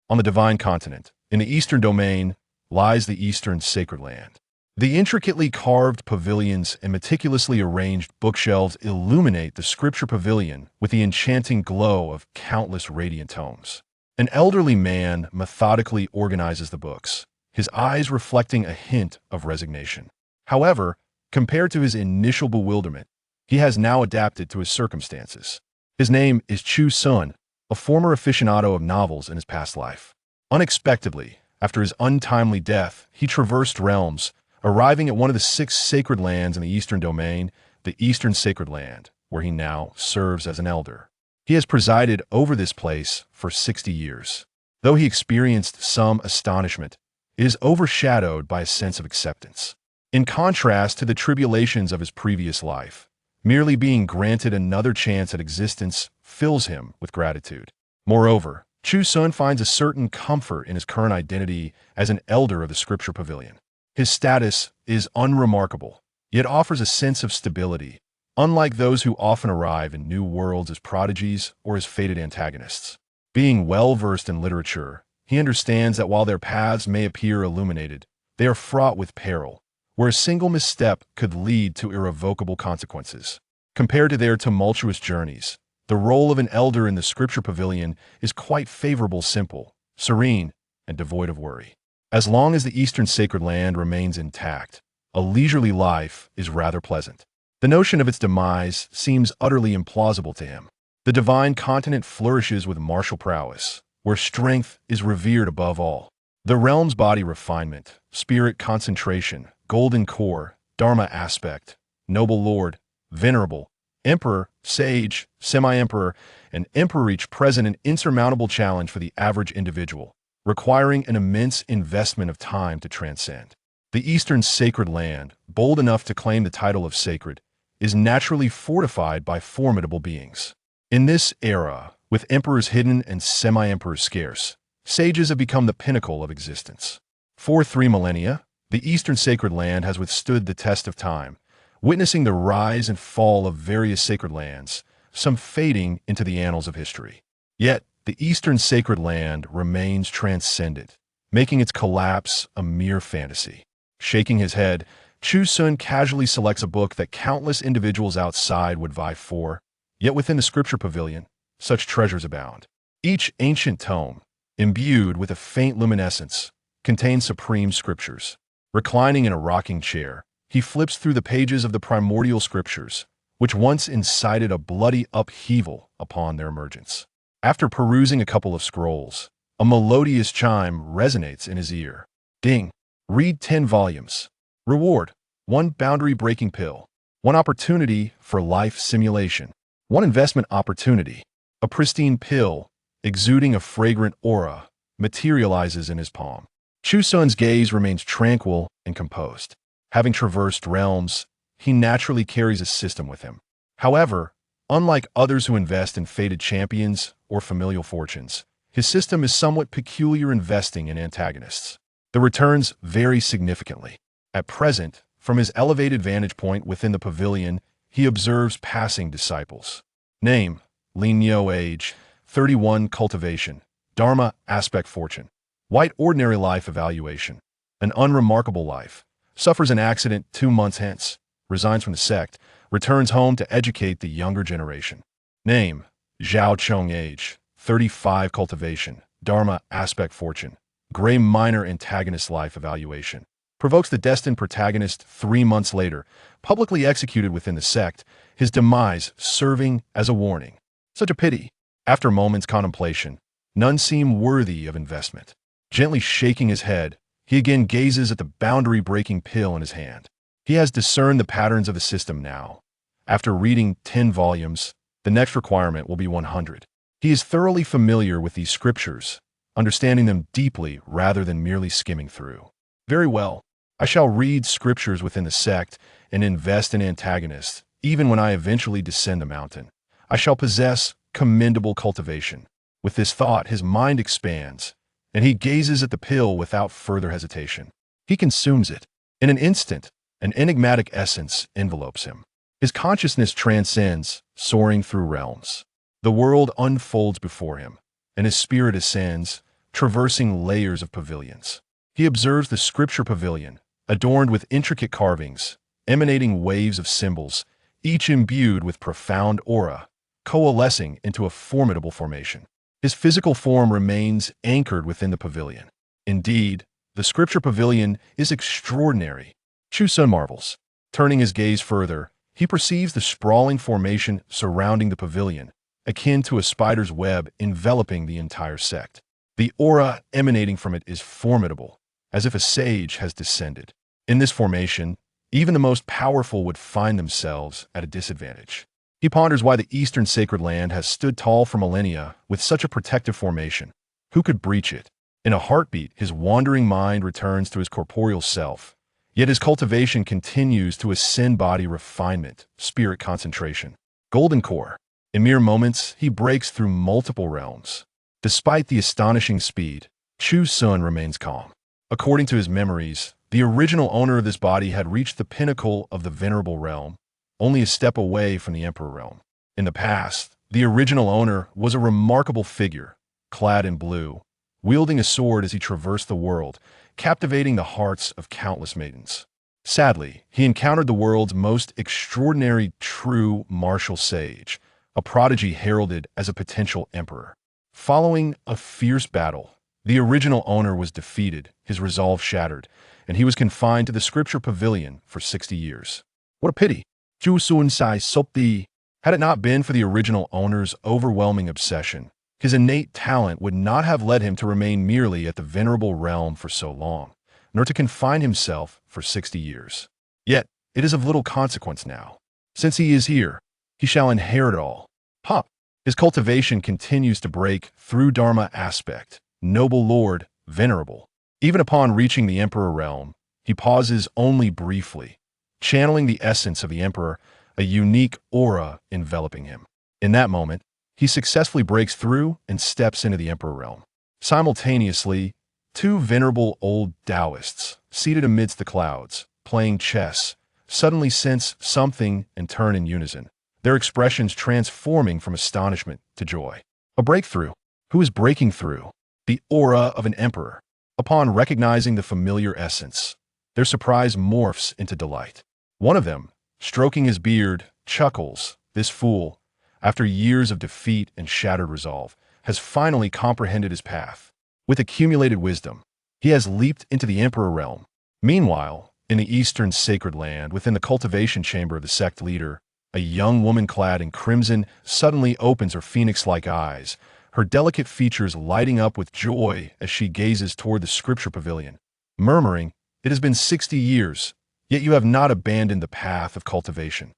On the divine continent, in the eastern domain, lies the eastern sacred land. The intricately carved pavilions and meticulously arranged bookshelves illuminate the Scripture Pavilion with the enchanting glow of countless radiant tomes. An elderly man methodically organizes the books, his eyes reflecting a hint of resignation. However, compared to his initial bewilderment, he has now adapted to his circumstances. His name is Chu Xun, a former aficionado of novels in his past life. Unexpectedly, after his untimely death, he traversed realms, arriving at one of the 6 sacred lands in the Eastern Domain, the Eastern Sacred Land, where he now serves as an elder. He has presided over this place for 60 years. Though he experienced some astonishment, it is overshadowed by a sense of acceptance. In contrast to the tribulations of his previous life, merely being granted another chance at existence fills him with gratitude. Moreover, Chu Xun finds a certain comfort in his current identity as an elder of the Scripture Pavilion. His status is unremarkable, yet offers a sense of stability, unlike those who often arrive in new worlds as prodigies or as fated antagonists. Being well-versed in literature, he understands that while their paths may appear illuminated, they are fraught with peril, where a single misstep could lead to irrevocable consequences. Compared to their tumultuous journeys, the role of an elder in the Scripture Pavilion is quite favorable, simple, serene, and devoid of worry. As long as the Eastern Sacred Land remains intact, a leisurely life is rather pleasant. The notion of its demise seems utterly implausible to him. The divine continent flourishes with martial prowess, where strength is revered above all. The realm's body refinement, spirit concentration, golden core, dharma aspect, noble lord, venerable, emperor, sage, semi-emperor, and emperor each present an insurmountable challenge for the average individual, requiring an immense investment of time to transcend. The Eastern Sacred Land, bold enough to claim the title of sacred, is naturally fortified by formidable beings. In this era, with emperors hidden and semi-emperors scarce, sages have become the pinnacle of existence. For 3 millennia, the Eastern Sacred Land has withstood the test of time, witnessing the rise and fall of various sacred lands, some fading into the annals of history. Yet, the Eastern Sacred Land remains transcendent, making its collapse a mere fantasy. Shaking his head, Chu Xun casually selects a book that countless individuals outside would vie for, yet within the Scripture Pavilion, such treasures abound. Each ancient tome, imbued with a faint luminescence, contains supreme scriptures. Reclining in a rocking chair, he flips through the pages of the primordial scriptures, which once incited a bloody upheaval upon their emergence. After perusing a couple of scrolls, a melodious chime resonates in his ear. Ding! Read 10 volumes. Reward: 1 boundary-breaking pill. 1 opportunity for life simulation. 1 investment opportunity. A pristine pill, exuding a fragrant aura, materializes in his palm. Chu Xun's gaze remains tranquil and composed. Having traversed realms, he naturally carries a system with him. However, unlike others who invest in fated champions or familial fortunes, his system is somewhat peculiar, investing in antagonists. The returns vary significantly. At present, from his elevated vantage point within the pavilion, he observes passing disciples. Name: Lignio. Age: 31. Cultivation: Dharma aspect. Fortune: White. Ordinary life evaluation: An unremarkable life. Suffers an accident 2 months hence. Resigns from the sect. Returns home to educate the younger generation. Name: Zhao Chong. Age: 35. Cultivation: Dharma aspect. Fortune: Gray. Minor antagonist life evaluation. Provokes the destined protagonist 3 months later. Publicly executed within the sect, his demise serving as a warning. Such a pity. After moments' contemplation, none seem worthy of investment. Gently shaking his head, he again gazes at the boundary-breaking pill in his hand. He has discerned the patterns of the system now. After reading 10 volumes, the next requirement will be 100. He is thoroughly familiar with these scriptures, understanding them deeply rather than merely skimming through. Very well. I shall read scriptures within the sect and invest in antagonists, even when I eventually descend the mountain. I shall possess commendable cultivation. With this thought, his mind expands, and he gazes at the pill without further hesitation. He consumes it. In an instant, an enigmatic essence envelopes him. His consciousness transcends, soaring through realms. The world unfolds before him, and his spirit ascends, traversing layers of pavilions. He observes the Scripture Pavilion, adorned with intricate carvings, emanating waves of symbols, each imbued with profound aura, coalescing into a formidable formation. His physical form remains anchored within the pavilion. Indeed, the Scripture Pavilion is extraordinary. Chu Xun marvels. Turning his gaze further, he perceives the sprawling formation surrounding the pavilion, akin to a spider's web enveloping the entire sect. The aura emanating from it is formidable, as if a sage has descended. In this formation, even the most powerful would find themselves at a disadvantage. He ponders why the Eastern Sacred Land has stood tall for millennia with such a protective formation. Who could breach it? In a heartbeat, his wandering mind returns to his corporeal self. Yet his cultivation continues to ascend body refinement, spirit concentration. Golden core. In mere moments, he breaks through multiple realms. Despite the astonishing speed, Chu Xun remains calm. According to his memories, the original owner of this body had reached the pinnacle of the venerable realm, only a step away from the emperor realm. In the past, the original owner was a remarkable figure, clad in blue, wielding a sword as he traversed the world, captivating the hearts of countless maidens. Sadly, he encountered the world's most extraordinary true martial sage, a prodigy heralded as a potential emperor. Following a fierce battle, the original owner was defeated, his resolve shattered, and he was confined to the Scripture Pavilion for 60 years. What a pity! Chu Xun sai sopti. Had it not been for the original owner's overwhelming obsession, his innate talent would not have led him to remain merely at the venerable realm for so long, nor to confine himself for 60 years. Yet, it is of little consequence now. Since he is here, he shall inherit it all. Ha! His cultivation continues to break through Dharma aspect, noble lord, venerable. Even upon reaching the emperor realm, he pauses only briefly, channeling the essence of the emperor, a unique aura enveloping him. In that moment, he successfully breaks through and steps into the emperor realm. Simultaneously, two venerable old Taoists, seated amidst the clouds, playing chess, suddenly sense something and turn in unison, their expressions transforming from astonishment to joy. A breakthrough. Who is breaking through? The aura of an emperor. Upon recognizing the familiar essence, their surprise morphs into delight. One of them, stroking his beard, chuckles. This fool, after years of defeat and shattered resolve, has finally comprehended his path. With accumulated wisdom, he has leaped into the emperor realm. Meanwhile, in the Eastern Sacred Land, within the cultivation chamber of the sect leader, a young woman clad in crimson suddenly opens her phoenix-like eyes, her delicate features lighting up with joy as she gazes toward the Scripture Pavilion, murmuring, "It has been 60 years, yet you have not abandoned the path of cultivation."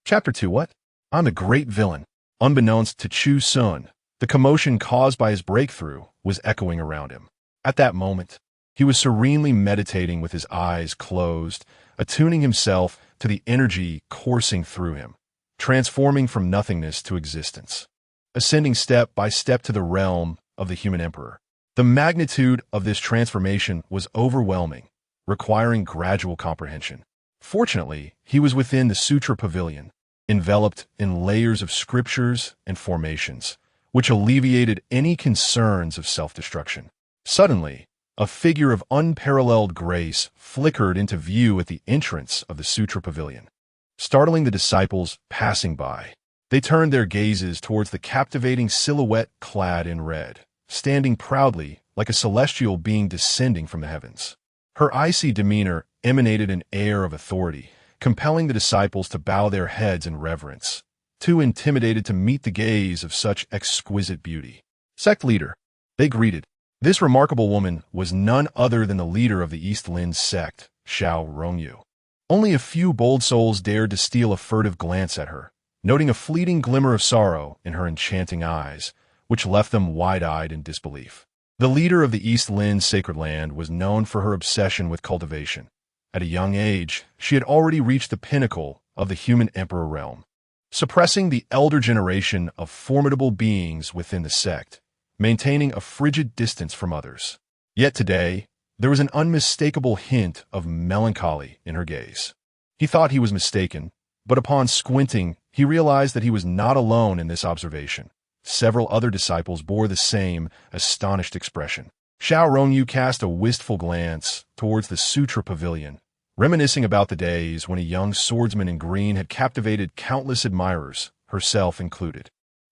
Chapter 2. What? I'm a great villain. Unbeknownst to Chu Xun, the commotion caused by his breakthrough was echoing around him. At that moment, he was serenely meditating with his eyes closed, attuning himself to the energy coursing through him, transforming from nothingness to existence, ascending step by step to the realm of the human emperor. The magnitude of this transformation was overwhelming, requiring gradual comprehension. Fortunately, he was within the Sutra Pavilion, enveloped in layers of scriptures and formations, which alleviated any concerns of self-destruction. Suddenly, a figure of unparalleled grace flickered into view at the entrance of the Sutra Pavilion, startling the disciples passing by. They turned their gazes towards the captivating silhouette clad in red, standing proudly like a celestial being descending from the heavens. Her icy demeanor emanated an air of authority, compelling the disciples to bow their heads in reverence, too intimidated to meet the gaze of such exquisite beauty. Sect leader, they greeted. This remarkable woman was none other than the leader of the East Lin sect, Xiao Rongyu. Only a few bold souls dared to steal a furtive glance at her, noting a fleeting glimmer of sorrow in her enchanting eyes, which left them wide-eyed in disbelief. The leader of the East Lin Sacred Land was known for her obsession with cultivation. At a young age, she had already reached the pinnacle of the human emperor realm, suppressing the elder generation of formidable beings within the sect, maintaining a frigid distance from others. Yet today, there was an unmistakable hint of melancholy in her gaze. He thought he was mistaken, but upon squinting, he realized that he was not alone in this observation. Several other disciples bore the same astonished expression. Xiao Rongyu cast a wistful glance towards the Scripture Pavilion, reminiscing about the days when a young swordsman in green had captivated countless admirers, herself included.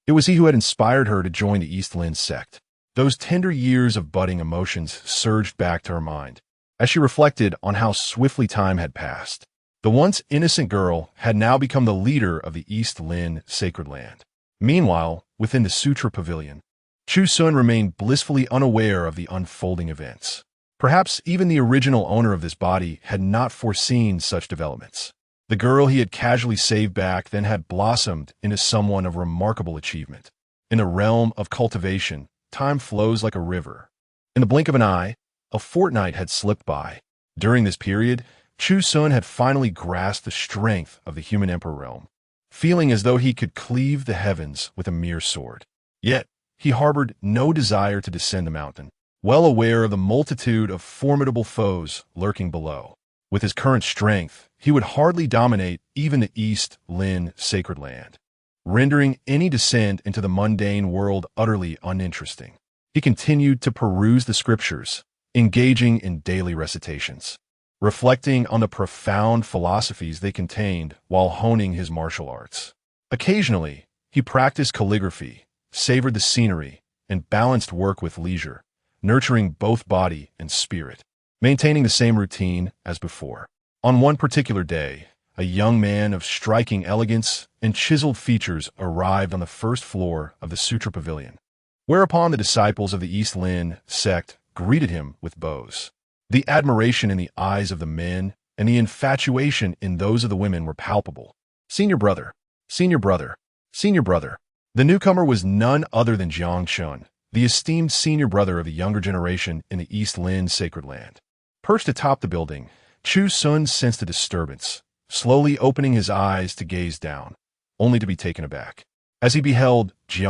It was he who had inspired her to join the East Lin sect. Those tender years of budding emotions surged back to her mind as she reflected on how swiftly time had passed. The once innocent girl had now become the leader of the East Lin sacred land. Meanwhile, within the Scripture Pavilion, Chu Xun remained blissfully unaware of the unfolding events. Perhaps even the original owner of this body had not foreseen such developments. The girl he had casually saved back then had blossomed into someone of remarkable achievement. In the realm of cultivation, time flows like a river. In the blink of an eye, a fortnight had slipped by. During this period, Chu Xun had finally grasped the strength of the human emperor realm, feeling as though he could cleave the heavens with a mere sword. Yet, he harbored no desire to descend the mountain, well aware of the multitude of formidable foes lurking below. With his current strength, he would hardly dominate even the East Lin sacred land, rendering any descent into the mundane world utterly uninteresting. He continued to peruse the scriptures, engaging in daily recitations, reflecting on the profound philosophies they contained while honing his martial arts. Occasionally, he practiced calligraphy, savored the scenery, and balanced work with leisure, nurturing both body and spirit, maintaining the same routine as before. On one particular day, a young man of striking elegance and chiseled features arrived on the first floor of the Scripture Pavilion, whereupon the disciples of the East Lin sect greeted him with bows. The admiration in the eyes of the men and the infatuation in those of the women were palpable. "Senior brother, senior brother, senior brother." The newcomer was none other than Chu Xun, the esteemed senior brother of the younger generation in the East Lin sacred land. Perched atop the building, Chu Xun sensed a disturbance, slowly opening his eyes to gaze down, only to be taken aback as he beheld Chu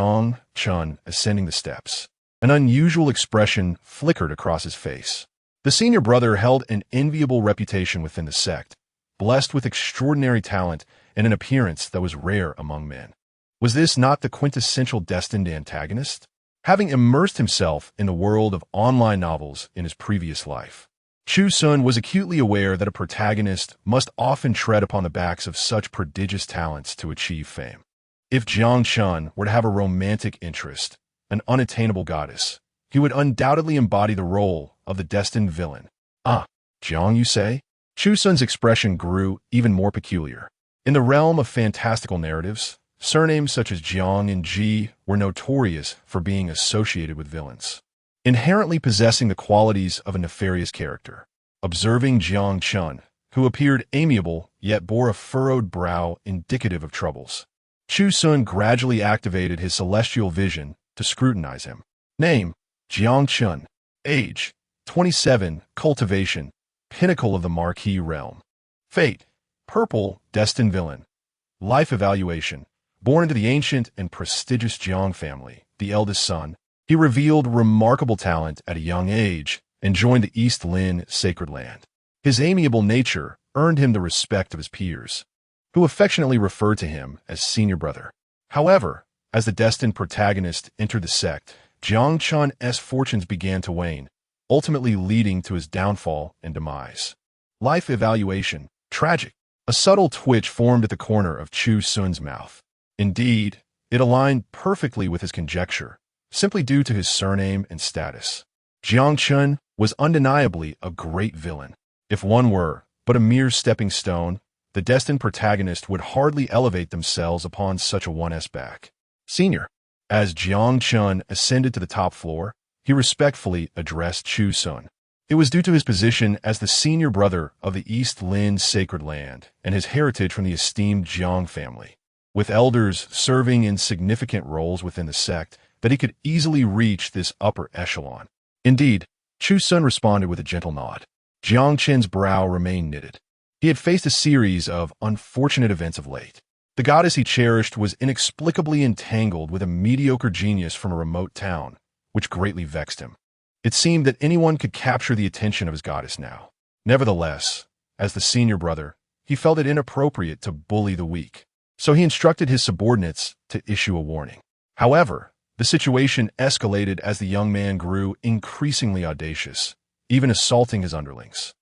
Xun ascending the steps. An unusual expression flickered across his face. The senior brother held an enviable reputation within the sect, blessed with extraordinary talent and an appearance that was rare among men. Was this not the quintessential destined antagonist? Having immersed himself in the world of online novels in his previous life, Chu Xun was acutely aware that a protagonist must often tread upon the backs of such prodigious talents to achieve fame. If Chu Xun were to have a romantic interest, an unattainable goddess, he would undoubtedly embody the role of the destined villain. "Ah, Jiang, you say?" Chu Xun's expression grew even more peculiar. In the realm of fantastical narratives, surnames such as Jiang and Ji were notorious for being associated with villains, inherently possessing the qualities of a nefarious character. Observing Chu Xun, who appeared amiable yet bore a furrowed brow indicative of troubles, Chu Xun gradually activated his celestial vision to scrutinize him. Name: Chu Xun. Age: 27. Cultivation: pinnacle of the Marquis realm. Fate: purple, destined villain. Life evaluation: born into the ancient and prestigious Jiang family, the eldest son, he revealed remarkable talent at a young age and joined the East Lin sacred land. His amiable nature earned him the respect of his peers, who affectionately referred to him as senior brother. However, as the destined protagonist entered the sect, Chu Xun's fortunes began to wane, ultimately leading to his downfall and demise. Life evaluation: tragic. A subtle twitch formed at the corner of Chu Xun's mouth. Indeed, it aligned perfectly with his conjecture, simply due to his surname and status. Chu Xun was undeniably a great villain. If one were but a mere stepping stone, the destined protagonist would hardly elevate themselves upon such a one's back. Senior. As Chu Xun ascended to the top floor, he respectfully addressed Chu Xun. It was due to his position as the senior brother of the East Lin sacred land and his heritage from the esteemed Jiang family, with elders serving in significant roles within the sect, that he could easily reach this upper echelon. Indeed, Chu Xun responded with a gentle nod. Jiang Qin's brow remained knitted. He had faced a series of unfortunate events of late. The goddess he cherished was inexplicably entangled with a mediocre genius from a remote town, which greatly vexed him. It seemed that anyone could capture the attention of his goddess now. Nevertheless, as the senior brother, he felt it inappropriate to bully the weak, so he instructed his subordinates to issue a warning. However, the situation escalated as the young man grew increasingly audacious, even assaulting his underlings.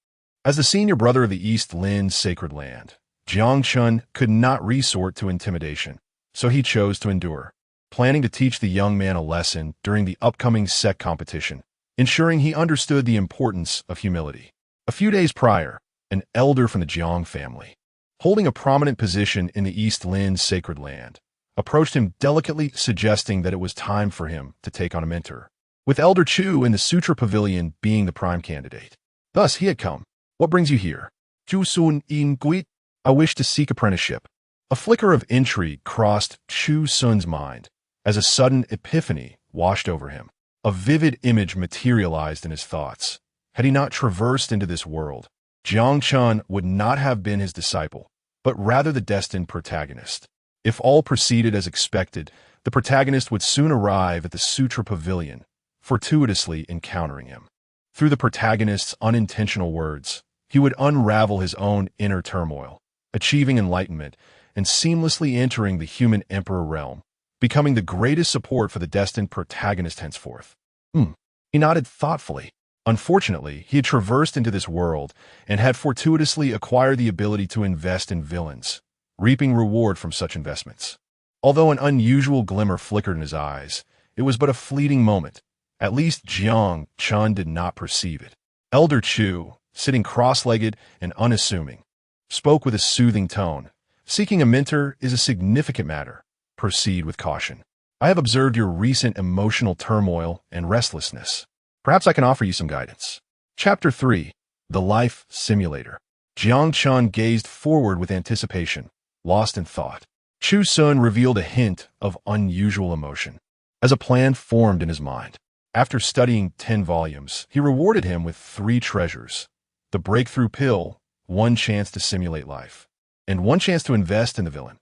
As the senior brother of the East Lin's sacred land, Chu Xun could not resort to intimidation, so he chose to endure, planning to teach the young man a lesson during the upcoming sect competition, ensuring he understood the importance of humility. A few days prior, an elder from the Jiang family, holding a prominent position in the East Lin's sacred land, approached him delicately, suggesting that it was time for him to take on a mentor, with Elder Chu in the Scripture Pavilion being the prime candidate. Thus, he had come. What brings you here? Chu Xun in Guit. I wish to seek apprenticeship. A flicker of intrigue crossed Chu Xun's mind as a sudden epiphany washed over him. A vivid image materialized in his thoughts. Had he not traversed into this world, Chu Xun would not have been his disciple, but rather the destined protagonist. If all proceeded as expected, the protagonist would soon arrive at the Scripture Pavilion, fortuitously encountering him. Through the protagonist's unintentional words, he would unravel his own inner turmoil, achieving enlightenment and seamlessly entering the human emperor realm, becoming the greatest support for the destined protagonist henceforth. He nodded thoughtfully. Unfortunately, he had traversed into this world and had fortuitously acquired the ability to invest in villains, reaping reward from such investments. Although an unusual glimmer flickered in his eyes, it was but a fleeting moment. At least Chu Xun did not perceive it. Elder Chu, sitting cross-legged and unassuming, spoke with a soothing tone. Seeking a mentor is a significant matter. Proceed with caution. I have observed your recent emotional turmoil and restlessness. Perhaps I can offer you some guidance. Chapter 3. The Life Simulator. Chu Xun gazed forward with anticipation, lost in thought. Chu Xun revealed a hint of unusual emotion, as a plan formed in his mind. After studying 10 volumes, he rewarded him with 3 treasures: the breakthrough pill, 1 chance to simulate life, and 1 chance to invest in the villain.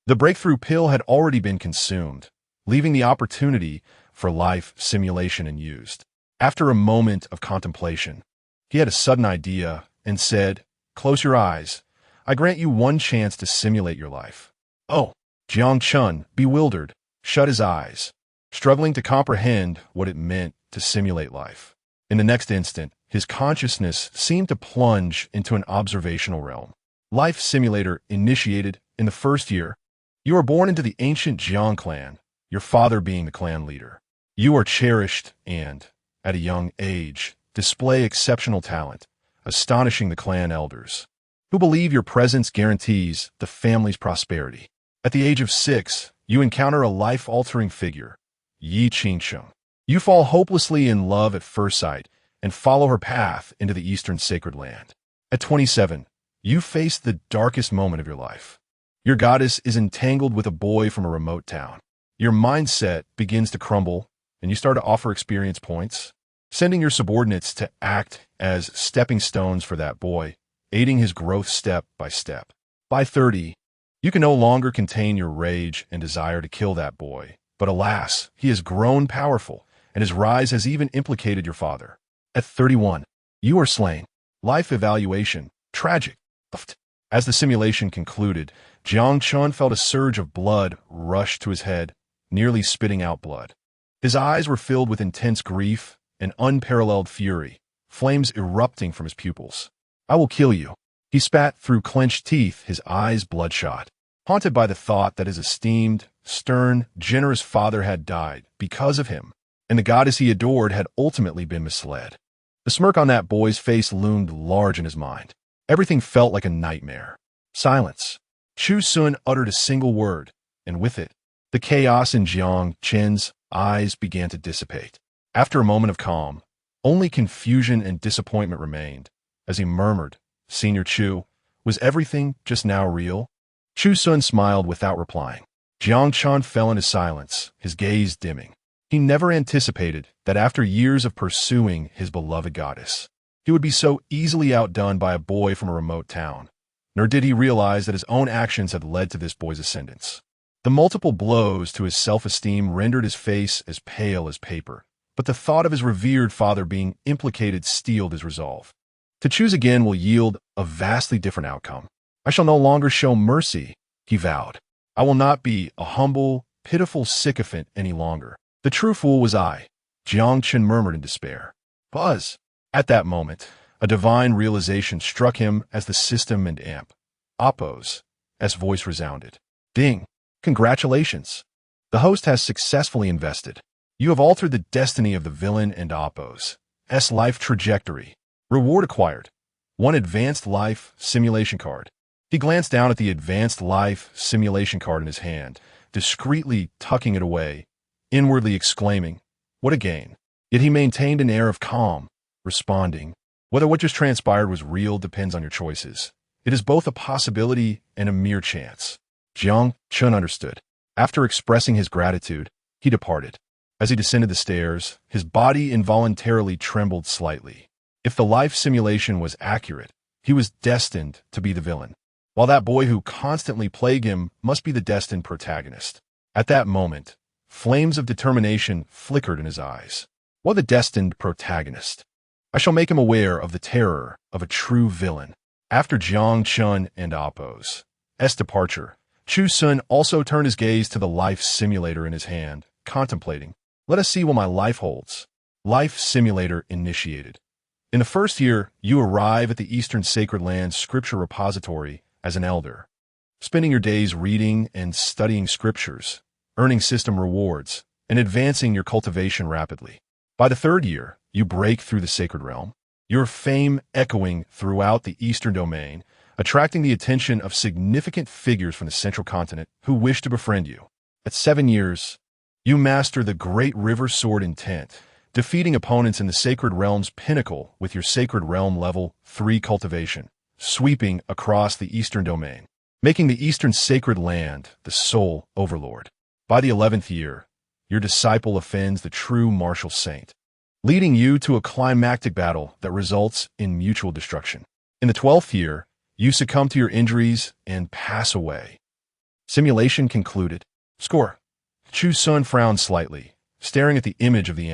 The breakthrough pill had already been consumed, leaving the opportunity for life simulation unused. After a moment of contemplation, he had a sudden idea and said, "Close your eyes. I grant you 1 chance to simulate your life." Oh, Chu Xun, bewildered, shut his eyes, struggling to comprehend what it meant to simulate life. In the next instant, his consciousness seemed to plunge into an observational realm. Life simulator initiated in the first year. You are born into the ancient Jiang clan, your father being the clan leader. You are cherished and, at a young age, display exceptional talent, astonishing the clan elders, who believe your presence guarantees the family's prosperity. At the age of 6, you encounter a life-altering figure, Yi Qingsheng. You fall hopelessly in love at first sight and follow her path into the Eastern Sacred Land. At 27, you face the darkest moment of your life. Your goddess is entangled with a boy from a remote town. Your mindset begins to crumble, and you start to offer experience points, sending your subordinates to act as stepping stones for that boy, aiding his growth step by step. By 30, you can no longer contain your rage and desire to kill that boy, but alas, he has grown powerful, and his rise has even implicated your father. At 31, you are slain. Life evaluation. Tragic. As the simulation concluded, Chu Xun felt a surge of blood rush to his head, nearly spitting out blood. His eyes were filled with intense grief and unparalleled fury, flames erupting from his pupils. I will kill you. He spat through clenched teeth, his eyes bloodshot, haunted by the thought that his esteemed, stern, generous father had died because of him, and the goddess he adored had ultimately been misled. The smirk on that boy's face loomed large in his mind. Everything felt like a nightmare. Silence. Chu Xun uttered a single word, and with it, the chaos in Jiang Chen's eyes began to dissipate. After a moment of calm, only confusion and disappointment remained, as he murmured, "Senior Chu, was everything just now real?" Chu Xun smiled without replying. Chu Xun fell into silence, his gaze dimming. He never anticipated that after years of pursuing his beloved goddess, he would be so easily outdone by a boy from a remote town. Nor did he realize that his own actions had led to this boy's ascendance. The multiple blows to his self-esteem rendered his face as pale as paper, but the thought of his revered father being implicated steeled his resolve. To choose again will yield a vastly different outcome. I shall no longer show mercy, he vowed. I will not be a humble, pitiful sycophant any longer. The true fool was I, Chu Xun murmured in despair. Buzz! At that moment, a divine realization struck him as the system and awakens. Voice resounded. Ding! Congratulations! The host has successfully invested. You have altered the destiny of the villain and awakens' life trajectory. Reward acquired. 1 advanced life simulation card. He glanced down at the advanced life simulation card in his hand, discreetly tucking it away, inwardly exclaiming, "What a gain!" Yet he maintained an air of calm, responding, "Whether what just transpired was real depends on your choices. It is both a possibility and a mere chance." Chu Xun understood. After expressing his gratitude, he departed. As he descended the stairs, his body involuntarily trembled slightly. If the life simulation was accurate, he was destined to be the villain, while that boy who constantly plagued him must be the destined protagonist. At that moment, flames of determination flickered in his eyes. What the destined protagonist? I shall make him aware of the terror of a true villain. After Chu Xun and awakens' departure, Chu Xun also turned his gaze to the life simulator in his hand, contemplating. Let us see what my life holds. Life simulator initiated. In the first year, you arrive at the Eastern Sacred Land Scripture Repository as an elder, spending your days reading and studying scriptures, earning system rewards, and advancing your cultivation rapidly. By the third year, you break through the sacred realm, your fame echoing throughout the Eastern domain, attracting the attention of significant figures from the central continent who wish to befriend you. At 7 years, you master the Great River Sword Intent, defeating opponents in the Sacred Realm's pinnacle with your Sacred Realm Level 3 cultivation, sweeping across the Eastern domain, making the Eastern Sacred Land the sole overlord. By the 11th year, your disciple offends the true martial saint, leading you to a climactic battle that results in mutual destruction. In the 12th year, you succumb to your injuries and pass away. Simulation concluded. Score. Chu Xun frowned slightly, staring at the image of the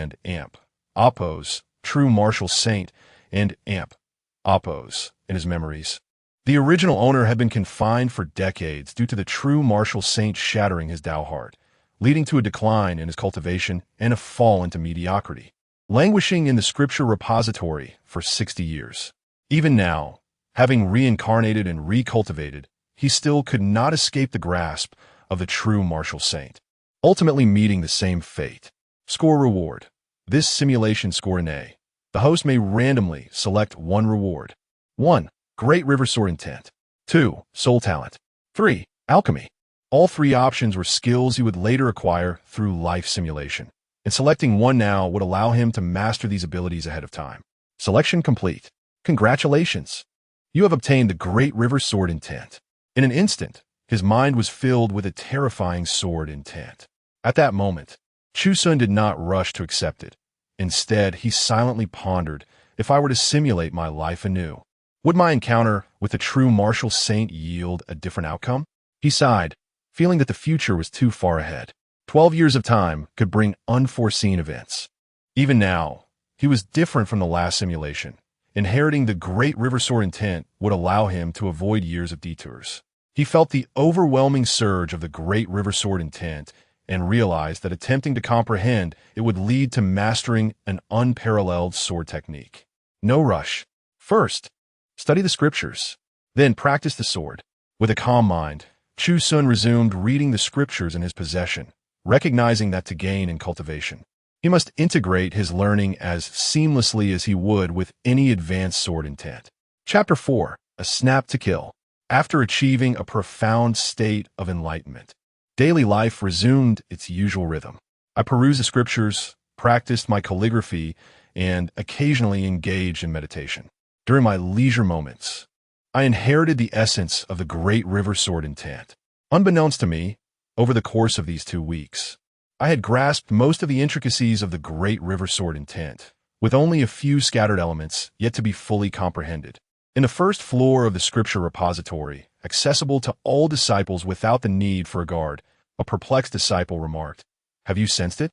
awakens, true martial saint, and awakens in his memories. The original owner had been confined for decades due to the true martial saint shattering his Tao heart, leading to a decline in his cultivation and a fall into mediocrity, languishing in the Scripture Repository for 60 years. Even now, having reincarnated and recultivated, he still could not escape the grasp of the true martial saint, ultimately meeting the same fate. Score reward. This simulation scored an A. The host may randomly select one reward. 1. Great River Sword Intent. 2. Soul Talent. 3. Alchemy. All 3 options were skills he would later acquire through life simulation, and selecting one now would allow him to master these abilities ahead of time. Selection complete. Congratulations! You have obtained the Great River Sword Intent. In an instant, his mind was filled with a terrifying sword intent. At that moment, Chu Xun did not rush to accept it. Instead, he silently pondered, if I were to simulate my life anew, would my encounter with the true martial saint yield a different outcome? He sighed, feeling that the future was too far ahead. 12 years of time could bring unforeseen events. Even now, he was different from the last simulation. Inheriting the Great River Sword Intent would allow him to avoid years of detours. He felt the overwhelming surge of the Great River Sword Intent and realized that attempting to comprehend it would lead to mastering an unparalleled sword technique. No rush. First, study the scriptures. Then practice the sword. With a calm mind, Chu Xun resumed reading the scriptures in his possession, recognizing that to gain in cultivation, he must integrate his learning as seamlessly as he would with any advanced sword intent. Chapter 4. A Snap to Kill. After achieving a profound state of enlightenment, daily life resumed its usual rhythm. I perused the scriptures, practiced my calligraphy, and occasionally engaged in meditation. During my leisure moments, I inherited the essence of the Great River Sword Intent. Unbeknownst to me, over the course of these 2 weeks, I had grasped most of the intricacies of the Great River Sword Intent, with only a few scattered elements yet to be fully comprehended. In the first floor of the Scripture Repository, accessible to all disciples without the need for a guard, a perplexed disciple remarked, "Have you sensed it?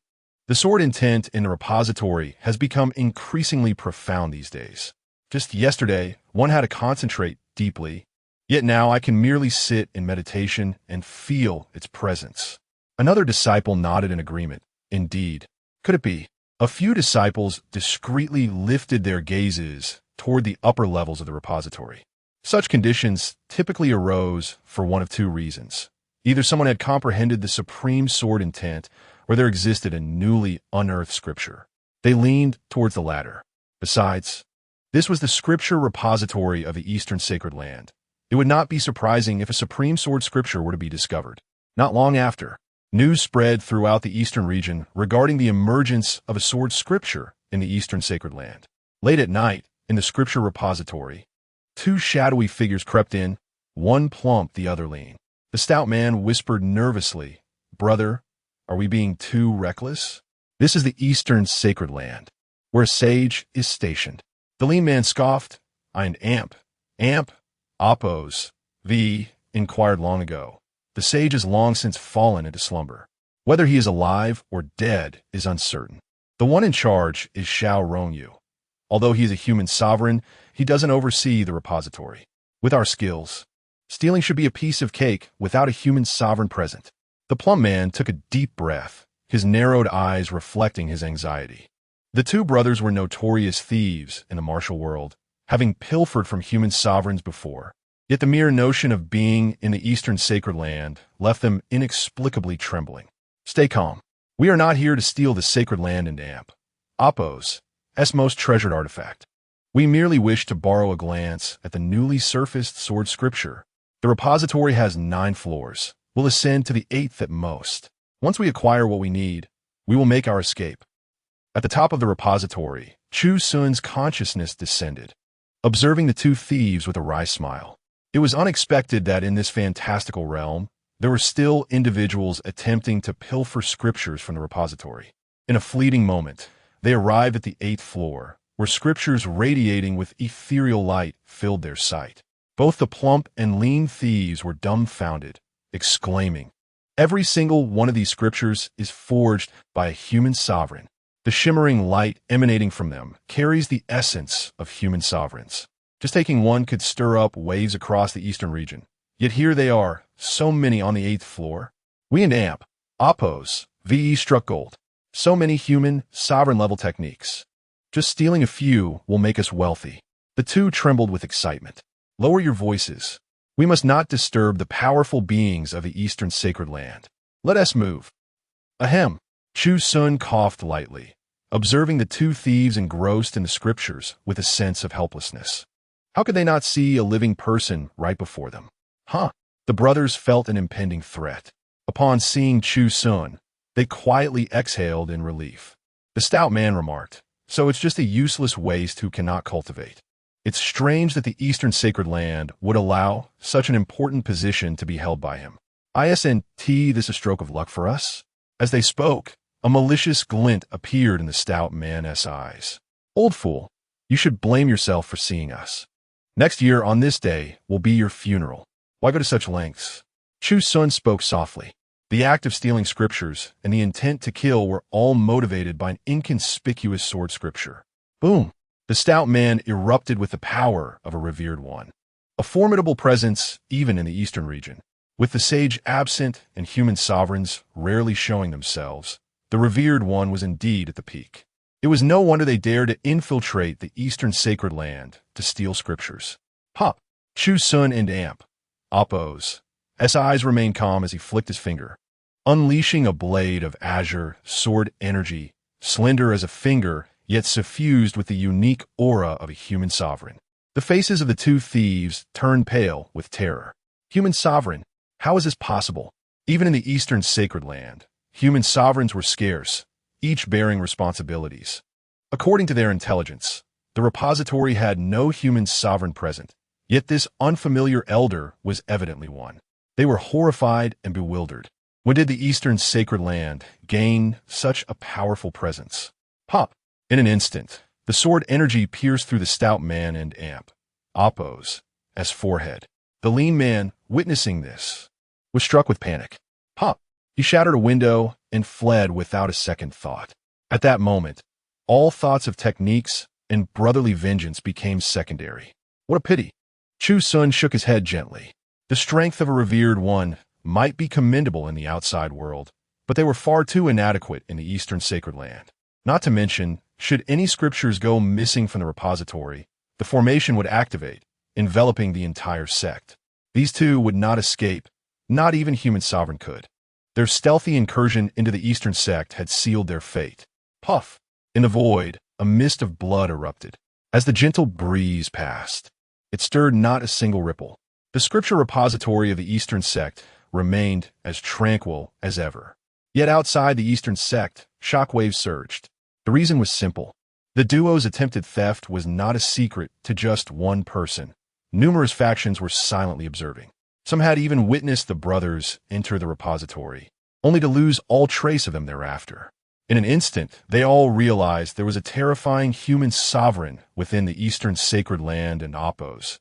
The sword intent in the repository has become increasingly profound these days. Just yesterday, one had to concentrate deeply, yet now I can merely sit in meditation and feel its presence." Another disciple nodded in agreement. Indeed. Could it be? A few disciples discreetly lifted their gazes toward the upper levels of the repository. Such conditions typically arose for one of two reasons. Either someone had comprehended the supreme sword intent, or there existed a newly unearthed scripture. They leaned towards the latter. Besides, this was the scripture repository of the Eastern Sacred Land. It would not be surprising if a supreme sword scripture were to be discovered. Not long after, news spread throughout the Eastern region regarding the emergence of a sword scripture in the Eastern Sacred Land. Late at night, in the scripture repository, two shadowy figures crept in, one plump, the other lean. The stout man whispered nervously, "Brother, are we being too reckless? This is the Eastern Sacred Land, where a sage is stationed." The lean man scoffed. "I am Amp. Amp? Oppos. V. inquired long ago. The sage is long since fallen into slumber. Whether he is alive or dead is uncertain. The one in charge is Xiao Rongyu. Although he is a human sovereign, he doesn't oversee the repository. With our skills, stealing should be a piece of cake without a human sovereign present." The plump man took a deep breath, his narrowed eyes reflecting his anxiety. The two brothers were notorious thieves in the martial world, having pilfered from human sovereigns before. Yet the mere notion of being in the Eastern Sacred Land left them inexplicably trembling. "Stay calm. We are not here to steal the sacred land in Amp. Oppos, S most treasured artifact. We merely wish to borrow a glance at the newly surfaced sword scripture. The repository has 9 floors. We'll ascend to the 8th at most. Once we acquire what we need, we will make our escape." At the top of the repository, Chu Xun's consciousness descended, observing the two thieves with a wry smile. It was unexpected that in this fantastical realm, there were still individuals attempting to pilfer scriptures from the repository. In a fleeting moment, they arrived at the 8th floor, where scriptures radiating with ethereal light filled their sight. Both the plump and lean thieves were dumbfounded, exclaiming, "Every single one of these scriptures is forged by a human sovereign. The shimmering light emanating from them carries the essence of human sovereigns. Just taking one could stir up waves across the eastern region. Yet here they are, so many on the 8th floor. We and Amp, Oppos, VE struck gold. So many human, sovereign-level techniques. Just stealing a few will make us wealthy." The two trembled with excitement. "Lower your voices. We must not disturb the powerful beings of the Eastern Sacred Land. Let us move." "Ahem." Chu Xun coughed lightly, observing the two thieves engrossed in the scriptures with a sense of helplessness. How could they not see a living person right before them? The brothers felt an impending threat. Upon seeing Chu Xun, they quietly exhaled in relief. The stout man remarked, "So it's just a useless waste who cannot cultivate. It's strange that the Eastern Sacred Land would allow such an important position to be held by him. Isn't this a stroke of luck for us?" As they spoke, a malicious glint appeared in the stout man's eyes. "Old fool, you should blame yourself for seeing us. Next year on this day will be your funeral. Why go to such lengths?" Chu Xun spoke softly. The act of stealing scriptures and the intent to kill were all motivated by an inconspicuous sword scripture. Boom! The stout man erupted with the power of a revered one. A formidable presence even in the eastern region. With the sage absent and human sovereigns rarely showing themselves, the revered one was indeed at the peak. It was no wonder they dared to infiltrate the Eastern Sacred Land to steal scriptures. Chu Xun and Amp, Oppos. S eyes remained calm as he flicked his finger, unleashing a blade of azure sword energy, slender as a finger, yet suffused with the unique aura of a human sovereign. The faces of the two thieves turned pale with terror. Human sovereign? How is this possible? Even in the Eastern Sacred Land, human sovereigns were scarce, each bearing responsibilities. According to their intelligence, the repository had no human sovereign present, yet this unfamiliar elder was evidently one. They were horrified and bewildered. When did the Eastern Sacred Land gain such a powerful presence? In an instant, the sword energy pierced through the stout man and Amp, Oppos, as forehead. The lean man, witnessing this, was struck with panic. He shattered a window and fled without a second thought. At that moment, all thoughts of techniques and brotherly vengeance became secondary. What a pity. Chu Xun shook his head gently. The strength of a revered one might be commendable in the outside world, but they were far too inadequate in the Eastern Sacred Land. Not to mention, should any scriptures go missing from the repository, the formation would activate, enveloping the entire sect. These two would not escape, not even human sovereign could. Their stealthy incursion into the Eastern sect had sealed their fate. Puff! In the void, a mist of blood erupted. As the gentle breeze passed, it stirred not a single ripple. The scripture repository of the Eastern sect remained as tranquil as ever. Yet outside the Eastern sect, shockwaves surged. The reason was simple. The duo's attempted theft was not a secret to just one person. Numerous factions were silently observing. Some had even witnessed the brothers enter the repository, only to lose all trace of them thereafter. In an instant, they all realized there was a terrifying human sovereign within the Eastern Sacred Land and Appos'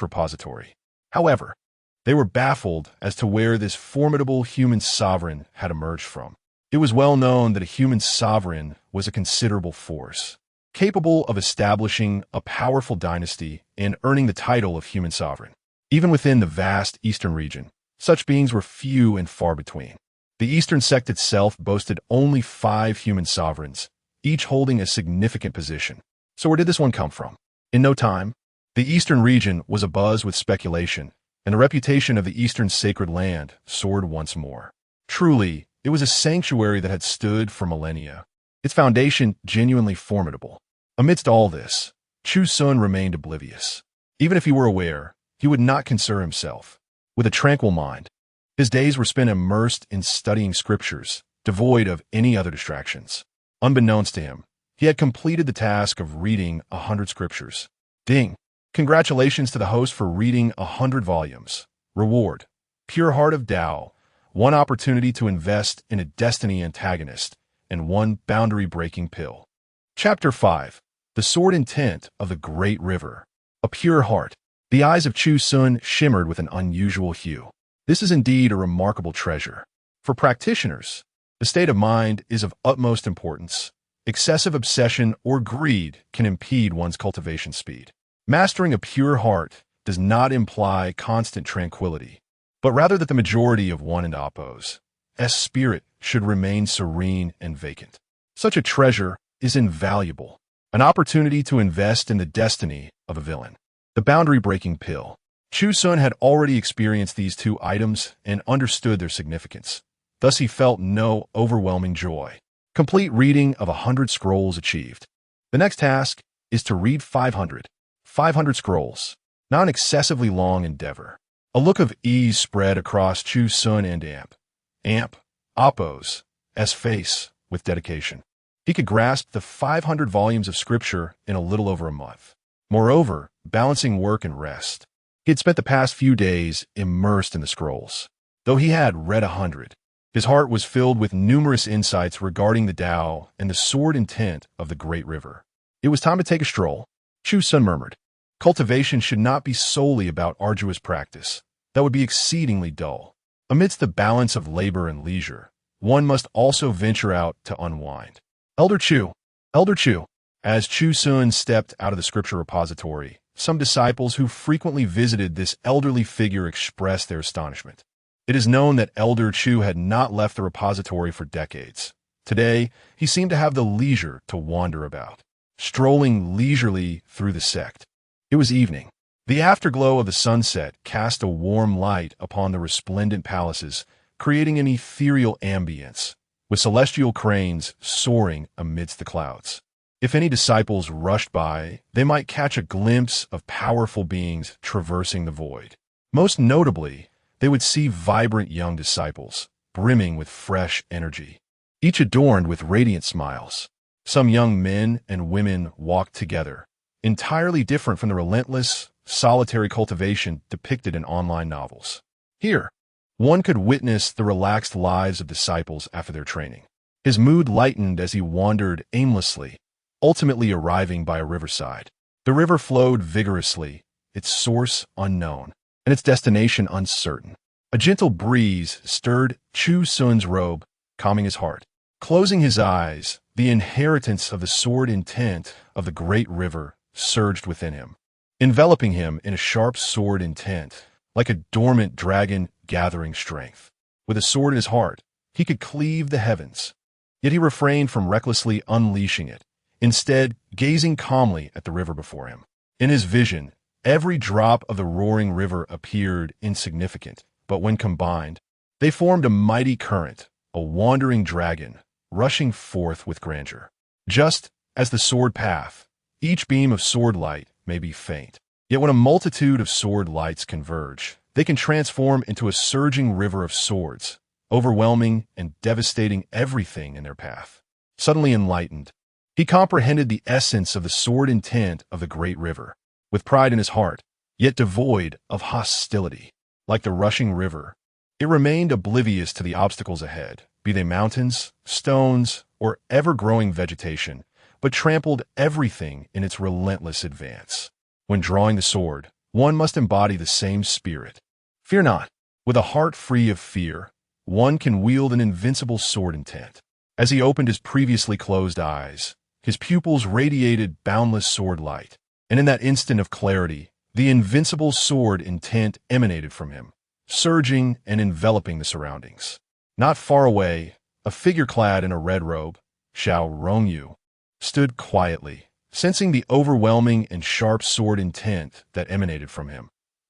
repository. However, they were baffled as to where this formidable human sovereign had emerged from. It was well known that a human sovereign was a considerable force, capable of establishing a powerful dynasty and earning the title of human sovereign. Even within the vast Eastern region, such beings were few and far between. The Eastern sect itself boasted only 5 human sovereigns, each holding a significant position. So where did this one come from? In no time, the Eastern region was abuzz with speculation, and the reputation of the Eastern Sacred Land soared once more. Truly, it was a sanctuary that had stood for millennia, its foundation genuinely formidable. Amidst all this, Chu Xun remained oblivious. Even if he were aware, he would not concern himself. With a tranquil mind, his days were spent immersed in studying scriptures, devoid of any other distractions. Unbeknownst to him, he had completed the task of reading 100 scriptures. Ding! Congratulations to the host for reading 100 volumes. Reward: Pure Heart of Tao, 1 opportunity to invest in a destiny antagonist, and 1 boundary-breaking pill. Chapter 5. The Sword Intent of the Great River. A Pure Heart. The eyes of Chu Xun shimmered with an unusual hue. This is indeed a remarkable treasure. For practitioners, the state of mind is of utmost importance. Excessive obsession or greed can impede one's cultivation speed. Mastering a pure heart does not imply constant tranquility, but rather that the majority of one and Appos' spirit should remain serene and vacant. Such a treasure is invaluable, an opportunity to invest in the destiny of a villain. The boundary-breaking pill. Chu Xun had already experienced these 2 items and understood their significance. Thus he felt no overwhelming joy. Complete reading of 100 scrolls achieved. The next task is to read 500 scrolls, not an excessively long endeavor. A look of ease spread across Chu Xun and Appos' face with dedication. He could grasp the 500 volumes of scripture in a little over a month. Moreover, balancing work and rest, he had spent the past few days immersed in the scrolls. Though he had read 100, his heart was filled with numerous insights regarding the Tao and the sword intent of the Great River. It was time to take a stroll. Chu Xun murmured, "Cultivation should not be solely about arduous practice. That would be exceedingly dull. Amidst the balance of labor and leisure, one must also venture out to unwind." Elder Chu. As Chu Xun stepped out of the scripture repository, some disciples who frequently visited this elderly figure expressed their astonishment. It is known that Elder Chu had not left the repository for decades. Today, he seemed to have the leisure to wander about, strolling leisurely through the sect. It was evening. The afterglow of the sunset cast a warm light upon the resplendent palaces, creating an ethereal ambience, with celestial cranes soaring amidst the clouds. If any disciples rushed by, they might catch a glimpse of powerful beings traversing the void. Most notably, they would see vibrant young disciples, brimming with fresh energy, each adorned with radiant smiles. Some young men and women walked together, entirely different from the relentless, solitary cultivation depicted in online novels. Here, one could witness the relaxed lives of disciples after their training. His mood lightened as he wandered aimlessly, ultimately arriving by a riverside. The river flowed vigorously, its source unknown, and its destination uncertain. A gentle breeze stirred Chu Xun's robe, calming his heart. Closing his eyes, the inheritance of the sword intent of the great river surged within him, enveloping him in a sharp sword intent, like a dormant dragon gathering strength. With a sword in his heart, he could cleave the heavens. Yet he refrained from recklessly unleashing it, instead gazing calmly at the river before him. In his vision, every drop of the roaring river appeared insignificant, but when combined, they formed a mighty current, a wandering dragon, rushing forth with grandeur. Just as the sword path, each beam of sword light may be faint. Yet when a multitude of sword lights converge, they can transform into a surging river of swords, overwhelming and devastating everything in their path. Suddenly enlightened, he comprehended the essence of the sword intent of the great river. With pride in his heart, yet devoid of hostility. Like the rushing river, it remained oblivious to the obstacles ahead, be they mountains, stones, or ever-growing vegetation, but trampled everything in its relentless advance. When drawing the sword, one must embody the same spirit. Fear not. With a heart free of fear, one can wield an invincible sword intent. As he opened his previously closed eyes, his pupils radiated boundless sword light, and in that instant of clarity, the invincible sword intent emanated from him, surging and enveloping the surroundings. Not far away, a figure clad in a red robe, Xiao Rongyu, stood quietly, sensing the overwhelming and sharp sword intent that emanated from him,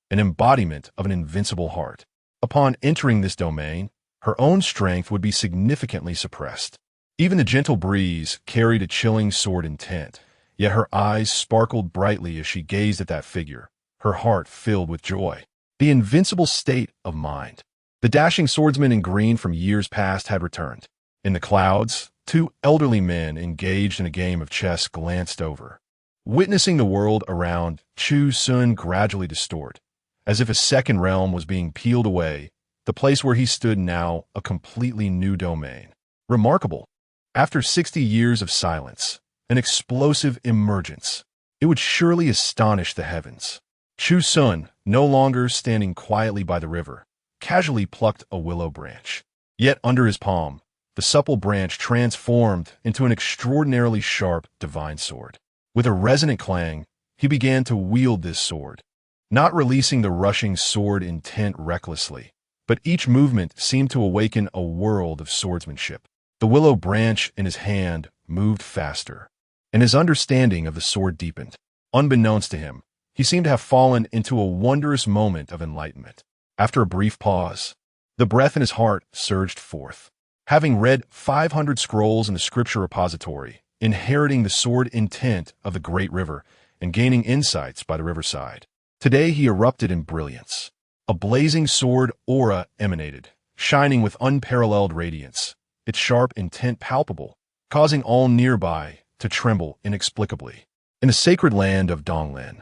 an embodiment of an invincible heart. Upon entering this domain, her own strength would be significantly suppressed. Even the gentle breeze carried a chilling sword intent, yet her eyes sparkled brightly as she gazed at that figure, her heart filled with joy. The invincible state of mind. The dashing swordsman in green from years past had returned. In the clouds, two elderly men engaged in a game of chess glanced over. Witnessing the world around, Chu Xun gradually distort, as if a second realm was being peeled away, the place where he stood now a completely new domain. Remarkable. After 60 years of silence, an explosive emergence. It would surely astonish the heavens. Chu Xun, no longer standing quietly by the river, casually plucked a willow branch. Yet under his palm, the supple branch transformed into an extraordinarily sharp divine sword. With a resonant clang, he began to wield this sword, not releasing the rushing sword intent recklessly, but each movement seemed to awaken a world of swordsmanship. The willow branch in his hand moved faster, and his understanding of the sword deepened. Unbeknownst to him, he seemed to have fallen into a wondrous moment of enlightenment. After a brief pause, the breath in his heart surged forth. Having read 500 scrolls in the Scripture Repository, inheriting the sword intent of the great river, and gaining insights by the riverside, today he erupted in brilliance. A blazing sword aura emanated, shining with unparalleled radiance, its sharp intent palpable, causing all nearby to tremble inexplicably. In the sacred land of Donglin,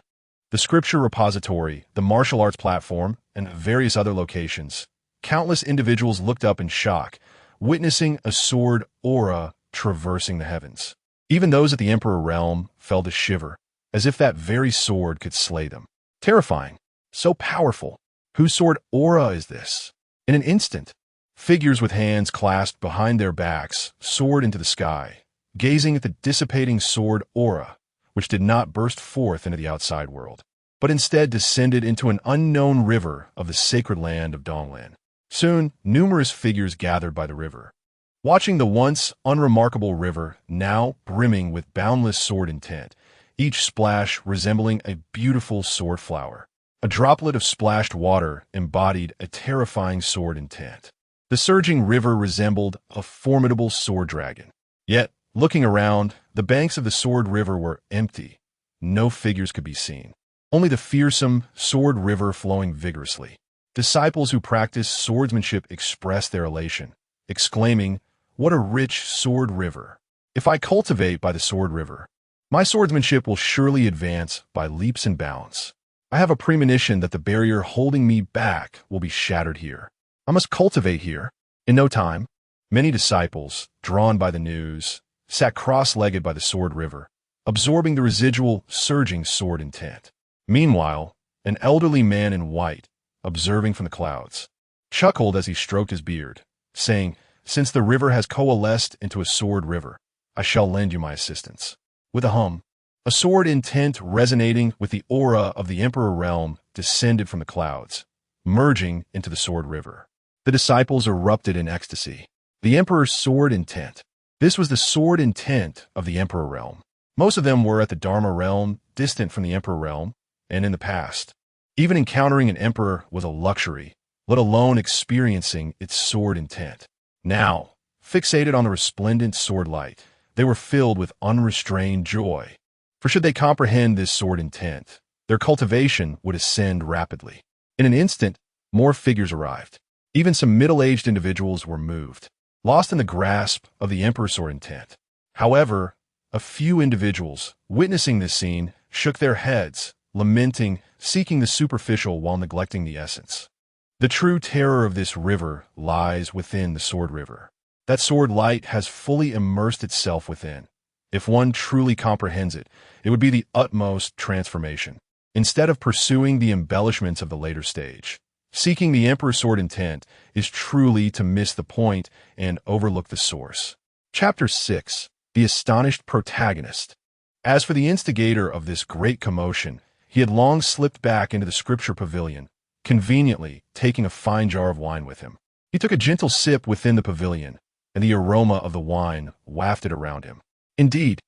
the Scripture Repository, the martial arts platform, and various other locations, countless individuals looked up in shock, witnessing a sword aura traversing the heavens. Even those at the Emperor realm felt a shiver, as if that very sword could slay them. Terrifying, so powerful. Whose sword aura is this? In an instant, figures with hands clasped behind their backs soared into the sky, gazing at the dissipating sword aura, which did not burst forth into the outside world, but instead descended into an unknown river of the sacred land of Donglan. Soon, numerous figures gathered by the river, watching the once unremarkable river now brimming with boundless sword intent, each splash resembling a beautiful sword flower. A droplet of splashed water embodied a terrifying sword intent. The surging river resembled a formidable sword dragon. Yet, looking around, the banks of the sword river were empty. No figures could be seen. Only the fearsome sword river flowing vigorously. Disciples who practiced swordsmanship expressed their elation, exclaiming, "What a rich sword river! If I cultivate by the sword river, my swordsmanship will surely advance by leaps and bounds. I have a premonition that the barrier holding me back will be shattered here. I must cultivate here." In no time, many disciples, drawn by the news, sat cross-legged by the sword river, absorbing the residual, surging sword intent. Meanwhile, an elderly man in white, observing from the clouds, chuckled as he stroked his beard, saying, "Since the river has coalesced into a sword river, I shall lend you my assistance." With a hum, a sword intent resonating with the aura of the Emperor realm descended from the clouds, merging into the sword river. The disciples erupted in ecstasy. The Emperor's sword intent. This was the sword intent of the Emperor realm. Most of them were at the Dharma realm, distant from the Emperor realm, and in the past. Even encountering an Emperor was a luxury, let alone experiencing its sword intent. Now, fixated on the resplendent sword light, they were filled with unrestrained joy. For should they comprehend this sword intent, their cultivation would ascend rapidly. In an instant, more figures arrived. Even some middle-aged individuals were moved, lost in the grasp of the Emperor's sword intent. However, a few individuals, witnessing this scene, shook their heads, lamenting, seeking the superficial while neglecting the essence. The true terror of this river lies within the sword river. That sword light has fully immersed itself within. If one truly comprehends it, it would be the utmost transformation. Instead of pursuing the embellishments of the later stage, seeking the Emperor's sword intent is truly to miss the point and overlook the source. Chapter 6. The Astonished Protagonist. As for the instigator of this great commotion, he had long slipped back into the Scripture Pavilion, conveniently taking a fine jar of wine with him. He took a gentle sip within the pavilion, and the aroma of the wine wafted around him. Indeed,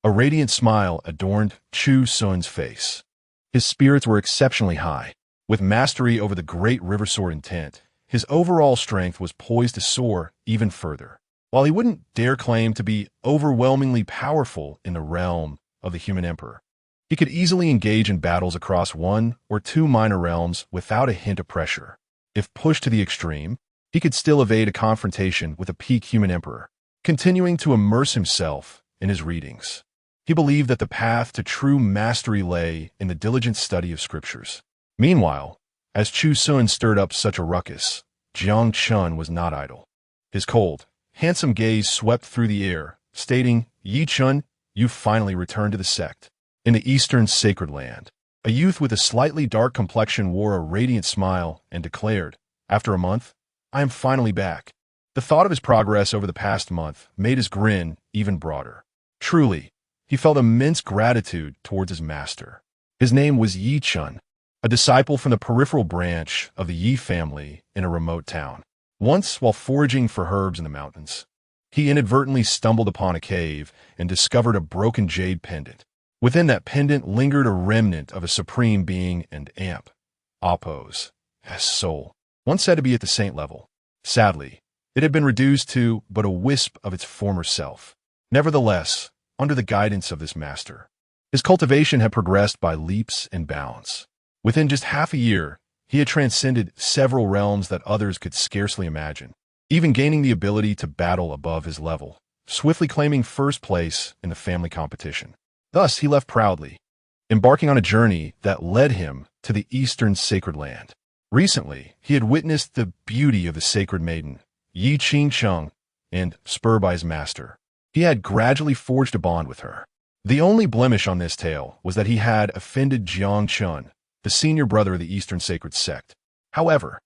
a radiant smile adorned Chu Xun's face. His spirits were exceptionally high. With mastery over the great river sword intent, his overall strength was poised to soar even further. While he wouldn't dare claim to be overwhelmingly powerful in the realm of the human emperor, he could easily engage in battles across one or two minor realms without a hint of pressure. If pushed to the extreme, he could still evade a confrontation with a peak human emperor, continuing to immerse himself in his readings. He believed that the path to true mastery lay in the diligent study of scriptures. Meanwhile, as Chu Xun stirred up such a ruckus, Chu Xun was not idle. His cold, handsome gaze swept through the air, stating, "Yi Chun, you finally returned to the sect." In the eastern sacred land, a youth with a slightly dark complexion wore a radiant smile and declared, "After a month, I am finally back." The thought of his progress over the past month made his grin even broader. Truly, he felt immense gratitude towards his master. His name was Yi Chun, a disciple from the peripheral branch of the Yi family in a remote town. Once, while foraging for herbs in the mountains, he inadvertently stumbled upon a cave and discovered a broken jade pendant. Within that pendant lingered a remnant of a supreme being and Oppos, as soul, once said to be at the saint level. Sadly, it had been reduced to but a wisp of its former self. Nevertheless, under the guidance of this master, his cultivation had progressed by leaps and bounds. Within just half a year, he had transcended several realms that others could scarcely imagine, even gaining the ability to battle above his level, swiftly claiming first place in the family competition. Thus, he left proudly, embarking on a journey that led him to the eastern sacred land. Recently, he had witnessed the beauty of the sacred maiden, Yi Qingcheng, and, spurred by his master, he had gradually forged a bond with her. The only blemish on this tale was that he had offended Jiang Chun, the senior brother of the Eastern Sacred Sect. However,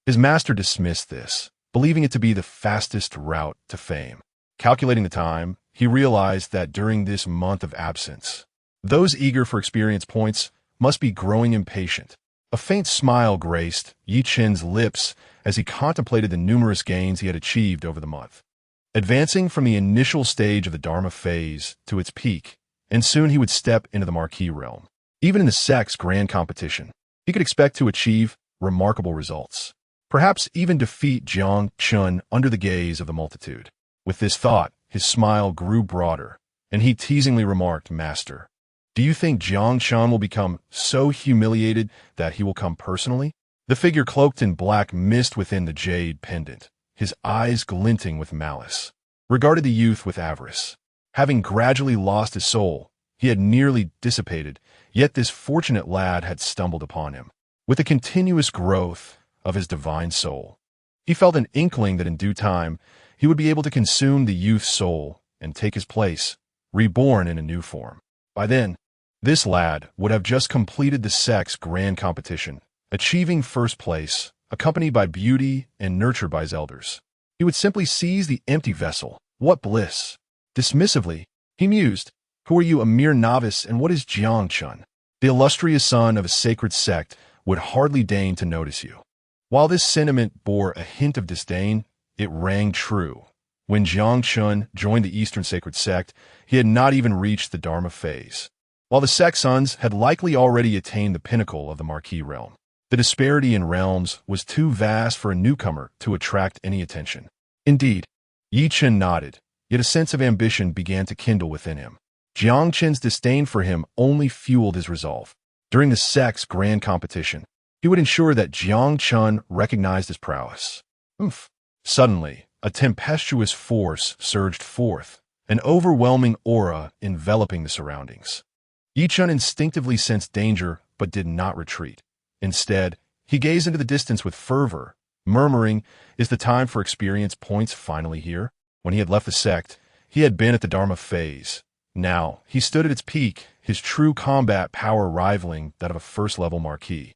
his master dismissed this, believing it to be the fastest route to fame. Calculating the time, he realized that during this month of absence, those eager for experience points must be growing impatient. A faint smile graced Yi Chen's lips as he contemplated the numerous gains he had achieved over the month. Advancing from the initial stage of the Dharma phase to its peak, and soon he would step into the Marquis realm. Even in the sect's grand competition, he could expect to achieve remarkable results. Perhaps even defeat Jiang Chun under the gaze of the multitude. With this thought, his smile grew broader, and he teasingly remarked, "Master, do you think Jiang Chun will become so humiliated that he will come personally?" The figure cloaked in black mist within the jade pendant, his eyes glinting with malice, regarded the youth with avarice. Having gradually lost his soul, he had nearly dissipated, yet this fortunate lad had stumbled upon him. With the continuous growth of his divine soul, he felt an inkling that in due time he would be able to consume the youth's soul and take his place, reborn in a new form. By then, this lad would have just completed the sect's grand competition, achieving first place, accompanied by beauty and nurtured by his elders. He would simply seize the empty vessel. What bliss! Dismissively, he mused, "Who are you, a mere novice, and what is Jiang Chun? The illustrious son of a sacred sect would hardly deign to notice you." While this sentiment bore a hint of disdain, it rang true. When Chu Xun joined the Eastern Sacred Sect, he had not even reached the Dharma phase. While the sect's sons had likely already attained the pinnacle of the Marquis realm, the disparity in realms was too vast for a newcomer to attract any attention. Indeed, Yi Chen nodded, yet a sense of ambition began to kindle within him. Jiang Chen's disdain for him only fueled his resolve. During the sect's grand competition, he would ensure that Jiang Chen recognized his prowess. Suddenly, a tempestuous force surged forth, an overwhelming aura enveloping the surroundings. Yi Chen instinctively sensed danger but did not retreat. Instead, he gazed into the distance with fervor, murmuring, "Is the time for experience points finally here?" When he had left the sect, he had been at the Dharma phase. Now, he stood at its peak, his true combat power rivaling that of a first-level Marquis.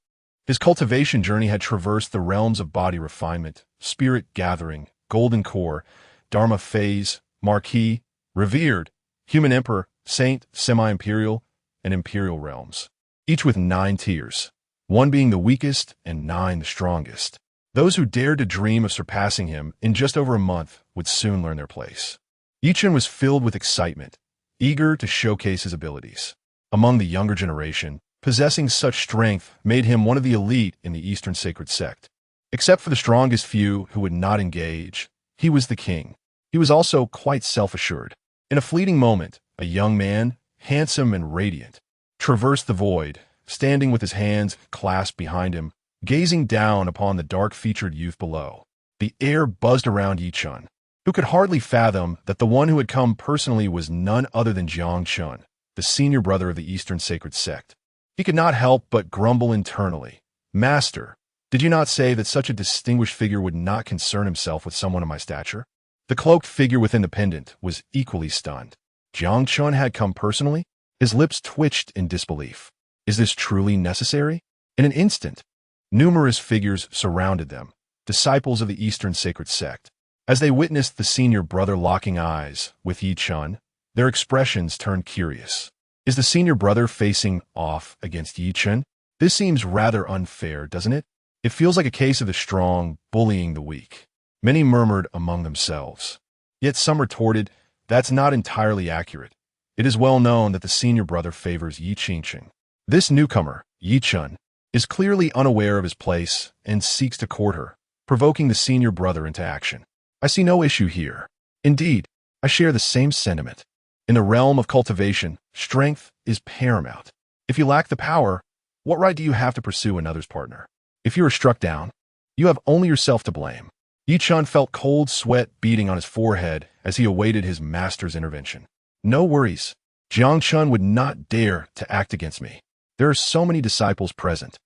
His cultivation journey had traversed the realms of body refinement, spirit gathering, golden core, Dharma phase, Marquis, revered, human emperor, saint, semi-imperial, and imperial realms, each with 9 tiers, 1 being the weakest and 9 the strongest. Those who dared to dream of surpassing him in just over a month would soon learn their place. Yi Chen was filled with excitement, eager to showcase his abilities. Among the younger generation, possessing such strength made him one of the elite in the Eastern Sacred Sect. Except for the strongest few who would not engage, he was the king. He was also quite self-assured. In a fleeting moment, a young man, handsome and radiant, traversed the void, standing with his hands clasped behind him, gazing down upon the dark-featured youth below. The air buzzed around Yi Chen, who could hardly fathom that the one who had come personally was none other than Jiang Chen, the senior brother of the Eastern Sacred Sect. He could not help but grumble internally. "Master, did you not say that such a distinguished figure would not concern himself with someone of my stature?" The cloaked figure within the pendant was equally stunned. Jiang Chen had come personally? His lips twitched in disbelief. Is this truly necessary? In an instant, numerous figures surrounded them, disciples of the Eastern Sacred Sect. As they witnessed the senior brother locking eyes with Yi Chen, their expressions turned curious. Is the senior brother facing off against Yi Chen? This seems rather unfair, doesn't it? It feels like a case of the strong bullying the weak. Many murmured among themselves. Yet some retorted, that's not entirely accurate. It is well known that the senior brother favors Yi Qingqing. This newcomer, Yi Chen, is clearly unaware of his place and seeks to court her, provoking the senior brother into action. I see no issue here. Indeed, I share the same sentiment. In the realm of cultivation, strength is paramount. If you lack the power, what right do you have to pursue another's partner? If you are struck down, you have only yourself to blame. Yi Chen felt cold sweat beating on his forehead as he awaited his master's intervention. No worries. Jiang Chen would not dare to act against me. There are so many disciples present.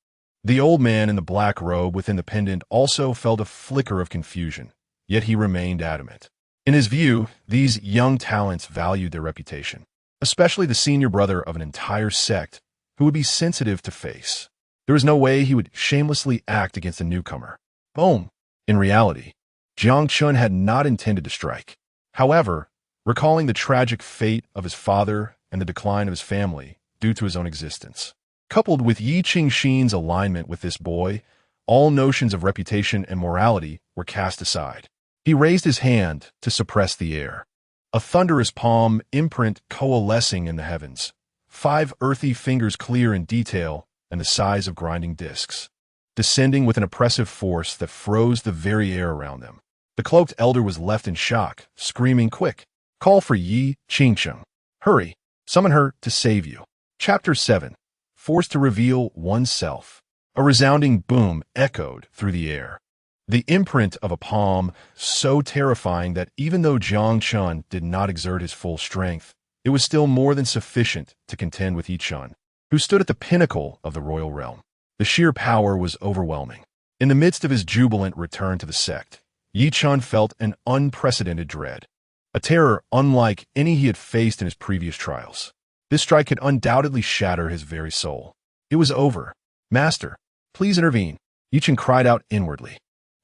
The old man in the black robe within the pendant also felt a flicker of confusion, yet he remained adamant. In his view, these young talents valued their reputation, especially the senior brother of an entire sect who would be sensitive to face. There was no way he would shamelessly act against a newcomer. Boom! In reality, Jiang Chen had not intended to strike. However, recalling the tragic fate of his father and the decline of his family due to his own existence, coupled with Yi Qingxin's alignment with this boy, all notions of reputation and morality were cast aside. He raised his hand to suppress the air. A thunderous palm imprint coalescing in the heavens, 5 earthy fingers clear in detail and the size of grinding discs, descending with an oppressive force that froze the very air around them. The cloaked elder was left in shock, screaming, "Quick! Call for Yi Qingqing. Hurry! Summon her to save you." Chapter 7. Forced to reveal oneself. A resounding boom echoed through the air. The imprint of a palm, so terrifying that even though Jiang Chen did not exert his full strength, it was still more than sufficient to contend with Yi Chen, who stood at the pinnacle of the royal realm. The sheer power was overwhelming. In the midst of his jubilant return to the sect, Yi Chen felt an unprecedented dread, a terror unlike any he had faced in his previous trials. This strike had undoubtedly shattered his very soul. It was over. "Master, please intervene," Yi Chen cried out inwardly.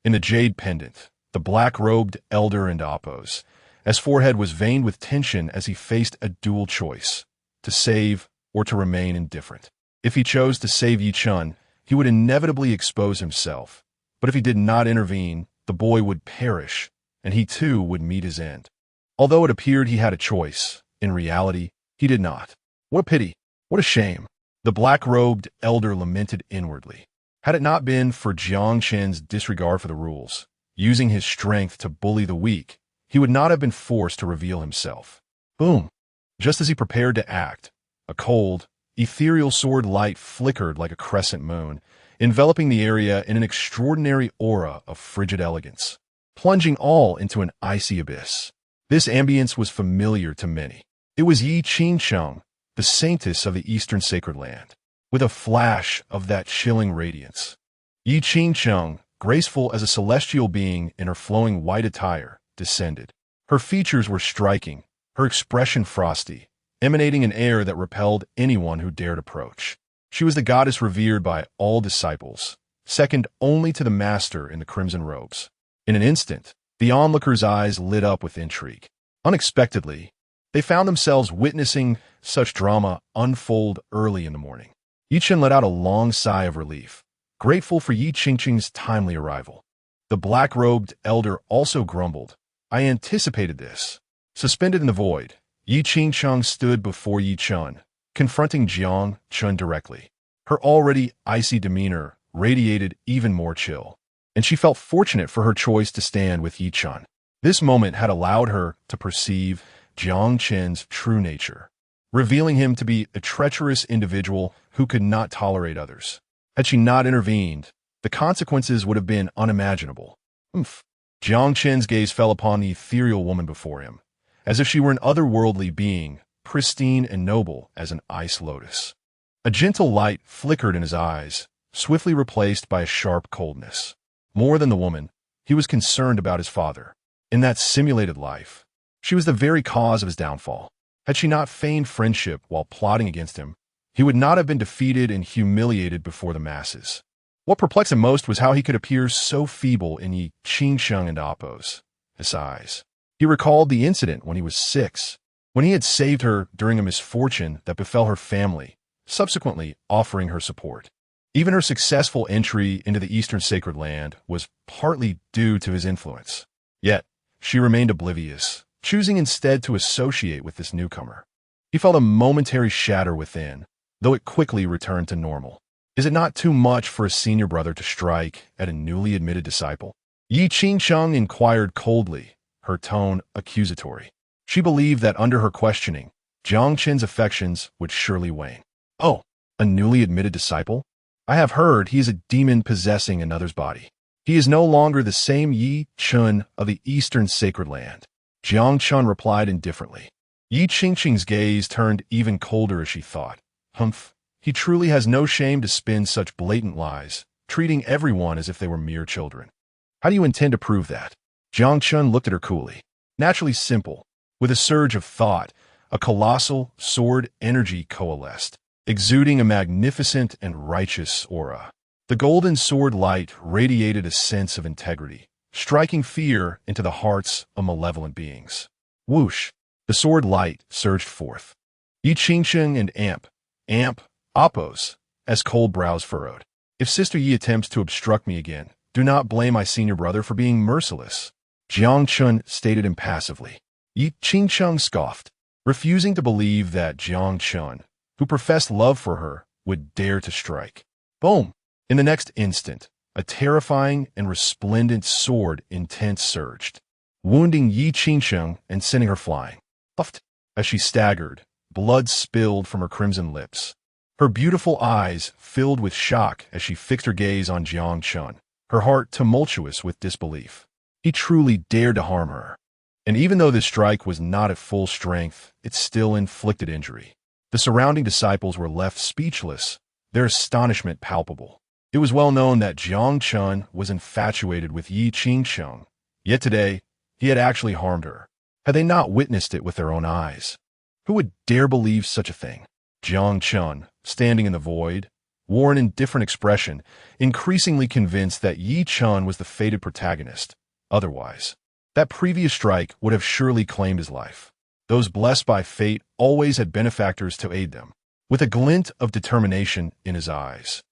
In the jade pendant, the black-robed elder and oppose, his forehead was veined with tension as he faced a dual choice, to save or to remain indifferent. If he chose to save Yi Chen, he would inevitably expose himself, but if he did not intervene, the boy would perish, and he too would meet his end. Although it appeared he had a choice, in reality, he did not. What a pity! What a shame! The black-robed elder lamented inwardly. Had it not been for Jiang Qin's disregard for the rules, using his strength to bully the weak, he would not have been forced to reveal himself. Boom! Just as he prepared to act, a cold, ethereal sword light flickered like a crescent moon, enveloping the area in an extraordinary aura of frigid elegance, plunging all into an icy abyss. This ambience was familiar to many. It was Yi Qingsheng, the saintess of the Eastern Sacred Land, with a flash of that chilling radiance. Yi Qingsheng, graceful as a celestial being in her flowing white attire, descended. Her features were striking, her expression frosty, emanating an air that repelled anyone who dared approach. She was the goddess revered by all disciples, second only to the master in the crimson robes. In an instant, the onlookers' eyes lit up with intrigue. Unexpectedly, they found themselves witnessing such drama unfold early in the morning. Yi Chen let out a long sigh of relief, grateful for Yi Qingqing's timely arrival. The black-robed elder also grumbled, "I anticipated this." Suspended in the void, Yi Qingsheng stood before Yi Chen, confronting Jiang Chen directly. Her already icy demeanor radiated even more chill, and she felt fortunate for her choice to stand with Yi Chen. This moment had allowed her to perceive Jiang Chen's true nature, revealing him to be a treacherous individual who could not tolerate others. Had she not intervened, the consequences would have been unimaginable. Jiang Chen's gaze fell upon the ethereal woman before him, as if she were an otherworldly being, pristine and noble as an ice lotus. A gentle light flickered in his eyes, swiftly replaced by a sharp coldness. More than the woman, he was concerned about his father. In that simulated life, she was the very cause of his downfall. Had she not feigned friendship while plotting against him, he would not have been defeated and humiliated before the masses. What perplexed him most was how he could appear so feeble in Yi Qingsheng and Appo's eyes. He recalled the incident when he was 6, when he had saved her during a misfortune that befell her family, subsequently offering her support. Even her successful entry into the Eastern Sacred Land was partly due to his influence. Yet, she remained oblivious, choosing instead to associate with this newcomer. He felt a momentary shudder within, though it quickly returned to normal. Is it not too much for a senior brother to strike at a newly admitted disciple? Yi Qingsheng inquired coldly, her tone accusatory. She believed that under her questioning, Jiang Qin's affections would surely wane. Oh, a newly admitted disciple? I have heard he is a demon possessing another's body. He is no longer the same Yi Chun of the Eastern Sacred Land. Jiang Chun replied indifferently. Yi Qingqing's gaze turned even colder as she thought. He truly has no shame to spin such blatant lies, treating everyone as if they were mere children. How do you intend to prove that? Jiang Chun looked at her coolly. Naturally simple. With a surge of thought, a colossal sword energy coalesced, exuding a magnificent and righteous aura. The golden sword light radiated a sense of integrity, striking fear into the hearts of malevolent beings. Whoosh! The sword light surged forth. Yi Qingsheng and Appo's, as cold brows furrowed. If Sister Yi attempts to obstruct me again, do not blame my senior brother for being merciless. Jiang Chun stated impassively. Yi Qingsheng scoffed, refusing to believe that Jiang Chun, who professed love for her, would dare to strike. Boom! In the next instant, a terrifying and resplendent sword intent surged, wounding Yi Qingsheng and sending her flying. Puffed. As she staggered, blood spilled from her crimson lips. Her beautiful eyes filled with shock as she fixed her gaze on Jiang Chun, her heart tumultuous with disbelief. He truly dared to harm her. And even though this strike was not at full strength, it still inflicted injury. The surrounding disciples were left speechless, their astonishment palpable. It was well known that Jiang Chun was infatuated with Yi Qingsheng, yet today, he had actually harmed her. Had they not witnessed it with their own eyes? Who would dare believe such a thing? Jiang Chun, standing in the void, wore an indifferent expression, increasingly convinced that Yi Chun was the fated protagonist. Otherwise, that previous strike would have surely claimed his life. Those blessed by fate always had benefactors to aid them. With a glint of determination in his eyes,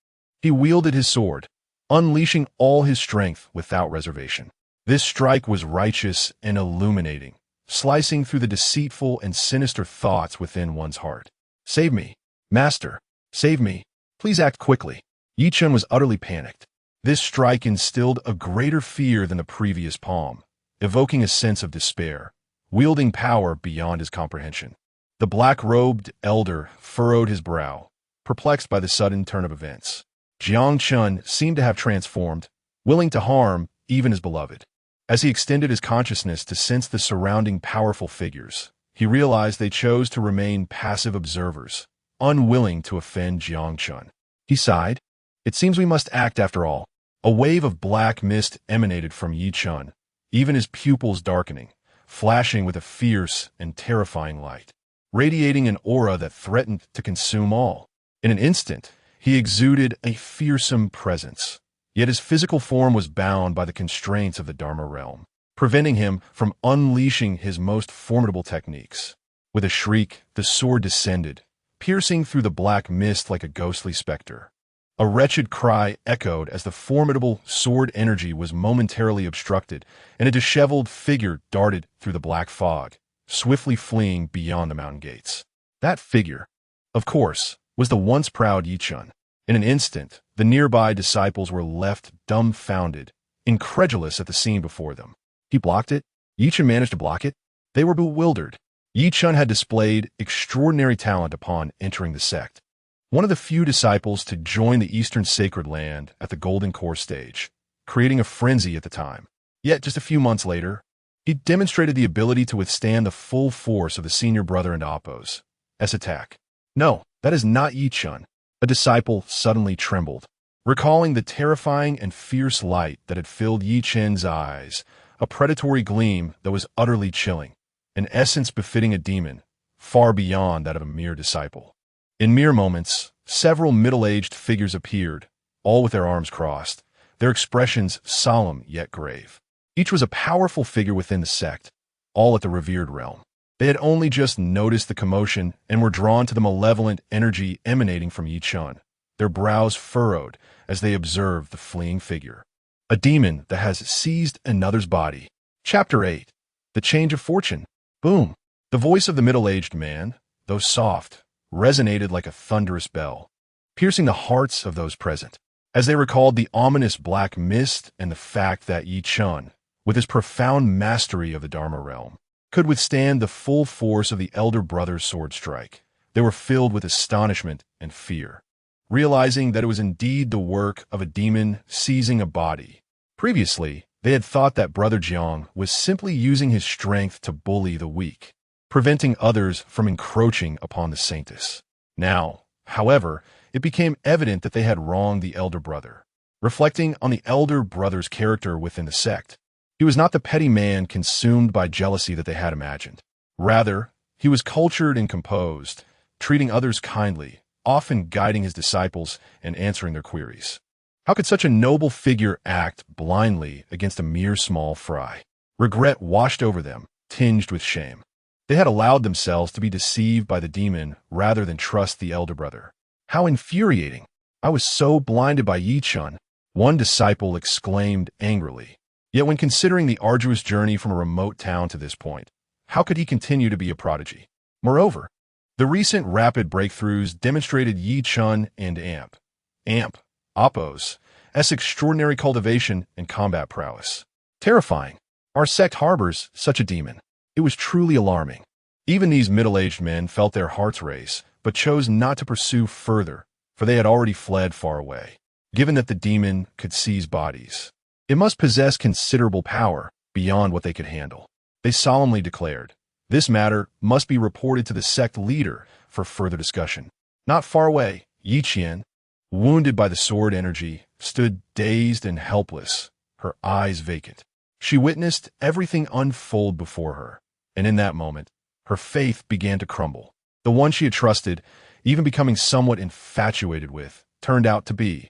he wielded his sword, unleashing all his strength without reservation. This strike was righteous and illuminating, slicing through the deceitful and sinister thoughts within one's heart. "Save me, Master! Save me! Please act quickly!" Yi Chun was utterly panicked. This strike instilled a greater fear than the previous palm, evoking a sense of despair, wielding power beyond his comprehension. The black-robed elder furrowed his brow, perplexed by the sudden turn of events. Jiang Chun seemed to have transformed, willing to harm even his beloved. As he extended his consciousness to sense the surrounding powerful figures, he realized they chose to remain passive observers, unwilling to offend Jiang Chun. He sighed. "It seems we must act after all." A wave of black mist emanated from Yi Chun, even his pupils darkening, flashing with a fierce and terrifying light, radiating an aura that threatened to consume all. In an instant, he exuded a fearsome presence, yet his physical form was bound by the constraints of the Dharma realm, preventing him from unleashing his most formidable techniques. With a shriek, the sword descended, piercing through the black mist like a ghostly specter. A wretched cry echoed as the formidable sword energy was momentarily obstructed, and a disheveled figure darted through the black fog, swiftly fleeing beyond the mountain gates. That figure, of course, was the once proud Yi Chun. In an instant, the nearby disciples were left dumbfounded, incredulous at the scene before them. He blocked it? Yi Chun managed to block it? They were bewildered. Yi Chun had displayed extraordinary talent upon entering the sect. One of the few disciples to join the Eastern Sacred Land at the Golden Core stage, creating a frenzy at the time. Yet, just a few months later, he demonstrated the ability to withstand the full force of the senior brother and Appo's attack. No, that is not Yi Chun. A disciple suddenly trembled, recalling the terrifying and fierce light that had filled Yi Chun's eyes, a predatory gleam that was utterly chilling, an essence befitting a demon, far beyond that of a mere disciple. In mere moments, several middle-aged figures appeared, all with their arms crossed, their expressions solemn yet grave. Each was a powerful figure within the sect, all at the revered realm. They had only just noticed the commotion and were drawn to the malevolent energy emanating from Yi Chun, their brows furrowed as they observed the fleeing figure. A demon that has seized another's body. Chapter 8. The Change of Fortune. Boom. The voice of the middle-aged man, though soft, resonated like a thunderous bell, piercing the hearts of those present, as they recalled the ominous black mist and the fact that Yi Chun, with his profound mastery of the Dharma realm, could withstand the full force of the elder brother's sword strike. They were filled with astonishment and fear, realizing that it was indeed the work of a demon seizing a body. Previously, they had thought that Brother Jiang was simply using his strength to bully the weak, preventing others from encroaching upon the saintess. Now, however, it became evident that they had wronged the elder brother. Reflecting on the elder brother's character within the sect, he was not the petty man consumed by jealousy that they had imagined. Rather, he was cultured and composed, treating others kindly, often guiding his disciples and answering their queries. How could such a noble figure act blindly against a mere small fry? Regret washed over them, tinged with shame. They had allowed themselves to be deceived by the demon rather than trust the elder brother. How infuriating! I was so blinded by Yi Chun, one disciple exclaimed angrily. Yet when considering the arduous journey from a remote town to this point, how could he continue to be a prodigy? Moreover, the recent rapid breakthroughs demonstrated Yi Chun and Appo's extraordinary cultivation and combat prowess. Terrifying. Our sect harbors such a demon. It was truly alarming. Even these middle-aged men felt their hearts race, but chose not to pursue further, for they had already fled far away. Given that the demon could seize bodies, it must possess considerable power beyond what they could handle. They solemnly declared, this matter must be reported to the sect leader for further discussion. Not far away, Yi Chun, wounded by the sword energy, stood dazed and helpless, her eyes vacant. She witnessed everything unfold before her, and in that moment, her faith began to crumble. The one she had trusted, even becoming somewhat infatuated with, turned out to be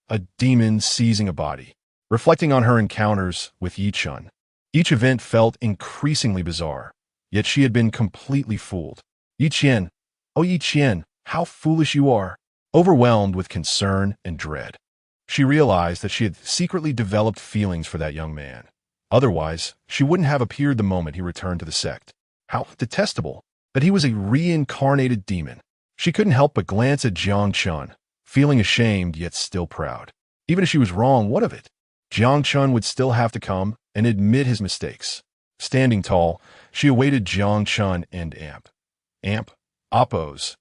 a demon seizing a body. Reflecting on her encounters with Yi Chun, each event felt increasingly bizarre, yet she had been completely fooled. Yi Chun, oh Yi Chun, how foolish you are! Overwhelmed with concern and dread, she realized that she had secretly developed feelings for that young man, Otherwise, she wouldn't have appeared the moment he returned to the sect. How detestable that he was a reincarnated demon. She couldn't help but glance at Chu Xun, feeling ashamed yet still proud. Even if she was wrong, what of it? Chu Xun would still have to come and admit his mistakes. Standing tall, she awaited Chu Xun and Appo's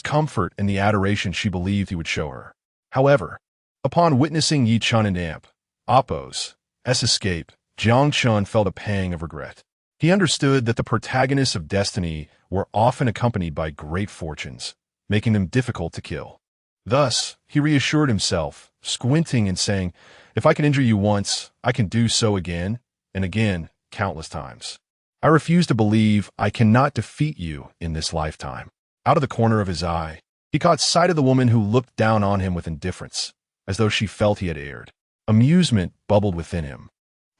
comfort and the adoration she believed he would show her. However, upon witnessing Yi Chun and Appo's escape, Chu Xun felt a pang of regret. He understood that the protagonists of destiny were often accompanied by great fortunes, making them difficult to kill. Thus, he reassured himself, squinting and saying, "If I can injure you once, I can do so again and again, countless times. I refuse to believe I cannot defeat you in this lifetime." Out of the corner of his eye, he caught sight of the woman who looked down on him with indifference, as though she felt he had erred. Amusement bubbled within him.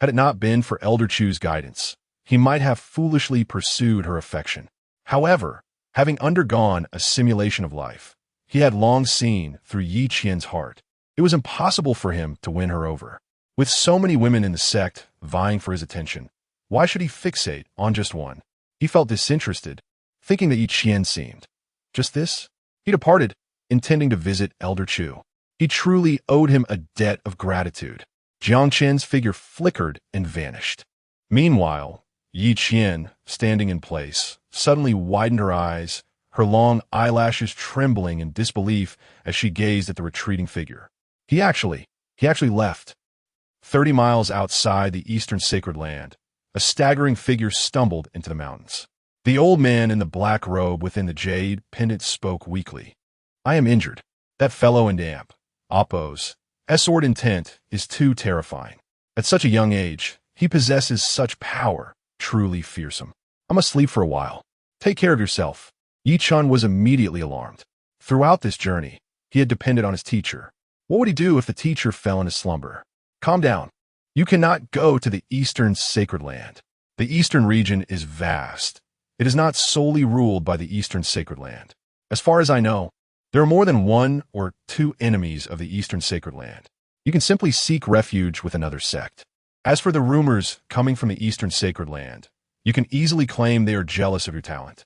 Had it not been for Elder Chu's guidance, he might have foolishly pursued her affection. However, having undergone a simulation of life, he had long seen through Yi Qian's heart. It was impossible for him to win her over. With so many women in the sect vying for his attention, why should he fixate on just one? He felt disinterested, thinking that Yi Qian seemed just this. He departed, intending to visit Elder Chu. He truly owed him a debt of gratitude. Jiang Qian's figure flickered and vanished. Meanwhile, Yi Qian, standing in place, suddenly widened her eyes, her long eyelashes trembling in disbelief as she gazed at the retreating figure. He actually left. 30 miles outside the eastern sacred land, a staggering figure stumbled into the mountains. The old man in the black robe within the jade pendant spoke weakly. "I am injured. That fellow in Appo's sword intent is too terrifying. At such a young age, he possesses such power, truly fearsome. I must sleep for a while. Take care of yourself." Yi Chun was immediately alarmed. Throughout this journey, he had depended on his teacher. What would he do if the teacher fell into slumber? "Calm down. You cannot go to the eastern sacred land. The eastern region is vast. It is not solely ruled by the eastern sacred land. As far as I know, there are more than 1 or 2 enemies of the eastern sacred land. You can simply seek refuge with another sect. As for the rumors coming from the eastern sacred land, you can easily claim they are jealous of your talent.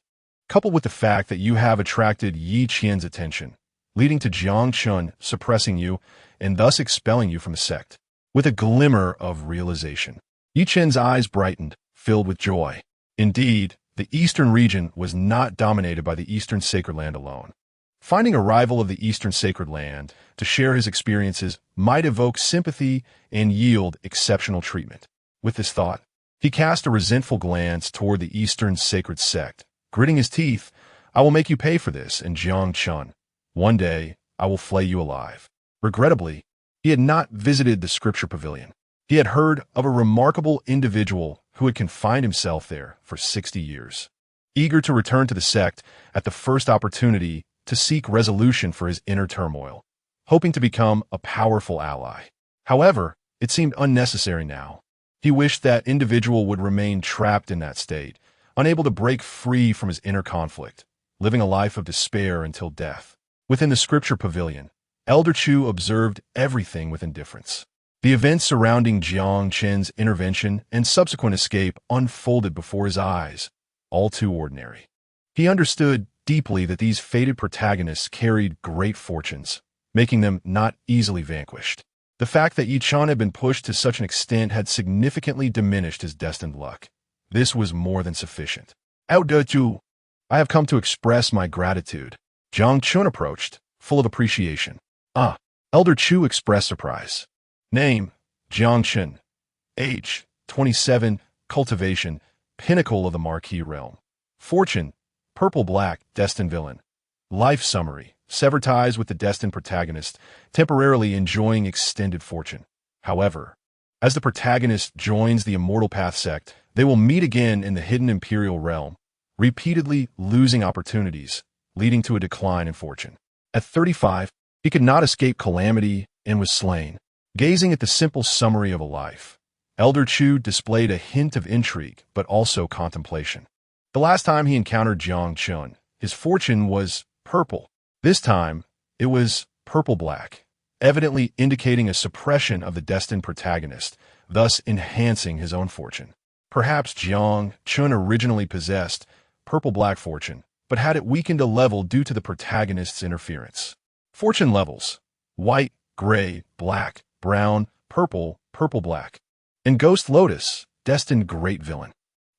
Coupled with the fact that you have attracted Yi Qian's attention, leading to Jiang Chun suppressing you and thus expelling you from the sect." With a glimmer of realization, Yi Qian's eyes brightened, filled with joy. Indeed, the eastern region was not dominated by the eastern sacred land alone. Finding a rival of the eastern sacred land to share his experiences might evoke sympathy and yield exceptional treatment. With this thought, he cast a resentful glance toward the eastern sacred sect. Gritting his teeth, "I will make you pay for this," and Jiang Chun, "One day, I will flay you alive." Regrettably, he had not visited the Scripture Pavilion. He had heard of a remarkable individual who had confined himself there for 60 years. Eager to return to the sect at the first opportunity to seek resolution for his inner turmoil, hoping to become a powerful ally. However, it seemed unnecessary now. He wished that individual would remain trapped in that state, unable to break free from his inner conflict, living a life of despair until death. Within the Scripture Pavilion, Elder Chu observed everything with indifference. The events surrounding Jiang Chen's intervention and subsequent escape unfolded before his eyes, all too ordinary. He understood deeply that these fated protagonists carried great fortunes, making them not easily vanquished. The fact that Yi Chun had been pushed to such an extent had significantly diminished his destined luck. This was more than sufficient. "Elder Chu, I have come to express my gratitude." Jiang Chun approached, full of appreciation. "Ah," Elder Chu expressed surprise. "Name, Jiang Chun. Age, 27, cultivation, pinnacle of the Marquis realm. Fortune, purple-black, destined villain. Life summary, sever ties with the destined protagonist, temporarily enjoying extended fortune. However, as the protagonist joins the Immortal Path sect, they will meet again in the hidden Imperial realm, repeatedly losing opportunities, leading to a decline in fortune. At 35, he could not escape calamity and was slain." Gazing at the simple summary of a life, Elder Chu displayed a hint of intrigue, but also contemplation. The last time he encountered Jiang Chun, his fortune was purple. This time, it was purple-black, evidently indicating a suppression of the destined protagonist, thus enhancing his own fortune. Perhaps Chu Xun originally possessed purple-black fortune, but had it weakened a level due to the protagonist's interference. Fortune levels: white, gray, black, brown, purple, purple-black. In Ghost Lotus, destined great villain.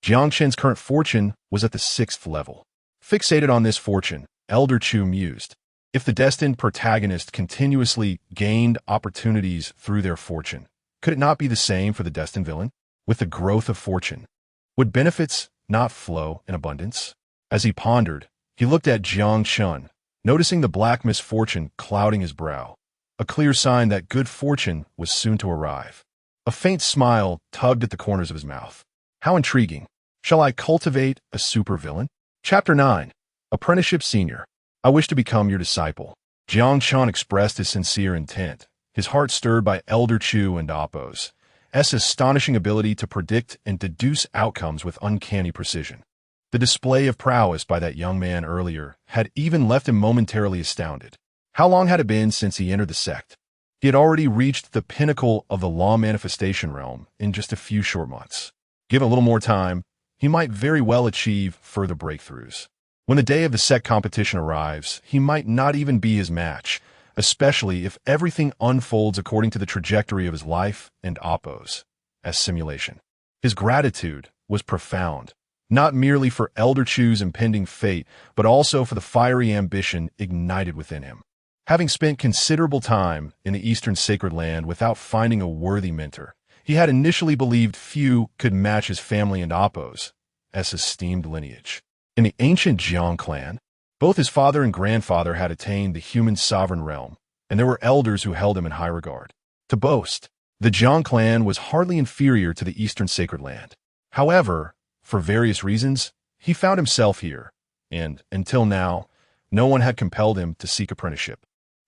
Jiang Chen's current fortune was at the 6th level. Fixated on this fortune, Elder Chu mused, if the destined protagonist continuously gained opportunities through their fortune, could it not be the same for the destined villain? With the growth of fortune, would benefits not flow in abundance? As he pondered, he looked at Jiang Chen, noticing the black misfortune clouding his brow, a clear sign that good fortune was soon to arrive. A faint smile tugged at the corners of his mouth. How intriguing. Shall I cultivate a supervillain? Chapter 9. Apprenticeship Senior. I wish to become your disciple. Jiang Chen expressed his sincere intent, his heart stirred by Elder Chu and Appo's astonishing ability to predict and deduce outcomes with uncanny precision. The display of prowess by that young man earlier had even left him momentarily astounded. How long had it been since he entered the sect? He had already reached the pinnacle of the law manifestation realm in just a few short months. Given a little more time, he might very well achieve further breakthroughs. When the day of the sect competition arrives, he might not even be his match, especially if everything unfolds according to the trajectory of his life and Appo's as simulation. His gratitude was profound, not merely for Elder Chu's impending fate, but also for the fiery ambition ignited within him. Having spent considerable time in the Eastern Sacred Land without finding a worthy mentor, he had initially believed few could match his family and Appo's esteemed lineage. In the ancient Jiang clan, both his father and grandfather had attained the human sovereign realm, and there were elders who held him in high regard. To boast, the Jiang clan was hardly inferior to the Eastern Sacred Land. However, for various reasons, he found himself here, and, until now, no one had compelled him to seek apprenticeship.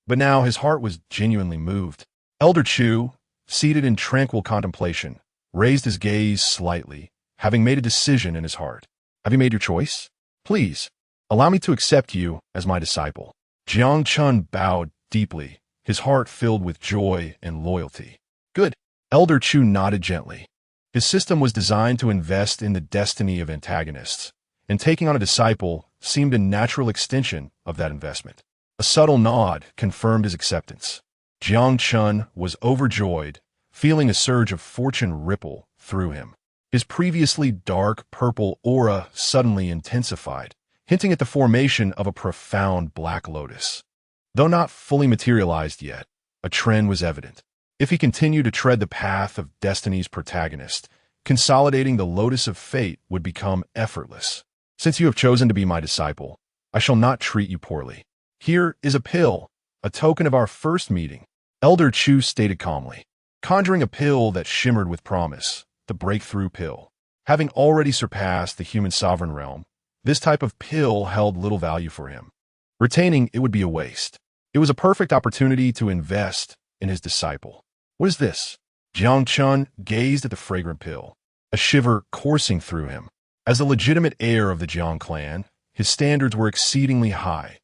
But now his heart was genuinely moved. Elder Chu, seated in tranquil contemplation, raised his gaze slightly, having made a decision in his heart. Have you made your choice? Please, allow me to accept you as my disciple. Jiang Chen bowed deeply, his heart filled with joy and loyalty. Good. Elder Chu nodded gently. His system was designed to invest in the destiny of antagonists, and taking on a disciple seemed a natural extension of that investment. A subtle nod confirmed his acceptance. Jiang Chen was overjoyed, feeling a surge of fortune ripple through him. His previously dark purple aura suddenly intensified, hinting at the formation of a profound black lotus. Though not fully materialized yet, a trend was evident. If he continued to tread the path of destiny's protagonist, consolidating the lotus of fate would become effortless. Since you have chosen to be my disciple, I shall not treat you poorly. Here is a pill, a token of our first meeting, Elder Chu stated calmly, conjuring a pill that shimmered with promise, the breakthrough pill. Having already surpassed the human sovereign realm, this type of pill held little value for him. Retaining it would be a waste. It was a perfect opportunity to invest in his disciple. What is this? Jiang Chen gazed at the fragrant pill, a shiver coursing through him. As the legitimate heir of the Jiang clan, his standards were exceedingly high.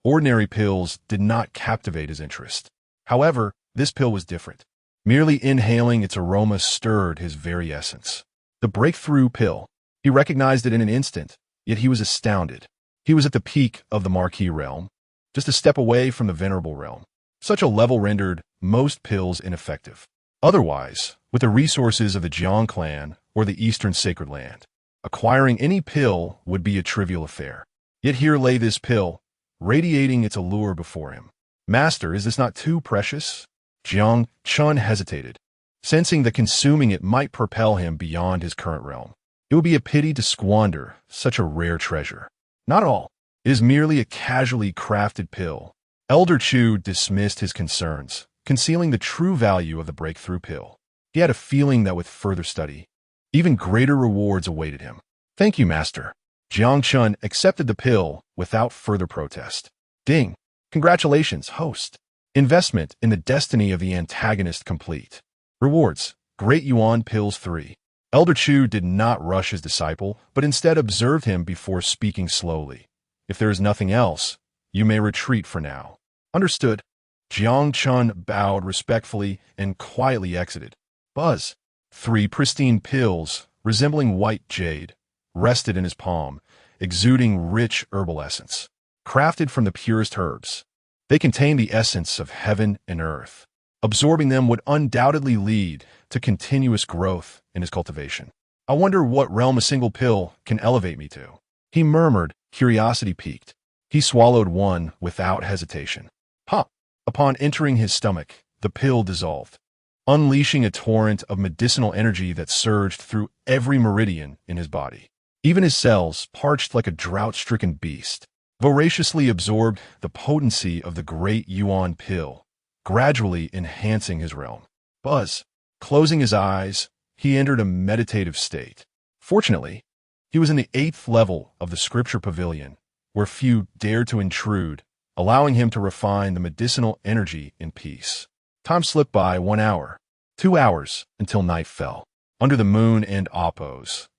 Ordinary pills did not captivate his interest. However, this pill was different. Merely inhaling its aroma stirred his very essence. The breakthrough pill. He recognized it in an instant, yet he was astounded. He was at the peak of the Marquis realm, just a step away from the Venerable realm. Such a level rendered most pills ineffective. Otherwise, with the resources of the Jiang clan or the Eastern Sacred Land, acquiring any pill would be a trivial affair. Yet here lay this pill, radiating its allure before him. Master, is this not too precious? Jiang Chen hesitated, sensing that consuming it might propel him beyond his current realm. It would be a pity to squander such a rare treasure. Not at all. It is merely a casually crafted pill. Elder Chu dismissed his concerns, concealing the true value of the breakthrough pill. He had a feeling that with further study, even greater rewards awaited him. Thank you, Master. Jiang Chen accepted the pill without further protest. Ding. Congratulations, host. Investment in the destiny of the antagonist complete. Rewards. Great Yuan Pills 3. Elder Chu did not rush his disciple, but instead observed him before speaking slowly. If there is nothing else, you may retreat for now. Understood. Jiang Chun bowed respectfully and quietly exited. Buzz. 3 pristine pills, resembling white jade, rested in his palm, exuding rich herbal essence. Crafted from the purest herbs, they contain the essence of heaven and earth. Absorbing them would undoubtedly lead to continuous growth in his cultivation. I wonder what realm a single pill can elevate me to, he murmured, curiosity piqued. He swallowed one without hesitation. Huh! Upon entering his stomach, the pill dissolved, unleashing a torrent of medicinal energy that surged through every meridian in his body. Even his cells, parched like a drought-stricken beast, voraciously absorbed the potency of the great Yuan pill, gradually enhancing his realm. Buzz. Closing his eyes, he entered a meditative state. Fortunately, he was in the 8th level of the Scripture Pavilion, where few dared to intrude, allowing him to refine the medicinal energy in peace. Time slipped by 1 hour, 2 hours, until night fell. Under the moon and Appo's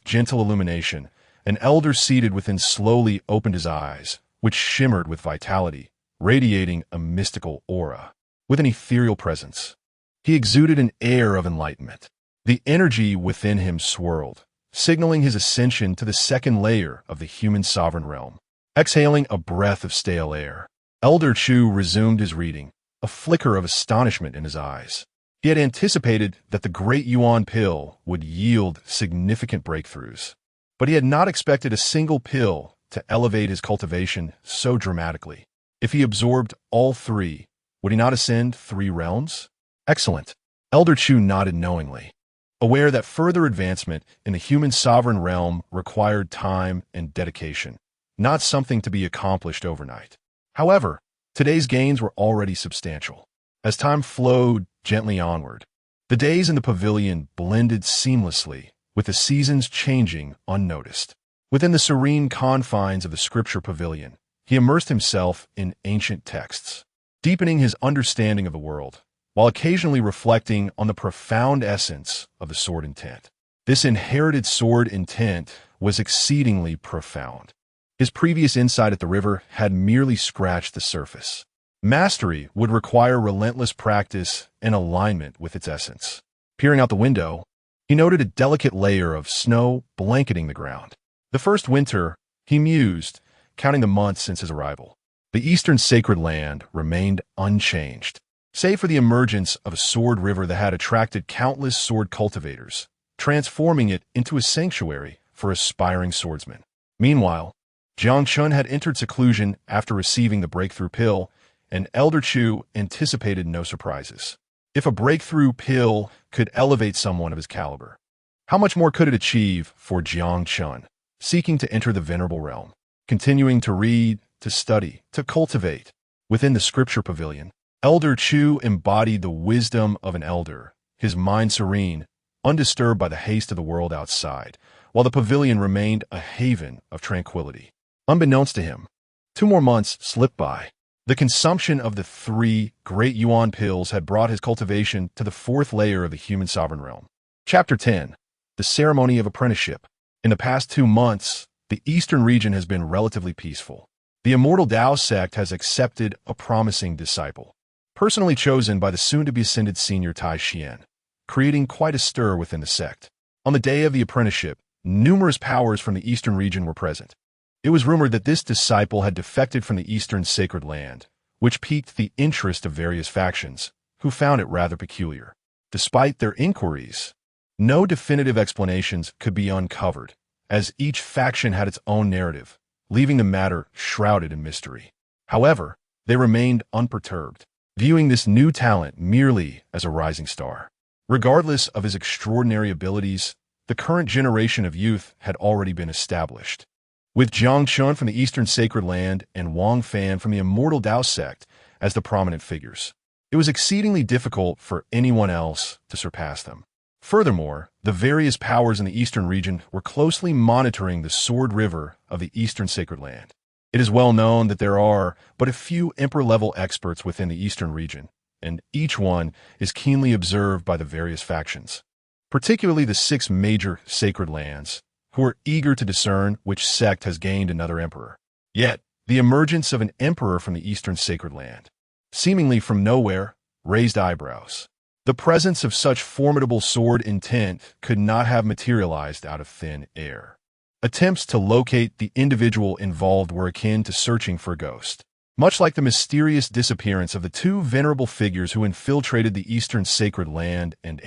gentle illumination, an elder seated within slowly opened his eyes, which shimmered with vitality, radiating a mystical aura. With an ethereal presence, he exuded an air of enlightenment. The energy within him swirled, signaling his ascension to the 2nd layer of the human sovereign realm. Exhaling a breath of stale air, Elder Chu resumed his reading, a flicker of astonishment in his eyes. He had anticipated that the great Yuan pill would yield significant breakthroughs, but he had not expected a single pill to elevate his cultivation so dramatically. If he absorbed all 3, would he not ascend 3 realms? Excellent. Elder Chu nodded knowingly, aware that further advancement in the human sovereign realm required time and dedication, not something to be accomplished overnight. However, today's gains were already substantial. As time flowed gently onward, the days in the pavilion blended seamlessly, with the seasons changing unnoticed. Within the serene confines of the Scripture Pavilion, he immersed himself in ancient texts, deepening his understanding of the world, while occasionally reflecting on the profound essence of the sword intent. This inherited sword intent was exceedingly profound. His previous insight at the river had merely scratched the surface. Mastery would require relentless practice and alignment with its essence. Peering out the window, he noted a delicate layer of snow blanketing the ground. The first winter, he mused, counting the months since his arrival. The eastern sacred land remained unchanged, save for the emergence of a sword river that had attracted countless sword cultivators, transforming it into a sanctuary for aspiring swordsmen. Meanwhile, Jiang Chun had entered seclusion after receiving the breakthrough pill, and Elder Chu anticipated no surprises. If a breakthrough pill could elevate someone of his caliber, how much more could it achieve for Jiang Chun, seeking to enter the venerable realm? Continuing to read, to study, to cultivate. Within the Scripture Pavilion, Elder Chu embodied the wisdom of an elder, his mind serene, undisturbed by the haste of the world outside, while the pavilion remained a haven of tranquility. Unbeknownst to him, 2 more months slipped by. The consumption of the 3 great Yuan pills had brought his cultivation to the 4th layer of the human sovereign realm. Chapter 10. The Ceremony of Apprenticeship. In the past 2 months, the eastern region has been relatively peaceful. The Immortal Tao sect has accepted a promising disciple, personally chosen by the soon-to-be ascended senior Tai Xian, creating quite a stir within the sect. On the day of the apprenticeship, numerous powers from the eastern region were present. It was rumored that this disciple had defected from the eastern sacred land, which piqued the interest of various factions, who found it rather peculiar. Despite their inquiries, no definitive explanations could be uncovered, as each faction had its own narrative, leaving the matter shrouded in mystery. However, they remained unperturbed, viewing this new talent merely as a rising star. Regardless of his extraordinary abilities, the current generation of youth had already been established, with Jiang Chun from the Eastern Sacred Land and Wang Fan from the Immortal Tao sect as the prominent figures. It was exceedingly difficult for anyone else to surpass them. Furthermore, the various powers in the Eastern region were closely monitoring the Sword River of the Eastern Sacred Land. It is well known that there are but a few Emperor-level experts within the Eastern region, and each one is keenly observed by the various factions, particularly the 6 major sacred lands, who are eager to discern which sect has gained another emperor. Yet, the emergence of an emperor from the Eastern Sacred Land seemingly from nowhere, raised eyebrows. The presence of such formidable sword intent could not have materialized out of thin air. Attempts to locate the individual involved were akin to searching for a ghost. Much like the mysterious disappearance of the two venerable figures who infiltrated the Eastern Sacred Land and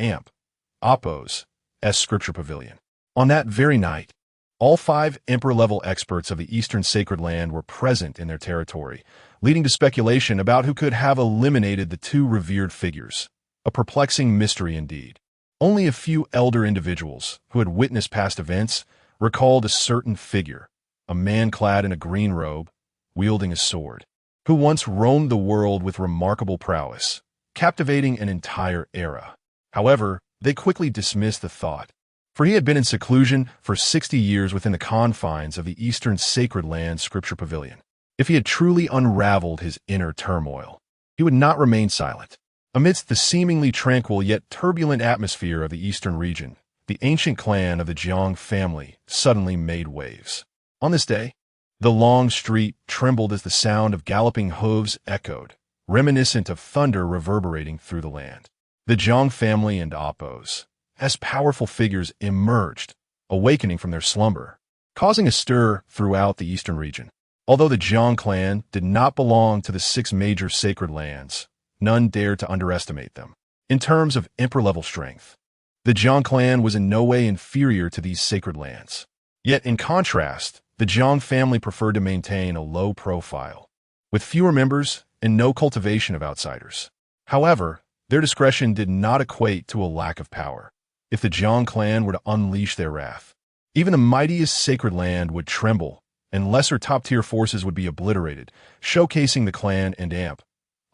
Apos, Scripture Pavilion. On that very night, all 5 Emperor-level experts of the Eastern Sacred Land were present in their territory, leading to speculation about who could have eliminated the two revered figures. A perplexing mystery indeed. Only a few elder individuals, who had witnessed past events, recalled a certain figure, a man clad in a green robe, wielding a sword, who once roamed the world with remarkable prowess, captivating an entire era. However, they quickly dismissed the thought, for he had been in seclusion for 60 years within the confines of the Eastern Sacred Land Scripture Pavilion. If he had truly unraveled his inner turmoil, he would not remain silent. Amidst the seemingly tranquil yet turbulent atmosphere of the eastern region, the ancient clan of the Jiang family suddenly made waves. On this day, the long street trembled as the sound of galloping hooves echoed, reminiscent of thunder reverberating through the land. The Jiang family and Apos, as powerful figures, emerged, awakening from their slumber, causing a stir throughout the eastern region. Although the Jiang clan did not belong to the 6 major sacred lands, none dared to underestimate them. In terms of emperor-level strength, the Jiang clan was in no way inferior to these sacred lands. Yet, in contrast, the Jiang family preferred to maintain a low profile, with fewer members and no cultivation of outsiders. However, their discretion did not equate to a lack of power. If the Jiang clan were to unleash their wrath, even the mightiest sacred land would tremble, and lesser top-tier forces would be obliterated, showcasing the clan and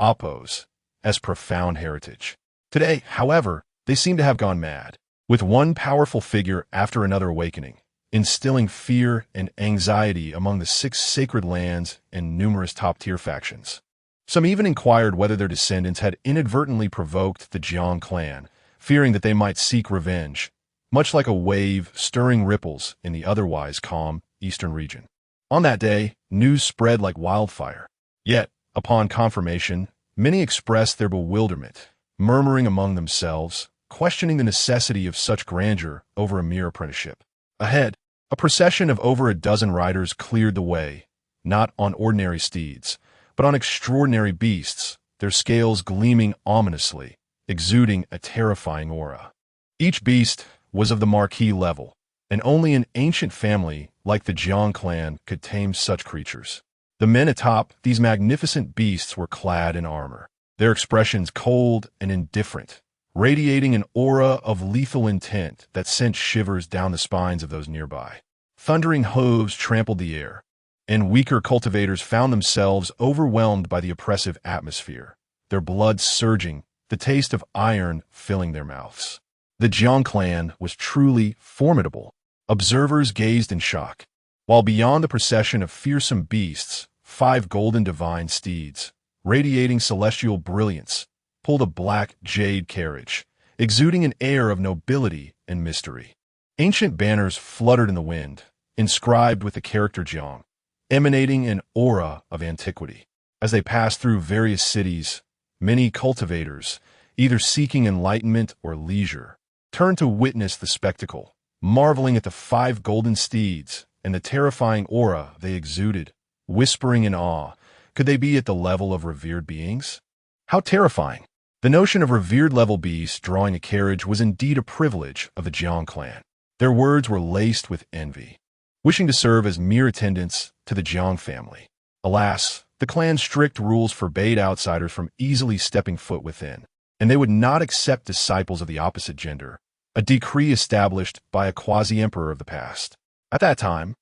Apos as profound heritage. Today, however, they seem to have gone mad, with one powerful figure after another awakening, instilling fear and anxiety among the 6 sacred lands and numerous top-tier factions. Some even inquired whether their descendants had inadvertently provoked the Jiang clan, fearing that they might seek revenge, much like a wave stirring ripples in the otherwise calm eastern region. On that day, news spread like wildfire. Yet, upon confirmation, many expressed their bewilderment, murmuring among themselves, questioning the necessity of such grandeur over a mere apprenticeship. Ahead, a procession of over a dozen riders cleared the way, not on ordinary steeds, but on extraordinary beasts, their scales gleaming ominously, exuding a terrifying aura. Each beast was of the marquis level, and only an ancient family like the Jiang clan could tame such creatures. The men atop these magnificent beasts were clad in armor, their expressions cold and indifferent, radiating an aura of lethal intent that sent shivers down the spines of those nearby. Thundering hooves trampled the air, and weaker cultivators found themselves overwhelmed by the oppressive atmosphere, their blood surging, the taste of iron filling their mouths. The Jiang clan was truly formidable. Observers gazed in shock, while beyond the procession of fearsome beasts, 5 golden divine steeds, radiating celestial brilliance, pulled a black jade carriage, exuding an air of nobility and mystery. Ancient banners fluttered in the wind, inscribed with the character Jiang, emanating an aura of antiquity. As they passed through various cities, many cultivators, either seeking enlightenment or leisure, turned to witness the spectacle, marveling at the 5 golden steeds and the terrifying aura they exuded, whispering in awe, could they be at the level of revered beings? How terrifying! The notion of revered-level beasts drawing a carriage was indeed a privilege of the Jiang clan. Their words were laced with envy, wishing to serve as mere attendants to the Jiang family. Alas, the clan's strict rules forbade outsiders from easily stepping foot within, and they would not accept disciples of the opposite gender, a decree established by a quasi-emperor of the past. At that time,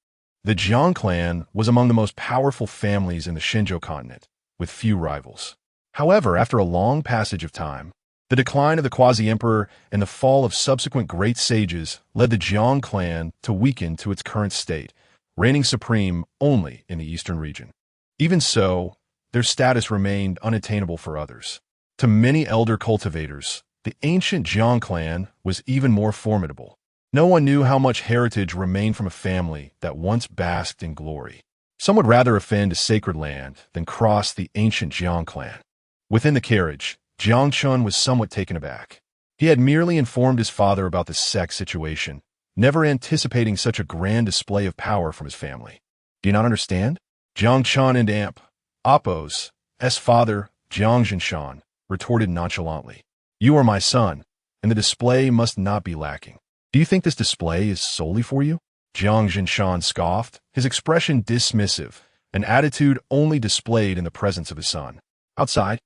the Jiang clan was among the most powerful families in the Shenzhou continent, with few rivals. However, after a long passage of time, the decline of the quasi-emperor and the fall of subsequent great sages led the Jiang clan to weaken to its current state, reigning supreme only in the eastern region. Even so, their status remained unattainable for others. To many elder cultivators, the ancient Jiang clan was even more formidable. No one knew how much heritage remained from a family that once basked in glory. Some would rather offend a sacred land than cross the ancient Jiang clan. Within the carriage, Chu Xun was somewhat taken aback. He had merely informed his father about the sect situation, never anticipating such a grand display of power from his family. Do you not understand? Chu Xun and Apos, father, Jiang Jinshan, retorted nonchalantly. You are my son, and the display must not be lacking. Do you think this display is solely for you? Jiang Jinshan scoffed, his expression dismissive, an attitude only displayed in the presence of his son. Outside,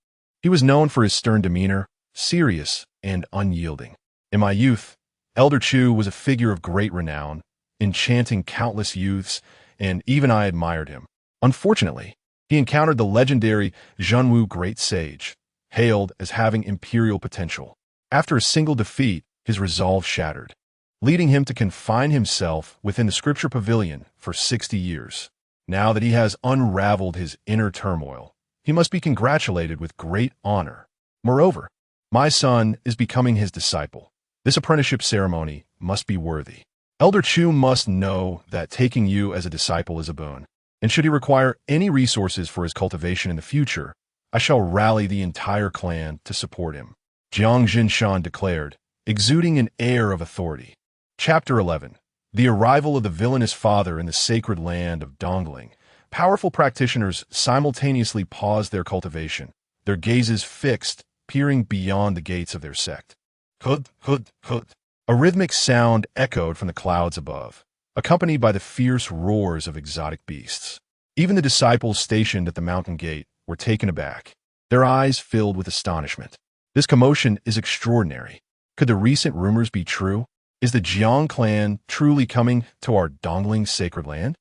he was known for his stern demeanor, serious and unyielding. In my youth, Elder Chu was a figure of great renown, enchanting countless youths, and even I admired him. Unfortunately, he encountered the legendary Zhenwu Great Sage, hailed as having imperial potential. After a single defeat, his resolve shattered, leading him to confine himself within the Scripture Pavilion for 60 years. Now that he has unraveled his inner turmoil, he must be congratulated with great honor. Moreover, my son is becoming his disciple. This apprenticeship ceremony must be worthy. Elder Chu must know that taking you as a disciple is a boon, and should he require any resources for his cultivation in the future, I shall rally the entire clan to support him. Jiang Jinshan declared, exuding an air of authority. Chapter 11. The arrival of the villainous father in the sacred land of Dongling. Powerful practitioners simultaneously paused their cultivation, their gazes fixed, peering beyond the gates of their sect. Hud, hud, hud. A rhythmic sound echoed from the clouds above, accompanied by the fierce roars of exotic beasts. Even the disciples stationed at the mountain gate were taken aback, their eyes filled with astonishment. This commotion is extraordinary. Could the recent rumors be true? Is the Jiang clan truly coming to our Dongling sacred land?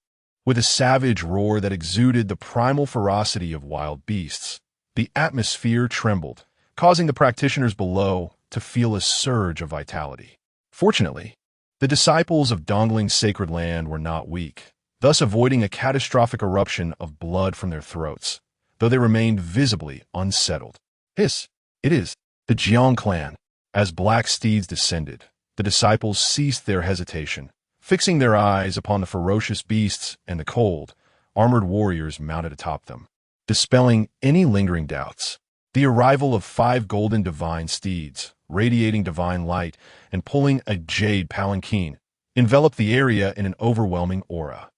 With a savage roar that exuded the primal ferocity of wild beasts, the atmosphere trembled, causing the practitioners below to feel a surge of vitality. Fortunately, the disciples of Dongling's sacred land were not weak, thus avoiding a catastrophic eruption of blood from their throats, though they remained visibly unsettled. Hiss! It is the Jiang clan. As black steeds descended, the disciples ceased their hesitation, fixing their eyes upon the ferocious beasts and the cold, armored warriors mounted atop them, dispelling any lingering doubts. The arrival of 5 golden divine steeds, radiating divine light and pulling a jade palanquin, enveloped the area in an overwhelming aura.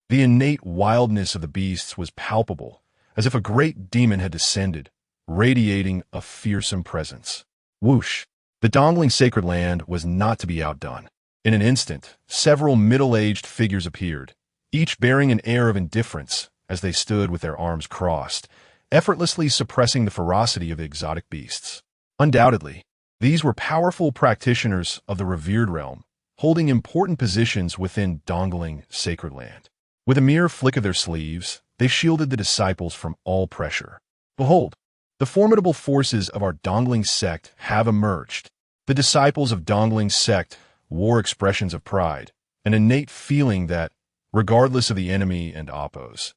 The innate wildness of the beasts was palpable, as if a great demon had descended, radiating a fearsome presence. Whoosh! The Dongling sacred land was not to be outdone. In an instant, several middle-aged figures appeared, each bearing an air of indifference as they stood with their arms crossed, effortlessly suppressing the ferocity of the exotic beasts. Undoubtedly, these were powerful practitioners of the revered realm, holding important positions within Dongling sacred land. With a mere flick of their sleeves, they shielded the disciples from all pressure. Behold, the formidable forces of our Dongling sect have emerged. The disciples of Dongling's sect wore expressions of pride, an innate feeling that, regardless of the enemy and Apos'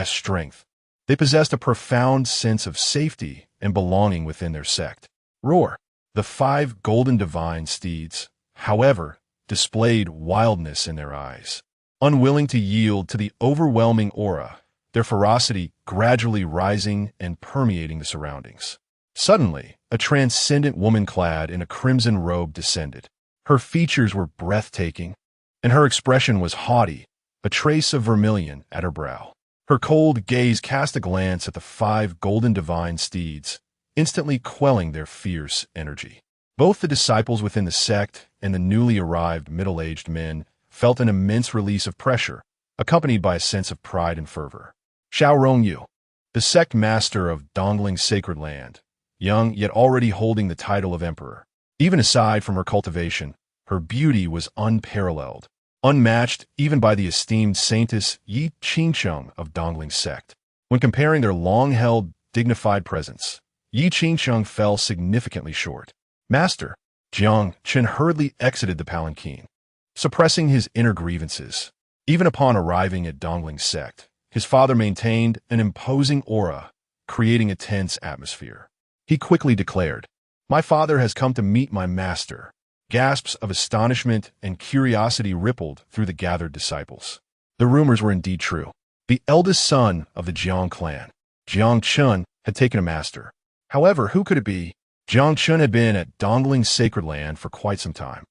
strength, they possessed a profound sense of safety and belonging within their sect. Roar! The 5 golden divine steeds, however, displayed wildness in their eyes. Unwilling to yield to the overwhelming aura, their ferocity gradually rising and permeating the surroundings. Suddenly, a transcendent woman clad in a crimson robe descended. Her features were breathtaking, and her expression was haughty, a trace of vermilion at her brow. Her cold gaze cast a glance at the 5 golden divine steeds, instantly quelling their fierce energy. Both the disciples within the sect and the newly arrived middle-aged men felt an immense release of pressure, accompanied by a sense of pride and fervor. Xiao Rongyu, the sect master of Dongling's sacred land, young yet already holding the title of emperor. Even aside from her cultivation, her beauty was unparalleled, unmatched even by the esteemed saintess Yi Qingcheng of Dongling's sect. When comparing their long-held, dignified presence, Yi Qingcheng fell significantly short. Master, Jiang Chen hurriedly exited the palanquin, suppressing his inner grievances. Even upon arriving at Dongling's sect, his father maintained an imposing aura, creating a tense atmosphere. He quickly declared, "My father has come to meet my master." Gasps of astonishment and curiosity rippled through the gathered disciples. The rumors were indeed true. The eldest son of the Jiang clan, Jiang Chun, had taken a master. However, who could it be? Chu Xun had been at Dongling's sacred land for quite some time.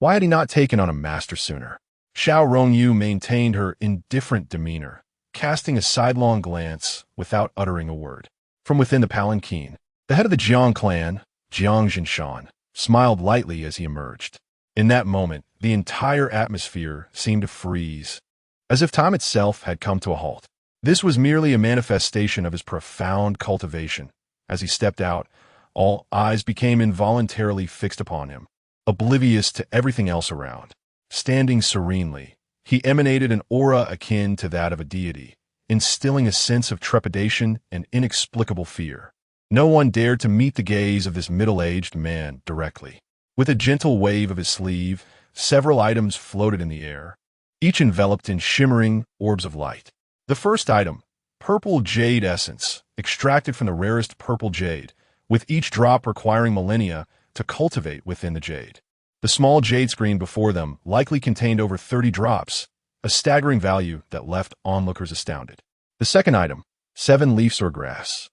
Why had he not taken on a master sooner? Xiao Rongyu maintained her indifferent demeanor, casting a sidelong glance without uttering a word. From within the palanquin, the head of the Jiang clan, Jiang Jinshan, smiled lightly as he emerged. In that moment, the entire atmosphere seemed to freeze, as if time itself had come to a halt. This was merely a manifestation of his profound cultivation. As he stepped out, all eyes became involuntarily fixed upon him, oblivious to everything else around. Standing serenely, he emanated an aura akin to that of a deity, instilling a sense of trepidation and inexplicable fear. No one dared to meet the gaze of this middle-aged man directly. With a gentle wave of his sleeve, several items floated in the air, each enveloped in shimmering orbs of light. The first item, purple jade essence, extracted from the rarest purple jade, with each drop requiring millennia to cultivate within the jade. The small jade screen before them likely contained over 30 drops, a staggering value that left onlookers astounded. The second item, 7 leaf swordgrass,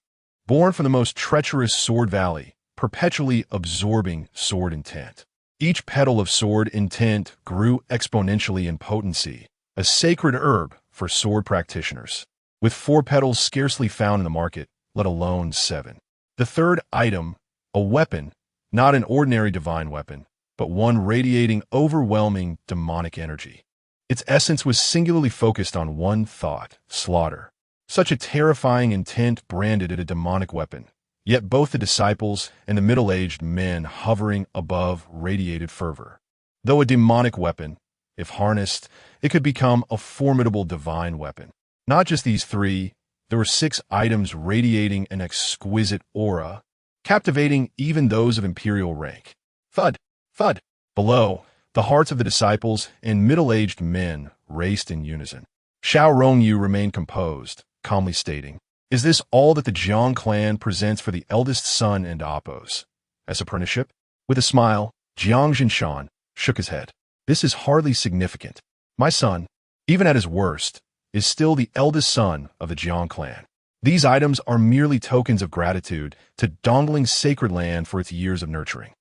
born from the most treacherous sword valley, perpetually absorbing sword intent. Each petal of sword intent grew exponentially in potency, a sacred herb for sword practitioners, with 4 petals scarcely found in the market, let alone 7. The third item, a weapon, not an ordinary divine weapon, but one radiating overwhelming demonic energy. Its essence was singularly focused on one thought: slaughter. Such a terrifying intent branded it a demonic weapon, yet both the disciples and the middle-aged men hovering above radiated fervor. Though a demonic weapon, if harnessed, it could become a formidable divine weapon. Not just these 3, there were 6 items radiating an exquisite aura, captivating even those of imperial rank. Thud, thud. Below, the hearts of the disciples and middle-aged men raced in unison. Xiao Rongyu remained composed, calmly stating, "Is this all that the Jiang clan presents for the eldest son and Appos as apprenticeship?" With a smile, Jiang Jinshan shook his head. "This is hardly significant. My son, even at his worst, is still the eldest son of the Jiang clan. These items are merely tokens of gratitude to Dongling's sacred land for its years of nurturing.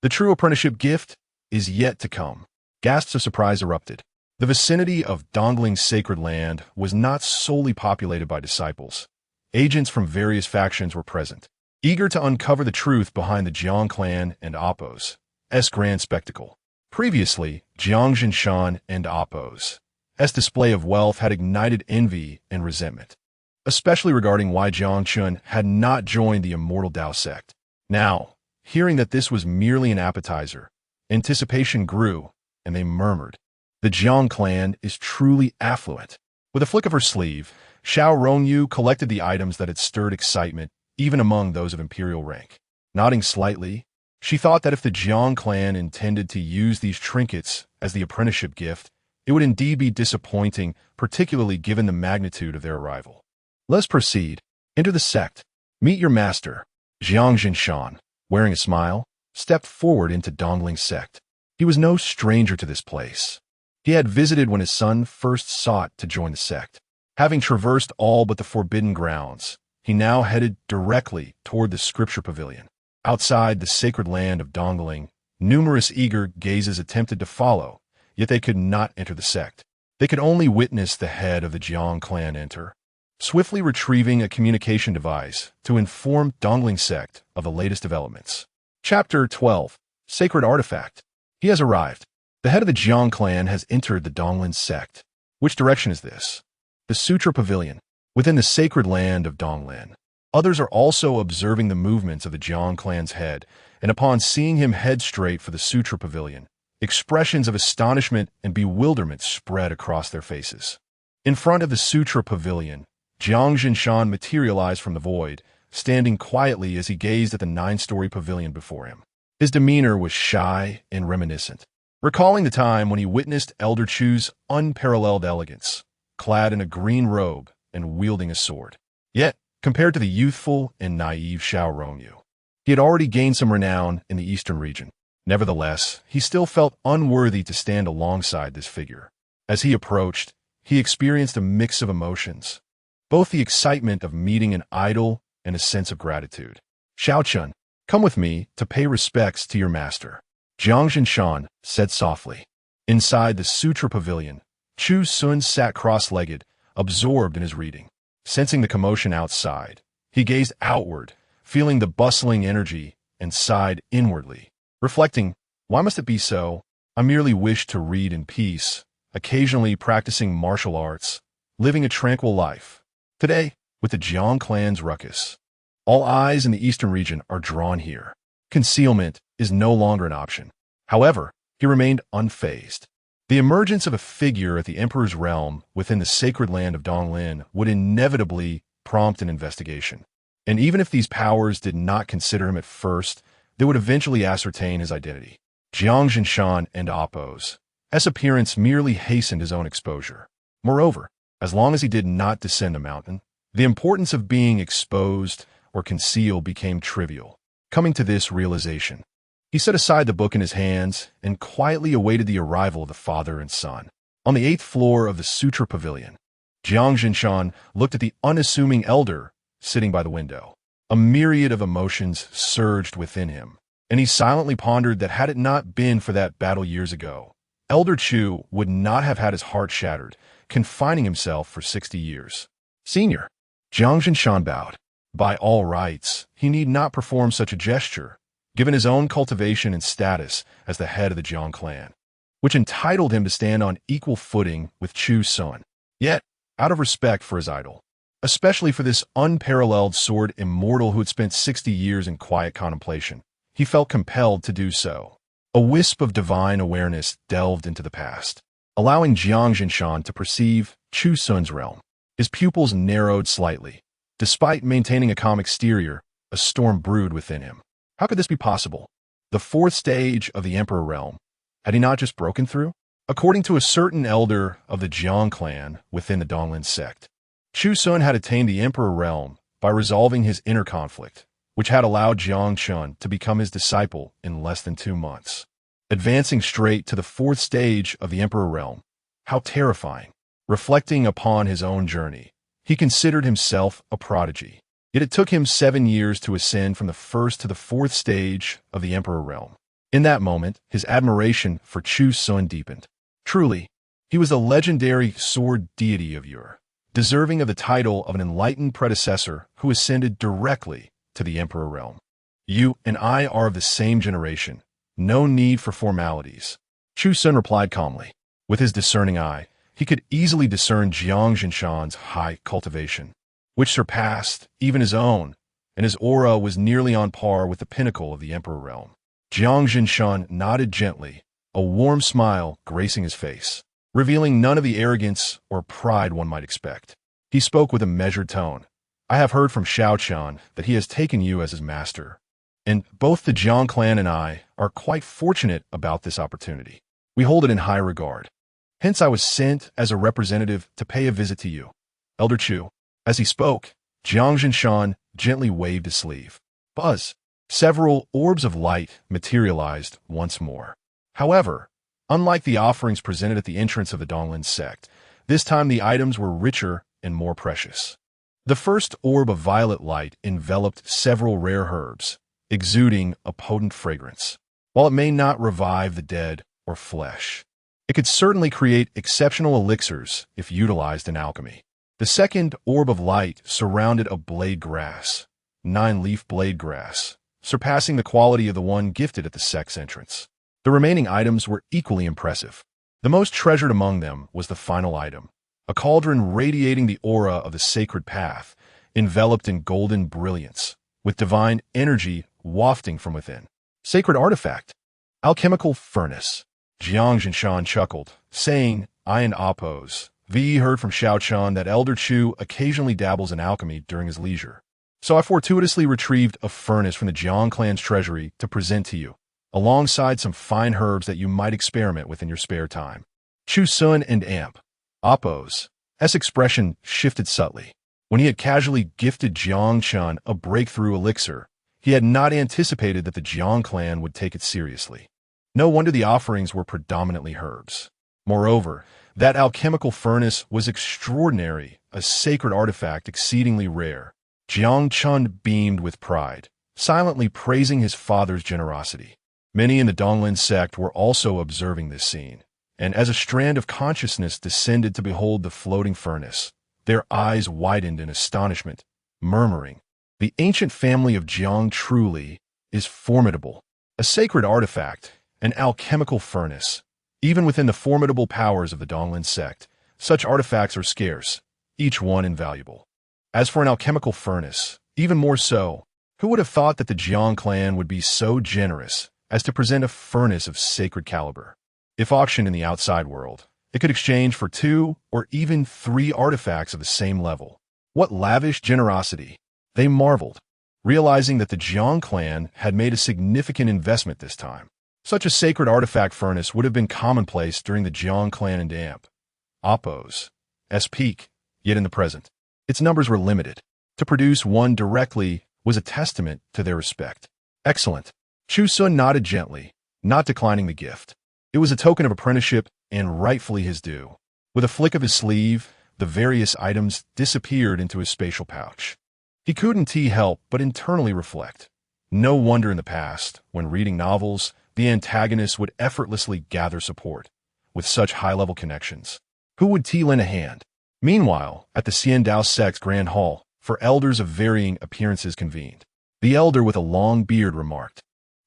The true apprenticeship gift is yet to come." Gasps of surprise erupted. The vicinity of Dongling's sacred land was not solely populated by disciples. Agents from various factions were present, eager to uncover the truth behind the Jiang clan and Appos' grand spectacle. Previously, Jiang Jinshan and Appos' display of wealth had ignited envy and resentment, especially regarding why Jiang Chun had not joined the Immortal Dao sect. Now, hearing that this was merely an appetizer, anticipation grew, and they murmured, "The Jiang clan is truly affluent." With a flick of her sleeve, Xiao Rongyu collected the items that had stirred excitement, even among those of imperial rank. Nodding slightly, she thought that if the Jiang clan intended to use these trinkets as the apprenticeship gift, it would indeed be disappointing, particularly given the magnitude of their arrival. "Let's proceed. Enter the sect. Meet your master." Jiang Jinshan, wearing a smile, stepped forward into Dongling's sect. He was no stranger to this place. He had visited when his son first sought to join the sect. Having traversed all but the forbidden grounds, he now headed directly toward the Scripture Pavilion. Outside the sacred land of Dongling, numerous eager gazes attempted to follow, yet they could not enter the sect. They could only witness the head of the Jiang clan enter, swiftly retrieving a communication device to inform Dongling's sect of the latest developments. Chapter 12. Sacred Artifact. He has arrived. The head of the Jiang clan has entered the Dongling sect. Which direction is this? The Scripture Pavilion, within the sacred land of Dongling. Others are also observing the movements of the Jiang clan's head, and upon seeing him head straight for the Scripture Pavilion, expressions of astonishment and bewilderment spread across their faces. In front of the Scripture Pavilion, Jiang Jinshan materialized from the void, standing quietly as he gazed at the 9-story pavilion before him. His demeanor was shy and reminiscent, recalling the time when he witnessed Elder Chu's unparalleled elegance, clad in a green robe and wielding a sword. Yet, compared to the youthful and naive Xiao Rongyu, he had already gained some renown in the eastern region. Nevertheless, he still felt unworthy to stand alongside this figure. As he approached, he experienced a mix of emotions, both the excitement of meeting an idol and a sense of gratitude. Xun, come with me to pay respects to your master. Shan said softly. Inside the Sutra Pavilion, Chu Xun sat cross-legged, absorbed in his reading. Sensing the commotion outside, he gazed outward, feeling the bustling energy, and sighed inwardly, reflecting, why must it be so? I merely wish to read in peace, occasionally practicing martial arts, living a tranquil life. Today, with the Jiang clan's ruckus, all eyes in the eastern region are drawn here. Concealment is no longer an option. However, he remained unfazed. The emergence of a figure at the Emperor's realm within the sacred land of Donglin would inevitably prompt an investigation. And even if these powers did not consider him at first, they would eventually ascertain his identity. Shan and Oppos. S appearance merely hastened his own exposure. Moreover, as long as he did not descend a mountain, the importance of being exposed or concealed became trivial. Coming to this realization, he set aside the book in his hands and quietly awaited the arrival of the father and son. On the 8th floor of the Sutra Pavilion, Shan looked at the unassuming elder sitting by the window. A myriad of emotions surged within him, and he silently pondered that had it not been for that battle years ago, Elder Chu would not have had his heart shattered, confining himself for 60 years. Senior, Shan bowed. By all rights, he need not perform such a gesture, given his own cultivation and status as the head of the Jiang clan, which entitled him to stand on equal footing with Chu Xun. Yet, out of respect for his idol, especially for this unparalleled sword immortal who had spent 60 years in quiet contemplation, he felt compelled to do so. A wisp of divine awareness delved into the past, allowing Shan to perceive Chu Xun's realm. His pupils narrowed slightly. Despite maintaining a calm exterior, a storm brewed within him. How could this be possible? The 4th stage of the Emperor realm, had he not just broken through? According to a certain elder of the Jiang clan within the Donglin sect, Chu Xun had attained the Emperor realm by resolving his inner conflict, which had allowed Chun to become his disciple in less than 2 months. Advancing straight to the 4th stage of the Emperor realm, how terrifying. Reflecting upon his own journey, he considered himself a prodigy. Yet it took him 7 years to ascend from the 1st to the 4th stage of the Emperor realm. In that moment, his admiration for Chu Xun deepened. Truly, he was the legendary sword deity of Ur, deserving of the title of an enlightened predecessor who ascended directly to the Emperor realm. You and I are of the same generation. No need for formalities. Chu Xun replied calmly. With his discerning eye, he could easily discern Shan's high cultivation, which surpassed even his own, and his aura was nearly on par with the pinnacle of the Emperor realm. Shan nodded gently, a warm smile gracing his face, revealing none of the arrogance or pride one might expect. He spoke with a measured tone. I have heard from Xiaochan that he has taken you as his master, and both the Jiang clan and I are quite fortunate about this opportunity. We hold it in high regard. Hence I was sent as a representative to pay a visit to you, Elder Chu. As he spoke, Shan gently waved his sleeve. Buzz. Several orbs of light materialized once more. However, unlike the offerings presented at the entrance of the Donglin sect, this time the items were richer and more precious. The first orb of violet light enveloped several rare herbs, exuding a potent fragrance. While it may not revive the dead or flesh, it could certainly create exceptional elixirs if utilized in alchemy. The second orb of light surrounded a blade grass, 9-leaf blade grass, surpassing the quality of the one gifted at the sect's entrance. The remaining items were equally impressive. The most treasured among them was the final item, a cauldron radiating the aura of the sacred path, enveloped in golden brilliance, with divine energy wafting from within. Sacred artifact, alchemical furnace. Shan chuckled, saying, I and Oppos, V heard from Xiaochan that Elder Chu occasionally dabbles in alchemy during his leisure. So I fortuitously retrieved a furnace from the Jiang clan's treasury to present to you, alongside some fine herbs that you might experiment with in your spare time. Chu Xun and Oppos' expression shifted subtly. When he had casually gifted Chun a breakthrough elixir, he had not anticipated that the Jiang clan would take it seriously. No wonder the offerings were predominantly herbs. Moreover, that alchemical furnace was extraordinary, a sacred artifact exceedingly rare. Chun beamed with pride, silently praising his father's generosity. Many in the Donglin sect were also observing this scene, and as a strand of consciousness descended to behold the floating furnace, their eyes widened in astonishment, murmuring, "The ancient family of Jiang truly is formidable. A sacred artifact, an alchemical furnace. Even within the formidable powers of the Donglin sect, such artifacts are scarce, each one invaluable. As for an alchemical furnace, even more so, who would have thought that the Jiang clan would be so generous as to present a furnace of sacred caliber? If auctioned in the outside world, it could exchange for 2 or even 3 artifacts of the same level. What lavish generosity! They marveled, realizing that the Jiang clan had made a significant investment this time. Such a sacred artifact furnace would have been commonplace during the Jiang clan and Appo's peak, yet in the present, its numbers were limited. To produce one directly was a testament to their respect. Excellent. Chu Xun nodded gently, not declining the gift. It was a token of apprenticeship and rightfully his due. With a flick of his sleeve, the various items disappeared into his spatial pouch. He couldn't help but internally reflect. No wonder in the past, when reading novels, the antagonists would effortlessly gather support. With such high-level connections, who would lend a hand? Meanwhile, at the Xiandao sect's Grand Hall, for elders of varying appearances convened, the elder with a long beard remarked,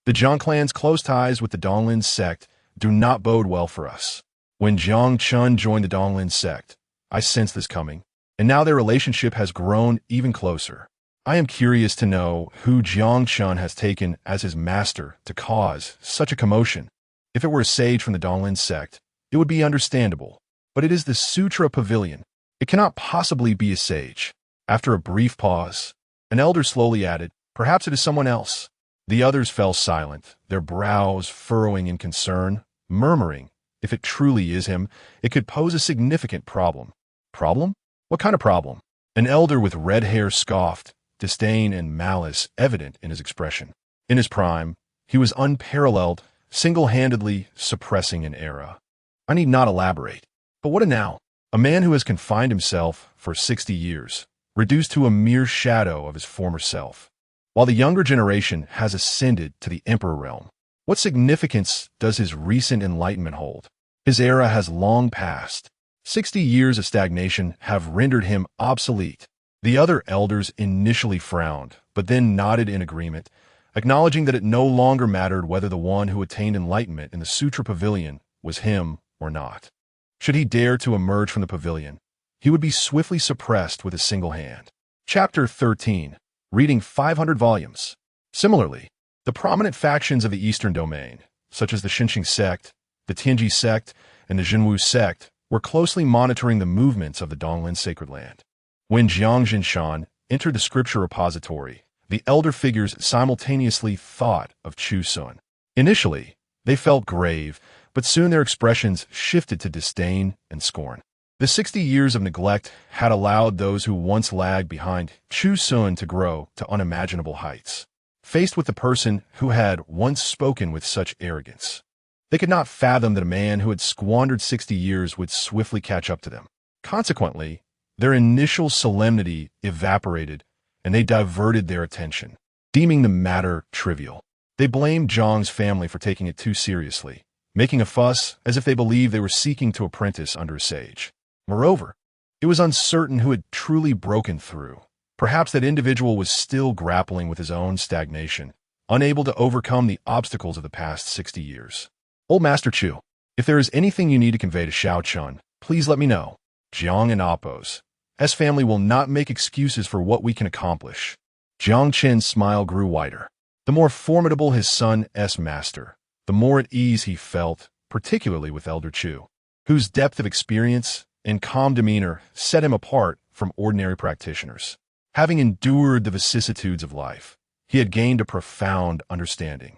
"The Jiang clan's close ties with the Donglin sect do not bode well for us. When Jiang Chun joined the Donglin sect, I sensed this coming, and now their relationship has grown even closer. I am curious to know who Jiang Chun has taken as his master to cause such a commotion. If it were a sage from the Donglin sect, it would be understandable, but it is the Scripture Pavilion. It cannot possibly be a sage." After a brief pause, an elder slowly added, "Perhaps it is someone else." The others fell silent, their brows furrowing in concern, murmuring, "If it truly is him, it could pose a significant problem." Problem? What kind of problem? An elder with red hair scoffed, disdain and malice evident in his expression. In his prime, he was unparalleled, single-handedly suppressing an era. I need not elaborate. But what a now? A man who has confined himself for 60 years, reduced to a mere shadow of his former self, while the younger generation has ascended to the emperor realm. What significance does his recent enlightenment hold? His era has long passed. 60 years of stagnation have rendered him obsolete. The other elders initially frowned, but then nodded in agreement, acknowledging that it no longer mattered whether the one who attained enlightenment in the Scripture Pavilion was him or not. Should he dare to emerge from the pavilion, he would be swiftly suppressed with a single hand. Chapter 13. Reading 500 volumes. Similarly, the prominent factions of the Eastern Domain, such as the Xinqing sect, the Tianji sect, and the Jinwu sect, were closely monitoring the movements of the Donglin Sacred Land. When Jiang Jinshan entered the scripture repository, the elder figures simultaneously thought of Chu Xun. Initially, they felt grave, but soon their expressions shifted to disdain and scorn. The 60 years of neglect had allowed those who once lagged behind Chu Xun to grow to unimaginable heights. Faced with the person who had once spoken with such arrogance, they could not fathom that a man who had squandered 60 years would swiftly catch up to them. Consequently, their initial solemnity evaporated, and they diverted their attention, deeming the matter trivial. They blamed Zhang's family for taking it too seriously, making a fuss as if they believed they were seeking to apprentice under a sage. Moreover, it was uncertain who had truly broken through. Perhaps that individual was still grappling with his own stagnation, unable to overcome the obstacles of the past 60 years. Old Master Chu, if there is anything you need to convey to Xiao Chun, please let me know. Jiang and Appo's family will not make excuses for what we can accomplish. Jiang Chen's smile grew wider. The more formidable his son's master, the more at ease he felt, particularly with Elder Chu, whose depth of experience and calm demeanor set him apart from ordinary practitioners. Having endured the vicissitudes of life, he had gained a profound understanding.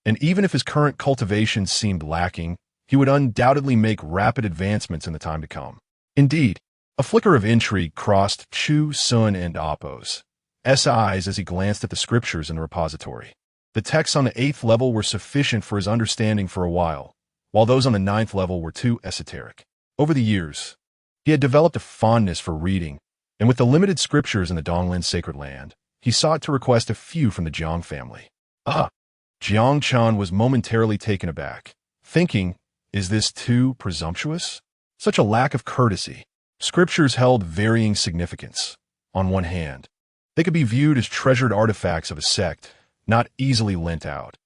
And even if his current cultivation seemed lacking, he would undoubtedly make rapid advancements in the time to come. Indeed, a flicker of intrigue crossed Chu Xun and Appo's eyes as he glanced at the scriptures in the repository. The texts on the 8th level were sufficient for his understanding for a while those on the 9th level were too esoteric. Over the years, he had developed a fondness for reading, and with the limited scriptures in the Donglin Sacred Land, he sought to request a few from the Jiang family. Jiang Chan was momentarily taken aback, thinking, is this too presumptuous? Such a lack of courtesy. Scriptures held varying significance. On one hand, they could be viewed as treasured artifacts of a sect, not easily lent out.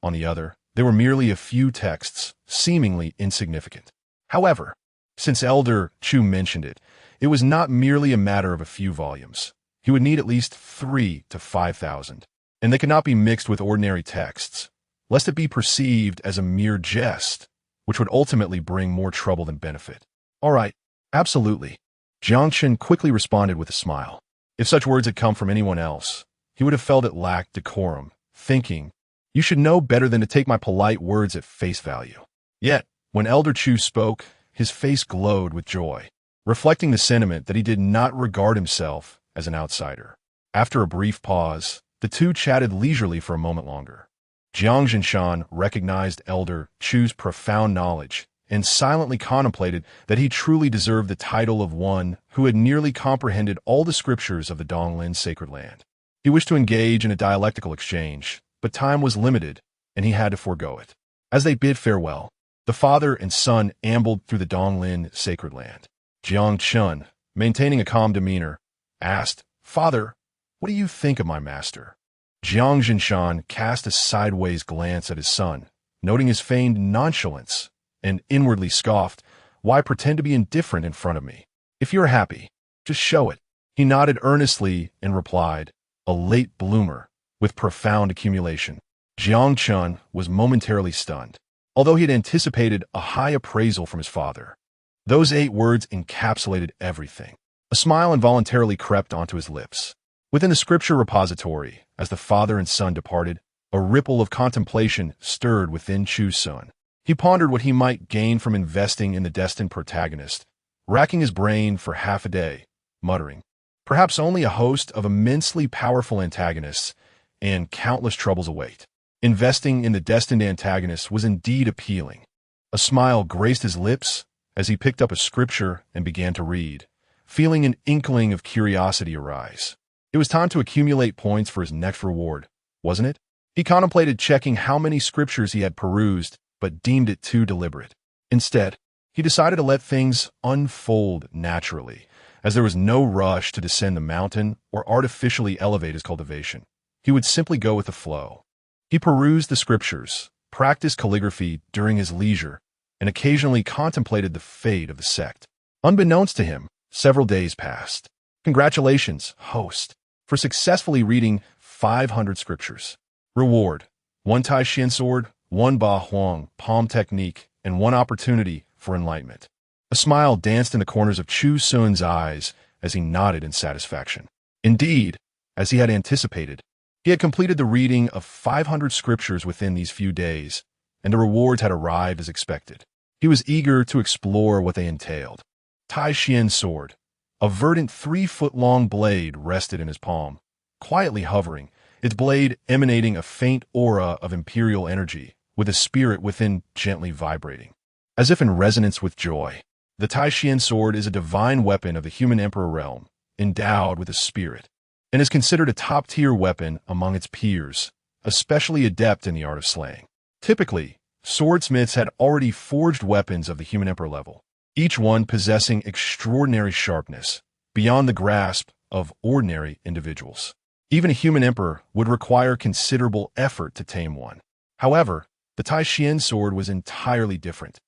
On the other, they were merely a few texts, seemingly insignificant. However, since Elder Chu mentioned it, it was not merely a matter of a few volumes. He would need at least 3,000 to 5,000, and they could not be mixed with ordinary texts, lest it be perceived as a mere jest, which would ultimately bring more trouble than benefit. All right, absolutely. Jiang Chen quickly responded with a smile. If such words had come from anyone else, he would have felt it lacked decorum, thinking, you should know better than to take my polite words at face value. Yet, when Elder Chu spoke, his face glowed with joy, reflecting the sentiment that he did not regard himself as an outsider. After a brief pause, the two chatted leisurely for a moment longer. Jiang Zhinshan recognized Elder Chu's profound knowledge and silently contemplated that he truly deserved the title of one who had nearly comprehended all the scriptures of the Donglin sacred land. He wished to engage in a dialectical exchange, but time was limited, and he had to forego it. As they bid farewell, the father and son ambled through the Donglin sacred land. Jiang Chun, maintaining a calm demeanor, asked, Father, what do you think of my master? Jiang Zhinshan cast a sideways glance at his son, noting his feigned nonchalance, and inwardly scoffed, why pretend to be indifferent in front of me? If you're happy, just show it. He nodded earnestly and replied, a late bloomer, with profound accumulation. Jiang Chun was momentarily stunned, although he had anticipated a high appraisal from his father. Those 8 words encapsulated everything. A smile involuntarily crept onto his lips. Within the scripture repository, as the father and son departed, a ripple of contemplation stirred within Chu Xun. He pondered what he might gain from investing in the destined protagonist, racking his brain for half a day, muttering, perhaps only a host of immensely powerful antagonists and countless troubles await. Investing in the destined antagonist was indeed appealing. A smile graced his lips as he picked up a scripture and began to read, feeling an inkling of curiosity arise. It was time to accumulate points for his next reward, wasn't it? He contemplated checking how many scriptures he had perused, but deemed it too deliberate. Instead, he decided to let things unfold naturally, as there was no rush to descend the mountain or artificially elevate his cultivation. He would simply go with the flow. He perused the scriptures, practiced calligraphy during his leisure, and occasionally contemplated the fate of the sect. Unbeknownst to him, several days passed. Congratulations, host, for successfully reading 500 scriptures. Reward: 1 Tai Xian sword, 1 Ba Huang palm technique, and 1 opportunity for enlightenment. A smile danced in the corners of Chu Xun's eyes as he nodded in satisfaction. Indeed, as he had anticipated, he had completed the reading of 500 scriptures within these few days, and the rewards had arrived as expected. He was eager to explore what they entailed. Tai Xian sword. A verdant 3-foot-long blade rested in his palm, quietly hovering, its blade emanating a faint aura of imperial energy, with a spirit within gently vibrating. As if in resonance with joy, the Tai Xian sword is a divine weapon of the human emperor realm, endowed with a spirit, and is considered a top-tier weapon among its peers, especially adept in the art of slaying. Typically, swordsmiths had already forged weapons of the human emperor level, each one possessing extraordinary sharpness, beyond the grasp of ordinary individuals. Even a human emperor would require considerable effort to tame one. However, the Tai Xian sword was entirely different.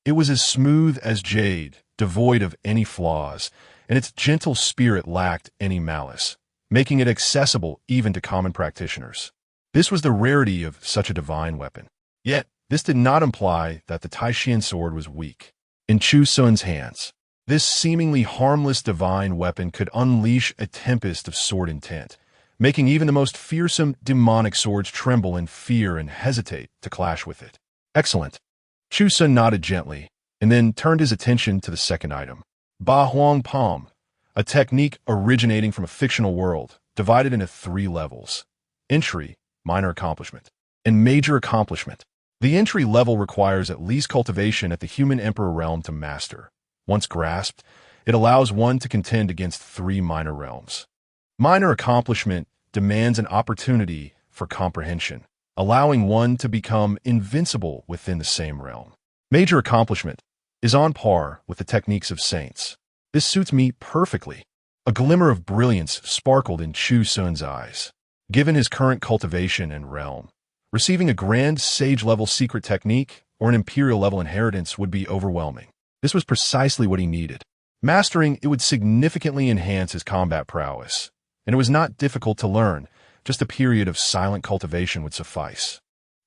It was as smooth as jade, devoid of any flaws, and its gentle spirit lacked any malice, making it accessible even to common practitioners. This was the rarity of such a divine weapon. Yet, this did not imply that the Tai Xian sword was weak. In Chu Xun's hands, this seemingly harmless divine weapon could unleash a tempest of sword intent, making even the most fearsome demonic swords tremble in fear and hesitate to clash with it. Excellent. Chu Xun nodded gently, and then turned his attention to the second item. Ba Huang Palm, a technique originating from a fictional world, divided into 3 levels. Entry, minor accomplishment, and major accomplishment. The entry level requires at least cultivation at the human emperor realm to master. Once grasped, it allows one to contend against 3 minor realms. Minor accomplishment demands an opportunity for comprehension, allowing one to become invincible within the same realm. Major accomplishment is on par with the techniques of saints. This suits me perfectly. A glimmer of brilliance sparkled in Chu Xun's eyes. Given his current cultivation and realm, receiving a grand sage-level secret technique or an imperial-level inheritance would be overwhelming. This was precisely what he needed. Mastering it would significantly enhance his combat prowess, and it was not difficult to learn. Just a period of silent cultivation would suffice.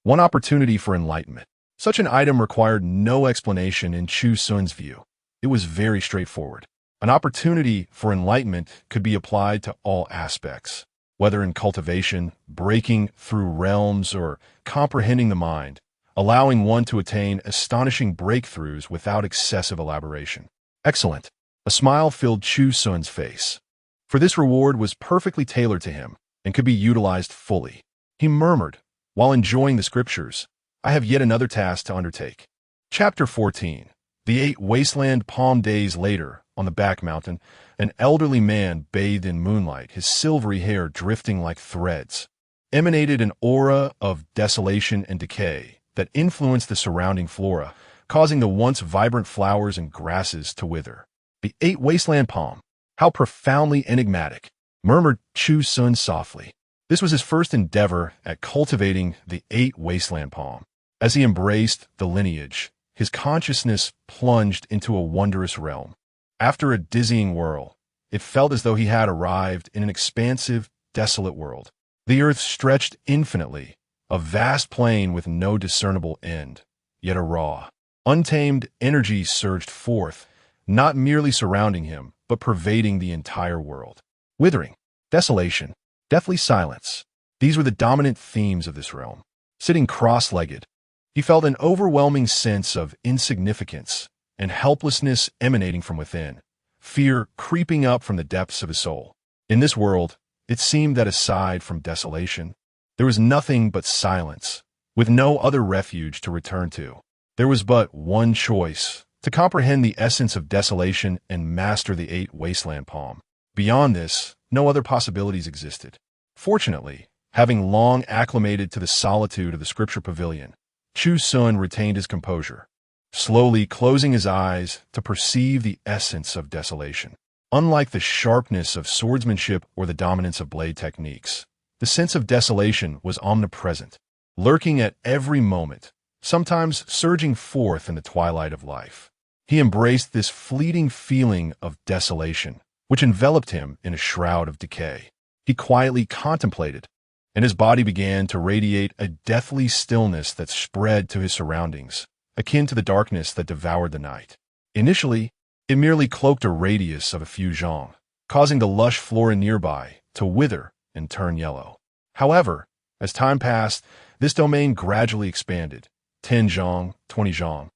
One opportunity for enlightenment. Such an item required no explanation in Chu Xun's view. It was very straightforward. An opportunity for enlightenment could be applied to all aspects, whether in cultivation, breaking through realms, or comprehending the mind, allowing one to attain astonishing breakthroughs without excessive elaboration. Excellent. A smile filled Chu Xun's face. For this reward was perfectly tailored to him and could be utilized fully. He murmured, while enjoying the scriptures, "I have yet another task to undertake." Chapter 14. The 8 wasteland palm days later, on the back mountain, an elderly man bathed in moonlight, his silvery hair drifting like threads, emanated an aura of desolation and decay that influenced the surrounding flora, causing the once vibrant flowers and grasses to wither. The 8 wasteland palm. How profoundly enigmatic, murmured Chu Xun softly. This was his first endeavor at cultivating the 8 wasteland palm. As he embraced the lineage, his consciousness plunged into a wondrous realm. After a dizzying whirl, it felt as though he had arrived in an expansive, desolate world. The earth stretched infinitely, a vast plain with no discernible end, yet a raw, untamed energy surged forth, not merely surrounding him, but pervading the entire world. Withering, desolation, deathly silence. These were the dominant themes of this realm. Sitting cross-legged, he felt an overwhelming sense of insignificance and helplessness emanating from within, fear creeping up from the depths of his soul. In this world, it seemed that aside from desolation, there was nothing but silence, with no other refuge to return to. There was but one choice: to comprehend the essence of desolation and master the 8 wasteland palm. Beyond this, no other possibilities existed. Fortunately, having long acclimated to the solitude of the Scripture Pavilion, Chu Xun retained his composure, slowly closing his eyes to perceive the essence of desolation. Unlike the sharpness of swordsmanship or the dominance of blade techniques, the sense of desolation was omnipresent, lurking at every moment, sometimes surging forth in the twilight of life. He embraced this fleeting feeling of desolation, which enveloped him in a shroud of decay. He quietly contemplated, and his body began to radiate a deathly stillness that spread to his surroundings, akin to the darkness that devoured the night. Initially, it merely cloaked a radius of a few zhang, causing the lush flora nearby to wither and turn yellow. However, as time passed, this domain gradually expanded. 10 zhang, 20 zhang,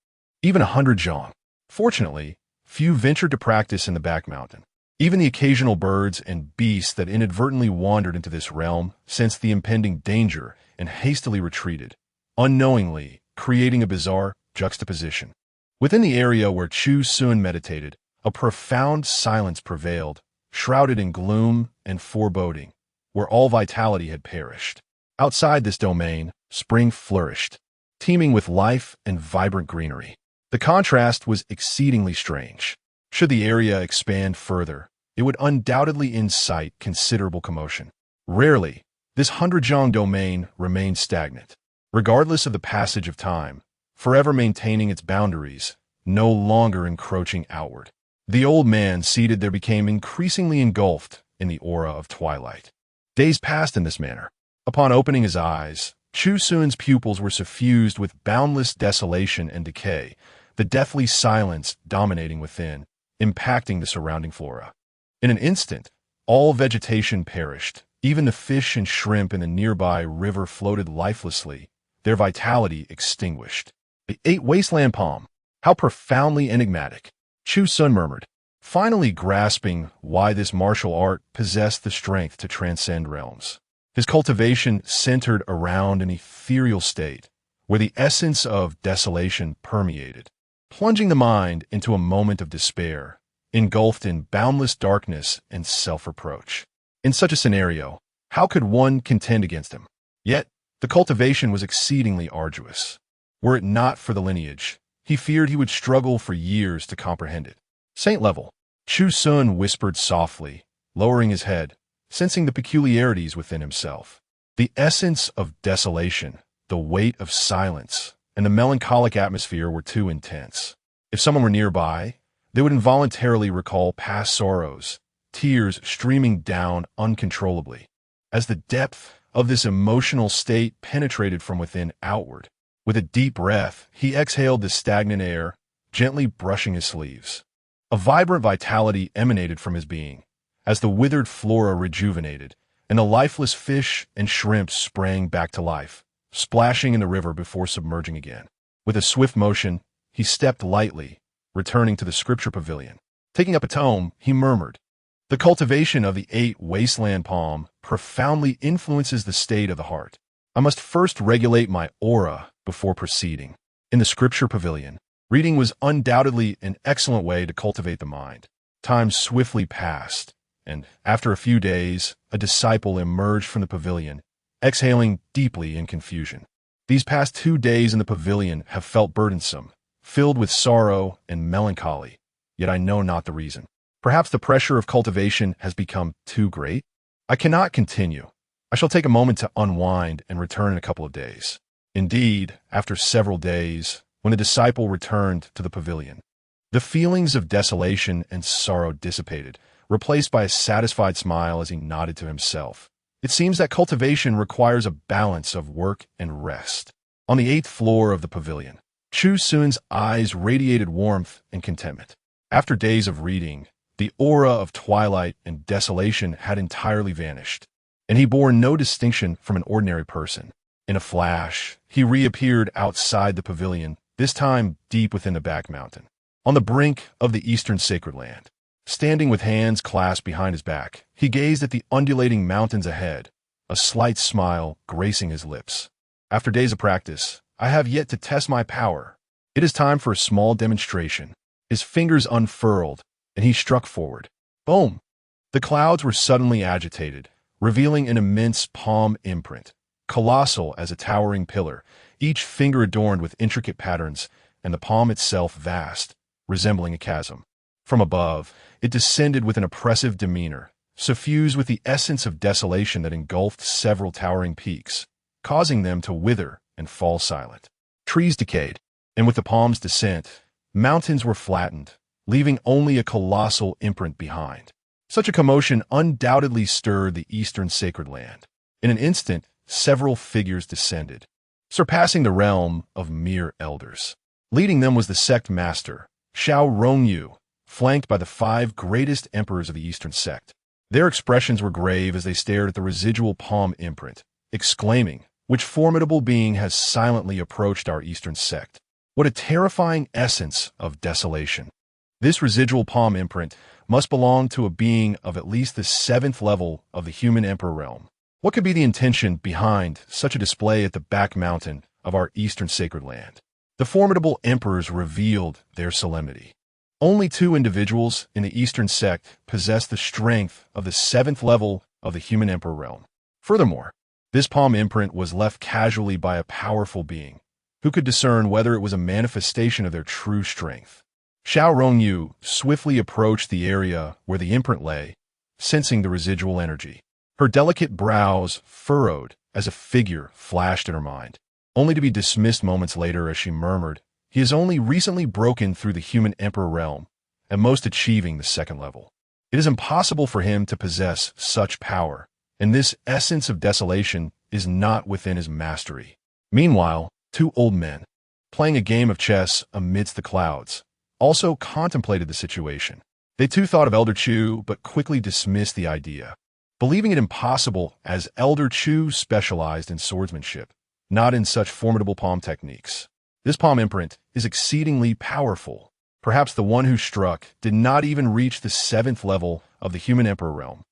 even 100 zhang. Fortunately, few ventured to practice in the back mountain. Even the occasional birds and beasts that inadvertently wandered into this realm sensed the impending danger and hastily retreated, unknowingly creating a bizarre juxtaposition. Within the area where Chu Xun meditated, a profound silence prevailed, shrouded in gloom and foreboding, where all vitality had perished. Outside this domain, spring flourished, teeming with life and vibrant greenery. The contrast was exceedingly strange. Should the area expand further, it would undoubtedly incite considerable commotion. Rarely, this 100-zhang domain remained stagnant, regardless of the passage of time, forever maintaining its boundaries, no longer encroaching outward. The old man seated there became increasingly engulfed in the aura of twilight. Days passed in this manner. Upon opening his eyes, Chu Xun's pupils were suffused with boundless desolation and decay, the deathly silence dominating within, impacting the surrounding flora. In an instant, all vegetation perished. Even the fish and shrimp in the nearby river floated lifelessly, their vitality extinguished. The 8 wasteland palm. How profoundly enigmatic, Chu Xun murmured, finally grasping why this martial art possessed the strength to transcend realms. His cultivation centered around an ethereal state, where the essence of desolation permeated, plunging the mind into a moment of despair, engulfed in boundless darkness and self-reproach. In such a scenario, How could one contend against him? Yet, the cultivation was exceedingly arduous. Were it not for the lineage, he feared he would struggle for years to comprehend it. Saint level. Chu Xun whispered softly, lowering his head, sensing the peculiarities within himself. The essence of desolation, the weight of silence, and the melancholic atmosphere were too intense. If someone were nearby, they would involuntarily recall past sorrows, tears streaming down uncontrollably. As the depth of this emotional state penetrated from within outward, with a deep breath, he exhaled the stagnant air, gently brushing his sleeves. A vibrant vitality emanated from his being, as the withered flora rejuvenated, and the lifeless fish and shrimp sprang back to life, splashing in the river before submerging again. With a swift motion, he stepped lightly, returning to the Scripture Pavilion. Taking up a tome, he murmured, "The cultivation of the 8 wasteland palm profoundly influences the state of the heart. I must first regulate my aura before proceeding." In the Scripture Pavilion, reading was undoubtedly an excellent way to cultivate the mind. Time swiftly passed, and after a few days, a disciple emerged from the pavilion, exhaling deeply in confusion. These past 2 days in the pavilion have felt burdensome, filled with sorrow and melancholy, yet I know not the reason. Perhaps the pressure of cultivation has become too great? I cannot continue. I shall take a moment to unwind and return in a couple of days. Indeed, after several days, when the disciple returned to the pavilion, the feelings of desolation and sorrow dissipated, replaced by a satisfied smile as he nodded to himself. It seems that cultivation requires a balance of work and rest. On the 8th floor of the pavilion, Chu Xun's eyes radiated warmth and contentment. After days of reading, the aura of twilight and desolation had entirely vanished, and he bore no distinction from an ordinary person. In a flash, he reappeared outside the pavilion, this time deep within the back mountain, on the brink of the eastern sacred land. Standing with hands clasped behind his back, he gazed at the undulating mountains ahead, a slight smile gracing his lips. After days of practice, I have yet to test my power. It is time for a small demonstration. His fingers unfurled, and he struck forward. Boom! The clouds were suddenly agitated, revealing an immense palm imprint, colossal as a towering pillar, each finger adorned with intricate patterns, and the palm itself vast, resembling a chasm. From above, it descended with an oppressive demeanor, suffused with the essence of desolation that engulfed several towering peaks, causing them to wither and fall silent. Trees decayed, and with the palm's descent, mountains were flattened, leaving only a colossal imprint behind. Such a commotion undoubtedly stirred the eastern sacred land. In an instant, several figures descended, surpassing the realm of mere elders. Leading them was the sect master, Xiao, flanked by the 5 greatest emperors of the eastern sect. Their expressions were grave as they stared at the residual palm imprint, exclaiming, "Which formidable being has silently approached our eastern sect? What a terrifying essence of desolation! This residual palm imprint must belong to a being of at least the 7th level of the human emperor realm. What could be the intention behind such a display at the back mountain of our eastern sacred land?" The formidable emperors revealed their solemnity. Only 2 individuals in the eastern sect possessed the strength of the 7th level of the human emperor realm. Furthermore, this palm imprint was left casually by a powerful being, who could discern whether it was a manifestation of their true strength. Xiao swiftly approached the area where the imprint lay, sensing the residual energy. Her delicate brows furrowed as a figure flashed in her mind, only to be dismissed moments later as she murmured, "He has only recently broken through the human emperor realm, at most achieving the 2nd level. It is impossible for him to possess such power, and this essence of desolation is not within his mastery." Meanwhile, 2 old men, playing a game of chess amidst the clouds, also contemplated the situation. They too thought of Elder Chu, but quickly dismissed the idea, believing it impossible as Elder Chu specialized in swordsmanship, not in such formidable palm techniques. This palm imprint is exceedingly powerful. Perhaps the one who struck did not even reach the 7th level of the human emperor realm.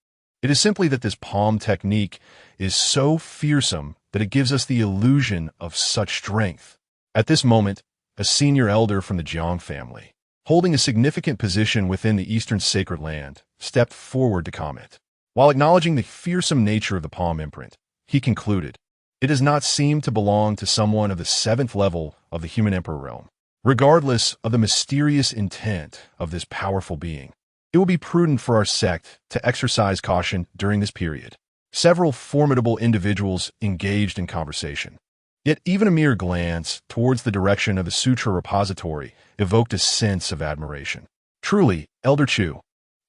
It is simply that this palm technique is so fearsome that it gives us the illusion of such strength. At this moment, a senior elder from the Jiang family, holding a significant position within the eastern sacred land, stepped forward to comment. While acknowledging the fearsome nature of the palm imprint, he concluded, "It does not seem to belong to someone of the seventh level of the human emperor realm. Regardless of the mysterious intent of this powerful being, it will be prudent for our sect to exercise caution during this period." Several formidable individuals engaged in conversation. Yet even a mere glance towards the direction of the sutra repository evoked a sense of admiration. Truly, Elder Chu,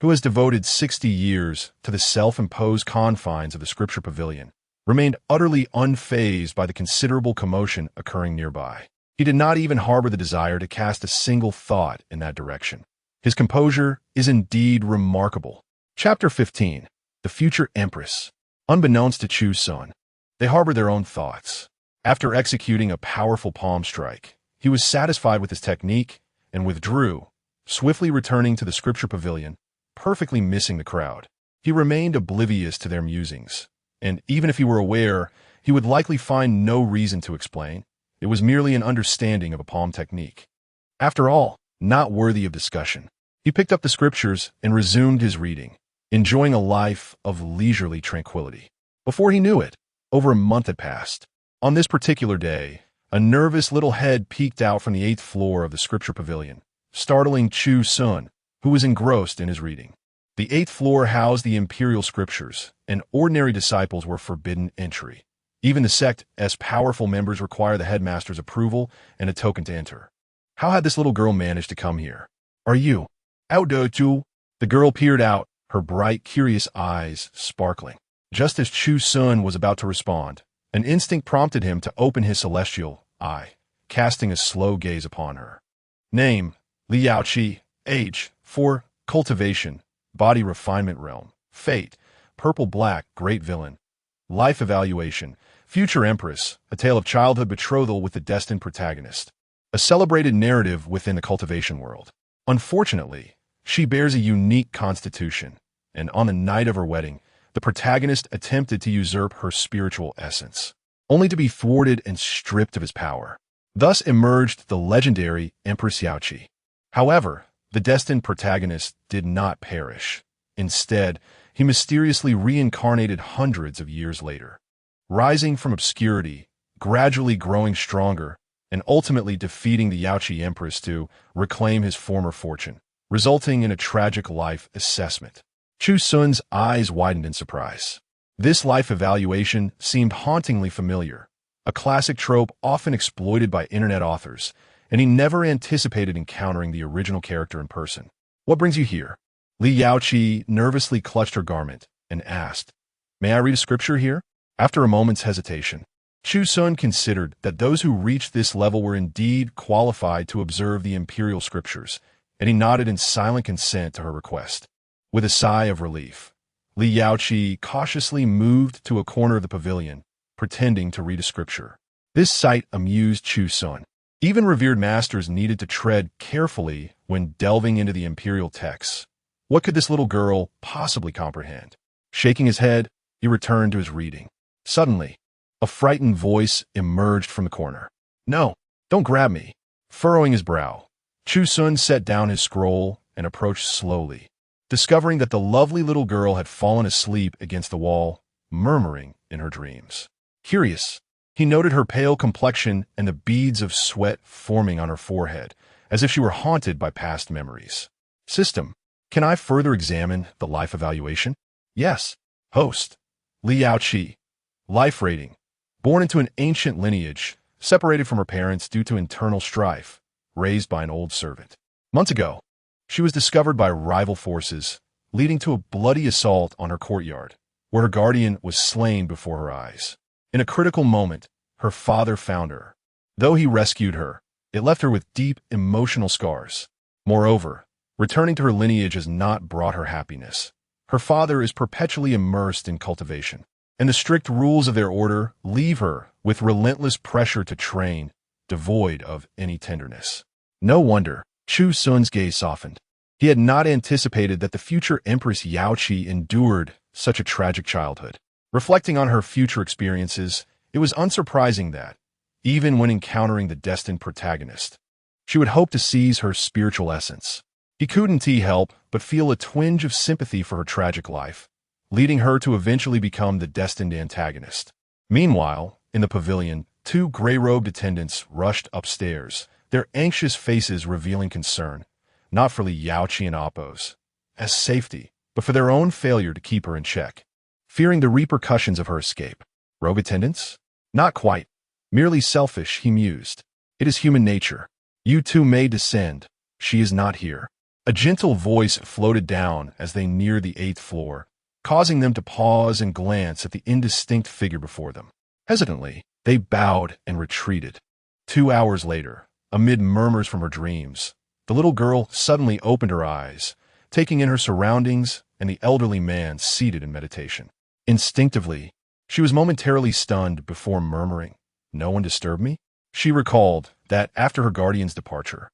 who has devoted 60 years to the self-imposed confines of the Scripture Pavilion, remained utterly unfazed by the considerable commotion occurring nearby. He did not even harbor the desire to cast a single thought in that direction. His composure is indeed remarkable. Chapter 15. The Future Empress. Unbeknownst to Chu Xun, they harbored their own thoughts. After executing a powerful palm strike, he was satisfied with his technique and withdrew, swiftly returning to the Scripture Pavilion, perfectly missing the crowd. He remained oblivious to their musings, and even if he were aware, he would likely find no reason to explain. It was merely an understanding of a palm technique. After all, not worthy of discussion. He picked up the scriptures and resumed his reading, enjoying a life of leisurely tranquility. Before he knew it, over a month had passed. On this particular day, a nervous little head peeked out from the 8th floor of the Scripture Pavilion, startling Chu Xun, who was engrossed in his reading. The 8th floor housed the imperial scriptures, and ordinary disciples were forbidden entry. Even the sect's powerful members require the headmaster's approval and a token to enter. How had this little girl managed to come here? "Are you out there too?" The girl peered out, her bright, curious eyes sparkling. Just as Chu Xun was about to respond, an instinct prompted him to open his celestial eye, casting a slow gaze upon her. Name, Li Yaoqi. Age, 4. Cultivation, body refinement realm. Fate, purple-black, great villain. Life evaluation, future empress, a tale of childhood betrothal with the destined protagonist. A celebrated narrative within the cultivation world. Unfortunately, she bears a unique constitution, and on the night of her wedding, the protagonist attempted to usurp her spiritual essence, only to be thwarted and stripped of his power. Thus emerged the legendary Empress Yaoqi. However, the destined protagonist did not perish. Instead, he mysteriously reincarnated hundreds of years later, rising from obscurity, gradually growing stronger, and ultimately defeating the Yaoqi Empress to reclaim his former fortune, resulting in a tragic life assessment. Chu Xun's eyes widened in surprise. This life evaluation seemed hauntingly familiar, a classic trope often exploited by internet authors, and he never anticipated encountering the original character in person. "What brings you here?" Li Yaoqi nervously clutched her garment and asked, "May I read a scripture here?" After a moment's hesitation, Chu Xun considered that those who reached this level were indeed qualified to observe the imperial scriptures, and he nodded in silent consent to her request. With a sigh of relief, Li Yaoqi cautiously moved to a corner of the pavilion, pretending to read a scripture. This sight amused Chu Xun. Even revered masters needed to tread carefully when delving into the imperial texts. What could this little girl possibly comprehend? Shaking his head, he returned to his reading. Suddenly, a frightened voice emerged from the corner. "No, don't grab me." Furrowing his brow, Chu Xun set down his scroll and approached slowly, discovering that the lovely little girl had fallen asleep against the wall, murmuring in her dreams. Curious, he noted her pale complexion and the beads of sweat forming on her forehead, as if she were haunted by past memories. "System, can I further examine the life evaluation?" "Yes." Host, Li Yaoqi. Life rating, born into an ancient lineage, separated from her parents due to internal strife, raised by an old servant. Months ago, she was discovered by rival forces, leading to a bloody assault on her courtyard, where her guardian was slain before her eyes. In a critical moment, her father found her. Though he rescued her, it left her with deep emotional scars. Moreover, returning to her lineage has not brought her happiness. Her father is perpetually immersed in cultivation, and the strict rules of their order leave her with relentless pressure to train, devoid of any tenderness. No wonder Chu Xun's gaze softened. He had not anticipated that the future Empress Yaoqi endured such a tragic childhood. Reflecting on her future experiences, it was unsurprising that, even when encountering the destined protagonist, she would hope to seize her spiritual essence. He couldn't help but feel a twinge of sympathy for her tragic life, leading her to eventually become the destined antagonist. Meanwhile, in the pavilion, two gray-robed attendants rushed upstairs, their anxious faces revealing concern, not for Li Yaoqi and Appo's as safety, but for their own failure to keep her in check. Fearing the repercussions of her escape. Rogue attendants? Not quite. Merely selfish, he mused. It is human nature. You two may descend. She is not here. A gentle voice floated down as they neared the 8th floor, causing them to pause and glance at the indistinct figure before them. Hesitantly, they bowed and retreated. 2 hours later, amid murmurs from her dreams, the little girl suddenly opened her eyes, taking in her surroundings and the elderly man seated in meditation. Instinctively, she was momentarily stunned before murmuring, "No one disturbed me?" She recalled that after her guardian's departure,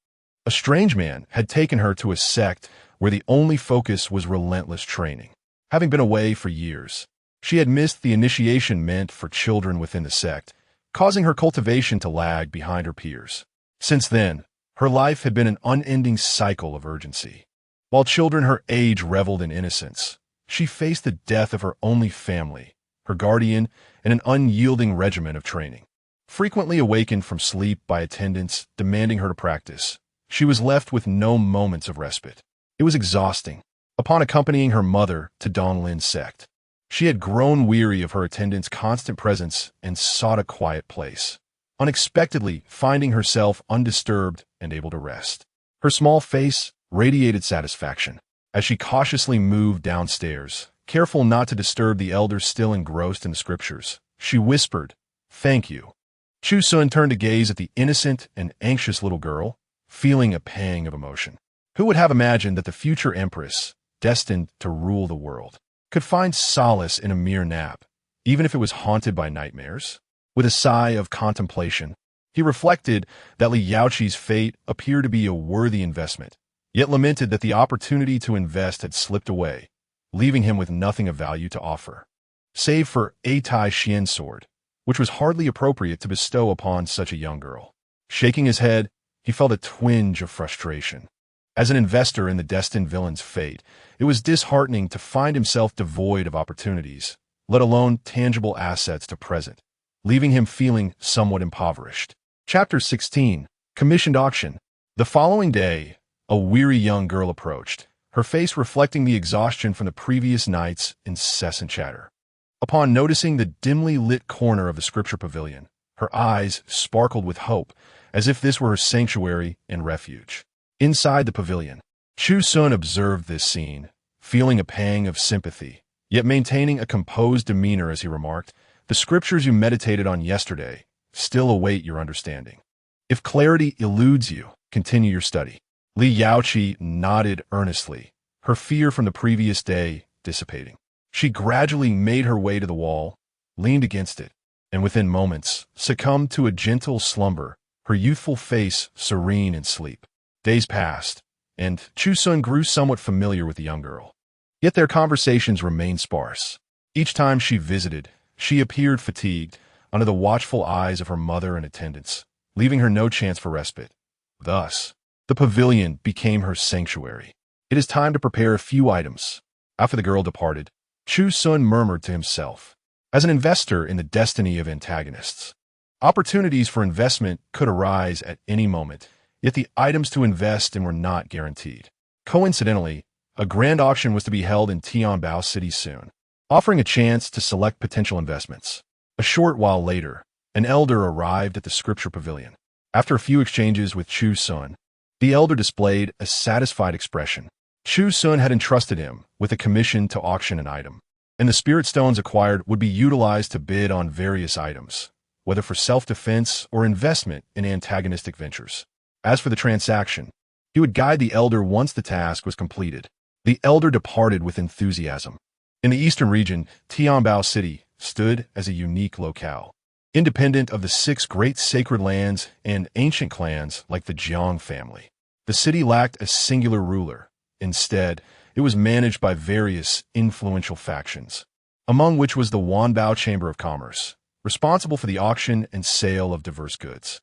a strange man had taken her to a sect where the only focus was relentless training. Having been away for years, she had missed the initiation meant for children within the sect, causing her cultivation to lag behind her peers. Since then, her life had been an unending cycle of urgency. While children her age reveled in innocence, she faced the death of her only family, her guardian, and an unyielding regimen of training. Frequently awakened from sleep by attendants demanding her to practice, she was left with no moments of respite. It was exhausting. Upon accompanying her mother to Donglin's sect, she had grown weary of her attendants' constant presence and sought a quiet place, unexpectedly finding herself undisturbed and able to rest. Her small face radiated satisfaction as she cautiously moved downstairs, careful not to disturb the elders still engrossed in the scriptures. She whispered, "Thank you." Chu Xun turned to gaze at the innocent and anxious little girl, feeling a pang of emotion. Who would have imagined that the future Empress, destined to rule the world, could find solace in a mere nap, even if it was haunted by nightmares? With a sigh of contemplation, he reflected that Li Yaoqi's fate appeared to be a worthy investment, yet lamented that the opportunity to invest had slipped away, leaving him with nothing of value to offer, save for a Tai Xian sword, which was hardly appropriate to bestow upon such a young girl. Shaking his head, he felt a twinge of frustration. As an investor in the destined villain's fate, it was disheartening to find himself devoid of opportunities, let alone tangible assets to present, leaving him feeling somewhat impoverished. Chapter 16. Commissioned Auction. The following day, a weary young girl approached, her face reflecting the exhaustion from the previous night's incessant chatter. Upon noticing the dimly lit corner of the Scripture Pavilion, her eyes sparkled with hope, as if this were her sanctuary and refuge. Inside the pavilion, Chu Xun observed this scene, feeling a pang of sympathy, yet maintaining a composed demeanor as he remarked, "The scriptures you meditated on yesterday still await your understanding. If clarity eludes you, continue your study." Li Yaoqi nodded earnestly, her fear from the previous day dissipating. She gradually made her way to the wall, leaned against it, and within moments succumbed to a gentle slumber, her youthful face serene in sleep. Days passed, and Chu Xun grew somewhat familiar with the young girl. Yet their conversations remained sparse. Each time she visited, she appeared fatigued, under the watchful eyes of her mother and attendants, leaving her no chance for respite. Thus, the pavilion became her sanctuary. "It is time to prepare a few items." After the girl departed, Chu Xun murmured to himself, as an investor in the destiny of antagonists, opportunities for investment could arise at any moment, yet the items to invest in were not guaranteed. Coincidentally, a grand auction was to be held in Tianbao City soon, offering a chance to select potential investments. A short while later, an elder arrived at the Scripture Pavilion. After a few exchanges with Chu Xun, the elder displayed a satisfied expression. Chu Xun had entrusted him with a commission to auction an item, and the spirit stones acquired would be utilized to bid on various items, whether for self-defense or investment in antagonistic ventures. As for the transaction, he would guide the elder once the task was completed. The elder departed with enthusiasm. In the eastern region, Tianbao City stood as a unique locale, independent of the 6 great sacred lands and ancient clans like the Jiang family. The city lacked a singular ruler. Instead, it was managed by various influential factions, among which was the Wanbao Chamber of Commerce, responsible for the auction and sale of diverse goods.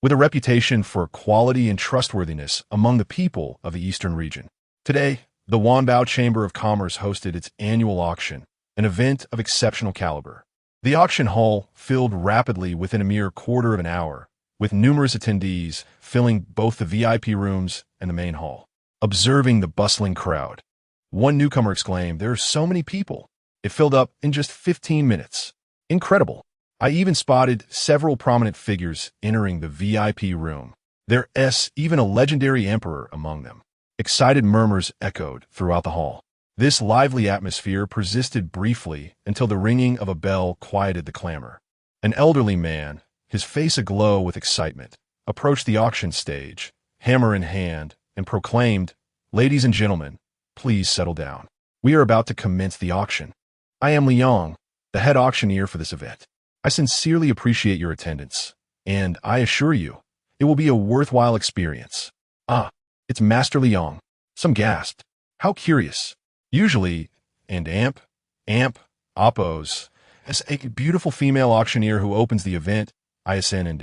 With a reputation for quality and trustworthiness among the people of the eastern region. Today, the Wanbao Chamber of Commerce hosted its annual auction, an event of exceptional caliber. The auction hall filled rapidly within a mere quarter of an hour, with numerous attendees filling both the VIP rooms and the main hall. Observing the bustling crowd, one newcomer exclaimed, "There are so many people." It filled up in just 15 minutes. Incredible. I even spotted several prominent figures entering the VIP room. There's even a legendary emperor among them. Excited murmurs echoed throughout the hall. This lively atmosphere persisted briefly until the ringing of a bell quieted the clamor. An elderly man, his face aglow with excitement, approached the auction stage, hammer in hand, and proclaimed, "Ladies and gentlemen, please settle down. We are about to commence the auction. I am Liang, the head auctioneer for this event. I sincerely appreciate your attendance, and I assure you, it will be a worthwhile experience." "Ah, it's Master Liang." Some gasped. "How curious." Usually, and amp, oppos, as a beautiful female auctioneer who opens the event, ISN and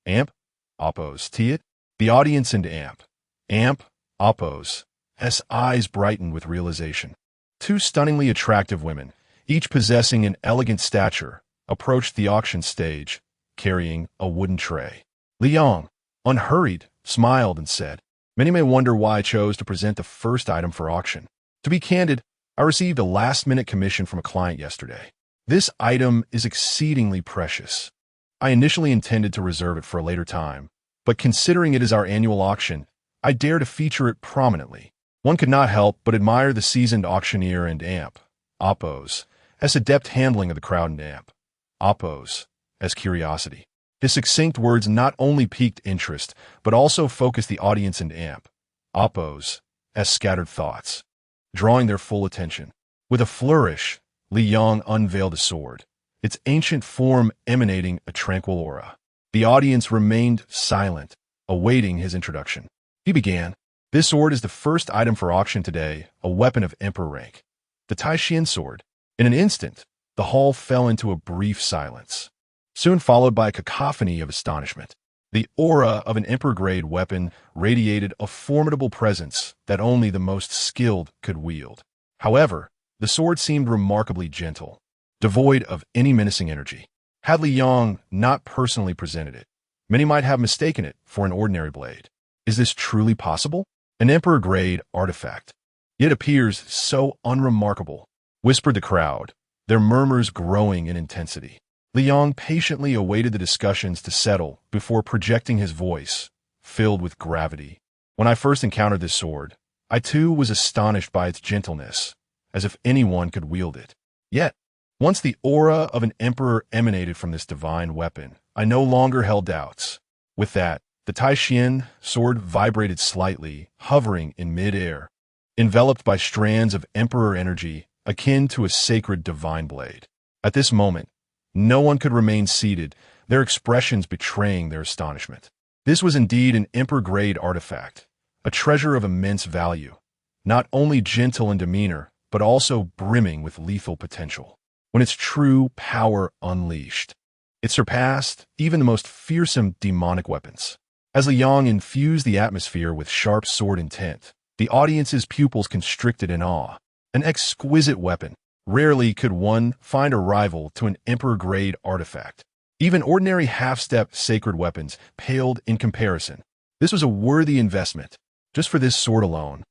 amp, oppos, it. The audience and amp, oppos, as eyes brighten with realization. Two stunningly attractive women, each possessing an elegant stature, approached the auction stage, carrying a wooden tray. Liang, unhurried, smiled and said, "Many may wonder why I chose to present the first item for auction. To be candid, I received a last-minute commission from a client yesterday. This item is exceedingly precious. I initially intended to reserve it for a later time, but considering it is our annual auction, I dare to feature it prominently." One could not help but admire the seasoned auctioneer and oppos, as adept handling of the crowd and oppos, as curiosity. His succinct words not only piqued interest, but also focused the audience and oppos, as scattered thoughts, drawing their full attention. With a flourish, Li Yang unveiled a sword, its ancient form emanating a tranquil aura. The audience remained silent, awaiting his introduction. He began, "This sword is the first item for auction today, a weapon of emperor rank. The Tyrant sword." In an instant, the hall fell into a brief silence, soon followed by a cacophony of astonishment. The aura of an emperor-grade weapon radiated a formidable presence that only the most skilled could wield. However, the sword seemed remarkably gentle, devoid of any menacing energy. Had Li Yang not personally presented it, many might have mistaken it for an ordinary blade. Is this truly possible? An emperor-grade artifact. Yet appears so unremarkable, whispered the crowd, their murmurs growing in intensity. Liang patiently awaited the discussions to settle before projecting his voice, filled with gravity. "When I first encountered this sword, I too was astonished by its gentleness, as if anyone could wield it. Yet, once the aura of an emperor emanated from this divine weapon, I no longer held doubts." With that, the Tyrant sword vibrated slightly, hovering in mid-air, enveloped by strands of emperor energy akin to a sacred divine blade. At this moment, no one could remain seated, their expressions betraying their astonishment. This was indeed an emperor-grade artifact, a treasure of immense value, not only gentle in demeanor, but also brimming with lethal potential. When its true power unleashed, it surpassed even the most fearsome demonic weapons. As Liang infused the atmosphere with sharp sword intent, the audience's pupils constricted in awe. An exquisite weapon. Rarely could one find a rival to an emperor-grade artifact. Even ordinary half-step sacred weapons paled in comparison. This was a worthy investment. Just for this sword alone,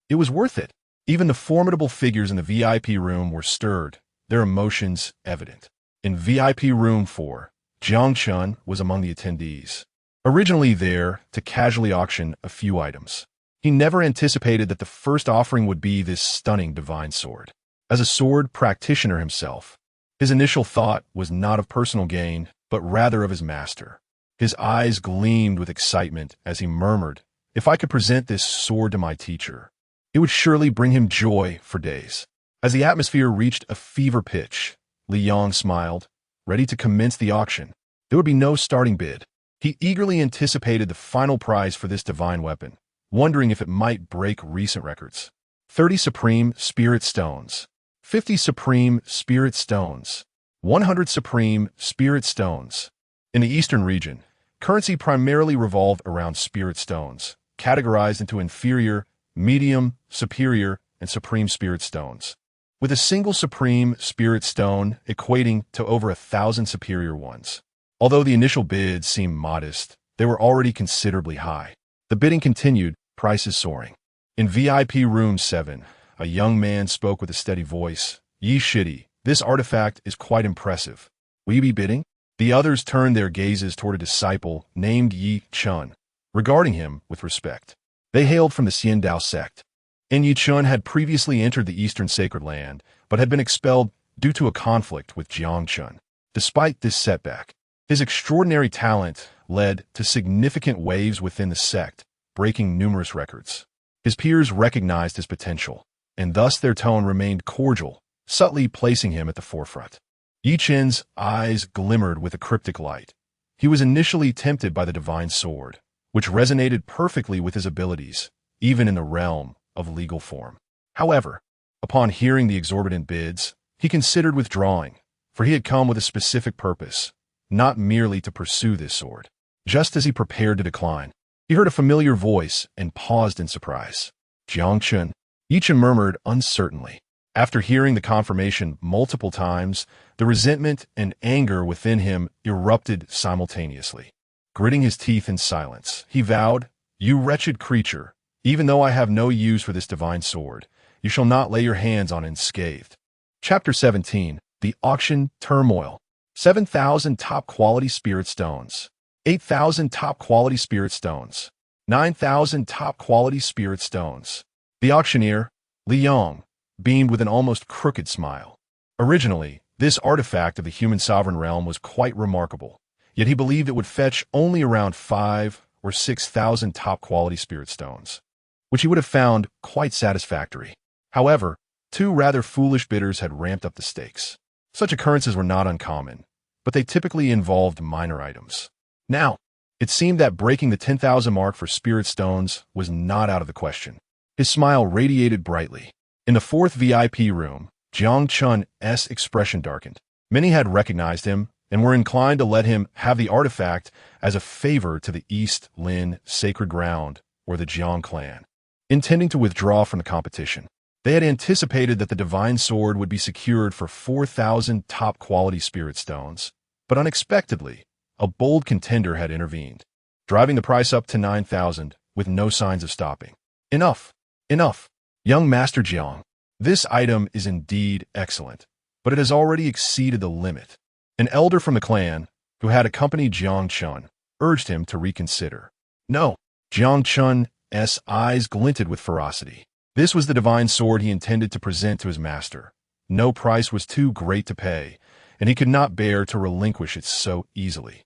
it was worth it. Even the formidable figures in the VIP room were stirred, their emotions evident. In VIP room 4, Chu Xun was among the attendees, originally there to casually auction a few items. He never anticipated that the first offering would be this stunning divine sword. As a sword practitioner himself, his initial thought was not of personal gain, but rather of his master. His eyes gleamed with excitement as he murmured, "If I could present this sword to my teacher, it would surely bring him joy for days." As the atmosphere reached a fever pitch, Li Yang smiled, ready to commence the auction. There would be no starting bid. He eagerly anticipated the final prize for this divine weapon, wondering if it might break recent records. 30 Supreme Spirit Stones. 50 Supreme Spirit Stones, 100 Supreme Spirit Stones. In the Eastern region, currency primarily revolved around Spirit Stones, categorized into inferior, medium, superior, and supreme Spirit Stones. with a single supreme spirit stone equating to over 1,000 superior ones. Although the initial bids seemed modest, they were already considerably high. The bidding continued, prices soaring. In VIP Room 7, a young man spoke with a steady voice. "Yi Shidi, this artifact is quite impressive. Will you be bidding?" The others turned their gazes toward a disciple named Yi Chun, regarding him with respect. They hailed from the Xiandao sect. And Yi Chun had previously entered the Eastern Sacred Land, but had been expelled due to a conflict with Jiang Chun. Despite this setback, his extraordinary talent led to significant waves within the sect, breaking numerous records. His peers recognized his potential, and thus their tone remained cordial, subtly placing him at the forefront. Yi Chen's eyes glimmered with a cryptic light. He was initially tempted by the divine sword, which resonated perfectly with his abilities, even in the realm of legal form. However, upon hearing the exorbitant bids, he considered withdrawing, for he had come with a specific purpose, not merely to pursue this sword. Just as he prepared to decline, he heard a familiar voice and paused in surprise. "Jiang Chun," Yi Chen murmured uncertainly. After hearing the confirmation multiple times, the resentment and anger within him erupted simultaneously. Gritting his teeth in silence, he vowed, "You wretched creature, even though I have no use for this divine sword, you shall not lay your hands on it unscathed." Chapter 17, The Auction Turmoil. 7,000 top-quality spirit stones. 8,000 top-quality spirit stones. 9,000 top-quality spirit stones. The auctioneer, Li Yong, beamed with an almost crooked smile. Originally, this artifact of the human sovereign realm was quite remarkable, yet he believed it would fetch only around 5,000 or 6,000 top-quality spirit stones, which he would have found quite satisfactory. However, two rather foolish bidders had ramped up the stakes. Such occurrences were not uncommon, but they typically involved minor items. Now, it seemed that breaking the 10,000 mark for spirit stones was not out of the question. His smile radiated brightly. In the fourth VIP room, Jiang Chun's expression darkened. Many had recognized him and were inclined to let him have the artifact as a favor to the East Lin sacred ground or the Jiang clan, intending to withdraw from the competition. They had anticipated that the divine sword would be secured for 4,000 top-quality spirit stones, but unexpectedly, a bold contender had intervened, driving the price up to 9,000 with no signs of stopping. "Enough! Enough! Young Master Jiang, this item is indeed excellent, but it has already exceeded the limit." An elder from the clan, who had accompanied Jiang Chun, urged him to reconsider. "No." Jiang Chun's eyes glinted with ferocity. This was the divine sword he intended to present to his master. No price was too great to pay, and he could not bear to relinquish it so easily.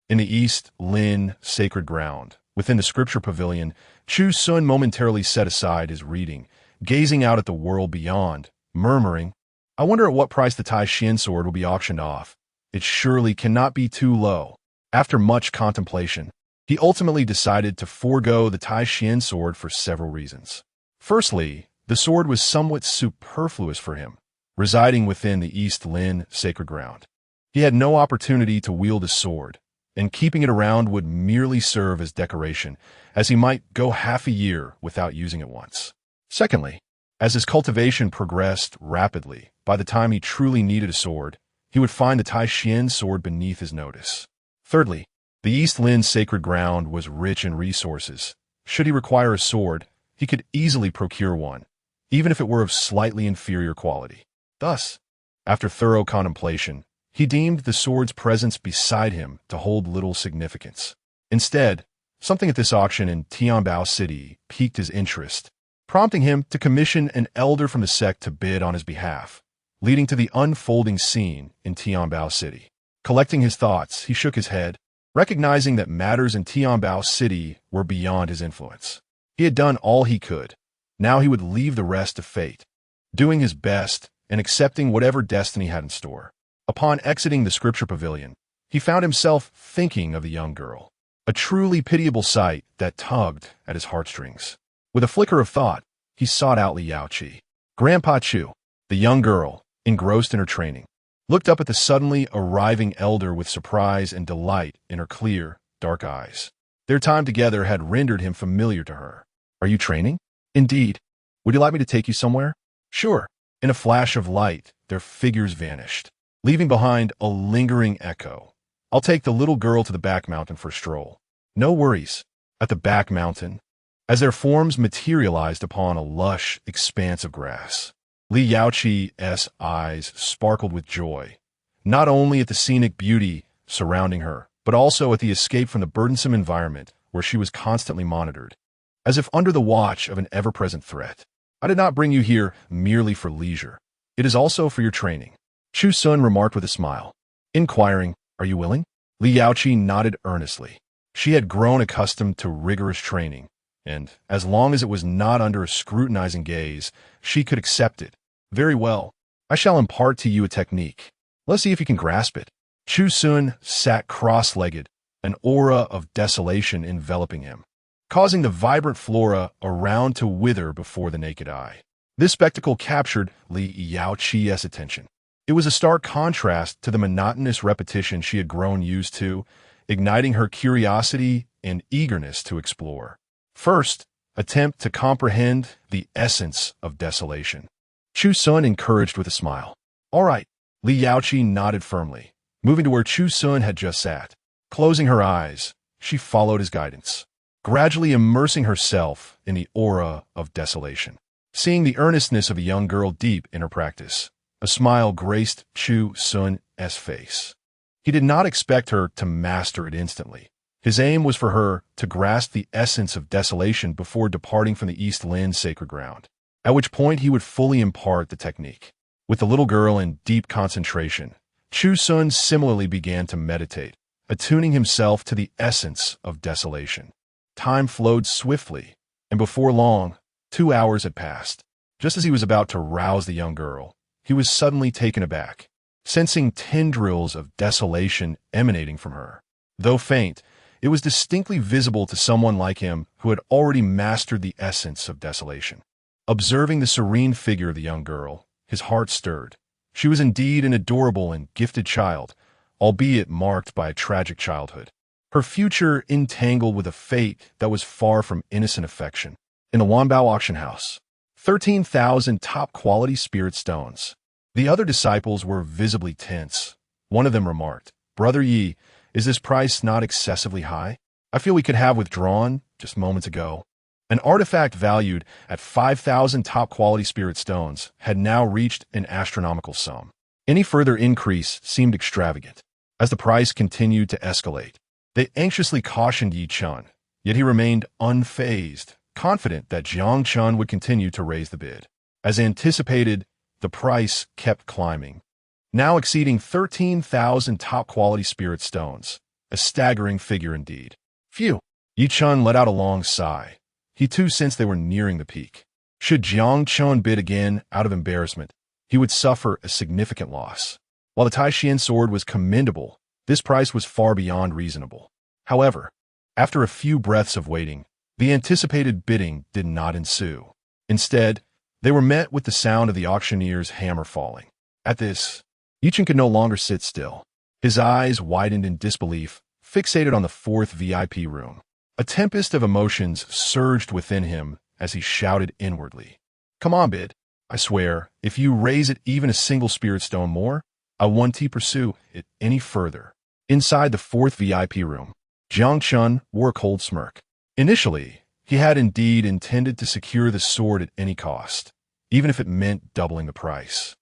In the East Lin sacred ground, within the Scripture Pavilion, Chu Xun momentarily set aside his reading, gazing out at the world beyond, murmuring, "I wonder at what price the Tai Xian sword will be auctioned off. It surely cannot be too low." After much contemplation, he ultimately decided to forego the Tai Xian sword for several reasons. Firstly, the sword was somewhat superfluous for him, residing within the East Lin sacred ground. He had no opportunity to wield a sword, and keeping it around would merely serve as decoration, as he might go half a year without using it once. Secondly, as his cultivation progressed rapidly, by the time he truly needed a sword, he would find the Tai Xian sword beneath his notice. Thirdly, the East Lin sacred ground was rich in resources. Should he require a sword, he could easily procure one, even if it were of slightly inferior quality. Thus, after thorough contemplation, he deemed the sword's presence beside him to hold little significance. Instead, something at this auction in Tianbao City piqued his interest, prompting him to commission an elder from the sect to bid on his behalf, leading to the unfolding scene in Tianbao City. Collecting his thoughts, he shook his head, recognizing that matters in Tianbao City were beyond his influence. He had done all he could. Now he would leave the rest to fate, doing his best and accepting whatever destiny had in store. Upon exiting the Scripture Pavilion, he found himself thinking of the young girl, a truly pitiable sight that tugged at his heartstrings. With a flicker of thought, he sought out Li Yaoqi. Grandpa Chu, the young girl, engrossed in her training, looked up at the suddenly arriving elder with surprise and delight in her clear, dark eyes. Their time together had rendered him familiar to her. "Are you training?" "Indeed. Would you like me to take you somewhere?" "Sure." In a flash of light, their figures vanished, leaving behind a lingering echo. I'll take the little girl to the back mountain for a stroll. No worries. At the back mountain, as their forms materialized upon a lush expanse of grass, Li Yaoqi's eyes sparkled with joy, not only at the scenic beauty surrounding her, but also at the escape from the burdensome environment where she was constantly monitored, as if under the watch of an ever-present threat. I did not bring you here merely for leisure. It is also for your training, Chu Xun remarked with a smile. Inquiring, are you willing? Li Yaoqi nodded earnestly. She had grown accustomed to rigorous training, and, as long as it was not under a scrutinizing gaze, she could accept it. Very well. I shall impart to you a technique. Let's see if you can grasp it. Chu Xun sat cross-legged, an aura of desolation enveloping him, causing the vibrant flora around to wither before the naked eye. This spectacle captured Li Yaoqi's attention. It was a stark contrast to the monotonous repetition she had grown used to, igniting her curiosity and eagerness to explore. First, attempt to comprehend the essence of desolation. Chu Xun encouraged with a smile. All right. Li Yaoqi nodded firmly, moving to where Chu Xun had just sat. Closing her eyes, she followed his guidance, gradually immersing herself in the aura of desolation. Seeing the earnestness of a young girl deep in her practice, a smile graced Chu Xun's face. He did not expect her to master it instantly. His aim was for her to grasp the essence of desolation before departing from the East Lin sacred ground, at which point he would fully impart the technique. With the little girl in deep concentration, Chu Xun similarly began to meditate, attuning himself to the essence of desolation. Time flowed swiftly, and before long, 2 hours had passed. Just as he was about to rouse the young girl, he was suddenly taken aback, sensing tendrils of desolation emanating from her. Though faint, it was distinctly visible to someone like him who had already mastered the essence of desolation. Observing the serene figure of the young girl, his heart stirred. She was indeed an adorable and gifted child, albeit marked by a tragic childhood. Her future entangled with a fate that was far from innocent affection. In the Wanbao auction house, 13,000 top-quality spirit stones. The other disciples were visibly tense. One of them remarked, Brother Yi, is this price not excessively high? I feel we could have withdrawn just moments ago. An artifact valued at 5,000 top-quality spirit stones had now reached an astronomical sum. Any further increase seemed extravagant. As the price continued to escalate, they anxiously cautioned Yi Chun, yet he remained unfazed, confident that Jiang Chun would continue to raise the bid. As anticipated, the price kept climbing, now exceeding 13,000 top-quality spirit stones, a staggering figure indeed. Phew! Yi Chun let out a long sigh. He too sensed they were nearing the peak. Should Jiang Chun bid again out of embarrassment, he would suffer a significant loss. While the Taishan sword was commendable, this price was far beyond reasonable. However, after a few breaths of waiting, the anticipated bidding did not ensue. Instead, they were met with the sound of the auctioneer's hammer falling. At this, Yi Chun could no longer sit still. His eyes widened in disbelief, fixated on the 4th VIP room. A tempest of emotions surged within him as he shouted inwardly. Come on, bid. I swear, if you raise it even a single spirit stone more, I won't pursue it any further. Inside the 4th VIP room, Jiang Chun wore a cold smirk. Initially, he had indeed intended to secure the sword at any cost, even if it meant doubling the price.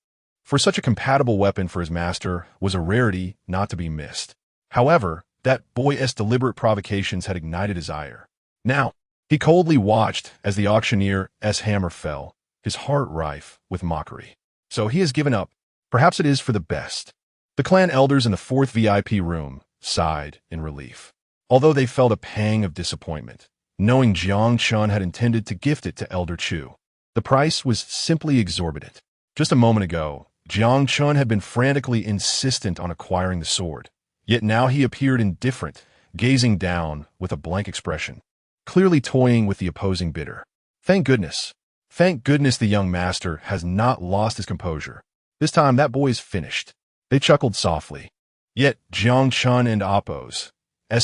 For such a compatible weapon for his master was a rarity not to be missed. However, that boy's deliberate provocations had ignited his ire. Now, he coldly watched as the auctioneer's hammer fell, his heart rife with mockery. So he has given up. Perhaps it is for the best. The clan elders in the 4th VIP room sighed in relief, although they felt a pang of disappointment, knowing Jiang Chun had intended to gift it to Elder Chu. The price was simply exorbitant. Just a moment ago, Jiang Chun had been frantically insistent on acquiring the sword. Yet now he appeared indifferent, gazing down with a blank expression, clearly toying with the opposing bidder. Thank goodness. Thank goodness the young master has not lost his composure. This time that boy is finished. They chuckled softly. Yet Jiang Chun and Appo's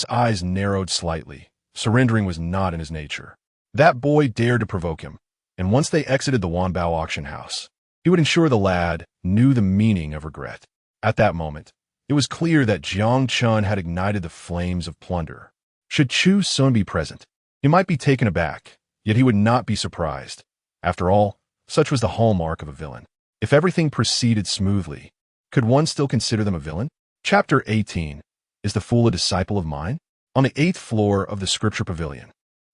eyes narrowed slightly. Surrendering was not in his nature. That boy dared to provoke him, and once they exited the Wanbao auction house, He would ensure the lad knew the meaning of regret. At that moment, it was clear that Jiang Chun had ignited the flames of plunder. Should Chu Xun be present, he might be taken aback, yet he would not be surprised. After all, such was the hallmark of a villain. If everything proceeded smoothly, could one still consider them a villain? Chapter 18. Is the fool a disciple of mine? On the 8th floor of the Scripture Pavilion,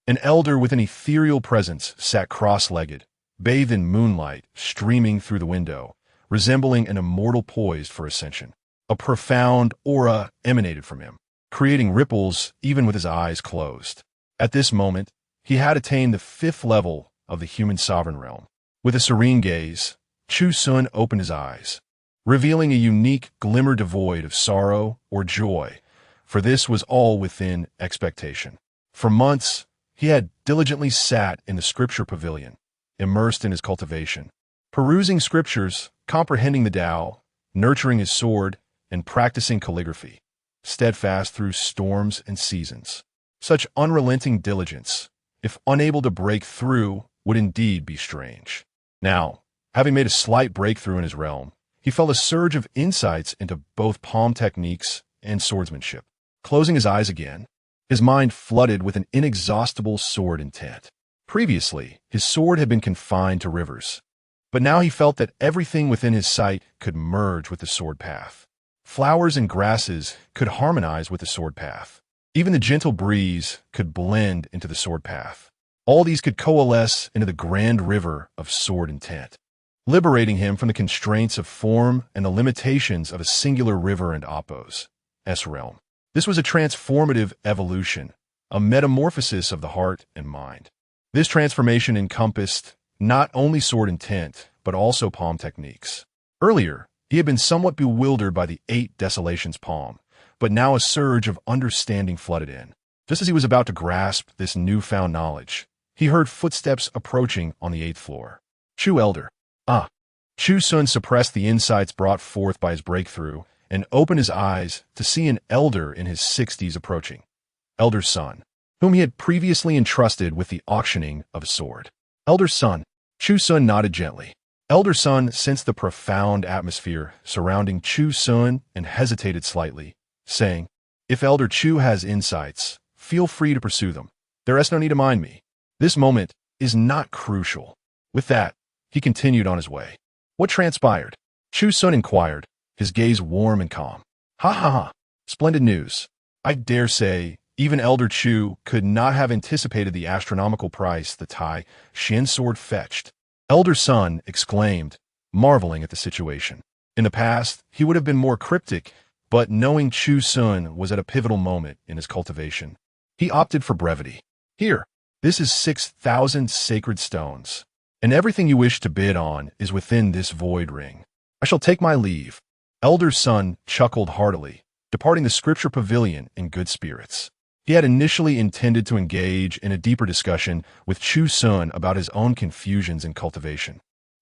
an elder with an ethereal presence sat cross-legged, bathed in moonlight streaming through the window, resembling an immortal poised for ascension. A profound aura emanated from him, creating ripples even with his eyes closed. At this moment, he had attained the 5th level of the human sovereign realm. With a serene gaze, Chu Xun opened his eyes, revealing a unique glimmer devoid of sorrow or joy, for this was all within expectation. For months, he had diligently sat in the Scripture Pavilion, immersed in his cultivation, perusing scriptures, comprehending the Tao, nurturing his sword, and practicing calligraphy, steadfast through storms and seasons. Such unrelenting diligence, if unable to break through, would indeed be strange. Now, having made a slight breakthrough in his realm, he felt a surge of insights into both palm techniques and swordsmanship. Closing his eyes again, his mind flooded with an inexhaustible sword intent. Previously, his sword had been confined to rivers, but now he felt that everything within his sight could merge with the sword path. Flowers and grasses could harmonize with the sword path. Even the gentle breeze could blend into the sword path. All these could coalesce into the grand river of sword intent, liberating him from the constraints of form and the limitations of a singular river and oppose, realm. This was a transformative evolution, a metamorphosis of the heart and mind. This transformation encompassed not only sword intent, but also palm techniques. Earlier, he had been somewhat bewildered by the 8 desolations palm, but now a surge of understanding flooded in. Just as he was about to grasp this newfound knowledge, he heard footsteps approaching on the 8th floor. Chu Elder. Chu Xun suppressed the insights brought forth by his breakthrough and opened his eyes to see an elder in his 60s approaching. Elder's son, whom he had previously entrusted with the auctioning of a sword. Elder's son. Chu Xun nodded gently. Elder's son sensed the profound atmosphere surrounding Chu Xun and hesitated slightly, saying, "If Elder Chu has insights, feel free to pursue them. There is no need to mind me. This moment is not crucial." With that, he continued on his way. What transpired? Chu Xun inquired, his gaze warm and calm. Ha ha ha. Splendid news. I dare say, even Elder Chu could not have anticipated the astronomical price the Tai Xian sword fetched. Elder Son exclaimed, marveling at the situation. In the past, he would have been more cryptic, but knowing Chu Xun was at a pivotal moment in his cultivation, he opted for brevity. Here, this is 6,000 sacred stones, and everything you wish to bid on is within this void ring. I shall take my leave. Elder Son chuckled heartily, departing the Scripture Pavilion in good spirits. He had initially intended to engage in a deeper discussion with Chu Xun about his own confusions in cultivation.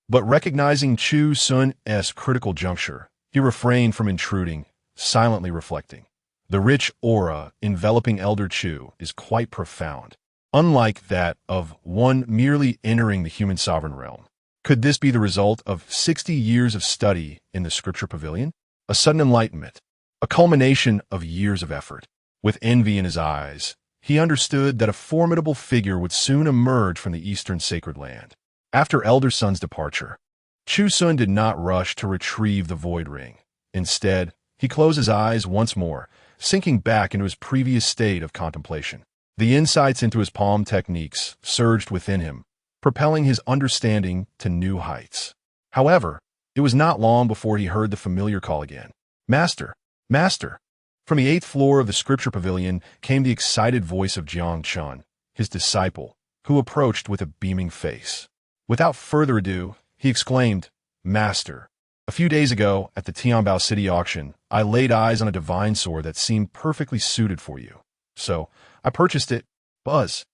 But recognizing Chu Xun's critical juncture, he refrained from intruding, silently reflecting. The rich aura enveloping Elder Chu is quite profound, unlike that of one merely entering the human sovereign realm. Could this be the result of 60 years of study in the Scripture Pavilion? A sudden enlightenment, a culmination of years of effort. With envy in his eyes, he understood that a formidable figure would soon emerge from the eastern sacred land. After Elder Son's departure, Chu Xun did not rush to retrieve the void ring. Instead, he closed his eyes once more, sinking back into his previous state of contemplation. The insights into his palm techniques surged within him, propelling his understanding to new heights. However, it was not long before he heard the familiar call again. Master! Master! From the 8th floor of the Scripture Pavilion came the excited voice of Jiang Chun, his disciple, who approached with a beaming face. Without further ado, he exclaimed, Master, a few days ago at the Tianbao City auction, I laid eyes on a divine sword that seemed perfectly suited for you. So, I purchased it. Buzz.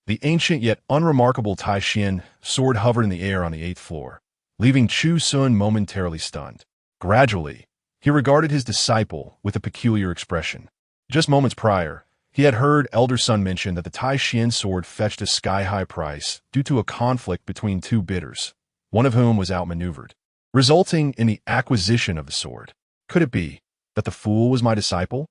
The ancient yet unremarkable Tai Xian sword hovered in the air on the 8th floor, leaving Chu Xun momentarily stunned. Gradually, he regarded his disciple with a peculiar expression. Just moments prior, he had heard Elder Son mention that the Tai Xian sword fetched a sky-high price due to a conflict between two bidders, one of whom was outmaneuvered. resulting in the acquisition of the sword. Could it be that the fool was my disciple?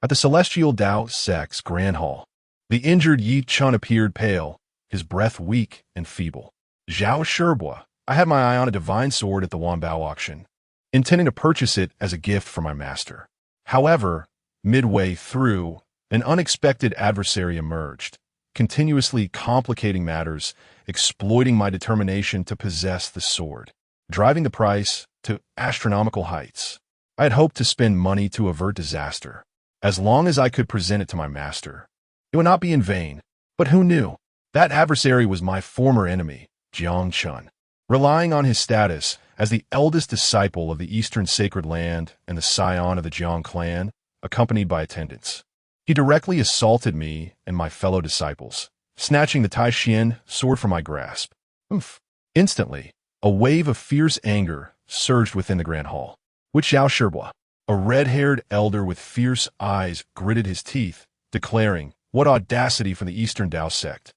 At the celestial Tao sect's grand hall, the injured Yi Chun appeared pale, his breath weak and feeble. Zhao Shibua, I had my eye on a divine sword at the Wanbao auction, intending to purchase it as a gift for my master. However, midway through, an unexpected adversary emerged, continuously complicating matters, exploiting my determination to possess the sword, driving the price to astronomical heights. I had hoped to spend money to avert disaster. As long as I could present it to my master, it would not be in vain. But who knew? That adversary was my former enemy, Jiang Chun. Relying on his status as the eldest disciple of the Eastern Sacred Land and the scion of the Jiang clan, accompanied by attendants, he directly assaulted me and my fellow disciples, snatching the Tai Xian sword from my grasp. Instantly, a wave of fierce anger surged within the grand hall. With Zhao Shibua, a red-haired elder with fierce eyes, gritted his teeth, declaring, "What audacity from the Eastern Tao sect!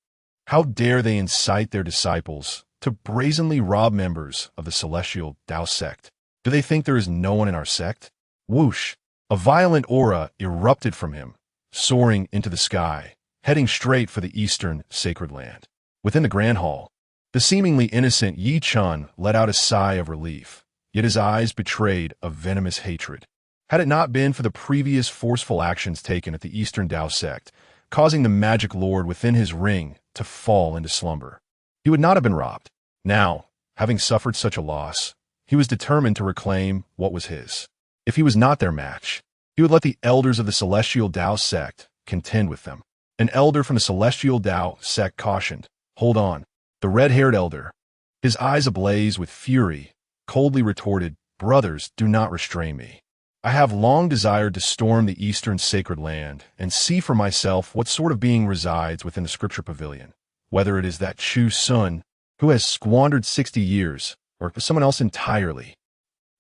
How dare they incite their disciples to brazenly rob members of the celestial Tao sect? Do they think there is no one in our sect?" Whoosh! A violent aura erupted from him, soaring into the sky, heading straight for the Eastern Sacred Land. Within the grand hall, the seemingly innocent Yi Chun let out a sigh of relief, yet his eyes betrayed a venomous hatred. Had it not been for the previous forceful actions taken at the Eastern Tao sect, causing the magic lord within his ring to fall into slumber, he would not have been robbed. Now, having suffered such a loss, he was determined to reclaim what was his. If he was not their match, he would let the elders of the celestial Tao sect contend with them. An elder from the celestial Tao sect cautioned, "Hold on." The red-haired elder, his eyes ablaze with fury, coldly retorted, "Brothers, do not restrain me. I have long desired to storm the Eastern Sacred Land and see for myself what sort of being resides within the Scripture Pavilion, whether it is that Chu Xun, who has squandered 60 years, or someone else entirely."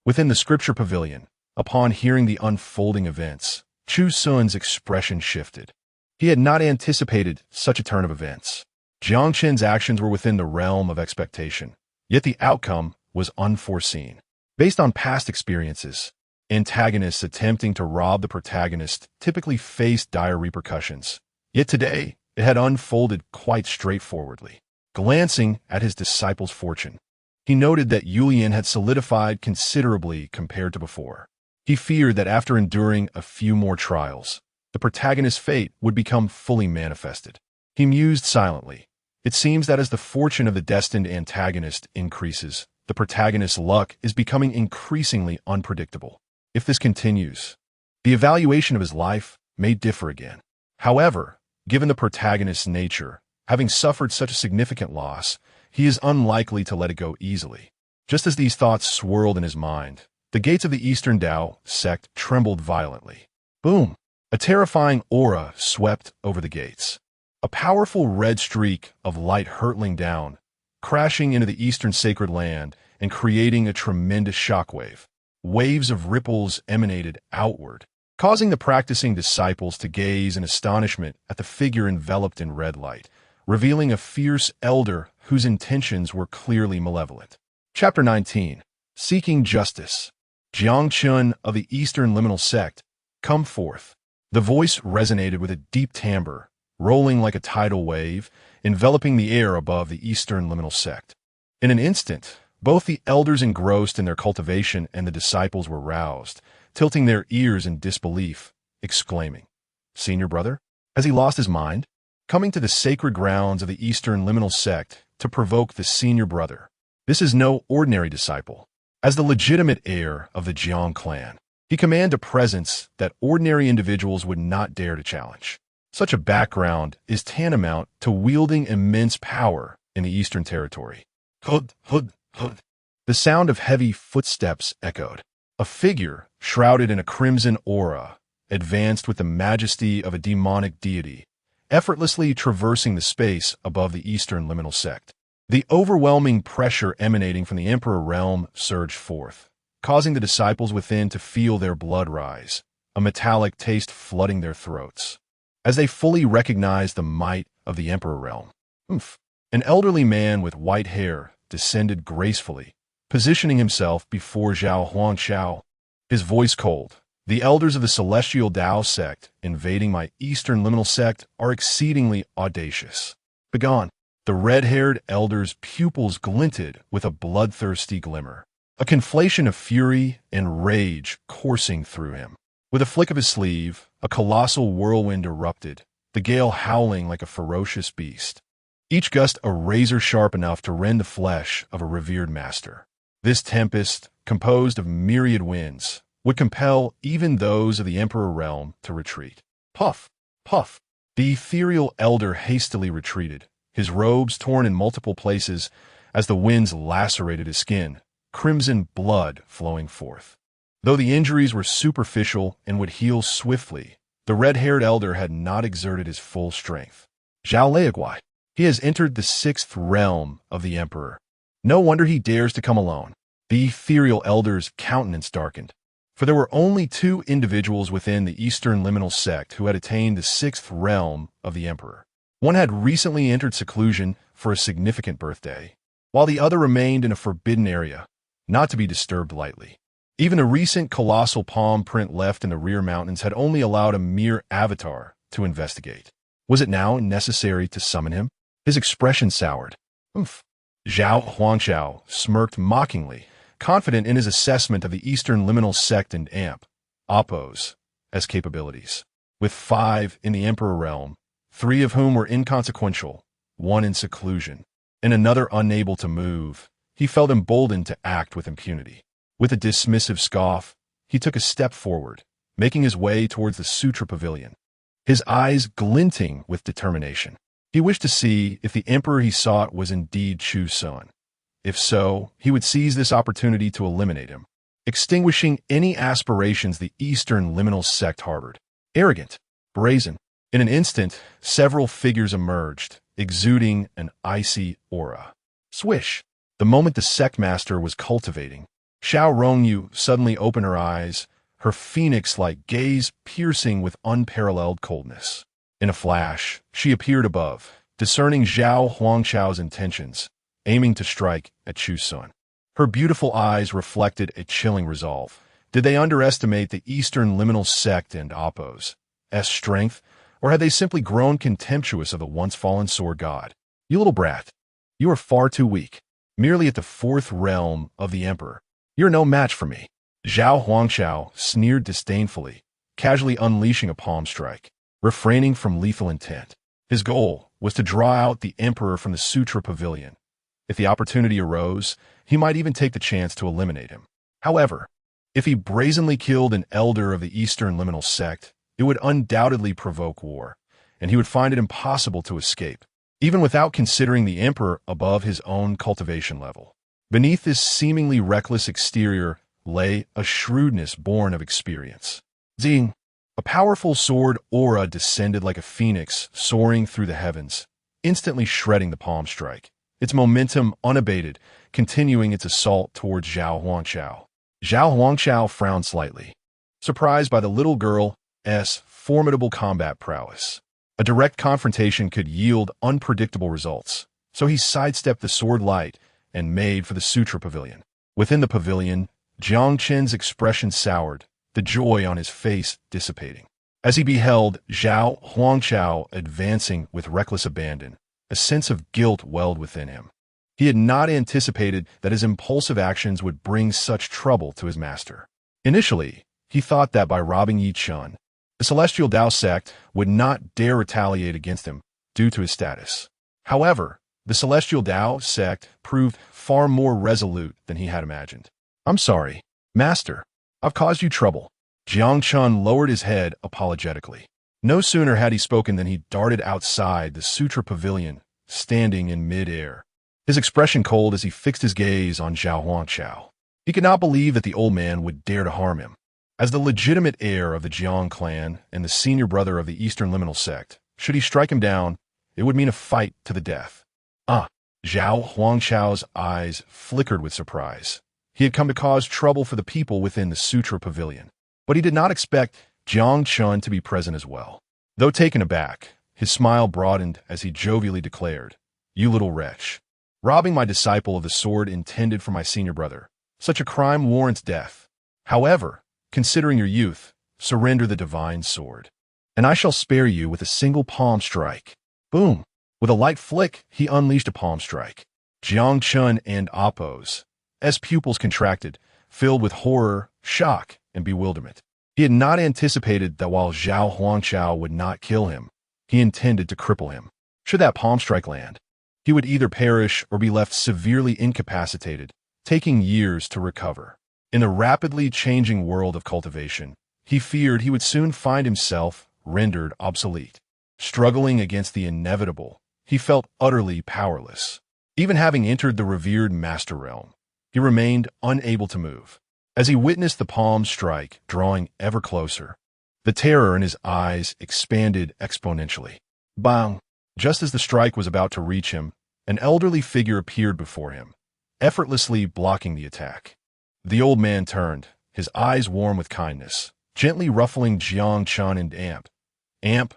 Within the Scripture Pavilion, upon hearing the unfolding events, Chu Xun's expression shifted. He had not anticipated such a turn of events. Jiang Chen's actions were within the realm of expectation, yet the outcome was unforeseen. Based on past experiences, antagonists attempting to rob the protagonist typically faced dire repercussions. Yet today, it had unfolded quite straightforwardly. Glancing at his disciple's fortune, he noted that Yulian had solidified considerably compared to before. He feared that after enduring a few more trials, the protagonist's fate would become fully manifested. He mused silently. It seems that as the fortune of the destined antagonist increases, the protagonist's luck is becoming increasingly unpredictable. If this continues, the evaluation of his life may differ again. However, given the protagonist's nature, having suffered such a significant loss, he is unlikely to let it go easily. Just as these thoughts swirled in his mind, the gates of the Eastern Tao sect trembled violently. Boom! A terrifying aura swept over the gates. A powerful red streak of light hurtling down, crashing into the Eastern Sacred Land and creating a tremendous shockwave. Waves of ripples emanated outward, causing the practicing disciples to gaze in astonishment at the figure enveloped in red light, revealing a fierce elder whose intentions were clearly malevolent. Chapter 19. Seeking Justice. Jiang Chun of the Eastern Liminal Sect, come forth. The voice resonated with a deep timbre, rolling like a tidal wave, enveloping the air above the Eastern Liminal Sect. In an instant, both the elders engrossed in their cultivation and the disciples were roused, tilting their ears in disbelief, exclaiming, "Senior brother? Has he lost his mind? Coming to the sacred grounds of the Eastern Liminal Sect to provoke the senior brother. This is no ordinary disciple. As the legitimate heir of the Jiang clan, he commands a presence that ordinary individuals would not dare to challenge. Such a background is tantamount to wielding immense power in the Eastern Territory." Hud, hud, hud. The sound of heavy footsteps echoed. A figure, shrouded in a crimson aura, advanced with the majesty of a demonic deity, effortlessly traversing the space above the Eastern Liminal Sect. The overwhelming pressure emanating from the Emperor realm surged forth, causing the disciples within to feel their blood rise, a metallic taste flooding their throats. As they fully recognized the might of the Emperor realm, an elderly man with white hair descended gracefully, positioning himself before Zhao Huangshao, his voice cold. The elders of the celestial Tao sect invading my eastern liminal sect are exceedingly audacious. Begone. The red-haired elder's pupils glinted with a bloodthirsty glimmer, a conflation of fury and rage coursing through him. With a flick of his sleeve, a colossal whirlwind erupted, the gale howling like a ferocious beast, each gust a razor sharp enough to rend the flesh of a revered master. This tempest, composed of myriad winds, would compel even those of the Emperor realm to retreat. Puff! Puff! The ethereal elder hastily retreated, his robes torn in multiple places as the winds lacerated his skin, crimson blood flowing forth. Though the injuries were superficial and would heal swiftly, the red-haired elder had not exerted his full strength. Zhao Leiguai. He has entered the sixth realm of the Emperor. No wonder he dares to come alone. The ethereal elder's countenance darkened, for there were only two individuals within the Eastern Liminal sect who had attained the sixth realm of the Emperor. One had recently entered seclusion for a significant birthday, while the other remained in a forbidden area, not to be disturbed lightly. Even a recent colossal palm print left in the rear mountains had only allowed a mere avatar to investigate. Was it now necessary to summon him? His expression soured. Oomph. Zhao Huangshao smirked mockingly, confident in his assessment of the Eastern Liminal sect and Oppos as capabilities. With 5 in the Emperor realm, 3 of whom were inconsequential, 1 in seclusion, and another unable to move, he felt emboldened to act with impunity. With a dismissive scoff, he took a step forward, making his way towards the Scripture Pavilion, his eyes glinting with determination. He wished to see if the emperor he sought was indeed Chu Xun. If so, he would seize this opportunity to eliminate him, extinguishing any aspirations the Eastern Liminal sect harbored. Arrogant, brazen. In an instant, several figures emerged, exuding an icy aura. Swish! The moment the sect master was cultivating, Xiao Rongyu suddenly opened her eyes, her phoenix-like gaze piercing with unparalleled coldness. In a flash, she appeared above, discerning Zhao Huangshao's intentions, aiming to strike at Chu Xun. Her beautiful eyes reflected a chilling resolve. Did they underestimate the Eastern Liminal sect and Oppos' strength, or had they simply grown contemptuous of the once-fallen sword god? You little brat. You are far too weak. Merely at the 4th realm of the Emperor. You're no match for me. Zhao Huangshao sneered disdainfully, casually unleashing a palm strike, refraining from lethal intent. His goal was to draw out the Emperor from the Scripture Pavilion. If the opportunity arose, he might even take the chance to eliminate him. However, if he brazenly killed an elder of the Eastern Liminal sect, it would undoubtedly provoke war, and he would find it impossible to escape, even without considering the Emperor above his own cultivation level. Beneath this seemingly reckless exterior lay a shrewdness born of experience. Zing! A powerful sword aura descended like a phoenix, soaring through the heavens, instantly shredding the palm strike, its momentum unabated, continuing its assault towards Zhao Huangshao. Zhao Huangshao frowned slightly, surprised by the little girl's formidable combat prowess. A direct confrontation could yield unpredictable results, so he sidestepped the sword light and made for the Scripture Pavilion. Within the pavilion, Jiang Chen's expression soured, the joy on his face dissipating. As he beheld Zhao Huangshao advancing with reckless abandon, a sense of guilt welled within him. He had not anticipated that his impulsive actions would bring such trouble to his master. Initially, he thought that by robbing Yi Chun, the Celestial Tao sect would not dare retaliate against him due to his status. However, the Celestial Tao sect proved far more resolute than he had imagined. I'm sorry, Master. I've caused you trouble. Jiang Chun lowered his head apologetically. No sooner had he spoken than he darted outside the Scripture Pavilion, standing in mid-air, his expression cold as he fixed his gaze on Zhao Huangshao. He could not believe that the old man would dare to harm him. As the legitimate heir of the Jiang clan and the senior brother of the Eastern Liminal sect, should he strike him down, it would mean a fight to the death. Zhao Huangshao's eyes flickered with surprise. He had come to cause trouble for the people within the Scripture Pavilion, but he did not expect Jiang Chun to be present as well. Though taken aback, his smile broadened as he jovially declared, "You little wretch. Robbing my disciple of the sword intended for my senior brother. Such a crime warrants death. However, considering your youth, surrender the divine sword, and I shall spare you with a single palm strike. Boom! With a light flick, he unleashed a palm strike. Chu Xun and Apos' pupils contracted, filled with horror, shock, and bewilderment. He had not anticipated that while Zhao Huangqiao would not kill him, he intended to cripple him. Should that palm strike land, he would either perish or be left severely incapacitated, taking years to recover. In the rapidly changing world of cultivation, he feared he would soon find himself rendered obsolete. Struggling against the inevitable, he felt utterly powerless. Even having entered the revered master realm, he remained unable to move. As he witnessed the palm strike drawing ever closer, the terror in his eyes expanded exponentially. Bang! Just as the strike was about to reach him, an elderly figure appeared before him, effortlessly blocking the attack. The old man turned, his eyes warm with kindness, gently ruffling Jiang Chun and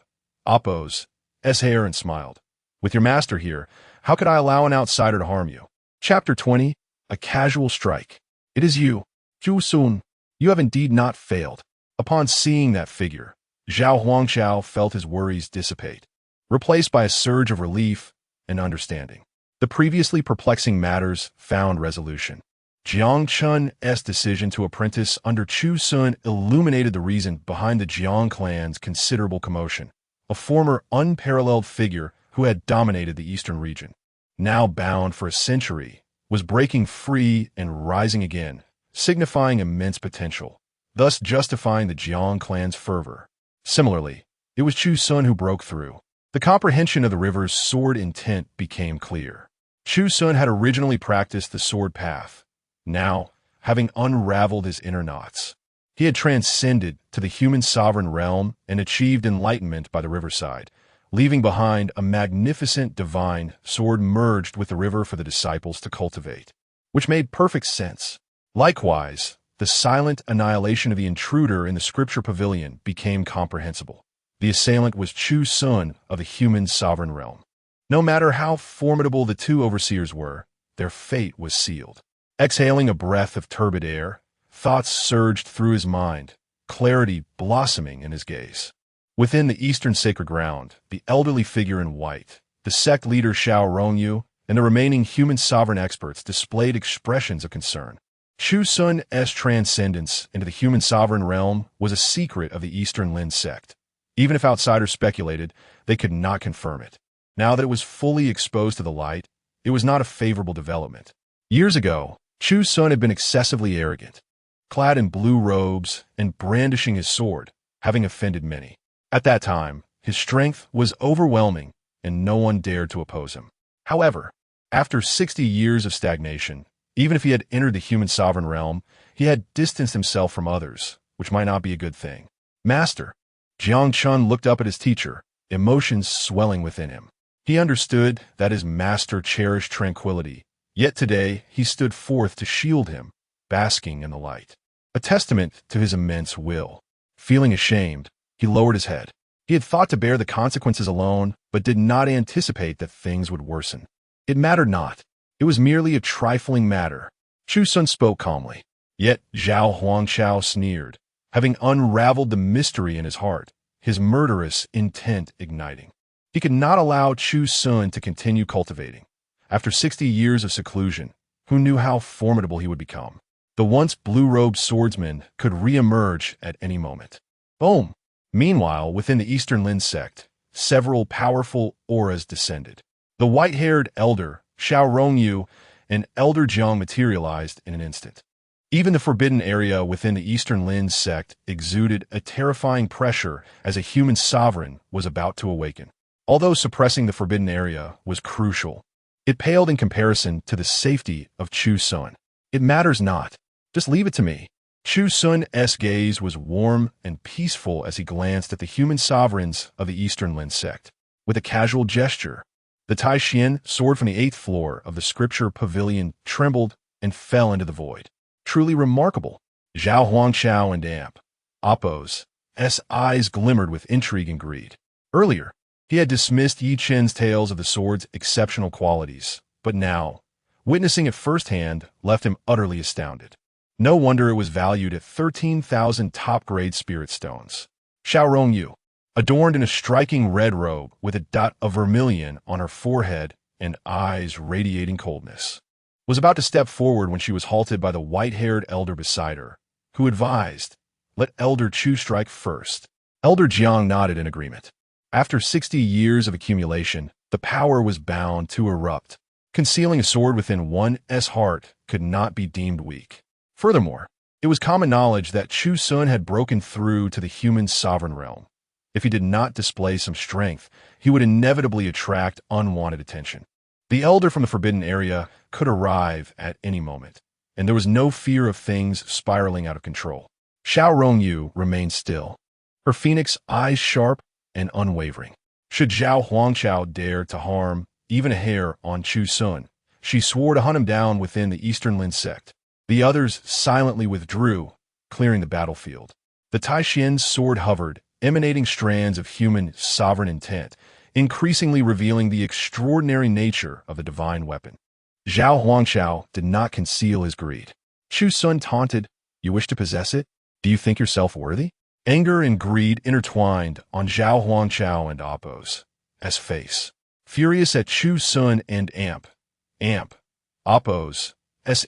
Apos' hair, and smiled. With your master here, how could I allow an outsider to harm you? Chapter 20, A Casual Strike. It is you, Chu Xun. You have indeed not failed. Upon seeing that figure, Zhao Huangqiao felt his worries dissipate, replaced by a surge of relief and understanding. The previously perplexing matters found resolution. Jiang Chun's decision to apprentice under Chu Xun illuminated the reason behind the Jiang clan's considerable commotion. A former unparalleled figure who had dominated the eastern region, now bound for a century, was breaking free and rising again, signifying immense potential, thus justifying the Jiang clan's fervor. Similarly, it was Chu Xun who broke through. The comprehension of the river's sword intent became clear. Chu Xun had originally practiced the sword path. Now, having unraveled his inner knots, he had transcended to the human sovereign realm and achieved enlightenment by the riverside, leaving behind a magnificent divine sword merged with the river for the disciples to cultivate, which made perfect sense. Likewise, the silent annihilation of the intruder in the Scripture Pavilion became comprehensible. The assailant was Chu Xun of the human sovereign realm. No matter how formidable the two overseers were, their fate was sealed. Exhaling a breath of turbid air, thoughts surged through his mind, clarity blossoming in his gaze. Within the eastern sacred ground, the elderly figure in white, the sect leader Xiao Rongyu, and the remaining human sovereign experts displayed expressions of concern. Chu Xun's transcendence into the human sovereign realm was a secret of the Eastern Lin sect. Even if outsiders speculated, they could not confirm it. Now that it was fully exposed to the light, it was not a favorable development. Years ago, Chu Xun had been excessively arrogant, clad in blue robes and brandishing his sword, having offended many. At that time, his strength was overwhelming, and no one dared to oppose him. However, after 60 years of stagnation, even if he had entered the human sovereign realm, he had distanced himself from others, which might not be a good thing. Master, Jiang Chun looked up at his teacher, emotions swelling within him. He understood that his master cherished tranquility, yet today he stood forth to shield him, basking in the light, a testament to his immense will. Feeling ashamed, he lowered his head. He had thought to bear the consequences alone, but did not anticipate that things would worsen. It mattered not. It was merely a trifling matter. Chu Xun spoke calmly. Yet Zhao Huangqiao sneered, having unraveled the mystery in his heart, his murderous intent igniting. He could not allow Chu Xun to continue cultivating. After 60 years of seclusion, who knew how formidable he would become? The once blue-robed swordsman could re-emerge at any moment. Boom! Meanwhile, within the Eastern Lin sect, several powerful auras descended. The white-haired elder, Xiao Rongyu, and Elder Jiang materialized in an instant. Even the forbidden area within the Eastern Lin sect exuded a terrifying pressure as a human sovereign was about to awaken. Although suppressing the forbidden area was crucial, it paled in comparison to the safety of Chu Xun. It matters not. Just leave it to me. Chu Xun's gaze was warm and peaceful as he glanced at the human sovereigns of the Eastern Lin sect. With a casual gesture, the Tai Xian sword from the 8th floor of the Scripture Pavilion trembled and fell into the void. Truly remarkable. Zhao Huangqiao and Apos' eyes glimmered with intrigue and greed. Earlier, he had dismissed Yi Chen's tales of the sword's exceptional qualities, but now, witnessing it firsthand left him utterly astounded. No wonder it was valued at 13,000 top-grade spirit stones. Xiao Rongyu, adorned in a striking red robe with a dot of vermilion on her forehead and eyes radiating coldness, was about to step forward when she was halted by the white-haired elder beside her, who advised, "Let Elder Chu strike first." Elder Jiang nodded in agreement. After 60 years of accumulation, the power was bound to erupt. Concealing a sword within one's heart could not be deemed weak. Furthermore, it was common knowledge that Chu Xun had broken through to the human sovereign realm. If he did not display some strength, he would inevitably attract unwanted attention. The elder from the forbidden area could arrive at any moment, and there was no fear of things spiraling out of control. Xiao Rongyu remained still, her phoenix eyes sharp and unwavering. Should Zhao Huangqiao dare to harm even a hair on Chu Xun, she swore to hunt him down within the Eastern Lin sect. The others silently withdrew, clearing the battlefield. The Taishian's sword hovered, emanating strands of human sovereign intent, increasingly revealing the extraordinary nature of the divine weapon. Zhao Huangqiao did not conceal his greed. Chu Xun taunted, "You wish to possess it? Do you think yourself worthy?" Anger and greed intertwined on Zhao Huangqiao and Appo's face. Furious at Chu Xun and Appo's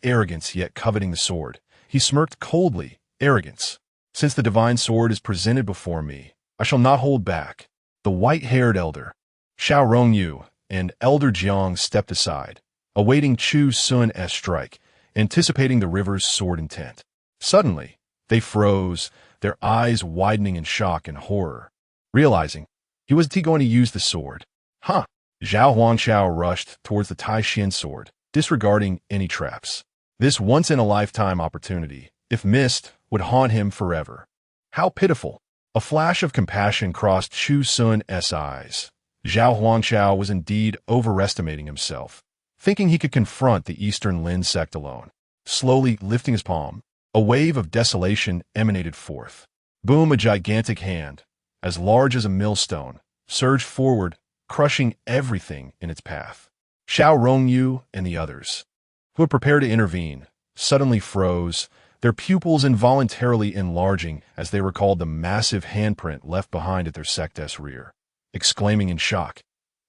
arrogance yet coveting the sword, he smirked coldly, "Arrogance. Since the divine sword is presented before me, I shall not hold back." The white-haired elder, Xiao Rongyu, and Elder Jiang stepped aside, awaiting Chu Xun's strike, anticipating the river's sword intent. Suddenly, they froze, their eyes widening in shock and horror, realizing he wasn't going to use the sword. Huh! Zhao Huangqiao rushed towards the Taishian sword, disregarding any traps. This once-in-a-lifetime opportunity, if missed, would haunt him forever. How pitiful! A flash of compassion crossed Chu Xun's eyes. Zhao Huangqiao was indeed overestimating himself, thinking he could confront the Eastern Lin sect alone. Slowly lifting his palm, a wave of desolation emanated forth. Boom! A gigantic hand, as large as a millstone, surged forward, crushing everything in its path. Xiao Rongyu and the others, who had prepared to intervene, suddenly froze, their pupils involuntarily enlarging as they recalled the massive handprint left behind at their sect's rear, exclaiming in shock,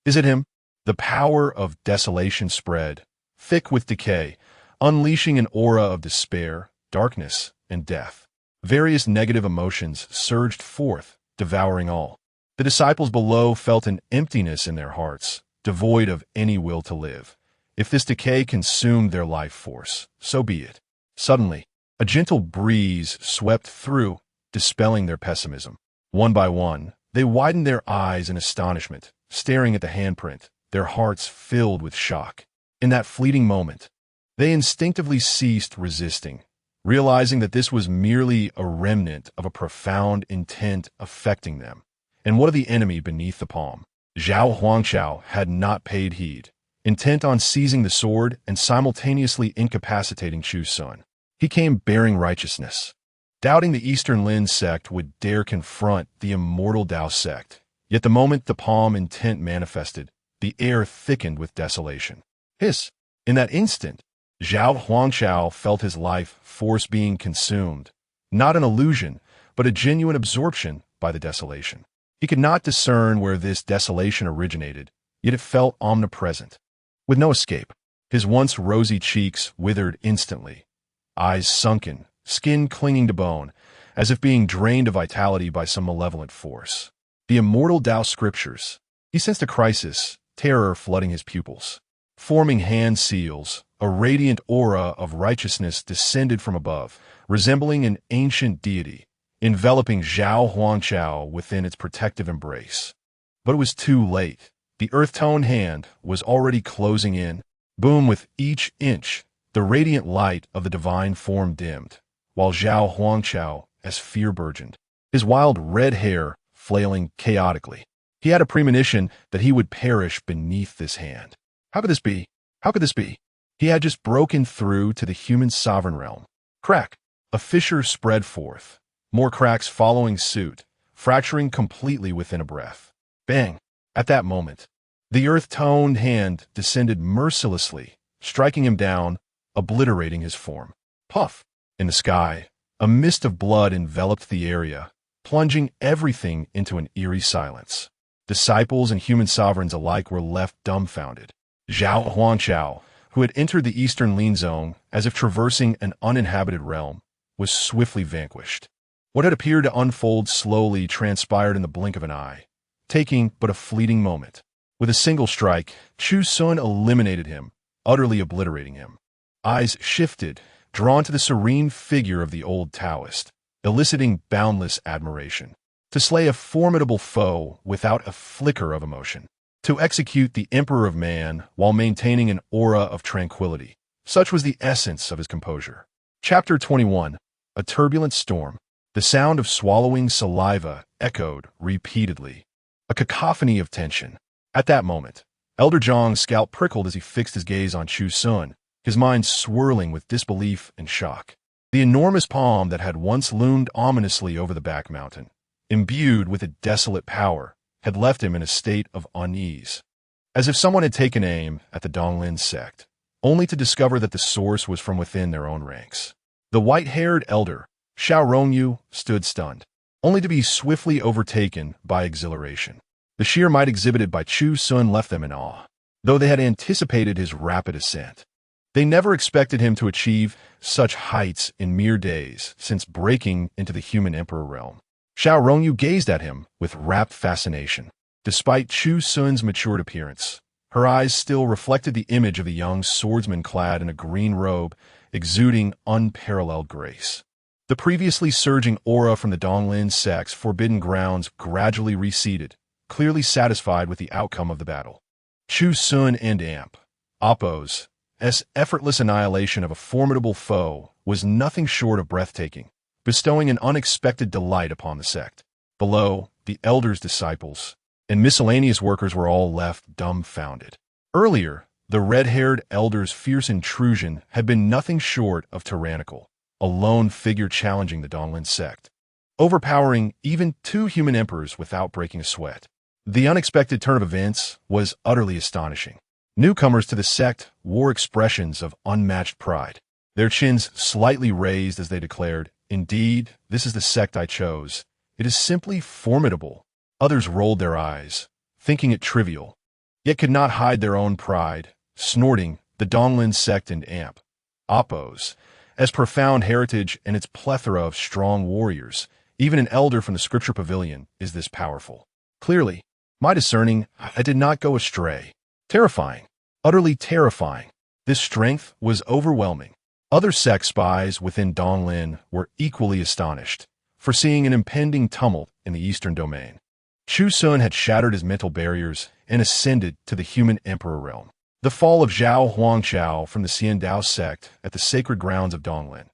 "Is it him?" The power of desolation spread, thick with decay, unleashing an aura of despair, darkness, and death. Various negative emotions surged forth, devouring all. The disciples below felt an emptiness in their hearts, devoid of any will to live. If this decay consumed their life force, so be it. Suddenly, a gentle breeze swept through, dispelling their pessimism. One by one, they widened their eyes in astonishment, staring at the handprint, their hearts filled with shock. In that fleeting moment, they instinctively ceased resisting, realizing that this was merely a remnant of a profound intent affecting them. And what of the enemy beneath the palm? Zhao Huangqiao had not paid heed, intent on seizing the sword and simultaneously incapacitating Chu Xun. He came bearing righteousness, doubting the Eastern Lin sect would dare confront the immortal Dao sect. Yet the moment the palm intent manifested, the air thickened with desolation. Hiss! In that instant, Zhao Huangqiao felt his life force being consumed, not an illusion, but a genuine absorption by the desolation. He could not discern where this desolation originated, yet it felt omnipresent. With no escape, his once rosy cheeks withered instantly, eyes sunken, skin clinging to bone, as if being drained of vitality by some malevolent force. The immortal Tao scriptures. He sensed a crisis, terror flooding his pupils. Forming hand seals, a radiant aura of righteousness descended from above, resembling an ancient deity, enveloping Zhao Huangqiao within its protective embrace. But it was too late. The earth-toned hand was already closing in. Boom! With each inch, the radiant light of the divine form dimmed, while Zhao Huangqiao, as fear burgeoned, his wild red hair flailing chaotically. He had a premonition that he would perish beneath this hand. How could this be? How could this be? He had just broken through to the human sovereign realm. Crack! A fissure spread forth, more cracks following suit, fracturing completely within a breath. Bang! At that moment, The earth-toned hand descended mercilessly, striking him down, obliterating his form. Puff! In the sky, a mist of blood enveloped the area, plunging everything into an eerie silence. Disciples and human sovereigns alike were left dumbfounded. Zhao Huangqiao, who had entered the eastern lean zone as if traversing an uninhabited realm, was swiftly vanquished. What had appeared to unfold slowly transpired in the blink of an eye, taking but a fleeting moment. With a single strike, Chu Xun eliminated him, utterly obliterating him. Eyes shifted, drawn to the serene figure of the old Taoist, eliciting boundless admiration. To slay a formidable foe without a flicker of emotion. To execute the Emperor of Man while maintaining an aura of tranquility. Such was the essence of his composure. Chapter 21. A Turbulent Storm. The sound of swallowing saliva echoed repeatedly. A cacophony of tension. At that moment, Elder Zhang's scalp prickled as he fixed his gaze on Chu Xun, his mind swirling with disbelief and shock. The enormous palm that had once loomed ominously over the back mountain, imbued with a desolate power, had left him in a state of unease. As if someone had taken aim at the Donglin sect, only to discover that the source was from within their own ranks. The white-haired elder, Xiao Rongyu, stood stunned, only to be swiftly overtaken by exhilaration. The sheer might exhibited by Chu Xun left them in awe, though they had anticipated his rapid ascent. They never expected him to achieve such heights in mere days since breaking into the human emperor realm. Xiao Rongyu gazed at him with rapt fascination. Despite Chu Xun's matured appearance, her eyes still reflected the image of a young swordsman clad in a green robe, exuding unparalleled grace. The previously surging aura from the Donglin sect's forbidden grounds gradually receded, clearly satisfied with the outcome of the battle. Chu Xun and Amp's effortless annihilation of a formidable foe was nothing short of breathtaking, bestowing an unexpected delight upon the sect. Below, the elder's disciples and miscellaneous workers were all left dumbfounded. Earlier, the red-haired elder's fierce intrusion had been nothing short of tyrannical, a lone figure challenging the Donglin sect, overpowering even two human emperors without breaking a sweat. The unexpected turn of events was utterly astonishing. Newcomers to the sect wore expressions of unmatched pride, their chins slightly raised as they declared, "Indeed, this is the sect I chose. It is simply formidable." Others rolled their eyes, thinking it trivial, yet could not hide their own pride, snorting, "The Donglin sect and Apos, as profound heritage and its plethora of strong warriors, even an elder from the Scripture Pavilion is this powerful." Clearly, my discerning, I did not go astray. Terrifying, utterly terrifying. This strength was overwhelming. Other sect spies within Donglin were equally astonished, foreseeing an impending tumult in the eastern domain. Chu Xun had shattered his mental barriers and ascended to the human emperor realm. The fall of Zhao Huangqiao from the Xiandao sect at the sacred grounds of Donglin.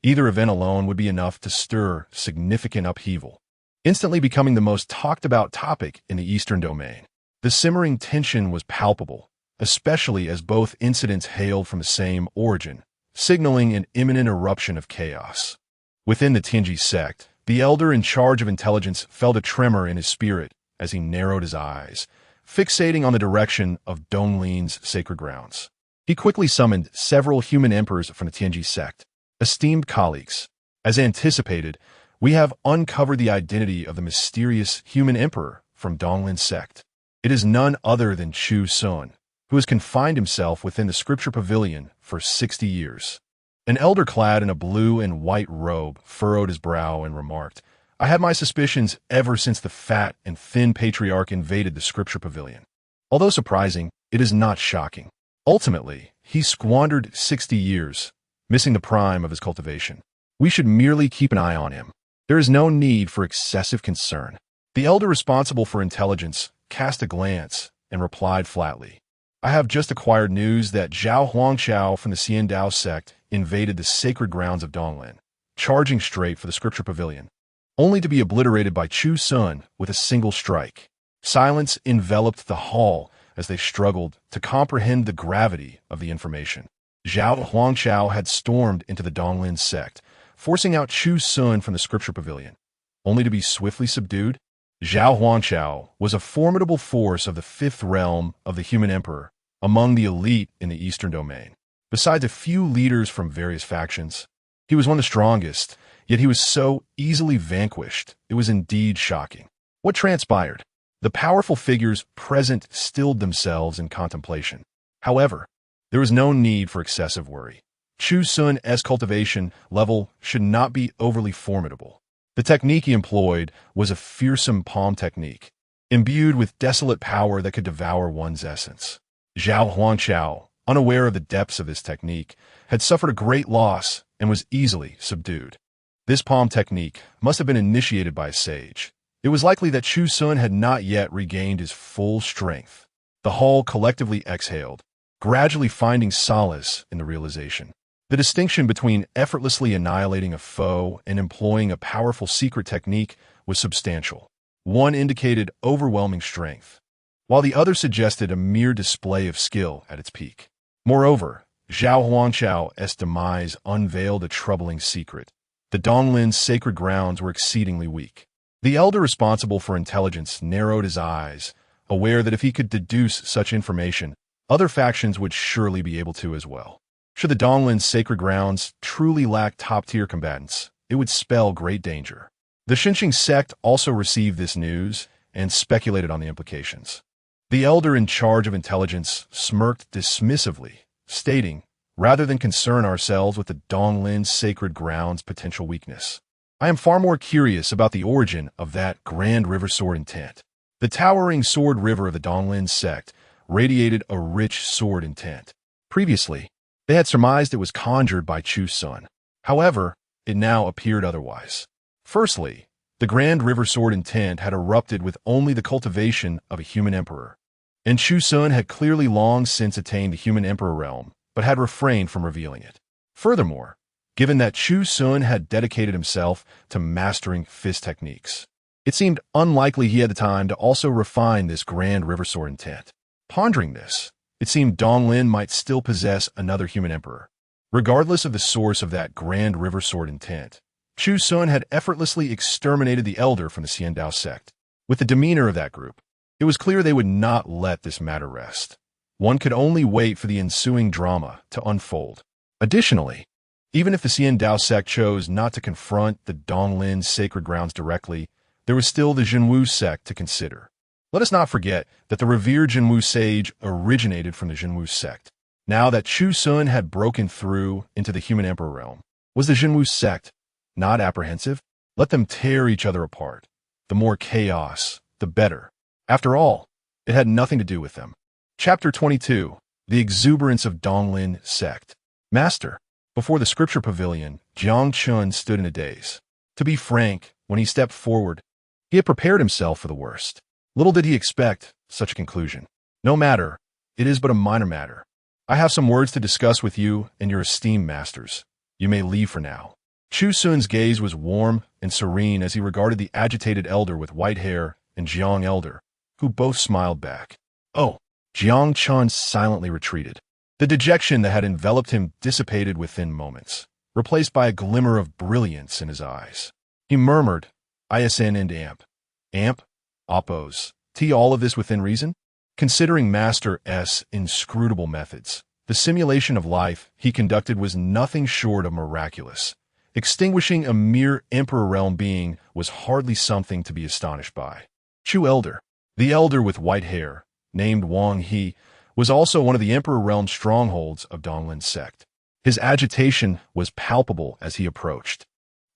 Either event alone would be enough to stir significant upheaval, instantly becoming the most talked-about topic in the eastern domain. The simmering tension was palpable, especially as both incidents hailed from the same origin, signaling an imminent eruption of chaos. Within the Tianji sect, the elder in charge of intelligence felt a tremor in his spirit as he narrowed his eyes, fixating on the direction of Donglin's sacred grounds. He quickly summoned several human emperors from the Tianji sect. "Esteemed colleagues, as anticipated, we have uncovered the identity of the mysterious human emperor from Donglin sect. It is none other than Chu Xun, who has confined himself within the Scripture Pavilion for 60 years. An elder clad in a blue and white robe furrowed his brow and remarked, "I had my suspicions ever since the fat and thin patriarch invaded the Scripture Pavilion. Although surprising, it is not shocking. Ultimately, he squandered 60 years, missing the prime of his cultivation. We should merely keep an eye on him. There is no need for excessive concern." The elder responsible for intelligence cast a glance and replied flatly, "I have just acquired news that Zhao Huangqiao from the Xiandao sect invaded the sacred grounds of Donglin, charging straight for the Scripture Pavilion, only to be obliterated by Chu Xun with a single strike." Silence enveloped the hall as they struggled to comprehend the gravity of the information. Zhao Huangqiao had stormed into the Donglin sect, forcing out Chu Xun from the Scripture Pavilion, only to be swiftly subdued. Zhao Huanchao was a formidable force of the fifth realm of the human emperor, among the elite in the Eastern Domain. Besides a few leaders from various factions, he was one of the strongest, yet he was so easily vanquished, it was indeed shocking. What transpired? The powerful figures present stilled themselves in contemplation. However, there was no need for excessive worry. Chu Xun's cultivation level should not be overly formidable. The technique he employed was a fearsome palm technique, imbued with desolate power that could devour one's essence. Zhao Huanchao, unaware of the depths of this technique, had suffered a great loss and was easily subdued. This palm technique must have been initiated by a sage. It was likely that Chu Xun had not yet regained his full strength. The hall collectively exhaled, gradually finding solace in the realization. The distinction between effortlessly annihilating a foe and employing a powerful secret technique was substantial. One indicated overwhelming strength, while the other suggested a mere display of skill at its peak. Moreover, Zhao Huanchao's demise unveiled a troubling secret. The Donglin's sacred grounds were exceedingly weak. The elder responsible for intelligence narrowed his eyes, aware that if he could deduce such information, other factions would surely be able to as well. Should the Donglin's sacred grounds truly lack top-tier combatants, it would spell great danger. The Xinqing sect also received this news and speculated on the implications. The elder in charge of intelligence smirked dismissively, stating, "Rather than concern ourselves with the Donglin's sacred grounds' potential weakness, I am far more curious about the origin of that grand river sword intent." The towering sword river of the Donglin sect radiated a rich sword intent. Previously, they had surmised it was conjured by Chu Xun. However, it now appeared otherwise. Firstly, the grand river sword intent had erupted with only the cultivation of a human emperor, and Chu Xun had clearly long since attained the human emperor realm, but had refrained from revealing it. Furthermore, given that Chu Xun had dedicated himself to mastering fist techniques, it seemed unlikely he had the time to also refine this grand river sword intent. Pondering this, it seemed Donglin might still possess another human emperor. Regardless of the source of that grand river sword intent, Chu Xun had effortlessly exterminated the elder from the Xiandao sect. With the demeanor of that group, it was clear they would not let this matter rest. One could only wait for the ensuing drama to unfold. Additionally, even if the Xiandao sect chose not to confront the Donglin's sacred grounds directly, there was still the Jinwu sect to consider. Let us not forget that the revered Jinwu sage originated from the Jinwu sect. Now that Chu Xun had broken through into the human emperor realm, was the Jinwu sect not apprehensive? Let them tear each other apart. The more chaos, the better. After all, it had nothing to do with them. Chapter 22. The Exuberance of Donglin Sect. Master. Before the Scripture Pavilion, Jiang Chun stood in a daze. To be frank, when he stepped forward, he had prepared himself for the worst. Little did he expect such a conclusion. No matter, it is but a minor matter. I have some words to discuss with you and your esteemed masters. You may leave for now. Chu Xun's gaze was warm and serene as he regarded the agitated elder with white hair and Jiang elder, who both smiled back. Oh, Jiang Chun silently retreated. The dejection that had enveloped him dissipated within moments, replaced by a glimmer of brilliance in his eyes. He murmured, "ISN and amp. Amp? Oppos. T all of this within reason?" Considering Master S' inscrutable methods, the simulation of life he conducted was nothing short of miraculous. Extinguishing a mere Emperor Realm being was hardly something to be astonished by. Chu Elder, the elder with white hair, named Wang He, was also one of the Emperor Realm strongholds of Donglin's sect. His agitation was palpable as he approached.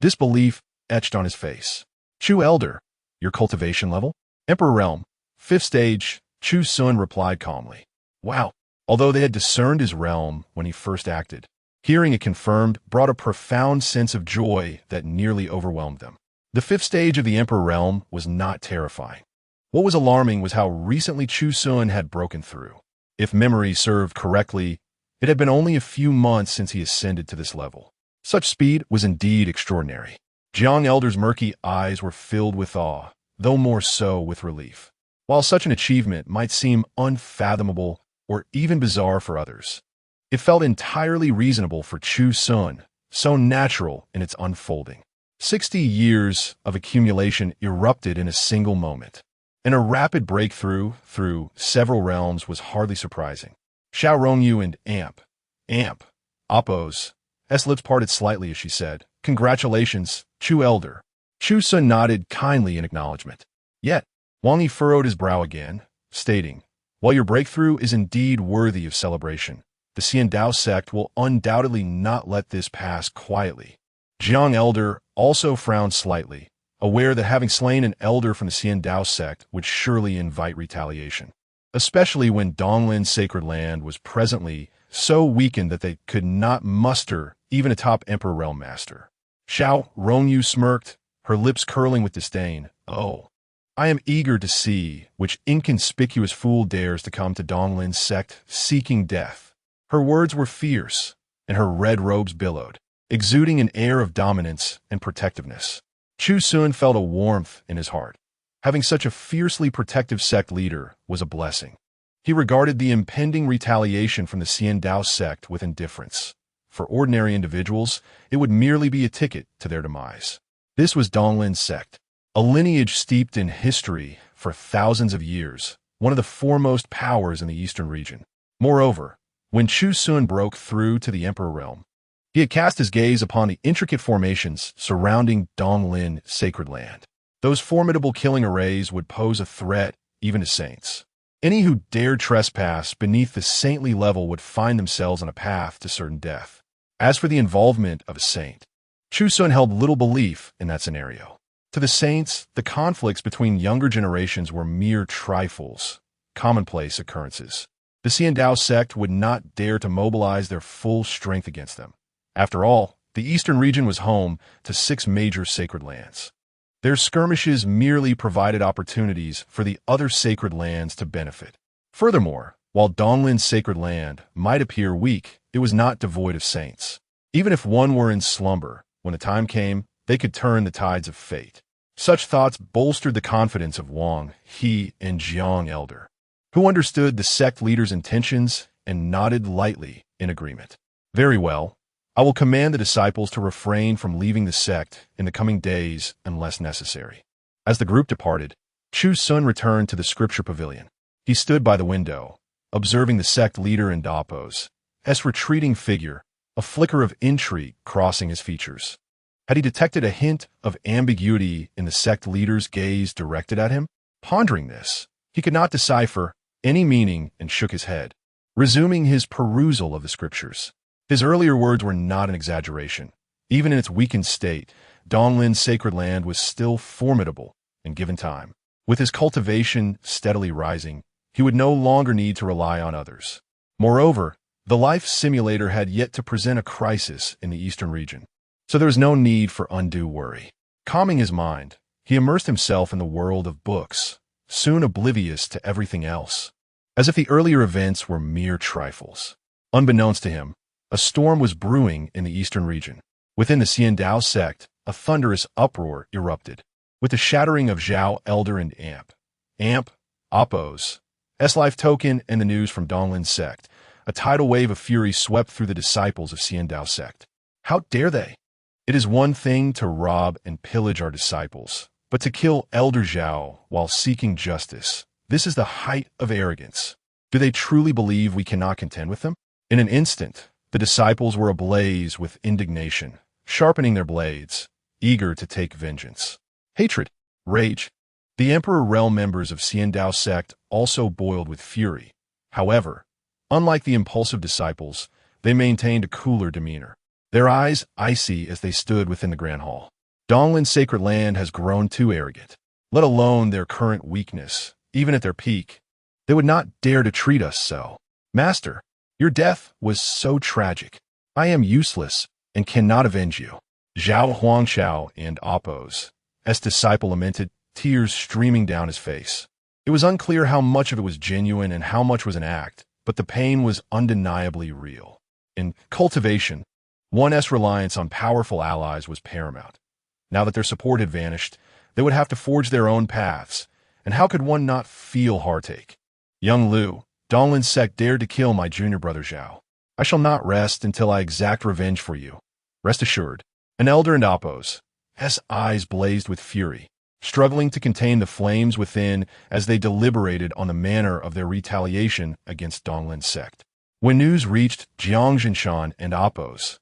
Disbelief etched on his face. "Chu Elder, your cultivation level?" "Emperor Realm, 5th stage," Chu Xun replied calmly. Wow. Although they had discerned his realm when he first acted, hearing it confirmed brought a profound sense of joy that nearly overwhelmed them. The 5th stage of the Emperor Realm was not terrifying. What was alarming was how recently Chu Xun had broken through. If memory served correctly, it had been only a few months since he ascended to this level. Such speed was indeed extraordinary. Jiang Elder's murky eyes were filled with awe, though more so with relief. While such an achievement might seem unfathomable or even bizarre for others, it felt entirely reasonable for Chu Xun, so natural in its unfolding. 60 years of accumulation erupted in a single moment, and a rapid breakthrough through several realms was hardly surprising. Xiao Rongyu and Amp, Appo's lips parted slightly as she said, "Congratulations, Chu Elder." Chu Xun nodded kindly in acknowledgement. Yet, Wang Yi furrowed his brow again, stating, "While your breakthrough is indeed worthy of celebration, the Xiandao sect will undoubtedly not let this pass quietly." Jiang Elder also frowned slightly, aware that having slain an elder from the Xiandao sect would surely invite retaliation, especially when Donglin's sacred land was presently so weakened that they could not muster even a top Emperor Realm Master. Xiao Rongyu smirked, her lips curling with disdain. "Oh, I am eager to see which inconspicuous fool dares to come to Donglin's sect seeking death." Her words were fierce, and her red robes billowed, exuding an air of dominance and protectiveness. Chu Xun felt a warmth in his heart. Having such a fiercely protective sect leader was a blessing. He regarded the impending retaliation from the Xiandao sect with indifference. For ordinary individuals, it would merely be a ticket to their demise. This was Donglin's sect, a lineage steeped in history for thousands of years, one of the foremost powers in the eastern region. Moreover, when Chu Xun broke through to the Emperor realm, he had cast his gaze upon the intricate formations surrounding Donglin sacred land. Those formidable killing arrays would pose a threat even to saints. Any who dared trespass beneath the saintly level would find themselves on a path to certain death. As for the involvement of a saint, Chu Xun held little belief in that scenario. To the saints, the conflicts between younger generations were mere trifles, commonplace occurrences. The Xiandao sect would not dare to mobilize their full strength against them. After all, the eastern region was home to 6 major sacred lands. Their skirmishes merely provided opportunities for the other sacred lands to benefit. Furthermore, while Donglin's sacred land might appear weak, it was not devoid of saints. Even if one were in slumber, when the time came, they could turn the tides of fate. Such thoughts bolstered the confidence of Wang, He, and Jiang Elder, who understood the sect leader's intentions and nodded lightly in agreement. "Very well. I will command the disciples to refrain from leaving the sect in the coming days unless necessary." As the group departed, Chu Xun returned to the Scripture Pavilion. He stood by the window, observing the sect leader and Appo's retreating figure, a flicker of intrigue crossing his features. Had he detected a hint of ambiguity in the sect leader's gaze directed at him? Pondering this, he could not decipher any meaning and shook his head, resuming his perusal of the scriptures. His earlier words were not an exaggeration. Even in its weakened state, Donglin's sacred land was still formidable and given time. With his cultivation steadily rising, he would no longer need to rely on others. Moreover, the life simulator had yet to present a crisis in the eastern region, so there was no need for undue worry. Calming his mind, he immersed himself in the world of books, soon oblivious to everything else, as if the earlier events were mere trifles. Unbeknownst to him, a storm was brewing in the eastern region. Within the Xiandao sect, a thunderous uproar erupted. With the shattering of Zhao Elder and Appo's life token and the news from Donglin's sect, a tidal wave of fury swept through the disciples of Xiandao sect. How dare they? It is one thing to rob and pillage our disciples, but to kill Elder Zhao while seeking justice, this is the height of arrogance. Do they truly believe we cannot contend with them? In an instant, the disciples were ablaze with indignation, sharpening their blades, eager to take vengeance. Hatred, rage. The Emperor realm members of Xiandao sect also boiled with fury. However, unlike the impulsive disciples, they maintained a cooler demeanor, their eyes icy as they stood within the grand hall. Donglin's sacred land has grown too arrogant. Let alone their current weakness, even at their peak, they would not dare to treat us so. Master, your death was so tragic. I am useless and cannot avenge you. Zhao Huangshao and Appo's disciple lamented, tears streaming down his face. It was unclear how much of it was genuine and how much was an act, but the pain was undeniably real. In cultivation, one's reliance on powerful allies was paramount. Now that their support had vanished, they would have to forge their own paths, and how could one not feel heartache? Young Liu, Donglin's sect dared to kill my junior brother Zhao. I shall not rest until I exact revenge for you. Rest assured. An elder and Appo's eyes blazed with fury, struggling to contain the flames within as they deliberated on the manner of their retaliation against Donglin's sect. When news reached Jiang Jinshan and Appo's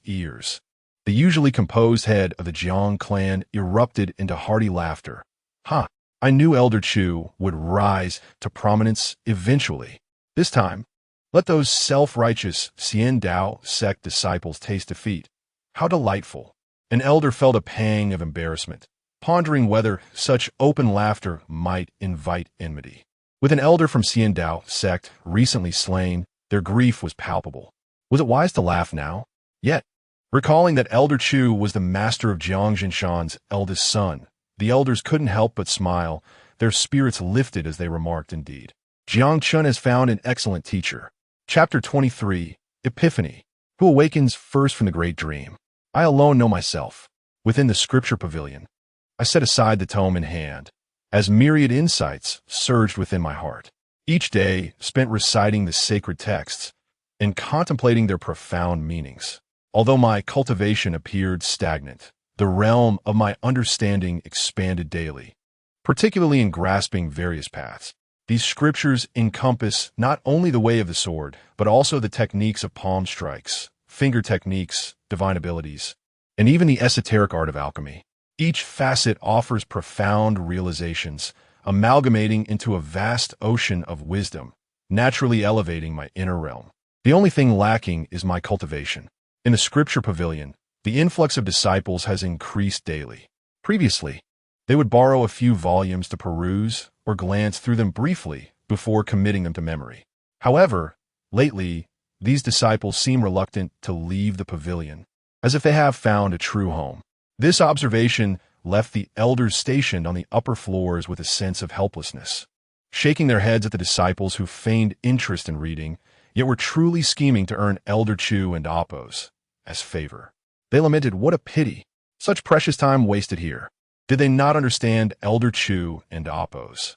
ears, the usually composed head of the Jiang clan erupted into hearty laughter. Ha! I knew Elder Chu would rise to prominence eventually. This time, let those self-righteous Xian Dao sect disciples taste defeat. How delightful! An elder felt a pang of embarrassment, pondering whether such open laughter might invite enmity. With an elder from Xian Dao sect recently slain, their grief was palpable. Was it wise to laugh now? Yet, recalling that Elder Chu was the master of Jiang Jinshan's eldest son, the elders couldn't help but smile, their spirits lifted as they remarked, indeed. Jiang Chun has found an excellent teacher. Chapter 23, Epiphany. Who awakens first from the great dream? I alone know myself. Within the Scripture Pavilion, I set aside the tome in hand, as myriad insights surged within my heart. Each day spent reciting the sacred texts and contemplating their profound meanings. Although my cultivation appeared stagnant, the realm of my understanding expanded daily, particularly in grasping various paths. These scriptures encompass not only the way of the sword, but also the techniques of palm strikes, finger techniques, divine abilities, and even the esoteric art of alchemy. Each facet offers profound realizations, amalgamating into a vast ocean of wisdom, naturally elevating my inner realm. The only thing lacking is my cultivation. In the Scripture Pavilion, the influx of disciples has increased daily. Previously, they would borrow a few volumes to peruse or glance through them briefly before committing them to memory. However, lately, these disciples seem reluctant to leave the pavilion, as if they have found a true home. This observation left the elders stationed on the upper floors with a sense of helplessness, shaking their heads at the disciples who feigned interest in reading, yet were truly scheming to earn Elder Chu and Appo's favor. They lamented, what a pity, such precious time wasted here. Did they not understand Elder Chu and Appo's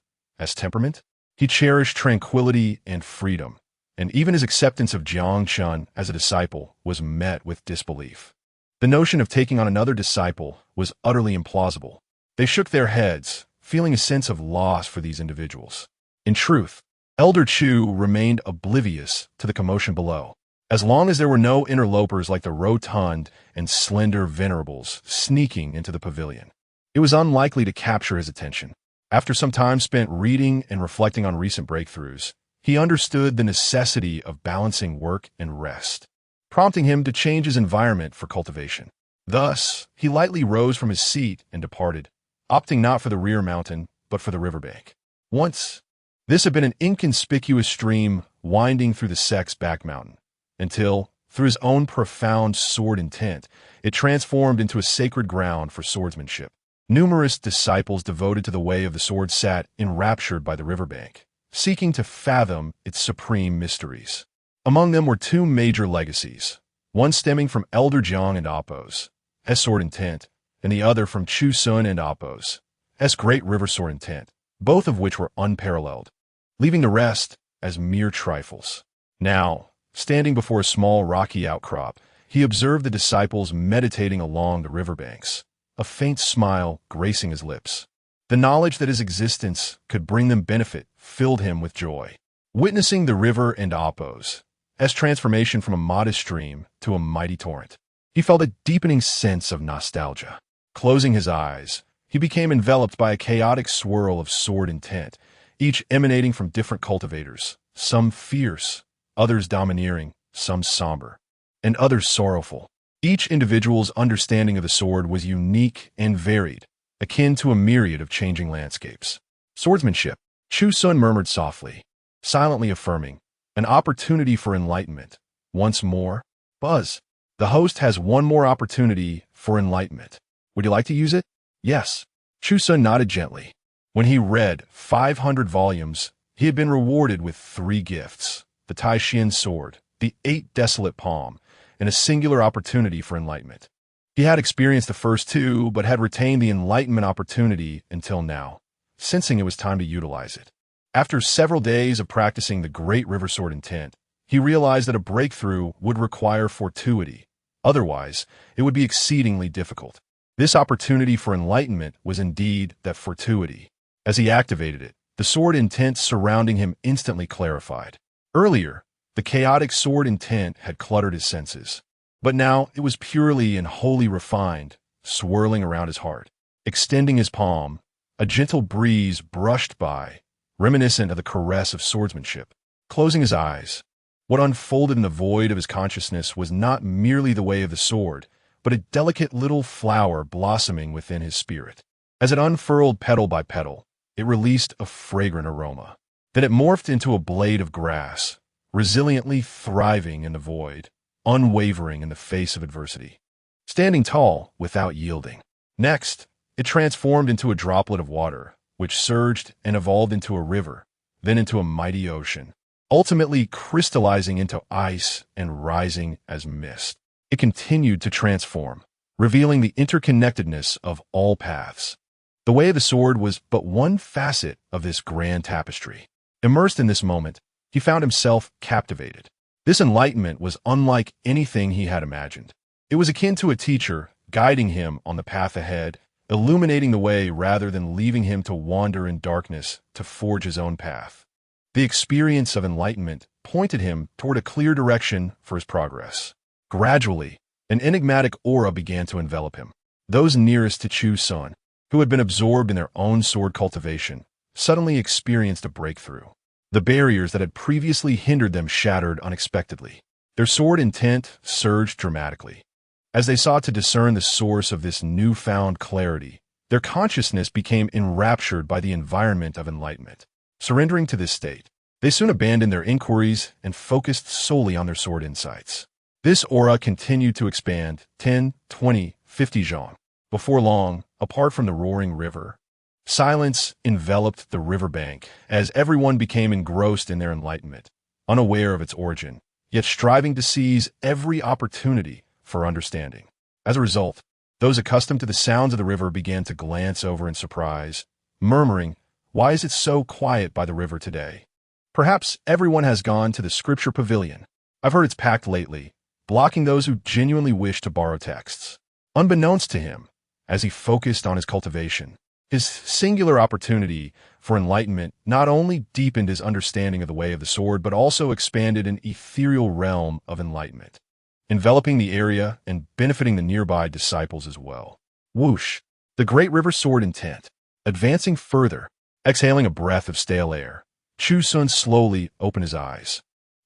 temperament? He cherished tranquility and freedom, and even his acceptance of Jiang Chun as a disciple was met with disbelief. The notion of taking on another disciple was utterly implausible. They shook their heads, feeling a sense of loss for these individuals. In truth, Elder Chu remained oblivious to the commotion below. As long as there were no interlopers like the rotund and slender venerables sneaking into the pavilion, it was unlikely to capture his attention. After some time spent reading and reflecting on recent breakthroughs, he understood the necessity of balancing work and rest, prompting him to change his environment for cultivation. Thus, he lightly rose from his seat and departed, opting not for the rear mountain, but for the riverbank. Once, this had been an inconspicuous stream winding through the sect's back mountain, until, through his own profound sword intent, it transformed into a sacred ground for swordsmanship. Numerous disciples devoted to the way of the sword sat enraptured by the riverbank, seeking to fathom its supreme mysteries. Among them were two major legacies, one stemming from Elder Jiang and Appo's sword intent, and the other from Chu Xun and Appo's great river sword intent, both of which were unparalleled, leaving the rest as mere trifles. Now, standing before a small rocky outcrop, he observed the disciples meditating along the riverbanks, a faint smile gracing his lips. The knowledge that his existence could bring them benefit filled him with joy. Witnessing the river and Appo's transformation from a modest stream to a mighty torrent, he felt a deepening sense of nostalgia. Closing his eyes, he became enveloped by a chaotic swirl of sword intent, each emanating from different cultivators, some fierce, others domineering, some somber, and others sorrowful. Each individual's understanding of the sword was unique and varied, akin to a myriad of changing landscapes. Swordsmanship, Chu Xun murmured softly, silently affirming, an opportunity for enlightenment. Once more, Buzz, the host has one more opportunity for enlightenment. Would you like to use it? Yes. Chu Xun nodded gently. When he read 500 volumes, he had been rewarded with 3 gifts: the Tai Xian sword, the 8 desolate palm, and a singular opportunity for enlightenment. He had experienced the first 2, but had retained the enlightenment opportunity until now, sensing it was time to utilize it. After several days of practicing the great river sword intent, he realized that a breakthrough would require fortuity. Otherwise, it would be exceedingly difficult. This opportunity for enlightenment was indeed that fortuity. As he activated it, the sword intent surrounding him instantly clarified. Earlier, the chaotic sword intent had cluttered his senses, but now it was purely and wholly refined, swirling around his heart. Extending his palm, a gentle breeze brushed by, reminiscent of the caress of swordsmanship. Closing his eyes, what unfolded in the void of his consciousness was not merely the way of the sword, but a delicate little flower blossoming within his spirit. As it unfurled petal by petal, it released a fragrant aroma. Then it morphed into a blade of grass, resiliently thriving in the void, unwavering in the face of adversity, standing tall without yielding. Next, it transformed into a droplet of water, which surged and evolved into a river, then into a mighty ocean, ultimately crystallizing into ice and rising as mist. It continued to transform, revealing the interconnectedness of all paths. The way of the sword was but one facet of this grand tapestry. Immersed in this moment, he found himself captivated. This enlightenment was unlike anything he had imagined. It was akin to a teacher guiding him on the path ahead, illuminating the way rather than leaving him to wander in darkness to forge his own path. The experience of enlightenment pointed him toward a clear direction for his progress. Gradually, an enigmatic aura began to envelop him. Those nearest to Chu Xun, who had been absorbed in their own sword cultivation, suddenly experienced a breakthrough. The barriers that had previously hindered them shattered unexpectedly. Their sword intent surged dramatically. As they sought to discern the source of this newfound clarity, their consciousness became enraptured by the environment of enlightenment. Surrendering to this state, they soon abandoned their inquiries and focused solely on their sword insights. This aura continued to expand 10, 20, 50 zhang. Before long, apart from the roaring river, silence enveloped the riverbank as everyone became engrossed in their enlightenment, unaware of its origin, yet striving to seize every opportunity for understanding. As a result, those accustomed to the sounds of the river began to glance over in surprise, murmuring, "Why is it so quiet by the river today?" Perhaps everyone has gone to the Scripture Pavilion. I've heard it's packed lately, blocking those who genuinely wish to borrow texts. Unbeknownst to him, as he focused on his cultivation, his singular opportunity for enlightenment not only deepened his understanding of the way of the sword, but also expanded an ethereal realm of enlightenment, enveloping the area and benefiting the nearby disciples as well. Whoosh! The great river sword intent, advancing further, exhaling a breath of stale air, Chu Xun slowly opened his eyes.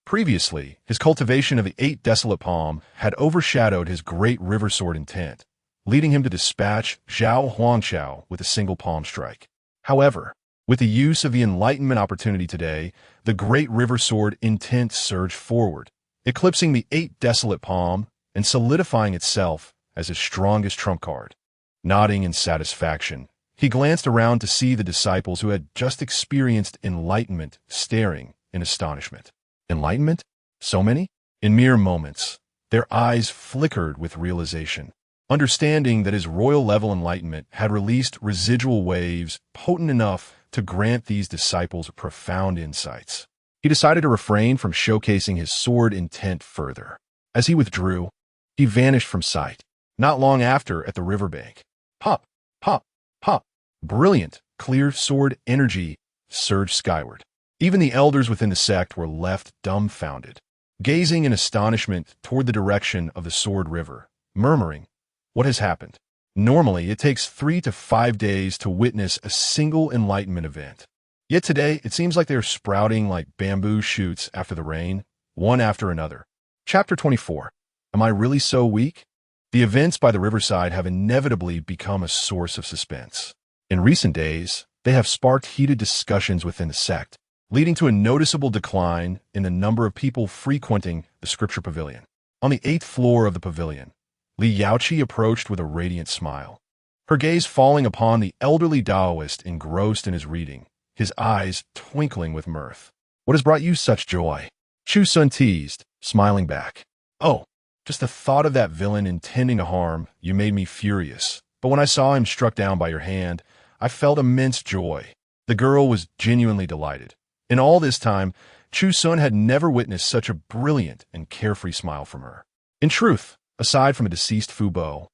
Previously, his cultivation of the 8 desolate palm had overshadowed his great river sword intent, leading him to dispatch Zhao Huangqiao with a single palm strike. However, with the use of the enlightenment opportunity today, the great river sword intent surged forward, eclipsing the 8 desolate palm and solidifying itself as his strongest trump card. Nodding in satisfaction, he glanced around to see the disciples who had just experienced enlightenment staring in astonishment. Enlightenment? So many? In mere moments, their eyes flickered with realization, understanding that his royal-level enlightenment had released residual waves potent enough to grant these disciples profound insights. He decided to refrain from showcasing his sword intent further. As he withdrew, he vanished from sight. Not long after, at the riverbank, pop, pop, pop, brilliant, clear sword energy surged skyward. Even the elders within the sect were left dumbfounded, gazing in astonishment toward the direction of the sword river, murmuring, "What has happened?" Normally, it takes 3 to 5 days to witness a single enlightenment event. Yet today, it seems like they are sprouting like bamboo shoots after the rain, one after another. Chapter 24. Am I really so weak? The events by the riverside have inevitably become a source of suspense. In recent days, they have sparked heated discussions within the sect, leading to a noticeable decline in the number of people frequenting the Scripture Pavilion. On the 8th floor of the pavilion, Li Yaoqi approached with a radiant smile, her gaze falling upon the elderly Taoist engrossed in his reading, his eyes twinkling with mirth. "What has brought you such joy?" Chu Xun teased, smiling back. "Oh, just the thought of that villain intending to harm you made me furious, but when I saw him struck down by your hand, I felt immense joy." The girl was genuinely delighted. In all this time, Chu Xun had never witnessed such a brilliant and carefree smile from her. In truth, aside from a deceased Fu Bo,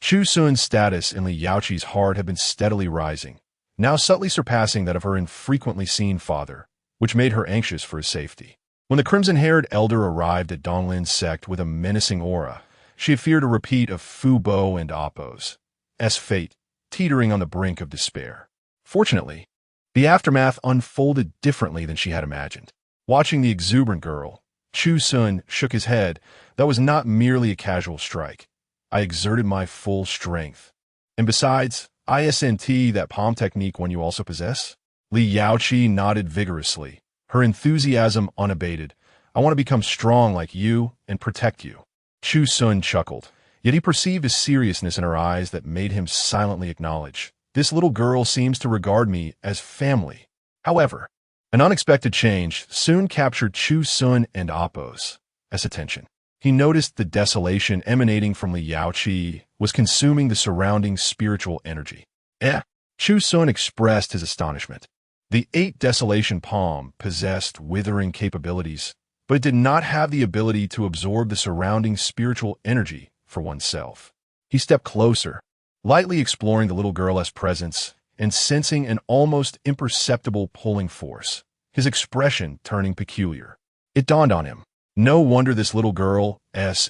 Chu Xun's status in Li Yaoqi's heart had been steadily rising, now subtly surpassing that of her infrequently seen father, which made her anxious for his safety. When the crimson-haired elder arrived at Donglin's sect with a menacing aura, she had feared a repeat of Fu Bo and Appo's fate, teetering on the brink of despair. Fortunately, the aftermath unfolded differently than she had imagined. Watching the exuberant girl, Chu Xun shook his head. That was not merely a casual strike. I exerted my full strength. And besides, isn't that palm technique one you also possess? Li Yaoqi nodded vigorously, her enthusiasm unabated. I want to become strong like you and protect you. Chu Xun chuckled, yet he perceived a seriousness in her eyes that made him silently acknowledge, this little girl seems to regard me as family. However, an unexpected change soon captured Chu Xun and Appo's attention. He noticed the desolation emanating from Li Yaoqi was consuming the surrounding spiritual energy. Chu Xun expressed his astonishment. The 8 desolation palm possessed withering capabilities, but it did not have the ability to absorb the surrounding spiritual energy for oneself. He stepped closer, lightly exploring the little girl's presence and sensing an almost imperceptible pulling force, his expression turning peculiar. It dawned on him. No wonder this little girl's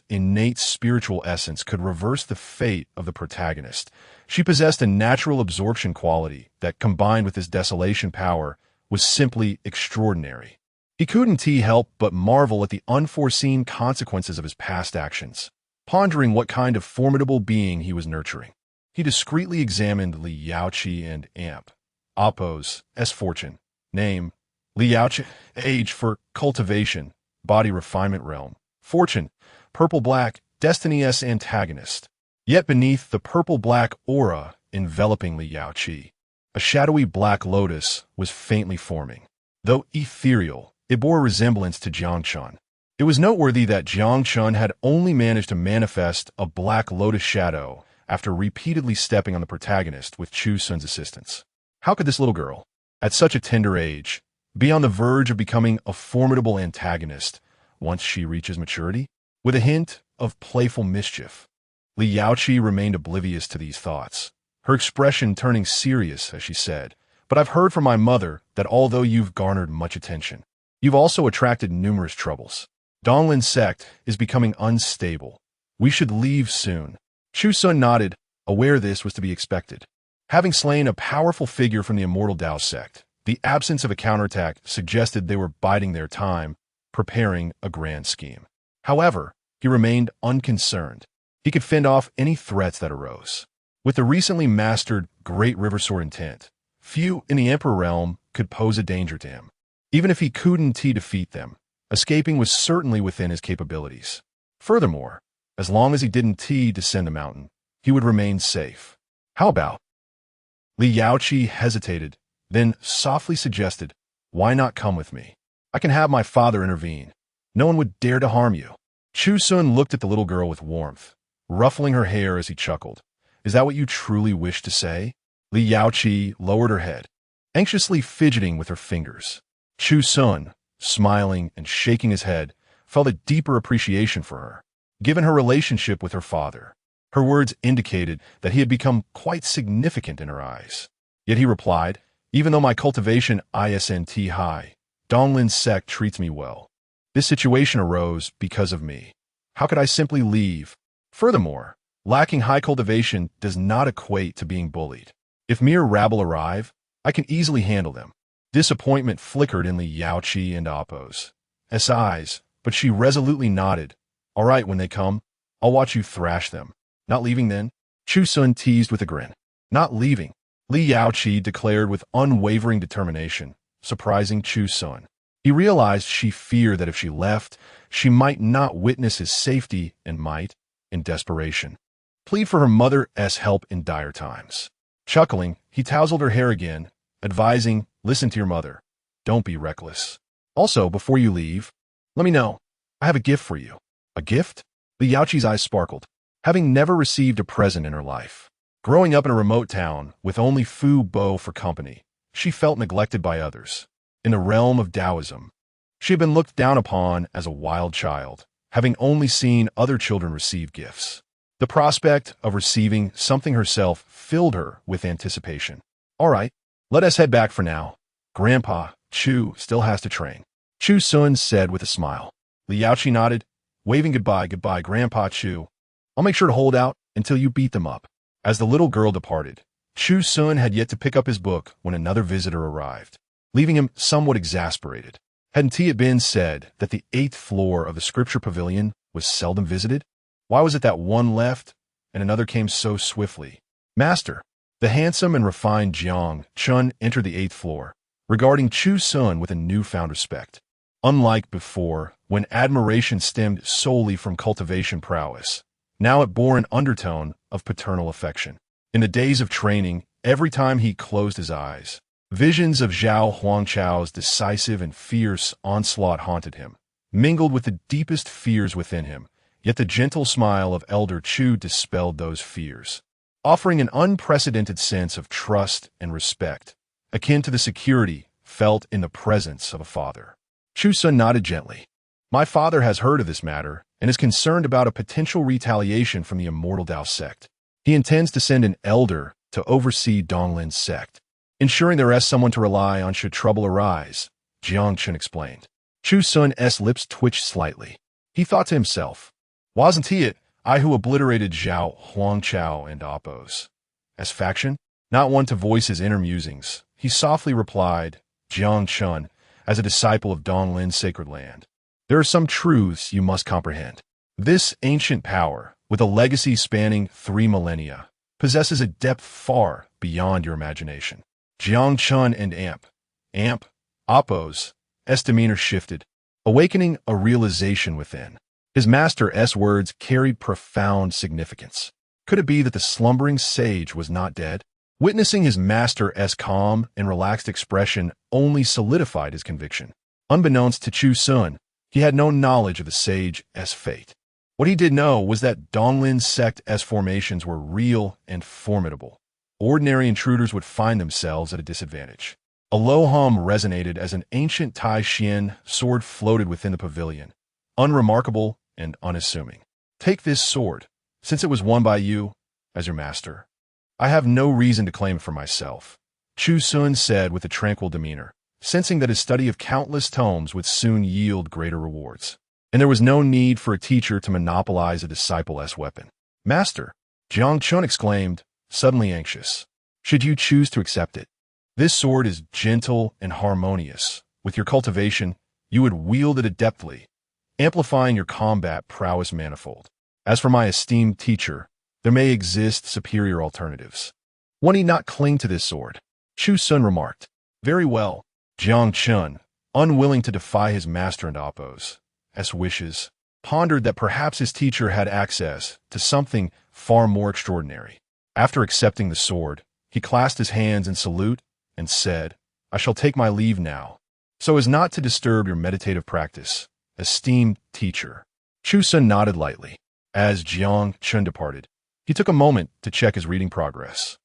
innate spiritual essence could reverse the fate of the protagonist. She possessed a natural absorption quality that, combined with his desolation power, was simply extraordinary. He couldn't help but marvel at the unforeseen consequences of his past actions, pondering what kind of formidable being he was nurturing. He discreetly examined Li Yaoqi and Appo's fortune. Name, Li Yaoqi. Age for cultivation, body refinement realm. Fortune, purple-black, destinies antagonist. Yet beneath the purple-black aura enveloping Li Yaoqi, a shadowy black lotus was faintly forming. Though ethereal, it bore a resemblance to Jiangchun. It was noteworthy that Jiangchun had only managed to manifest a black lotus shadow after repeatedly stepping on the protagonist with Chu Xun's assistance. How could this little girl, at such a tender age, be on the verge of becoming a formidable antagonist once she reaches maturity? With a hint of playful mischief, Li Yaoqi remained oblivious to these thoughts, her expression turning serious as she said, "But I've heard from my mother that although you've garnered much attention, you've also attracted numerous troubles. Donglin's sect is becoming unstable. We should leave soon." Chu Xun nodded, aware this was to be expected. Having slain a powerful figure from the immortal Dao sect, the absence of a counterattack suggested they were biding their time, preparing a grand scheme. However, he remained unconcerned. He could fend off any threats that arose. With the recently mastered Great River Sword intent, few in the Emperor realm could pose a danger to him. Even if he couldn't defeat them, escaping was certainly within his capabilities. Furthermore, as long as he didn't descend the mountain, he would remain safe. How about? Li Yaoqi hesitated, then softly suggested, "Why not come with me? I can have my father intervene. No one would dare to harm you." Chu Xun looked at the little girl with warmth, ruffling her hair as he chuckled. "Is that what you truly wish to say?" Li Yaoqi lowered her head, anxiously fidgeting with her fingers. Chu Xun, smiling and shaking his head, felt a deeper appreciation for her, given her relationship with her father. Her words indicated that he had become quite significant in her eyes. Yet he replied, "Even though my cultivation isn't high, Donglin's sect treats me well. This situation arose because of me. How could I simply leave? Furthermore, lacking high cultivation does not equate to being bullied. If mere rabble arrive, I can easily handle them." Disappointment flickered in Li Yaoqi and Appo's eyes, but she resolutely nodded. "All right, when they come, I'll watch you thrash them." "Not leaving then?" Chu Xun teased with a grin. "Not leaving," Li Yaoqi declared with unwavering determination, surprising Chu Xun. He realized she feared that if she left, she might not witness his safety and might, in desperation, plead for her mother's help in dire times. Chuckling, he tousled her hair again, advising, "Listen to your mother. Don't be reckless. Also, before you leave, let me know. I have a gift for you." "A gift?" Li Yaoqi's eyes sparkled. Having never received a present in her life, growing up in a remote town with only Fu Bo for company, she felt neglected by others. In the realm of Taoism, she had been looked down upon as a wild child, having only seen other children receive gifts. The prospect of receiving something herself filled her with anticipation. All right, let us head back for now. Grandpa, Chu still has to train, Chu Xun said with a smile. Liaoqi nodded, waving goodbye, Grandpa Chu. I'll make sure to hold out until you beat them up. As the little girl departed, Chu Xun had yet to pick up his book when another visitor arrived, leaving him somewhat exasperated. Hadn't it been said that the 8th floor of the Scripture Pavilion was seldom visited? Why was it that one left and another came so swiftly? Master, the handsome and refined Jiang Chun entered the 8th floor, regarding Chu Xun with a newfound respect. Unlike before, when admiration stemmed solely from cultivation prowess, now it bore an undertone of paternal affection. In the days of training, every time he closed his eyes, visions of Zhao Huangchao's decisive and fierce onslaught haunted him, mingled with the deepest fears within him, yet the gentle smile of Elder Chu dispelled those fears, offering an unprecedented sense of trust and respect, akin to the security felt in the presence of a father. Chu Xun nodded gently. My father has heard of this matter and is concerned about a potential retaliation from the immortal Dao sect. He intends to send an elder to oversee Donglin's sect, ensuring there is someone to rely on should trouble arise, Jiang Chun explained. Chu Xun's lips twitched slightly. He thought to himself, wasn't it I who obliterated Zhao Huangchao and Oppos? As faction, not one to voice his inner musings, he softly replied, Jiang Chun, as a disciple of Donglin's sacred land. There are some truths you must comprehend. This ancient power, with a legacy spanning 3 millennia, possesses a depth far beyond your imagination. Jiang Chun and Oppos' demeanor shifted, awakening a realization within. His master's words carried profound significance. Could it be that the slumbering sage was not dead? Witnessing his master's calm and relaxed expression only solidified his conviction. Unbeknownst to Chu Xun, he had no knowledge of the sage's fate. What he did know was that Donglin's sect's formations were real and formidable. Ordinary intruders would find themselves at a disadvantage. A low hum resonated as an ancient Tai Xian sword floated within the pavilion, unremarkable and unassuming. Take this sword, since it was won by you, as your master. I have no reason to claim it for myself, Chu Xun said with a tranquil demeanor, sensing that his study of countless tomes would soon yield greater rewards. And there was no need for a teacher to monopolize a disciple's weapon. Master, Jiang Chun exclaimed, suddenly anxious. Should you choose to accept it? This sword is gentle and harmonious. With your cultivation, you would wield it adeptly, amplifying your combat prowess manifold. As for my esteemed teacher, there may exist superior alternatives. One need not cling to this sword, Chu Xun remarked. Very well, Jiang Chun, unwilling to defy his master and Oppos' wishes, pondered that perhaps his teacher had access to something far more extraordinary. After accepting the sword, he clasped his hands in salute and said, I shall take my leave now, so as not to disturb your meditative practice, esteemed teacher. Chu Xun nodded lightly. As Jiang Chun departed, he took a moment to check his reading progress.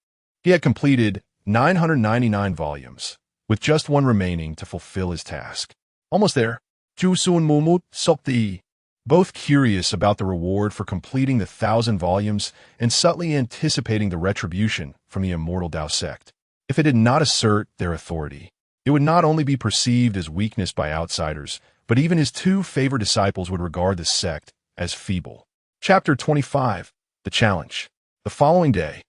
He had completed 999 volumes, with just one remaining to fulfill his task. Almost there. Chu Xun mumut sokti. Both curious about the reward for completing the 1,000 volumes and subtly anticipating the retribution from the immortal Dao sect. If it did not assert their authority, it would not only be perceived as weakness by outsiders, but even his 2 favored disciples would regard the sect as feeble. Chapter 25. The Challenge. The following day,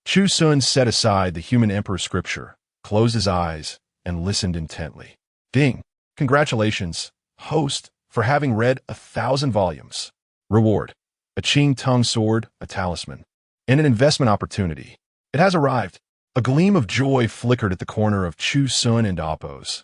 Chu Xun set aside the human emperor scripture, closed his eyes, and listened intently. Ding! Congratulations, host, for having read 1,000 volumes. Reward: a Qing tongue sword, a talisman, and an investment opportunity. It has arrived. A gleam of joy flickered at the corner of Chu Xun and Oppos'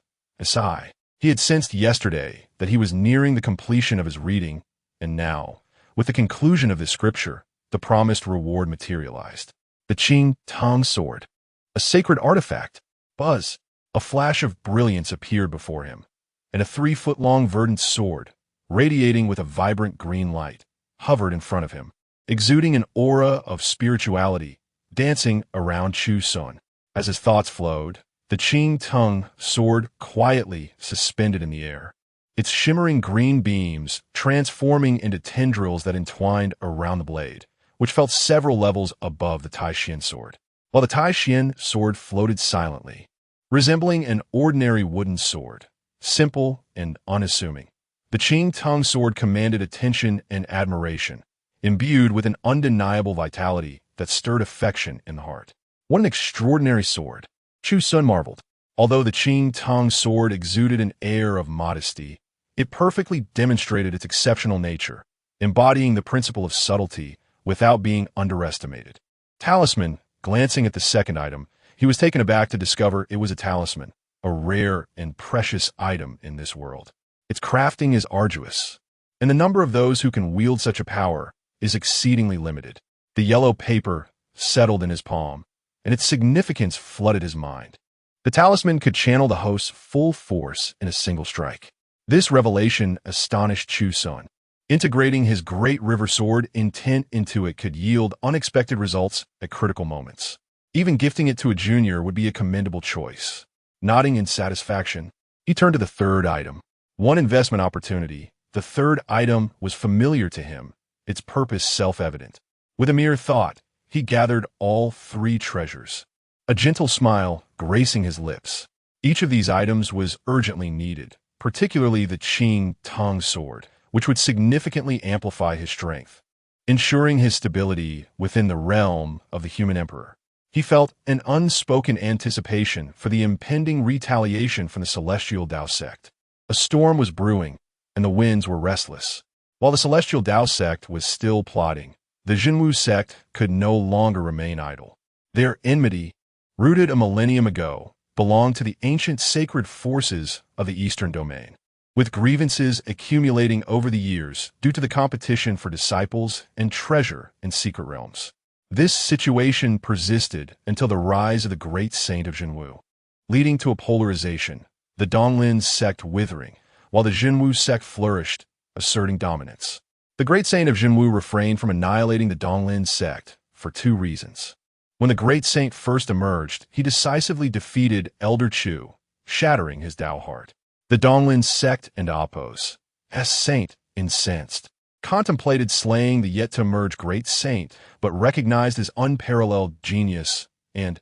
eye. He had sensed yesterday that he was nearing the completion of his reading, and now, with the conclusion of this scripture, the promised reward materialized. The Qing tongue sword, a sacred artifact. Buzz! A flash of brilliance appeared before him, and a 3-foot-long verdant sword, radiating with a vibrant green light, hovered in front of him, exuding an aura of spirituality, dancing around Chu Xun. As his thoughts flowed, the Qing tongue sword quietly suspended in the air, its shimmering green beams transforming into tendrils that entwined around the blade, which felt several levels above the Tyrant sword, while the Tyrant sword floated silently, resembling an ordinary wooden sword, simple and unassuming. The Qing Tong sword commanded attention and admiration, imbued with an undeniable vitality that stirred affection in the heart. What an extraordinary sword, Chu Xun marveled. Although the Qing Tong sword exuded an air of modesty, it perfectly demonstrated its exceptional nature, embodying the principle of subtlety without being underestimated. Talisman. Glancing at the second item, he was taken aback to discover it was a talisman, a rare and precious item in this world. Its crafting is arduous, and the number of those who can wield such a power is exceedingly limited. The yellow paper settled in his palm, and its significance flooded his mind. The talisman could channel the host's full force in a single strike. This revelation astonished Chu Xun. Integrating his great river sword intent into it could yield unexpected results at critical moments. Even gifting it to a junior would be a commendable choice. Nodding in satisfaction, he turned to the third item. One investment opportunity. The third item was familiar to him, its purpose self-evident. With a mere thought, he gathered all three treasures. A gentle smile gracing his lips. Each of these items was urgently needed, particularly the Qing Tong sword, which would significantly amplify his strength, ensuring his stability within the realm of the human emperor. He felt an unspoken anticipation for the impending retaliation from the celestial Dao sect. A storm was brewing, and the winds were restless. While the celestial Dao sect was still plotting, the Jinwu sect could no longer remain idle. Their enmity, rooted a millennium ago, belonged to the ancient sacred forces of the Eastern domain, with grievances accumulating over the years due to the competition for disciples and treasure in secret realms. This situation persisted until the rise of the great saint of Jinwu, leading to a polarization, the Donglin sect withering, while the Jinwu sect flourished, asserting dominance. The great saint of Jinwu refrained from annihilating the Donglin sect for two reasons. When the great saint first emerged, he decisively defeated Elder Chu, shattering his Dao heart. The Donglin sect and oppose, as saint, incensed, contemplated slaying the yet-to-emerge great saint, but recognized his unparalleled genius and,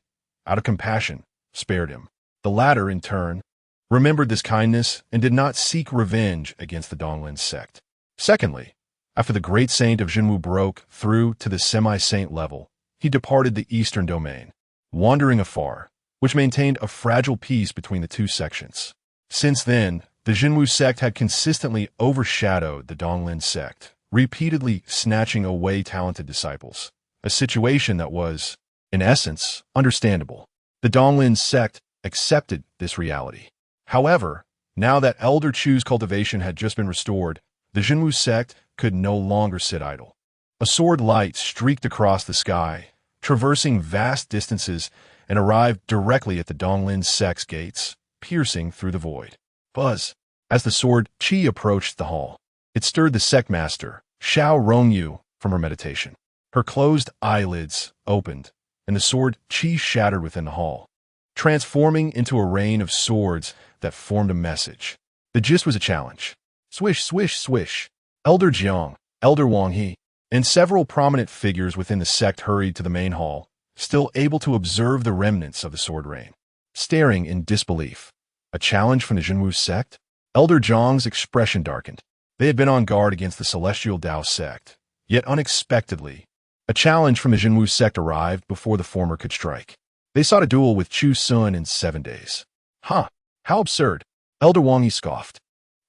out of compassion, spared him. The latter, in turn, remembered this kindness and did not seek revenge against the Donglin sect. Secondly, after the great saint of Jinwu broke through to the semi-saint level, he departed the eastern domain, wandering afar, which maintained a fragile peace between the two sections. Since then, the Jinwu sect had consistently overshadowed the Donglin sect, repeatedly snatching away talented disciples, a situation that was, in essence, understandable. The Donglin sect accepted this reality. However, now that Elder Chu's cultivation had just been restored, the Jinwu sect could no longer sit idle. A sword light streaked across the sky, traversing vast distances, and arrived directly at the Donglin sect's gates, piercing through the void. Buzz! As the sword Qi approached the hall, it stirred the sect master, Xiao Rongyu, from her meditation. Her closed eyelids opened, and the sword Qi shattered within the hall, transforming into a rain of swords that formed a message. The gist was a challenge. Swish, swish, swish. Elder Jiang, Elder Wang He, and several prominent figures within the sect hurried to the main hall, still able to observe the remnants of the sword rain. Staring in disbelief. A challenge from the Jinwu sect? Elder Jiang's expression darkened. They had been on guard against the celestial Dao sect, yet unexpectedly, a challenge from the Jinwu sect arrived before the former could strike. They sought a duel with Chu Xun in 7 days. Huh, how absurd. Elder Wang Yi scoffed.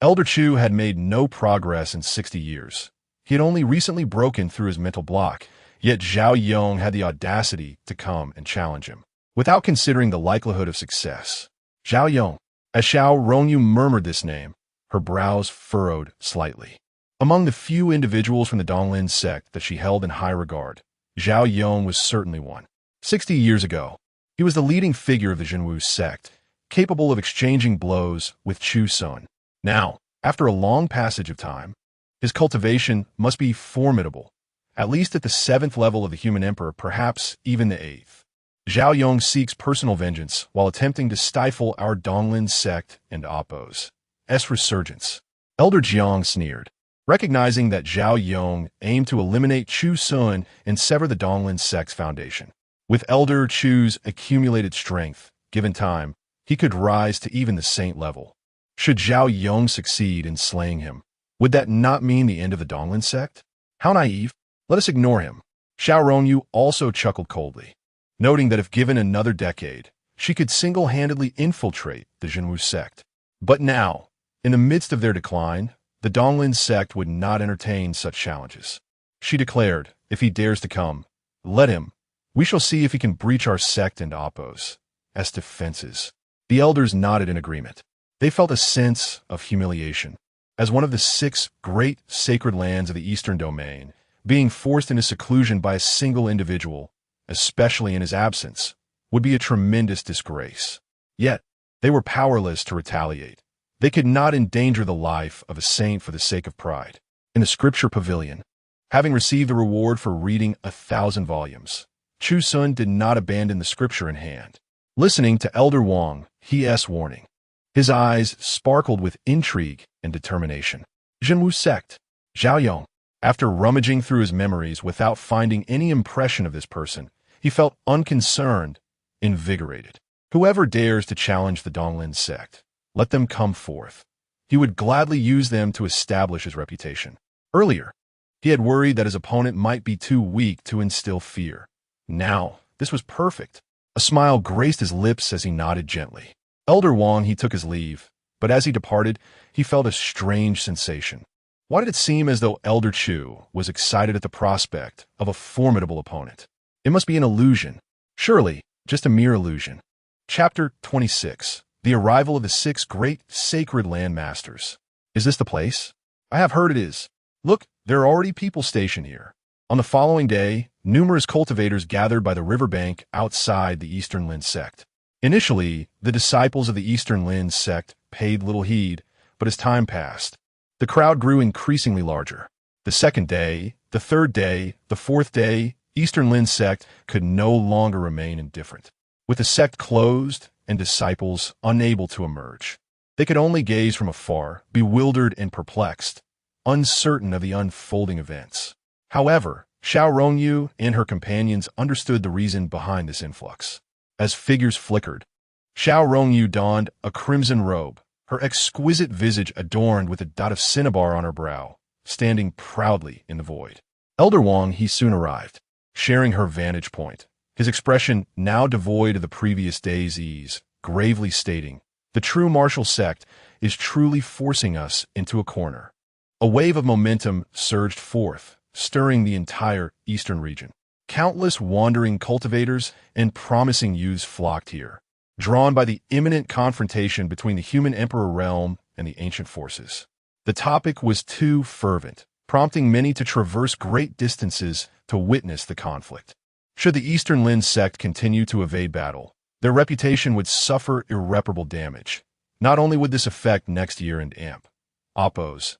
Elder Chu had made no progress in 60 years. He had only recently broken through his mental block, yet Zhao Yong had the audacity to come and challenge him. Without considering the likelihood of success, Zhao Yong, as Xiao Rongyu murmured this name, her brows furrowed slightly. Among the few individuals from the Donglin sect that she held in high regard, Zhao Yong was certainly one. 60 years ago, he was the leading figure of the Jinwu sect, capable of exchanging blows with Chu Xun. Now, after a long passage of time, his cultivation must be formidable, at least at the 7th level of the human emperor, perhaps even the 8th. Zhao Yong seeks personal vengeance while attempting to stifle our Donglin sect and oppose. S resurgence. Elder Jiang sneered. recognizing that Zhao Yong aimed to eliminate Chu Xun and sever the Donglin sect's foundation. With Elder Chu's accumulated strength, given time, he could rise to even the saint level. Should Zhao Yong succeed in slaying him, would that not mean the end of the Donglin sect? How naive. Let us ignore him. Xiao Rongyu also chuckled coldly, noting that if given another decade, she could single-handedly infiltrate the Jinwu sect. But now, in the midst of their decline, the Donglin sect would not entertain such challenges. She declared, if he dares to come, let him. We shall see if he can breach our sect and oppose as defenses. The elders nodded in agreement. They felt a sense of humiliation. As one of the 6 great sacred lands of the Eastern Domain, being forced into seclusion by a single individual, especially in his absence, would be a tremendous disgrace. Yet, they were powerless to retaliate. They could not endanger the life of a saint for the sake of pride. In the Scripture Pavilion, having received the reward for reading 1,000 volumes, Chu Xun did not abandon the scripture in hand. Listening to Elder Wang, he's warning. His eyes sparkled with intrigue and determination. Jinwu sect. Zhao Yong. After rummaging through his memories without finding any impression of this person, he felt unconcerned, invigorated. Whoever dares to challenge the Donglin sect, let them come forth. He would gladly use them to establish his reputation. Earlier, he had worried that his opponent might be too weak to instill fear. Now, this was perfect. A smile graced his lips as he nodded gently. Elder Wang, he took his leave, but as he departed, he felt a strange sensation. Why did it seem as though Elder Chu was excited at the prospect of a formidable opponent? It must be an illusion. Surely, just a mere illusion. Chapter 26. The arrival of the 6 great sacred land masters. Is this the place? I have heard it is. Look, there are already people stationed here. On the following day, numerous cultivators gathered by the riverbank outside the Eastern Lin sect. Initially, the disciples of the Eastern Lin sect paid little heed, but as time passed, the crowd grew increasingly larger. The second day, the third day, the fourth day, Eastern Lin sect could no longer remain indifferent. With the sect closed and disciples unable to emerge, they could only gaze from afar, bewildered and perplexed, uncertain of the unfolding events. However, Xiao Rongyu and her companions understood the reason behind this influx. As figures flickered, Xiao Rongyu donned a crimson robe, her exquisite visage adorned with a dot of cinnabar on her brow, standing proudly in the void. Elder Wang, he soon arrived, sharing her vantage point, his expression now devoid of the previous day's ease, gravely stating, the true martial sect is truly forcing us into a corner. A wave of momentum surged forth, stirring the entire eastern region. Countless wandering cultivators and promising youths flocked here, drawn by the imminent confrontation between the human emperor realm and the ancient forces. The topic was too fervent, prompting many to traverse great distances to witness the conflict. Should the Eastern Lin sect continue to evade battle, their reputation would suffer irreparable damage. Not only would this affect next year and Oppo's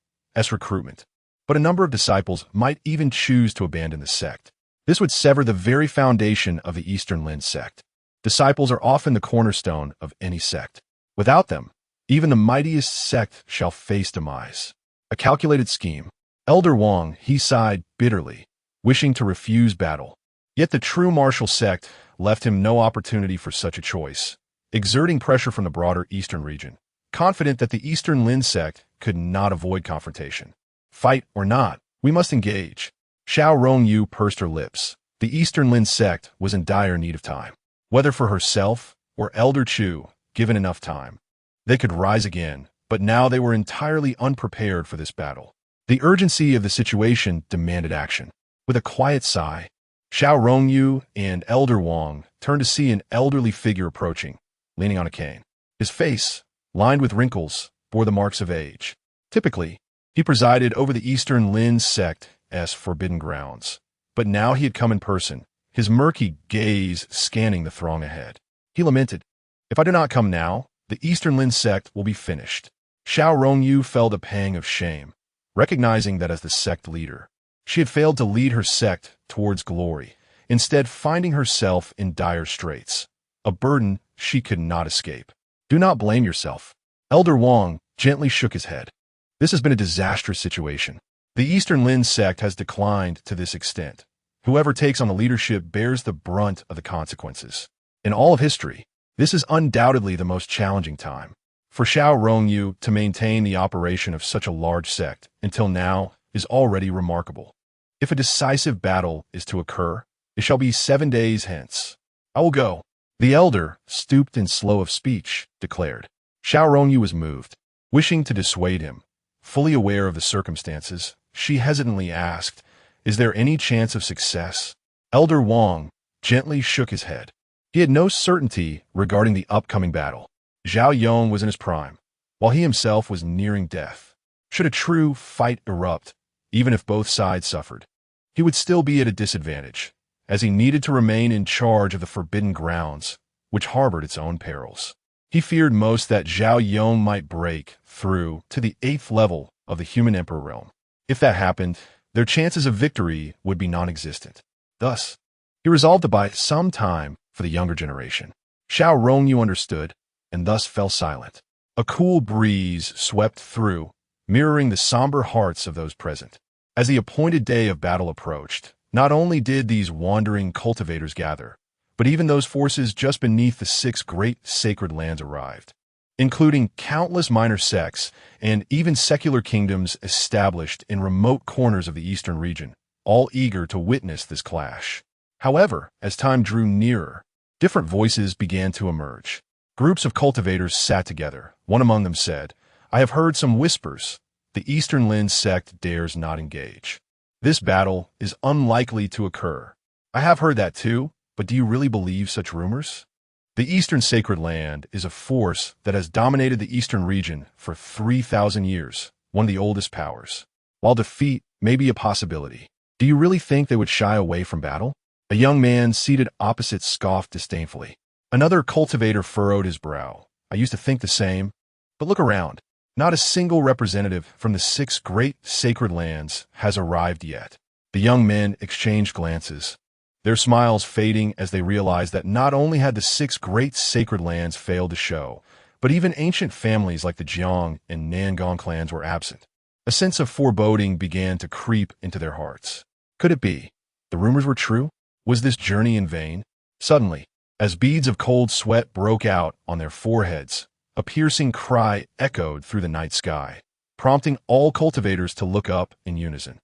recruitment, but a number of disciples might even choose to abandon the sect. This would sever the very foundation of the Eastern Lin sect. Disciples are often the cornerstone of any sect. Without them, even the mightiest sect shall face demise. A calculated scheme. Elder Wang, he sighed bitterly, wishing to refuse battle. Yet the true martial sect left him no opportunity for such a choice, exerting pressure from the broader eastern region, confident that the Eastern Lin sect could not avoid confrontation. Fight or not, we must engage. Xiao Rongyu pursed her lips. The Eastern Lin sect was in dire need of time. Whether for herself or Elder Chu, given enough time, they could rise again, but now they were entirely unprepared for this battle. The urgency of the situation demanded action. With a quiet sigh, Xiao Rongyu and Elder Wang turned to see an elderly figure approaching, leaning on a cane. His face, lined with wrinkles, bore the marks of age. Typically, he presided over the Eastern Lin sect's forbidden grounds, but now he had come in person, his murky gaze scanning the throng ahead. He lamented, if I do not come now, the Eastern Lin sect will be finished. Xiao Rongyu felt a pang of shame, recognizing that as the sect leader, she had failed to lead her sect towards glory, instead finding herself in dire straits, a burden she could not escape. Do not blame yourself. Elder Wang gently shook his head. This has been a disastrous situation. The Eastern Lin sect has declined to this extent. Whoever takes on the leadership bears the brunt of the consequences. In all of history, this is undoubtedly the most challenging time. For Xiao Rongyu to maintain the operation of such a large sect until now is already remarkable. If a decisive battle is to occur, it shall be 7 days hence. I will go. The elder, stooped and slow of speech, declared. Xiao Rongyu was moved. Wishing to dissuade him, fully aware of the circumstances, she hesitantly asked, "Is there any chance of success?" Elder Wang gently shook his head. He had no certainty regarding the upcoming battle. Zhao Yong was in his prime, while he himself was nearing death. Should a true fight erupt, even if both sides suffered, he would still be at a disadvantage, as he needed to remain in charge of the forbidden grounds, which harbored its own perils. He feared most that Zhao Yong might break through to the 8th level of the human emperor realm. If that happened, their chances of victory would be non-existent. Thus, he resolved to buy some time for the younger generation. Xiao Rongyu understood, and thus fell silent. A cool breeze swept through, mirroring the somber hearts of those present. As the appointed day of battle approached, not only did these wandering cultivators gather, but even those forces just beneath the 6 great sacred lands arrived, including countless minor sects and even secular kingdoms established in remote corners of the eastern region, all eager to witness this clash. However, as time drew nearer, different voices began to emerge. Groups of cultivators sat together. One among them said, "I have heard some whispers. The Eastern Lin sect dares not engage. This battle is unlikely to occur." "I have heard that too, but do you really believe such rumors?" The Eastern Sacred Land is a force that has dominated the Eastern region for 3,000 years, one of the oldest powers. While defeat may be a possibility, do you really think they would shy away from battle? A young man seated opposite scoffed disdainfully. Another cultivator furrowed his brow. "I used to think the same, but look around. Not a single representative from the 6 great sacred lands has arrived yet." The young men exchanged glances, their smiles fading as they realized that not only had the 6 great sacred lands failed to show, but even ancient families like the Jiang and Nangong clans were absent. A sense of foreboding began to creep into their hearts. Could it be? The rumors were true? Was this journey in vain? Suddenly, as beads of cold sweat broke out on their foreheads, a piercing cry echoed through the night sky, prompting all cultivators to look up in unison.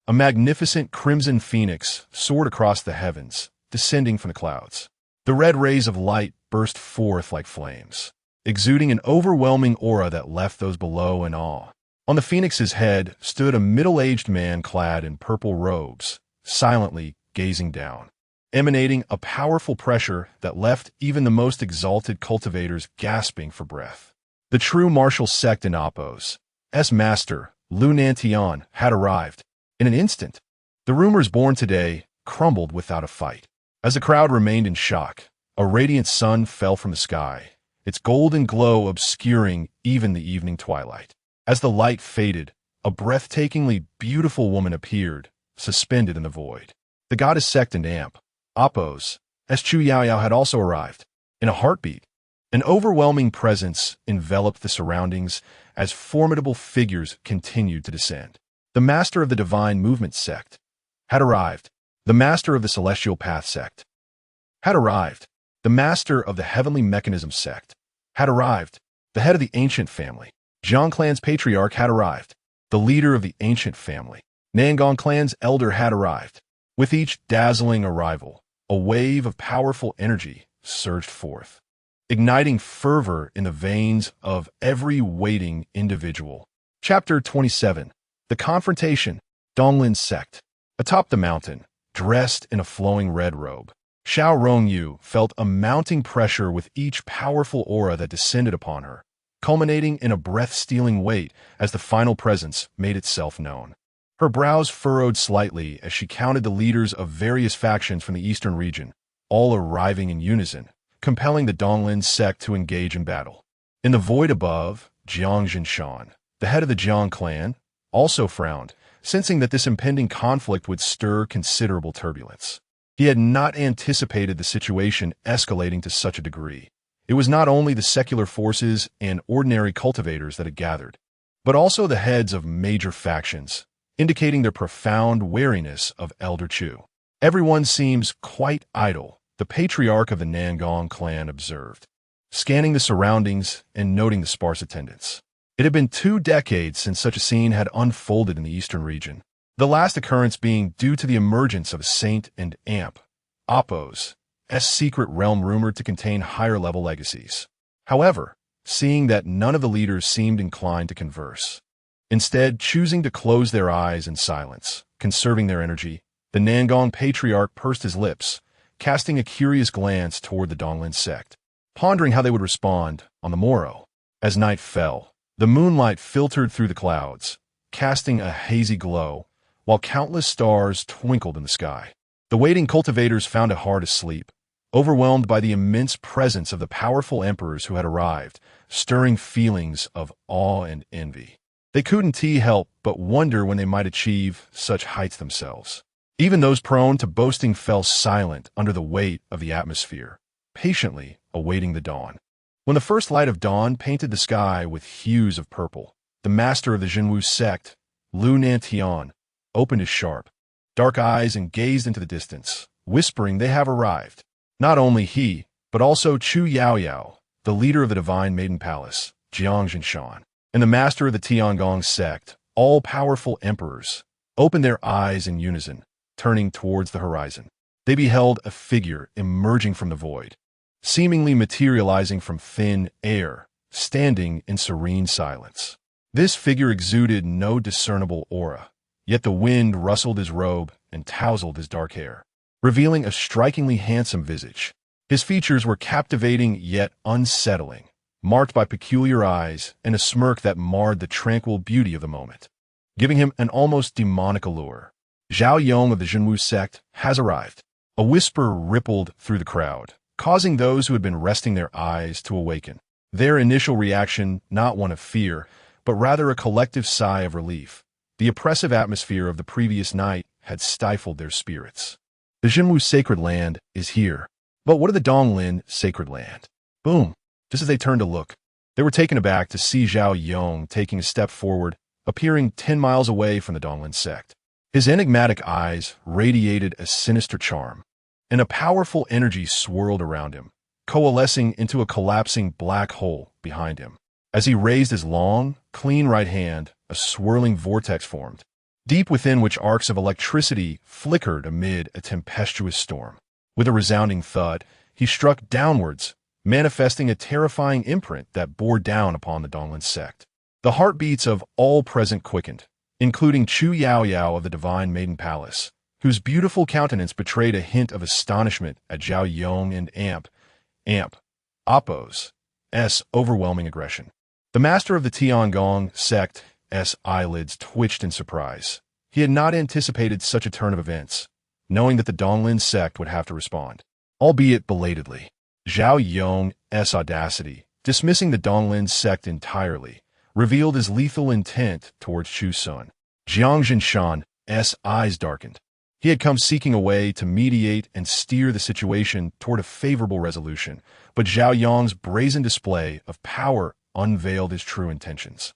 A magnificent crimson phoenix soared across the heavens, descending from the clouds. The red rays of light burst forth like flames, exuding an overwhelming aura that left those below in awe. On the phoenix's head stood a middle-aged man clad in purple robes, silently gazing down, emanating a powerful pressure that left even the most exalted cultivators gasping for breath. The true martial sect in Apos, master, Lu Nantian, had arrived. In an instant, the rumors born today crumbled without a fight. As the crowd remained in shock, a radiant sun fell from the sky, its golden glow obscuring even the evening twilight. As the light faded, a breathtakingly beautiful woman appeared, suspended in the void. The goddess sect and amp, Apos, Chu Yaoyao had also arrived. In a heartbeat, an overwhelming presence enveloped the surroundings as formidable figures continued to descend. The master of the divine movement sect had arrived. The master of the celestial path sect had arrived. The master of the heavenly mechanism sect had arrived. The head of the ancient family, Jiang clan's patriarch, had arrived. The leader of the ancient family, Nangong clan's elder, had arrived. With each dazzling arrival, a wave of powerful energy surged forth, igniting fervor in the veins of every waiting individual. Chapter 27. The Confrontation. Donglin sect. Atop the mountain, dressed in a flowing red robe, Xiao Rongyu felt a mounting pressure with each powerful aura that descended upon her, culminating in a breath-stealing weight as the final presence made itself known. Her brows furrowed slightly as she counted the leaders of various factions from the eastern region, all arriving in unison, compelling the Donglin sect to engage in battle. In the void above, Jiang Jinshan, the head of the Jiang clan, also frowned, sensing that this impending conflict would stir considerable turbulence. He had not anticipated the situation escalating to such a degree. It was not only the secular forces and ordinary cultivators that had gathered, but also the heads of major factions, indicating their profound wariness of Elder Chu. Everyone seems quite idle, the patriarch of the Nangong clan observed, scanning the surroundings and noting the sparse attendance. It had been 2 decades since such a scene had unfolded in the eastern region, the last occurrence being due to the emergence of a saint and Apos, secret realm rumored to contain higher-level legacies. However, seeing that none of the leaders seemed inclined to converse, instead choosing to close their eyes in silence, conserving their energy, the Nangong patriarch pursed his lips, casting a curious glance toward the Donglin sect, pondering how they would respond on the morrow. As night fell, the moonlight filtered through the clouds, casting a hazy glow, while countless stars twinkled in the sky. The waiting cultivators found it hard to sleep, overwhelmed by the immense presence of the powerful emperors who had arrived, stirring feelings of awe and envy. They couldn't help but wonder when they might achieve such heights themselves. Even those prone to boasting fell silent under the weight of the atmosphere, patiently awaiting the dawn. When the first light of dawn painted the sky with hues of purple, the master of the Jinwu sect, Lu Nantian, opened his sharp, dark eyes and gazed into the distance, whispering they have arrived. Not only he, but also Chu Yaoyao, the leader of the Divine Maiden Palace, Jiang Jinshan, and the master of the Tiangong sect, all-powerful emperors, opened their eyes in unison, turning towards the horizon. They beheld a figure emerging from the void, seemingly materializing from thin air, standing in serene silence. This figure exuded no discernible aura, yet the wind rustled his robe and tousled his dark hair, revealing a strikingly handsome visage. His features were captivating yet unsettling, marked by peculiar eyes and a smirk that marred the tranquil beauty of the moment, giving him an almost demonic allure. Zhao Yong of the Jinwu sect has arrived. A whisper rippled through the crowd, causing those who had been resting their eyes to awaken. Their initial reaction, not one of fear, but rather a collective sigh of relief. The oppressive atmosphere of the previous night had stifled their spirits. The Jinwu sacred land is here. But what of the Donglin sacred land? Boom! Just as they turned to look, they were taken aback to see Zhao Yong taking a step forward, appearing 10 miles away from the Donglin sect. His enigmatic eyes radiated a sinister charm, and a powerful energy swirled around him, coalescing into a collapsing black hole behind him. As he raised his long, clean right hand, a swirling vortex formed, deep within which arcs of electricity flickered amid a tempestuous storm. With a resounding thud, he struck downwards, manifesting a terrifying imprint that bore down upon the Donglin sect. The heartbeats of all present quickened, including Chu Yaoyao of the Divine Maiden Palace, whose beautiful countenance betrayed a hint of astonishment at Zhao Yong and Apos' overwhelming aggression. The master of the Tiangong sect's eyelids twitched in surprise. He had not anticipated such a turn of events, knowing that the Donglin sect would have to respond, albeit belatedly. Zhao Yong's audacity, dismissing the Donglin sect entirely, revealed his lethal intent towards Chu Xun. Jiang Jinshan's eyes darkened. He had come seeking a way to mediate and steer the situation toward a favorable resolution, but Zhao Yong's brazen display of power unveiled his true intentions,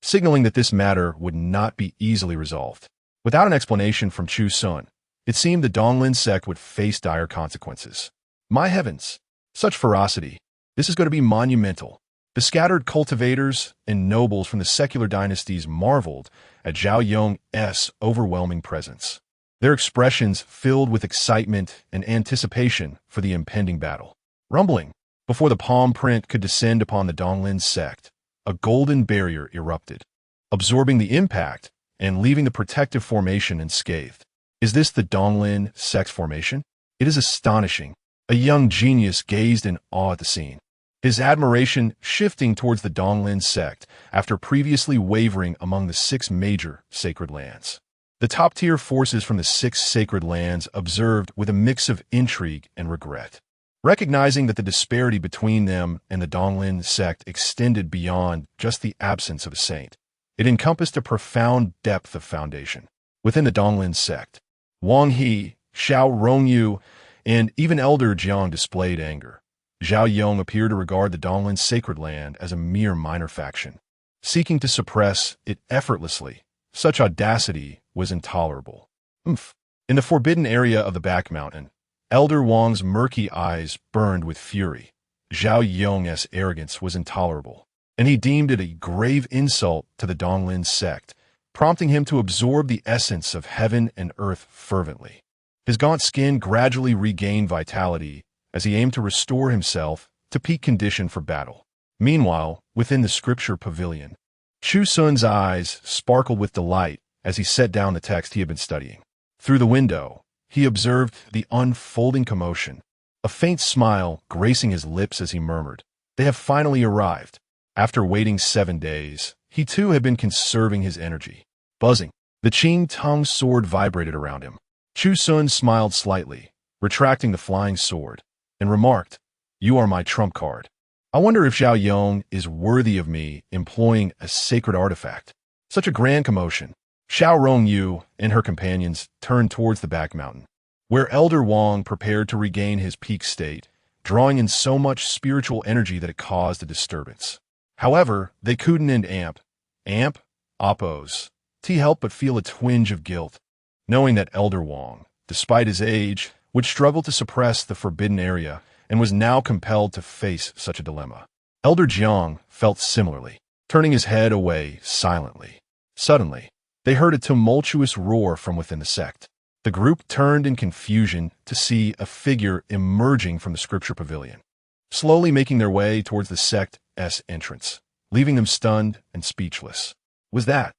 signaling that this matter would not be easily resolved. Without an explanation from Chu Xun, it seemed the Donglin sect would face dire consequences. My heavens! Such ferocity! This is going to be monumental. The scattered cultivators and nobles from the secular dynasties marveled at Zhao Yong's overwhelming presence, their expressions filled with excitement and anticipation for the impending battle. Rumbling, before the palm print could descend upon the Donglin sect, a golden barrier erupted, absorbing the impact and leaving the protective formation unscathed. Is this the Donglin sect's formation? It is astonishing. A young genius gazed in awe at the scene, his admiration shifting towards the Donglin sect after previously wavering among the 6 major sacred lands. The top-tier forces from the 6 sacred lands observed with a mix of intrigue and regret, recognizing that the disparity between them and the Donglin sect extended beyond just the absence of a saint. It encompassed a profound depth of foundation. Within the Donglin sect, Wang He, Xiao Rongyu, and even Elder Jiang displayed anger. Zhao Yong appeared to regard the Donglin sacred land as a mere minor faction, seeking to suppress it effortlessly. Such audacity was intolerable. Oomph. In the forbidden area of the back mountain, Elder Wang's murky eyes burned with fury. Zhao Yong's arrogance was intolerable, and he deemed it a grave insult to the Donglin sect, prompting him to absorb the essence of heaven and earth fervently. His gaunt skin gradually regained vitality as he aimed to restore himself to peak condition for battle. Meanwhile, within the Scripture Pavilion, Chu Xun's eyes sparkled with delight as he set down the text he had been studying. Through the window, he observed the unfolding commotion, a faint smile gracing his lips as he murmured, "They have finally arrived." After waiting 7 days, he too had been conserving his energy. Buzzing, the Qing Tong sword vibrated around him. Chu Xun smiled slightly, retracting the flying sword, and remarked, "You are my trump card. I wonder if Zhao Yong is worthy of me employing a sacred artifact." Such a grand commotion. Xiao Rongyu and her companions turned towards the back mountain, where Elder Wang prepared to regain his peak state, drawing in so much spiritual energy that it caused a disturbance. However, they couldn't oppose. He helped but feel a twinge of guilt, knowing that Elder Wang, despite his age, would struggle to suppress the forbidden area and was now compelled to face such a dilemma. Elder Jiang felt similarly, turning his head away silently. Suddenly, they heard a tumultuous roar from within the sect. The group turned in confusion to see a figure emerging from the Scripture Pavilion, slowly making their way towards the sect's entrance, leaving them stunned and speechless. Was that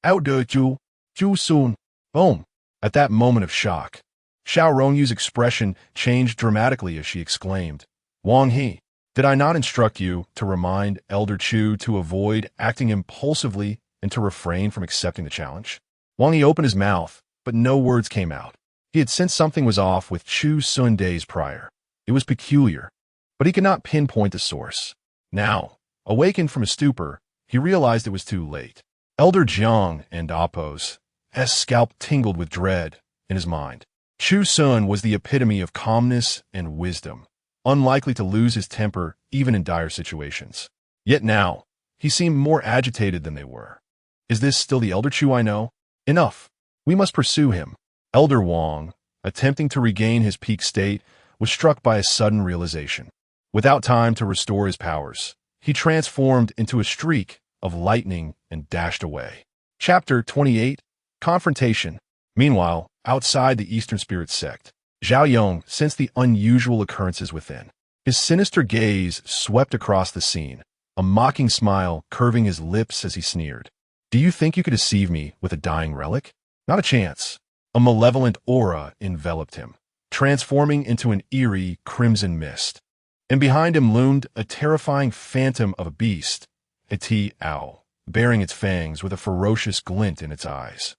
Elder Chu Xun? Boom! At that moment of shock, Xiao Rongyu's expression changed dramatically as she exclaimed, "Wang He, did I not instruct you to remind Elder Chu to avoid acting impulsively and to refrain from accepting the challenge?" Wang He opened his mouth, but no words came out. He had sensed something was off with Chu Xun days prior. It was peculiar, but he could not pinpoint the source. Now, awakened from a stupor, he realized it was too late. Elder Jiang and Appo's scalp tingled with dread in his mind. Chu Xun was the epitome of calmness and wisdom, unlikely to lose his temper even in dire situations. Yet now, he seemed more agitated than they were. Is this still the Elder Chu I know? Enough. We must pursue him. Elder Wang, attempting to regain his peak state, was struck by a sudden realization. Without time to restore his powers, he transformed into a streak of lightning and dashed away. Chapter 28, Confrontation. Meanwhile, outside the Eastern Spirit sect, Zhao Yong sensed the unusual occurrences within. His sinister gaze swept across the scene, a mocking smile curving his lips as he sneered. "Do you think you could deceive me with a dying relic? Not a chance." A malevolent aura enveloped him, transforming into an eerie crimson mist. And behind him loomed a terrifying phantom of a beast, a T-owl, baring its fangs with a ferocious glint in its eyes.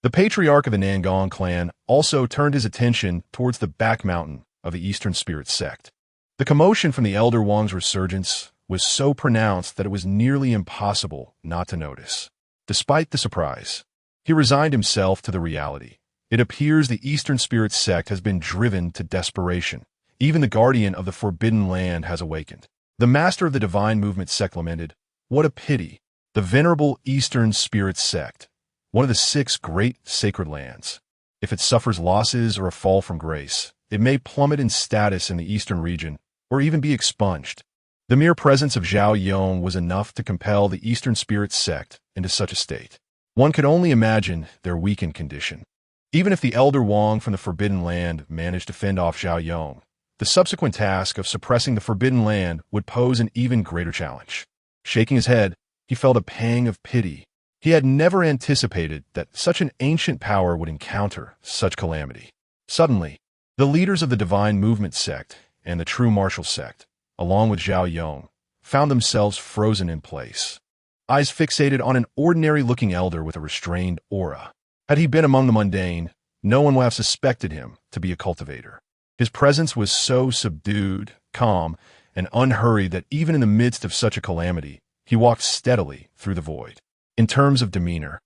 The patriarch of the Nangong clan also turned his attention towards the back mountain of the Eastern Spirit sect. The commotion from the Elder Wang's resurgence was so pronounced that it was nearly impossible not to notice. Despite the surprise, he resigned himself to the reality. It appears the Eastern Spirit sect has been driven to desperation. Even the guardian of the forbidden land has awakened. The master of the divine movement sect lamented, "What a pity. The venerable Eastern Spirit sect, one of the 6 great sacred lands. If it suffers losses or a fall from grace, it may plummet in status in the Eastern region or even be expunged." The mere presence of Zhao Yong was enough to compel the Eastern Spirit sect into such a state. One could only imagine their weakened condition. Even if the Elder Wang from the Forbidden Land managed to fend off Zhao Yong, the subsequent task of suppressing the Forbidden Land would pose an even greater challenge. Shaking his head, he felt a pang of pity. He had never anticipated that such an ancient power would encounter such calamity. Suddenly, the leaders of the Divine Movement sect and the True Martial sect, along with Zhao Yong, found themselves frozen in place, eyes fixated on an ordinary-looking elder with a restrained aura. Had he been among the mundane, no one would have suspected him to be a cultivator. His presence was so subdued, calm, and unhurried that even in the midst of such a calamity, he walked steadily through the void. In terms of demeanor,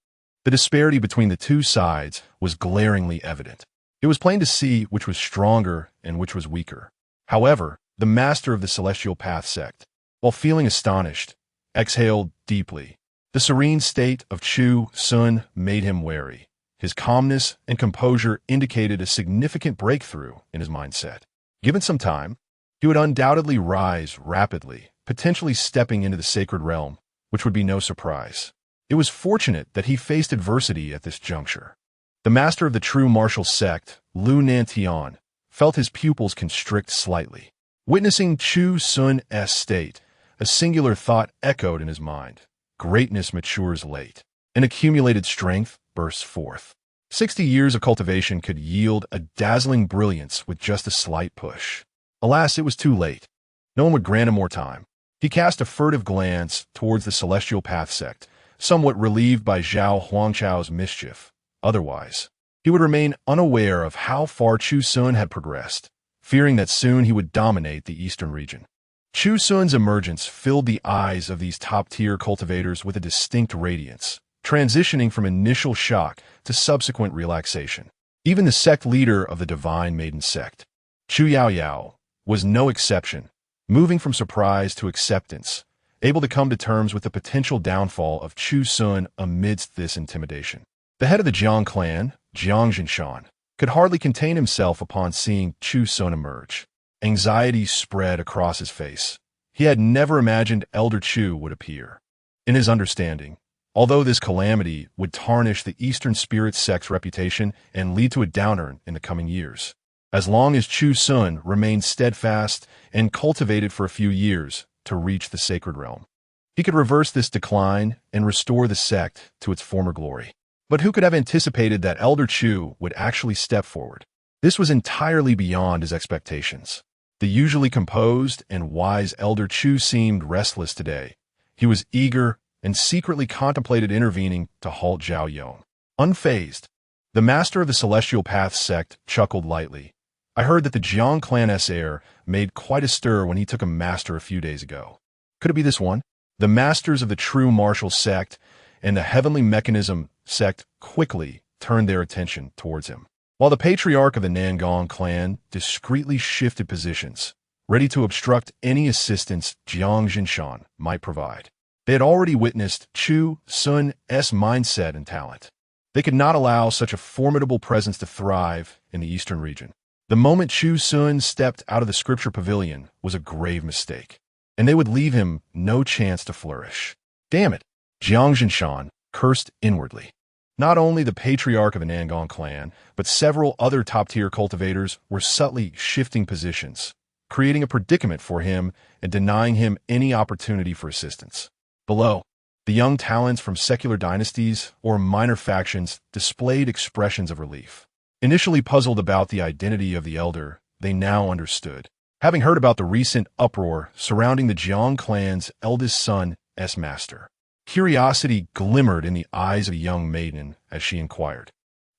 the disparity between the two sides was glaringly evident. It was plain to see which was stronger and which was weaker. However, the master of the Celestial Path sect, while feeling astonished, exhaled deeply The serene state of Chu Xun made him wary. His calmness and composure indicated a significant breakthrough in his mindset. Given some time, he would undoubtedly rise rapidly, potentially stepping into the sacred realm, which would be no surprise. It was fortunate that he faced adversity at this juncture. The master of the true martial sect, Lu Nantian, felt his pupils constrict slightly. Witnessing Chu Xun's state, a singular thought echoed in his mind. Greatness matures late. An accumulated strength bursts forth. 60 years of cultivation could yield a dazzling brilliance with just a slight push. Alas, it was too late. No one would grant him more time. He cast a furtive glance towards the Celestial Path sect, somewhat relieved by Zhao Huangchao's mischief. Otherwise, he would remain unaware of how far Chu Xun had progressed, fearing that soon he would dominate the eastern region. Chu Xun's emergence filled the eyes of these top-tier cultivators with a distinct radiance, transitioning from initial shock to subsequent relaxation. Even the sect leader of the Divine Maiden sect, Chu Yaoyao, was no exception, moving from surprise to acceptance, able to come to terms with the potential downfall of Chu Xun amidst this intimidation. The head of the Jiang clan, Jiang Jinshan, could hardly contain himself upon seeing Chu Xun emerge. Anxiety spread across his face. He had never imagined Elder Chu would appear. In his understanding, although this calamity would tarnish the Eastern Spirit sect's reputation and lead to a downturn in the coming years, as long as Chu Xun remained steadfast and cultivated for a few years to reach the sacred realm, he could reverse this decline and restore the sect to its former glory. But who could have anticipated that Elder Chu would actually step forward? This was entirely beyond his expectations. The usually composed and wise Elder Chu seemed restless today. He was eager and secretly contemplated intervening to halt Zhao Yong. Unfazed, the master of the Celestial Path sect chuckled lightly. I heard that the Jiang clan's heir made quite a stir when he took a master a few days ago. Could it be this one? The masters of the true martial sect and the heavenly mechanism sect quickly turned their attention towards him, while the patriarch of the Nangong clan discreetly shifted positions, ready to obstruct any assistance Jiang Jinshan might provide. They had already witnessed Chu Xun's mindset and talent. They could not allow such a formidable presence to thrive in the eastern region. The moment Chu Xun stepped out of the Scripture Pavilion was a grave mistake, and they would leave him no chance to flourish. Damn it, Jiang Jinshan cursed inwardly. Not only the patriarch of the Nangong clan, but several other top-tier cultivators were subtly shifting positions, creating a predicament for him and denying him any opportunity for assistance. Below, the young talents from secular dynasties or minor factions displayed expressions of relief. Initially puzzled about the identity of the elder, they now understood. Having heard about the recent uproar surrounding the Jiang clan's eldest son's master, curiosity glimmered in the eyes of the young maiden as she inquired.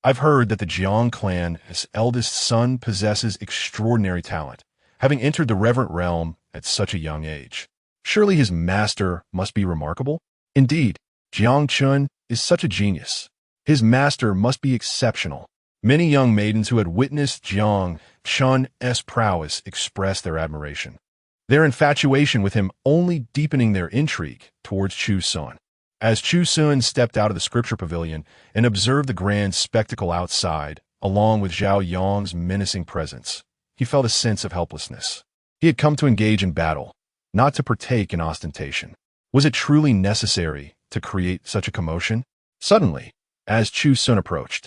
I've heard that the Jiang clan's eldest son possesses extraordinary talent, having entered the reverent realm at such a young age. Surely his master must be remarkable? Indeed, Jiang Chun is such a genius. His master must be exceptional. Many young maidens who had witnessed Jiang Chun's prowess expressed their admiration, their infatuation with him only deepening their intrigue towards Chu Xun. As Chu Xun stepped out of the Scripture Pavilion and observed the grand spectacle outside, along with Zhao Yong's menacing presence, he felt a sense of helplessness. He had come to engage in battle, not to partake in ostentation. Was it truly necessary to create such a commotion? Suddenly, as Chu Xun approached,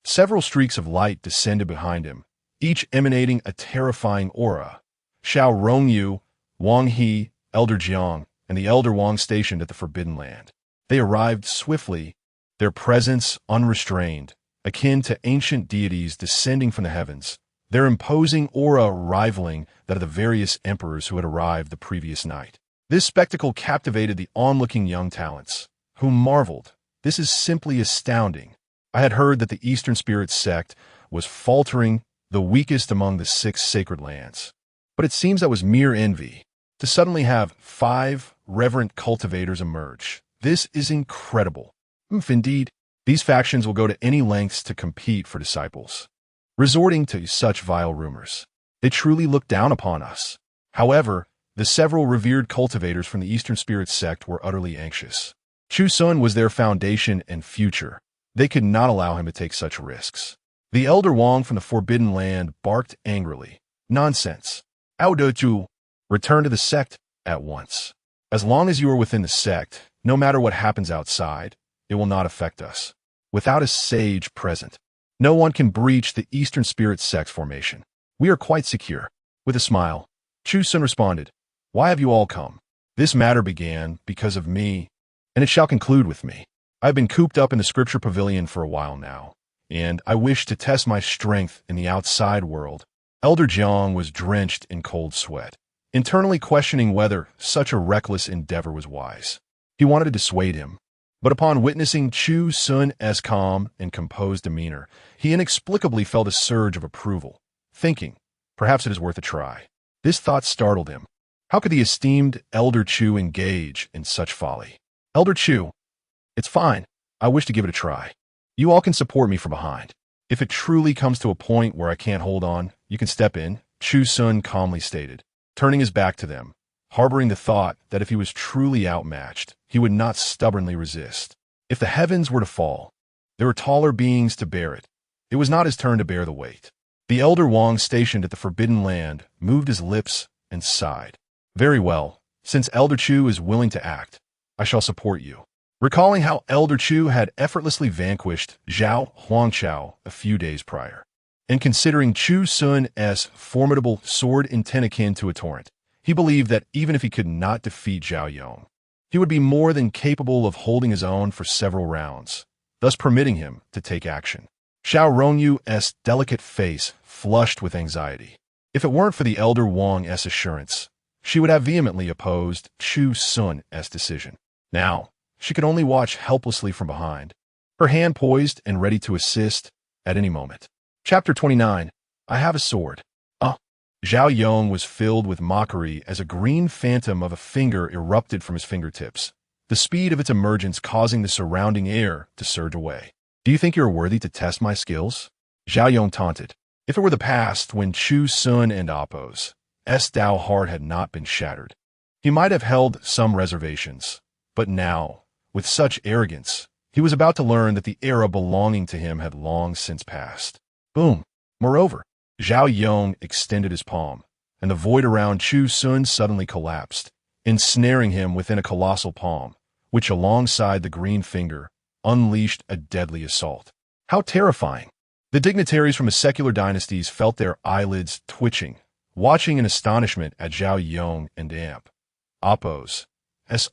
several streaks of light descended behind him, each emanating a terrifying aura. Xiao Rongyu, Wang He, Elder Jiang, and the Elder Wang stationed at the Forbidden Land. They arrived swiftly, their presence unrestrained, akin to ancient deities descending from the heavens, their imposing aura rivaling that of the various emperors who had arrived the previous night. This spectacle captivated the onlooking young talents, who marveled. This is simply astounding. I had heard that the Eastern Spirit sect was faltering, the weakest among the 6 sacred lands. But it seems that was mere envy. To suddenly have 5 reverent cultivators emerge, this is incredible. Indeed, these factions will go to any lengths to compete for disciples, resorting to such vile rumors. They truly look down upon us. However, the several revered cultivators from the Eastern Spirit sect were utterly anxious. Chu Xun was their foundation and future. They could not allow him to take such risks. The elder Wang from the Forbidden Land barked angrily. Nonsense. Chu, return to the sect at once. As long as you are within the sect, no matter what happens outside, it will not affect us. Without a sage present, no one can breach the Eastern Spirit sect formation. We are quite secure. With a smile, Chu Xun responded, Why have you all come? This matter began because of me, and it shall conclude with me. I have been cooped up in the Scripture Pavilion for a while now, and I wish to test my strength in the outside world. Elder Jiang was drenched in cold sweat, internally questioning whether such a reckless endeavor was wise. He wanted to dissuade him, but upon witnessing Chu Xun's calm and composed demeanor, he inexplicably felt a surge of approval, thinking, perhaps it is worth a try. This thought startled him. How could the esteemed Elder Chu engage in such folly? Elder Chu, it's fine. I wish to give it a try. You all can support me from behind. If it truly comes to a point where I can't hold on, you can step in, Chu Xun calmly stated, turning his back to them, harboring the thought that if he was truly outmatched, he would not stubbornly resist. If the heavens were to fall, there were taller beings to bear it. It was not his turn to bear the weight. The elder Wang stationed at the Forbidden Land moved his lips and sighed. Very well, since Elder Chu is willing to act, I shall support you. Recalling how Elder Chu had effortlessly vanquished Zhao Huangchao a few days prior, and considering Chu Xun's formidable sword intent akin to a torrent, he believed that even if he could not defeat Zhao Yong, he would be more than capable of holding his own for several rounds, thus permitting him to take action. Xiao Rongyu's delicate face flushed with anxiety. If it weren't for the elder Wang's assurance, she would have vehemently opposed Chu Xun's decision. Now, she could only watch helplessly from behind, her hand poised and ready to assist at any moment. Chapter 29. I have a sword. Zhao Yong was filled with mockery as a green phantom of a finger erupted from his fingertips, the speed of its emergence causing the surrounding air to surge away. Do you think you are worthy to test my skills? Zhao Yong taunted. If it were the past when Chu Xun and Appo's Dao heart had not been shattered, he might have held some reservations, but now, with such arrogance, he was about to learn that the era belonging to him had long since passed. Boom! Moreover, Zhao Yong extended his palm, and the void around Chu Xun suddenly collapsed, ensnaring him within a colossal palm, which alongside the green finger unleashed a deadly assault. How terrifying! The dignitaries from the secular dynasties felt their eyelids twitching, watching in astonishment at Zhao Yong and Appo's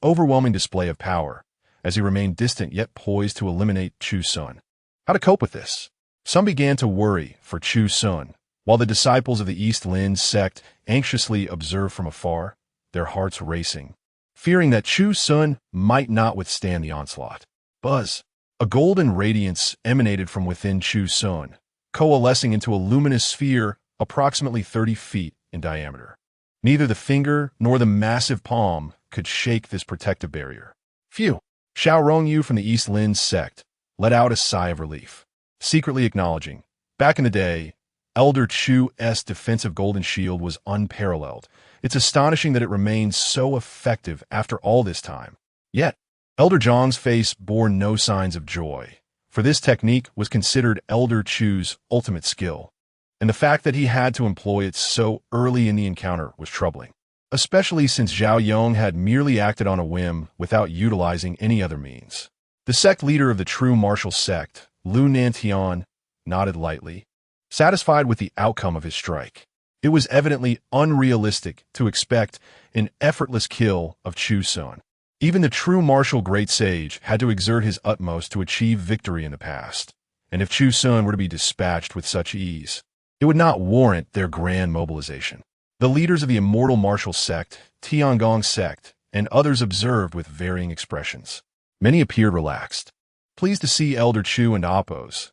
overwhelming display of power, as he remained distant yet poised to eliminate Chu Xun. How to cope with this? Some began to worry for Chu Xun, while the disciples of the East Lin sect anxiously observed from afar, their hearts racing, fearing that Chu Xun might not withstand the onslaught. Buzz! A golden radiance emanated from within Chu Xun, coalescing into a luminous sphere approximately 30 feet in diameter. Neither the finger nor the massive palm could shake this protective barrier. Phew! Xiao Rongyu from the East Lin sect let out a sigh of relief, secretly acknowledging, back in the day, Elder Chu's defensive golden shield was unparalleled. It's astonishing that it remains so effective after all this time. Yet, Elder Zhang's face bore no signs of joy, for this technique was considered Elder Chu's ultimate skill, and the fact that he had to employ it so early in the encounter was troubling, especially since Zhao Yong had merely acted on a whim without utilizing any other means. The sect leader of the true martial sect, Lu Nantian, nodded lightly, satisfied with the outcome of his strike. It was evidently unrealistic to expect an effortless kill of Chu Xun. Even the true martial great sage had to exert his utmost to achieve victory in the past, and if Chu Xun were to be dispatched with such ease, it would not warrant their grand mobilization. The leaders of the immortal martial sect, Tiangong sect, and others observed with varying expressions. Many appeared relaxed, pleased to see Elder Chu and Appo's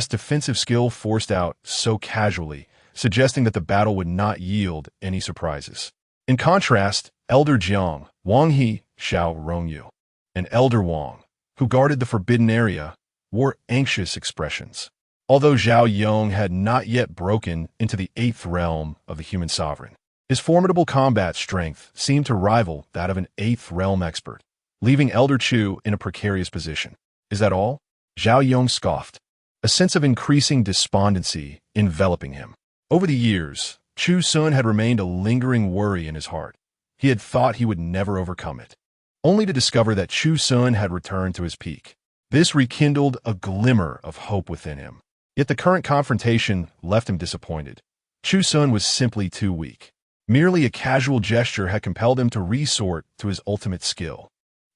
defensive skill forced out so casually, suggesting that the battle would not yield any surprises. In contrast, Elder Jiang, Wang He, Xiao Rongyu, and Elder Wang, who guarded the forbidden area, wore anxious expressions. Although Zhao Yong had not yet broken into the 8th realm of the human sovereign, his formidable combat strength seemed to rival that of an 8th realm expert. leaving Elder Chu in a precarious position. Is that all? Zhao Yong scoffed, a sense of increasing despondency enveloping him. Over the years, Chu Xun had remained a lingering worry in his heart. He had thought he would never overcome it, only to discover that Chu Xun had returned to his peak. This rekindled a glimmer of hope within him. Yet the current confrontation left him disappointed. Chu Xun was simply too weak. Merely a casual gesture had compelled him to resort to his ultimate skill.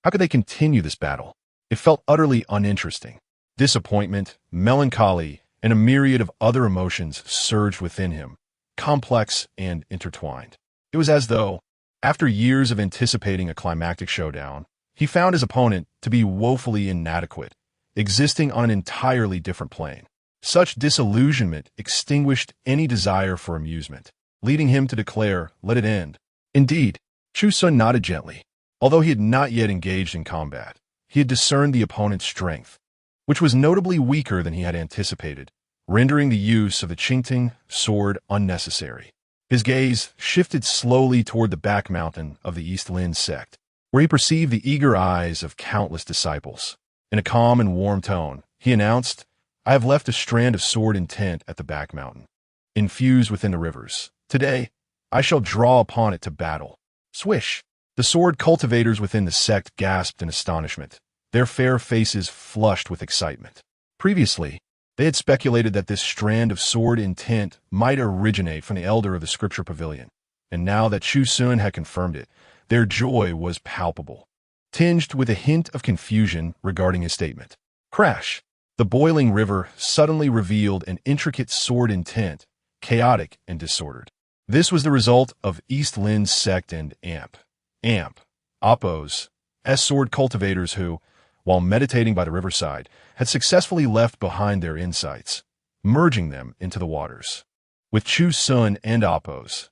How could they continue this battle? It felt utterly uninteresting. Disappointment, melancholy, and a myriad of other emotions surged within him, complex and intertwined. It was as though, after years of anticipating a climactic showdown, he found his opponent to be woefully inadequate, existing on an entirely different plane. Such disillusionment extinguished any desire for amusement, leading him to declare, "Let it end." Indeed, Chu Xun nodded gently. Although he had not yet engaged in combat, he had discerned the opponent's strength, which was notably weaker than he had anticipated, rendering the use of the Qingting sword unnecessary. His gaze shifted slowly toward the back mountain of the East Lin sect, where he perceived the eager eyes of countless disciples. In a calm and warm tone, he announced, "I have left a strand of sword intent at the back mountain, infused within the rivers. Today, I shall draw upon it to battle." Swish! The sword cultivators within the sect gasped in astonishment, their fair faces flushed with excitement. Previously, they had speculated that this strand of sword intent might originate from the elder of the Scripture Pavilion, and now that Chu Xun had confirmed it, their joy was palpable, tinged with a hint of confusion regarding his statement. Crash! The boiling river suddenly revealed an intricate sword intent, chaotic and disordered. This was the result of East Lin's sect and Oppos, sword cultivators who, while meditating by the riverside, had successfully left behind their insights, merging them into the waters. With Chu Xun and Oppos,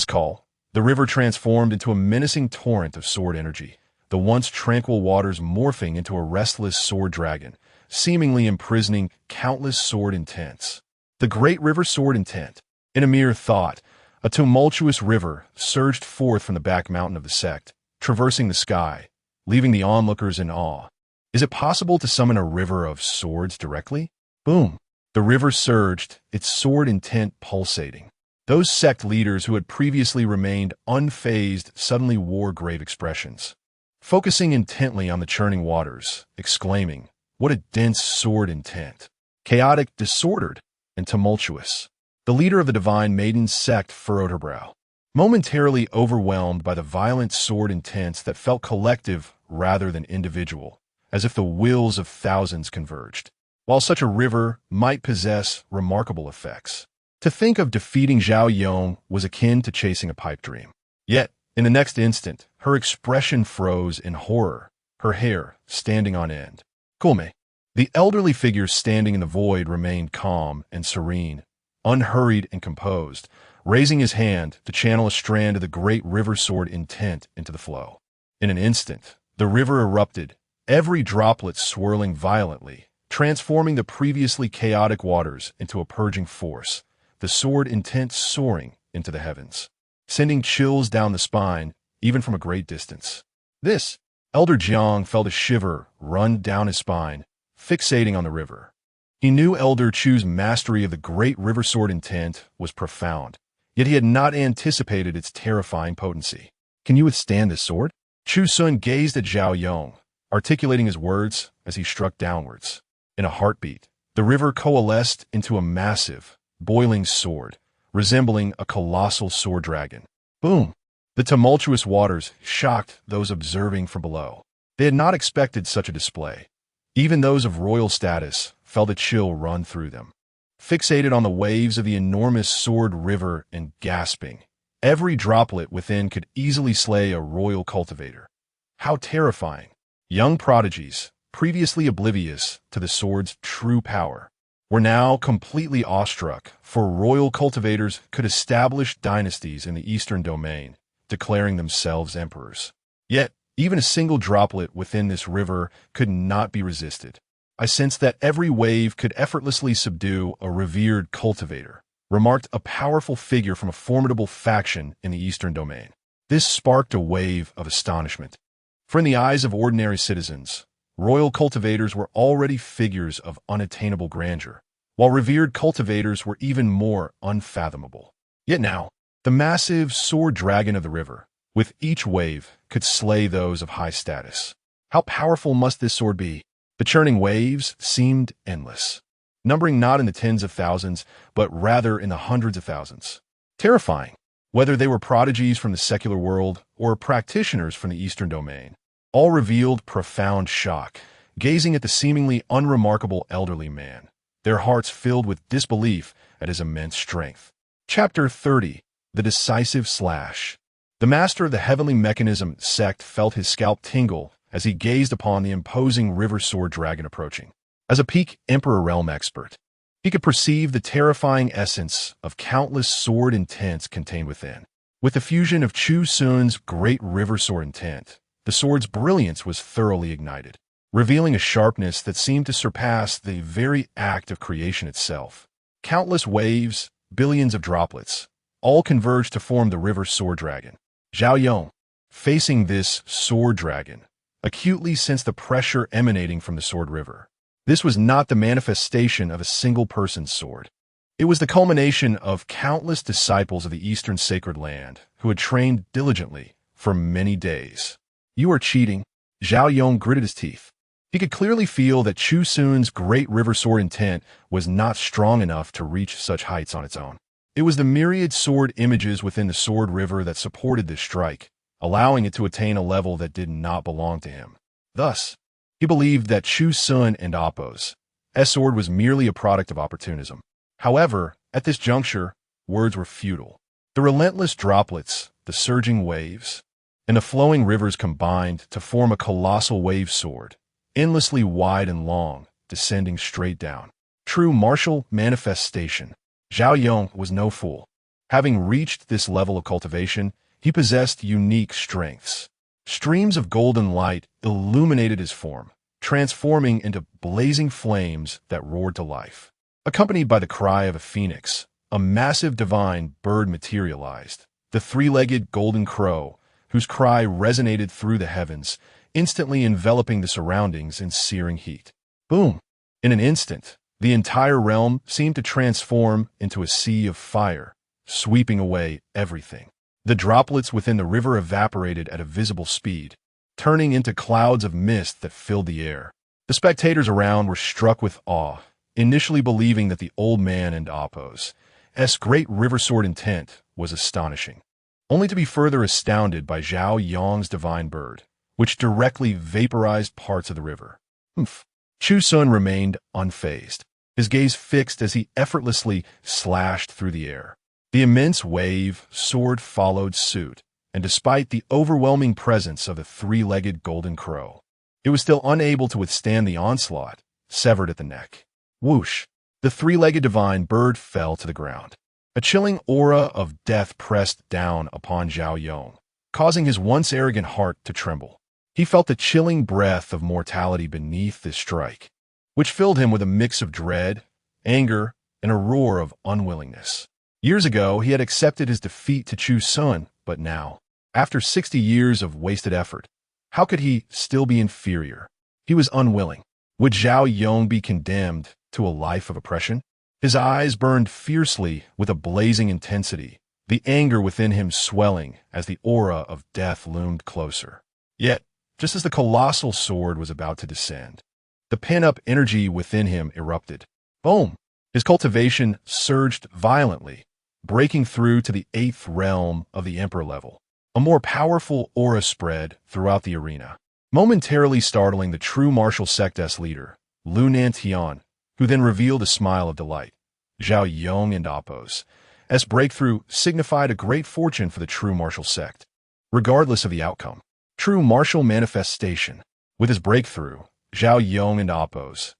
call, the river transformed into a menacing torrent of sword energy, the once tranquil waters morphing into a restless sword dragon, seemingly imprisoning countless sword intents. The great river sword intent. In a mere thought, a tumultuous river surged forth from the back mountain of the sect, traversing the sky, leaving the onlookers in awe. Is it possible to summon a river of swords directly? Boom! The river surged, its sword intent pulsating. Those sect leaders who had previously remained unfazed suddenly wore grave expressions, focusing intently on the churning waters, exclaiming, "What a dense sword intent! Chaotic, disordered, and tumultuous." The leader of the Divine Maiden sect furrowed her brow, momentarily overwhelmed by the violent sword intents that felt collective rather than individual, as if the wills of thousands converged. While such a river might possess remarkable effects, to think of defeating Zhao Yong was akin to chasing a pipe dream. Yet, in the next instant, her expression froze in horror, her hair standing on end. Kulme. The elderly figure standing in the void remained calm and serene, unhurried and composed, raising his hand to channel a strand of the great river sword intent into the flow. In an instant, the river erupted, every droplet swirling violently, transforming the previously chaotic waters into a purging force, the sword intent soaring into the heavens, sending chills down the spine, even from a great distance. This, Elder Jiang felt a shiver run down his spine, fixating on the river. He knew Elder Chu's mastery of the great river sword intent was profound, yet he had not anticipated its terrifying potency. "Can you withstand this sword?" Chu Xun gazed at Zhao Yong, articulating his words as he struck downwards. In a heartbeat, the river coalesced into a massive, boiling sword, resembling a colossal sword dragon. Boom! The tumultuous waters shocked those observing from below. They had not expected such a display. Even those of royal status felt a chill run through them. Fixated on the waves of the enormous sword river and gasping, every droplet within could easily slay a royal cultivator. How terrifying! Young prodigies, previously oblivious to the sword's true power, were now completely awestruck, for royal cultivators could establish dynasties in the eastern domain, declaring themselves emperors. Yet, even a single droplet within this river could not be resisted. I sensed that every wave could effortlessly subdue a revered cultivator, remarked a powerful figure from a formidable faction in the eastern domain. This sparked a wave of astonishment. For in the eyes of ordinary citizens, royal cultivators were already figures of unattainable grandeur, while revered cultivators were even more unfathomable. Yet now, the massive sword dragon of the river, with each wave, could slay those of high status. How powerful must this sword be? The churning waves seemed endless, numbering not in the tens of thousands, but rather in the hundreds of thousands. Terrifying, whether they were prodigies from the secular world or practitioners from the Eastern domain. All revealed profound shock, gazing at the seemingly unremarkable elderly man, their hearts filled with disbelief at his immense strength. Chapter 30. The Decisive Slash. The master of the heavenly mechanism sect felt his scalp tingle as he gazed upon the imposing river sword dragon approaching. As a peak Emperor realm expert, he could perceive the terrifying essence of countless sword intents contained within. With the fusion of Chu Xun's great river sword intent, the sword's brilliance was thoroughly ignited, revealing a sharpness that seemed to surpass the very act of creation itself. Countless waves, billions of droplets, all converged to form the river sword dragon. Zhao Yong, facing this sword dragon, acutely sensed the pressure emanating from the sword river. This was not the manifestation of a single person's sword. It was the culmination of countless disciples of the Eastern sacred land who had trained diligently for many days. You are cheating. Zhao Yong gritted his teeth. He could clearly feel that Chu Xun's great river sword intent was not strong enough to reach such heights on its own. It was the myriad sword images within the sword river that supported this strike, allowing it to attain a level that did not belong to him. Thus, he believed that Chu Xun and Appo's sword was merely a product of opportunism. However, at this juncture, words were futile. The relentless droplets, the surging waves, and the flowing rivers combined to form a colossal wave sword, endlessly wide and long, descending straight down. True martial manifestation. Zhao Yong was no fool. Having reached this level of cultivation, he possessed unique strengths. Streams of golden light illuminated his form, transforming into blazing flames that roared to life. Accompanied by the cry of a phoenix, a massive divine bird materialized, the three-legged golden crow, whose cry resonated through the heavens, instantly enveloping the surroundings in searing heat. Boom! In an instant, the entire realm seemed to transform into a sea of fire, sweeping away everything. The droplets within the river evaporated at a visible speed, turning into clouds of mist that filled the air. The spectators around were struck with awe, initially believing that the old man and Appo's great river sword intent was astonishing, only to be further astounded by Zhao Yong's divine bird, which directly vaporized parts of the river. Chu Xun remained unfazed, his gaze fixed as he effortlessly slashed through the air. The immense wave sword followed suit, and despite the overwhelming presence of the three-legged golden crow, it was still unable to withstand the onslaught, severed at the neck. Whoosh! The three-legged divine bird fell to the ground. A chilling aura of death pressed down upon Zhao Yong, causing his once arrogant heart to tremble. He felt the chilling breath of mortality beneath this strike, which filled him with a mix of dread, anger, and a roar of unwillingness. Years ago, he had accepted his defeat to Chu Xun, but now, after 60 years of wasted effort, how could he still be inferior? He was unwilling. Would Zhao Yong be condemned to a life of oppression? His eyes burned fiercely with a blazing intensity, the anger within him swelling as the aura of death loomed closer. Yet, just as the colossal sword was about to descend, the pent-up energy within him erupted. Boom! His cultivation surged violently, breaking through to the 8th realm of the Emperor level. A more powerful aura spread throughout the arena, momentarily startling the true martial sect's leader, Lu Nantian, who then revealed a smile of delight. Zhao Yong and Appo's breakthrough signified a great fortune for the true martial sect. Regardless of the outcome, true martial manifestation. With his breakthrough, Zhao Yong and Appo's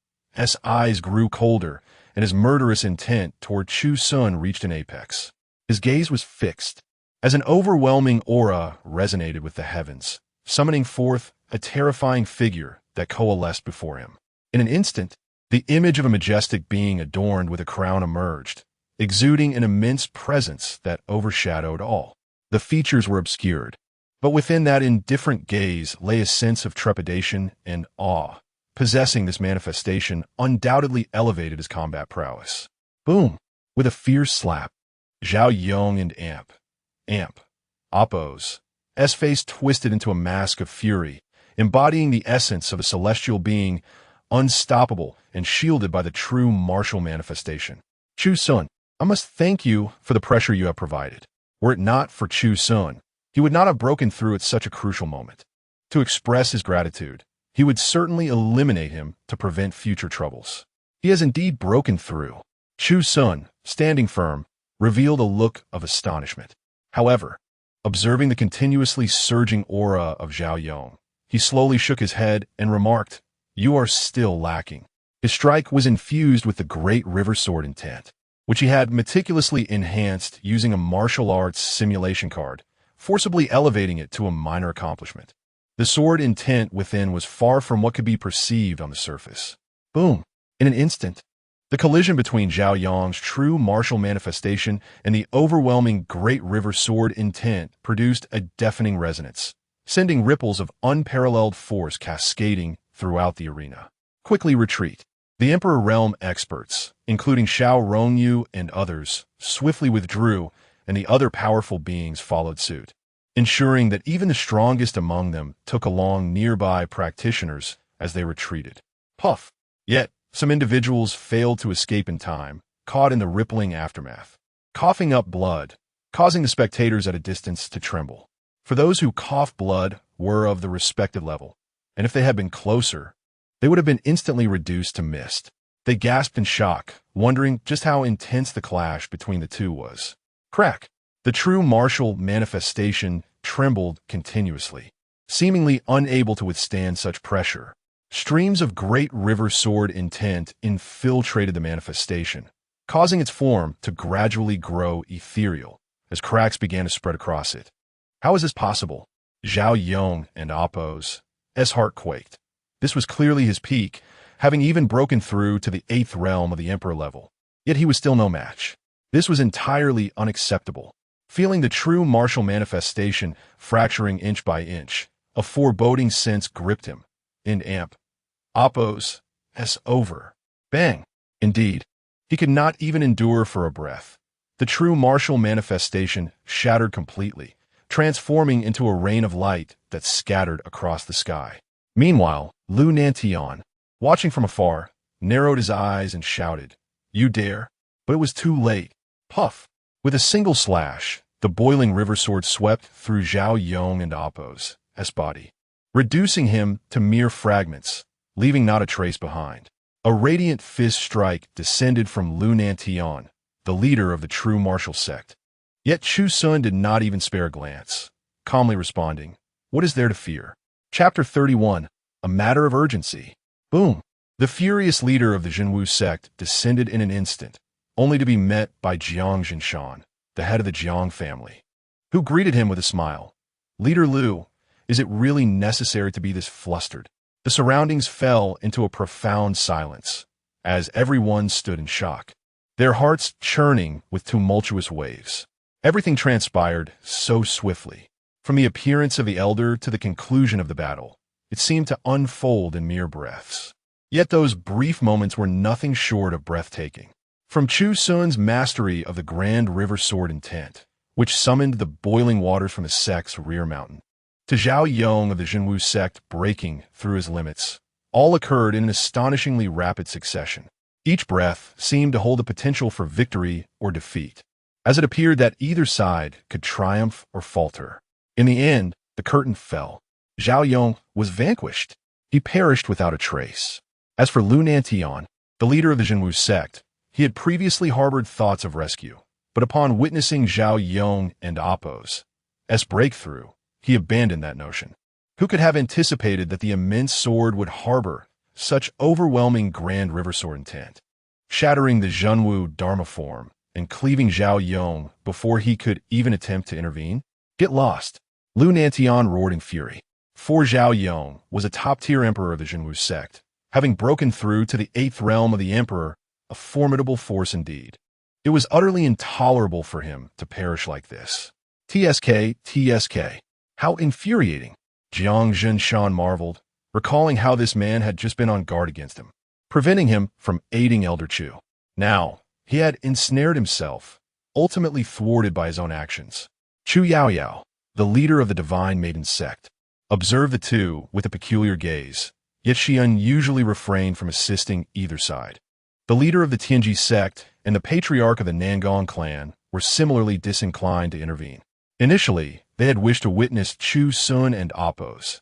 eyes grew colder, and his murderous intent toward Chu Xun reached an apex. His gaze was fixed, as an overwhelming aura resonated with the heavens, summoning forth a terrifying figure that coalesced before him. In an instant, the image of a majestic being adorned with a crown emerged, exuding an immense presence that overshadowed all. The features were obscured, But within that indifferent gaze lay a sense of trepidation and awe. Possessing this manifestation undoubtedly elevated his combat prowess. Boom! With a fierce slap, Zhao Yong and Appo's face twisted into a mask of fury, embodying the essence of a celestial being, unstoppable and shielded by the true martial manifestation. Chu Xun, I must thank you for the pressure you have provided. Were it not for Chu Xun, he would not have broken through at such a crucial moment. To express his gratitude, he would certainly eliminate him to prevent future troubles. He has indeed broken through. Chu Xun, standing firm, revealed a look of astonishment. However, observing the continuously surging aura of Zhao Yong, he slowly shook his head and remarked, "You are still lacking." His strike was infused with the great river sword intent, which he had meticulously enhanced using a martial arts simulation card, forcibly elevating it to a minor accomplishment. The sword intent within was far from what could be perceived on the surface. Boom! In an instant, the collision between Zhao Yong's true martial manifestation and the overwhelming great river sword intent produced a deafening resonance, sending ripples of unparalleled force cascading throughout the arena. Quickly retreat. The Emperor Realm experts, including Xiao Rongyu and others, swiftly withdrew, and the other powerful beings followed suit, ensuring that even the strongest among them took along nearby practitioners as they retreated. Puff! Yet, some individuals failed to escape in time, caught in the rippling aftermath, coughing up blood, causing the spectators at a distance to tremble. For those who coughed blood were of the respected level, and if they had been closer, they would have been instantly reduced to mist. They gasped in shock, wondering just how intense the clash between the two was. Crack! The true martial manifestation trembled continuously, seemingly unable to withstand such pressure. Streams of great river sword intent infiltrated the manifestation, causing its form to gradually grow ethereal as cracks began to spread across it. How is this possible? Zhao Yong and Appo's heart quaked. This was clearly his peak, having even broken through to the 8th realm of the Emperor level. Yet he was still no match. This was entirely unacceptable. Feeling the true martial manifestation fracturing inch by inch, a foreboding sense gripped him. And Appo's over. Bang! Indeed, he could not even endure for a breath. The true martial manifestation shattered completely, transforming into a rain of light that scattered across the sky. Meanwhile, Lu Nantian, watching from afar, narrowed his eyes and shouted, "You dare?" But it was too late. Puff! With a single slash, the boiling river sword swept through Zhao Yong and Appo's body, reducing him to mere fragments, leaving not a trace behind. A radiant fist strike descended from Lu Nantian, the leader of the true martial sect. Yet Chu Xun did not even spare a glance, calmly responding, "What is there to fear?" Chapter 31, A Matter of Urgency. Boom! The furious leader of the Jinwu sect descended in an instant, only to be met by Jiang Jinshan, the head of the Jiang family, who greeted him with a smile. "Leader Lu, is it really necessary to be this flustered?" The surroundings fell into a profound silence, as everyone stood in shock, their hearts churning with tumultuous waves. Everything transpired so swiftly. From the appearance of the elder to the conclusion of the battle, it seemed to unfold in mere breaths. Yet those brief moments were nothing short of breathtaking. From Chu Xun's mastery of the grand river sword intent, which summoned the boiling waters from the sect's rear mountain, to Zhao Yong of the Jinwu sect breaking through his limits, all occurred in an astonishingly rapid succession. Each breath seemed to hold the potential for victory or defeat, as it appeared that either side could triumph or falter. In the end, the curtain fell. Zhao Yong was vanquished. He perished without a trace. As for Lu Nantian, the leader of the Jinwu sect, he had previously harbored thoughts of rescue, but upon witnessing Zhao Yong and Appo's breakthrough, he abandoned that notion. Who could have anticipated that the immense sword would harbor such overwhelming grand river sword intent, shattering the Jinwu Dharma form and cleaving Zhao Yong before he could even attempt to intervene? Get lost! Lu Nantian roared in fury. For Zhao Yong was a top-tier emperor of the Jinwu sect, having broken through to the 8th realm of the emperor, a formidable force indeed. It was utterly intolerable for him to perish like this. TSK. How infuriating! Jiang Shan marveled, recalling how this man had just been on guard against him, preventing him from aiding Elder Chu. Now, he had ensnared himself, ultimately thwarted by his own actions. Chu Yaoyao, the leader of the Divine Maiden sect, observed the two with a peculiar gaze, yet she unusually refrained from assisting either side. The leader of the Tianji sect and the patriarch of the Nangong clan were similarly disinclined to intervene. Initially, they had wished to witness Chu Xun and Appo's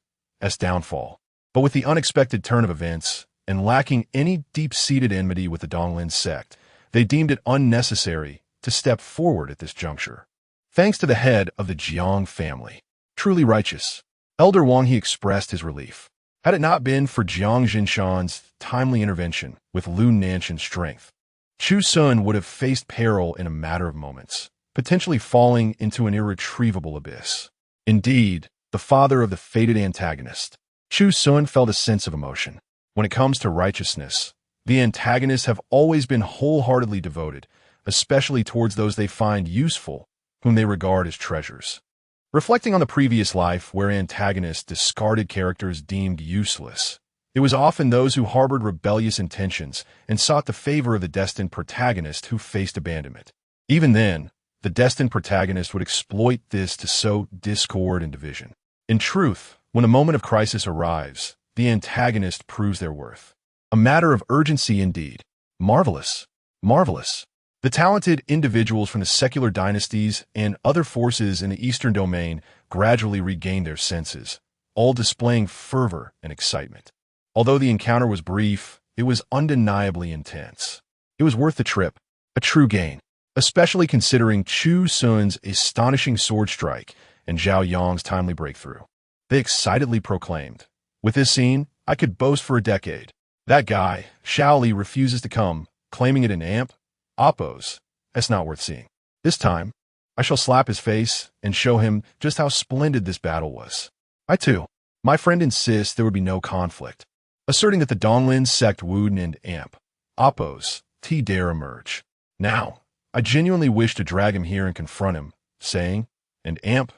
downfall, but with the unexpected turn of events, and lacking any deep-seated enmity with the Donglin sect, they deemed it unnecessary to step forward at this juncture. Thanks to the head of the Jiang family, truly righteous, Elder Wang He expressed his relief. Had it not been for Jiang Jinshan's timely intervention with Lu Nanshan's strength, Chu Xun would have faced peril in a matter of moments, potentially falling into an irretrievable abyss. Indeed, the father of the fated antagonist, Chu Xun felt a sense of emotion. When it comes to righteousness, the antagonists have always been wholeheartedly devoted, especially towards those they find useful, whom they regard as treasures. Reflecting on the previous life where antagonists discarded characters deemed useless, it was often those who harbored rebellious intentions and sought the favor of the destined protagonist who faced abandonment. Even then, the destined protagonist would exploit this to sow discord and division. In truth, when a moment of crisis arrives, the antagonist proves their worth. A matter of urgency indeed. Marvelous. Marvelous. The talented individuals from the secular dynasties and other forces in the Eastern domain gradually regained their senses, all displaying fervor and excitement. Although the encounter was brief, it was undeniably intense. It was worth the trip, a true gain, especially considering Chu Xun's astonishing sword strike and Zhao Yong's timely breakthrough. They excitedly proclaimed, "With this scene, I could boast for a decade. That guy, Xiao Li, refuses to come, claiming it an amp. Appo's. That's not worth seeing. This time, I shall slap his face and show him just how splendid this battle was." I too. My friend insists there would be no conflict, asserting that the Donglin sect Wuden and amp, Appo's, dare emerge. Now, I genuinely wish to drag him here and confront him, saying, "And amp,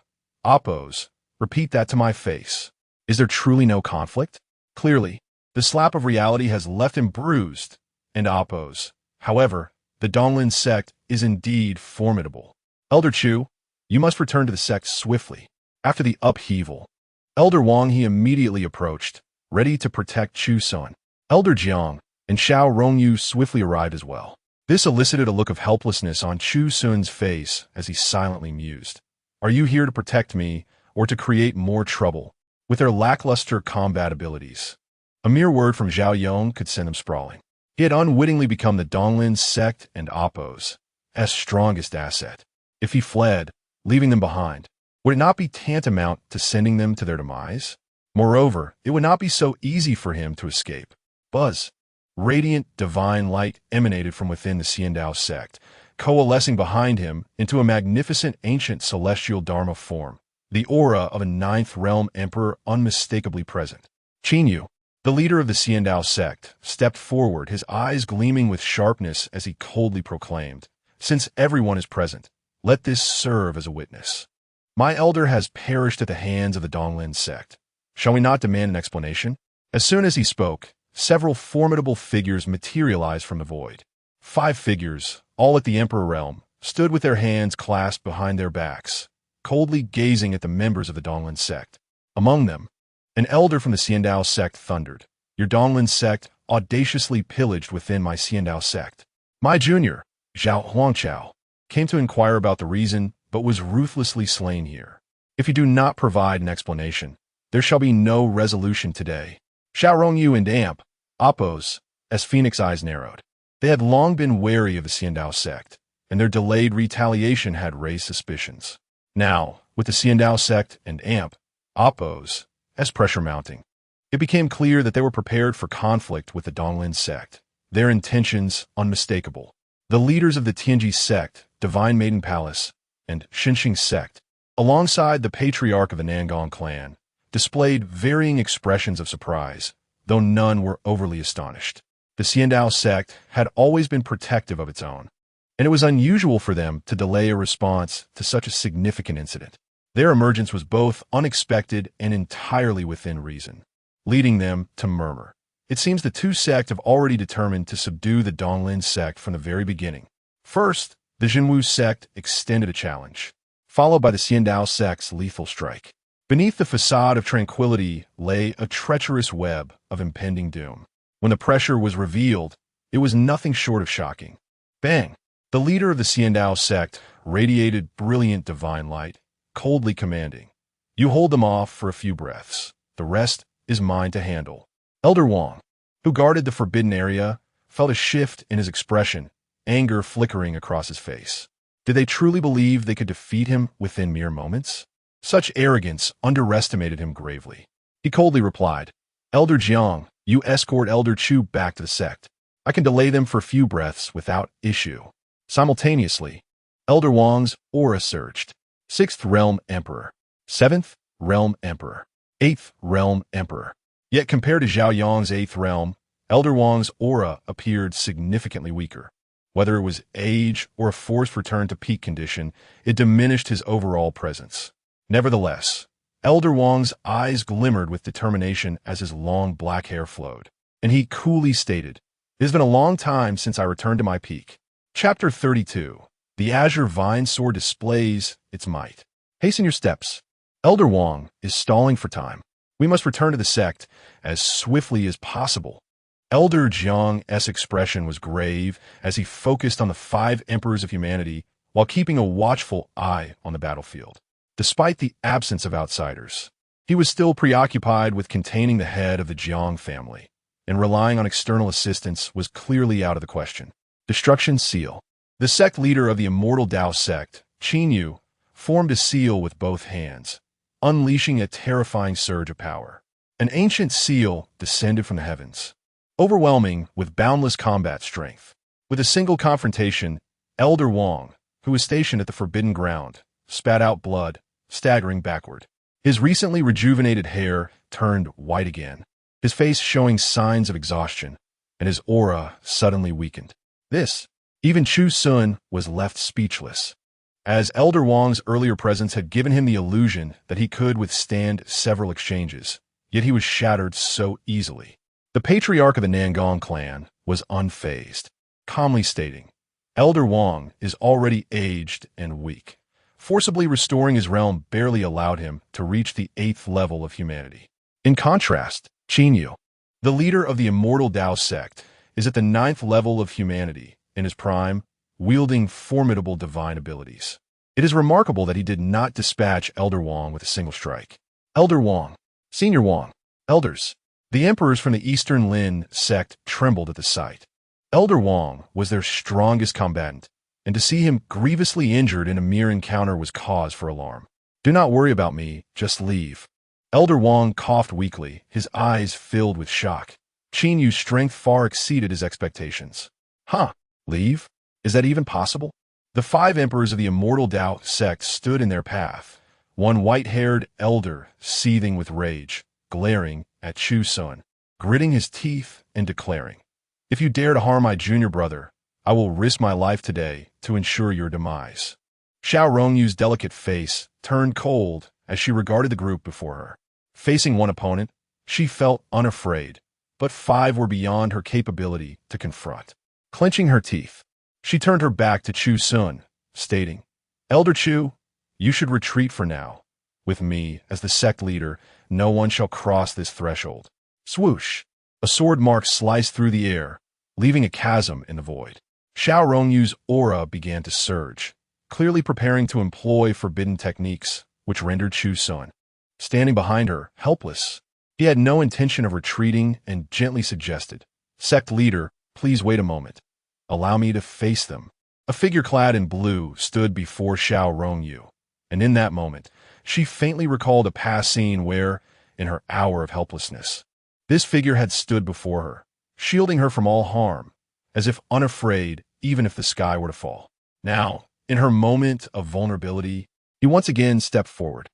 Appo's, repeat that to my face. Is there truly no conflict?" Clearly, the slap of reality has left him bruised, and Appo's. However, the Donglin sect is indeed formidable. Elder Chu, you must return to the sect swiftly. After the upheaval, Elder Wang He immediately approached, ready to protect Chu Xun. Elder Jiang and Xiao Rongyu swiftly arrived as well. This elicited a look of helplessness on Chu Xun's face as he silently mused. Are you here to protect me, or to create more trouble? With their lackluster combat abilities, a mere word from Zhao Yong could send them sprawling. He had unwittingly become the Donglin sect and Appo's strongest asset. If he fled, leaving them behind, would it not be tantamount to sending them to their demise? Moreover, it would not be so easy for him to escape. Buzz. Radiant, divine light emanated from within the Xiandao sect, coalescing behind him into a magnificent ancient celestial Dharma form, the aura of a ninth realm emperor unmistakably present. Qinyu, the leader of the Xiandao sect, stepped forward, his eyes gleaming with sharpness as he coldly proclaimed, "Since everyone is present, let this serve as a witness. My elder has perished at the hands of the Donglin sect. Shall we not demand an explanation?" As soon as he spoke, several formidable figures materialized from the void. 5 figures, all at the Emperor realm, stood with their hands clasped behind their backs, coldly gazing at the members of the Donglin sect. Among them, an elder from the Xiandao sect thundered, "Your Donglin sect audaciously pillaged within my Xiandao sect. My junior, Zhao Huangchao, came to inquire about the reason, but was ruthlessly slain here. If you do not provide an explanation, there shall be no resolution today." Xiao Rongyu and amp, Appo's, as Phoenix eyes narrowed. They had long been wary of the Xiandao sect, and their delayed retaliation had raised suspicions. Now, with the Xiandao sect and amp, Appo's, as pressure mounting, it became clear that they were prepared for conflict with the Donglin sect, their intentions unmistakable. The leaders of the Tianji sect, Divine Maiden Palace, and Xinxing sect, alongside the patriarch of the Nangong clan, displayed varying expressions of surprise, though none were overly astonished. The Xiandao sect had always been protective of its own, and it was unusual for them to delay a response to such a significant incident. Their emergence was both unexpected and entirely within reason, leading them to murmur. It seems the two sects have already determined to subdue the Donglin sect from the very beginning. First, the Jinwu sect extended a challenge, followed by the Xiandao sect's lethal strike. Beneath the facade of tranquility lay a treacherous web of impending doom. When the pressure was revealed, it was nothing short of shocking. Bang! The leader of the Xiandao sect radiated brilliant divine light, coldly commanding, "You hold them off for a few breaths. The rest is mine to handle." Elder Wang, who guarded the forbidden area, felt a shift in his expression, anger flickering across his face. Did they truly believe they could defeat him within mere moments? Such arrogance underestimated him gravely. He coldly replied, "Elder Jiang, you escort Elder Chu back to the sect. I can delay them for a few breaths without issue." Simultaneously, Elder Wang's aura surged. 6th Realm Emperor, 7th Realm Emperor, 8th Realm Emperor. Yet compared to Zhao Yang's 8th Realm, Elder Wang's aura appeared significantly weaker. Whether it was age or a forced return to peak condition, it diminished his overall presence. Nevertheless, Elder Wang's eyes glimmered with determination as his long black hair flowed, and he coolly stated, "It has been a long time since I returned to my peak." Chapter 32. The Azure Vine Sword displays its might. Hasten your steps. Elder Wang is stalling for time. We must return to the sect as swiftly as possible. Elder Jiang's expression was grave as he focused on the 5 emperors of humanity while keeping a watchful eye on the battlefield. Despite the absence of outsiders, he was still preoccupied with containing the head of the Jiang family, and relying on external assistance was clearly out of the question. Destruction Seal. The sect leader of the immortal Dao sect, Qin Yu, formed a seal with both hands, unleashing a terrifying surge of power. An ancient seal descended from the heavens, overwhelming with boundless combat strength. With a single confrontation, Elder Wang, who was stationed at the Forbidden Ground, spat out blood, staggering backward. His recently rejuvenated hair turned white again, his face showing signs of exhaustion, and his aura suddenly weakened. Even Chu Xun was left speechless, as Elder Wang's earlier presence had given him the illusion that he could withstand several exchanges, yet he was shattered so easily. The patriarch of the Nangong clan was unfazed, calmly stating, "Elder Wang is already aged and weak." Forcibly restoring his realm barely allowed him to reach the 8th level of humanity. In contrast, Qin Yu, the leader of the immortal Dao sect, is at the 9th level of humanity, in his prime, wielding formidable divine abilities. It is remarkable that he did not dispatch Elder Wang with a single strike. Elder Wang, Senior Wang, Elders. The emperors from the Eastern Lin sect trembled at the sight. Elder Wang was their strongest combatant, and to see him grievously injured in a mere encounter was cause for alarm. "Do not worry about me, just leave." Elder Wang coughed weakly, his eyes filled with shock. Qin Yu's strength far exceeded his expectations. Leave? Is that even possible? The 5 emperors of the immortal Dao sect stood in their path, one white-haired elder seething with rage, glaring at Chu Xun, gritting his teeth and declaring, "If you dare to harm my junior brother, I will risk my life today to ensure your demise." Xiao Rongyu's delicate face turned cold as she regarded the group before her. Facing one opponent, she felt unafraid, but 5 were beyond her capability to confront. Clenching her teeth, she turned her back to Chu Xun, stating, "Elder Chu, you should retreat for now. With me, as the sect leader, no one shall cross this threshold." Swoosh! A sword mark sliced through the air, leaving a chasm in the void. Xiao Rongyu's aura began to surge, clearly preparing to employ forbidden techniques, which rendered Chu Xun standing behind her, helpless. He had no intention of retreating and gently suggested, "Sect leader, please wait a moment. Allow me to face them." A figure clad in blue stood before Xiao Rongyu, and in that moment, she faintly recalled a past scene where, in her hour of helplessness, this figure had stood before her, shielding her from all harm, as if unafraid even if the sky were to fall. Now, in her moment of vulnerability, he once again stepped forward.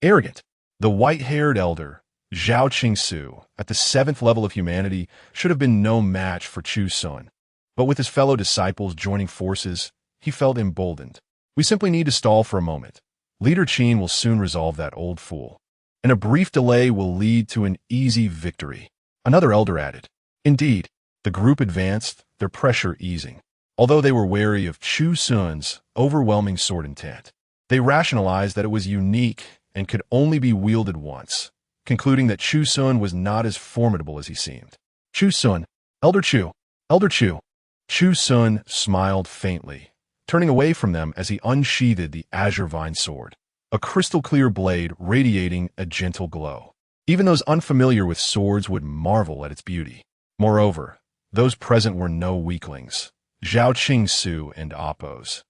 Arrogant. The white-haired elder, Zhao Qingsu, at the 7th level of humanity, should have been no match for Chu Xun. But with his fellow disciples joining forces, he felt emboldened. "We simply need to stall for a moment. Leader Qin will soon resolve that old fool, and a brief delay will lead to an easy victory. Another elder added. Indeed, the group advanced, their pressure easing. Although they were wary of Chu Xun's overwhelming sword intent, they rationalized that it was unique and could only be wielded once, concluding that Chu Xun was not as formidable as he seemed. Chu Xun, Elder Chu, Elder Chu. Chu Xun smiled faintly, turning away from them as he unsheathed the azure vine sword, a crystal-clear blade radiating a gentle glow. Even those unfamiliar with swords would marvel at its beauty. Moreover, those present were no weaklings. Zhao Qingsu and Appo's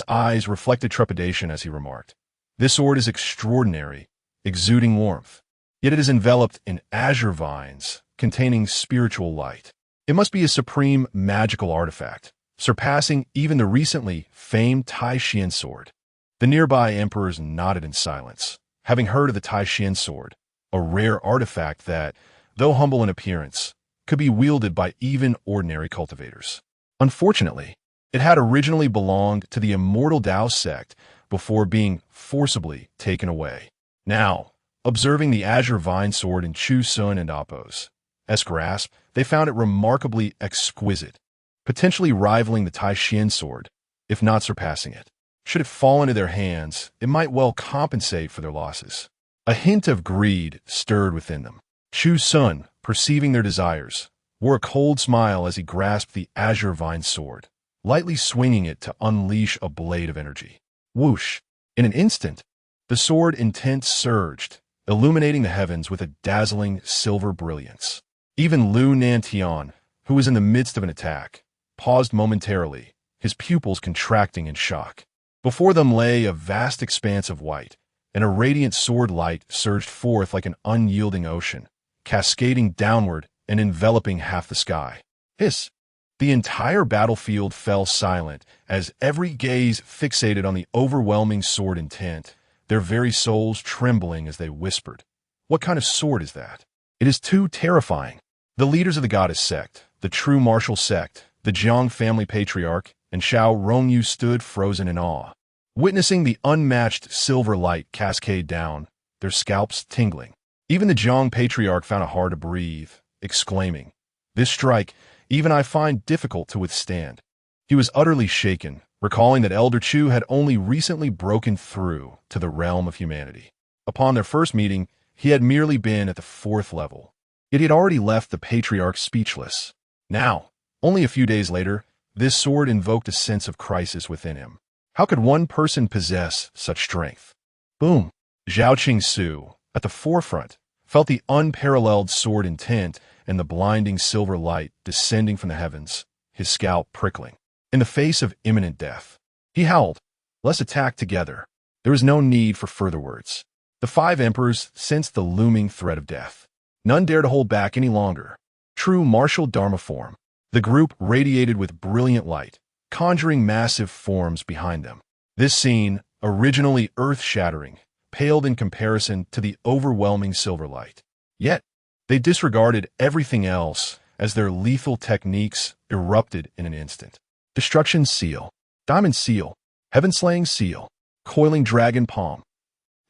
eyes reflected trepidation as he remarked, "This sword is extraordinary, exuding warmth, yet it is enveloped in azure vines containing spiritual light. It must be a supreme magical artifact, surpassing even the recently famed Taishian sword." The nearby emperors nodded in silence, having heard of the Taishian sword, a rare artifact that, though humble in appearance, could be wielded by even ordinary cultivators. Unfortunately, it had originally belonged to the immortal Dao sect before being forcibly taken away. Now, observing the azure vine sword in Chu Xun and Appo's grasp, they found it remarkably exquisite, potentially rivaling the Taishian sword, if not surpassing it. Should it fall into their hands, it might well compensate for their losses. A hint of greed stirred within them. Chu Xun, perceiving their desires, wore a cold smile as he grasped the azure vine sword, lightly swinging it to unleash a blade of energy. Whoosh! In an instant, the sword intent surged, illuminating the heavens with a dazzling silver brilliance. Even Lu Nantian, who was in the midst of an attack, paused momentarily, his pupils contracting in shock. Before them lay a vast expanse of white, and a radiant sword light surged forth like an unyielding ocean, cascading downward and enveloping half the sky. Hiss! The entire battlefield fell silent as every gaze fixated on the overwhelming sword intent, their very souls trembling as they whispered, "What kind of sword is that? It is too terrifying." The leaders of the goddess sect, the true martial sect, the Jiang family patriarch, and Xiao Rongyu stood frozen in awe, witnessing the unmatched silver light cascade down, their scalps tingling. Even the Jiang patriarch found it hard to breathe, exclaiming, "This strike, even I find difficult to withstand." He was utterly shaken, recalling that Elder Chu had only recently broken through to the realm of humanity. Upon their first meeting, he had merely been at the 4th level, yet he had already left the patriarch speechless. Now, only a few days later, this sword invoked a sense of crisis within him. How could one person possess such strength? Boom! Zhao Qingsu, at the forefront, felt the unparalleled sword intent and the blinding silver light descending from the heavens, his scalp prickling. In the face of imminent death, he howled, "Let's attack together." There was no need for further words. The 5 emperors sensed the looming threat of death. None dared to hold back any longer. True martial Dharma form, the group radiated with brilliant light, conjuring massive forms behind them. This scene, originally earth-shattering, paled in comparison to the overwhelming silver light. Yet, they disregarded everything else as their lethal techniques erupted in an instant. Destruction seal, diamond seal, heaven-slaying seal, coiling dragon palm.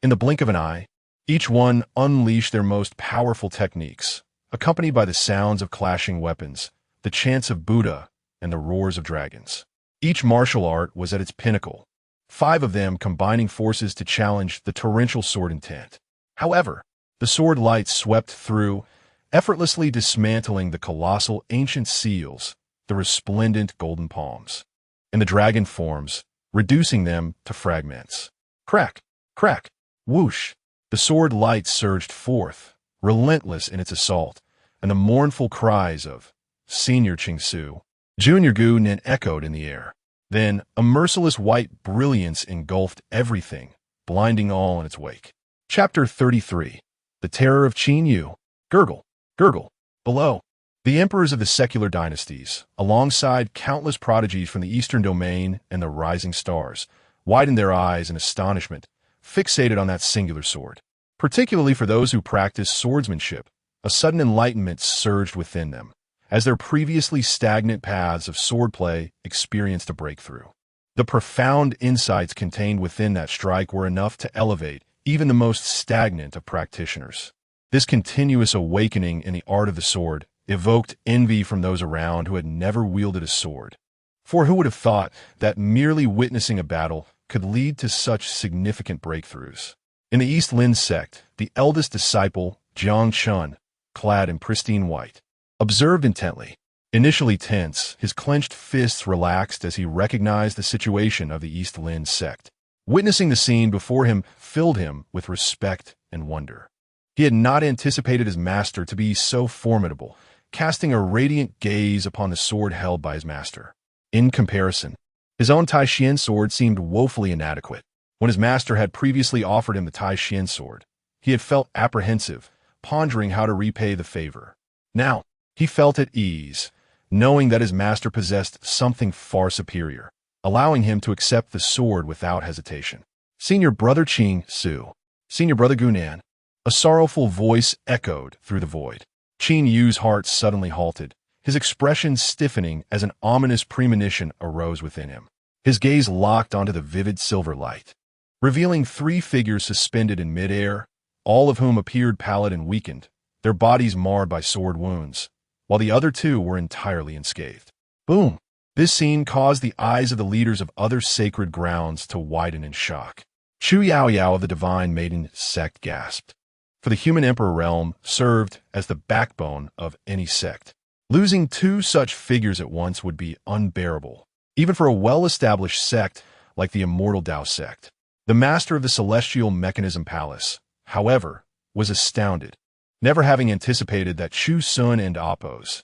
In the blink of an eye, each one unleashed their most powerful techniques, accompanied by the sounds of clashing weapons, the chants of Buddha, and the roars of dragons. Each martial art was at its pinnacle, 5 of them combining forces to challenge the torrential sword intent. However, the sword light swept through, effortlessly dismantling the colossal ancient seals, the resplendent golden palms, and the dragon forms, reducing them to fragments. Crack! Crack! Whoosh! The sword light surged forth, relentless in its assault, and the mournful cries of Senior Qingsu, Junior Gu Nin echoed in the air. Then, a merciless white brilliance engulfed everything, blinding all in its wake. Chapter 33. The Terror of Qin Yu. Gurgle, gurgle. Below, the emperors of the secular dynasties, alongside countless prodigies from the Eastern Domain and the rising stars, widened their eyes in astonishment, fixated on that singular sword. Particularly for those who practiced swordsmanship, a sudden enlightenment surged within them, as their previously stagnant paths of swordplay experienced a breakthrough. The profound insights contained within that strike were enough to elevate even the most stagnant of practitioners. This continuous awakening in the art of the sword evoked envy from those around who had never wielded a sword. For who would have thought that merely witnessing a battle could lead to such significant breakthroughs? In the East Lin sect, the eldest disciple, Chu Xun, clad in pristine white, observed intently. Initially tense, his clenched fists relaxed as he recognized the situation of the East Lin sect. Witnessing the scene before him filled him with respect and wonder. He had not anticipated his master to be so formidable, casting a radiant gaze upon the sword held by his master. In comparison, his own Tai Xian sword seemed woefully inadequate. When his master had previously offered him the Tai Xian sword, he had felt apprehensive, pondering how to repay the favor. Now, he felt at ease, knowing that his master possessed something far superior, allowing him to accept the sword without hesitation. Senior Brother Chu Xun, Senior Brother Gunan, a sorrowful voice echoed through the void. Chu Yu's heart suddenly halted, his expression stiffening as an ominous premonition arose within him. His gaze locked onto the vivid silver light, revealing three figures suspended in midair, all of whom appeared pallid and weakened, their bodies marred by sword wounds, while the other two were entirely unscathed. Boom! This scene caused the eyes of the leaders of other sacred grounds to widen in shock. Chu Yaoyao of the Divine Maiden sect gasped. For the human emperor realm served as the backbone of any sect. Losing two such figures at once would be unbearable, even for a well-established sect like the Immortal Dao sect. The master of the Celestial Mechanism Palace, however, was astounded, never having anticipated that Chu Xun and Apos'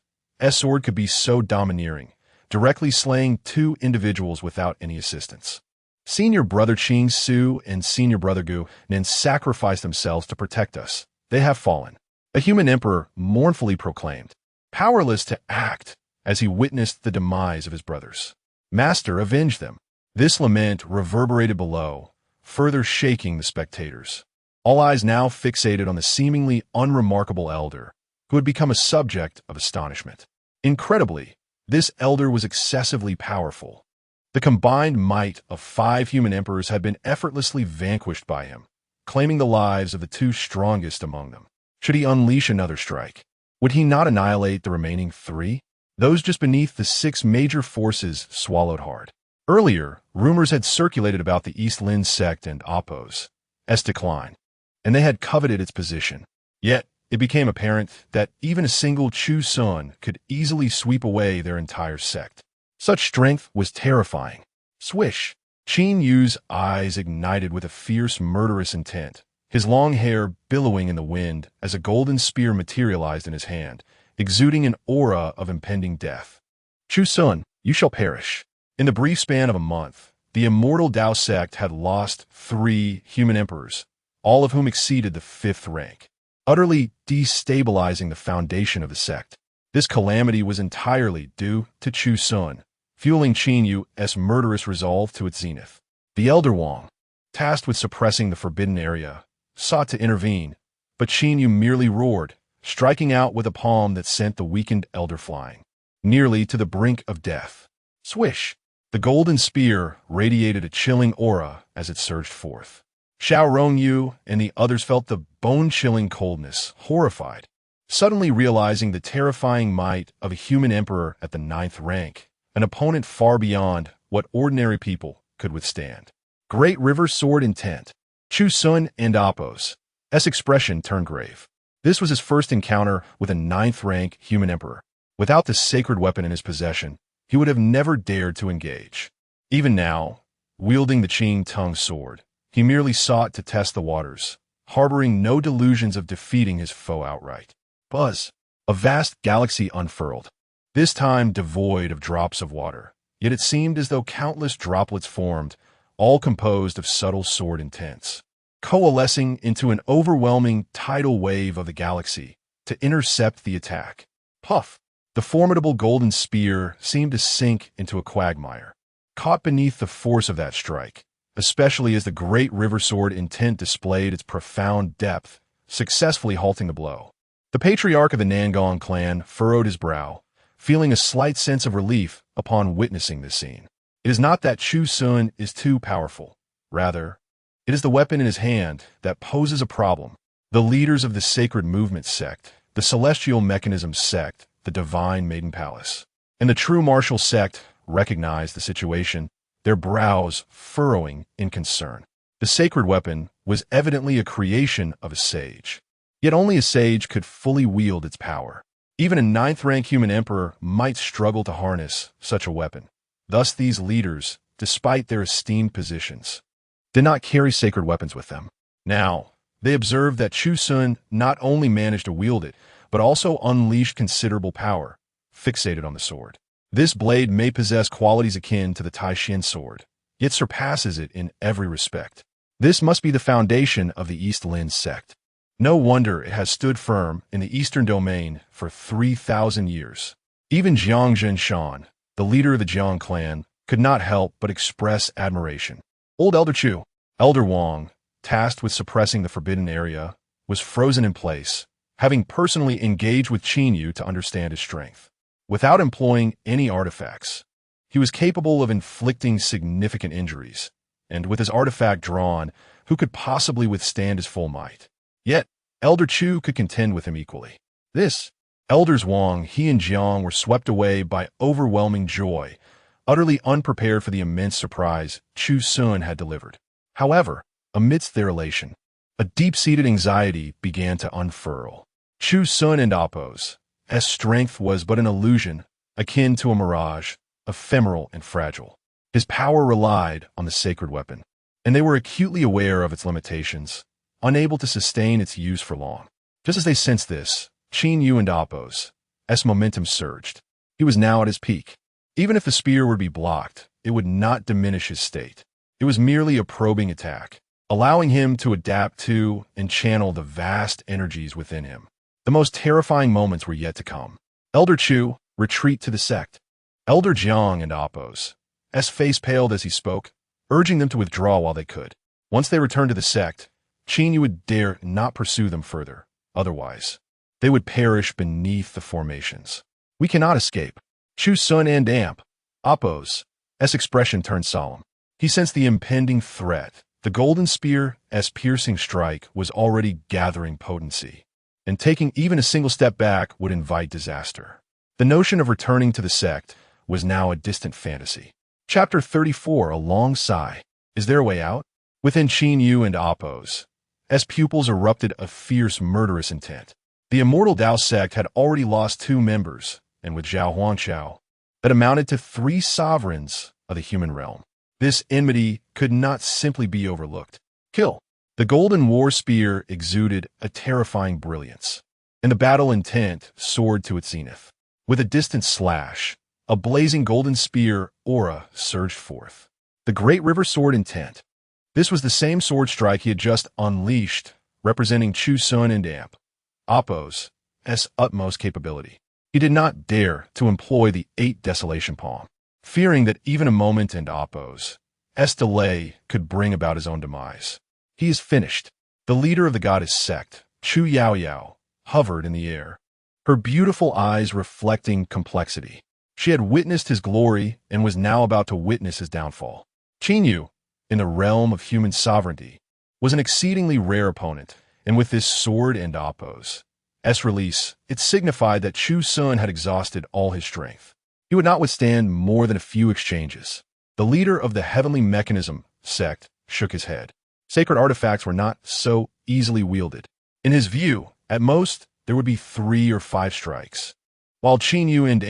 sword could be so domineering, directly slaying two individuals without any assistance. Senior Brother Chu Xun and Senior Brother Gu Nin sacrificed themselves to protect us. They have fallen. A human emperor mournfully proclaimed, powerless to act as he witnessed the demise of his brothers. Master, avenge them. This lament reverberated below, further shaking the spectators. All eyes now fixated on the seemingly unremarkable elder, who had become a subject of astonishment. Incredibly, this elder was excessively powerful. The combined might of 5 human emperors had been effortlessly vanquished by him, claiming the lives of the 2 strongest among them. Should he unleash another strike, would he not annihilate the remaining 3? Those just beneath the 6 major forces swallowed hard. Earlier, rumors had circulated about the East Lin sect and Apos' decline, and they had coveted its position. Yet, it became apparent that even a single Chu Xun could easily sweep away their entire sect. Such strength was terrifying. Swish! Chu Yu's eyes ignited with a fierce, murderous intent, his long hair billowing in the wind as a golden spear materialized in his hand, exuding an aura of impending death. Chu Xun, you shall perish. In the brief span of a month, the Immortal Dao sect had lost 3 human emperors, all of whom exceeded the 5th rank, utterly destabilizing the foundation of the sect. This calamity was entirely due to Chu Xun, fueling Chu Yu's murderous resolve to its zenith. The Elder Wang, tasked with suppressing the forbidden area, sought to intervene, but Chu Yu merely roared, striking out with a palm that sent the weakened elder flying, nearly to the brink of death. Swish! The golden spear radiated a chilling aura as it surged forth. Xiao Rongyu and the others felt the bone-chilling coldness, horrified, suddenly realizing the terrifying might of a human emperor at the 9th rank, an opponent far beyond what ordinary people could withstand. Great River Sword intent. Chu Xun and Apos' expression turned grave. This was his first encounter with a 9th rank human emperor. Without the sacred weapon in his possession, he would have never dared to engage. Even now, wielding the Qing Tongue sword, he merely sought to test the waters, harboring no delusions of defeating his foe outright. Buzz! A vast galaxy unfurled, this time devoid of drops of water, yet it seemed as though countless droplets formed, all composed of subtle sword intents, coalescing into an overwhelming tidal wave of the galaxy to intercept the attack. Puff! The formidable golden spear seemed to sink into a quagmire, caught beneath the force of that strike, especially as the great river sword intent displayed its profound depth, successfully halting the blow. The patriarch of the Nangong clan furrowed his brow, feeling a slight sense of relief upon witnessing this scene. It is not that Chu Xun is too powerful. Rather, it is the weapon in his hand that poses a problem. The leaders of the Sacred Movement sect, the Celestial Mechanism sect, the Divine Maiden Palace, and the True Martial sect recognized the situation, their brows furrowing in concern. The sacred weapon was evidently a creation of a sage. Yet only a sage could fully wield its power. Even a ninth-rank human emperor might struggle to harness such a weapon. Thus these leaders, despite their esteemed positions, did not carry sacred weapons with them. Now, they observed that Chu Xun not only managed to wield it, but also unleashed considerable power, fixated on the sword. This blade may possess qualities akin to the Taishin sword, yet surpasses it in every respect. This must be the foundation of the East Lin sect. No wonder it has stood firm in the Eastern Domain for 3,000 years. Even Jiang Zhenshan, the leader of the Jiang clan, could not help but express admiration. Old Elder Chu, Elder Wang, tasked with suppressing the forbidden area, was frozen in place, having personally engaged with Qin Yu to understand his strength. Without employing any artifacts, he was capable of inflicting significant injuries, and with his artifact drawn, who could possibly withstand his full might? Yet, Elder Chu could contend with him equally. Elders Wang, he and Jiang were swept away by overwhelming joy, utterly unprepared for the immense surprise Chu Xun had delivered. However, amidst their elation, a deep-seated anxiety began to unfurl. Chu Xun and Appo's strength was but an illusion, akin to a mirage, ephemeral and fragile. His power relied on the sacred weapon, and they were acutely aware of its limitations, unable to sustain its use for long. Just as they sensed this, Qin Yu and Appo's momentum surged. He was now at his peak. Even if the spear were to be blocked, it would not diminish his state. It was merely a probing attack, allowing him to adapt to and channel the vast energies within him. The most terrifying moments were yet to come. Elder Chu, retreat to the sect. Elder Jiang and Appo's face paled as he spoke, urging them to withdraw while they could. Once they returned to the sect, Qin Yu would dare not pursue them further. Otherwise, they would perish beneath the formations. We cannot escape. Chu Xun and Appo's expression turned solemn. He sensed the impending threat. The golden spear's piercing strike was already gathering potency, and taking even a single step back would invite disaster. The notion of returning to the sect was now a distant fantasy. Chapter 34, a long sigh. Is there a way out? Within Qin Yu and Appo's pupils erupted a fierce, murderous intent. The immortal Dao sect had already lost 2 members, and with Zhao Huangqiao, that amounted to 3 sovereigns of the human realm. This enmity could not simply be overlooked. Kill. The golden war spear exuded a terrifying brilliance, and the battle intent soared to its zenith. With a distant slash, a blazing golden spear aura surged forth. The great river sword intent. This was the same sword strike he had just unleashed, representing Chu Xun and Appo's utmost capability. He did not dare to employ the 8 desolation palm, fearing that even a moment and Appo's delay could bring about his own demise. He is finished. The leader of the goddess sect, Chu Yaoyao, hovered in the air, her beautiful eyes reflecting complexity. She had witnessed his glory and was now about to witness his downfall. Qin Yu, in the realm of human sovereignty, was an exceedingly rare opponent, and with this sword and Appo's release, it signified that Chu Xun had exhausted all his strength. He would not withstand more than a few exchanges. The leader of the Heavenly Mechanism sect shook his head. Sacred artifacts were not so easily wielded. In his view, at most, there would be 3 or 5 strikes. While Qin Yu and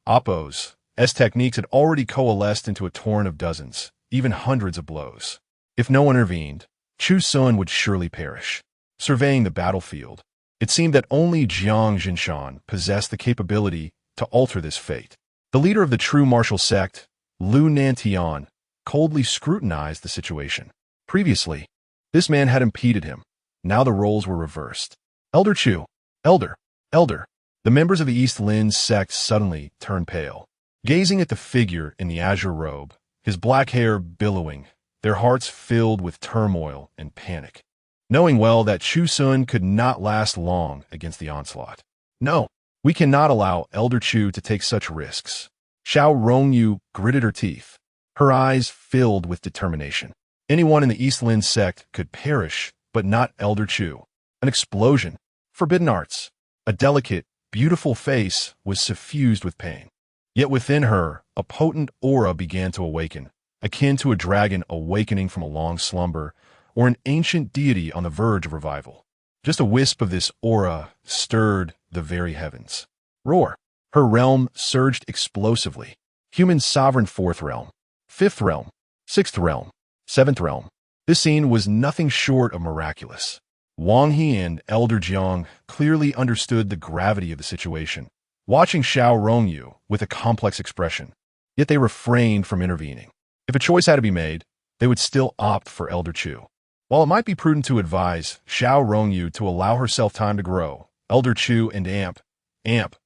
Appo's techniques had already coalesced into a torrent of dozens, even hundreds of blows. If no one intervened, Chu Xun would surely perish. Surveying the battlefield, it seemed that only Jiang Zhenshan possessed the capability to alter this fate. The leader of the true martial sect, Lu Nantian, coldly scrutinized the situation. Previously, this man had impeded him. Now the roles were reversed. Elder Chu, Elder. The members of the East Lin sect suddenly turned pale, gazing at the figure in the azure robe, his black hair billowing, their hearts filled with turmoil and panic, knowing well that Chu Xun could not last long against the onslaught. No, we cannot allow Elder Chu to take such risks. Xiao Rongyu gritted her teeth. Her eyes filled with determination. Anyone in the East Lin sect could perish, but not Elder Chu. An explosion. Forbidden arts. A delicate, beautiful face was suffused with pain. Yet within her, a potent aura began to awaken, akin to a dragon awakening from a long slumber, or an ancient deity on the verge of revival. Just a wisp of this aura stirred the very heavens. Roar. Her realm surged explosively. Human sovereign 4th realm, 5th realm, 6th realm, 7th realm. This scene was nothing short of miraculous. Wang He and Elder Jiang clearly understood the gravity of the situation, watching Xiao Rongyu with a complex expression. Yet they refrained from intervening. If a choice had to be made, they would still opt for Elder Chu. While it might be prudent to advise Xiao Rongyu to allow herself time to grow, Elder Chu and Amp,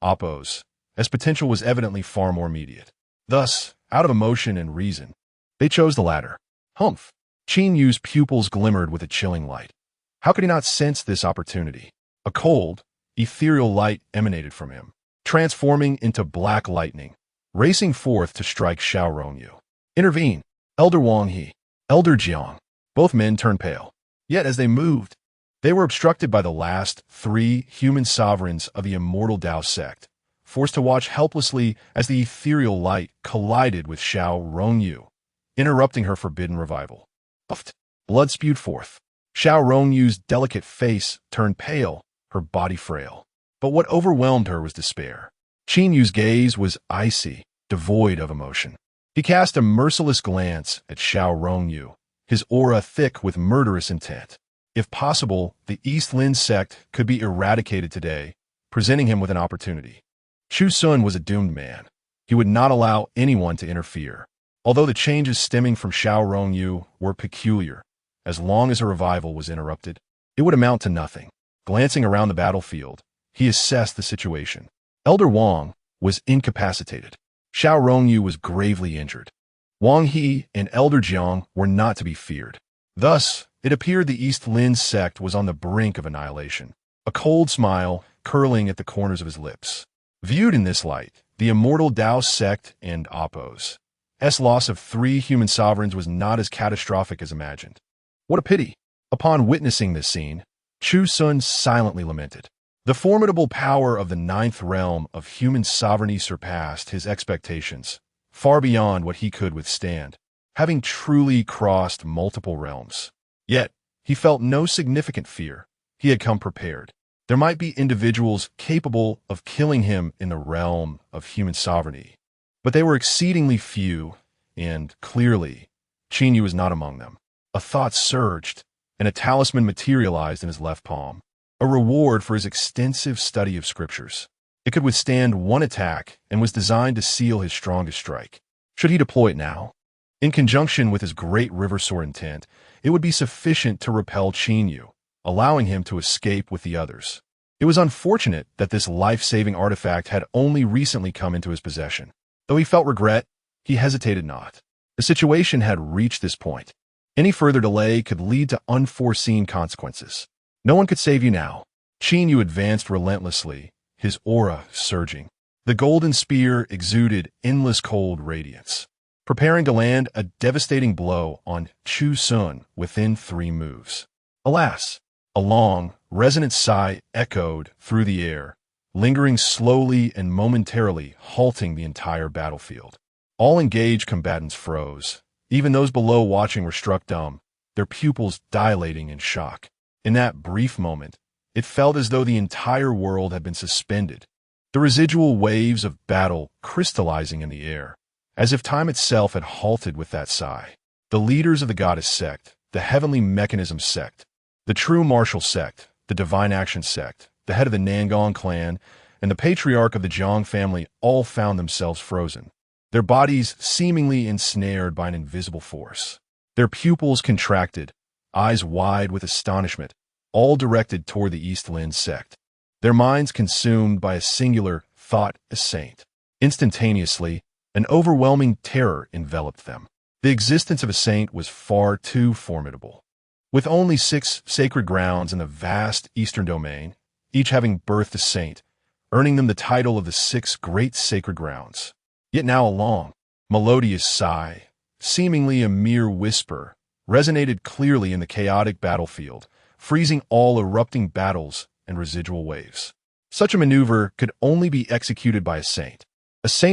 oppose, as potential was evidently far more immediate. Thus, out of emotion and reason, they chose the latter. Humph! Qin Yu's pupils glimmered with a chilling light. How could he not sense this opportunity? A cold, ethereal light emanated from him, transforming into black lightning, racing forth to strike Xiao Rongyu. Intervene, Elder Wang He, Elder Jiang. Both men turned pale. Yet as they moved, they were obstructed by the last 3 human sovereigns of the immortal Tao sect, forced to watch helplessly as the ethereal light collided with Xiao Rongyu, interrupting her forbidden revival. Puffed. Blood spewed forth. Xiao Rongyu's delicate face turned pale, her body frail. But what overwhelmed her was despair. Qin Yu's gaze was icy, devoid of emotion. He cast a merciless glance at Xiao Rongyu, his aura thick with murderous intent. If possible, the East Lin sect could be eradicated today, presenting him with an opportunity. Chu Xun was a doomed man. He would not allow anyone to interfere. Although the changes stemming from Xiao Rongyu were peculiar, as long as her revival was interrupted, it would amount to nothing. Glancing around the battlefield, he assessed the situation. Elder Wang was incapacitated. Xiao Rongyu was gravely injured. Wang He and Elder Jiang were not to be feared. Thus, it appeared the East Lin sect was on the brink of annihilation, a cold smile curling at the corners of his lips. Viewed in this light, the immortal Tao sect and oppose. Loss of 3 human sovereigns was not as catastrophic as imagined. What a pity! Upon witnessing this scene, Chu Xun silently lamented. The formidable power of the 9th realm of human sovereignty surpassed his expectations, far beyond what he could withstand, having truly crossed multiple realms. Yet, he felt no significant fear. He had come prepared. There might be individuals capable of killing him in the realm of human sovereignty, but they were exceedingly few, and clearly, Qin Yu was not among them. A thought surged, and a talisman materialized in his left palm, a reward for his extensive study of scriptures. It could withstand one attack and was designed to seal his strongest strike. Should he deploy it now? In conjunction with his great river sword intent, it would be sufficient to repel Qin Yu, allowing him to escape with the others. It was unfortunate that this life-saving artifact had only recently come into his possession. Though he felt regret, he hesitated not. The situation had reached this point. Any further delay could lead to unforeseen consequences. No one could save you now. Qin Yu advanced relentlessly, his aura surging. The golden spear exuded endless cold radiance, preparing to land a devastating blow on Chu Xun within 3 moves. Alas! A long, resonant sigh echoed through the air, lingering slowly and momentarily halting the entire battlefield. All engaged combatants froze. Even those below watching were struck dumb, their pupils dilating in shock. In that brief moment, it felt as though the entire world had been suspended, the residual waves of battle crystallizing in the air, as if time itself had halted with that sigh. The leaders of the goddess sect, the heavenly mechanism sect, the true martial sect, the divine action sect, the head of the Nangong clan, and the patriarch of the Jiang family all found themselves frozen, their bodies seemingly ensnared by an invisible force. Their pupils contracted, eyes wide with astonishment, all directed toward the East Lin sect, their minds consumed by a singular thought, a saint. Instantaneously, an overwhelming terror enveloped them. The existence of a saint was far too formidable. With only 6 sacred grounds in the vast eastern domain, each having birthed a saint, earning them the title of the 6 great sacred grounds. Yet now a long, melodious sigh, seemingly a mere whisper, resonated clearly in the chaotic battlefield, freezing all erupting battles and residual waves. Such a maneuver could only be executed by a saint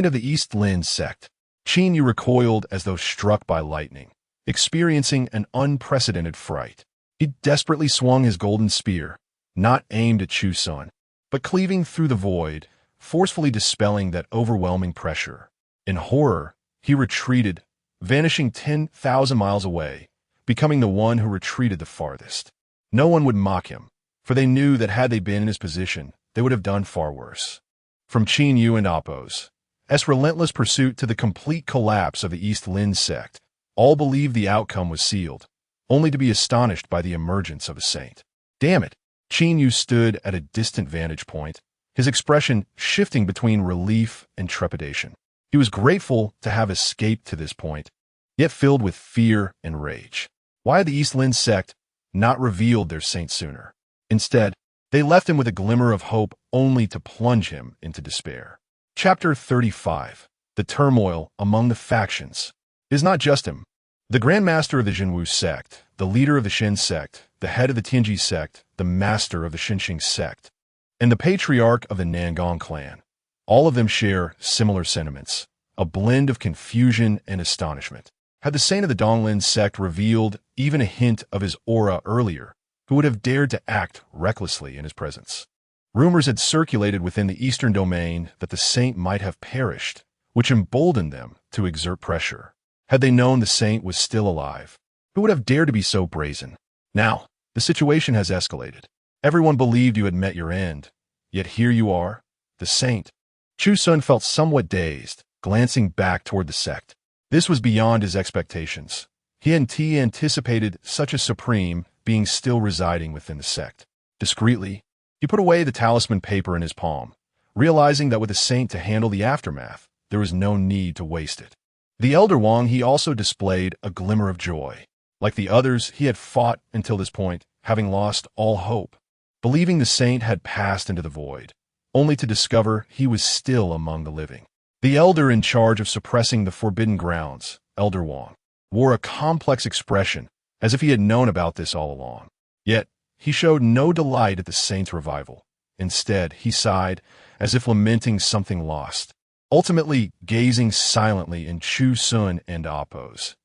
of the East Lin sect. Chu Xun recoiled as though struck by lightning, experiencing an unprecedented fright. He desperately swung his golden spear, not aimed at Chu Xun, but cleaving through the void, forcefully dispelling that overwhelming pressure. In horror, he retreated, vanishing 10,000 miles away, becoming the one who retreated the farthest. No one would mock him, for they knew that had they been in his position, they would have done far worse. From Chu Xun and Appos, S relentless pursuit to the complete collapse of the East Lin sect, all believed the outcome was sealed, only to be astonished by the emergence of a saint. Damn it! Chu Xun stood at a distant vantage point, his expression shifting between relief and trepidation. He was grateful to have escaped to this point, yet filled with fear and rage. Why had the East Lin sect not revealed their saint sooner? Instead, they left him with a glimmer of hope only to plunge him into despair. Chapter 35. The Turmoil Among the Factions. It is not just him. The Grand Master of the Jinwu sect, the leader of the Shin sect, the head of the Tianji sect, the master of the Xinqing sect, and the patriarch of the Nangong clan. All of them share similar sentiments, a blend of confusion and astonishment. Had the saint of the Donglin sect revealed even a hint of his aura earlier, who would have dared to act recklessly in his presence? Rumors had circulated within the eastern domain that the saint might have perished, which emboldened them to exert pressure. Had they known the saint was still alive, who would have dared to be so brazen? Now, the situation has escalated. Everyone believed you had met your end, yet here you are, the saint. Chu Xun felt somewhat dazed, glancing back toward the sect. This was beyond his expectations. He hadn't anticipated such a supreme being still residing within the sect. Discreetly, he put away the talisman paper in his palm, realizing that with a saint to handle the aftermath, there was no need to waste it. The Elder Wang he also displayed a glimmer of joy. Like the others, he had fought until this point, having lost all hope, believing the saint had passed into the void, only to discover he was still among the living. The elder in charge of suppressing the forbidden grounds, Elder Wang, wore a complex expression as if he had known about this all along. Yet, he showed no delight at the saint's revival. Instead, he sighed as if lamenting something lost, ultimately gazing silently in Chu Xun and Appos'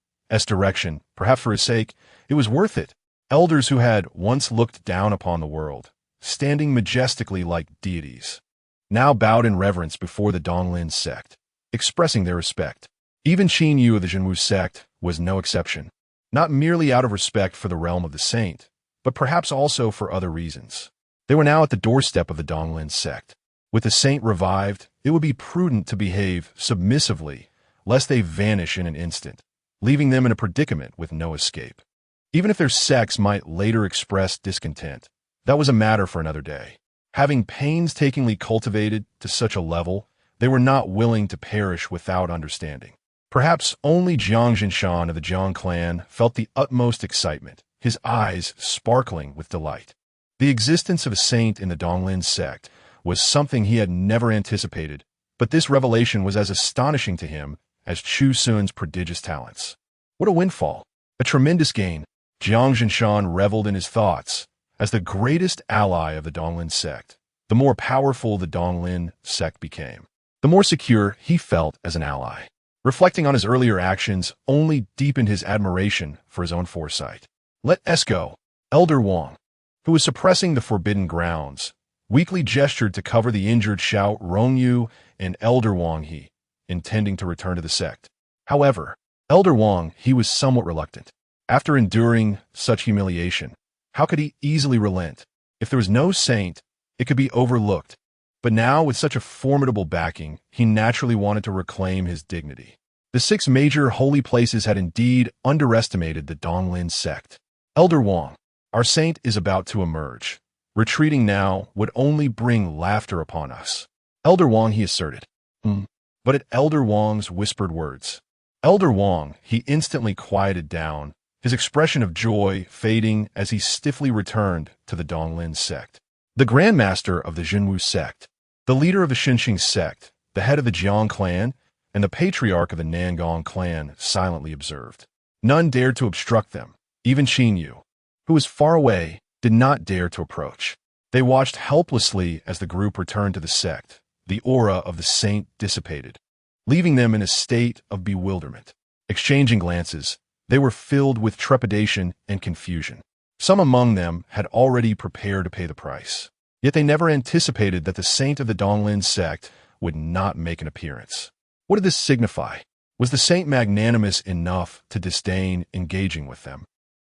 direction. Perhaps for his sake, it was worth it. Elders who had once looked down upon the world, standing majestically like deities, now bowed in reverence before the Donglin sect, expressing their respect. Even Chu Xun of the Jinwu sect was no exception, not merely out of respect for the realm of the saint, but perhaps also for other reasons. They were now at the doorstep of the Donglin sect. With the saint revived, it would be prudent to behave submissively, lest they vanish in an instant, leaving them in a predicament with no escape. Even if their sects might later express discontent, that was a matter for another day. Having painstakingly cultivated to such a level, they were not willing to perish without understanding. Perhaps only Jiang Jinshan of the Jiang clan felt the utmost excitement, his eyes sparkling with delight. The existence of a saint in the Donglin sect was something he had never anticipated, but this revelation was as astonishing to him as Chu Xun's prodigious talents. What a windfall! A tremendous gain! Jiang Jinshan reveled in his thoughts. As the greatest ally of the Donglin sect, the more powerful the Donglin sect became, the more secure he felt as an ally. Reflecting on his earlier actions only deepened his admiration for his own foresight. Let us go. Elder Wang, who was suppressing the forbidden grounds, weakly gestured to cover the injured Xiao Rongyu and Elder Wang he, intending to return to the sect. However, Elder Wang he was somewhat reluctant. After enduring such humiliation, how could he easily relent? If there was no saint, it could be overlooked. But now, with such a formidable backing, he naturally wanted to reclaim his dignity. The 6 major holy places had indeed underestimated the Donglin sect. Elder Wang, our saint is about to emerge. Retreating now would only bring laughter upon us. Elder Wang, he asserted. But at Elder Wang's whispered words, Elder Wang, he instantly quieted down, his expression of joy fading as he stiffly returned to the Donglin sect. The Grand Master of the Jinwu sect, the leader of the Xinqing sect, the head of the Jiang clan, and the patriarch of the Nangong clan silently observed. None dared to obstruct them. Even Xinyu, who was far away, did not dare to approach. They watched helplessly as the group returned to the sect. The aura of the saint dissipated, leaving them in a state of bewilderment. Exchanging glances, they were filled with trepidation and confusion. Some among them had already prepared to pay the price. Yet they never anticipated that the saint of the Donglin sect would not make an appearance. What did this signify? Was the saint magnanimous enough to disdain engaging with them?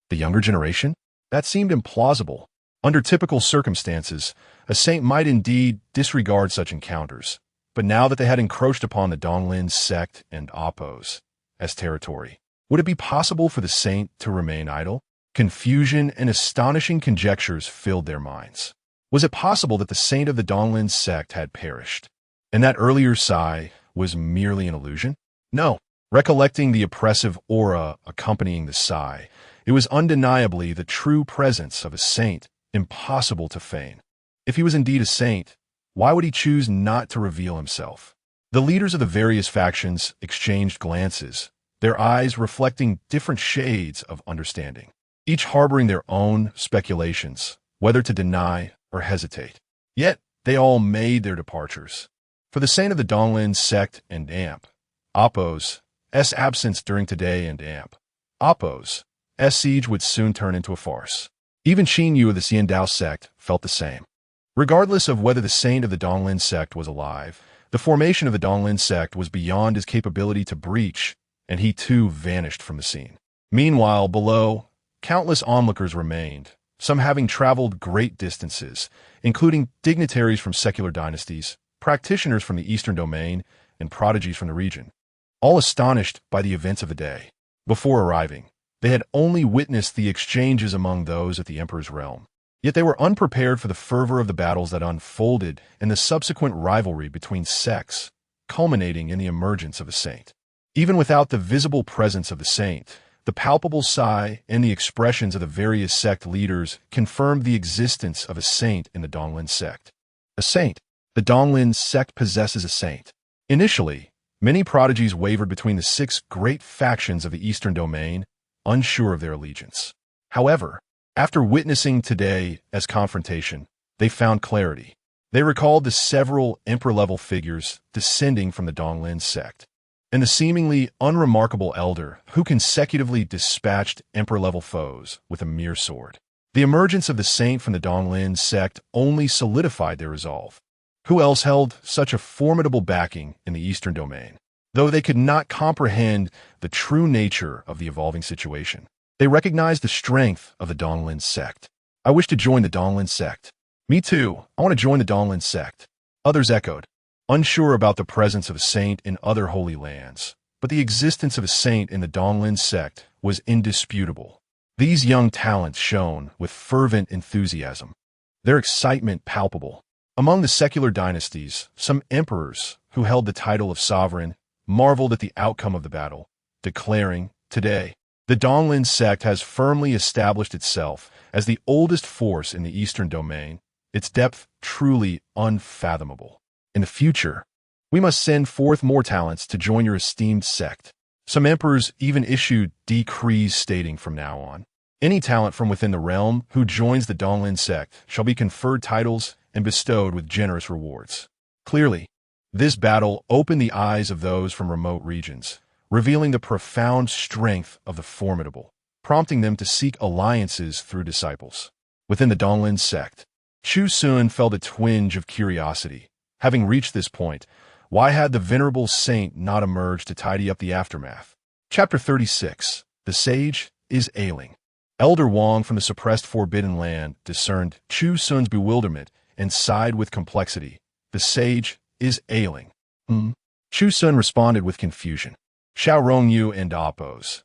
The younger generation? That seemed implausible. Under typical circumstances, a saint might indeed disregard such encounters. But now that they had encroached upon the Donglin sect and Oppos as territory, would it be possible for the saint to remain idle? Confusion and astonishing conjectures filled their minds. Was it possible that the saint of the Donglin sect had perished, and that earlier sigh was merely an illusion? No. Recollecting the oppressive aura accompanying the sigh, it was undeniably the true presence of a saint, impossible to feign. If he was indeed a saint, why would he choose not to reveal himself? The leaders of the various factions exchanged glances, their eyes reflecting different shades of understanding, each harboring their own speculations, whether to deny or hesitate. Yet they all made their departures. For the saint of the Donglin sect and Amp, Oppos' absence during today and Amp, Oppos' siege would soon turn into a farce. Even Xinyu of the Xiandao sect felt the same. Regardless of whether the saint of the Donglin sect was alive, the formation of the Donglin sect was beyond his capability to breach, and he too vanished from the scene. Meanwhile, below, countless onlookers remained, some having traveled great distances, including dignitaries from secular dynasties, practitioners from the Eastern Domain, and prodigies from the region, all astonished by the events of the day. Before arriving, they had only witnessed the exchanges among those at the Emperor's realm. Yet they were unprepared for the fervor of the battles that unfolded and the subsequent rivalry between sects, culminating in the emergence of a saint. Even without the visible presence of the saint, the palpable sigh and the expressions of the various sect leaders confirmed the existence of a saint in the Donglin sect. A saint. The Donglin sect possesses a saint. Initially, many prodigies wavered between the 6 great factions of the Eastern Domain, unsure of their allegiance. However, after witnessing today as confrontation, they found clarity. They recalled the several emperor-level figures descending from the Donglin sect, and the seemingly unremarkable elder who consecutively dispatched emperor-level foes with a mere sword. The emergence of the saint from the Donglin sect only solidified their resolve. Who else held such a formidable backing in the Eastern Domain? Though they could not comprehend the true nature of the evolving situation, they recognized the strength of the Donglin sect. I wish to join the Donglin sect. Me too. I want to join the Donglin sect. Others echoed, unsure about the presence of a saint in other holy lands, but the existence of a saint in the Donglin sect was indisputable. These young talents shone with fervent enthusiasm, their excitement palpable. Among the secular dynasties, some emperors who held the title of sovereign marveled at the outcome of the battle, declaring, "Today, the Donglin sect has firmly established itself as the oldest force in the Eastern Domain, its depth truly unfathomable. In the future, we must send forth more talents to join your esteemed sect." Some emperors even issued decrees stating from now on, any talent from within the realm who joins the Donglin sect shall be conferred titles and bestowed with generous rewards. Clearly, this battle opened the eyes of those from remote regions, revealing the profound strength of the formidable, prompting them to seek alliances through disciples. Within the Donglin sect, Chu Xun felt a twinge of curiosity. Having reached this point, why had the venerable saint not emerged to tidy up the aftermath? Chapter 36. The Sage is Ailing. Elder Wang from the suppressed Forbidden Land discerned Chu Xun's bewilderment and sighed with complexity. The sage is ailing. Chu Xun responded with confusion. Xiao Rongyu and Oppos'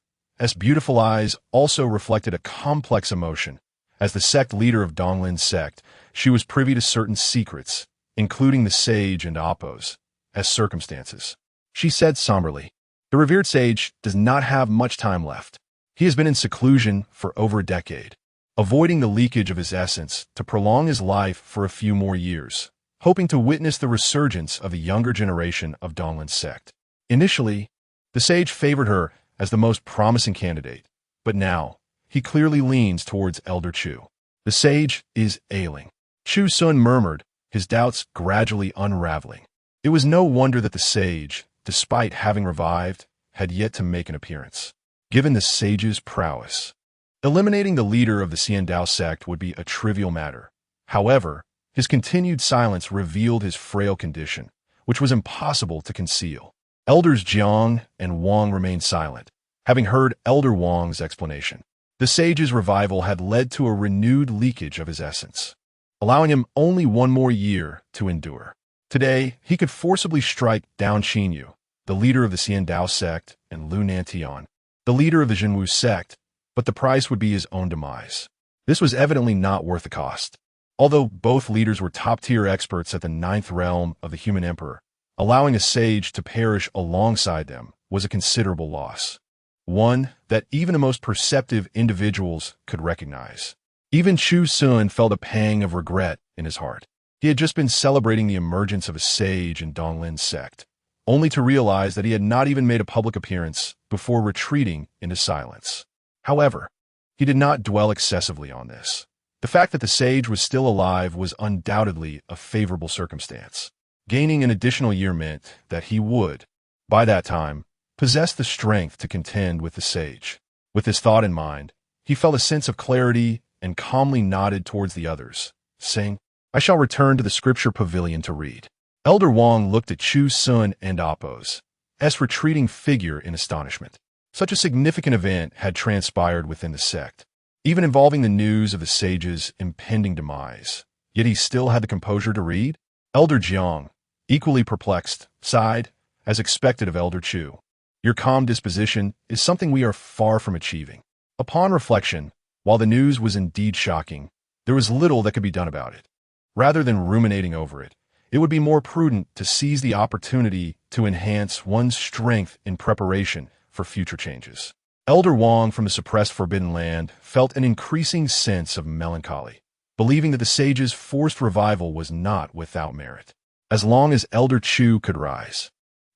beautiful eyes also reflected a complex emotion. As the sect leader of Donglin sect, she was privy to certain secrets, including the sage and Oppos' circumstances. She said somberly, "The revered sage does not have much time left. He has been in seclusion for over a decade, avoiding the leakage of his essence to prolong his life for a few more years, hoping to witness the resurgence of the younger generation of Donglin sect. Initially, the sage favored her as the most promising candidate, but now he clearly leans towards Elder Chu. The sage is ailing. Chu Xun murmured, his doubts gradually unraveling. It was no wonder that the sage, despite having revived, had yet to make an appearance. Given the sage's prowess, eliminating the leader of the Xiandao sect would be a trivial matter. However, his continued silence revealed his frail condition, which was impossible to conceal. Elders Jiang and Wang remained silent, having heard Elder Wang's explanation. The sage's revival had led to a renewed leakage of his essence, allowing him only one more year to endure. Today, he could forcibly strike down Qinyu, the leader of the Xiandao sect, and Lu Nantian, the leader of the Zhenwu sect, but the price would be his own demise. This was evidently not worth the cost. Although both leaders were top-tier experts at the ninth realm of the human emperor, allowing a sage to perish alongside them was a considerable loss, one that even the most perceptive individuals could recognize. Even Chu Xun felt a pang of regret in his heart. He had just been celebrating the emergence of a sage in Donglin's sect, only to realize that he had not even made a public appearance before retreating into silence. However, he did not dwell excessively on this. The fact that the sage was still alive was undoubtedly a favorable circumstance. Gaining an additional year meant that he would, by that time, possess the strength to contend with the sage. With this thought in mind, he felt a sense of clarity and calmly nodded towards the others, saying, "I shall return to the Scripture Pavilion to read." Elder Wang looked at Chu Xun and Appo's retreating figure in astonishment. Such a significant event had transpired within the sect, even involving the news of the sage's impending demise. Yet he still had the composure to read. Elder Jiang, equally perplexed, sighed, as expected of Elder Chu. "Your calm disposition is something we are far from achieving." Upon reflection, while the news was indeed shocking, there was little that could be done about it. Rather than ruminating over it, it would be more prudent to seize the opportunity to enhance one's strength in preparation for future changes. Elder Wang from the suppressed Forbidden Land felt an increasing sense of melancholy, believing that the sage's forced revival was not without merit. As long as Elder Chu could rise,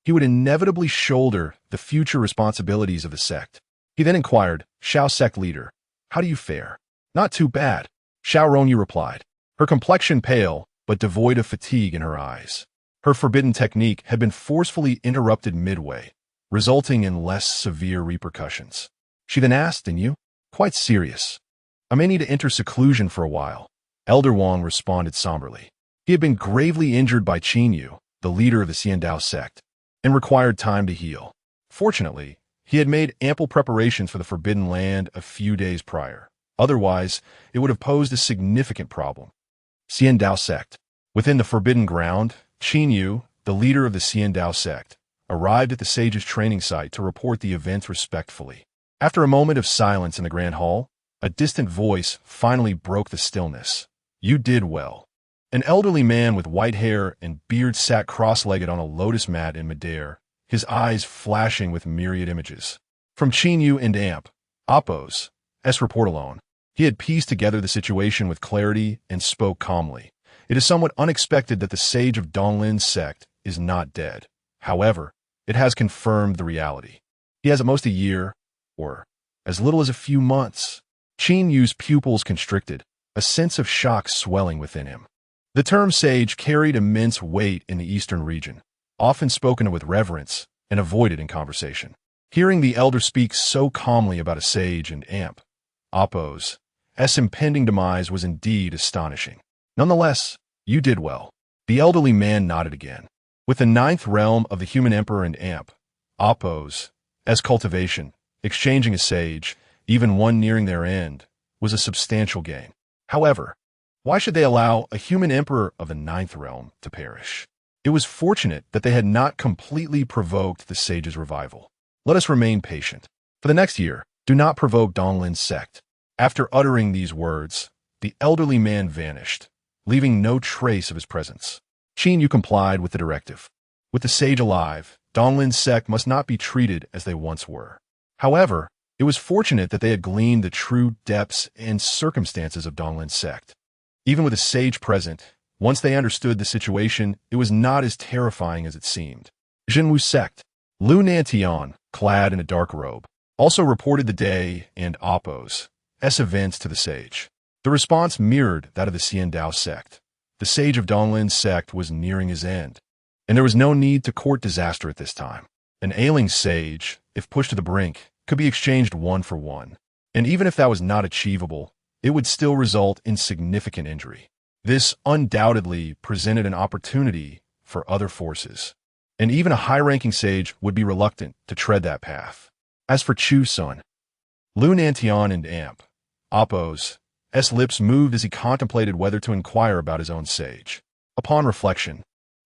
he would inevitably shoulder the future responsibilities of the sect. He then inquired, "Shao sect leader, how do you fare?" "Not too bad," Shao Ronyu replied, her complexion pale but devoid of fatigue in her eyes. Her forbidden technique had been forcefully interrupted midway, resulting in less severe repercussions. She then asked, "And you?" "Quite serious. I may need to enter seclusion for a while," Elder Wang responded somberly. He had been gravely injured by Qinyu, the leader of the Xiandao sect, and required time to heal. Fortunately, he had made ample preparations for the Forbidden Land a few days prior. Otherwise, it would have posed a significant problem. Xiandao sect. Within the Forbidden Ground, Qinyu, the leader of the Xiandao sect, arrived at the sage's training site to report the events respectfully. After a moment of silence in the Grand Hall, a distant voice finally broke the stillness. "You did well." An elderly man with white hair and beard sat cross-legged on a lotus mat in midair, his eyes flashing with myriad images. From Qinyu and Appo's report alone, he had pieced together the situation with clarity and spoke calmly. "It is somewhat unexpected that the sage of Donglin's sect is not dead. However, it has confirmed the reality. He has at most a year, or as little as a few months." Qinyu's pupils constricted, a sense of shock swelling within him. The term sage carried immense weight in the eastern region, often spoken of with reverence and avoided in conversation. Hearing the elder speak so calmly about a sage and Appo's impending demise was indeed astonishing. "Nonetheless, you did well." The elderly man nodded again. With the ninth realm of the human emperor and Appo's cultivation, exchanging a sage, even one nearing their end, was a substantial gain. However, why should they allow a human emperor of the ninth realm to perish? It was fortunate that they had not completely provoked the sage's revival. Let us remain patient. For the next year, do not provoke Donglin's sect. After uttering these words, the elderly man vanished, leaving no trace of his presence. Qinyu complied with the directive. With the sage alive, Donglin's sect must not be treated as they once were. However, it was fortunate that they had gleaned the true depths and circumstances of Donglin's sect. Even with a sage present, once they understood the situation, it was not as terrifying as it seemed. Zhenwu sect. Lu Nantian, clad in a dark robe, also reported the day and Appo's events to the sage. The response mirrored that of the Xian Dao sect. The sage of Donglin's sect was nearing his end, and there was no need to court disaster at this time. An ailing sage, if pushed to the brink, could be exchanged one for one, and even if that was not achievable, it would still result in significant injury. This undoubtedly presented an opportunity for other forces, and even a high-ranking sage would be reluctant to tread that path. As for Chu Xun, Lu Nantian and Appo's lips moved as he contemplated whether to inquire about his own sage. Upon reflection,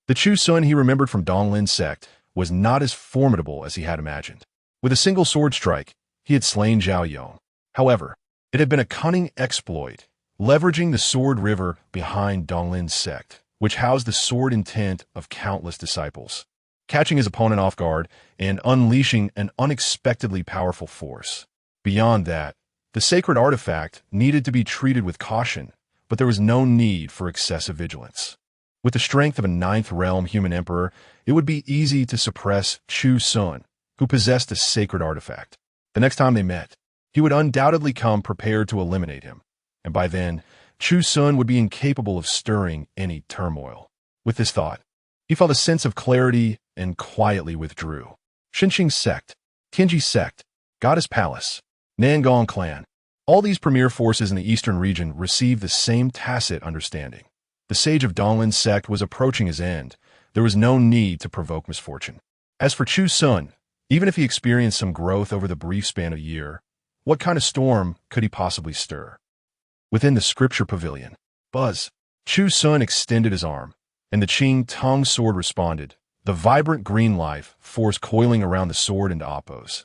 the Chu Xun he remembered from Donglin's sect was not as formidable as he had imagined. With a single sword strike, he had slain Zhao Yong. However, it had been a cunning exploit, leveraging the sword river behind Donglin's sect, which housed the sword intent of countless disciples, catching his opponent off guard and unleashing an unexpectedly powerful force. Beyond that, the sacred artifact needed to be treated with caution, but there was no need for excessive vigilance. With the strength of a ninth realm human emperor, it would be easy to suppress Chu Xun, who possessed a sacred artifact. The next time they met, he would undoubtedly come prepared to eliminate him, and by then, Chu Xun would be incapable of stirring any turmoil. With this thought, he felt a sense of clarity and quietly withdrew. Xinqing sect, Tianji sect, Goddess Palace, Nangong clan. All these premier forces in the eastern region received the same tacit understanding. The sage of Donglin's sect was approaching his end. There was no need to provoke misfortune. As for Chu Xun, even if he experienced some growth over the brief span of a year, what kind of storm could he possibly stir? Within the Scripture Pavilion, Buzz, Chu Xun extended his arm, and the Qing Tong sword responded, the vibrant green life force coiling around the sword and Appo's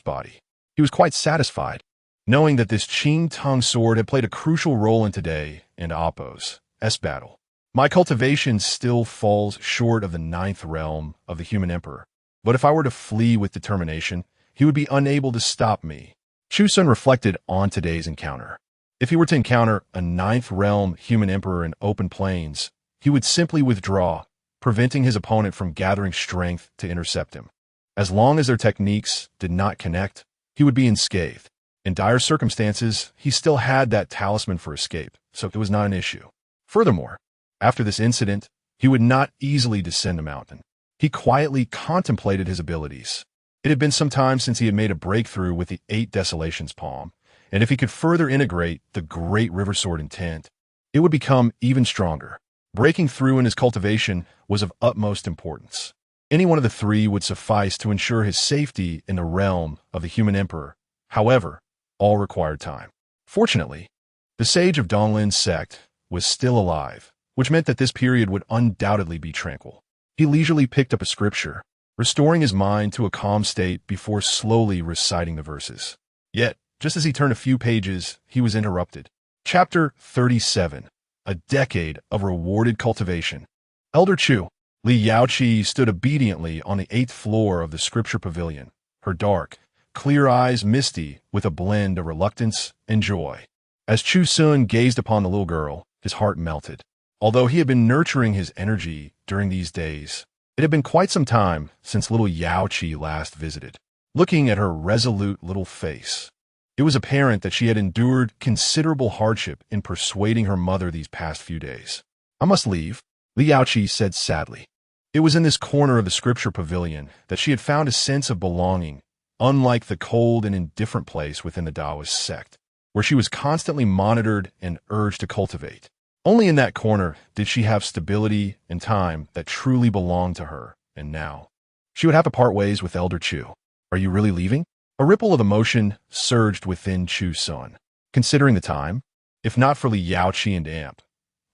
body. He was quite satisfied, knowing that this Qing Tong sword had played a crucial role in today and Appo's battle. My cultivation still falls short of the ninth realm of the human emperor, but if I were to flee with determination, he would be unable to stop me. Chu Xun reflected on today's encounter. If he were to encounter a ninth realm human emperor in open plains, he would simply withdraw, preventing his opponent from gathering strength to intercept him. As long as their techniques did not connect, he would be unscathed. In dire circumstances, he still had that talisman for escape, so it was not an issue. Furthermore, after this incident, he would not easily descend a mountain. He quietly contemplated his abilities. It had been some time since he had made a breakthrough with the 8 Desolations palm, and if he could further integrate the great river sword intent, it would become even stronger. Breaking through in his cultivation was of utmost importance. Any one of the three would suffice to ensure his safety in the realm of the human emperor. However, all required time. Fortunately, the sage of Donglin's sect was still alive, which meant that this period would undoubtedly be tranquil. He leisurely picked up a scripture, restoring his mind to a calm state before slowly reciting the verses. Yet, just as he turned a few pages, he was interrupted. Chapter 37, A Decade of Rewarded Cultivation. Elder Chu, Li Yaoqi, stood obediently on the 8th floor of the Scripture Pavilion, her dark, clear eyes misty with a blend of reluctance and joy. As Chu Xun gazed upon the little girl, his heart melted. Although he had been nurturing his energy during these days, it had been quite some time since little Yaoqi last visited. Looking at her resolute little face, it was apparent that she had endured considerable hardship in persuading her mother these past few days. I must leave, Li Yaoqi said sadly. It was in this corner of the Scripture Pavilion that she had found a sense of belonging, unlike the cold and indifferent place within the Taoist sect, where she was constantly monitored and urged to cultivate. Only in that corner did she have stability and time that truly belonged to her, and now she would have to part ways with Elder Chu. Are you really leaving? A ripple of emotion surged within Chu Xun. Considering the time, if not for Li Yaoqi and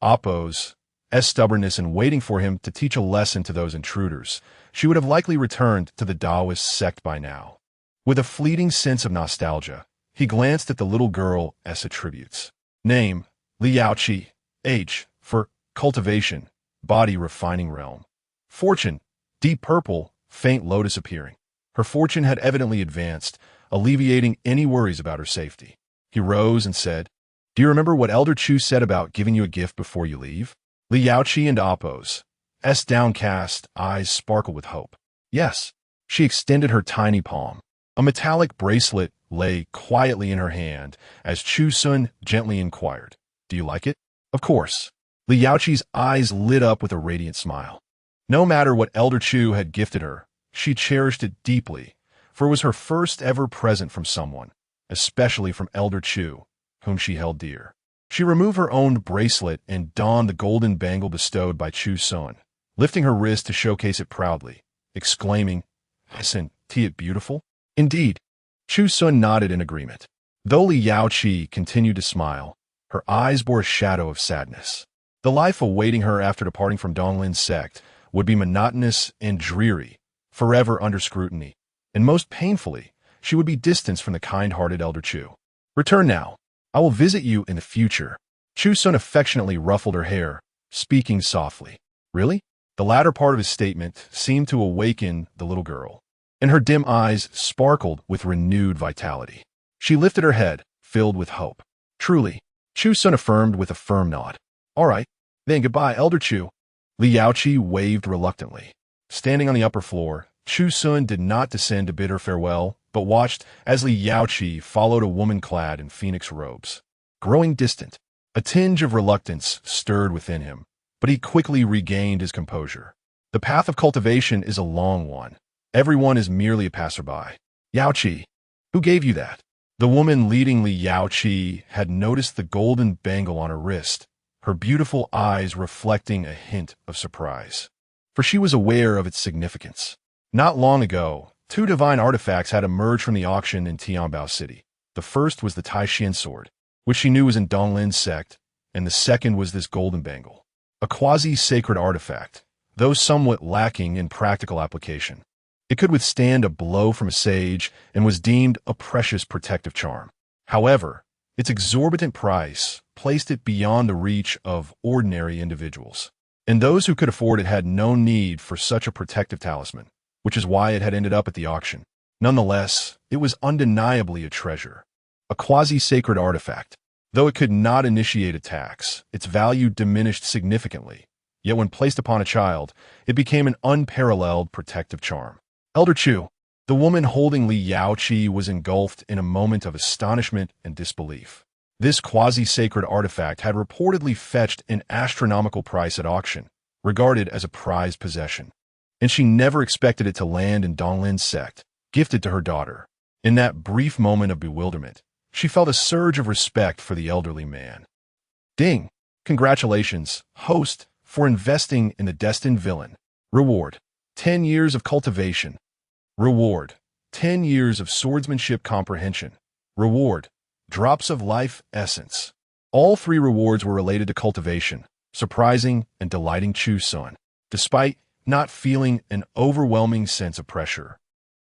Appo's stubbornness in waiting for him to teach a lesson to those intruders, she would have likely returned to the Taoist sect by now. With a fleeting sense of nostalgia, he glanced at the little girl's attributes. Name, Li Yaoqi. Age, for cultivation, body refining realm. Fortune, deep purple, faint lotus appearing. Her fortune had evidently advanced, alleviating any worries about her safety. He rose and said, Do you remember what Elder Chu said about giving you a gift before you leave? Li Yaoqi and Appo's downcast eyes sparkled with hope. Yes. She extended her tiny palm. A metallic bracelet lay quietly in her hand as Chu Xun gently inquired, "Do you like it?" "Of course." Li Yaoqi's eyes lit up with a radiant smile. No matter what Elder Chu had gifted her, she cherished it deeply, for it was her first ever present from someone, especially from Elder Chu, whom she held dear. She removed her own bracelet and donned the golden bangle bestowed by Chu Xun, lifting her wrist to showcase it proudly, exclaiming, "Isn't it beautiful?" "Indeed." Chu Xun nodded in agreement. Though Li Yaoqi continued to smile, her eyes bore a shadow of sadness. The life awaiting her after departing from Donglin's sect would be monotonous and dreary, forever under scrutiny, and most painfully, she would be distanced from the kind-hearted Elder Chu. "Return now. I will visit you in the future." Chu Xun affectionately ruffled her hair, speaking softly. "Really?" The latter part of his statement seemed to awaken the little girl, and her dim eyes sparkled with renewed vitality. She lifted her head, filled with hope. "Truly," Chu Xun affirmed with a firm nod. "All right, then goodbye, Elder Chu." Li Yaoqi waved reluctantly. Standing on the upper floor, Chu Xun did not descend to bid her farewell, but watched as Li Yaoqi followed a woman clad in phoenix robes. Growing distant, a tinge of reluctance stirred within him, but he quickly regained his composure. The path of cultivation is a long one. Everyone is merely a passerby. "Yaoqi, who gave you that?" The woman leading Li Yaoqi had noticed the golden bangle on her wrist, her beautiful eyes reflecting a hint of surprise. For she was aware of its significance. Not long ago, two divine artifacts had emerged from the auction in Tianbao City. The first was the Taishan sword, which she knew was in Donglin's sect, and the second was this golden bangle, a quasi-sacred artifact, though somewhat lacking in practical application. It could withstand a blow from a sage and was deemed a precious protective charm. However, its exorbitant price placed it beyond the reach of ordinary individuals, and those who could afford it had no need for such a protective talisman, which is why it had ended up at the auction. Nonetheless, it was undeniably a treasure, a quasi-sacred artifact. Though it could not initiate attacks, its value diminished significantly, yet when placed upon a child, it became an unparalleled protective charm. "Elder Chu." The woman holding Li Yaoqi was engulfed in a moment of astonishment and disbelief. This quasi-sacred artifact had reportedly fetched an astronomical price at auction, regarded as a prized possession, and she never expected it to land in Donglin's sect, gifted to her daughter. In that brief moment of bewilderment, she felt a surge of respect for the elderly man. "Ding! Congratulations, host, for investing in the destined villain. Reward: 10 years of cultivation. Reward: 10 years of swordsmanship comprehension. Reward: drops of life essence." All three rewards were related to cultivation, surprising and delighting Chu Xun, despite not feeling an overwhelming sense of pressure.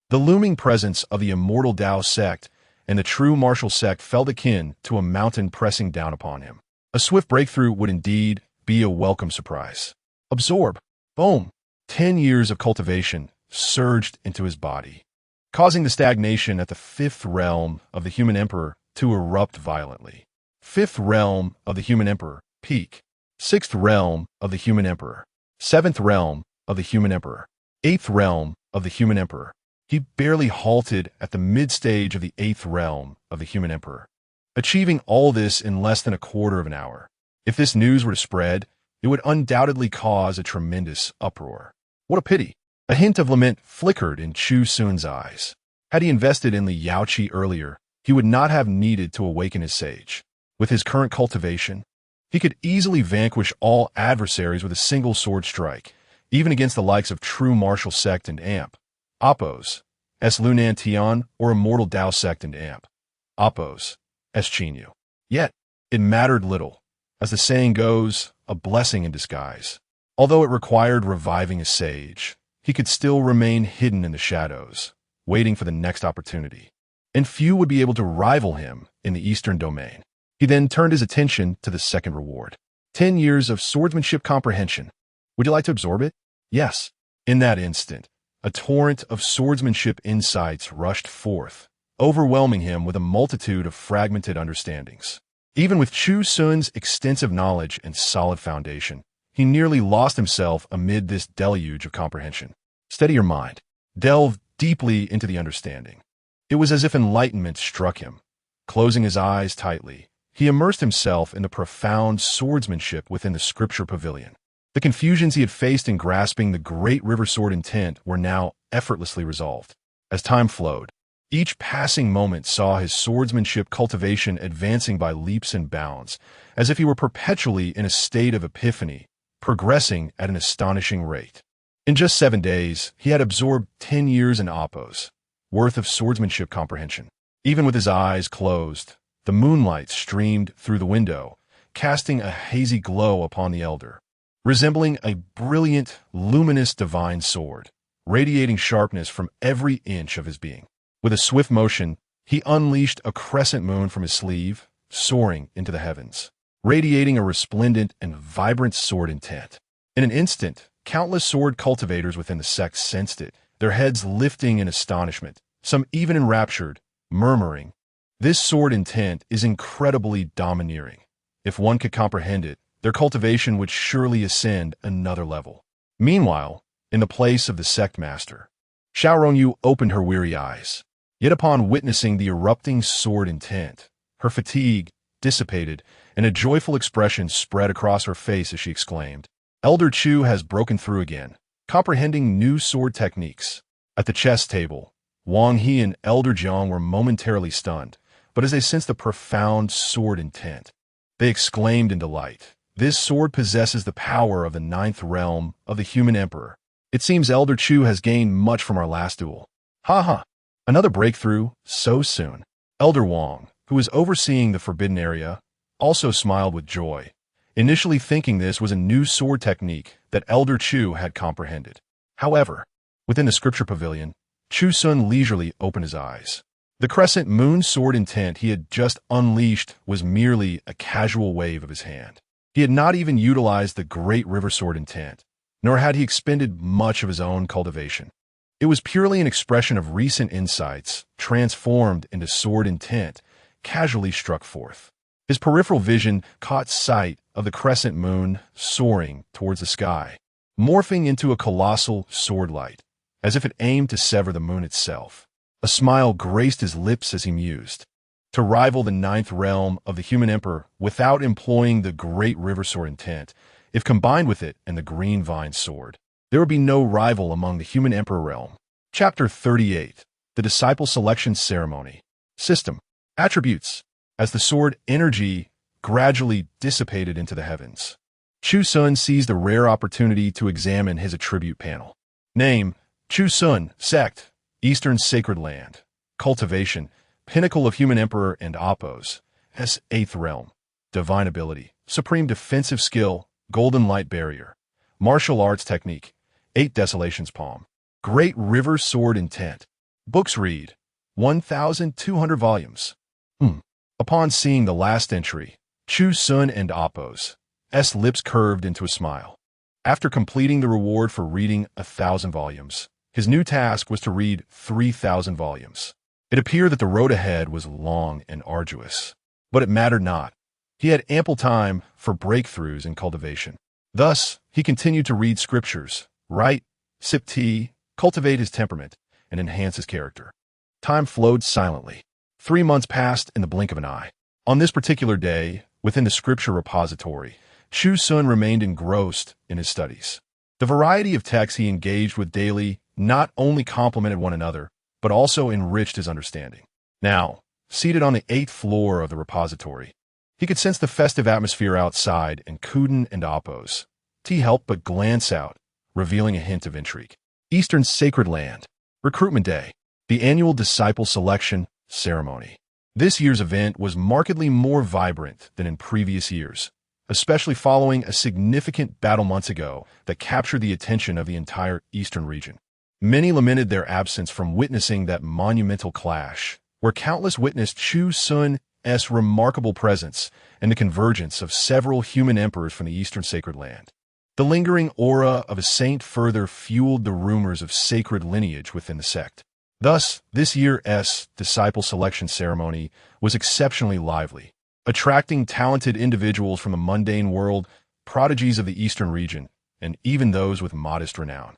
The looming presence of the immortal Dao sect and the true martial sect felt akin to a mountain pressing down upon him. A swift breakthrough would indeed be a welcome surprise. Absorb. Boom. 10 years of cultivation surged into his body, causing the stagnation at the fifth realm of the human emperor to erupt violently. Fifth realm of the human emperor, peak. Sixth realm of the human emperor. Seventh realm of the human emperor. Eighth realm of the human emperor. He barely halted at the mid-stage of the eighth realm of the human emperor, achieving all this in less than a quarter of an hour. If this news were to spread, it would undoubtedly cause a tremendous uproar. What a pity. A hint of lament flickered in Chu Xun's eyes. Had he invested in Li Yaoqi earlier, he would not have needed to awaken his sage. With his current cultivation, he could easily vanquish all adversaries with a single sword strike, even against the likes of true martial sect and amp, Oppos, S. Lunan Tian, or immortal Dao sect and amp, Oppos, S. Chinyu. Yet, it mattered little. As the saying goes, a blessing in disguise. Although it required reviving a sage, he could still remain hidden in the shadows, waiting for the next opportunity. And few would be able to rival him in the Eastern domain. He then turned his attention to the second reward. 10 years of swordsmanship comprehension. Would you like to absorb it? Yes. In that instant, a torrent of swordsmanship insights rushed forth, overwhelming him with a multitude of fragmented understandings. Even with Chu Xun's extensive knowledge and solid foundation, he nearly lost himself amid this deluge of comprehension. Steady your mind. Delve deeply into the understanding. It was as if enlightenment struck him. Closing his eyes tightly, he immersed himself in the profound swordsmanship within the Scripture Pavilion. The confusions he had faced in grasping the great river sword intent were now effortlessly resolved. As time flowed, each passing moment saw his swordsmanship cultivation advancing by leaps and bounds, as if he were perpetually in a state of epiphany, progressing at an astonishing rate. In just 7 days, he had absorbed 10 years in Appos, worth of swordsmanship comprehension. Even with his eyes closed, the moonlight streamed through the window, casting a hazy glow upon the elder, resembling a brilliant, luminous divine sword, radiating sharpness from every inch of his being. With a swift motion, he unleashed a crescent moon from his sleeve, soaring into the heavens, radiating a resplendent and vibrant sword intent. In an instant, countless sword cultivators within the sect sensed it, their heads lifting in astonishment, some even enraptured, murmuring, "This sword intent is incredibly domineering. If one could comprehend it, their cultivation would surely ascend another level." Meanwhile, in the place of the sect master, Xiaorongyu opened her weary eyes. Yet upon witnessing the erupting sword intent, her fatigue dissipated, and a joyful expression spread across her face as she exclaimed, "Elder Chu has broken through again, comprehending new sword techniques." At the chess table, Wang He and Elder Jiang were momentarily stunned, but as they sensed the profound sword intent, they exclaimed in delight, "This sword possesses the power of the 9th realm of the human emperor. It seems Elder Chu has gained much from our last duel." "Ha ha! Another breakthrough, so soon." Elder Wang, who was overseeing the forbidden area, also smiled with joy, initially thinking this was a new sword technique that Elder Chu had comprehended. However, within the Scripture Pavilion, Chu Xun leisurely opened his eyes. The crescent moon sword intent he had just unleashed was merely a casual wave of his hand. He had not even utilized the great river sword intent, nor had he expended much of his own cultivation. It was purely an expression of recent insights, transformed into sword intent, casually struck forth. His peripheral vision caught sight of the crescent moon soaring towards the sky, morphing into a colossal sword light, as if it aimed to sever the moon itself. A smile graced his lips as he mused. To rival the 9th realm of the human emperor without employing the great river sword intent, if combined with it and the green vine sword, there would be no rival among the human emperor realm. Chapter 38. The Disciple Selection Ceremony. System. Attributes. As the sword energy gradually dissipated into the heavens, Chu Xun seized a rare opportunity to examine his attribute panel. Name: Chu Xun, Sect, Eastern Sacred Land. Cultivation: Pinnacle of Human Emperor and Appos, S. 8th Realm. Divine Ability: Supreme Defensive Skill, Golden Light Barrier. Martial Arts Technique: 8 Desolations Palm. Great River Sword Intent. Books read: 1,200 volumes. Upon seeing the last entry, Chu Xun and Appos' lips curved into a smile. After completing the reward for reading 1,000 volumes, his new task was to read 3,000 volumes. It appeared that the road ahead was long and arduous, but it mattered not. He had ample time for breakthroughs in cultivation. Thus, he continued to read scriptures, write, sip tea, cultivate his temperament, and enhance his character. Time flowed silently. 3 months passed in the blink of an eye. On this particular day, within the scripture repository, Chu Xun remained engrossed in his studies. The variety of texts he engaged with daily not only complemented one another, but also enriched his understanding. Now, seated on the 8th floor of the repository, he could sense the festive atmosphere outside, and Kuden and Appos. He helped but glance out, revealing a hint of intrigue. Eastern Sacred Land. Recruitment Day. The annual Disciple Selection Ceremony. This year's event was markedly more vibrant than in previous years, especially following a significant battle months ago that captured the attention of the entire eastern region. Many lamented their absence from witnessing that monumental clash, where countless witnessed Chu Xun's remarkable presence and the convergence of several human emperors from the Eastern Sacred Land. The lingering aura of a saint further fueled the rumors of sacred lineage within the sect. Thus, this year's disciple selection ceremony was exceptionally lively, attracting talented individuals from the mundane world, prodigies of the eastern region, and even those with modest renown.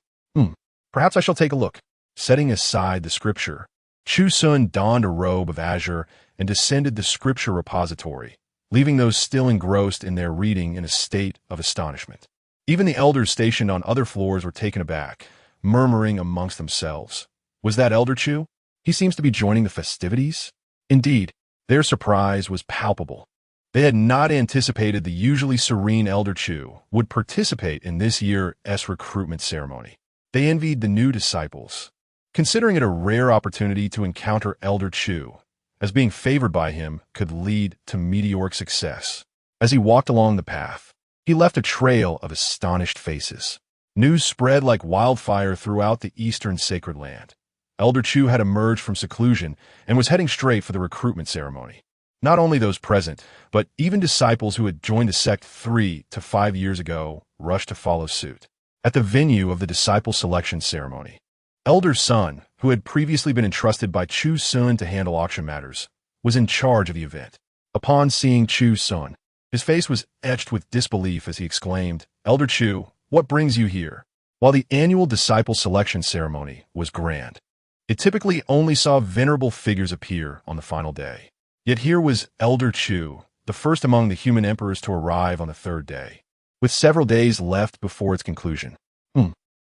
Perhaps I shall take a look. Setting aside the scripture, Chu Xun donned a robe of azure and descended the scripture repository, leaving those still engrossed in their reading in a state of astonishment. Even the elders stationed on other floors were taken aback, murmuring amongst themselves, "Was that Elder Chu? He seems to be joining the festivities." Indeed, their surprise was palpable. They had not anticipated the usually serene Elder Chu would participate in this year's recruitment ceremony. They envied the new disciples, considering it a rare opportunity to encounter Elder Chu, as being favored by him could lead to meteoric success. As he walked along the path, he left a trail of astonished faces. News spread like wildfire throughout the eastern sacred land. Elder Chu had emerged from seclusion and was heading straight for the recruitment ceremony. Not only those present, but even disciples who had joined the sect 3 to 5 years ago rushed to follow suit. At the venue of the disciple selection ceremony, Elder Sun, who had previously been entrusted by Chu Xun to handle auction matters, was in charge of the event. Upon seeing Chu Xun, his face was etched with disbelief as he exclaimed, "Elder Chu, what brings you here?" While the annual disciple selection ceremony was grand, it typically only saw venerable figures appear on the final day. Yet here was Elder Chu, the first among the human emperors to arrive on the third day, with several days left before its conclusion.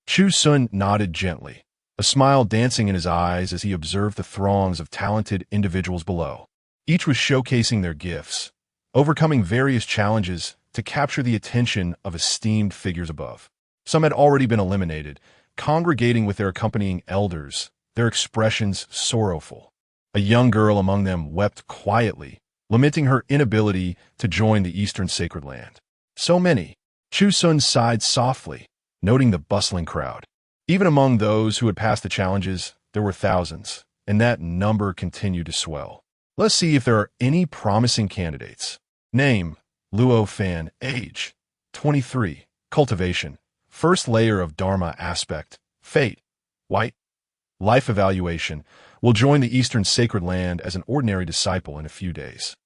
Chu Xun nodded gently, a smile dancing in his eyes as he observed the throngs of talented individuals below. Each was showcasing their gifts, overcoming various challenges to capture the attention of esteemed figures above. Some had already been eliminated, congregating with their accompanying elders, their expressions sorrowful. A young girl among them wept quietly, lamenting her inability to join the eastern sacred land. So many. Chu Xun sighed softly, noting the bustling crowd. Even among those who had passed the challenges, there were thousands, and that number continued to swell. Let's see if there are any promising candidates. Name: Luo Fan. Age: 23. Cultivation: first layer of Dharma aspect. Fate: white. Life evaluation: will join the eastern sacred land as an ordinary disciple in a few days.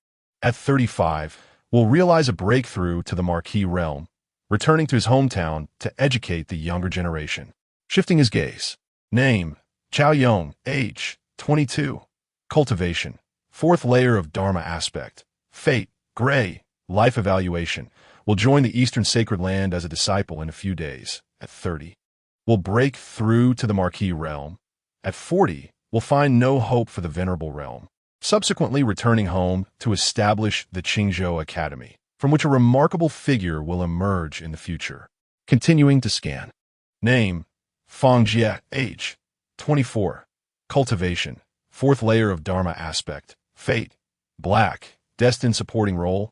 At 35, will realize a breakthrough to the Marquis realm, returning to his hometown to educate the younger generation. Shifting his gaze. Name: Chao Yong. Age: 22. Cultivation: fourth layer of Dharma aspect. Fate: gray. Life evaluation: will join the eastern sacred land as a disciple in a few days. At 30, will break through to the Marquis realm. At 40, will find no hope for the venerable realm, subsequently returning home to establish the Qingzhou Academy, from which a remarkable figure will emerge in the future. Continuing to scan. Name: Fang Jie. Age: 24. Cultivation: fourth layer of Dharma aspect. Fate: black. Destined supporting role.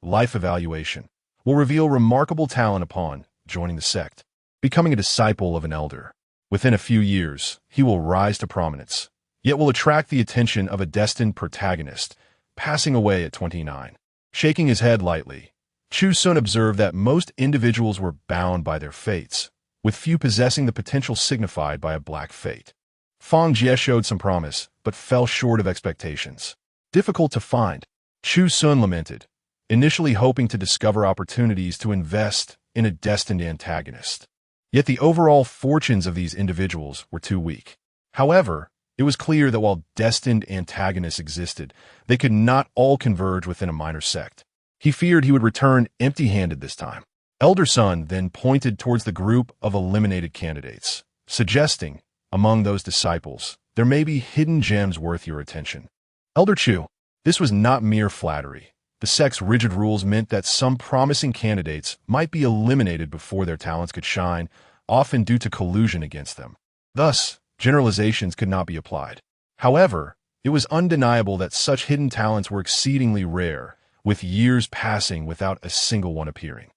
Life evaluation: will reveal remarkable talent upon joining the sect, becoming a disciple of an elder. Within a few years, he will rise to prominence, yet will attract the attention of a destined protagonist, passing away at 29. Shaking his head lightly, Chu Xun observed that most individuals were bound by their fates, with few possessing the potential signified by a black fate. Fang Jie showed some promise, but fell short of expectations. Difficult to find, Chu Xun lamented, initially hoping to discover opportunities to invest in a destined antagonist. Yet the overall fortunes of these individuals were too weak. However, it was clear that while destined antagonists existed, they could not all converge within a minor sect. He feared he would return empty-handed this time. Elder Sun then pointed towards the group of eliminated candidates, suggesting, among those disciples, there may be hidden gems worth your attention. Elder Chu, this was not mere flattery. The sect's rigid rules meant that some promising candidates might be eliminated before their talents could shine, often due to collusion against them. Thus, generalizations could not be applied. However, it was undeniable that such hidden talents were exceedingly rare, with years passing without a single one appearing.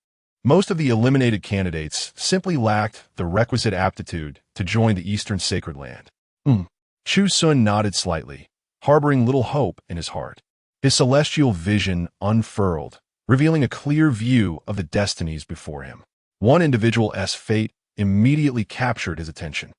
Most of the eliminated candidates simply lacked the requisite aptitude to join the Eastern Sacred Land. Chu Xun nodded slightly, harboring little hope in his heart. His celestial vision unfurled, revealing a clear view of the destinies before him. One individual's fate immediately captured his attention.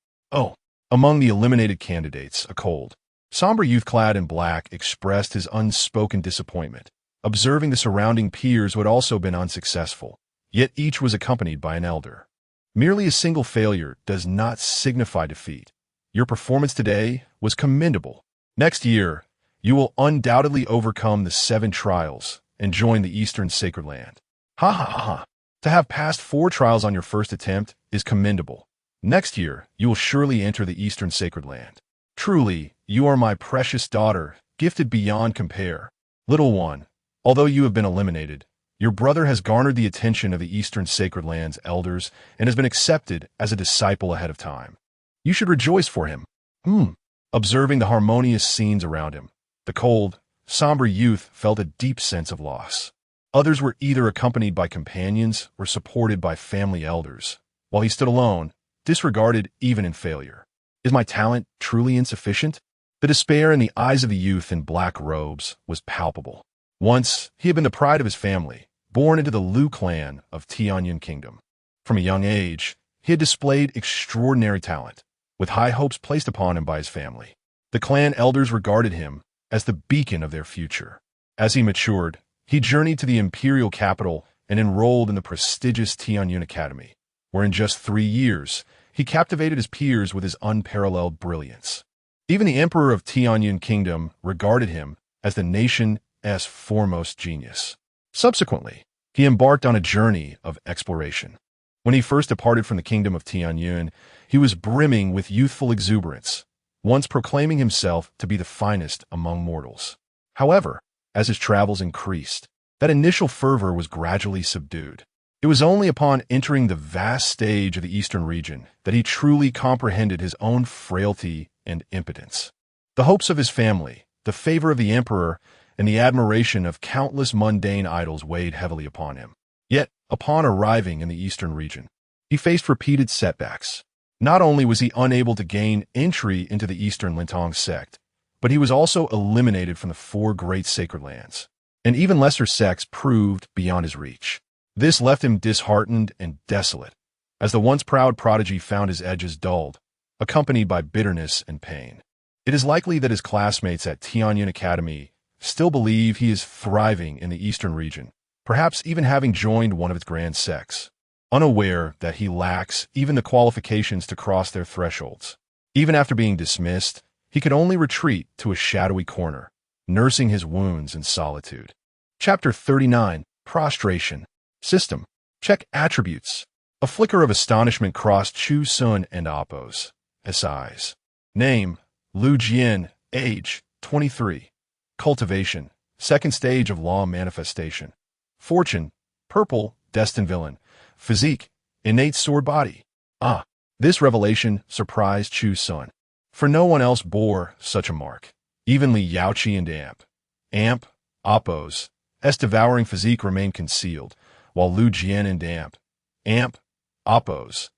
Among the eliminated candidates, a cold, somber youth clad in black expressed his unspoken disappointment, observing the surrounding peers who had also been unsuccessful, yet each was accompanied by an elder. Merely a single failure does not signify defeat. Your performance today was commendable. Next year, you will undoubtedly overcome the 7 trials and join the Eastern Sacred Land. Ha ha ha ha. To have passed 4 trials on your first attempt is commendable. Next year, you will surely enter the Eastern Sacred Land. Truly, you are my precious daughter, gifted beyond compare. Little one, although you have been eliminated, your brother has garnered the attention of the Eastern Sacred Land's elders and has been accepted as a disciple ahead of time. You should rejoice for him. Observing the harmonious scenes around him, the cold, somber youth felt a deep sense of loss. Others were either accompanied by companions or supported by family elders, while he stood alone, disregarded even in failure. Is my talent truly insufficient? The despair in the eyes of the youth in black robes was palpable. Once, he had been the pride of his family, born into the Lu clan of Tianyun Kingdom. From a young age, he had displayed extraordinary talent, with high hopes placed upon him by his family. The clan elders regarded him as the beacon of their future. As he matured, he journeyed to the imperial capital and enrolled in the prestigious Tianyun Academy, where in just 3 years, he captivated his peers with his unparalleled brilliance. Even the emperor of Tianyun Kingdom regarded him as the nation's foremost genius. Subsequently, he embarked on a journey of exploration. When he first departed from the kingdom of Tianyun, he was brimming with youthful exuberance, once proclaiming himself to be the finest among mortals. However, as his travels increased, that initial fervor was gradually subdued. It was only upon entering the vast stage of the eastern region that he truly comprehended his own frailty and impotence. The hopes of his family, the favor of the emperor, and the admiration of countless mundane idols weighed heavily upon him. Yet, upon arriving in the eastern region, he faced repeated setbacks. Not only was he unable to gain entry into the Eastern Lintong sect, but he was also eliminated from the 4 great sacred lands, and even lesser sects proved beyond his reach. This left him disheartened and desolate, as the once proud prodigy found his edges dulled, accompanied by bitterness and pain. It is likely that his classmates at Tianyun Academy still believe he is thriving in the eastern region, perhaps even having joined one of its grand sects, unaware that he lacks even the qualifications to cross their thresholds. Even after being dismissed, he could only retreat to a shadowy corner, nursing his wounds in solitude. Chapter 39. Prostration. System. Check attributes. A flicker of astonishment crossed Chu Xun and Appo's eyes. Name, Lu Jian. Age, 23. Cultivation. Second stage of law manifestation. Fortune, purple, destined villain. Physique, innate sword body. This revelation surprised Chu Xun, for no one else bore such a mark. Even Li Yaoqi and Appo's devouring physique remained concealed, while Lu Jian and Appo's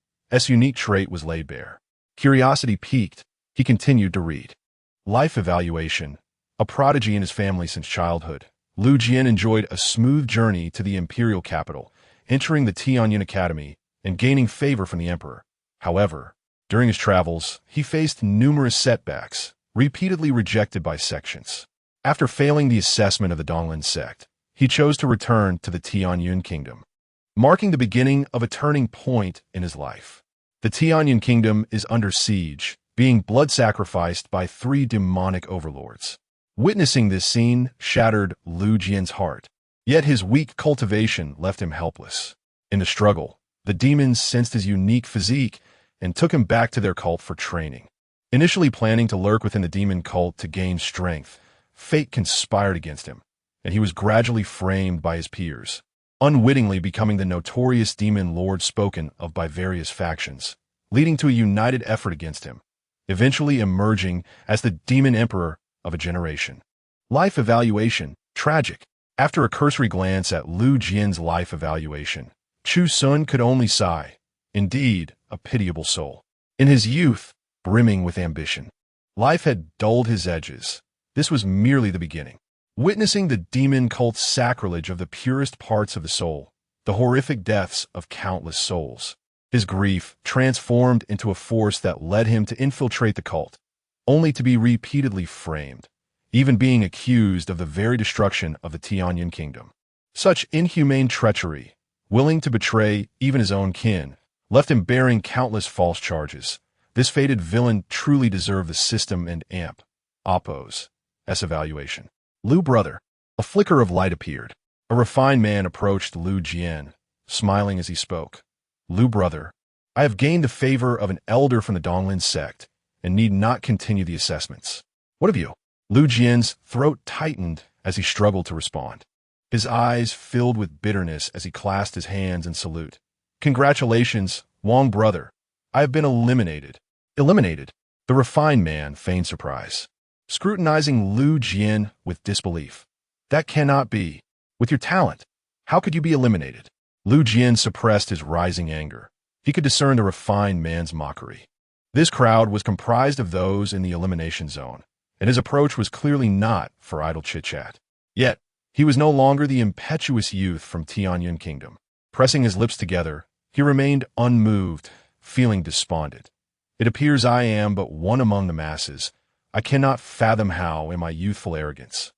unique trait was laid bare. Curiosity piqued, he continued to read. Life evaluation. A prodigy in his family since childhood, Lu Jian enjoyed a smooth journey to the imperial capital, entering the Tianyun Academy and gaining favor from the emperor. However, during his travels, he faced numerous setbacks, repeatedly rejected by sections. After failing the assessment of the Donglin sect, he chose to return to the Tianyun Kingdom, marking the beginning of a turning point in his life. The Tianyun Kingdom is under siege, being blood sacrificed by 3 demonic overlords. Witnessing this scene shattered Lu Jian's heart, yet his weak cultivation left him helpless. In the struggle, the demons sensed his unique physique and took him back to their cult for training. Initially planning to lurk within the demon cult to gain strength, fate conspired against him, and he was gradually framed by his peers, unwittingly becoming the notorious demon lord spoken of by various factions, leading to a united effort against him, eventually emerging as the demon emperor of a generation. Life evaluation. Tragic. After a cursory glance at Lu Jian's life evaluation, Chu Xun could only sigh. Indeed, a pitiable soul. In his youth, brimming with ambition, life had dulled his edges. This was merely the beginning. Witnessing the demon cult's sacrilege of the purest parts of the soul, the horrific deaths of countless souls, his grief transformed into a force that led him to infiltrate the cult, only to be repeatedly framed, even being accused of the very destruction of the Tianyun Kingdom. Such inhumane treachery, willing to betray even his own kin, left him bearing countless false charges, This fated villain truly deserved the system and Oppose S evaluation. Lu brother. A flicker of light appeared. A refined man approached Lu Jian, smiling as he spoke. Lu brother, I have gained the favor of an elder from the Donglin sect, and need not continue the assessments. What have you? Lu Jian's throat tightened as he struggled to respond. His eyes filled with bitterness as he clasped his hands in salute. Congratulations, Wang brother. I have been eliminated. Eliminated? The refined man feigned surprise, scrutinizing Lu Jian with disbelief. That cannot be. With your talent, how could you be eliminated? Lu Jian suppressed his rising anger. He could discern the refined man's mockery. This crowd was comprised of those in the elimination zone, and his approach was clearly not for idle chit-chat. Yet, he was no longer the impetuous youth from Tianyun Kingdom. Pressing his lips together, he remained unmoved, feeling despondent. It appears I am but one among the masses. I cannot fathom how, in my youthful arrogance,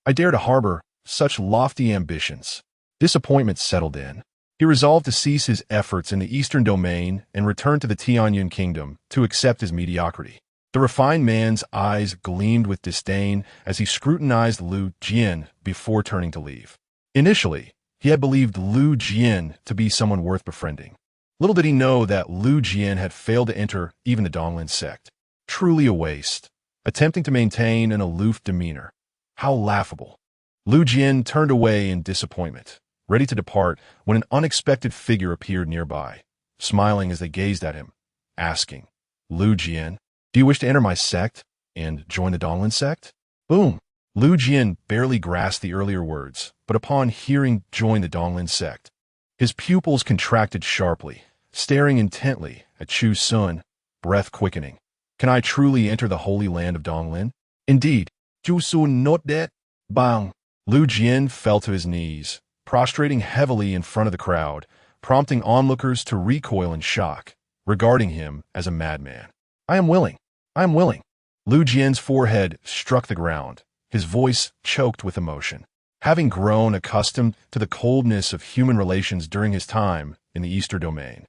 I dare to harbor such lofty ambitions. Disappointment settled in. He resolved to cease his efforts in the Eastern Domain and return to the Tianyun Kingdom to accept his mediocrity. The refined man's eyes gleamed with disdain as he scrutinized Lu Jian before turning to leave. Initially, he had believed Lu Jian to be someone worth befriending. Little did he know that Lu Jian had failed to enter even the Donglin sect. Truly a waste, attempting to maintain an aloof demeanor. How laughable. Lu Jian turned away in disappointment, ready to depart when an unexpected figure appeared nearby, smiling as they gazed at him, asking, Lu Jian, do you wish to enter my sect and join the Donglin sect? Boom! Lu Jian barely grasped the earlier words, but upon hearing join the Donglin sect, his pupils contracted sharply, staring intently at Chu Xun, breath quickening. Can I truly enter the holy land of Donglin? Indeed, Chu Xun not that. Bang! Lu Jian fell to his knees, prostrating heavily in front of the crowd, prompting onlookers to recoil in shock, regarding him as a madman. I am willing. I am willing. Lu Jian's forehead struck the ground, his voice choked with emotion. Having grown accustomed to the coldness of human relations during his time in the Eastern Domain,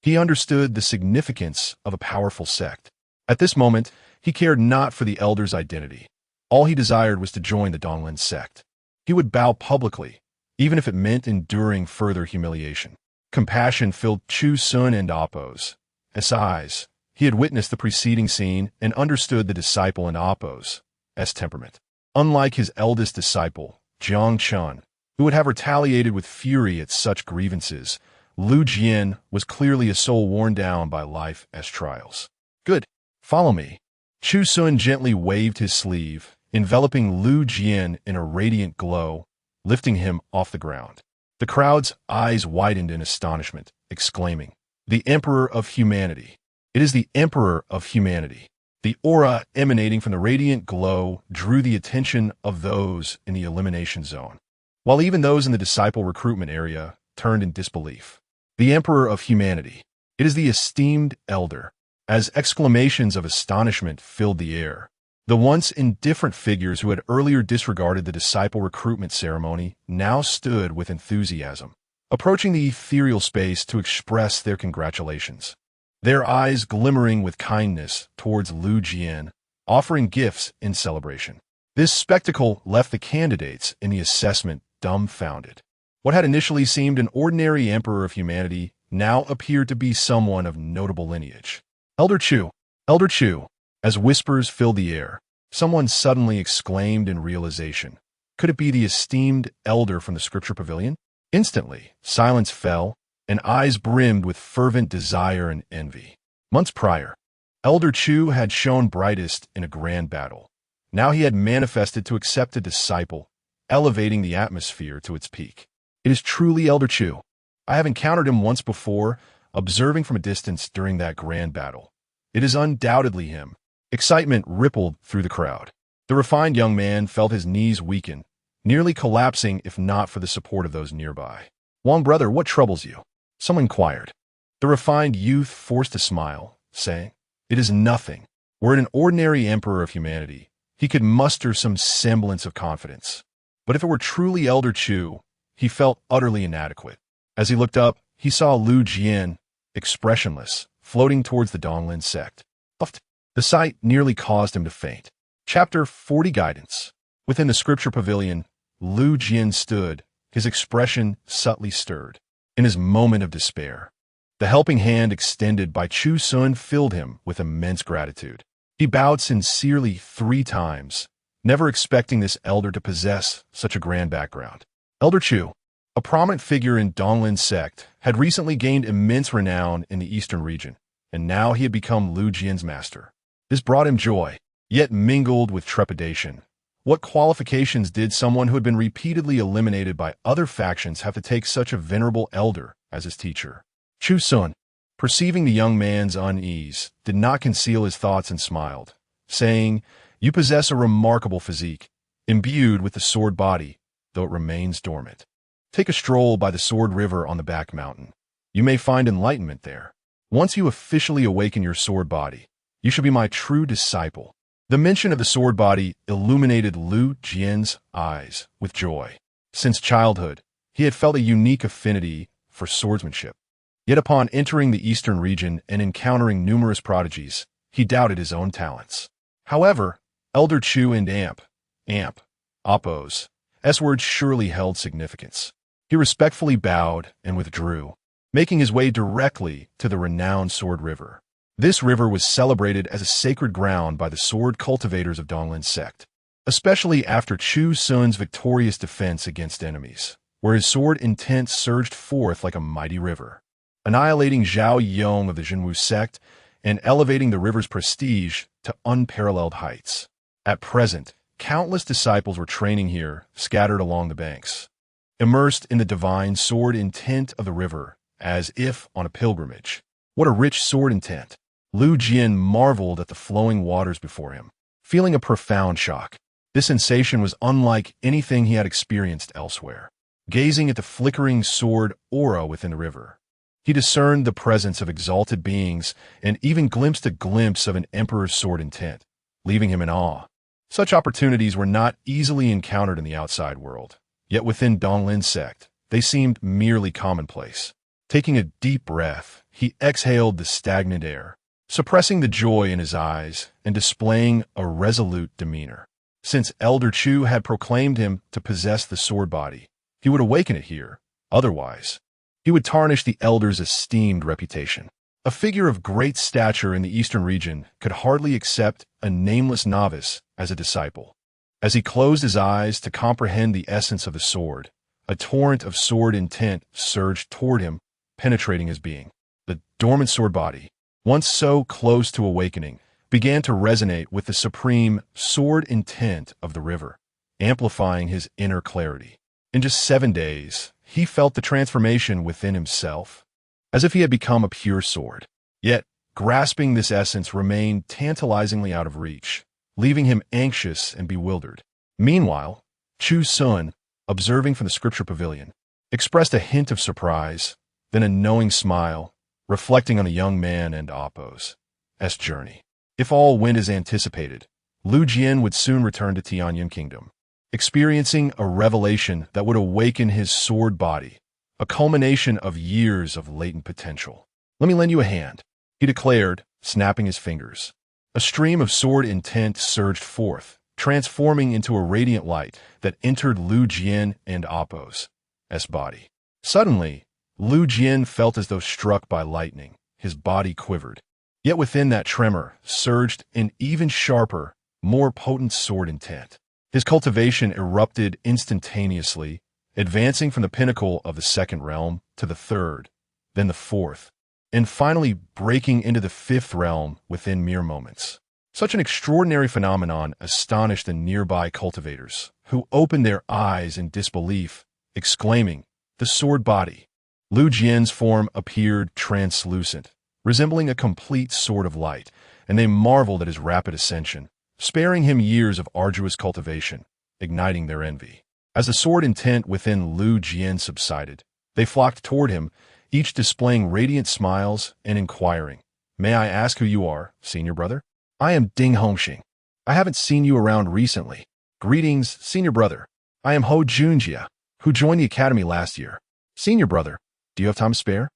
he understood the significance of a powerful sect. At this moment, he cared not for the elder's identity. All he desired was to join the Donglin sect. He would bow publicly, even if it meant enduring further humiliation. Compassion filled Chu Xun and Oppo's eyes. He had witnessed the preceding scene and understood the disciple and Oppo's temperament. Unlike his eldest disciple, Jiang Chun, who would have retaliated with fury at such grievances, Lu Jian was clearly a soul worn down by life's trials. Good. Follow me. Chu Xun gently waved his sleeve, enveloping Lu Jian in a radiant glow, lifting him off the ground. The crowd's eyes widened in astonishment, exclaiming, The Emperor of Humanity. It is the Emperor of Humanity. The aura emanating from the radiant glow drew the attention of those in the elimination zone, while even those in the disciple recruitment area turned in disbelief. The Emperor of Humanity. It is the esteemed elder. As exclamations of astonishment filled the air, the once indifferent figures who had earlier disregarded the disciple recruitment ceremony now stood with enthusiasm, approaching the ethereal space to express their congratulations. Their eyes glimmering with kindness towards Lu Jian, offering gifts in celebration. This spectacle left the candidates in the assessment dumbfounded. What had initially seemed an ordinary Emperor of Humanity now appeared to be someone of notable lineage. Elder Chu! Elder Chu! As whispers filled the air, someone suddenly exclaimed in realization. Could it be the esteemed elder from the Scripture Pavilion? Instantly, silence fell, and eyes brimmed with fervent desire and envy. Months prior, Elder Chu had shone brightest in a grand battle. Now he had manifested to accept a disciple, elevating the atmosphere to its peak. It is truly Elder Chu. I have encountered him once before, observing from a distance during that grand battle. It is undoubtedly him. Excitement rippled through the crowd. The refined young man felt his knees weaken, nearly collapsing if not for the support of those nearby. Wang brother, what troubles you? Someone inquired. The refined youth forced a smile, saying, It is nothing. Were it an ordinary Emperor of Humanity, he could muster some semblance of confidence. But if it were truly Elder Chu, he felt utterly inadequate. As he looked up, he saw Lu Jian, expressionless, floating towards the Donglin sect. The sight nearly caused him to faint. Chapter 40 Guidance. Within the Scripture Pavilion, Lu Jian stood, his expression subtly stirred. In his moment of despair, the helping hand extended by Chu Xun filled him with immense gratitude. He bowed sincerely 3 times, never expecting this elder to possess such a grand background. Elder Chu, a prominent figure in Donglin's sect, had recently gained immense renown in the eastern region, and now he had become Lu Jian's master. This brought him joy, yet mingled with trepidation. What qualifications did someone who had been repeatedly eliminated by other factions have to take such a venerable elder as his teacher? Chu Xun, perceiving the young man's unease, did not conceal his thoughts and smiled, saying, "You possess a remarkable physique, imbued with the sword body, though it remains dormant. Take a stroll by the Sword River on the back mountain. You may find enlightenment there. Once you officially awaken your sword body, you shall be my true disciple." The mention of the sword body illuminated Lu Jian's eyes with joy. Since childhood, he had felt a unique affinity for swordsmanship. Yet upon entering the eastern region and encountering numerous prodigies, he doubted his own talents. However, Elder Chu and Oppos, S-words surely held significance. He respectfully bowed and withdrew, making his way directly to the renowned Sword River. This river was celebrated as a sacred ground by the sword cultivators of Donglin's sect, especially after Chu Xun's victorious defense against enemies, where his sword intent surged forth like a mighty river, annihilating Zhao Yong of the Zhenwu sect and elevating the river's prestige to unparalleled heights. At present, countless disciples were training here, scattered along the banks, immersed in the divine sword intent of the river, as if on a pilgrimage. What a rich sword intent! Lu Jian marveled at the flowing waters before him, feeling a profound shock. This sensation was unlike anything he had experienced elsewhere. Gazing at the flickering sword aura within the river, he discerned the presence of exalted beings and even glimpsed a glimpse of an emperor's sword intent, leaving him in awe. Such opportunities were not easily encountered in the outside world, yet within Donglin's sect, they seemed merely commonplace. Taking a deep breath, he exhaled the stagnant air, suppressing the joy in his eyes and displaying a resolute demeanor. Since Elder Chu had proclaimed him to possess the sword body, he would awaken it here. Otherwise, he would tarnish the elder's esteemed reputation. A figure of great stature in the eastern region could hardly accept a nameless novice as a disciple. As he closed his eyes to comprehend the essence of the sword, a torrent of sword intent surged toward him, penetrating his being. The dormant sword body, once so close to awakening, began to resonate with the supreme sword intent of the river, amplifying his inner clarity. In just 7 days, he felt the transformation within himself, as if he had become a pure sword. Yet, grasping this essence remained tantalizingly out of reach, leaving him anxious and bewildered. Meanwhile, Chu Xun, observing from the Scripture Pavilion, expressed a hint of surprise, then a knowing smile, reflecting on the young man and Oppos' journey. If all went as anticipated, Lu Jian would soon return to Tianyin Kingdom, experiencing a revelation that would awaken his sword body, a culmination of years of latent potential. "Let me lend you a hand," he declared, snapping his fingers. A stream of sword intent surged forth, transforming into a radiant light that entered Lu Jian and Oppos' body. Suddenly, Lu Jian felt as though struck by lightning. His body quivered. Yet within that tremor surged an even sharper, more potent sword intent. His cultivation erupted instantaneously, advancing from the pinnacle of the second realm to the third, then the fourth, and finally breaking into the fifth realm within mere moments. Such an extraordinary phenomenon astonished the nearby cultivators, who opened their eyes in disbelief, exclaiming, "The sword body!" Lu Jian's form appeared translucent, resembling a complete sword of light, and they marveled at his rapid ascension, sparing him years of arduous cultivation, igniting their envy. As the sword intent within Lu Jian subsided, they flocked toward him, each displaying radiant smiles and inquiring, "May I ask who you are, senior brother?" "I am Ding Hongxing. I haven't seen you around recently." "Greetings, senior brother. I am Ho Junjia, who joined the academy last year." "Senior brother, do you have time to spare?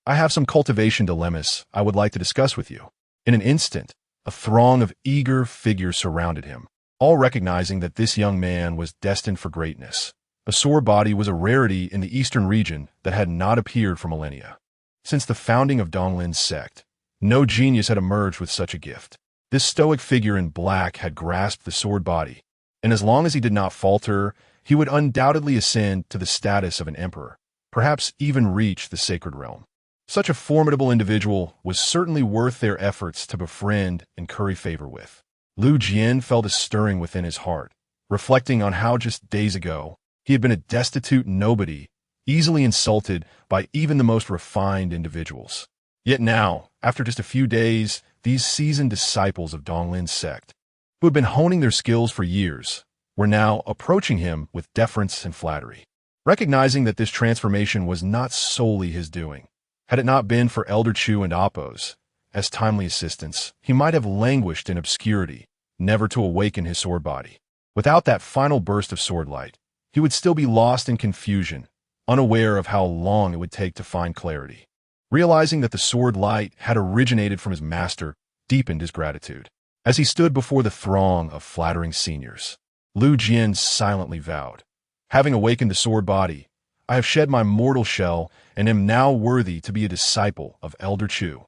I have some cultivation dilemmas I would like to discuss with you." In an instant, A throng of eager figures surrounded him, all recognizing that this young man was destined for greatness. A sword body was a rarity in the eastern region that had not appeared for millennia. Since the founding of Donglin's sect, no genius had emerged with such a gift. This stoic figure in black had grasped the sword body, and as long as he did not falter, he would undoubtedly ascend to the status of an emperor, perhaps even reach the sacred realm. Such a formidable individual was certainly worth their efforts to befriend and curry favor with. Lu Jian felt a stirring within his heart, reflecting on how just days ago he had been a destitute nobody, easily insulted by even the most refined individuals. Yet now, after just a few days, these seasoned disciples of Donglin's sect, who had been honing their skills for years, were now approaching him with deference and flattery. Recognizing that this transformation was not solely his doing, had it not been for Elder Chu and Appos, as timely assistants, he might have languished in obscurity, never to awaken his sword body. Without that final burst of sword light, he would still be lost in confusion, unaware of how long it would take to find clarity. Realizing that the sword light had originated from his master deepened his gratitude. As he stood before the throng of flattering seniors, Lu Jian silently vowed, "Having awakened the sword body, I have shed my mortal shell and am now worthy to be a disciple of Elder Chu."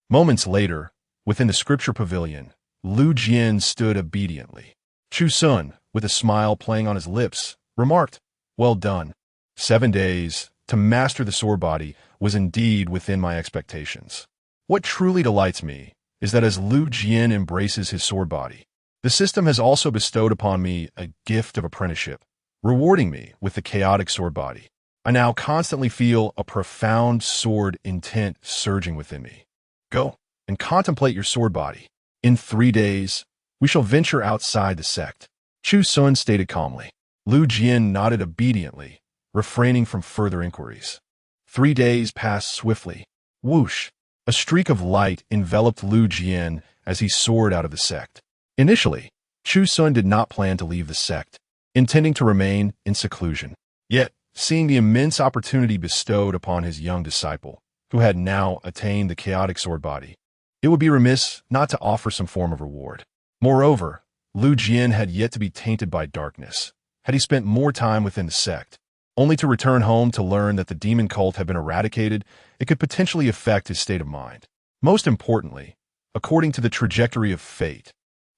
Moments later, within the Scripture Pavilion, Lu Jian stood obediently. Chu Xun, with a smile playing on his lips, remarked, "Well done. 7 days to master the sword body was indeed within my expectations. What truly delights me is that as Lu Jian embraces his sword body, the system has also bestowed upon me a gift of apprenticeship, rewarding me with the chaotic sword body. I now constantly feel a profound sword intent surging within me. Go and contemplate your sword body. In 3 days, we shall venture outside the sect." Chu Xun stated calmly. Lu Jian nodded obediently, refraining from further inquiries. 3 days passed swiftly. Whoosh! A streak of light enveloped Lu Jian as he soared out of the sect. Initially, Chu Xun did not plan to leave the sect, intending to remain in seclusion. Yet, seeing the immense opportunity bestowed upon his young disciple, who had now attained the chaotic sword body, it would be remiss not to offer some form of reward. Moreover, Lu Jian had yet to be tainted by darkness, had he spent more time within the sect. Only to return home to learn that the demon cult had been eradicated, it could potentially affect his state of mind. Most importantly, according to the trajectory of fate,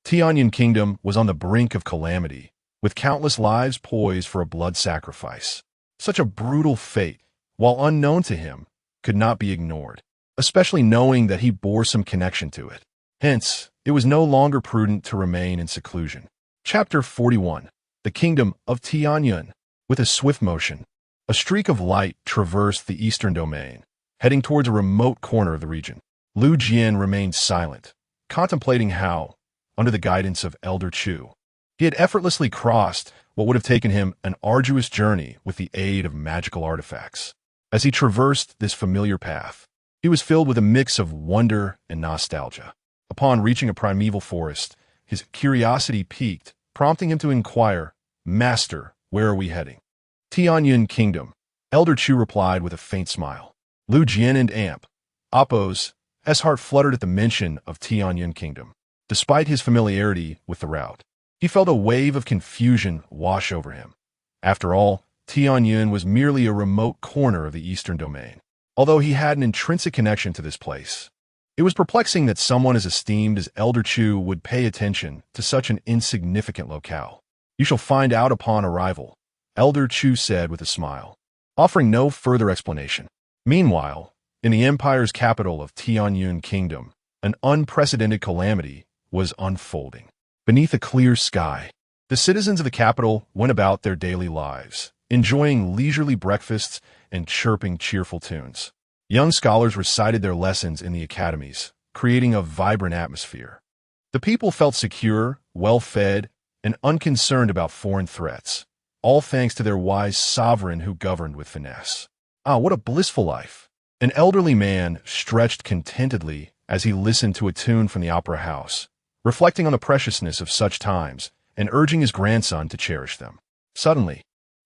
Tianyun Kingdom was on the brink of calamity, with countless lives poised for a blood sacrifice. Such a brutal fate, while unknown to him, could not be ignored, especially knowing that he bore some connection to it. Hence, it was no longer prudent to remain in seclusion. Chapter 41. The Kingdom of Tianyun. With a swift motion, a streak of light traversed the eastern domain, heading towards a remote corner of the region. Lu Jian remained silent, contemplating how, under the guidance of Elder Chu, he had effortlessly crossed what would have taken him an arduous journey with the aid of magical artifacts. As he traversed this familiar path, he was filled with a mix of wonder and nostalgia. Upon reaching a primeval forest, his curiosity piqued, prompting him to inquire, "Master, where are we heading?" "Tianyun Kingdom," Elder Chu replied with a faint smile. Lu Jian and Appos' heart fluttered at the mention of Tianyun Kingdom. Despite his familiarity with the route, he felt a wave of confusion wash over him. After all, Tianyun was merely a remote corner of the eastern domain. Although he had an intrinsic connection to this place, it was perplexing that someone as esteemed as Elder Chu would pay attention to such an insignificant locale. "You shall find out upon arrival," Elder Chu said with a smile, offering no further explanation. Meanwhile, in the empire's capital of Tianyun Kingdom, an unprecedented calamity was unfolding. Beneath a clear sky, the citizens of the capital went about their daily lives, enjoying leisurely breakfasts and chirping cheerful tunes. Young scholars recited their lessons in the academies, creating a vibrant atmosphere. The people felt secure, well-fed, and unconcerned about foreign threats, all thanks to their wise sovereign who governed with finesse. Ah, what a blissful life! An elderly man stretched contentedly as he listened to a tune from the opera house, reflecting on the preciousness of such times and urging his grandson to cherish them. Suddenly,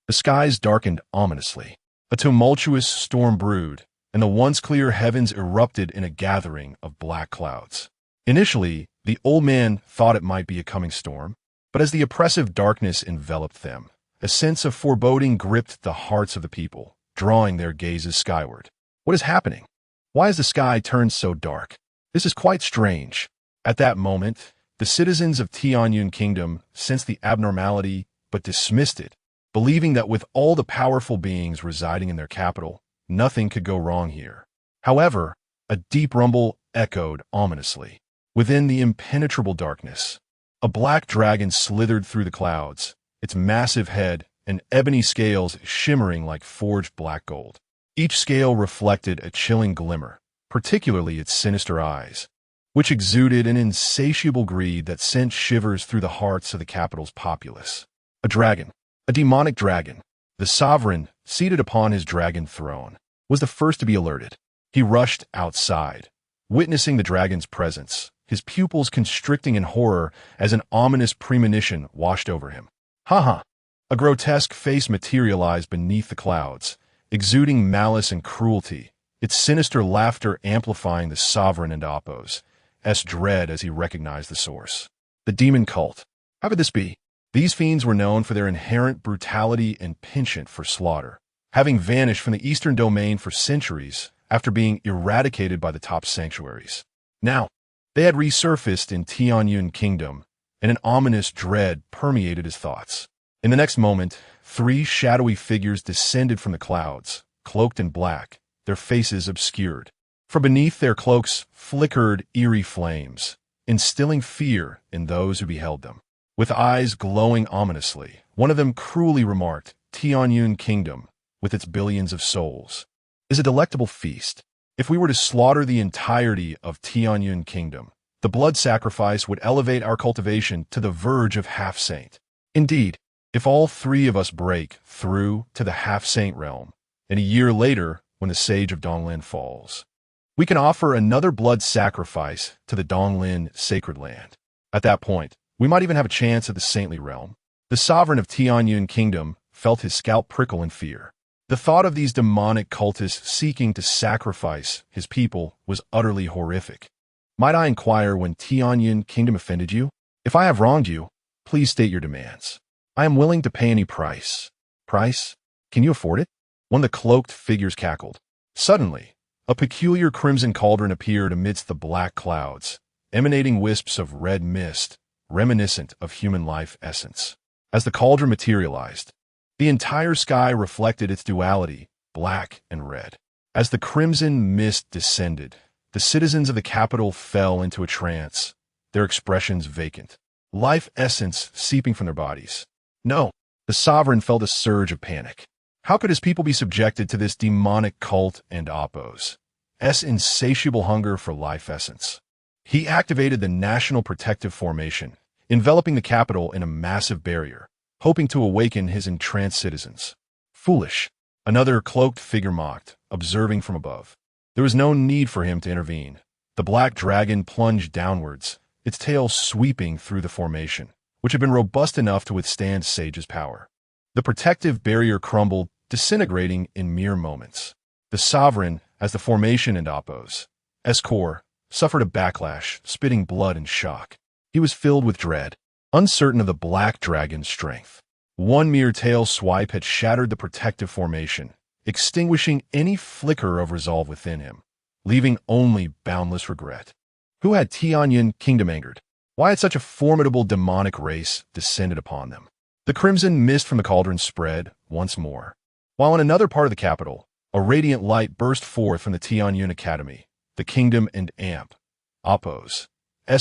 the skies darkened ominously. A tumultuous storm brewed, and the once clear heavens erupted in a gathering of black clouds. Initially, The old man thought it might be a coming storm, but as the oppressive darkness enveloped them, a sense of foreboding gripped the hearts of the people, drawing their gazes skyward. What is happening? Why has the sky turned so dark? This is quite strange. At that moment, the citizens of Tianyun Kingdom sensed the abnormality but dismissed it, believing that with all the powerful beings residing in their capital, nothing could go wrong here. However, a deep rumble echoed ominously. Within the impenetrable darkness, a black dragon slithered through the clouds, its massive head and ebony scales shimmering like forged black gold. Each scale reflected a chilling glimmer, particularly its sinister eyes, which exuded an insatiable greed that sent shivers through the hearts of the capital's populace. A dragon, a demonic dragon, the sovereign, seated upon his dragon throne, was the first to be alerted. He rushed outside, witnessing the dragon's presence, his pupils constricting in horror as an ominous premonition washed over him. Ha! A grotesque face materialized beneath the clouds, exuding malice and cruelty, its sinister laughter amplifying the sovereign and Appo's dread as he recognized the source. The demon cult. How could this be? These fiends were known for their inherent brutality and penchant for slaughter, having vanished from the eastern domain for centuries after being eradicated by the top sanctuaries. Now, they had resurfaced in Tianyun Kingdom, and an ominous dread permeated his thoughts. In the next moment, 3 shadowy figures descended from the clouds, cloaked in black, their faces obscured. From beneath their cloaks flickered eerie flames, instilling fear in those who beheld them. With eyes glowing ominously, one of them cruelly remarked, "Tianyun Kingdom, with its billions of souls, is a delectable feast. If we were to slaughter the entirety of Tianyun Kingdom, the blood sacrifice would elevate our cultivation to the verge of half-saint. Indeed, if all 3 of us break through to the half-saint realm, and a year later, when the Sage of Donglin falls, we can offer another blood sacrifice to the Donglin sacred land. At that point, we might even have a chance at the saintly realm." The sovereign of Tianyun Kingdom felt his scalp prickle in fear. The thought of these demonic cultists seeking to sacrifice his people was utterly horrific. "Might I inquire when Tianyun Kingdom offended you? If I have wronged you, please state your demands. I am willing to pay any price." "Price? Can you afford it?" One of the cloaked figures cackled. Suddenly, a peculiar crimson cauldron appeared amidst the black clouds, emanating wisps of red mist, reminiscent of human life essence. As the cauldron materialized, the entire sky reflected its duality, black and red. As the crimson mist descended, the citizens of the capital fell into a trance, their expressions vacant, life essence seeping from their bodies. No, the sovereign felt a surge of panic. How could his people be subjected to this demonic cult and Appo's insatiable hunger for life essence? He activated the National Protective Formation, enveloping the capital in a massive barrier, hoping to awaken his entranced citizens. "Foolish," another cloaked figure mocked, observing from above. There was no need for him to intervene. The black dragon plunged downwards, its tail sweeping through the formation, which had been robust enough to withstand Sage's power. The protective barrier crumbled, disintegrating in mere moments. The sovereign, as the formation and Appo's core, suffered a backlash, spitting blood in shock. He was filled with dread, uncertain of the black dragon's strength. One mere tail swipe had shattered the protective formation, extinguishing any flicker of resolve within him, leaving only boundless regret. Who had Tianyun Kingdom angered? Why had such a formidable demonic race descended upon them? The crimson mist from the cauldron spread once more, while in another part of the capital, a radiant light burst forth from the Tianyun Academy, the kingdom and Appo's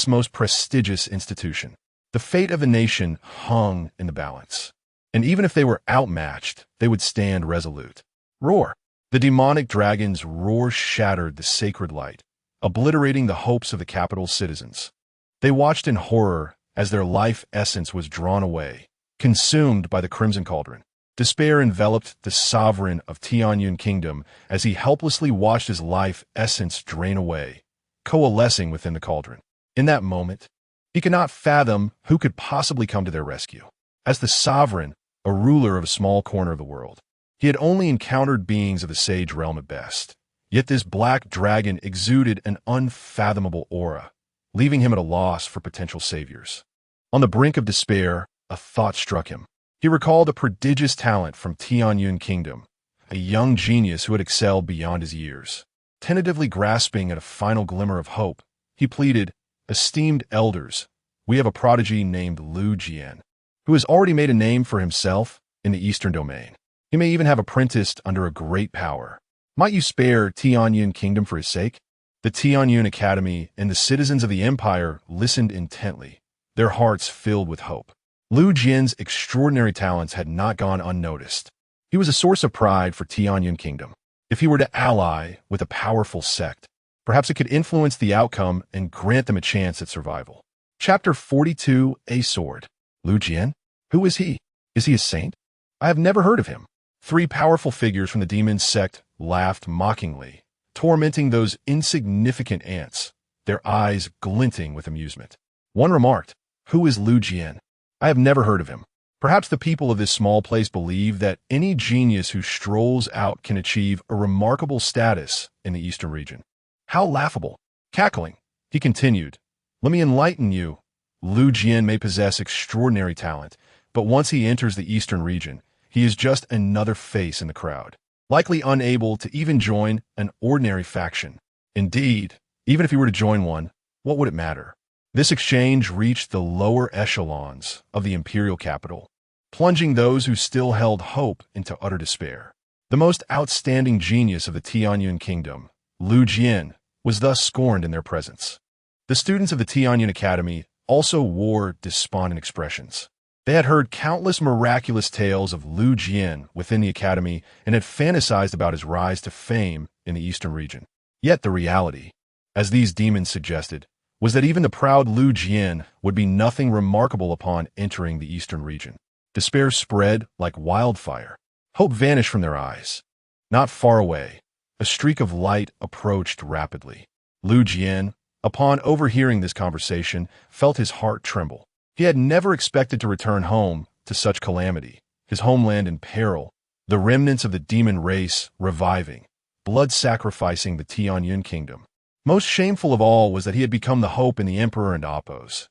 most prestigious institution. The fate of the nation hung in the balance, and even if they were outmatched, they would stand resolute. Roar! The demonic dragon's roar shattered the sacred light, obliterating the hopes of the capital's citizens. They watched in horror as their life essence was drawn away, consumed by the crimson cauldron. Despair enveloped the sovereign of Tianyun Kingdom as he helplessly watched his life essence drain away, coalescing within the cauldron. In that moment, he could not fathom who could possibly come to their rescue. As the sovereign, a ruler of a small corner of the world, he had only encountered beings of the sage realm at best. Yet this black dragon exuded an unfathomable aura, leaving him at a loss for potential saviors. On the brink of despair, a thought struck him. He recalled a prodigious talent from Tianyun Kingdom, a young genius who had excelled beyond his years. Tentatively grasping at a final glimmer of hope, he pleaded, "Esteemed elders, we have a prodigy named Lu Jian, who has already made a name for himself in the Eastern domain. He may even have apprenticed under a great power. Might you spare Tianyun Kingdom for his sake?" The Tianyun Academy and the citizens of the empire listened intently, their hearts filled with hope. Lu Jian's extraordinary talents had not gone unnoticed. He was a source of pride for Tianyun Kingdom. If he were to ally with a powerful sect, perhaps it could influence the outcome and grant them a chance at survival. Chapter 42, A Sword. Lu Jian? Who is he? Is he a saint? I have never heard of him. Three powerful figures from the demon sect laughed mockingly, tormenting those insignificant ants, their eyes glinting with amusement. One remarked, "Who is Lu Jian? I have never heard of him." Perhaps the people of this small place believe that any genius who strolls out can achieve a remarkable status in the Eastern region. How laughable. Cackling, he continued, "Let me enlighten you. Lu Jian may possess extraordinary talent, but once he enters the Eastern region, he is just another face in the crowd, likely unable to even join an ordinary faction. Indeed, even if he were to join one, what would it matter?" This exchange reached the lower echelons of the imperial capital, plunging those who still held hope into utter despair. The most outstanding genius of the Tianyun Kingdom, Lu Jian, was thus scorned in their presence. The students of the Tianyun Academy also wore despondent expressions. They had heard countless miraculous tales of Lu Jian within the academy and had fantasized about his rise to fame in the Eastern region. Yet the reality, as these demons suggested, was that even the proud Lu Jian would be nothing remarkable upon entering the Eastern region. Despair spread like wildfire. Hope vanished from their eyes. Not far away, a streak of light approached rapidly. Lu Jian, upon overhearing this conversation, felt his heart tremble. He had never expected to return home to such calamity, his homeland in peril, the remnants of the demon race reviving, blood sacrificing the Tianyun Kingdom. Most shameful of all was that he had become the hope in the Emperor and Appo's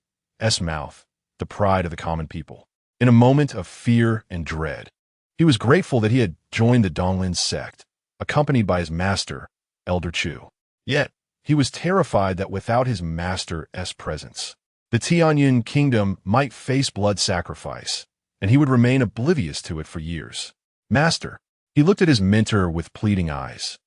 mouth, the pride of the common people. In a moment of fear and dread, he was grateful that he had joined the Donglin sect, accompanied by his master, Elder Chu. Yet, he was terrified that without his master's presence, the Tianyun Kingdom might face blood sacrifice, and he would remain oblivious to it for years. "Master," he looked at his mentor with pleading eyes,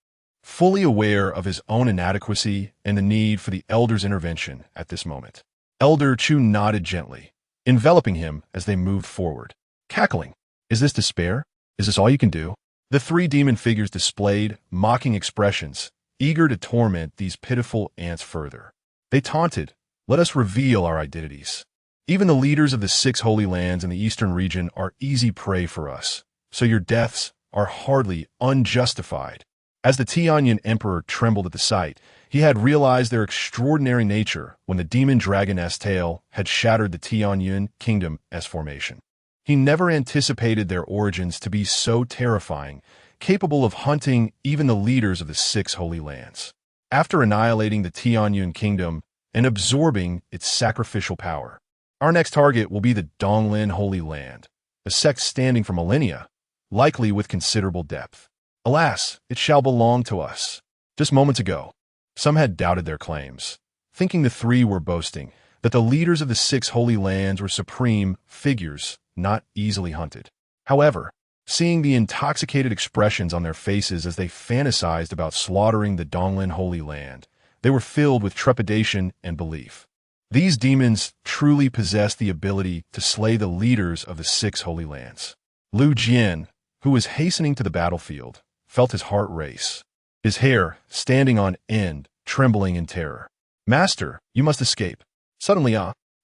fully aware of his own inadequacy and the need for the elder's intervention at this moment. Elder Chu nodded gently, enveloping him as they moved forward. Cackling, "Is this despair? Is this all you can do?" The three demon figures displayed mocking expressions, eager to torment these pitiful ants further. They taunted, "Let us reveal our identities. Even the leaders of the 6 holy lands in the Eastern region are easy prey for us, so your deaths are hardly unjustified." As the Tianyun Emperor trembled at the sight, he had realized their extraordinary nature when the demon dragon's tail had shattered the Tianyun Kingdom's formation. He never anticipated their origins to be so terrifying, capable of hunting even the leaders of the 6 holy lands. After annihilating the Tianyun Kingdom and absorbing its sacrificial power, our next target will be the Donglin Holy Land, a sect standing for millennia, likely with considerable depth. Alas, it shall belong to us. Just moments ago, some had doubted their claims, thinking the three were boasting that the leaders of the 6 holy lands were supreme figures, not easily hunted. However, seeing the intoxicated expressions on their faces as they fantasized about slaughtering the Donglin Holy Land, they were filled with trepidation and belief. These demons truly possessed the ability to slay the leaders of the 6 holy lands. Lu Jian, who was hastening to the battlefield, felt his heart race, his hair standing on end, trembling in terror. "Master, you must escape." Suddenly,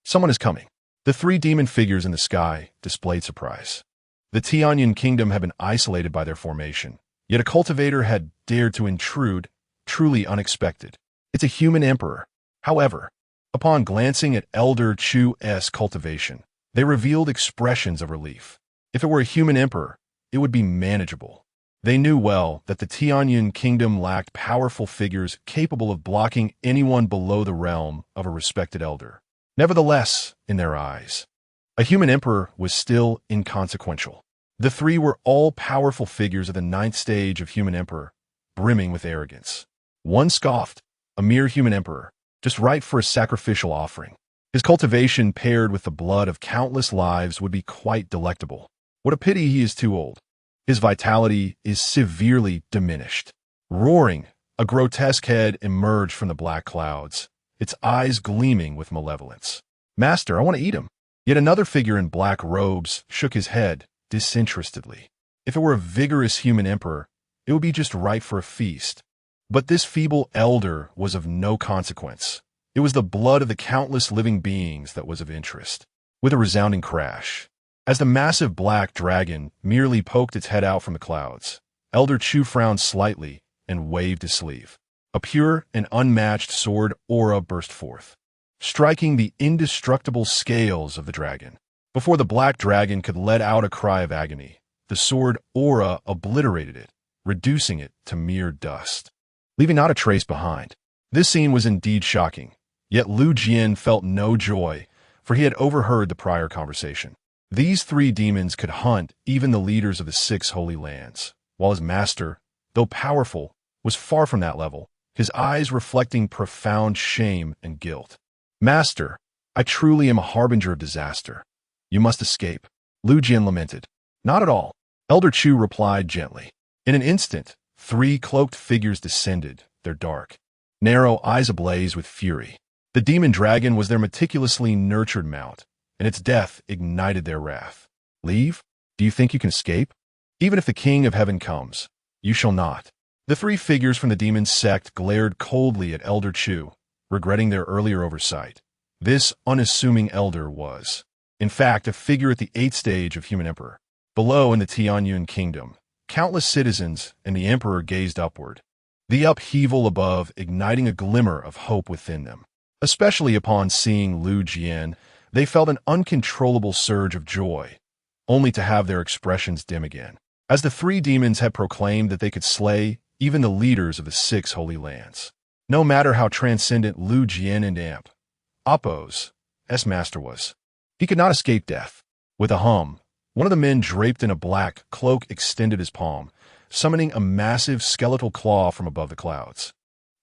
someone is coming. The 3 demon figures in the sky displayed surprise. The Tianyun Kingdom had been isolated by their formation, yet a cultivator had dared to intrude, truly unexpected. It's a human emperor. However, upon glancing at Elder Chu's cultivation, they revealed expressions of relief. If it were a human emperor, it would be manageable. They knew well that the Tianyun kingdom lacked powerful figures capable of blocking anyone below the realm of a respected elder. Nevertheless, in their eyes, a human emperor was still inconsequential. The three were all-powerful figures of the ninth stage of human emperor, brimming with arrogance. One scoffed, a mere human emperor, just right for a sacrificial offering. His cultivation paired with the blood of countless lives would be quite delectable. What a pity he is too old. His vitality is severely diminished. Roaring, a grotesque head emerged from the black clouds, its eyes gleaming with malevolence. "Master, I want to eat him." Yet another figure in black robes shook his head disinterestedly. If it were a vigorous human emperor, it would be just right for a feast. But this feeble elder was of no consequence. It was the blood of the countless living beings that was of interest. With a resounding crash, as the massive black dragon merely poked its head out from the clouds, Elder Chu frowned slightly and waved his sleeve. A pure and unmatched sword aura burst forth, striking the indestructible scales of the dragon. Before the black dragon could let out a cry of agony, the sword aura obliterated it, reducing it to mere dust, leaving not a trace behind. This scene was indeed shocking, yet Lu Jian felt no joy, for he had overheard the prior conversation. These three demons could hunt even the leaders of the 6 holy lands, while his master, though powerful, was far from that level, his eyes reflecting profound shame and guilt. "Master, I truly am a harbinger of disaster. You must escape," Lu Jian lamented. "Not at all," Elder Chu replied gently. In an instant, 3 cloaked figures descended, their dark, narrow eyes ablaze with fury. The demon dragon was their meticulously nurtured mount, and its death ignited their wrath. "Leave? Do you think you can escape? Even if the King of Heaven comes, you shall not." The 3 figures from the demon sect glared coldly at Elder Chu, regretting their earlier oversight. This unassuming elder was, in fact, a figure at the 8th stage of human emperor. Below in the Tianyun kingdom, countless citizens and the emperor gazed upward, the upheaval above igniting a glimmer of hope within them. Especially upon seeing Lu Jian, they felt an uncontrollable surge of joy, only to have their expressions dim again, as the 3 demons had proclaimed that they could slay even the leaders of the 6 holy lands. No matter how transcendent Lu Jian and Appo's S-Master was, he could not escape death. With a hum, one of the men draped in a black cloak extended his palm, summoning a massive skeletal claw from above the clouds,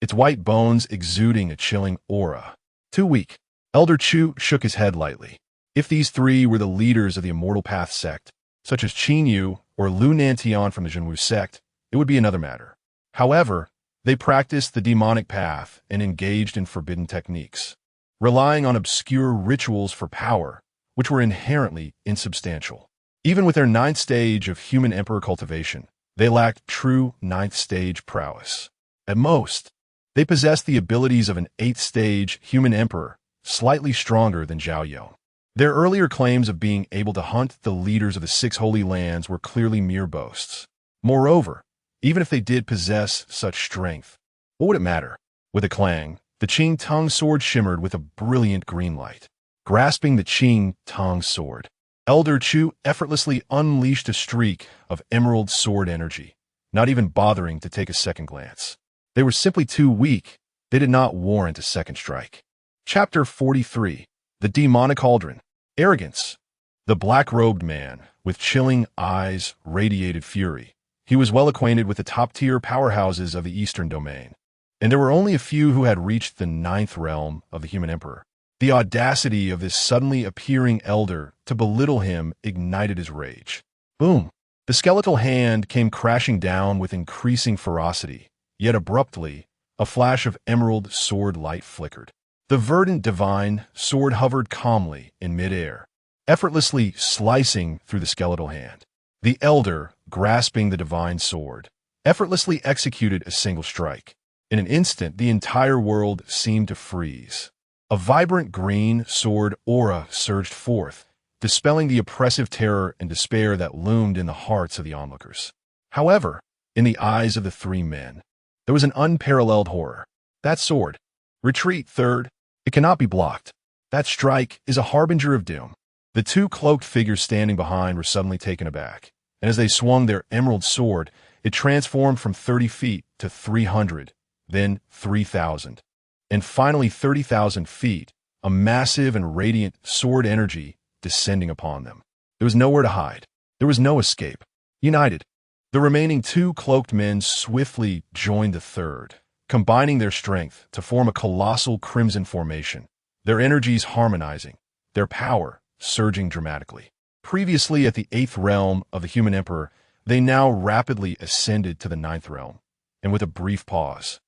its white bones exuding a chilling aura. "Too weak." Elder Chu shook his head lightly. If these 3 were the leaders of the Immortal Path sect, such as Qin Yu or Lu Nantian from the Zhenwu sect, it would be another matter. However, they practiced the demonic path and engaged in forbidden techniques, relying on obscure rituals for power, which were inherently insubstantial. Even with their 9th stage of human emperor cultivation, they lacked true 9th stage prowess. At most, they possessed the abilities of an 8th stage human emperor, slightly stronger than Zhao Yao. Their earlier claims of being able to hunt the leaders of the 6 holy lands were clearly mere boasts. Moreover, even if they did possess such strength, what would it matter? With a clang, the Qing Tong sword shimmered with a brilliant green light. Grasping the Qing Tong sword, Elder Chu effortlessly unleashed a streak of emerald sword energy, not even bothering to take a second glance. They were simply too weak. They did not warrant a second strike. Chapter 43. The Demonic Cauldron. Arrogance. The black-robed man, with chilling eyes, radiated fury. He was well acquainted with the top-tier powerhouses of the Eastern Domain, and there were only a few who had reached the 9th realm of the human emperor. The audacity of this suddenly appearing elder to belittle him ignited his rage. Boom! The skeletal hand came crashing down with increasing ferocity, yet abruptly, a flash of emerald sword light flickered. The verdant divine sword hovered calmly in midair, effortlessly slicing through the skeletal hand. The elder, grasping the divine sword, effortlessly executed a single strike. In an instant, the entire world seemed to freeze. A vibrant green sword aura surged forth, dispelling the oppressive terror and despair that loomed in the hearts of the onlookers. However, in the eyes of the 3 men, there was an unparalleled horror. That sword. Retreat, third. It cannot be blocked. That strike is a harbinger of doom. The 2 cloaked figures standing behind were suddenly taken aback, and as they swung their emerald sword, It transformed from 30 feet to 300, then 3,000, and finally 30,000 feet, a massive and radiant sword energy descending upon them. There was nowhere to hide. There was no escape. United, the remaining two cloaked men swiftly joined the third, combining their strength to form a colossal crimson formation, their energies harmonizing, their power surging dramatically. Previously at the 8th realm of the human emperor, they now rapidly ascended to the 9th realm, and with a brief pause,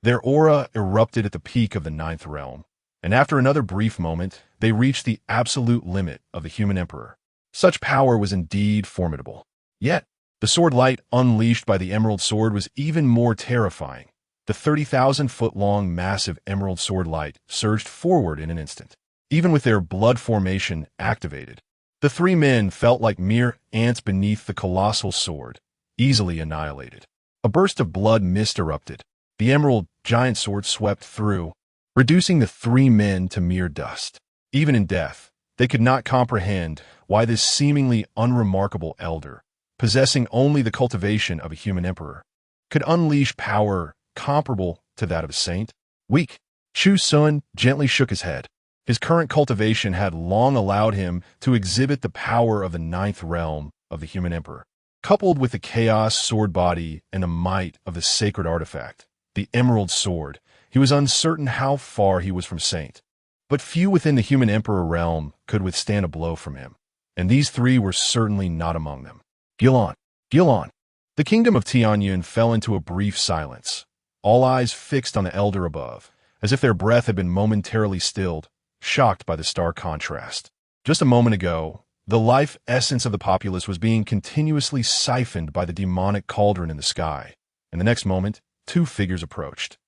their aura erupted at the peak of the 9th realm, and after another brief moment, they reached the absolute limit of the human emperor. Such power was indeed formidable. Yet, the sword light unleashed by the emerald sword was even more terrifying. The 30,000-foot-long massive emerald sword light surged forward in an instant. Even with their blood formation activated, the three men felt like mere ants beneath the colossal sword, easily annihilated. A burst of blood mist erupted. The emerald giant sword swept through, reducing the three men to mere dust. Even in death, they could not comprehend why this seemingly unremarkable elder, possessing only the cultivation of a human emperor, could unleash power comparable to that of a saint. Weak, Chu Xun gently shook his head. His current cultivation had long allowed him to exhibit the power of the 9th realm of the human emperor, coupled with the chaos sword body and the might of the sacred artifact, the emerald sword. He was uncertain how far he was from saint, but few within the human emperor realm could withstand a blow from him, and these three were certainly not among them. Gilon. The kingdom of Tianyun fell into a brief silence, all eyes fixed on the elder above, as if their breath had been momentarily stilled, shocked by the stark contrast. Just a moment ago, the life essence of the populace was being continuously siphoned by the demonic cauldron in the sky, and the next moment, two figures approached.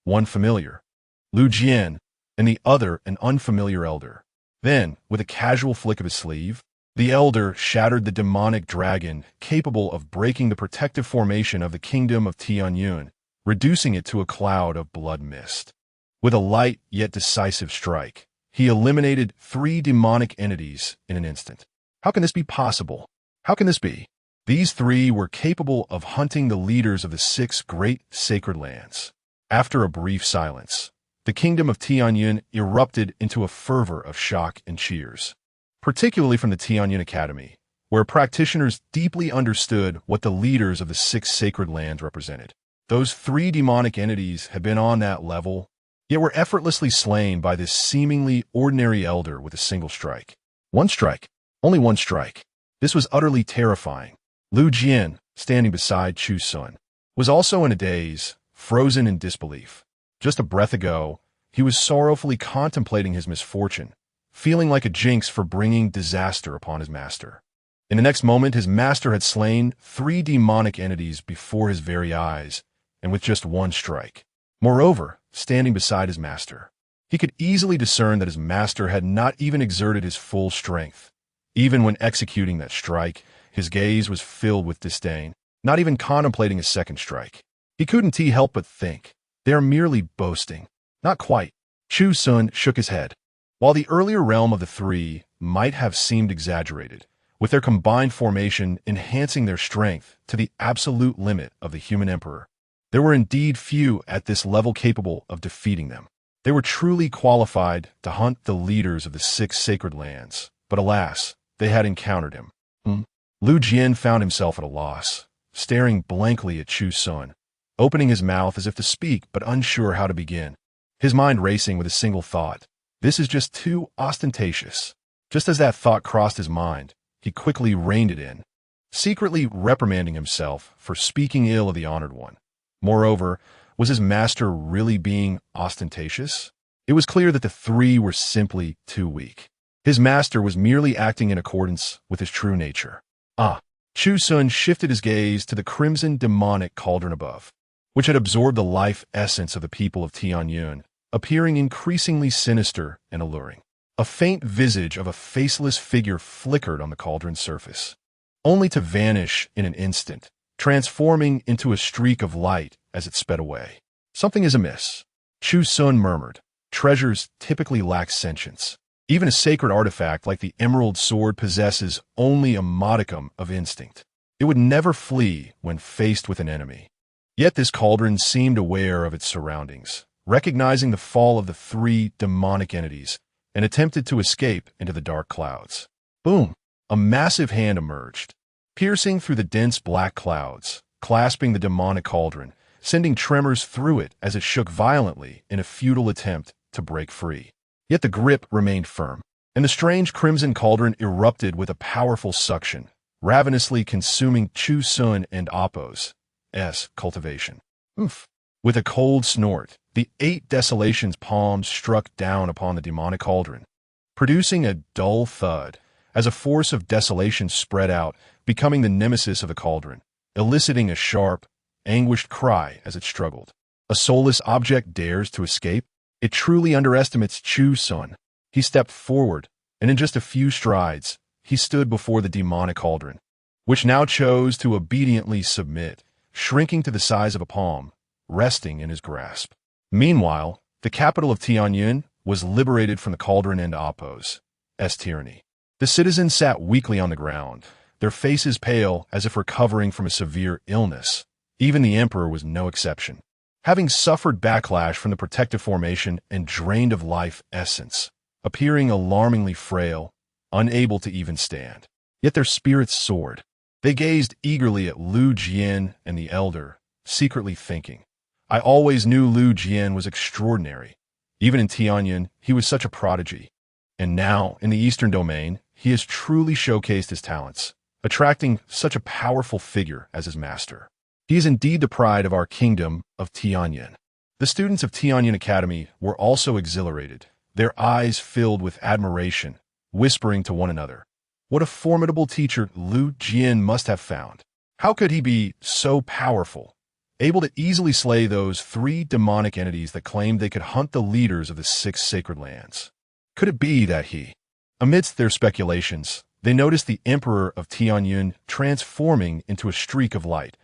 One familiar, Lu Jian, and the other an unfamiliar elder. Then, with a casual flick of his sleeve, the elder shattered the demonic dragon capable of breaking the protective formation of the kingdom of Tianyun, reducing it to a cloud of blood mist. With a light yet decisive strike, he eliminated three demonic entities in an instant. How can this be possible? How can this be? These three were capable of hunting the leaders of the 6 great sacred lands. After a brief silence, the kingdom of Tianyun erupted into a fervor of shock and cheers, particularly from the Tianyun Academy, where practitioners deeply understood what the leaders of the 6 sacred lands represented. Those 3 demonic entities had been on that level, yet were effortlessly slain by this seemingly ordinary elder with a single strike. One strike. Only one strike. This was utterly terrifying. Lu Jian, standing beside Chu Xun, was also in a daze, frozen in disbelief. Just a breath ago, he was sorrowfully contemplating his misfortune, feeling like a jinx for bringing disaster upon his master. In the next moment, his master had slain 3 demonic entities before his very eyes, and with just one strike. Moreover, standing beside his master, he could easily discern that his master had not even exerted his full strength. Even when executing that strike, his gaze was filled with disdain, not even contemplating a second strike. He couldn't help but think, they are merely boasting. Not quite. Chu Xun shook his head. While the earlier realm of the 3 might have seemed exaggerated, with their combined formation enhancing their strength to the absolute limit of the human emperor, there were indeed few at this level capable of defeating them. They were truly qualified to hunt the leaders of the 6 sacred lands, but alas, they had encountered him. Lu Jian found himself at a loss, staring blankly at Chu Xun, opening his mouth as if to speak but unsure how to begin. His mind racing with a single thought. This is just too ostentatious. Just as that thought crossed his mind, he quickly reined it in, secretly reprimanding himself for speaking ill of the honored one. Moreover, was his master really being ostentatious? It was clear that the 3 were simply too weak. His master was merely acting in accordance with his true nature. Chu Xun shifted his gaze to the crimson demonic cauldron above, which had absorbed the life essence of the people of Tianyun, appearing increasingly sinister and alluring. A faint visage of a faceless figure flickered on the cauldron's surface, only to vanish in an instant, transforming into a streak of light as it sped away. Something is amiss, Chu Xun murmured. Treasures typically lack sentience. Even a sacred artifact like the emerald sword possesses only a modicum of instinct. It would never flee when faced with an enemy. Yet this cauldron seemed aware of its surroundings, recognizing the fall of the three demonic entities, and attempted to escape into the dark clouds. Boom! A massive hand emerged, piercing through the dense black clouds, clasping the demonic cauldron, sending tremors through it as it shook violently in a futile attempt to break free. Yet the grip remained firm, and the strange crimson cauldron erupted with a powerful suction, ravenously consuming Chu Xun and Apos' cultivation. Oof! With a cold snort, the 8 desolation's palms struck down upon the demonic cauldron, producing a dull thud as a force of desolation spread out, becoming the nemesis of the cauldron, eliciting a sharp, anguished cry as it struggled. A soulless object dares to escape? It truly underestimates Chu Xun. He stepped forward, and in just a few strides, he stood before the demonic cauldron, which now chose to obediently submit, shrinking to the size of a palm, resting in his grasp. Meanwhile, the capital of Tianyun was liberated from the cauldron and Apos' tyranny. The citizens sat weakly on the ground, their faces pale as if recovering from a severe illness. Even the emperor was no exception, having suffered backlash from the protective formation and drained of life essence, appearing alarmingly frail, unable to even stand. Yet their spirits soared. They gazed eagerly at Lu Jian and the elder, secretly thinking, I always knew Lu Jian was extraordinary. Even in Tianyun, he was such a prodigy. And now, in the Eastern domain, he has truly showcased his talents, attracting such a powerful figure as his master. He is indeed the pride of our kingdom of Tianyun. The students of Tianyun Academy were also exhilarated, their eyes filled with admiration, whispering to one another, what a formidable teacher Lu Jian must have found. How could he be so powerful, able to easily slay those 3 demonic entities that claimed they could hunt the leaders of the 6 sacred lands? Could it be that he? Amidst their speculations, they noticed the emperor of Tianyun transforming into a streak of light,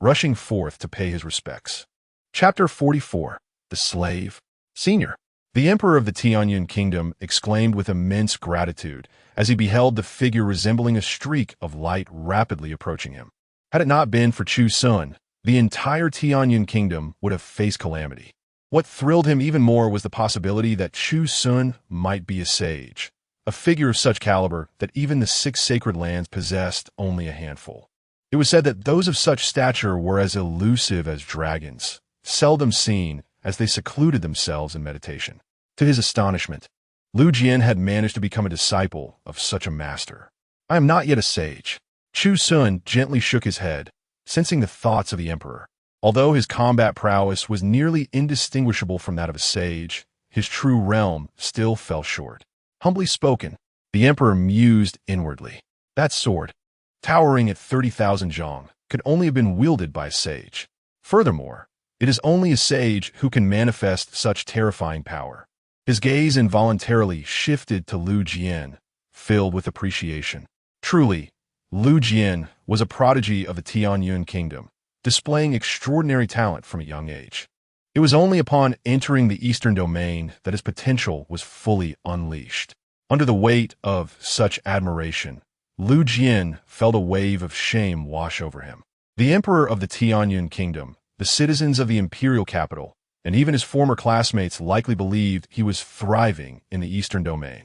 rushing forth to pay his respects. Chapter 44. The Slave. Senior. The emperor of the Tianyun kingdom exclaimed with immense gratitude as he beheld the figure resembling a streak of light rapidly approaching him. Had it not been for Chu Xun, the entire Tianyun kingdom would have faced calamity. What thrilled him even more was the possibility that Chu Xun might be a sage, a figure of such caliber that even the 6 sacred lands possessed only a handful. It was said that those of such stature were as elusive as dragons, seldom seen as they secluded themselves in meditation. To his astonishment, Lu Jian had managed to become a disciple of such a master. I am not yet a sage. Chu Xun gently shook his head, sensing the thoughts of the emperor. Although his combat prowess was nearly indistinguishable from that of a sage, his true realm still fell short. Humbly spoken, the emperor mused inwardly. That sword, towering at 30,000 zhong, could only have been wielded by a sage. Furthermore, it is only a sage who can manifest such terrifying power. His gaze involuntarily shifted to Lu Jian, filled with appreciation. Truly, Lu Jian was a prodigy of the Tianyun kingdom, displaying extraordinary talent from a young age. It was only upon entering the Eastern domain that his potential was fully unleashed. Under the weight of such admiration, Lu Jian felt a wave of shame wash over him. The emperor of the Tianyun kingdom, the citizens of the imperial capital, and even his former classmates likely believed he was thriving in the Eastern domain.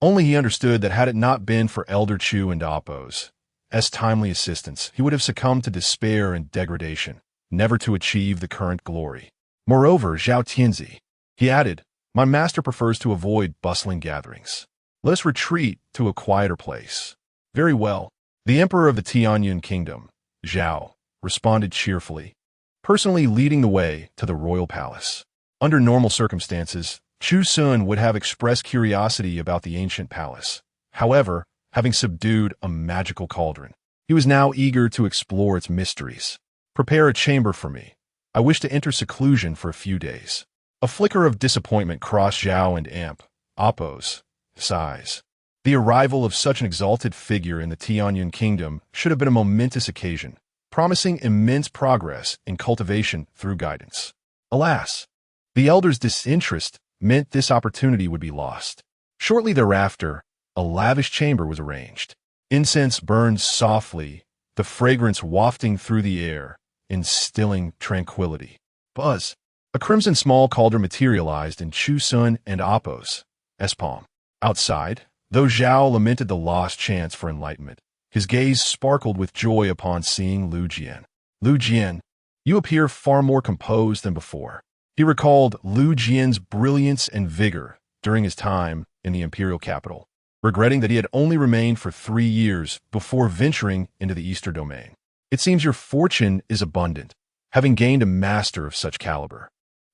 Only he understood that had it not been for Elder Chu and Apos' timely assistance, he would have succumbed to despair and degradation, never to achieve the current glory. Moreover, Zhao Tianzi, he added, my master prefers to avoid bustling gatherings. Let us retreat to a quieter place. Very well. The emperor of the Tianyun kingdom, Zhao, responded cheerfully, personally leading the way to the royal palace. Under normal circumstances, Chu Xun would have expressed curiosity about the ancient palace. However, having subdued a magical cauldron, he was now eager to explore its mysteries. Prepare a chamber for me. I wish to enter seclusion for a few days. A flicker of disappointment crossed Zhao and Apos' eyes. The arrival of such an exalted figure in the Tianyun kingdom should have been a momentous occasion, promising immense progress in cultivation through guidance. Alas, the elder's disinterest meant this opportunity would be lost. Shortly thereafter, a lavish chamber was arranged. Incense burned softly the fragrance wafting through the air, instilling tranquility. Buzz. A crimson small cauldron materialized in Chu Xun and Appo's palm. Outside, though Zhao lamented the lost chance for enlightenment, his gaze sparkled with joy upon seeing Lu Jian. Lu Jian, you appear far more composed than before. He recalled Lu Jian's brilliance and vigor during his time in the imperial capital, regretting that he had only remained for 3 years before venturing into the Eastern domain. It seems your fortune is abundant, having gained a master of such caliber.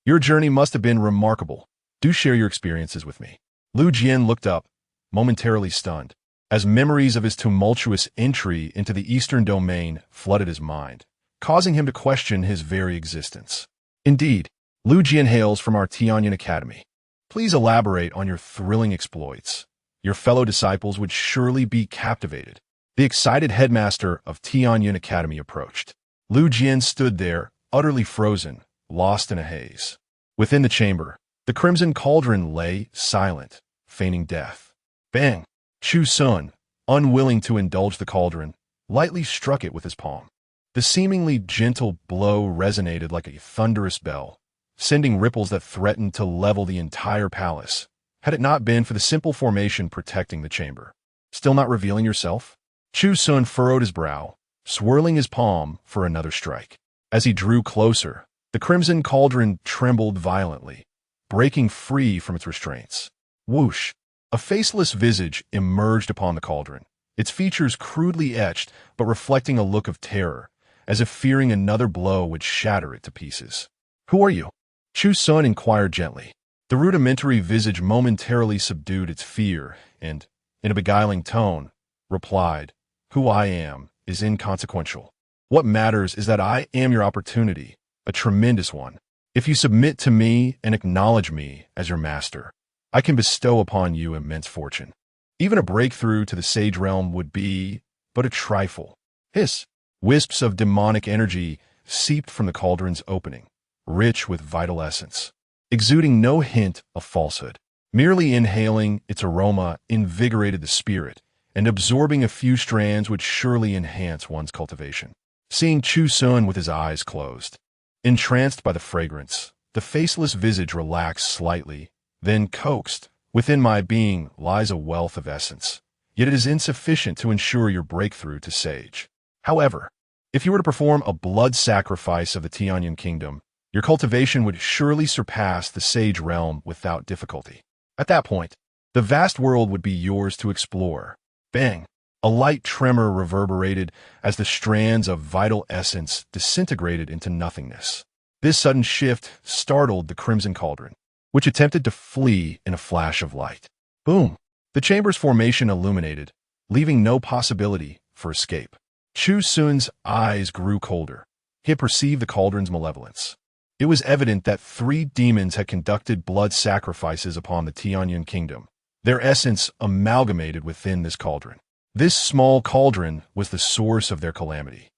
Your journey must have been remarkable. Do share your experiences with me. Lu Jian looked up, momentarily stunned, as memories of his tumultuous entry into the Eastern domain flooded his mind, causing him to question his very existence. Indeed, Lu Jian hails from our Tianyuan Academy. Please elaborate on your thrilling exploits. Your fellow disciples would surely be captivated. The excited headmaster of Tianyuan Academy approached. Lu Jian stood there, utterly frozen, lost in a haze. Within the chamber, the crimson cauldron lay silent, feigning death. Bang! Chu Xun, unwilling to indulge the cauldron, lightly struck it with his palm. The seemingly gentle blow resonated like a thunderous bell, sending ripples that threatened to level the entire palace, had it not been for the simple formation protecting the chamber. Still not revealing yourself? Chu Xun furrowed his brow, swirling his palm for another strike. As he drew closer, the crimson cauldron trembled violently, breaking free from its restraints. Whoosh! A faceless visage emerged upon the cauldron, its features crudely etched but reflecting a look of terror, as if fearing another blow would shatter it to pieces. Who are you? Chu Xun inquired gently. The rudimentary visage momentarily subdued its fear and, in a beguiling tone, replied, Who I am is inconsequential. What matters is that I am your opportunity, a tremendous one. If you submit to me and acknowledge me as your master, I can bestow upon you immense fortune. Even a breakthrough to the sage realm would be but a trifle. Hiss! Wisps of demonic energy seeped from the cauldron's opening, rich with vital essence, exuding no hint of falsehood. Merely inhaling its aroma invigorated the spirit, and absorbing a few strands would surely enhance one's cultivation. Seeing Chu Xun with his eyes closed, entranced by the fragrance, the faceless visage relaxed slightly, then coaxed, Within my being lies a wealth of essence, yet it is insufficient to ensure your breakthrough to sage. However, if you were to perform a blood sacrifice of the Tianyuan kingdom, your cultivation would surely surpass the sage realm without difficulty. At that point, the vast world would be yours to explore. Bang! A light tremor reverberated as the strands of vital essence disintegrated into nothingness. This sudden shift startled the crimson cauldron, which attempted to flee in a flash of light. Boom! The chamber's formation illuminated, leaving no possibility for escape. Chu Xun's eyes grew colder. He had perceived the cauldron's malevolence. It was evident that 3 demons had conducted blood sacrifices upon the Tianyuan kingdom, their essence amalgamated within this cauldron. This small cauldron was the source of their calamity,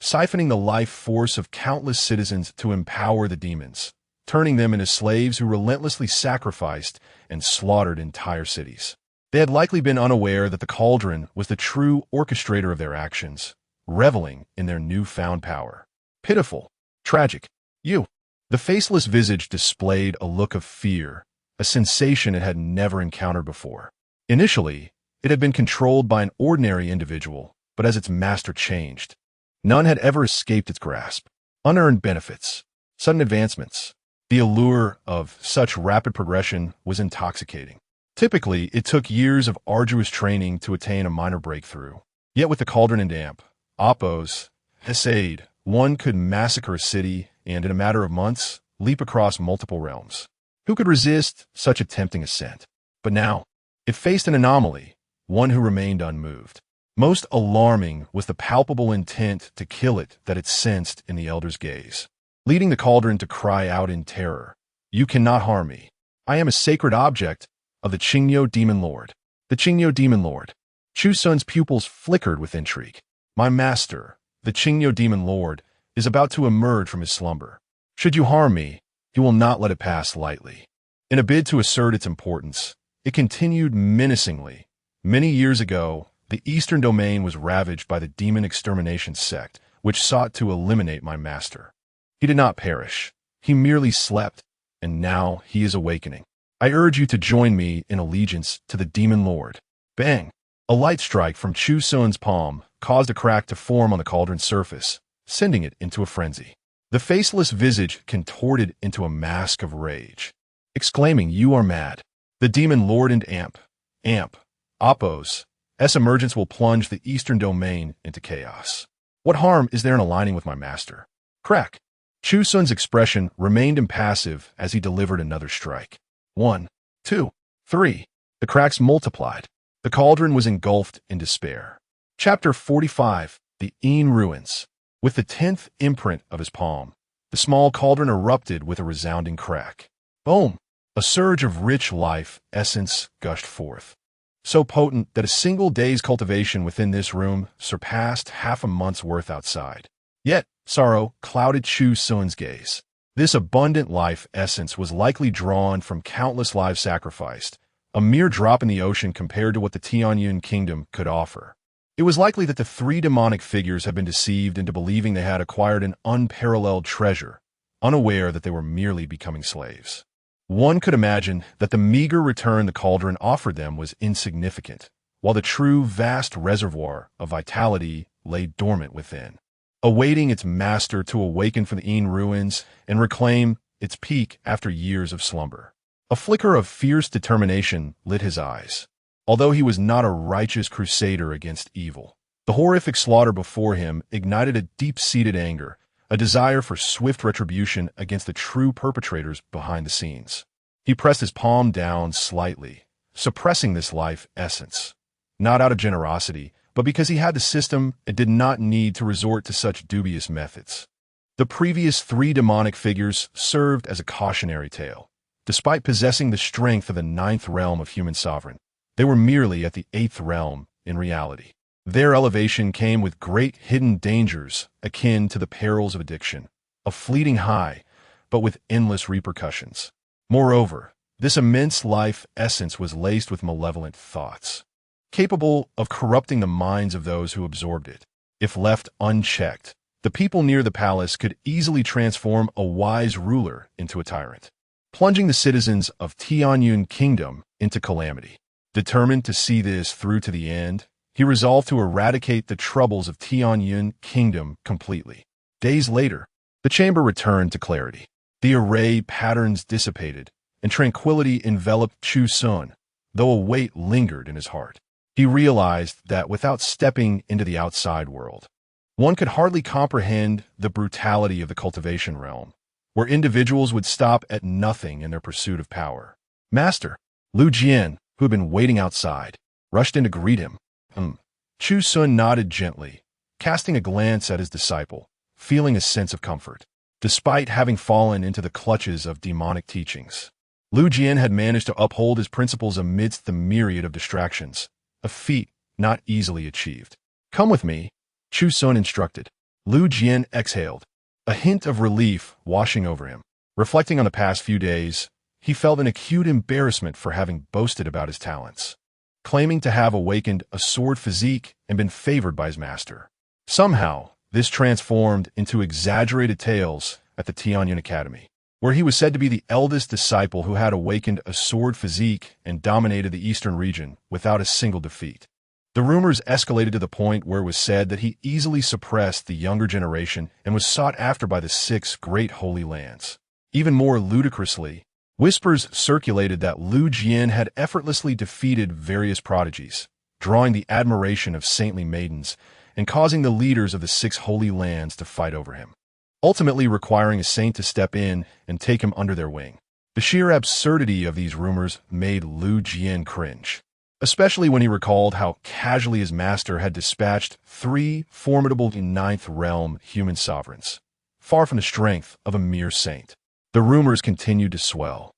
siphoning the life force of countless citizens to empower the demons, turning them into slaves who relentlessly sacrificed and slaughtered entire cities. They had likely been unaware that the cauldron was the true orchestrator of their actions, reveling in their newfound power. Pitiful, tragic, you. The faceless visage displayed a look of fear, a sensation it had never encountered before. Initially, it had been controlled by an ordinary individual, but as its master changed, none had ever escaped its grasp. Unearned benefits, sudden advancements. The allure of such rapid progression was intoxicating. Typically, it took years of arduous training to attain a minor breakthrough. Yet with the cauldron and damp, Appo's aid, one could massacre a city and, in a matter of months, leap across multiple realms. Who could resist such a tempting ascent? But now, it faced an anomaly, one who remained unmoved. Most alarming was the palpable intent to kill it that it sensed in the elder's gaze, leading the cauldron to cry out in terror, "You cannot harm me. I am a sacred object of the Qingyo Demon Lord." The Qingyo Demon Lord. Chu Xun's pupils flickered with intrigue. My master, the Qingyo Demon Lord, is about to emerge from his slumber. Should you harm me, he will not let it pass lightly. In a bid to assert its importance, it continued menacingly. Many years ago, the eastern domain was ravaged by the demon extermination sect, which sought to eliminate my master. He did not perish. He merely slept, and now he is awakening. I urge you to join me in allegiance to the demon lord. Bang! A light strike from Chu Xun's palm caused a crack to form on the cauldron's surface, sending it into a frenzy. The faceless visage contorted into a mask of rage, exclaiming, "You are mad." The demon lord and Oppos, S emergence will plunge the eastern domain into chaos. What harm is there in aligning with my master? Crack! Chu Xun's expression remained impassive as he delivered another strike. 1, 2, 3. The cracks multiplied. The cauldron was engulfed in despair. Chapter 45. The ruins. With the 10th imprint of his palm, the small cauldron erupted with a resounding crack. Boom! A surge of rich life essence gushed forth, so potent that a single day's cultivation within this room surpassed half a month's worth outside. Yet, sorrow clouded Chu Xun's gaze. This abundant life essence was likely drawn from countless lives sacrificed, a mere drop in the ocean compared to what the Tianyun kingdom could offer. It was likely that the three demonic figures had been deceived into believing they had acquired an unparalleled treasure, unaware that they were merely becoming slaves. One could imagine that the meager return the cauldron offered them was insignificant, while the true vast reservoir of vitality lay dormant within, awaiting its master to awaken from the ruins and reclaim its peak after years of slumber. A flicker of fierce determination lit his eyes. Although he was not a righteous crusader against evil, the horrific slaughter before him ignited a deep-seated anger, a desire for swift retribution against the true perpetrators behind the scenes. He pressed his palm down slightly, suppressing this life essence, not out of generosity, but because he had the system and did not need to resort to such dubious methods. The previous three demonic figures served as a cautionary tale. Despite possessing the strength of the 9th realm of human sovereign, they were merely at the 8th realm in reality. Their elevation came with great hidden dangers akin to the perils of addiction, a fleeting high, but with endless repercussions. Moreover, this immense life essence was laced with malevolent thoughts, capable of corrupting the minds of those who absorbed it. If left unchecked, the people near the palace could easily transform a wise ruler into a tyrant, plunging the citizens of Tianyun Kingdom into calamity. Determined to see this through to the end, he resolved to eradicate the troubles of Tianyun Kingdom completely. Days later, the chamber returned to clarity. The array patterns dissipated, and tranquility enveloped Chu Xun, though a weight lingered in his heart. He realized that without stepping into the outside world, one could hardly comprehend the brutality of the cultivation realm, where individuals would stop at nothing in their pursuit of power. Master, Lu Jian, who had been waiting outside, rushed in to greet him. Chu Xun nodded gently, casting a glance at his disciple, feeling a sense of comfort. Despite having fallen into the clutches of demonic teachings, Lu Jian had managed to uphold his principles amidst the myriad of distractions, a feat not easily achieved. "Come with me," Chu Xun instructed. Lu Jian exhaled, a hint of relief washing over him. Reflecting on the past few days, he felt an acute embarrassment for having boasted about his talents, claiming to have awakened a sword physique and been favored by his master. Somehow, this transformed into exaggerated tales at the Tianyun Academy, where he was said to be the eldest disciple who had awakened a sword physique and dominated the eastern region without a single defeat. The rumors escalated to the point where it was said that he easily suppressed the younger generation and was sought after by the 6 great holy lands. Even more ludicrously, whispers circulated that Lu Jian had effortlessly defeated various prodigies, drawing the admiration of saintly maidens and causing the leaders of the 6 holy lands to fight over him, ultimately requiring a saint to step in and take him under their wing. The sheer absurdity of these rumors made Lu Jian cringe, especially when he recalled how casually his master had dispatched 3 formidable 9th realm human sovereigns, far from the strength of a mere saint. The rumors continued to swell,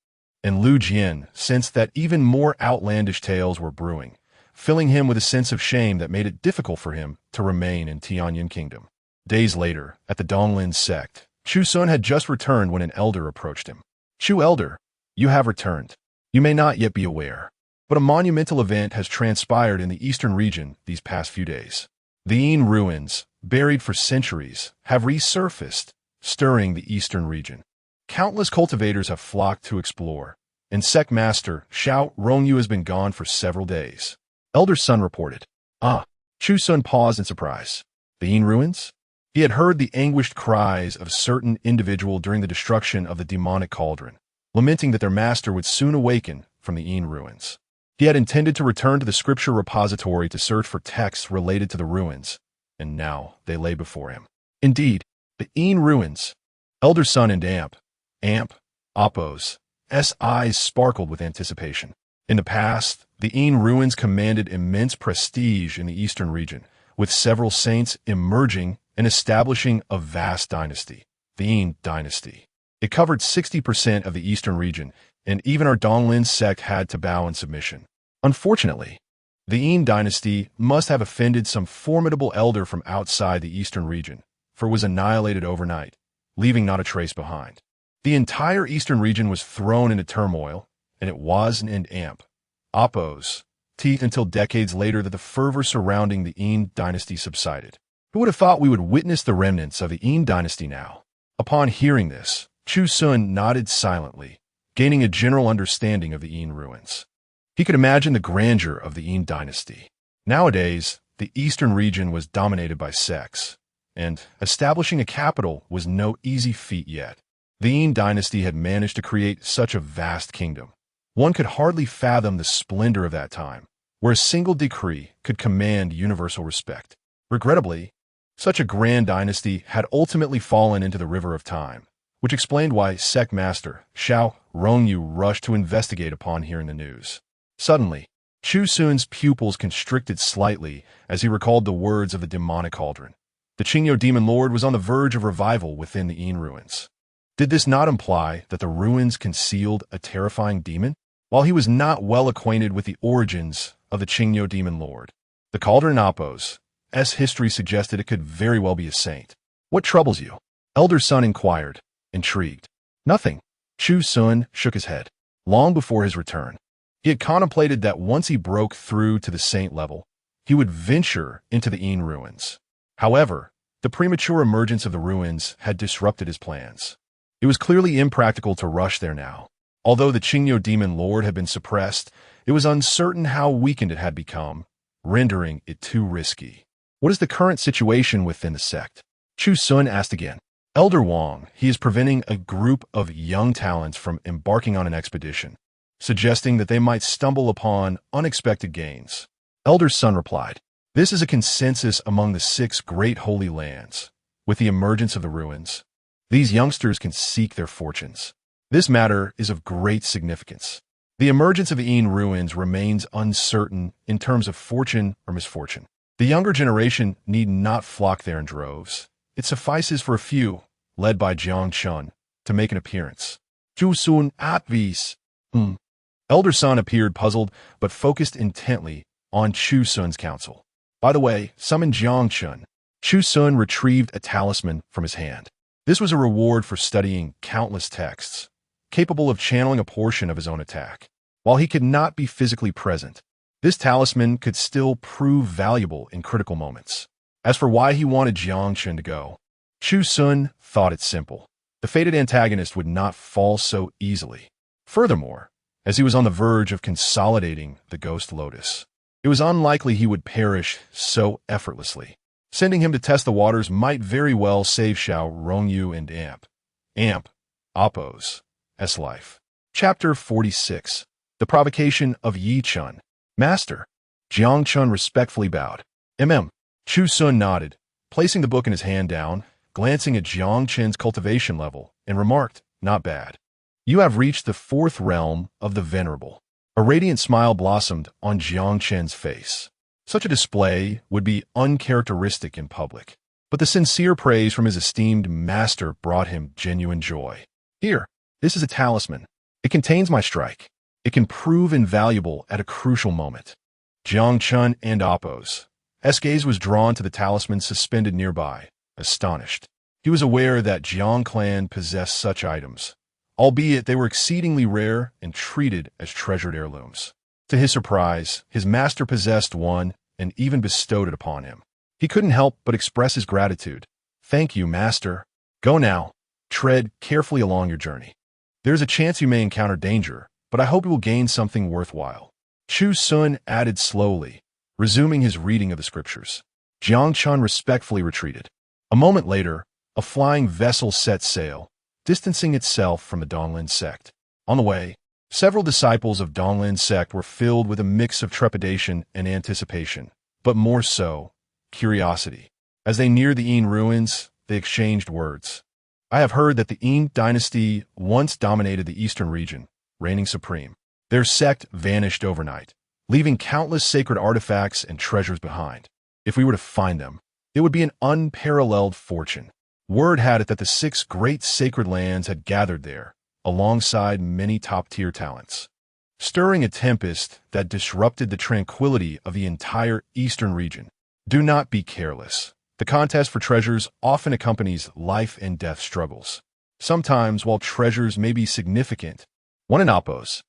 and Lu Jian sensed that even more outlandish tales were brewing, filling him with a sense of shame that made it difficult for him to remain in Tianyun Kingdom. Days later, at the Donglin sect, Chu Xun had just returned when an elder approached him. "Chu Elder, you have returned. You may not yet be aware, But a monumental event has transpired in the eastern region these past few days. The Yin ruins, buried for centuries, have resurfaced, stirring the eastern region. Countless cultivators have flocked to explore, and sect master Xiao Rongyu has been gone for several days. Elder Sun reported. Chu Xun paused in surprise. The Yin ruins? He had heard the anguished cries of a certain individual during the destruction of the demonic cauldron, lamenting that their master would soon awaken from the Yin ruins. He had intended to return to the scripture repository to search for texts related to the ruins, and now they lay before him. Indeed, the Yin ruins. Elder Sun and Amp, Apos, eyes sparkled with anticipation. In the past, the Yin ruins commanded immense prestige in the eastern region, with several saints emerging and establishing a vast dynasty, the Yin dynasty. It covered 60% of the eastern region, and even our Donglin sect had to bow in submission. Unfortunately, the Yin dynasty must have offended some formidable elder from outside the eastern region, for it was annihilated overnight, leaving not a trace behind. The entire eastern region was thrown into turmoil, and it wasn't in Apos teeth until decades later that the fervor surrounding the Yin dynasty subsided. Who would have thought we would witness the remnants of the Yin dynasty now? Upon hearing this, Chu Xun nodded silently, gaining a general understanding of the Yin ruins. He could imagine the grandeur of the Yin dynasty. Nowadays, the eastern region was dominated by sects, and establishing a capital was no easy feat yet. The Yin dynasty had managed to create such a vast kingdom. One could hardly fathom the splendor of that time, where a single decree could command universal respect. Regrettably, such a grand dynasty had ultimately fallen into the river of time, which explained why sect master Xiao Rongyu rushed to investigate upon hearing the news. Suddenly, Chu Xun's pupils constricted slightly as he recalled the words of the demonic cauldron. The Qingyo demon lord was on the verge of revival within the Yin ruins. Did this not imply that the ruins concealed a terrifying demon? While he was not well acquainted with the origins of the Qingyo demon lord, the cauldron Apos' history suggested it could very well be a saint. What troubles you? Elder Sun inquired, intrigued. Nothing. Chu Xun shook his head. Long before his return, he had contemplated that once he broke through to the saint level, he would venture into the Yin ruins. However, the premature emergence of the ruins had disrupted his plans. It was clearly impractical to rush there now. Although the Qingyo demon lord had been suppressed, it was uncertain how weakened it had become, rendering it too risky. What is the current situation within the sect? Chu Xun asked again. Elder Wang, he is preventing a group of young talents from embarking on an expedition, suggesting that they might stumble upon unexpected gains. Elder Sun replied, this is a consensus among the 6 great holy lands. With the emergence of the ruins, these youngsters can seek their fortunes. This matter is of great significance. The emergence of the Yin ruins remains uncertain in terms of fortune or misfortune. The younger generation need not flock there in droves. It suffices for a few, led by Jiang Chun, to make an appearance. Chu Xun advis. Elder Sun appeared puzzled, but focused intently on Chu Xun's counsel. By the way, summon Jiang Chun. Chu Xun retrieved a talisman from his hand. This was a reward for studying countless texts, capable of channeling a portion of his own attack. While he could not be physically present, this talisman could still prove valuable in critical moments. As for why he wanted Jiang Chun to go, Chu Xun thought it simple. The fated antagonist would not fall so easily. Furthermore, as he was on the verge of consolidating the Ghost Lotus, it was unlikely he would perish so effortlessly. Sending him to test the waters might very well save Xiao Rongyu and Apos' life. Chapter 46. The Provocation of Yi Chun. Master. Jiang Chun respectfully bowed. Chu Xun nodded, placing the book in his hand down, glancing at Jiang Chun's cultivation level, and remarked, not bad. You have reached the 4th realm of the Venerable. A radiant smile blossomed on Jiang Chun's face. Such a display would be uncharacteristic in public, but the sincere praise from his esteemed master brought him genuine joy. Here, this is a talisman. It contains my strike. It can prove invaluable at a crucial moment. Jiang Chun and Apos' gaze was drawn to the talisman suspended nearby, astonished. He was aware that Jiang clan possessed such items, albeit they were exceedingly rare and treated as treasured heirlooms. To his surprise, his master possessed one and even bestowed it upon him. He couldn't help but express his gratitude. "Thank you, master. Go now. Tread carefully along your journey. There is a chance you may encounter danger, but I hope you will gain something worthwhile." Chu Xun added slowly, resuming his reading of the scriptures. Jiang Chun respectfully retreated. A moment later, a flying vessel set sail, distancing itself from the Donglin sect. On the way, several disciples of Donglin sect were filled with a mix of trepidation and anticipation, but more so, curiosity. As they neared the Yin ruins, they exchanged words. "I have heard that the Yin dynasty once dominated the eastern region, reigning supreme. Their sect vanished overnight, leaving countless sacred artifacts and treasures behind. If we were to find them, it would be an unparalleled fortune. Word had it that the 6 great sacred lands had gathered there, alongside many top-tier talents, stirring a tempest that disrupted the tranquility of the entire eastern region. Do not be careless. The contest for treasures often accompanies life and death struggles. Sometimes, while treasures may be significant, one in Appo's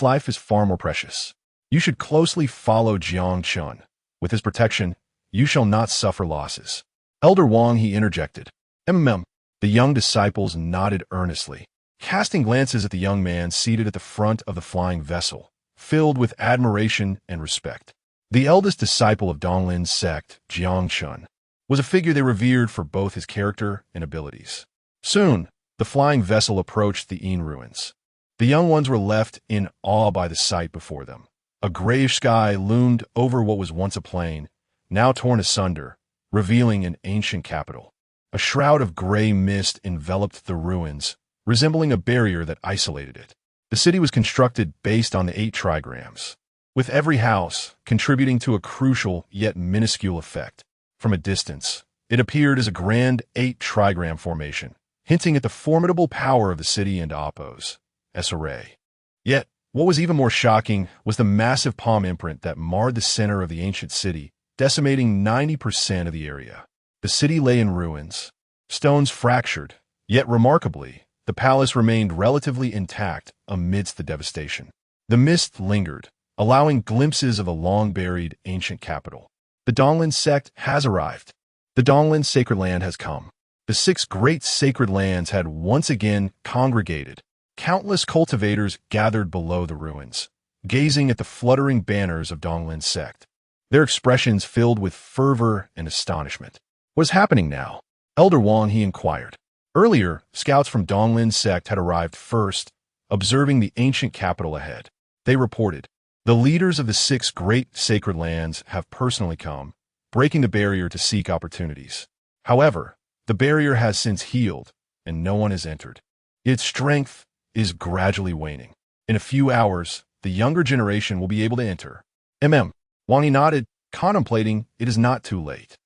life is far more precious. You should closely follow Jiang Chun. With his protection, you shall not suffer losses." Elder Wang, he interjected. The young disciples nodded earnestly, casting glances at the young man seated at the front of the flying vessel, filled with admiration and respect. The eldest disciple of Donglin's sect, Jiang Chun, was a figure they revered for both his character and abilities. Soon, the flying vessel approached the Yin ruins. The young ones were left in awe by the sight before them. A grayish sky loomed over what was once a plain, now torn asunder, revealing an ancient capital. A shroud of gray mist enveloped the ruins, resembling a barrier that isolated it. The city was constructed based on the 8 trigrams, with every house contributing to a crucial yet minuscule effect. From a distance, it appeared as a grand 8 trigram formation, hinting at the formidable power of the city and Appo's array. Yet, what was even more shocking was the massive palm imprint that marred the center of the ancient city, decimating 90% of the area. The city lay in ruins, stones fractured, yet remarkably, the palace remained relatively intact amidst the devastation. The mist lingered, allowing glimpses of a long-buried ancient capital. The Donglin sect has arrived. The Donglin sacred land has come. The 6 great sacred lands had once again congregated. Countless cultivators gathered below the ruins, gazing at the fluttering banners of Donglin's sect, their expressions filled with fervor and astonishment. "What is happening now?" Elder Wang, he inquired. Earlier, scouts from Donglin's sect had arrived first, observing the ancient capital ahead. They reported, "The leaders of the 6 great sacred lands have personally come, breaking the barrier to seek opportunities. However, the barrier has since healed, and no one has entered. Its strength is gradually waning. In a few hours, the younger generation will be able to enter." Wang, he nodded, contemplating it is not too late.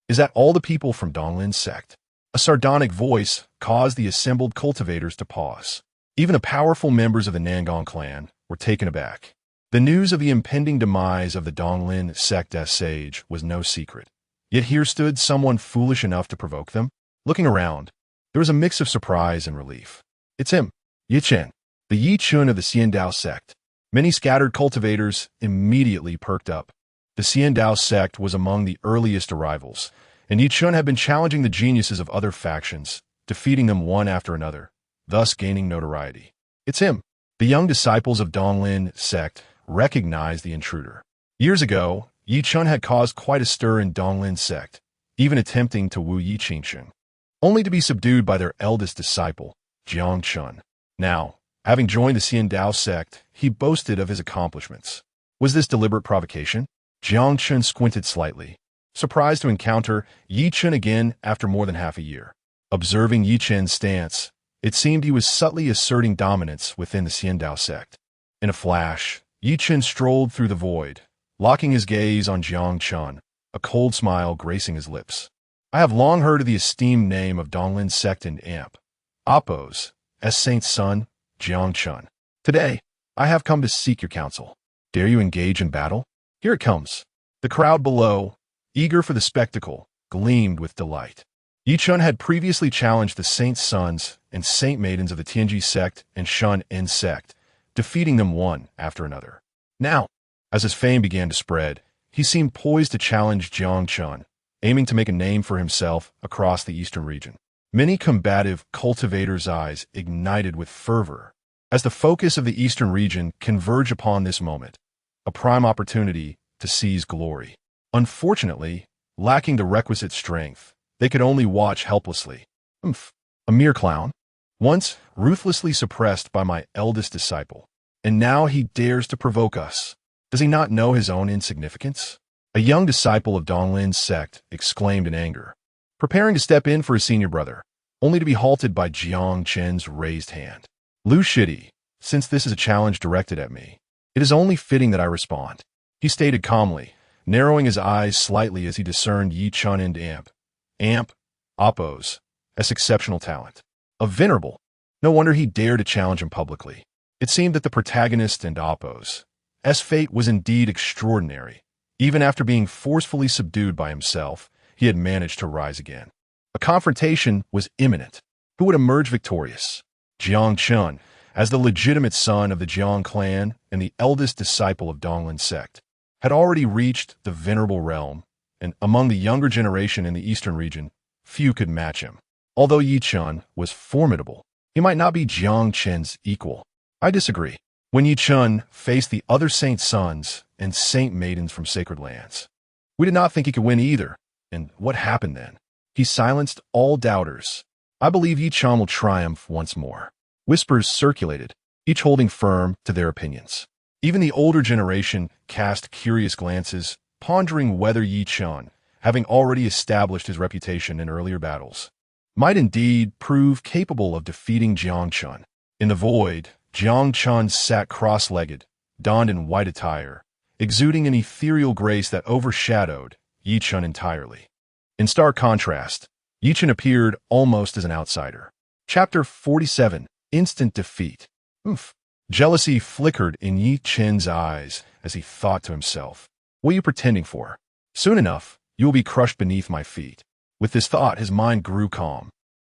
Is that all the people from Donglin's sect?" A sardonic voice caused the assembled cultivators to pause. Even the powerful members of the Nangang clan were taken aback. The news of the impending demise of the Donglin sect as sage was no secret. Yet here stood someone foolish enough to provoke them. Looking around, there was a mix of surprise and relief. "It's him, Yi Chen, the Yi Chun of the Xiandao sect." Many scattered cultivators immediately perked up. The Xiandao sect was among the earliest arrivals, and Yi Chun had been challenging the geniuses of other factions, defeating them one after another, thus gaining notoriety. "It's him." The young disciples of Donglin sect recognized the intruder. Years ago, Yi Chun had caused quite a stir in Donglin sect, even attempting to woo Yi Qingsheng, only to be subdued by their eldest disciple, Jiang Chun. Now, having joined the Xiandao sect, he boasted of his accomplishments. Was this deliberate provocation? Jiang Chun squinted slightly, surprised to encounter Yi Chun again after more than half a year. Observing Yi Chen's stance, it seemed he was subtly asserting dominance within the Xiandao sect. In a flash, Yi Chun strolled through the void, locking his gaze on Jiang Chun, a cold smile gracing his lips. "I have long heard of the esteemed name of Donglin's sect and Appo's saint's son, Jiang Chun. Today, I have come to seek your counsel. Dare you engage in battle? Here it comes." The crowd below, eager for the spectacle, gleamed with delight. Yi Chun had previously challenged the saint sons and saint maidens of the Tianji sect and Shun En sect, defeating them one after another. Now, as his fame began to spread, he seemed poised to challenge Jiang Chun, aiming to make a name for himself across the eastern region. Many combative cultivators' eyes ignited with fervor as the focus of the eastern region converged upon this moment, a prime opportunity to seize glory. Unfortunately, lacking the requisite strength, they could only watch helplessly. A mere clown, once ruthlessly suppressed by my eldest disciple, and now he dares to provoke us. Does he not know his own insignificance? A young disciple of Donglin's sect exclaimed in anger, preparing to step in for his senior brother, only to be halted by Jiang Chen's raised hand. Lu Shidi, since this is a challenge directed at me, it is only fitting that I respond, he stated calmly, narrowing his eyes slightly as he discerned Yi Chun and Amp, Oppos, as exceptional talent. A venerable. No wonder he dared to challenge him publicly. It seemed that the protagonist and Oppos' fate was indeed extraordinary. Even after being forcefully subdued by himself, he had managed to rise again. A confrontation was imminent. Who would emerge victorious? Jiang Chun, as the legitimate son of the Jiang clan and the eldest disciple of Donglin's sect, had already reached the venerable realm, and among the younger generation in the eastern region, few could match him. Although Yi Chun was formidable, he might not be Jiang Chen's equal. I disagree. When Yi Chun faced the other saint sons and saint maidens from sacred lands, we did not think he could win either. And what happened then? He silenced all doubters. I believe Yi Chun will triumph once more. Whispers circulated, each holding firm to their opinions. Even the older generation cast curious glances, pondering whether Yi Chun, having already established his reputation in earlier battles, might indeed prove capable of defeating Jiang Chun. In the void, Jiang Chun sat cross-legged, donned in white attire, exuding an ethereal grace that overshadowed Yi Chun entirely. In stark contrast, Yi Chun appeared almost as an outsider. Chapter 47, Instant Defeat. Jealousy flickered in Yi Chun's eyes as he thought to himself, what are you pretending for? Soon enough, you will be crushed beneath my feet. With this thought, his mind grew calm,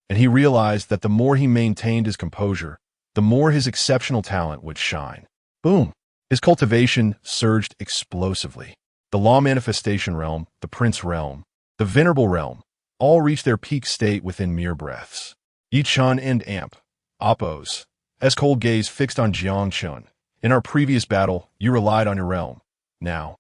and he realized that the more he maintained his composure, the more his exceptional talent would shine. Boom! His cultivation surged explosively. The law manifestation realm, the prince realm, the venerable realm, all reached their peak state within mere breaths. Yi Chun and Oppos, as cold gaze fixed on Jiang Chun. In our previous battle, you relied on your realm. Now,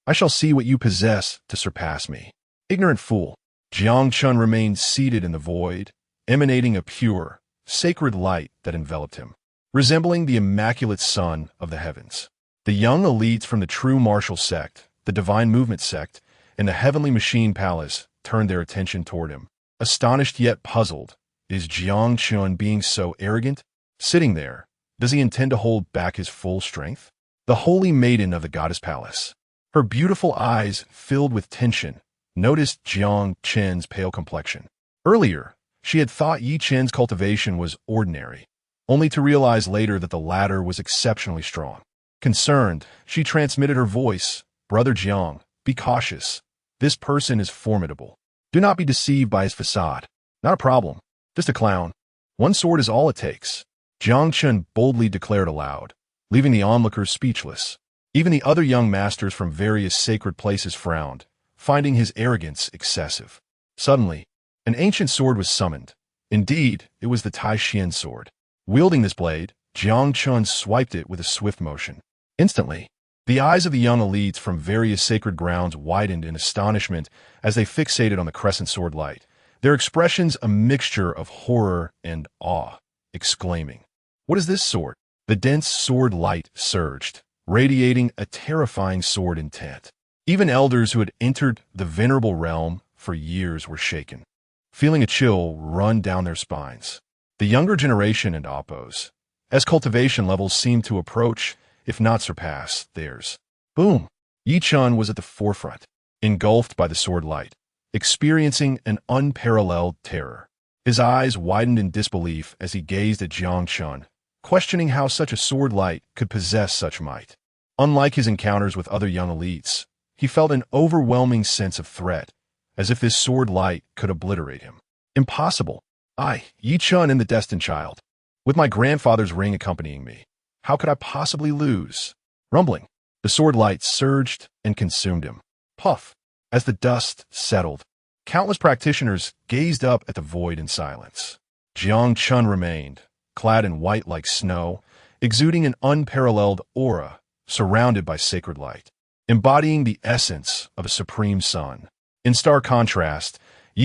I shall see what you possess to surpass me. Ignorant fool. Jiang Chun remained seated in the void, emanating a pure, sacred light that enveloped him, resembling the immaculate sun of the heavens. The young elites from the true martial sect, the divine movement sect, and the heavenly machine palace turned their attention toward him. Astonished yet puzzled, is Jiang Chun being so arrogant? Sitting there, does he intend to hold back his full strength? The holy maiden of the goddess palace, her beautiful eyes filled with tension, noticed Jiang Chen's pale complexion. Earlier, she had thought Yi Chen's cultivation was ordinary, only to realize later that the latter was exceptionally strong. Concerned, she transmitted her voice, Brother Jiang, be cautious. This person is formidable. Do not be deceived by his facade. Not a problem. Just a clown. One sword is all it takes. Jiang Chun boldly declared aloud, leaving the onlookers speechless. Even the other young masters from various sacred places frowned, finding his arrogance excessive. Suddenly, an ancient sword was summoned. Indeed, it was the Tai Xian sword. Wielding this blade, Jiang Chun swiped it with a swift motion. Instantly, the eyes of the young elites from various sacred grounds widened in astonishment as they fixated on the crescent sword light, their expressions a mixture of horror and awe, exclaiming, "What is this sword?" The dense sword light surged, radiating a terrifying sword intent. Even elders who had entered the venerable realm for years were shaken, feeling a chill run down their spines. The younger generation and Oppos, as cultivation levels seemed to approach, if not surpass, theirs. Boom! Yi Chun was at the forefront, engulfed by the sword light, experiencing an unparalleled terror. His eyes widened in disbelief as he gazed at Jiang Chun, questioning how such a sword light could possess such might. Unlike his encounters with other young elites, he felt an overwhelming sense of threat, as if this sword light could obliterate him. Impossible. I, Yi Chun and the destined child, with my grandfather's ring accompanying me. How could I possibly lose? Rumbling. The sword light surged and consumed him. Puff! As the dust settled, countless practitioners gazed up at the void in silence. Chun remained, clad in white like snow, exuding an unparalleled aura, surrounded by sacred light, embodying the essence of a supreme sun. In stark contrast,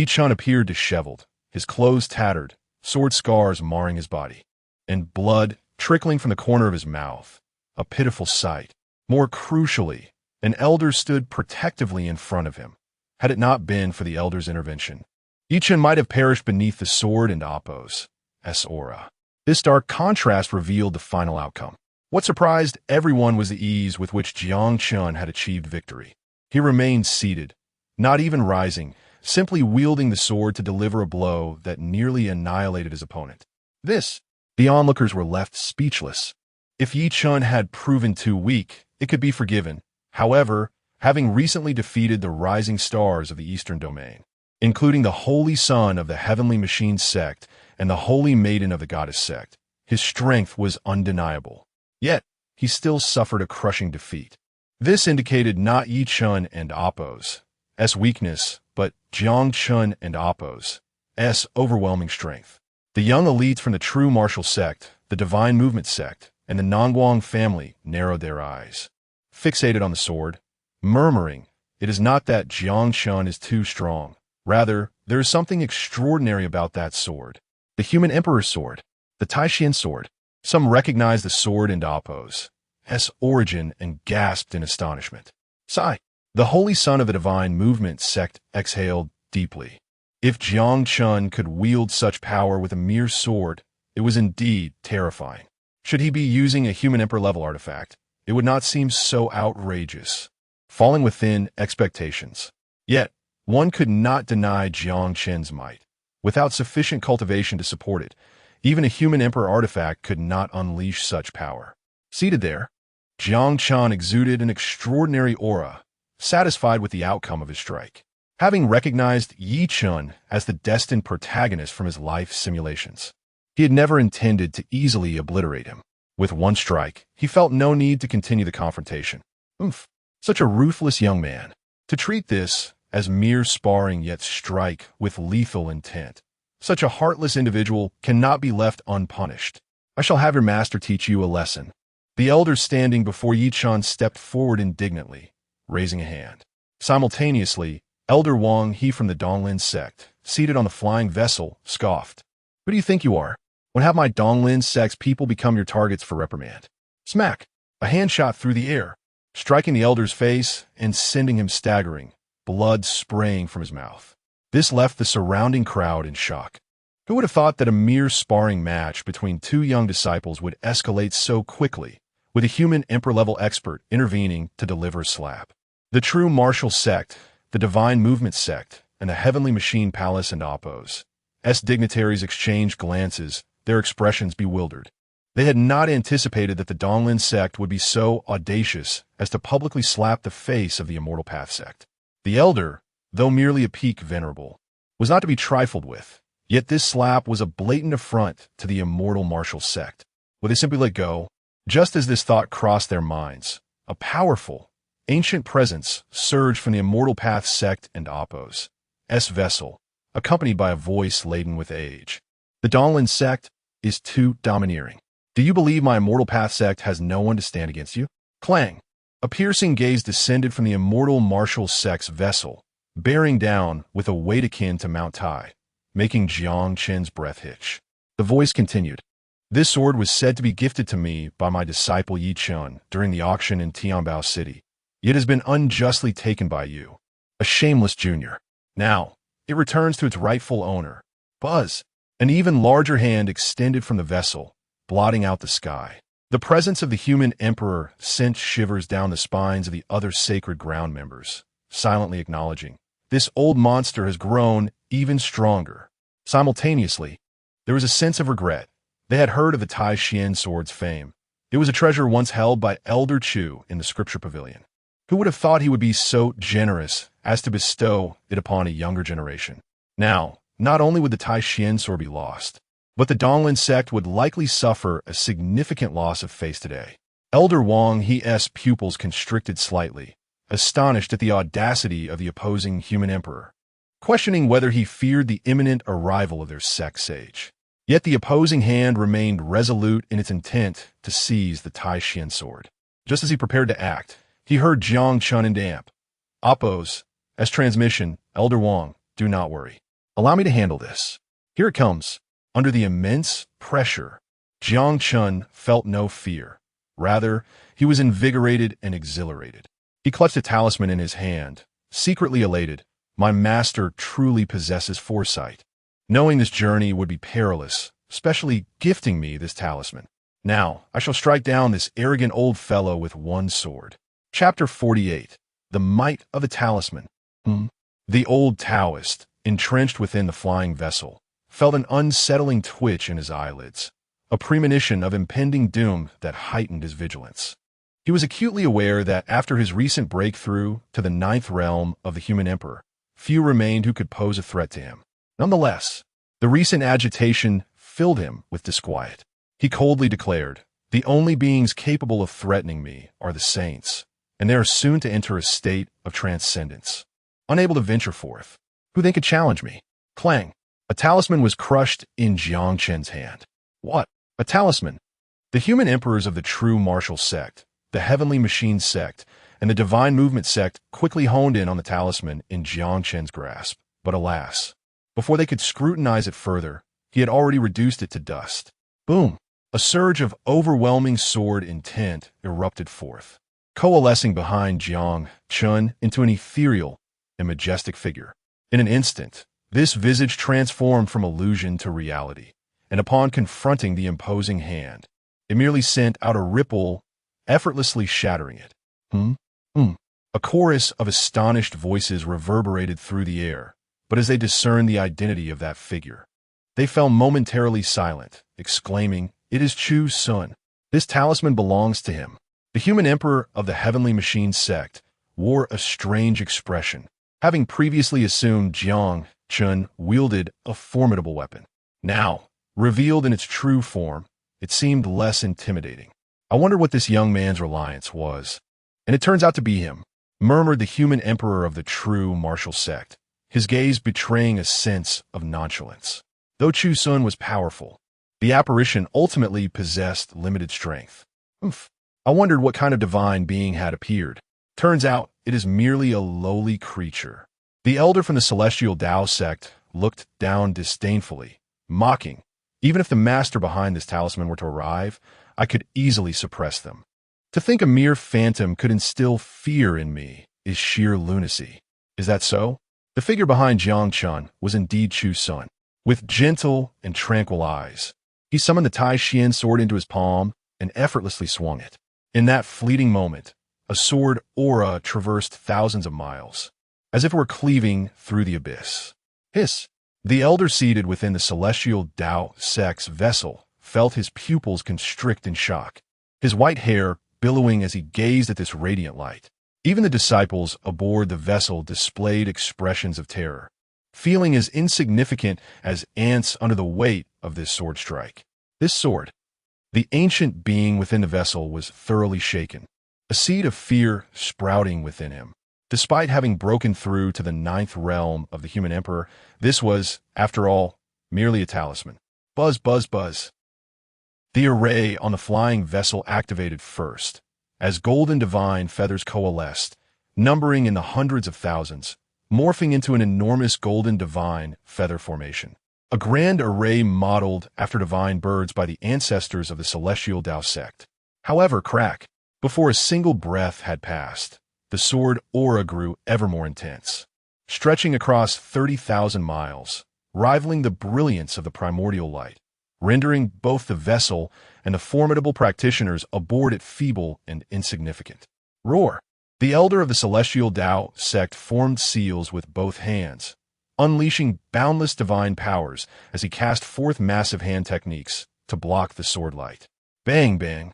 Chun appeared disheveled, his clothes tattered, sword scars marring his body, and blood trickling from the corner of his mouth. A pitiful sight. More crucially, an elder stood protectively in front of him. Had it not been for the elder's intervention, Chun might have perished beneath the sword and Appo's aura. This dark contrast revealed the final outcome. What surprised everyone was the ease with which Chun had achieved victory. He remained seated, not even rising, simply wielding the sword to deliver a blow that nearly annihilated his opponent. The onlookers were left speechless. If Chun had proven too weak, it could be forgiven. However, having recently defeated the rising stars of the Eastern Domain, including the Holy Son of the Heavenly Machine sect and the Holy Maiden of the Goddess sect, his strength was undeniable. Yet, he still suffered a crushing defeat. This indicated not Chun and Appo's weakness, but Chun and Appo's overwhelming strength. The young elites from the True Martial sect, the Divine Movement sect, and the Nangguang family narrowed their eyes, fixated on the sword, murmuring, "It is not that Chun is too strong. Rather, there is something extraordinary about that sword. The human emperor's sword, the Tyrant sword." Some recognized the sword and Appo's origin and gasped in astonishment. Sigh. The Holy Son of the Divine Movement sect exhaled deeply. If Chun could wield such power with a mere sword, it was indeed terrifying. Should he be using a human emperor-level artifact, it would not seem so outrageous, falling within expectations. Yet, one could not deny Chun's might. Without sufficient cultivation to support it, even a human emperor artifact could not unleash such power. Seated there, Chun exuded an extraordinary aura, satisfied with the outcome of his strike. Having recognized Chun as the destined protagonist from his life simulations, he had never intended to easily obliterate him. With one strike, he felt no need to continue the confrontation. Such a ruthless young man. To treat this as mere sparring yet strike with lethal intent. Such a heartless individual cannot be left unpunished. I shall have your master teach you a lesson. The elder standing before Chun stepped forward indignantly, raising a hand. Simultaneously, Elder Wang He from the Donglin sect, seated on the flying vessel, scoffed. Who do you think you are? When have my Donglin sect's people become your targets for reprimand? Smack! A hand shot through the air, striking the elder's face and sending him staggering, blood spraying from his mouth. This left the surrounding crowd in shock. Who would have thought that a mere sparring match between two young disciples would escalate so quickly, with a human emperor-level expert intervening to deliver a slap? The True Martial sect, the Divine Movement sect, and the Heavenly Machine Palace and Appo's dignitaries exchanged glances, their expressions bewildered. They had not anticipated that the Donglin sect would be so audacious as to publicly slap the face of the Immortal Path sect. The elder, though merely a peak venerable, was not to be trifled with, yet this slap was a blatant affront to the Immortal Martial sect. Would they simply let go? Just as this thought crossed their minds, a powerful, ancient presence surged from the Immortal Path sect and Appo's vessel, accompanied by a voice laden with age. The Donglin sect is too domineering. Do you believe my Immortal Path sect has no one to stand against you? Clang! A piercing gaze descended from the Immortal Martial sect's vessel, bearing down with a weight akin to Mount Tai, making Chun's breath hitch. The voice continued. This sword was said to be gifted to me by my disciple Chun during the auction in Tianbao City. It has been unjustly taken by you, a shameless junior. Now, it returns to its rightful owner. Buzz! An even larger hand extended from the vessel, blotting out the sky. The presence of the human emperor sent shivers down the spines of the other sacred ground members, silently acknowledging, this old monster has grown even stronger. Simultaneously, there was a sense of regret. They had heard of the Tai Xian sword's fame. It was a treasure once held by Elder Chu in the Scripture Pavilion. Who would have thought he would be so generous as to bestow it upon a younger generation? Now, not only would the Tai Xian sword be lost, but the Donglin sect would likely suffer a significant loss of face today. Elder Wang He's pupils constricted slightly, astonished at the audacity of the opposing human emperor, questioning whether he feared the imminent arrival of their sect sage. Yet the opposing hand remained resolute in its intent to seize the Tyrant sword. Just as he prepared to act, he heard Jiang Chun and Damp. Oppose. As transmission, Elder Wang, do not worry. Allow me to handle this. Here it comes. Under the immense pressure, Jiang Chun felt no fear. Rather, he was invigorated and exhilarated. He clutched a talisman in his hand, secretly elated. My master truly possesses foresight. Knowing this journey would be perilous, especially gifting me this talisman. Now, I shall strike down this arrogant old fellow with one sword. Chapter 48. The Might of a Talisman. The old Taoist, entrenched within the flying vessel, felt an unsettling twitch in his eyelids, a premonition of impending doom that heightened his vigilance. He was acutely aware that after his recent breakthrough to the ninth realm of the human emperor, few remained who could pose a threat to him. Nonetheless, the recent agitation filled him with disquiet. He coldly declared, "The only beings capable of threatening me are the saints, and they are soon to enter a state of transcendence. Unable to venture forth, who then could challenge me?" Clang! A talisman was crushed in Jiang Chen's hand. What? A talisman? The human emperors of the true martial sect, the heavenly machine sect, and the divine movement sect quickly honed in on the talisman in Jiang Chen's grasp. But alas, before they could scrutinize it further, he had already reduced it to dust. Boom! A surge of overwhelming sword intent erupted forth, coalescing behind Jiang Chun into an ethereal and majestic figure. In an instant, this visage transformed from illusion to reality, and upon confronting the imposing hand, it merely sent out a ripple, effortlessly shattering it. A chorus of astonished voices reverberated through the air, but as they discerned the identity of that figure, they fell momentarily silent, exclaiming, "It is Chu Xun. This talisman belongs to him." The human emperor of the heavenly machine sect wore a strange expression, having previously assumed Jiang Chun wielded a formidable weapon. Now, revealed in its true form, it seemed less intimidating. "I wonder what this young man's reliance was. And it turns out to be him," murmured the human emperor of the true martial sect, his gaze betraying a sense of nonchalance. Though Chu Xun was powerful, the apparition ultimately possessed limited strength. I wondered what kind of divine being had appeared. Turns out, it is merely a lowly creature. The elder from the celestial Dao sect looked down disdainfully, mocking. Even if the master behind this talisman were to arrive, I could easily suppress them. To think a mere phantom could instill fear in me is sheer lunacy. Is that so? The figure behind Jiang Chun was indeed Chu Xun. With gentle and tranquil eyes, he summoned the Tyrant sword into his palm and effortlessly swung it. In that fleeting moment, a sword aura traversed thousands of miles, as if it were cleaving through the abyss. Hiss! The elder seated within the celestial Dao sect's vessel felt his pupils constrict in shock, his white hair billowing as he gazed at this radiant light. Even the disciples aboard the vessel displayed expressions of terror, feeling as insignificant as ants under the weight of this sword strike. This sword, the ancient being within the vessel, was thoroughly shaken, a seed of fear sprouting within him. Despite having broken through to the ninth realm of the human emperor, this was, after all, merely a talisman. Buzz, buzz, buzz. The array on the flying vessel activated first, as golden divine feathers coalesced, numbering in the hundreds of thousands, morphing into an enormous golden divine feather formation. A grand array modeled after divine birds by the ancestors of the celestial Dao sect. However, before a single breath had passed, the sword aura grew ever more intense, stretching across 30,000 miles, rivaling the brilliance of the primordial light, rendering both the vessel and the formidable practitioners aboard it feeble and insignificant. Roar! The elder of the celestial Dao sect formed seals with both hands, unleashing boundless divine powers as he cast forth massive hand techniques to block the sword light. Bang, bang,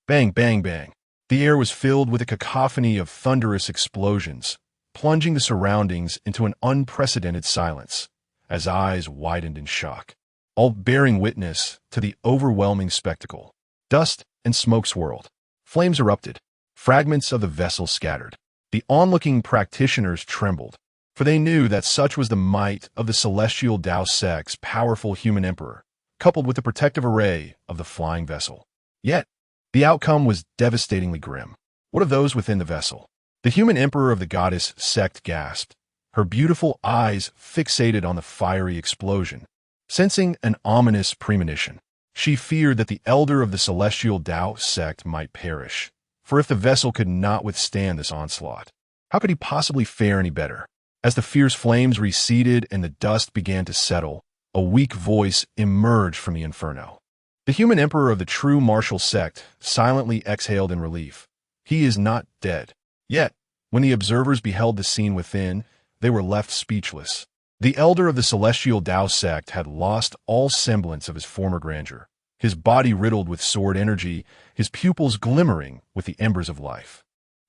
bang, bang, bang. The air was filled with a cacophony of thunderous explosions, plunging the surroundings into an unprecedented silence, as eyes widened in shock, all bearing witness to the overwhelming spectacle. Dust and smoke swirled, Flames erupted. Fragments of the vessel scattered. The onlooking practitioners trembled, for they knew that such was the might of the celestial Tao sect's powerful human emperor, coupled with the protective array of the flying vessel. Yet, the outcome was devastatingly grim. What of those within the vessel? The human emperor of the goddess sect gasped, her beautiful eyes fixated on the fiery explosion. Sensing an ominous premonition, she feared that the elder of the celestial Tao sect might perish. For if the vessel could not withstand this onslaught, how could he possibly fare any better? As the fierce flames receded and the dust began to settle, a weak voice emerged from the inferno. The human emperor of the true martial sect silently exhaled in relief. He is not dead. Yet, when the observers beheld the scene within, they were left speechless. The elder of the celestial Tao sect had lost all semblance of his former grandeur, his body riddled with sword energy, his pupils glimmering with the embers of life.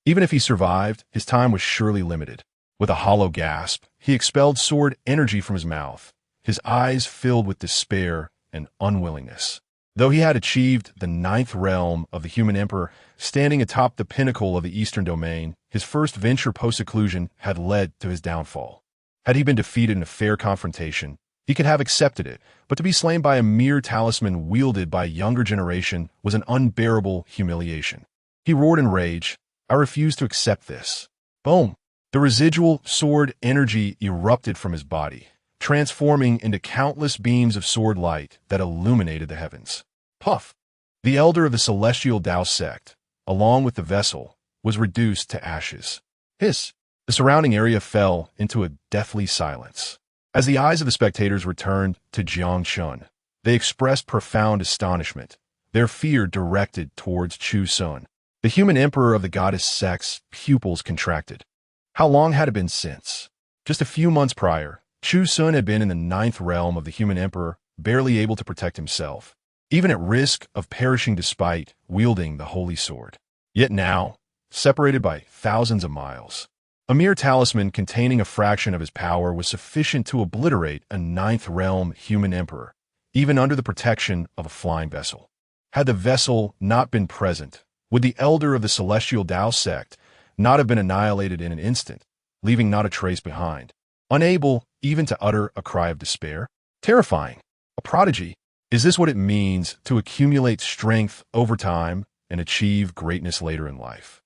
Even if he survived, his time was surely limited. With a hollow gasp, he expelled sword energy from his mouth, his eyes filled with despair and unwillingness. Though he had achieved the 9th realm of the human emperor, standing atop the pinnacle of the eastern domain, his first venture post-seclusion had led to his downfall. Had he been defeated in a fair confrontation, he could have accepted it, but to be slain by a mere talisman wielded by a younger generation was an unbearable humiliation. He roared in rage, "I refuse to accept this." Boom! The residual sword energy erupted from his body, transforming into countless beams of sword light that illuminated the heavens. Puff! The elder of the celestial Tao sect, along with the vessel, was reduced to ashes. Hiss! The surrounding area fell into a deathly silence. As the eyes of the spectators returned to Chu Xun, they expressed profound astonishment, their fear directed towards Chu Xun. The human emperor of the goddess sect's pupils contracted. How long had it been since? Just a few months prior, Chu Xun had been in the 9th realm of the human emperor, barely able to protect himself, even at risk of perishing despite wielding the holy sword. Yet now, separated by thousands of miles, a mere talisman containing a fraction of his power was sufficient to obliterate a 9th realm human emperor, even under the protection of a flying vessel. Had the vessel not been present, would the elder of the celestial Tao sect not have been annihilated in an instant, leaving not a trace behind, unable even to utter a cry of despair? Terrifying. A prodigy. Is this what it means to accumulate strength over time and achieve greatness later in life?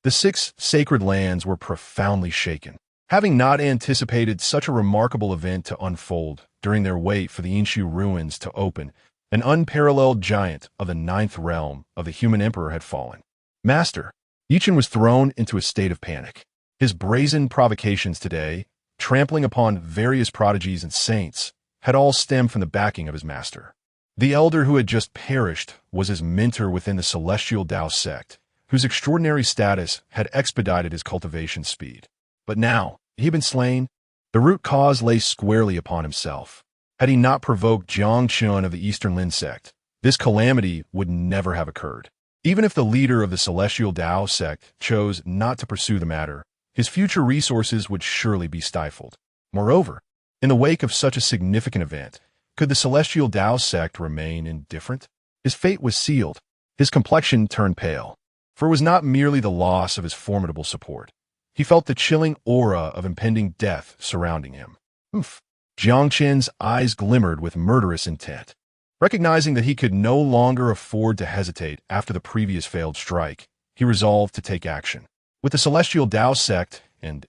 The 6 sacred lands were profoundly shaken, having not anticipated such a remarkable event to unfold during their wait for the Inshu ruins to open. An unparalleled giant of the 9th realm of the human emperor had fallen. Master, Yichen was thrown into a state of panic. His brazen provocations today, trampling upon various prodigies and saints, had all stemmed from the backing of his master. The elder who had just perished was his mentor within the celestial Tao sect, whose extraordinary status had expedited his cultivation speed. But now, he had been slain. The root cause lay squarely upon himself. Had he not provoked Chu Xun of the Eastern Lin sect, this calamity would never have occurred. Even if the leader of the celestial Tao sect chose not to pursue the matter, his future resources would surely be stifled. Moreover, in the wake of such a significant event, could the celestial Tao sect remain indifferent? His fate was sealed. His complexion turned pale, for it was not merely the loss of his formidable support. He felt the chilling aura of impending death surrounding him. Oof! Jiangqin's eyes glimmered with murderous intent. Recognizing that he could no longer afford to hesitate after the previous failed strike, he resolved to take action. With the celestial Tao sect and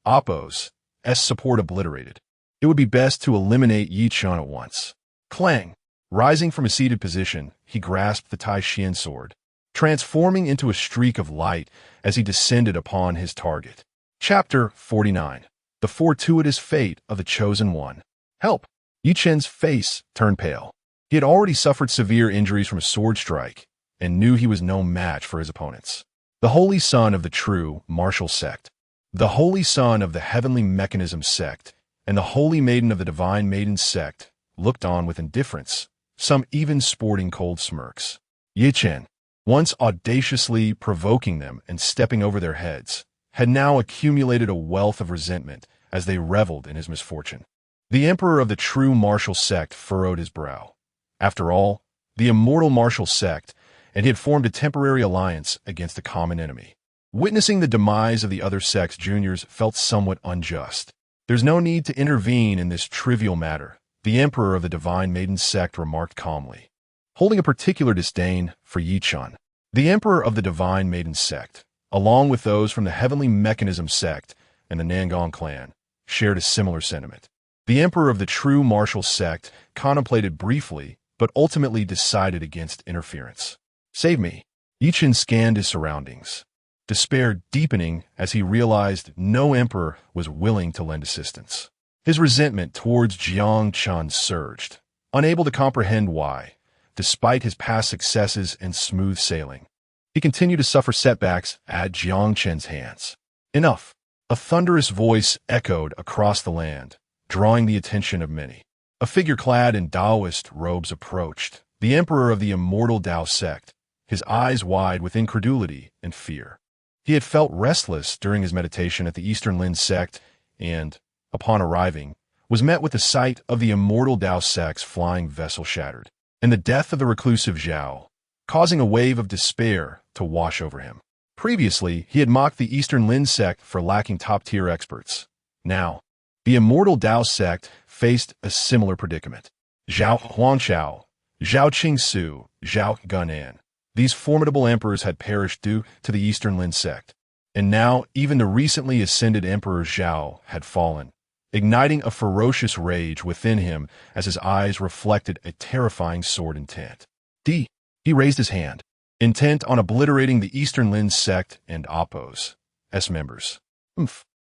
Oppos' support obliterated, it would be best to eliminate Yichen at once. Clang! Rising from his seated position, he grasped the Tai Xian sword, transforming into a streak of light as he descended upon his target. Chapter 49. The Fortuitous Fate of the Chosen One. Help! Yichen's face turned pale. He had already suffered severe injuries from a sword strike and knew he was no match for his opponents. The Holy Son of the true martial sect, the Holy Son of the Heavenly Mechanism sect, and the Holy Maiden of the Divine Maiden sect looked on with indifference, some even sporting cold smirks. Yichen, once audaciously provoking them and stepping over their heads, had now accumulated a wealth of resentment as they reveled in his misfortune. The emperor of the true martial sect furrowed his brow. After all, the immortal martial sect, and he had formed a temporary alliance against a common enemy. Witnessing the demise of the other sect's juniors felt somewhat unjust. There's no need to intervene in this trivial matter, the emperor of the Divine Maiden sect remarked calmly, holding a particular disdain for Yi Chun. The emperor of the Divine Maiden sect, along with those from the Heavenly Mechanism sect and the Nangong clan, shared a similar sentiment. The emperor of the True Martial sect contemplated briefly, but ultimately decided against interference. Save me. Yi Chun scanned his surroundings, despair deepening as he realized no emperor was willing to lend assistance. His resentment towards Jiang Chun surged, unable to comprehend why, despite his past successes and smooth sailing, he continued to suffer setbacks at Jiang Chun's hands. Enough! A thunderous voice echoed across the land, drawing the attention of many. A figure clad in Taoist robes approached, the emperor of the immortal Tao sect, his eyes wide with incredulity and fear. He had felt restless during his meditation at the Eastern Lin sect and, upon arriving, was met with the sight of the immortal Tao sect's flying vessel shattered, and the death of the reclusive Zhao, causing a wave of despair to wash over him. Previously, he had mocked the Eastern Lin sect for lacking top-tier experts. Now, the immortal Tao sect faced a similar predicament. Zhao Huangshao, Zhao Qingsu, Zhao Gunan. These formidable emperors had perished due to the Eastern Lin sect, and now even the recently ascended Emperor Zhao had fallen, igniting a ferocious rage within him as his eyes reflected a terrifying sword intent. He raised his hand, intent on obliterating the Eastern Lin sect and Oppos, S members.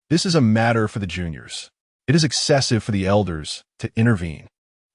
This is a matter for the juniors. It is excessive for the elders to intervene.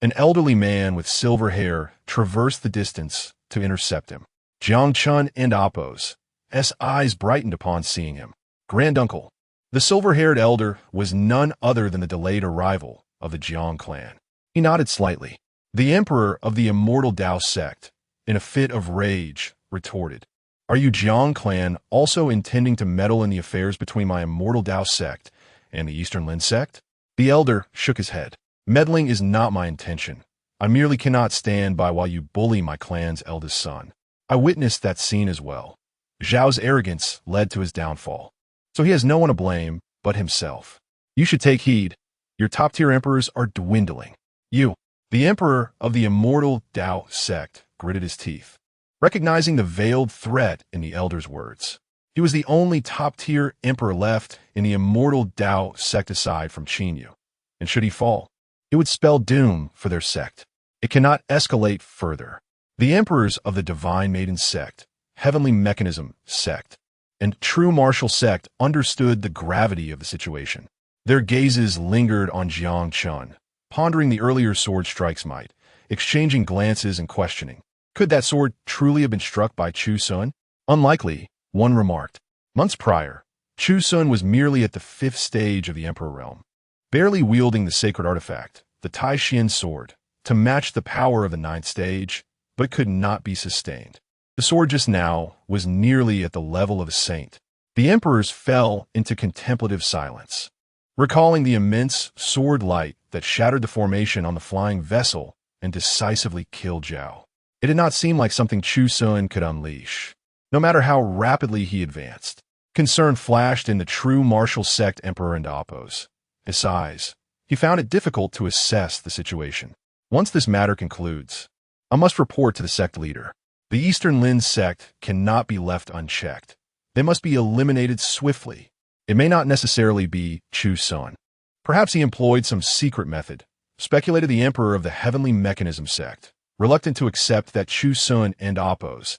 An elderly man with silver hair traversed the distance to intercept him. Jiang Chun and Oppos, S eyes brightened upon seeing him. Granduncle. The silver-haired elder was none other than the delayed arrival of the Jiang clan. He nodded slightly. The emperor of the immortal Tao sect, in a fit of rage, retorted, "Are you Jiang clan also intending to meddle in the affairs between my immortal Tao sect and the Eastern Lin sect?" The elder shook his head. "Meddling is not my intention. I merely cannot stand by while you bully my clan's eldest son. I witnessed that scene as well. Zhao's arrogance led to his downfall, so he has no one to blame but himself. You should take heed. Your top-tier emperors are dwindling." You, the emperor of the immortal Tao sect, gritted his teeth, recognizing the veiled threat in the elder's words. He was the only top-tier emperor left in the immortal Tao sect aside from Qinyu, and should he fall, it would spell doom for their sect. It cannot escalate further. The emperors of the Divine Maiden sect, Heavenly Mechanism sect, and True Martial sect understood the gravity of the situation. Their gazes lingered on Jiang Chun, pondering the earlier sword strike's might, exchanging glances and questioning. Could that sword truly have been struck by Chu Xun? Unlikely, one remarked. Months prior, Chu Xun was merely at the 5th stage of the Emperor realm, barely wielding the sacred artifact, the Tai Xian sword, to match the power of the 9th stage, but could not be sustained. The sword just now was nearly at the level of a saint. The emperors fell into contemplative silence, recalling the immense sword light that shattered the formation on the flying vessel and decisively killed Zhao. It did not seem like something Chu Xun could unleash, no matter how rapidly he advanced. Concern flashed in the True Martial sect emperor and Oppos. His eyes. He found it difficult to assess the situation. Once this matter concludes, I must report to the sect leader. The Eastern Lin sect cannot be left unchecked. They must be eliminated swiftly. It may not necessarily be Chu Xun. Perhaps he employed some secret method, speculated the emperor of the Heavenly Mechanism sect, reluctant to accept that Chu Xun and Oppos'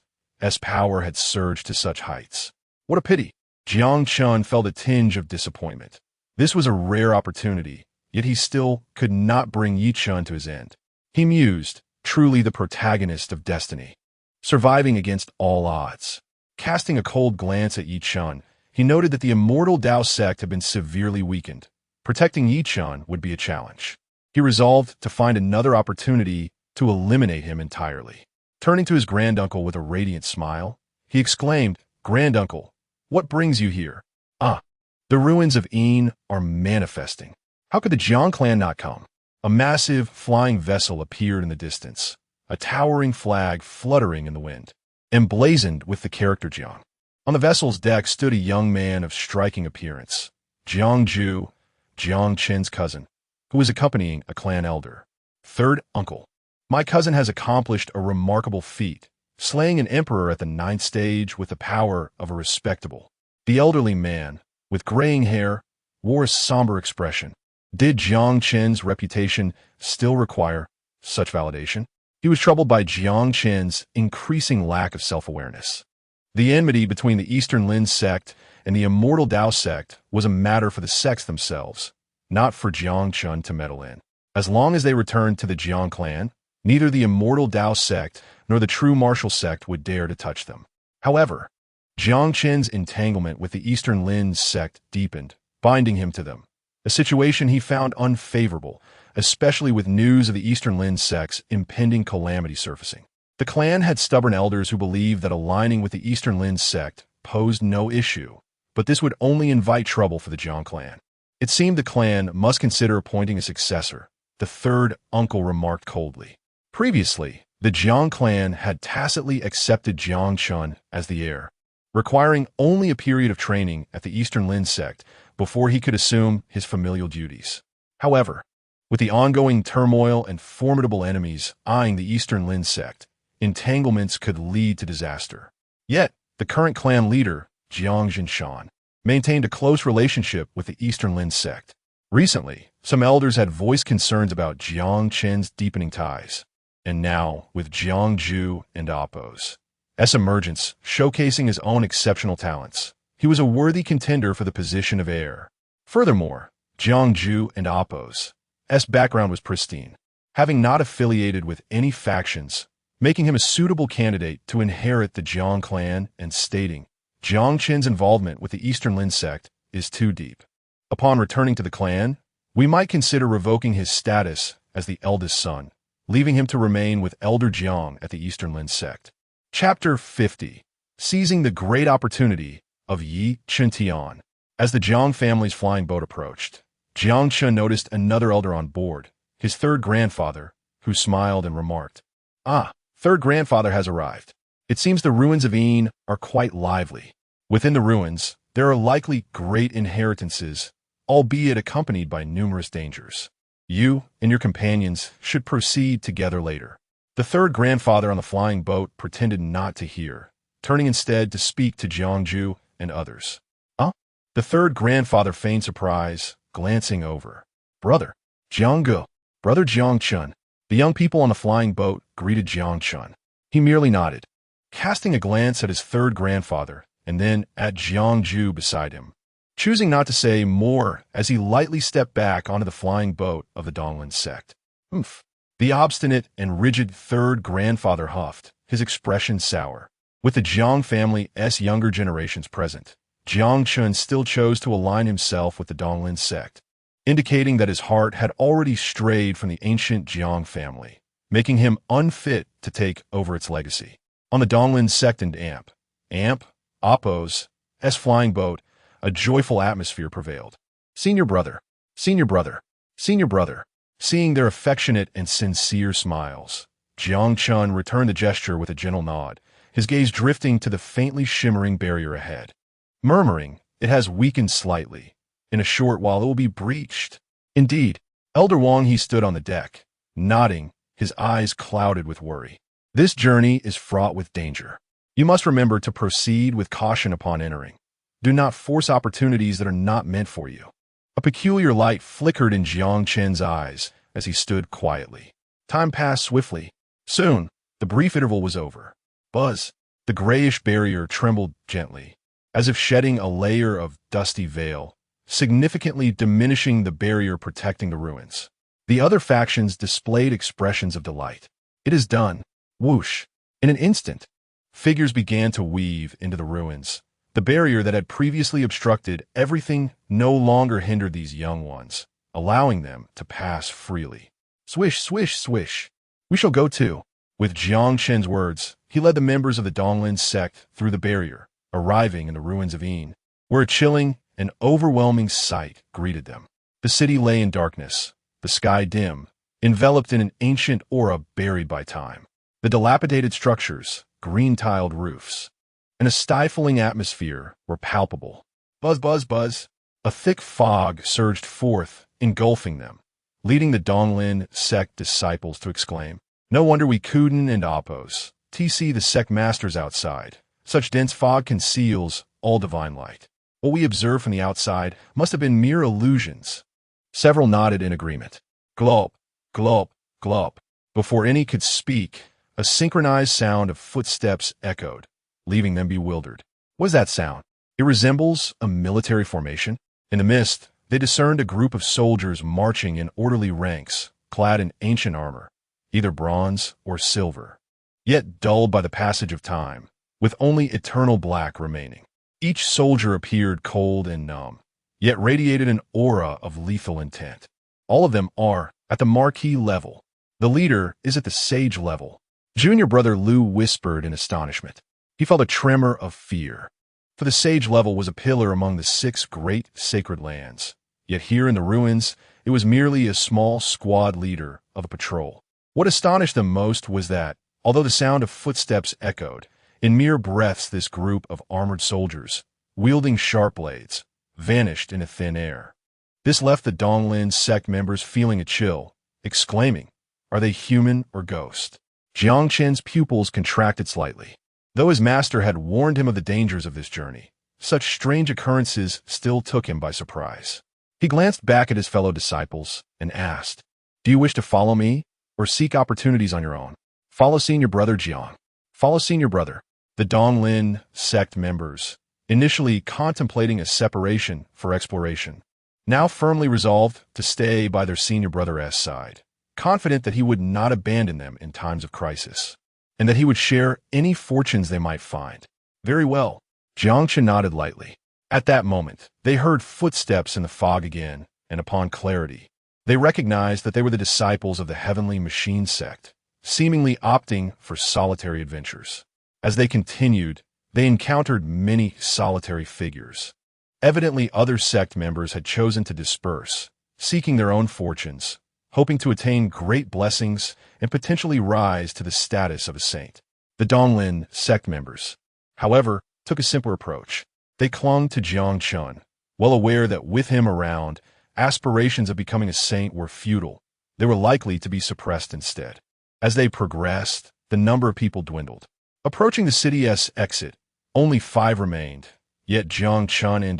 power had surged to such heights. What a pity. Jiang Chun felt a tinge of disappointment. This was a rare opportunity, yet he still could not bring Yi Chun to his end. He mused, truly the protagonist of destiny, surviving against all odds. Casting a cold glance at Yi Chun, he noted that the immortal Tao sect had been severely weakened. Protecting Yi Chun would be a challenge. He resolved to find another opportunity to eliminate him entirely. Turning to his granduncle with a radiant smile, he exclaimed, "Granduncle, what brings you here?" "Ah, the ruins of Yin are manifesting. How could the Jiang clan not come?" A massive, flying vessel appeared in the distance, a towering flag fluttering in the wind. emblazoned with the character Jiang. On the vessel's deck stood a young man of striking appearance, Jiang Ju, Jiang Qin's cousin, who was accompanying a clan elder. Third uncle. My cousin has accomplished a remarkable feat, slaying an emperor at the 9th stage with the power of a respectable. The elderly man, with graying hair, wore a somber expression. Did Jiang Qin's reputation still require such validation? He was troubled by Jiang Qin's increasing lack of self-awareness. The enmity between the Eastern Lin sect and the immortal Dao sect was a matter for the sects themselves, not for Jiang Qin to meddle in. As long as they returned to the Jiang clan, neither the immortal Dao sect nor the true martial sect would dare to touch them. However, Jiang Qin's entanglement with the Eastern Lin sect deepened, binding him to them, a situation he found unfavorable, especially with news of the Eastern Lin sect's impending calamity surfacing. The clan had stubborn elders who believed that aligning with the Eastern Lin sect posed no issue, but this would only invite trouble for the Jiang clan. It seemed the clan must consider appointing a successor, the third uncle remarked coldly. Previously, the Jiang clan had tacitly accepted Jiang Qin as the heir, requiring only a period of training at the Eastern Lin sect before he could assume his familial duties. However, with the ongoing turmoil and formidable enemies eyeing the Eastern Lin sect, entanglements could lead to disaster. Yet, the current clan leader, Jiang Jinshan, maintained a close relationship with the Eastern Lin sect. Recently, some elders had voiced concerns about Jiang Qin's deepening ties. And now, with Jiang Ju and Apos' emergence, showcasing his own exceptional talents, he was a worthy contender for the position of heir. Furthermore, Jiang Ju and Apos' background was pristine, having not affiliated with any factions, making him a suitable candidate to inherit the Jiang clan and stating, Jiang Qin's involvement with the Eastern Lin sect is too deep. Upon returning to the clan, we might consider revoking his status as the eldest son, leaving him to remain with Elder Jiang at the Eastern Lin sect. Chapter 50. Seizing the Great Opportunity of Yi Chuntian. As the Jiang family's flying boat approached, Jiang Qin noticed another elder on board, his third grandfather, who smiled and remarked, "Ah, third grandfather has arrived. It seems the ruins of Yin are quite lively. Within the ruins, there are likely great inheritances, albeit accompanied by numerous dangers. You and your companions should proceed together later." The third grandfather on the flying boat pretended not to hear, turning instead to speak to Jiang Ju and others. "Huh?" The third grandfather feigned surprise, glancing over. "Brother, Jiang Gu, brother Jiang Qin." The young people on the flying boat greeted Jiang Qin. He merely nodded, casting a glance at his third grandfather and then at Jiang Ju beside him, choosing not to say more as he lightly stepped back onto the flying boat of the Donglin sect. "Oomph." The obstinate and rigid third grandfather huffed, his expression sour. With the Jiang family's younger generations present, Jiang Qin still chose to align himself with the Donglin sect, indicating that his heart had already strayed from the ancient Jiang family, making him unfit to take over its legacy. On the Donglin sect and Apos' flying boat, a joyful atmosphere prevailed. Senior brother, senior brother, senior brother. Seeing their affectionate and sincere smiles, Jiang Qin returned the gesture with a gentle nod, his gaze drifting to the faintly shimmering barrier ahead. Murmuring, "It has weakened slightly. In a short while it will be breached." Indeed, Elder Wang he stood on the deck, nodding, his eyes clouded with worry. "This journey is fraught with danger. You must remember to proceed with caution upon entering. Do not force opportunities that are not meant for you." A peculiar light flickered in Jiang Qin's eyes as he stood quietly. Time passed swiftly. Soon, the brief interval was over. Buzz, the grayish barrier trembled gently, as if shedding a layer of dusty veil, significantly diminishing the barrier protecting the ruins. The other factions displayed expressions of delight. "It is done." Whoosh. In an instant, figures began to weave into the ruins. The barrier that had previously obstructed everything no longer hindered these young ones, allowing them to pass freely. Swish, swish, swish. "We shall go too." With Jiang Qin's words, he led the members of the Donglin sect through the barrier, arriving in the ruins of Yin, where a chilling and overwhelming sight greeted them. The city lay in darkness, the sky dim, enveloped in an ancient aura buried by time. The dilapidated structures, green-tiled roofs, and a stifling atmosphere were palpable. Buzz, buzz, buzz. A thick fog surged forth, engulfing them, leading the Donglin sect disciples to exclaim, "No wonder we Kuden and Oppos, TC the sect masters outside. Such dense fog conceals all divine light. What we observe from the outside must have been mere illusions." Several nodded in agreement. Glop, glop, glop. Before any could speak, a synchronized sound of footsteps echoed, leaving them bewildered. What is that sound? It resembles a military formation. In the mist, they discerned a group of soldiers marching in orderly ranks, clad in ancient armor, either bronze or silver, yet dulled by the passage of time, with only eternal black remaining. Each soldier appeared cold and numb, yet radiated an aura of lethal intent. All of them are at the marquee level. The leader is at the sage level. Junior brother Lu whispered in astonishment. He felt a tremor of fear. For the sage level was a pillar among the 6 great sacred lands. Yet here in the ruins, it was merely a small squad leader of a patrol. What astonished them most was that, although the sound of footsteps echoed, in mere breaths this group of armored soldiers, wielding sharp blades, vanished into thin air. This left the Donglin sect members feeling a chill, exclaiming, "Are they human or ghost?" Jiang Chen's pupils contracted slightly. Though his master had warned him of the dangers of this journey, such strange occurrences still took him by surprise. He glanced back at his fellow disciples and asked, "Do you wish to follow me or seek opportunities on your own?" "Follow senior brother Jiang." "Follow senior brother." The Donglin sect members, initially contemplating a separation for exploration, now firmly resolved to stay by their senior brother's side, confident that he would not abandon them in times of crisis, and that he would share any fortunes they might find. Very well. Jiang Chen nodded lightly. At that moment, they heard footsteps in the fog again, and upon clarity, they recognized that they were the disciples of the heavenly machine sect, seemingly opting for solitary adventures. As they continued, they encountered many solitary figures. Evidently, other sect members had chosen to disperse, seeking their own fortunes, hoping to attain great blessings and potentially rise to the status of a saint. The Donglin sect members, however, took a simpler approach. They clung to Jiang Chun, well aware that with him around, aspirations of becoming a saint were futile. They were likely to be suppressed instead. As they progressed, the number of people dwindled. Approaching the city's exit, only 5 remained, yet Jiang Chun and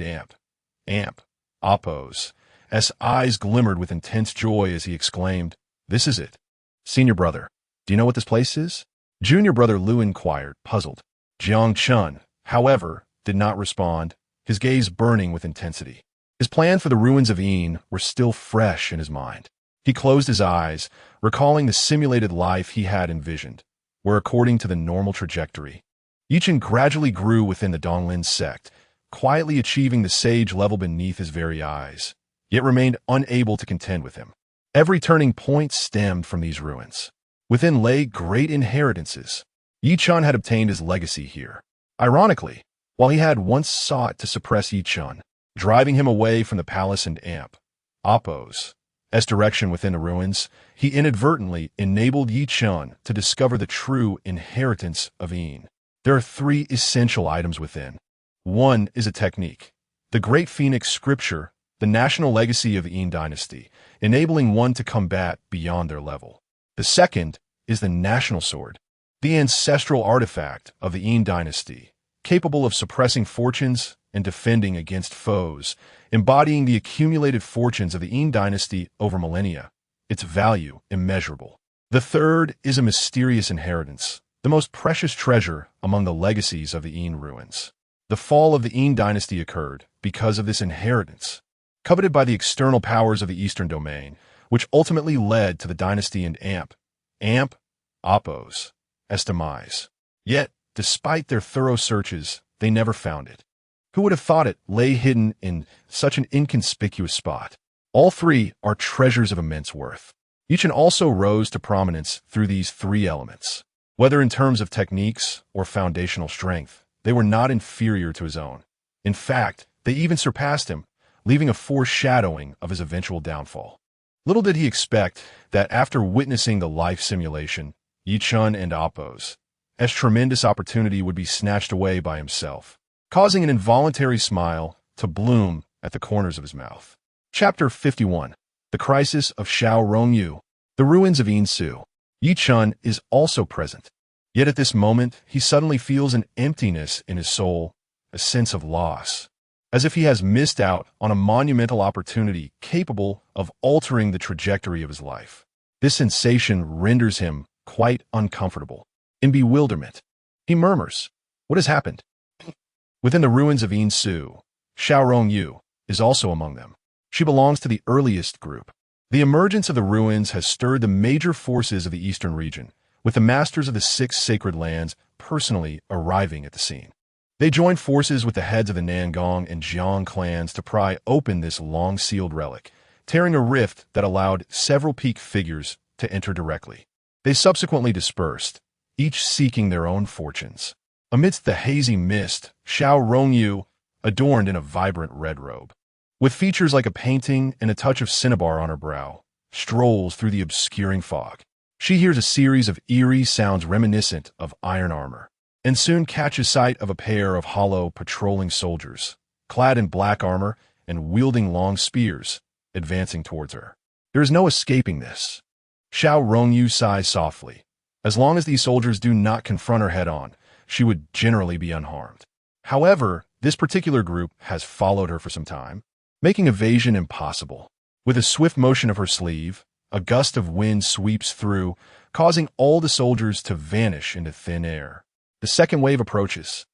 Oppos, as eyes glimmered with intense joy as he exclaimed, "This is it. Senior brother, do you know what this place is?" Junior brother Lu inquired, puzzled. Jiang Chun, however, did not respond, his gaze burning with intensity. His plans for the ruins of Yin were still fresh in his mind. He closed his eyes, recalling the simulated life he had envisioned, where according to the normal trajectory, Yichen gradually grew within the Donglin sect, quietly achieving the sage level beneath his very eyes, yet remained unable to contend with him. Every turning point stemmed from these ruins. Within lay great inheritances. Yichun had obtained his legacy here. Ironically, while he had once sought to suppress Yichun, driving him away from the palace and Oppos' direction within the ruins, he inadvertently enabled Yichun to discover the true inheritance of Yin. There are 3 essential items within. One is a technique, the Great Phoenix Scripture, the national legacy of the Yin dynasty, enabling one to combat beyond their level. The second is the national sword, the ancestral artifact of the Yin dynasty, capable of suppressing fortunes and defending against foes, embodying the accumulated fortunes of the Yin dynasty over millennia, its value immeasurable. The third is a mysterious inheritance, the most precious treasure among the legacies of the Yin ruins. The fall of the Yin dynasty occurred because of this inheritance, coveted by the external powers of the Eastern domain, which ultimately led to the dynasty and Oppos' demise. Yet, despite their thorough searches, they never found it. Who would have thought it lay hidden in such an inconspicuous spot? All 3 are treasures of immense worth. Yichen also rose to prominence through these 3 elements. Whether in terms of techniques or foundational strength, they were not inferior to his own. In fact, they even surpassed him, leaving a foreshadowing of his eventual downfall. Little did he expect that after witnessing the life simulation, Yichun and Oppos, as tremendous opportunity would be snatched away by himself, causing an involuntary smile to bloom at the corners of his mouth. Chapter 51. The Crisis of Xiao Rongyu. The Ruins of Yinsu. Chu Xun is also present. Yet at this moment, he suddenly feels an emptiness in his soul, a sense of loss, as if he has missed out on a monumental opportunity capable of altering the trajectory of his life. This sensation renders him quite uncomfortable. In bewilderment, he murmurs, "What has happened?" Within the ruins of Yinsu, Xiao Rongyu is also among them. She belongs to the earliest group. The emergence of the ruins has stirred the major forces of the eastern region, with the masters of the 6 sacred lands personally arriving at the scene. They joined forces with the heads of the Nangong and Jiang clans to pry open this long-sealed relic, tearing a rift that allowed several peak figures to enter directly. They subsequently dispersed, each seeking their own fortunes. Amidst the hazy mist, Xiao Rongyu, adorned in a vibrant red robe, with features like a painting and a touch of cinnabar on her brow, strolls through the obscuring fog. She hears a series of eerie sounds reminiscent of iron armor, and soon catches sight of a pair of hollow patrolling soldiers, clad in black armor and wielding long spears, advancing towards her. There is no escaping this. Xiao Rongyu sighs softly. As long as these soldiers do not confront her head-on, she would generally be unharmed. However, this particular group has followed her for some time, making evasion impossible. With a swift motion of her sleeve, a gust of wind sweeps through, causing all the soldiers to vanish into thin air. The second wave approaches.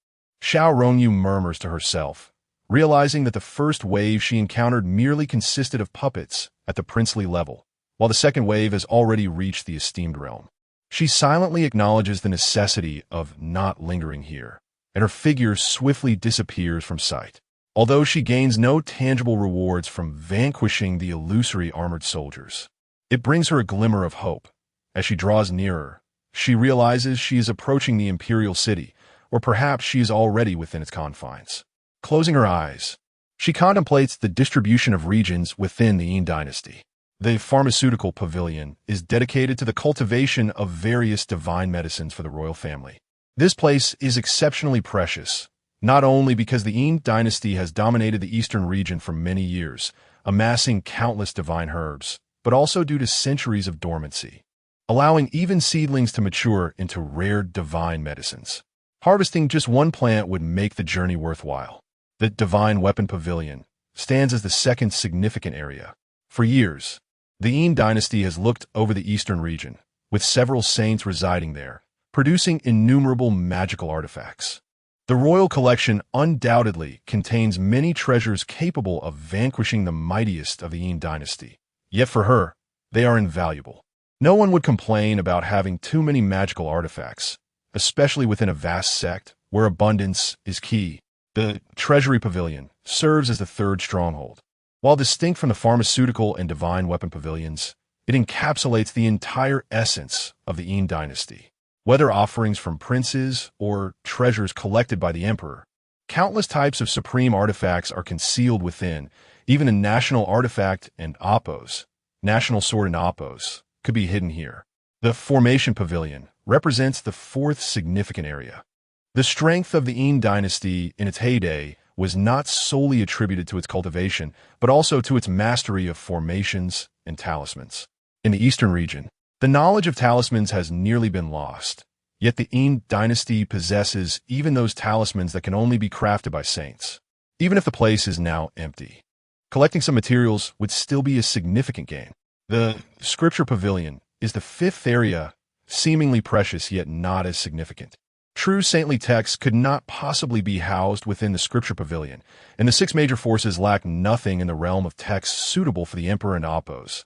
Xiao Rongyu murmurs to herself, realizing that the first wave she encountered merely consisted of puppets at the princely level, while the second wave has already reached the esteemed realm. She silently acknowledges the necessity of not lingering here, and her figure swiftly disappears from sight. Although she gains no tangible rewards from vanquishing the illusory armored soldiers, it brings her a glimmer of hope. As she draws nearer, she realizes she is approaching the imperial city, or perhaps she is already within its confines. Closing her eyes, she contemplates the distribution of regions within the Yin dynasty. The Pharmaceutical Pavilion is dedicated to the cultivation of various divine medicines for the royal family. This place is exceptionally precious, not only because the Yin dynasty has dominated the eastern region for many years, amassing countless divine herbs, but also due to centuries of dormancy, allowing even seedlings to mature into rare divine medicines. Harvesting just one plant would make the journey worthwhile. The Divine Weapon Pavilion stands as the second significant area. For years, the Yin dynasty has looked over the eastern region, with several saints residing there, producing innumerable magical artifacts. The royal collection undoubtedly contains many treasures capable of vanquishing the mightiest of the Yin dynasty. Yet for her, they are invaluable. No one would complain about having too many magical artifacts, especially within a vast sect where abundance is key. The Treasury Pavilion serves as the third stronghold. While distinct from the Pharmaceutical and Divine Weapon Pavilions, it encapsulates the entire essence of the Yin dynasty. Whether offerings from princes or treasures collected by the emperor, countless types of supreme artifacts are concealed within. Even a national artifact and oppos, national sword and oppos, could be hidden here. The Formation Pavilion represents the fourth significant area. The strength of the Yin dynasty in its heyday was not solely attributed to its cultivation, but also to its mastery of formations and talismans. In the eastern region, the knowledge of talismans has nearly been lost, yet the Yin dynasty possesses even those talismans that can only be crafted by saints. Even if the place is now empty, collecting some materials would still be a significant gain. The Scripture Pavilion is the fifth area, seemingly precious yet not as significant. True saintly texts could not possibly be housed within the Scripture Pavilion, and the 6 major forces lack nothing in the realm of texts suitable for the Emperor and Oppos'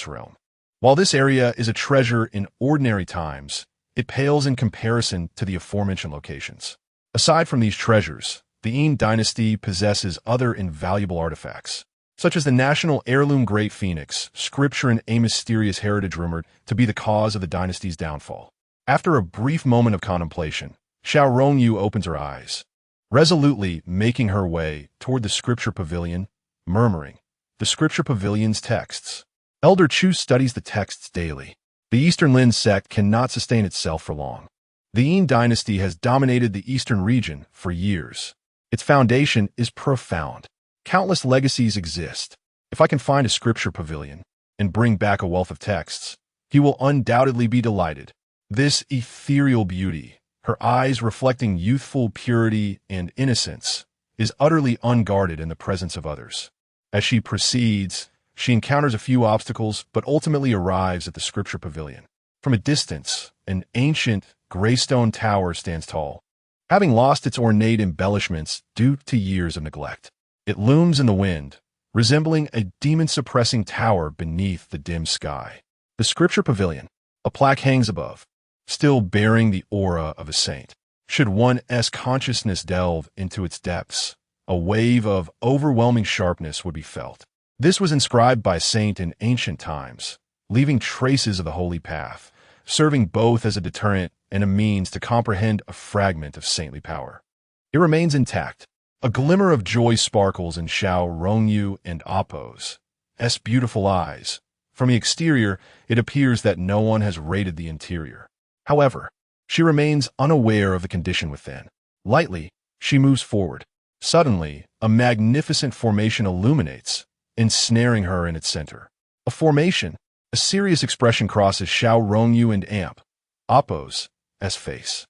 realm. While this area is a treasure in ordinary times, it pales in comparison to the aforementioned locations. Aside from these treasures, the Yin dynasty possesses other invaluable artifacts, such as the national heirloom Great Phoenix, scripture and a mysterious heritage rumored to be the cause of the dynasty's downfall. After a brief moment of contemplation, Xiao Rongyu opens her eyes, resolutely making her way toward the Scripture Pavilion, murmuring, "The Scripture Pavilion's texts." Elder Chu studies the texts daily. The Eastern Lin sect cannot sustain itself for long. The Yin dynasty has dominated the eastern region for years. Its foundation is profound. Countless legacies exist. If I can find a scripture pavilion and bring back a wealth of texts, he will undoubtedly be delighted. This ethereal beauty, her eyes reflecting youthful purity and innocence, is utterly unguarded in the presence of others. As she proceeds, she encounters a few obstacles but ultimately arrives at the Scripture Pavilion. From a distance, an ancient, gray-stone tower stands tall, having lost its ornate embellishments due to years of neglect. It looms in the wind, resembling a demon-suppressing tower beneath the dim sky. The Scripture Pavilion, a plaque hangs above, still bearing the aura of a saint. Should one's consciousness delve into its depths, a wave of overwhelming sharpness would be felt. This was inscribed by a saint in ancient times, leaving traces of the holy path, serving both as a deterrent and a means to comprehend a fragment of saintly power. It remains intact. A glimmer of joy sparkles in Xiao Rongyu and Appo's beautiful eyes. From the exterior, it appears that no one has raided the interior. However, she remains unaware of the condition within. Lightly, she moves forward. Suddenly, a magnificent formation illuminates, ensnaring her in its center. A formation, a serious expression crosses Xiao Rongyu and Appo's face.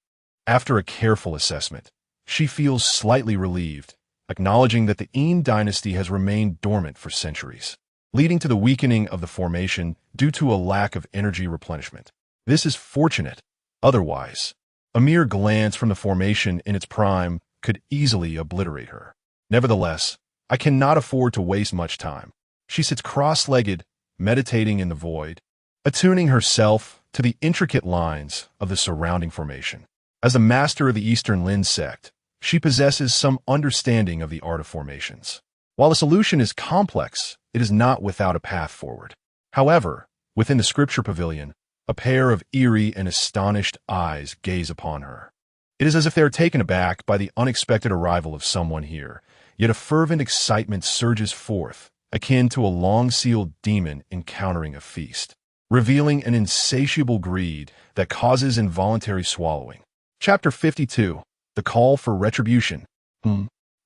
After a careful assessment, she feels slightly relieved, acknowledging that the Yin dynasty has remained dormant for centuries, leading to the weakening of the formation due to a lack of energy replenishment. This is fortunate. Otherwise, a mere glance from the formation in its prime could easily obliterate her. Nevertheless, I cannot afford to waste much time. She sits cross-legged, meditating in the void, attuning herself to the intricate lines of the surrounding formation. As the master of the Eastern Lin sect, she possesses some understanding of the art of formations. While the solution is complex, it is not without a path forward. However, within the Scripture Pavilion, a pair of eerie and astonished eyes gaze upon her. It is as if they are taken aback by the unexpected arrival of someone here, yet a fervent excitement surges forth, akin to a long-sealed demon encountering a feast, revealing an insatiable greed that causes involuntary swallowing. Chapter 52. The Call for Retribution.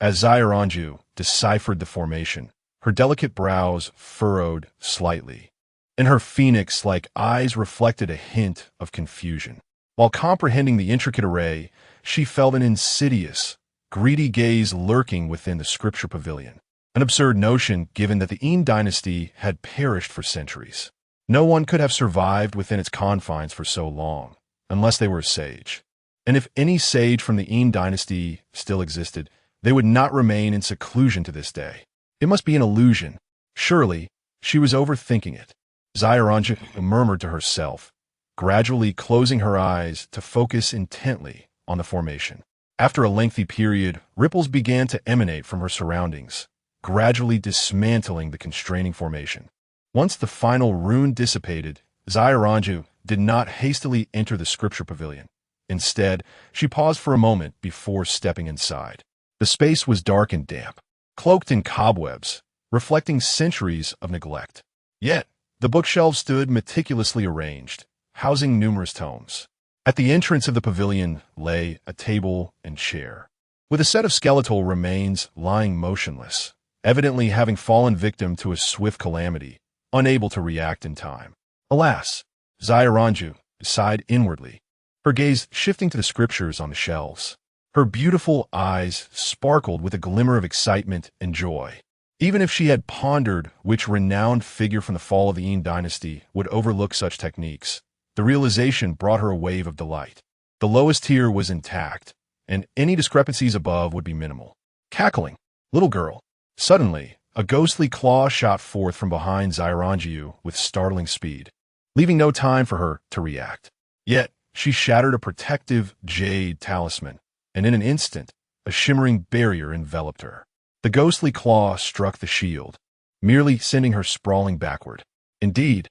As Xiaoranju deciphered the formation, her delicate brows furrowed slightly, and her phoenix-like eyes reflected a hint of confusion. While comprehending the intricate array, she felt an insidious, greedy gaze lurking within the Scripture Pavilion. An absurd notion given that the Yin dynasty had perished for centuries. No one could have survived within its confines for so long, unless they were a sage. And if any sage from the Yin dynasty still existed, they would not remain in seclusion to this day. It must be an illusion. Surely, she was overthinking it. Xiaoranju murmured to herself, gradually closing her eyes to focus intently on the formation. After a lengthy period, ripples began to emanate from her surroundings, gradually dismantling the constraining formation. Once the final rune dissipated, Xiaoranju did not hastily enter the Scripture Pavilion. Instead, she paused for a moment before stepping inside. The space was dark and damp, cloaked in cobwebs, reflecting centuries of neglect. Yet, the bookshelves stood meticulously arranged, housing numerous tomes. At the entrance of the pavilion lay a table and chair, with a set of skeletal remains lying motionless, evidently having fallen victim to a swift calamity, unable to react in time. Alas, Xiaoranju sighed inwardly, her gaze shifting to the scriptures on the shelves. Her beautiful eyes sparkled with a glimmer of excitement and joy. Even if she had pondered which renowned figure from the fall of the Yin dynasty would overlook such techniques, the realization brought her a wave of delight. The lowest tier was intact, and any discrepancies above would be minimal. Cackling, little girl. Suddenly, a ghostly claw shot forth from behind Xiaoranju with startling speed, leaving no time for her to react. Yet, she shattered a protective jade talisman, and in an instant, a shimmering barrier enveloped her. The ghostly claw struck the shield, merely sending her sprawling backward. Indeed,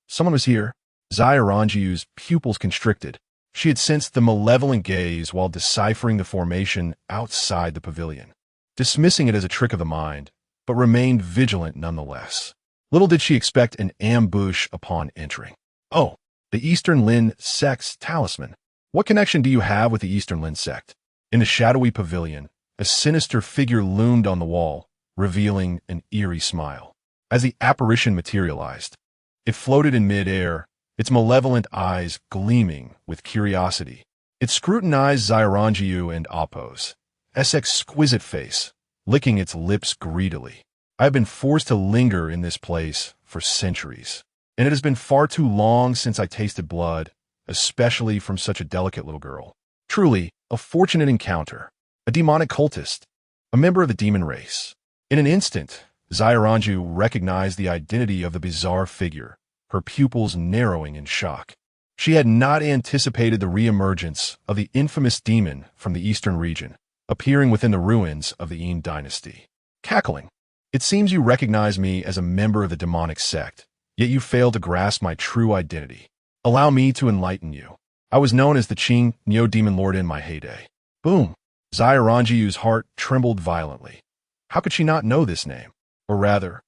someone was here. Xiaoranju's pupils constricted. She had sensed the malevolent gaze while deciphering the formation outside the pavilion, dismissing it as a trick of the mind, but remained vigilant nonetheless. Little did she expect an ambush upon entering. Oh, the Eastern Lin sect's talisman. What connection do you have with the Eastern Lin sect? In the shadowy pavilion, a sinister figure loomed on the wall, revealing an eerie smile. As the apparition materialized, it floated in mid-air, its malevolent eyes gleaming with curiosity. It scrutinized Xiaoranjiu and Apos, exquisite face, licking its lips greedily. I have been forced to linger in this place for centuries, and it has been far too long since I tasted blood, especially from such a delicate little girl. Truly, a fortunate encounter. A demonic cultist, a member of the demon race. In an instant, Xiaoranjiu recognized the identity of the bizarre figure, her pupils narrowing in shock. She had not anticipated the reemergence of the infamous demon from the eastern region, appearing within the ruins of the Yin dynasty. Cackling, "It seems you recognize me as a member of the demonic sect, yet you fail to grasp my true identity. Allow me to enlighten you. I was known as the Qing Neo-Demon Lord in my heyday." Boom! Xiaoranjiu's heart trembled violently. How could she not know this name? Or rather,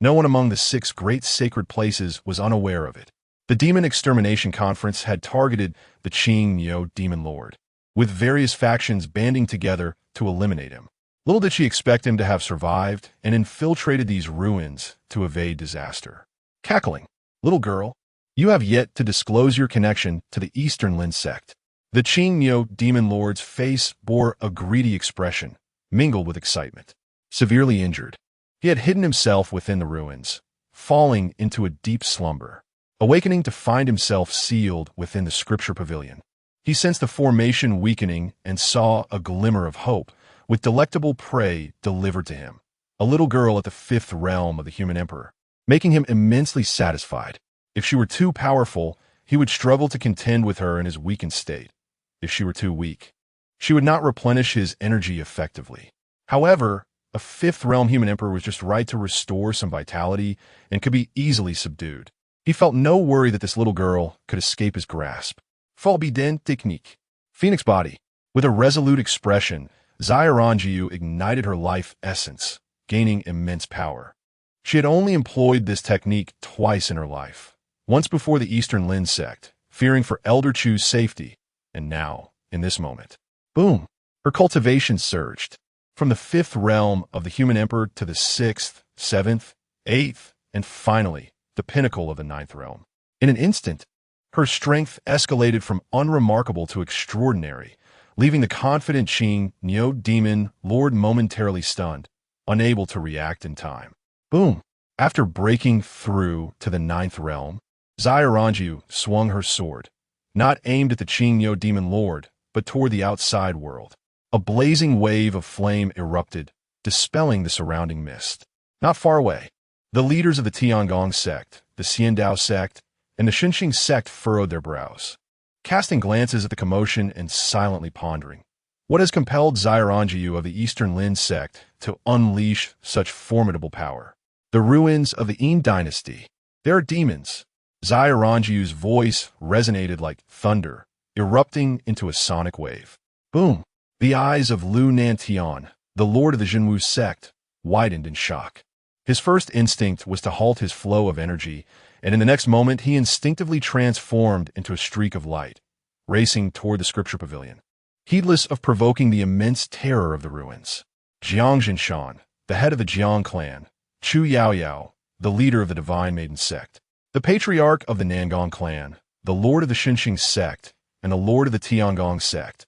no one among the 6 great sacred places was unaware of it. The Demon Extermination Conference had targeted the Qing Neo-Demon Lord, with various factions banding together to eliminate him. Little did she expect him to have survived and infiltrated these ruins to evade disaster. Cackling, "Little girl, you have yet to disclose your connection to the Eastern Lin sect." The Qing Neo-Demon Lord's face bore a greedy expression, mingled with excitement. Severely injured, he had hidden himself within the ruins, falling into a deep slumber, awakening to find himself sealed within the Scripture Pavilion. He sensed the formation weakening and saw a glimmer of hope, with delectable prey delivered to him. A little girl at the 5th realm of the human emperor, making him immensely satisfied. If she were too powerful, he would struggle to contend with her in his weakened state. If she were too weak, she would not replenish his energy effectively. However, a 5th realm human emperor was just right to restore some vitality and could be easily subdued. He felt no worry that this little girl could escape his grasp. Forbidden technique. Phoenix body. With a resolute expression, Xiaoranjiu ignited her life essence, gaining immense power. She had only employed this technique twice in her life. Once before the Eastern Lin sect, fearing for Elder Chu's safety, and now, in this moment. Boom! Her cultivation surged. From the 5th realm of the human emperor to the 6th, 7th, 8th, and finally, the pinnacle of the 9th realm. In an instant, her strength escalated from unremarkable to extraordinary, leaving the confident Qing Neo-Demon Lord momentarily stunned, unable to react in time. Boom! After breaking through to the 9th realm, Xiaoranjiu swung her sword, not aimed at the Qing Neo-Demon Lord, but toward the outside world. A blazing wave of flame erupted, dispelling the surrounding mist. Not far away, the leaders of the Tiangong sect, the Xiandao sect, and the Xinxing sect furrowed their brows, casting glances at the commotion and silently pondering. What has compelled Xiaoranjiu of the Eastern Lin sect to unleash such formidable power? The ruins of the Yin dynasty. There are demons. Xiaoranjiu's voice resonated like thunder, erupting into a sonic wave. Boom! The eyes of Lu Nantian, the lord of the Jinwu sect, widened in shock. His first instinct was to halt his flow of energy, and in the next moment he instinctively transformed into a streak of light, racing toward the Scripture Pavilion, heedless of provoking the immense terror of the ruins. Jiang Jinshan, the head of the Jiang clan, Chu Yaoyao, the leader of the Divine Maiden sect, the patriarch of the Nangong clan, the lord of the Xinxing sect, and the lord of the Tiangong sect,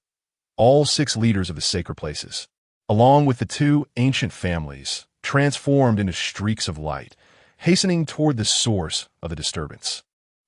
all 6 leaders of the sacred places, along with the 2 ancient families, transformed into streaks of light, hastening toward the source of the disturbance.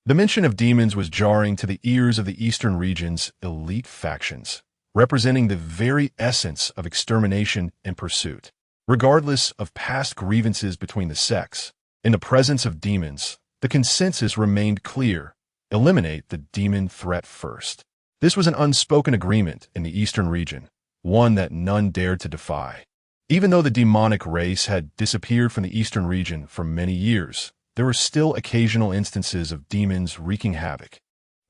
The mention of demons was jarring to the ears of the Eastern region's elite factions, representing the very essence of extermination and pursuit. Regardless of past grievances between the sects, in the presence of demons, the consensus remained clear: eliminate the demon threat first. This was an unspoken agreement in the Eastern region, one that none dared to defy. Even though the demonic race had disappeared from the Eastern region for many years, there were still occasional instances of demons wreaking havoc,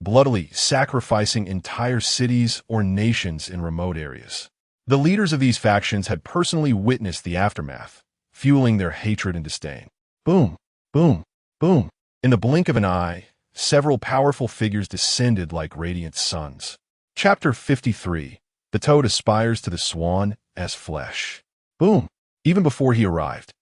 bloodily sacrificing entire cities or nations in remote areas. The leaders of these factions had personally witnessed the aftermath, fueling their hatred and disdain. Boom, boom, boom. In the blink of an eye, several powerful figures descended like radiant suns. Chapter 53. The toad aspires to the swan as flesh. Boom! Even before he arrived,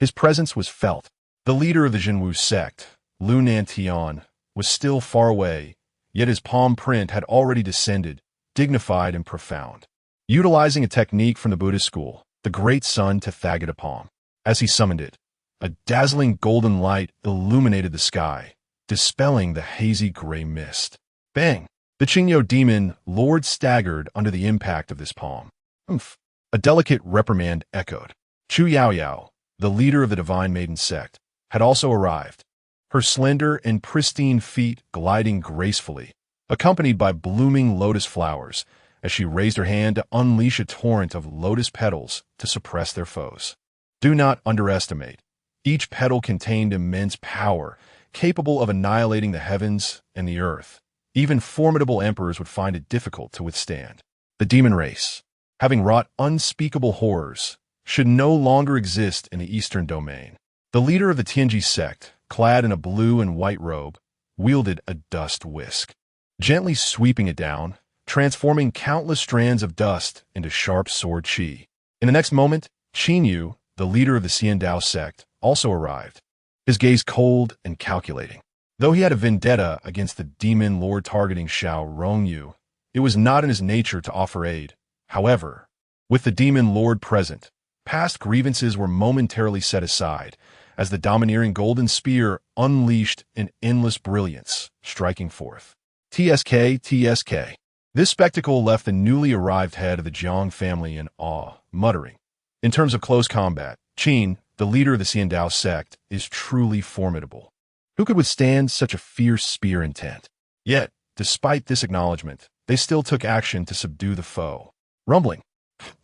his presence was felt. The leader of the Jinwu sect, Lu Nantian, was still far away, yet his palm print had already descended, dignified and profound. Utilizing a technique from the Buddhist school, the great sun Tathagata palm. As he summoned it, a dazzling golden light illuminated the sky, dispelling the hazy gray mist. Bang! The Qingyo demon lord staggered under the impact of this palm. Oomph! A delicate reprimand echoed. Chu Yaoyao, the leader of the Divine Maiden sect, had also arrived, her slender and pristine feet gliding gracefully, accompanied by blooming lotus flowers, as she raised her hand to unleash a torrent of lotus petals to suppress their foes. Do not underestimate. Each petal contained immense power, capable of annihilating the heavens and the earth. Even formidable emperors would find it difficult to withstand. The demon race, having wrought unspeakable horrors, should no longer exist in the eastern domain. The leader of the Tianji sect, clad in a blue and white robe, wielded a dust whisk, gently sweeping it down, transforming countless strands of dust into sharp sword qi. In the next moment, Qin Yu, the leader of the Xiandao sect, also arrived, his gaze cold and calculating. Though he had a vendetta against the demon lord targeting Xiao Rongyu, it was not in his nature to offer aid. However, with the demon lord present, past grievances were momentarily set aside, as the domineering golden spear unleashed an endless brilliance, striking forth. TSK, TSK. This spectacle left the newly arrived head of the Jiang family in awe, muttering, "In terms of close combat, Qin, the leader of the Xiandao sect, is truly formidable. Who could withstand such a fierce spear intent?" Yet, despite this acknowledgement, they still took action to subdue the foe. Rumbling.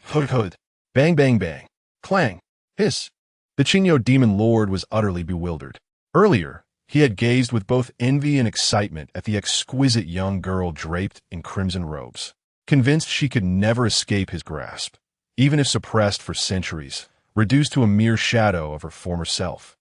Hud. Bang, bang, bang. Clang. Hiss. The Qingyo demon lord was utterly bewildered. Earlier, he had gazed with both envy and excitement at the exquisite young girl draped in crimson robes, convinced she could never escape his grasp, even if suppressed for centuries, reduced to a mere shadow of her former self.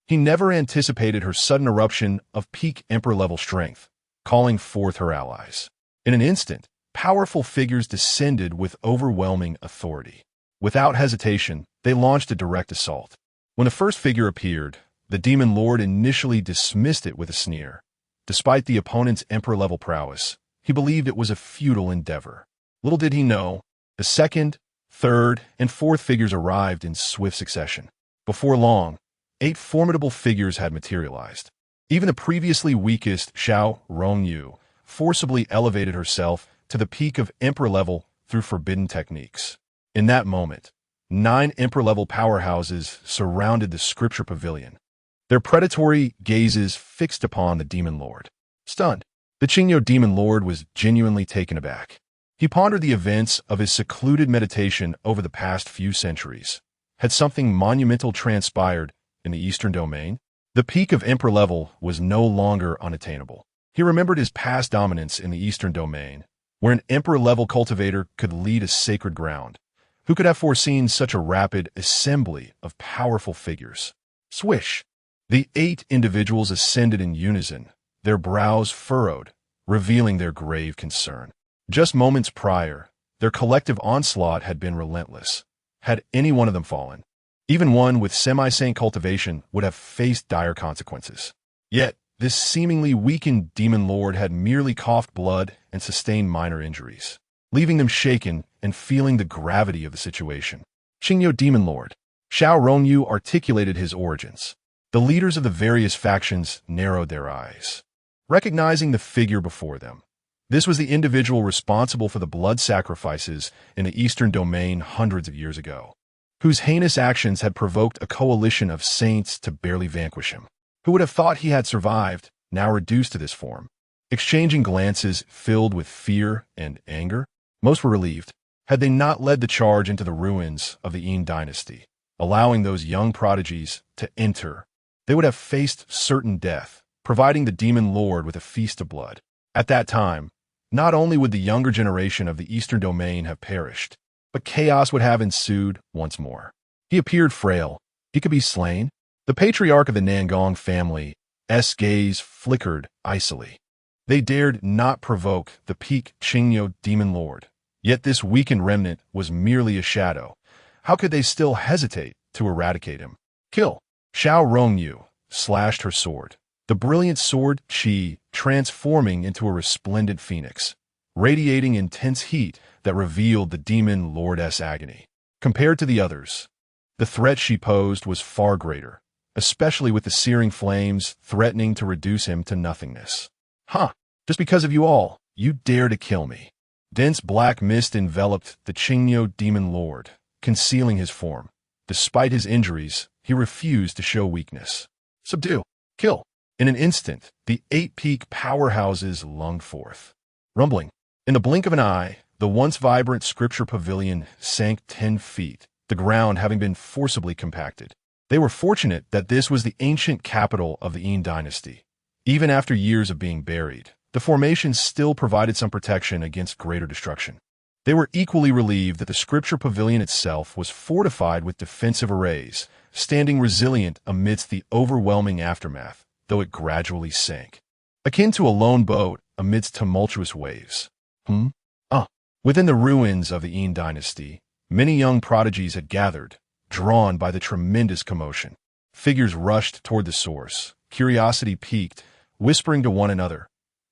He never anticipated her sudden eruption of peak emperor-level strength, calling forth her allies. In an instant, powerful figures descended with overwhelming authority. Without hesitation, they launched a direct assault. When the first figure appeared, the demon lord initially dismissed it with a sneer. Despite the opponent's emperor-level prowess, he believed it was a futile endeavor. Little did he know, the second, third, and fourth figures arrived in swift succession. Before long, 8 formidable figures had materialized. Even the previously weakest Xiao Rongyu forcibly elevated herself to the peak of emperor level through forbidden techniques. In that moment, 9 emperor-level powerhouses surrounded the Scripture Pavilion, their predatory gazes fixed upon the demon lord. Stunned, the Qingyo demon lord was genuinely taken aback. He pondered the events of his secluded meditation over the past few centuries. Had something monumental transpired in the eastern domain? The peak of emperor level was no longer unattainable. He remembered his past dominance in the eastern domain, where an emperor-level cultivator could lead a sacred ground. Who could have foreseen such a rapid assembly of powerful figures? Swish! The 8 individuals ascended in unison, their brows furrowed, revealing their grave concern. Just moments prior, their collective onslaught had been relentless. Had any one of them fallen, even one with semi-sane cultivation would have faced dire consequences. Yet, this seemingly weakened demon lord had merely coughed blood and sustained minor injuries, leaving them shaken and feeling the gravity of the situation. Qingyo demon lord. Xiao Rongyu articulated his origins. The leaders of the various factions narrowed their eyes, recognizing the figure before them. This was the individual responsible for the blood sacrifices in the eastern domain hundreds of years ago, whose heinous actions had provoked a coalition of saints to barely vanquish him. Who would have thought he had survived, now reduced to this form? Exchanging glances filled with fear and anger, most were relieved. Had they not led the charge into the ruins of the Yin dynasty, allowing those young prodigies to enter, they would have faced certain death, providing the demon lord with a feast of blood. At that time, not only would the younger generation of the eastern domain have perished, but chaos would have ensued once more. He appeared frail. He could be slain. The patriarch of the Nangong family, S gaze flickered icily. They dared not provoke the peak Qingyo demon lord. Yet this weakened remnant was merely a shadow. How could they still hesitate to eradicate him? Kill. Xiao Rongyu slashed her sword. The brilliant sword Qi transforming into a resplendent phoenix, radiating intense heat that revealed the demon lord's agony. Compared to the others, the threat she posed was far greater, especially with the searing flames threatening to reduce him to nothingness. Huh, just because of you all, you dare to kill me. Dense black mist enveloped the Qingyo demon lord, concealing his form. Despite his injuries, he refused to show weakness. Subdue. Kill. In an instant, the 8 peak powerhouses lunged forth. Rumbling. In the blink of an eye, the once vibrant Scripture Pavilion sank 10 feet, the ground having been forcibly compacted. They were fortunate that this was the ancient capital of the Yin dynasty. Even after years of being buried, the formation still provided some protection against greater destruction. They were equally relieved that the Scripture Pavilion itself was fortified with defensive arrays, standing resilient amidst the overwhelming aftermath, though it gradually sank. Akin to a lone boat amidst tumultuous waves. Within the ruins of the Yin dynasty, many young prodigies had gathered, drawn by the tremendous commotion. Figures rushed toward the source, curiosity piqued, whispering to one another,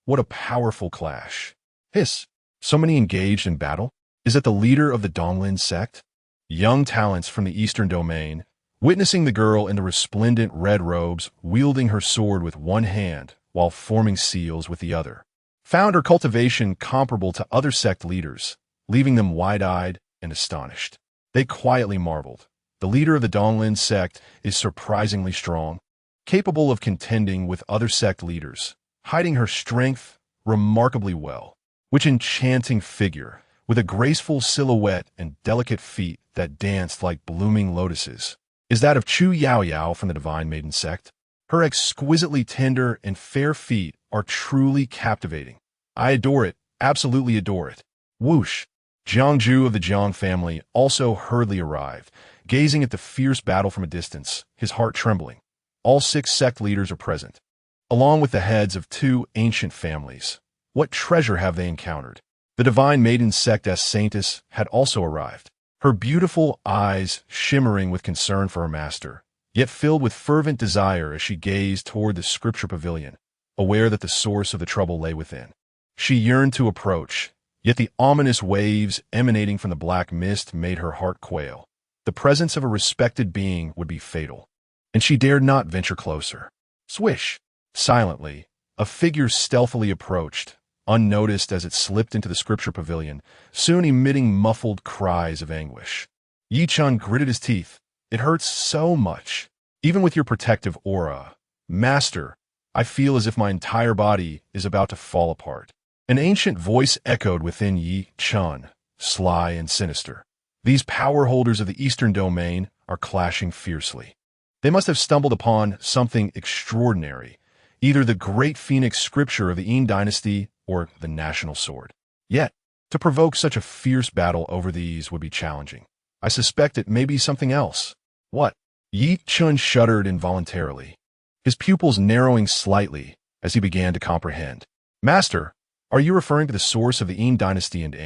"What a powerful clash." Hiss! So many engaged in battle? Is it the leader of the Donglin sect? Young talents from the Eastern Domain, witnessing the girl in the resplendent red robes wielding her sword with one hand while forming seals with the other, found her cultivation comparable to other sect leaders, leaving them wide-eyed and astonished. They quietly marveled. The leader of the Donglin sect is surprisingly strong, capable of contending with other sect leaders, hiding her strength remarkably well. Which enchanting figure, with a graceful silhouette and delicate feet that danced like blooming lotuses, is that of Chu Yaoyao from the Divine Maiden sect. Her exquisitely tender and fair feet are truly captivating. I adore it, absolutely adore it. Whoosh! Jiangju of the Jiang family also hurriedly arrived, gazing at the fierce battle from a distance, his heart trembling. All 6 sect leaders are present, along with the heads of 2 ancient families. What treasure have they encountered? The Divine Maiden sect as Saintess had also arrived, her beautiful eyes shimmering with concern for her master, yet filled with fervent desire as she gazed toward the Scripture Pavilion, aware that the source of the trouble lay within. She yearned to approach, yet the ominous waves emanating from the black mist made her heart quail. The presence of a respected being would be fatal, and she dared not venture closer. Swish! Silently, a figure stealthily approached, unnoticed as it slipped into the Scripture Pavilion, soon emitting muffled cries of anguish. Yi Chun gritted his teeth. It hurts so much. Even with your protective aura. Master, I feel as if my entire body is about to fall apart. An ancient voice echoed within Yi Chun, sly and sinister. These power holders of the Eastern Domain are clashing fiercely. They must have stumbled upon something extraordinary, either the great phoenix scripture of the Yin dynasty or the national sword. Yet, to provoke such a fierce battle over these would be challenging. I suspect it may be something else. What? Yi Chun shuddered involuntarily, his pupils narrowing slightly as he began to comprehend. Master, are you referring to the source of the Yin dynasty and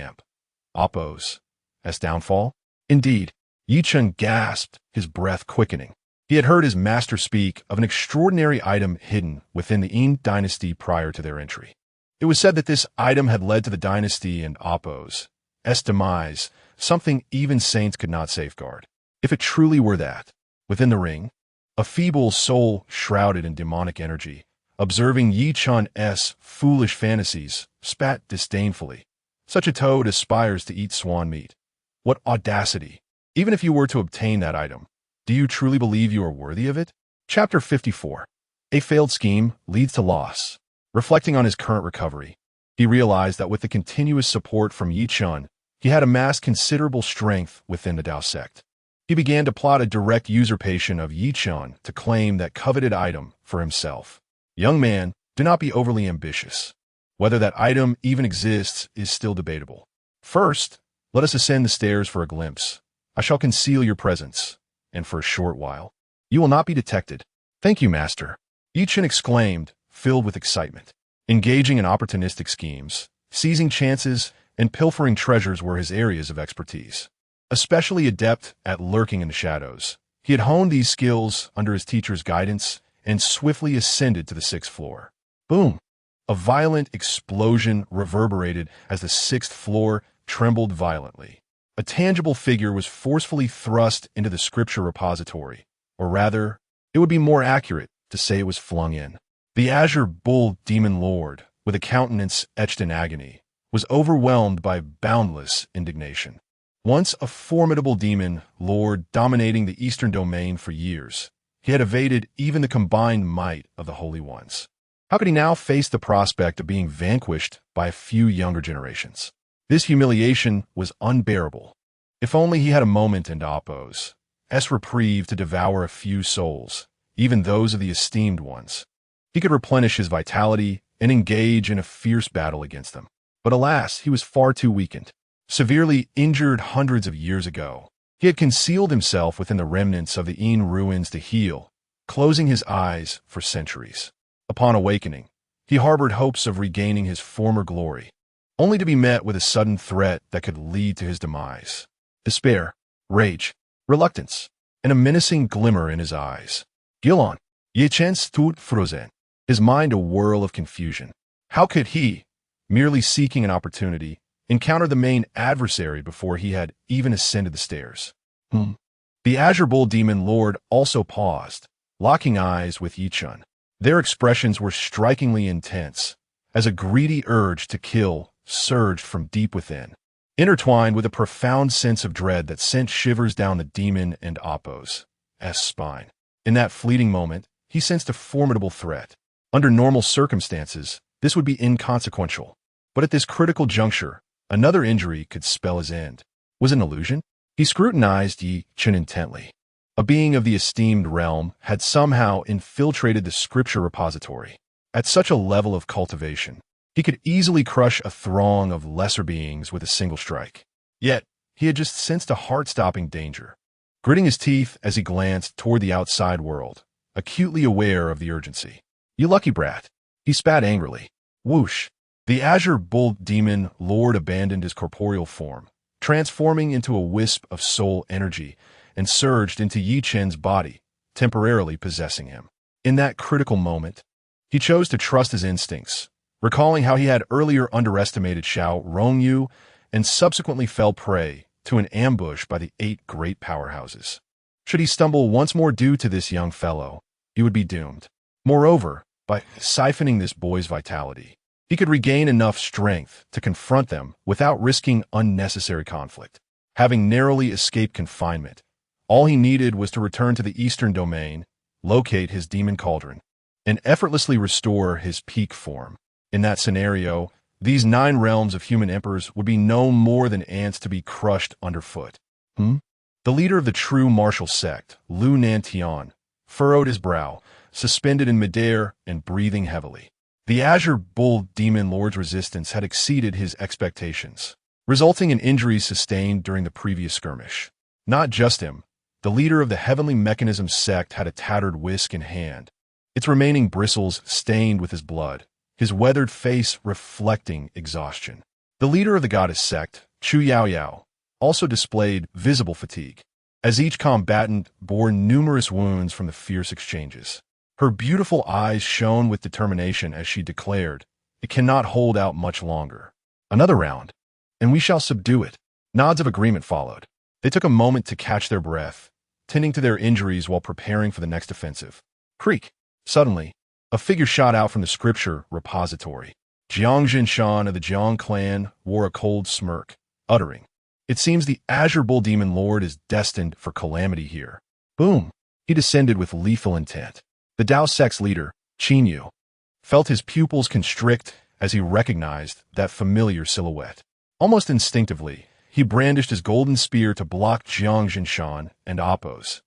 Oppo's as downfall? Indeed, Yi Chun gasped, his breath quickening. He had heard his master speak of an extraordinary item hidden within the Yin dynasty prior to their entry. It was said that this item had led to the dynasty and Oppo's demise, something even saints could not safeguard. If it truly were that, within the ring, a feeble soul shrouded in demonic energy, observing Yi Chun's foolish fantasies, spat disdainfully. Such a toad aspires to eat swan meat. What audacity! Even if you were to obtain that item, do you truly believe you are worthy of it? Chapter 54. A failed scheme leads to loss. Reflecting on his current recovery, he realized that with the continuous support from Yi Chun, he had amassed considerable strength within the Dao sect. He began to plot a direct usurpation of Yi Chun to claim that coveted item for himself. Young man, do not be overly ambitious. Whether that item even exists is still debatable. First, let us ascend the stairs for a glimpse. I shall conceal your presence, and for a short while, you will not be detected. Thank you, master. Yi Chun exclaimed, filled with excitement. Engaging in opportunistic schemes, seizing chances, and pilfering treasures were his areas of expertise. Especially adept at lurking in the shadows, he had honed these skills under his teacher's guidance and swiftly ascended to the 6th floor. Boom! A violent explosion reverberated as the 6th floor trembled violently. A tangible figure was forcefully thrust into the scripture repository, or rather, it would be more accurate to say it was flung in. The azure bull demon lord, with a countenance etched in agony, was overwhelmed by boundless indignation. Once a formidable demon lord dominating the eastern domain for years, he had evaded even the combined might of the Holy Ones. How could he now face the prospect of being vanquished by a few younger generations? This humiliation was unbearable. If only he had a moment in Apos, reprieve to devour a few souls, even those of the esteemed ones. He could replenish his vitality and engage in a fierce battle against them. But alas, he was far too weakened. Severely injured hundreds of years ago, he had concealed himself within the remnants of the Aeon ruins to heal, closing his eyes for centuries. Upon awakening, he harbored hopes of regaining his former glory, only to be met with a sudden threat that could lead to his demise. Despair, rage, reluctance, and a menacing glimmer in his eyes. Gilon, Yechen stood frozen, his mind a whirl of confusion. How could he, merely seeking an opportunity, encounter the main adversary before he had even ascended the stairs? The Azure Bull Demon Lord also paused, locking eyes with Chu Xun. Their expressions were strikingly intense, as a greedy urge to kill surged from deep within, intertwined with a profound sense of dread that sent shivers down the demon and Apos' spine. In that fleeting moment, he sensed a formidable threat. Under normal circumstances, this would be inconsequential. But at this critical juncture, another injury could spell his end. Was it an illusion? He scrutinized Chu Xun intently. A being of the esteemed realm had somehow infiltrated the scripture repository. At such a level of cultivation, he could easily crush a throng of lesser beings with a single strike. Yet, he had just sensed a heart-stopping danger. Gritting his teeth as he glanced toward the outside world, acutely aware of the urgency. "You lucky brat," he spat angrily. Whoosh! The Azure Bull Demon Lord abandoned his corporeal form, transforming into a wisp of soul energy, and surged into Yi Chen's body, temporarily possessing him. In that critical moment, he chose to trust his instincts, recalling how he had earlier underestimated Xiao Rongyu and subsequently fell prey to an ambush by the 8 great powerhouses. Should he stumble once more due to this young fellow, he would be doomed. Moreover, by siphoning this boy's vitality, he could regain enough strength to confront them without risking unnecessary conflict. Having narrowly escaped confinement, all he needed was to return to the eastern domain, locate his demon cauldron, and effortlessly restore his peak form. In that scenario, these 9 realms of human emperors would be no more than ants to be crushed underfoot. The leader of the true martial sect, Lu Nantian, furrowed his brow, suspended in midair and breathing heavily. The Azure Bull Demon Lord's resistance had exceeded his expectations, resulting in injuries sustained during the previous skirmish. Not just him, the leader of the Heavenly Mechanism sect had a tattered whisk in hand, its remaining bristles stained with his blood, his weathered face reflecting exhaustion. The leader of the Goddess sect, Chu Yaoyao, also displayed visible fatigue, as each combatant bore numerous wounds from the fierce exchanges. Her beautiful eyes shone with determination as she declared, "It cannot hold out much longer. Another round, and we shall subdue it." Nods of agreement followed. They took a moment to catch their breath, tending to their injuries while preparing for the next offensive. Creak! Suddenly, a figure shot out from the scripture repository. Jiang Jinshan of the Jiang clan wore a cold smirk, uttering, "It seems the Azure Bull Demon Lord is destined for calamity here." Boom! He descended with lethal intent. The Dao sect's leader, Qin Yu, felt his pupils constrict as he recognized that familiar silhouette. Almost instinctively, he brandished his golden spear to block Jiang Jinshan and Apos'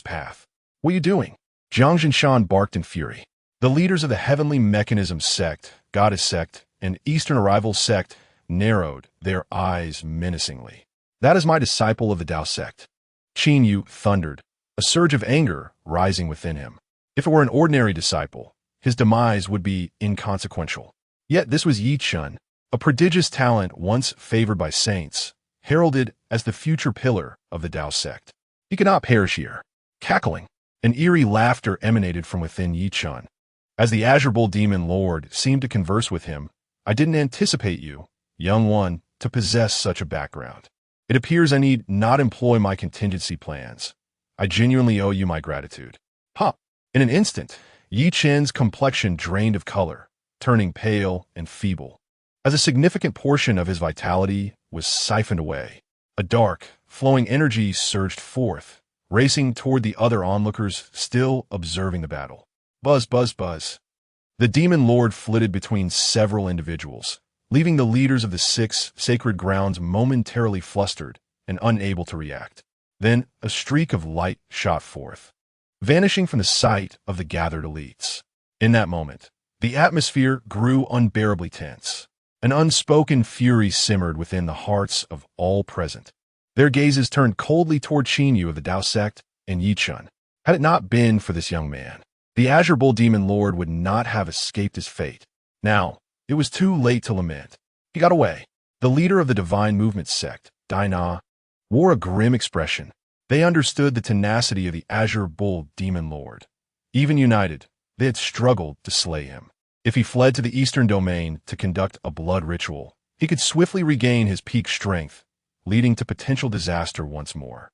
path. "What are you doing?" Jiang Jinshan barked in fury. The leaders of the Heavenly Mechanism sect, Goddess sect, and Eastern Arrival sect narrowed their eyes menacingly. "That is my disciple of the Dao sect," Qin Yu thundered, a surge of anger rising within him. If it were an ordinary disciple, his demise would be inconsequential. Yet this was Yi Chun, a prodigious talent once favored by saints, heralded as the future pillar of the Tao sect. He could not perish here. Cackling, an eerie laughter emanated from within Yi Chun. As the Azure Bull Demon Lord seemed to converse with him, I didn't anticipate you, young one, to possess such a background. It appears I need not employ my contingency plans. I genuinely owe you my gratitude. Ha! In an instant, Yi Chen's complexion drained of color, turning pale and feeble, as a significant portion of his vitality was siphoned away. A dark, flowing energy surged forth, racing toward the other onlookers still observing the battle. Buzz, buzz, buzz. The Demon Lord flitted between several individuals, leaving the leaders of the 6 sacred grounds momentarily flustered and unable to react. Then a streak of light shot forth, vanishing from the sight of the gathered elites. In that moment, the atmosphere grew unbearably tense. An unspoken fury simmered within the hearts of all present. Their gazes turned coldly toward Qin of the Tao sect and Yi Chun. Had it not been for this young man, the Azure Bull Demon Lord would not have escaped his fate. Now, it was too late to lament. He got away. The leader of the Divine Movement sect, Dinah, wore a grim expression. They understood the tenacity of the Azure Bull Demon Lord. Even united, they had struggled to slay him. If he fled to the Eastern Domain to conduct a blood ritual, he could swiftly regain his peak strength, leading to potential disaster once more.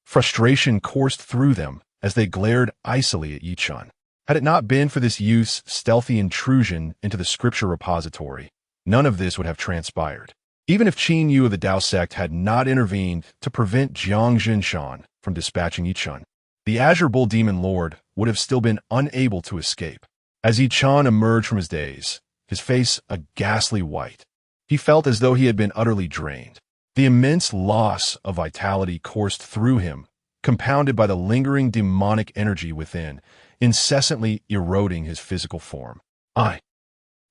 Frustration coursed through them as they glared icily at Yi Chun. Had it not been for this youth's stealthy intrusion into the scripture repository, none of this would have transpired. Even if Qin Yu of the Tao sect had not intervened to prevent Jiang Jinshan from dispatching Yi Chun, the Azure Bull Demon Lord would have still been unable to escape. As Yi Chun emerged from his daze, his face a ghastly white, he felt as though he had been utterly drained. The immense loss of vitality coursed through him, compounded by the lingering demonic energy within, incessantly eroding his physical form.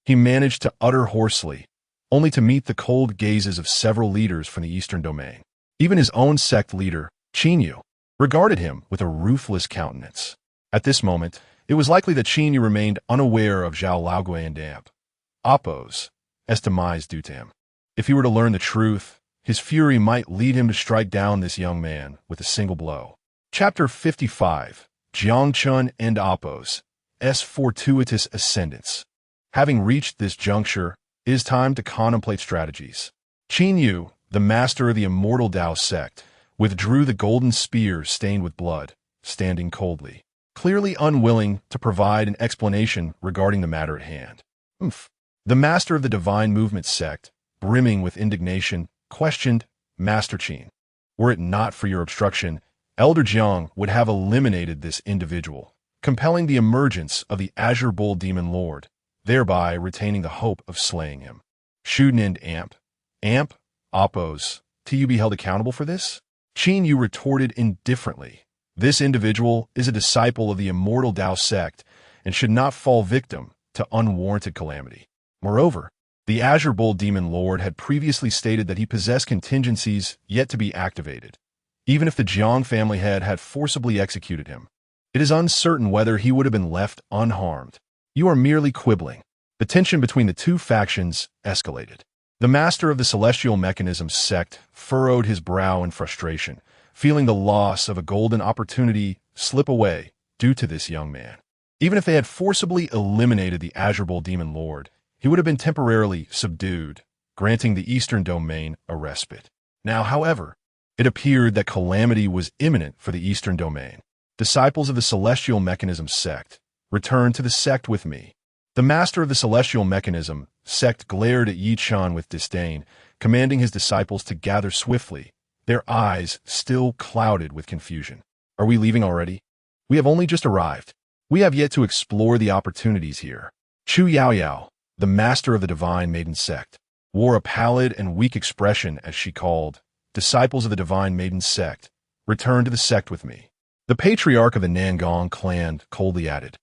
He managed to utter hoarsely, only to meet the cold gazes of several leaders from the Eastern Domain. Even his own sect leader, Qin Yu, regarded him with a ruthless countenance. At this moment, it was likely that Qin Yu remained unaware of Zhao Laogui and Appo's demise due to him. If he were to learn the truth, his fury might lead him to strike down this young man with a single blow. Chapter 55. Jiang Chun and Appo's fortuitous ascendance. Having reached this juncture, it is time to contemplate strategies. Qin Yu, the master of the immortal Tao sect, withdrew the golden spear stained with blood, standing coldly, clearly unwilling to provide an explanation regarding the matter at hand. The master of the Divine Movement sect, brimming with indignation, questioned, Master Qin, were it not for your obstruction, Elder Jiang would have eliminated this individual, compelling the emergence of the Azure Bull Demon Lord, thereby retaining the hope of slaying him. Shouldn't Appo's, to be held accountable for this? Qin Yu retorted indifferently. This individual is a disciple of the immortal Tao sect and should not fall victim to unwarranted calamity. Moreover, the Azure Bull Demon Lord had previously stated that he possessed contingencies yet to be activated. Even if the Jiang family head had forcibly executed him, it is uncertain whether he would have been left unharmed. You are merely quibbling. The tension between the two factions escalated. The master of the Celestial Mechanism sect furrowed his brow in frustration, feeling the loss of a golden opportunity slip away due to this young man. Even if they had forcibly eliminated the Azure Bull Demon Lord, he would have been temporarily subdued, granting the Eastern Domain a respite. Now, however, it appeared that calamity was imminent for the Eastern Domain. Disciples of the Celestial Mechanism sect, return to the sect with me. The master of the Celestial Mechanism sect glared at Yi Chun with disdain, commanding his disciples to gather swiftly, their eyes still clouded with confusion. Are we leaving already? We have only just arrived. We have yet to explore the opportunities here. Chu Yaoyao, the master of the Divine Maiden sect, wore a pallid and weak expression as she called, Disciples of the Divine Maiden sect, return to the sect with me. The patriarch of the Nangong clan coldly added,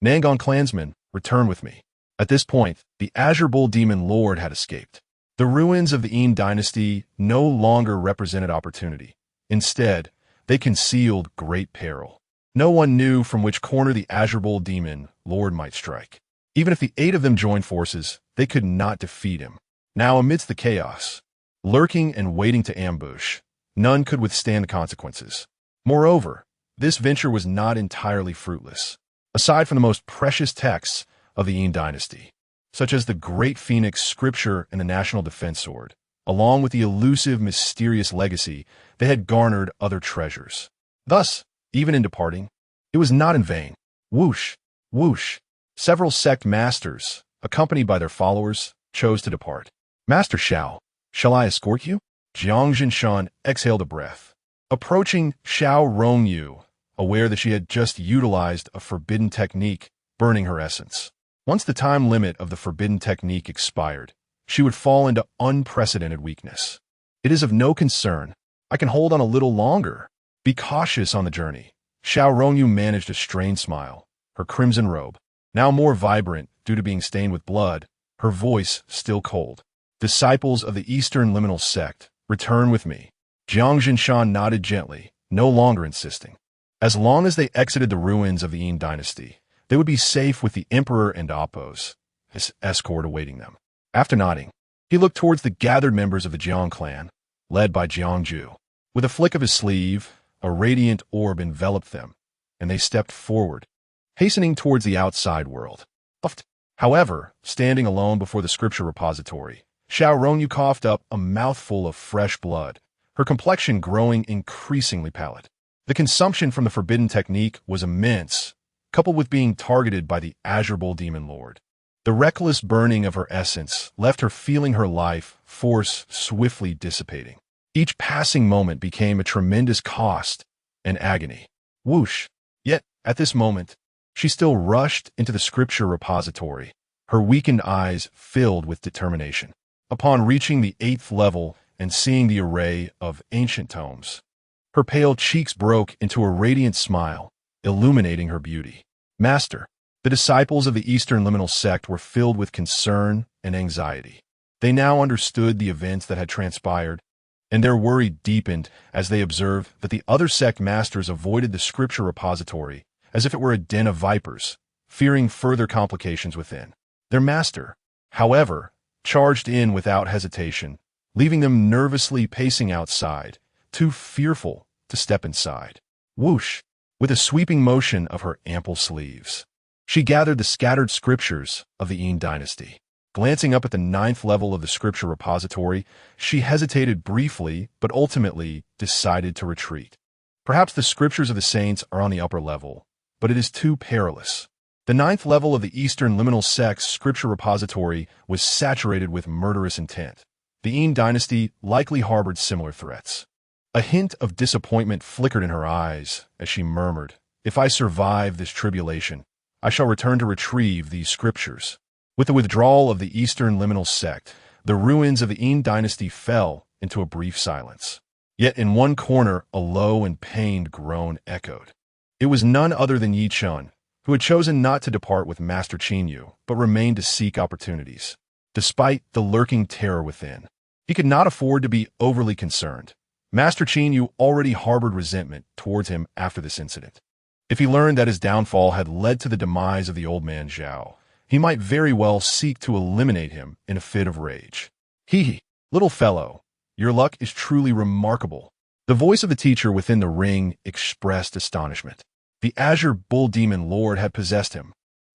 Nangong clansmen, return with me. At this point, the Azure Bull Demon Lord had escaped. The ruins of the Yin dynasty no longer represented opportunity. Instead, they concealed great peril. No one knew from which corner the Azure Bull Demon Lord might strike. Even if the 8 of them joined forces, they could not defeat him. Now, amidst the chaos, lurking and waiting to ambush, none could withstand the consequences. Moreover, this venture was not entirely fruitless. Aside from the most precious texts of the Yin dynasty, such as the Great Phoenix Scripture and the National Defense Sword, along with the elusive, mysterious legacy, they had garnered other treasures. Thus, even in departing, it was not in vain. Whoosh, whoosh. Several sect masters, accompanied by their followers, chose to depart. Master Xiao, shall I escort you? Jiang Jinshan exhaled a breath. Approaching Xiao Rongyu, aware that she had just utilized a forbidden technique, burning her essence. Once the time limit of the forbidden technique expired, she would fall into unprecedented weakness. It is of no concern. I can hold on a little longer. Be cautious on the journey. Xiao Rongyu managed a strained smile. Her crimson robe, now more vibrant due to being stained with blood, her voice still cold. Disciples of the Eastern Liminal Sect, return with me. Jiang Jinshan nodded gently, no longer insisting. As long as they exited the ruins of the Yin dynasty, they would be safe with the Emperor and Oppos, his escort awaiting them. After nodding, he looked towards the gathered members of the Jiang clan, led by Jiang Ju. With a flick of his sleeve, a radiant orb enveloped them, and they stepped forward, hastening towards the outside world. However, standing alone before the scripture repository, Xiao Rongyu coughed up a mouthful of fresh blood, her complexion growing increasingly pallid. The consumption from the forbidden technique was immense, coupled with being targeted by the Azure Bull Demon Lord. The reckless burning of her essence left her feeling her life force swiftly dissipating. Each passing moment became a tremendous cost and agony. Whoosh! Yet, at this moment, she still rushed into the scripture repository, her weakened eyes filled with determination. Upon reaching the 8th level and seeing the array of ancient tomes, her pale cheeks broke into a radiant smile, illuminating her beauty. Master, the disciples of the Eastern Liminal Sect were filled with concern and anxiety. They now understood the events that had transpired, and their worry deepened as they observed that the other sect masters avoided the scripture repository as if it were a den of vipers, fearing further complications within. Their master, however, charged in without hesitation, leaving them nervously pacing outside, too fearful to step inside. Whoosh! With a sweeping motion of her ample sleeves, she gathered the scattered scriptures of the Yin dynasty. Glancing up at the 9th level of the scripture repository, she hesitated briefly, but ultimately decided to retreat. Perhaps the scriptures of the saints are on the upper level, but it is too perilous. The 9th level of the Eastern Liminal Sect's scripture repository was saturated with murderous intent. The Yin dynasty likely harbored similar threats. A hint of disappointment flickered in her eyes as she murmured, "If I survive this tribulation, I shall return to retrieve these scriptures." With the withdrawal of the Eastern Liminal Sect, the ruins of the Yin dynasty fell into a brief silence. Yet in one corner, a low and pained groan echoed. It was none other than Yi Chun, who had chosen not to depart with Master Qinyu, but remained to seek opportunities. Despite the lurking terror within, he could not afford to be overly concerned. Master Qinyu already harbored resentment towards him after this incident. If he learned that his downfall had led to the demise of the old man Zhao, he might very well seek to eliminate him in a fit of rage. Little fellow, your luck is truly remarkable." The voice of the teacher within the ring expressed astonishment. The Azure Bull Demon Lord had possessed him,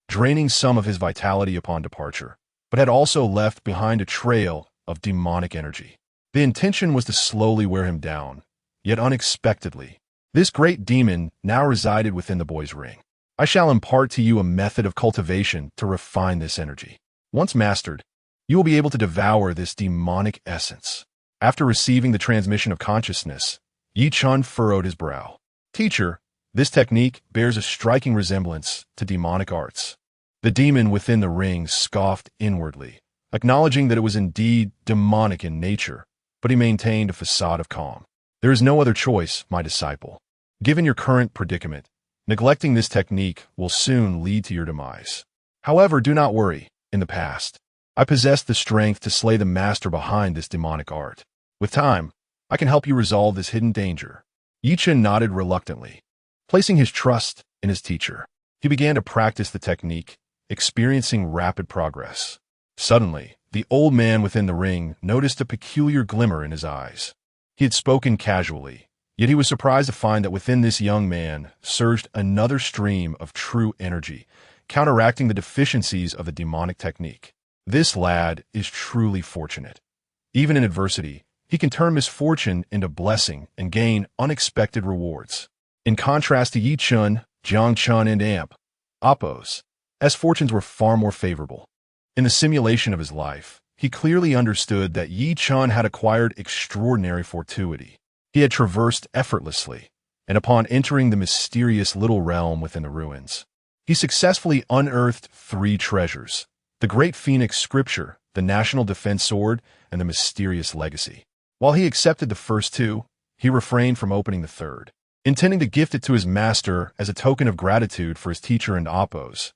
draining some of his vitality upon departure, but had also left behind a trail of demonic energy. The intention was to slowly wear him down, yet unexpectedly, this great demon now resided within the boy's ring. "I shall impart to you a method of cultivation to refine this energy. Once mastered, you will be able to devour this demonic essence." After receiving the transmission of consciousness, Yi Chun furrowed his brow. "Teacher, this technique bears a striking resemblance to demonic arts." The demon within the ring scoffed inwardly, acknowledging that it was indeed demonic in nature, but he maintained a facade of calm. "There is no other choice, my disciple. Given your current predicament, neglecting this technique will soon lead to your demise. However, do not worry. In the past, I possessed the strength to slay the master behind this demonic art. With time, I can help you resolve this hidden danger." Yi Chen nodded reluctantly, placing his trust in his teacher. He began to practice the technique, experiencing rapid progress. Suddenly, the old man within the ring noticed a peculiar glimmer in his eyes. He had spoken casually, yet he was surprised to find that within this young man surged another stream of true energy, counteracting the deficiencies of the demonic technique. This lad is truly fortunate. Even in adversity, he can turn misfortune into blessing and gain unexpected rewards. In contrast to Yi Chun, Jiang Chun, and Appos, as fortunes were far more favorable. In the simulation of his life, he clearly understood that Yi Chun had acquired extraordinary fortuity. He had traversed effortlessly, and upon entering the mysterious little realm within the ruins, he successfully unearthed 3 treasures: the great phoenix scripture, the national defense sword, and the mysterious legacy. While he accepted the first 2, he refrained from opening the third, intending to gift it to his master as a token of gratitude for his teacher and Appos'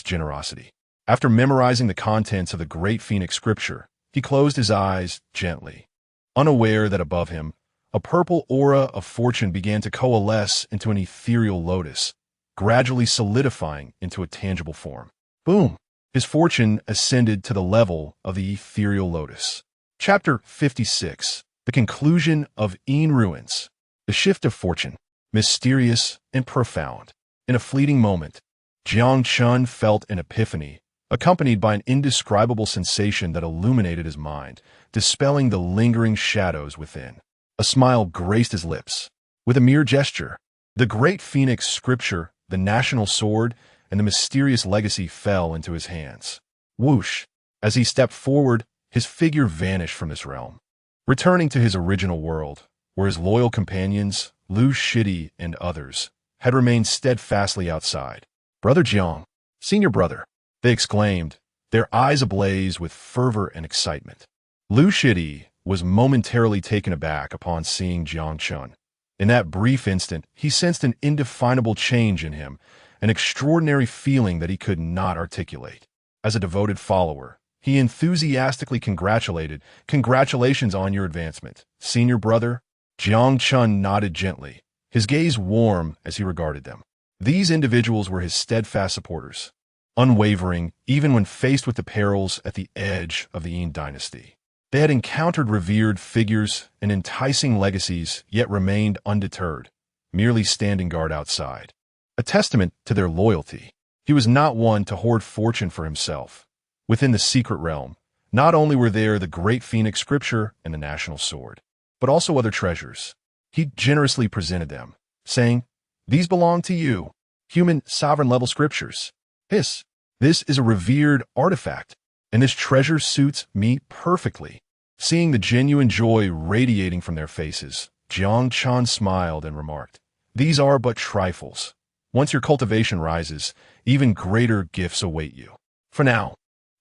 generosity. After memorizing the contents of the great phoenix scripture, he closed his eyes gently, unaware that above him, a purple aura of fortune began to coalesce into an ethereal lotus, gradually solidifying into a tangible form. Boom! His fortune ascended to the level of the ethereal lotus. Chapter 56. The conclusion of Yin Ruins. The shift of fortune. Mysterious and profound. In a fleeting moment, Jiang Chun felt an epiphany, accompanied by an indescribable sensation that illuminated his mind, dispelling the lingering shadows within. A smile graced his lips. With a mere gesture, the great phoenix scripture, the national sword, and the mysterious legacy fell into his hands. Whoosh! As he stepped forward, his figure vanished from this realm, returning to his original world, where his loyal companions, Lu Shidi and others, had remained steadfastly outside. "Brother Jiang, senior brother," they exclaimed, their eyes ablaze with fervor and excitement. Lu Shidi was momentarily taken aback upon seeing Jiang Chun. In that brief instant, he sensed an indefinable change in him, an extraordinary feeling that he could not articulate. As a devoted follower, he enthusiastically congratulated, "Congratulations on your advancement, senior brother." Jiang Chun nodded gently, his gaze warm as he regarded them. These individuals were his steadfast supporters, unwavering even when faced with the perils at the edge of the Yin dynasty. They had encountered revered figures and enticing legacies, yet remained undeterred, merely standing guard outside. A testament to their loyalty. He was not one to hoard fortune for himself. Within the secret realm, not only were there the great phoenix scripture and the national sword, but also other treasures. He generously presented them, saying, "These belong to you, human sovereign-level scriptures. This is a revered artifact, and this treasure suits me perfectly." Seeing the genuine joy radiating from their faces, Jiang Chun smiled and remarked, "These are but trifles. Once your cultivation rises, even greater gifts await you. For now,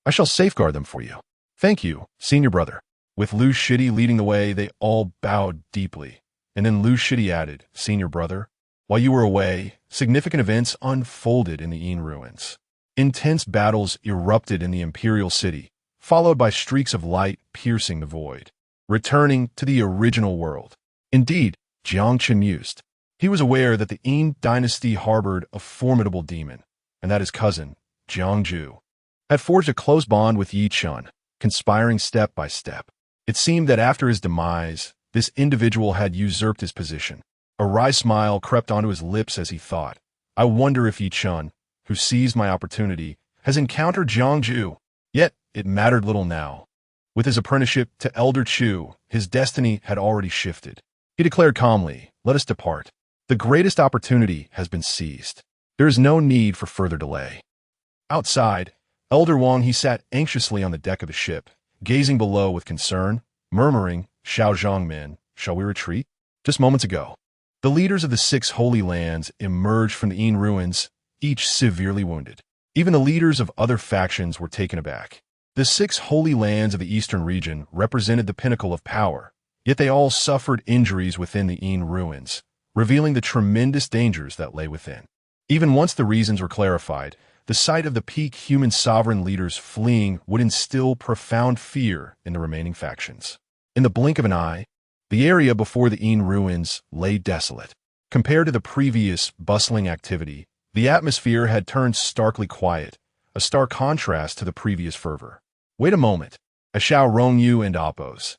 I shall safeguard them for you." "Thank you, senior brother." With Lu Shidi leading the way, they all bowed deeply, and then Lu Shidi added, "Senior brother, while you were away, significant events unfolded in the Yin ruins. Intense battles erupted in the imperial city, followed by streaks of light piercing the void, returning to the original world." Indeed, Jiang Chun mused. He was aware that the Yin dynasty harbored a formidable demon, and that his cousin, Jiang Ju, had forged a close bond with Yi Chun, conspiring step by step. It seemed that after his demise, this individual had usurped his position. A wry smile crept onto his lips as he thought, "I wonder if Yi Chun, who seized my opportunity, has encountered Jiang Ju." Yet it mattered little now. With his apprenticeship to Elder Chu, his destiny had already shifted. He declared calmly, "Let us depart. The greatest opportunity has been seized. There is no need for further delay." Outside, Elder Wang he sat anxiously on the deck of the ship, gazing below with concern, murmuring, "Xiao Zhangmen, shall we retreat?" Just moments ago, the leaders of the 6 holy lands emerged from the Yin ruins, each severely wounded. Even the leaders of other factions were taken aback. The 6 holy lands of the eastern region represented the pinnacle of power, yet they all suffered injuries within the Yin ruins, revealing the tremendous dangers that lay within. Even once the reasons were clarified, the sight of the peak human sovereign leaders fleeing would instill profound fear in the remaining factions. In the blink of an eye, the area before the Yin ruins lay desolate. Compared to the previous bustling activity, The atmosphere had turned starkly quiet, a stark contrast to the previous fervor. Wait a moment. As Xiao Rongyu and Appo's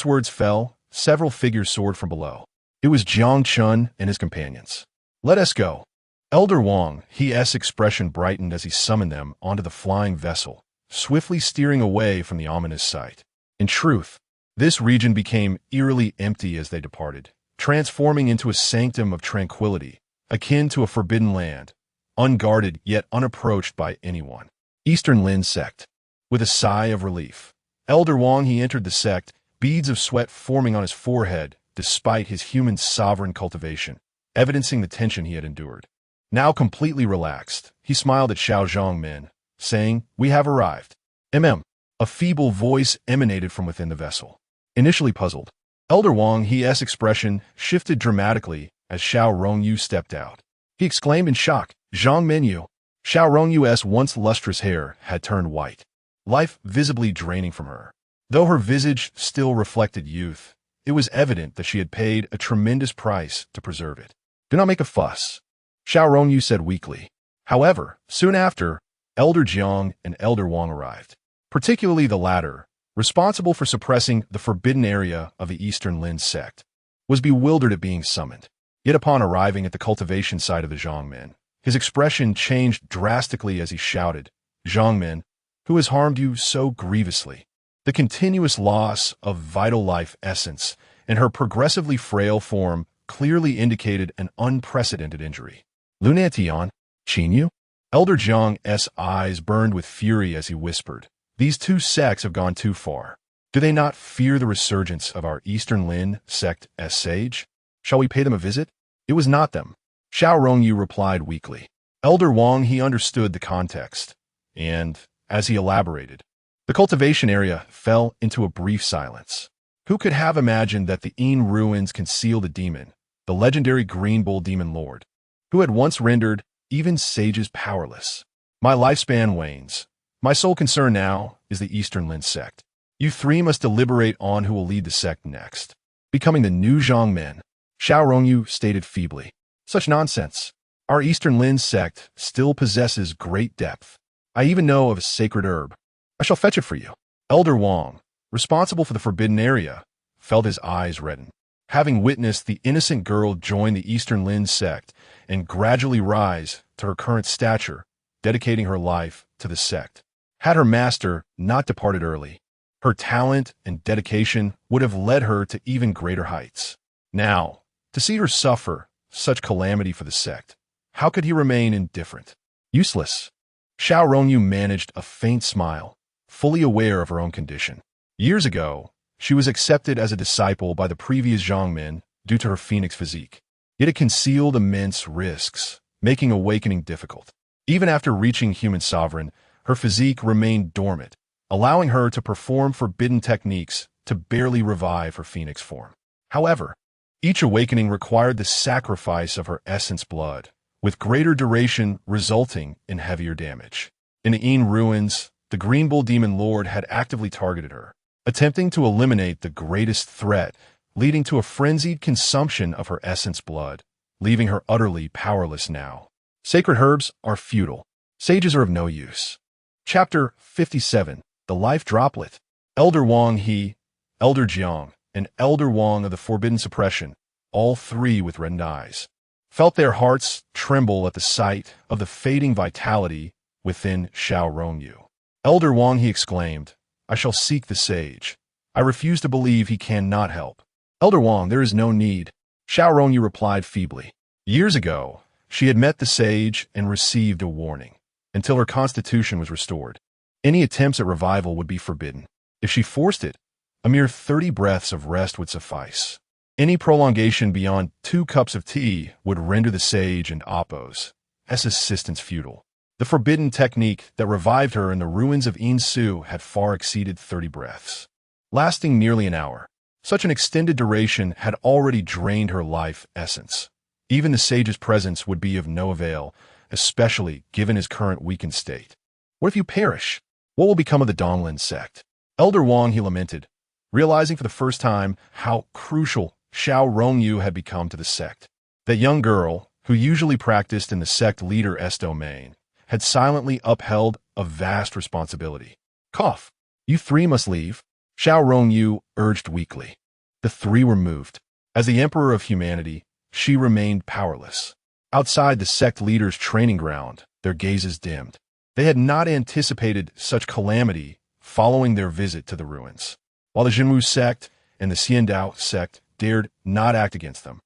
words fell, several figures soared from below. It was Jiang Chun and his companions. Let us go. Elder Wang, his expression brightened as he summoned them onto the flying vessel, swiftly steering away from the ominous sight. In truth, this region became eerily empty as they departed, transforming into a sanctum of tranquility, akin to a forbidden land, unguarded yet unapproached by anyone. Eastern Lin sect. With a sigh of relief, Elder Wang he entered the sect, beads of sweat forming on his forehead despite his human sovereign cultivation, evidencing the tension he had endured. Now completely relaxed, he smiled at Xiao Zhongmin, saying, "We have arrived." A feeble voice emanated from within the vessel. Initially puzzled, Elder Wang his expression shifted dramatically as Xiao Rongyu stepped out. He exclaimed in shock, "Zhongmin Yu." Xiao Rongyu's once lustrous hair had turned white, life visibly draining from her. Though her visage still reflected youth, it was evident that she had paid a tremendous price to preserve it. "Do not make a fuss," Xiao Rongyu said weakly. However, soon after, Elder Jiang and Elder Wang arrived, particularly the latter, responsible for suppressing the forbidden area of the Eastern Lin sect, was bewildered at being summoned. Yet upon arriving at the cultivation site of the Zhongmin, his expression changed drastically as he shouted, "Zhongmin, who has harmed you so grievously?" The continuous loss of vital life essence in her progressively frail form clearly indicated an unprecedented injury. "Lunatian, Qinyu?" Elder Jiang's eyes burned with fury as he whispered, "These two sects have gone too far. Do they not fear the resurgence of our Eastern Lin sect as sage? Shall we pay them a visit?" "It was not them," Xiao Rongyu replied weakly. Elder Wang he understood the context, and, as he elaborated, the cultivation area fell into a brief silence. Who could have imagined that the Yin ruins concealed a demon, the legendary Green Bull Demon Lord, who had once rendered even sages powerless? "My lifespan wanes. My sole concern now is the Eastern Lin sect. You three must deliberate on who will lead the sect next, becoming the new Zhongmen," Xiao Rongyu stated feebly. "Such nonsense. Our Eastern Lin sect still possesses great depth. I even know of a sacred herb. I shall fetch it for you." Elder Wang, responsible for the forbidden area, felt his eyes redden. Having witnessed the innocent girl join the Eastern Lin sect and gradually rise to her current stature, dedicating her life to the sect, had her master not departed early, her talent and dedication would have led her to even greater heights. Now, to see her suffer such calamity for the sect, how could he remain indifferent? Useless. Xiao Rongyu managed a faint smile, fully aware of her own condition. Years ago, she was accepted as a disciple by the previous Zhongmin due to her phoenix physique. Yet it concealed immense risks, making awakening difficult. Even after reaching human sovereign, her physique remained dormant, allowing her to perform forbidden techniques to barely revive her phoenix form. However, each awakening required the sacrifice of her essence blood, with greater duration resulting in heavier damage. In the Yin ruins, the Green Bull Demon Lord had actively targeted her, attempting to eliminate the greatest threat, leading to a frenzied consumption of her essence blood, leaving her utterly powerless now. Sacred herbs are futile. Sages are of no use. Chapter 57. The Life Droplet. Elder Wang he, Elder Jiang, and Elder Wang of the Forbidden Suppression, all three with reddened eyes, felt their hearts tremble at the sight of the fading vitality within Xiao Rongyu. Elder Wang he exclaimed, "I shall seek the sage. I refuse to believe he cannot help." "Elder Wang, there is no need," Xiao Rongyu replied feebly. Years ago, she had met the sage and received a warning. Until her constitution was restored, any attempts at revival would be forbidden. If she forced it, a mere 30 breaths of rest would suffice. Any prolongation beyond 2 cups of tea would render the sage and Appo's assistance futile. The forbidden technique that revived her in the ruins of Insu had far exceeded 30 breaths, lasting nearly an hour. Such an extended duration had already drained her life essence. Even the sage's presence would be of no avail, especially given his current weakened state. What if you perish? What will become of the Donglin sect? Elder Wang he lamented, realizing for the first time how crucial Xiao Rongyu had become to the sect. That young girl, who usually practiced in the sect leader's domain, had silently upheld a vast responsibility. Cough. You three must leave, Xiao Rongyu urged weakly. The three were moved. As the emperor of humanity, she remained powerless. Outside the sect leader's training ground, their gazes dimmed. They had not anticipated such calamity following their visit to the ruins. While the Jinwu sect and the Xiandao sect dared not act against them,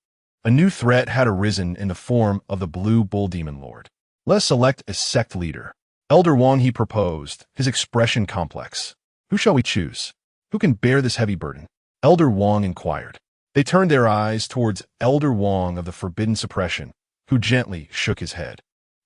a new threat had arisen in the form of the Blue Bull Demon Lord. Let us select a sect leader. Elder Wang, he proposed, his expression complex. Who shall we choose? Who can bear this heavy burden? Elder Wang inquired. They turned their eyes towards Elder Wang of the Forbidden Suppression, who gently shook his head.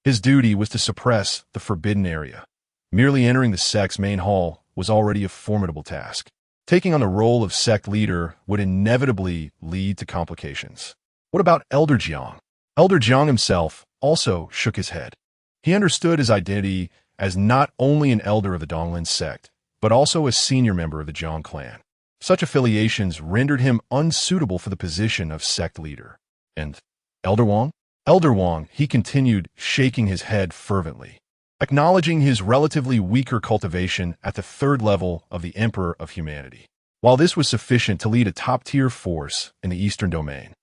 His duty was to suppress the forbidden area. Merely entering the sect's main hall was already a formidable task. Taking on the role of sect leader would inevitably lead to complications. What about Elder Jiang? Elder Jiang himself also shook his head. He understood his identity as not only an elder of the Donglin sect, but also a senior member of the Jiang clan. Such affiliations rendered him unsuitable for the position of sect leader. And Elder Wang? Elder Wang, he continued, shaking his head fervently, acknowledging his relatively weaker cultivation at the third level of the Emperor of Humanity. While this was sufficient to lead a top-tier force in the Eastern Domain,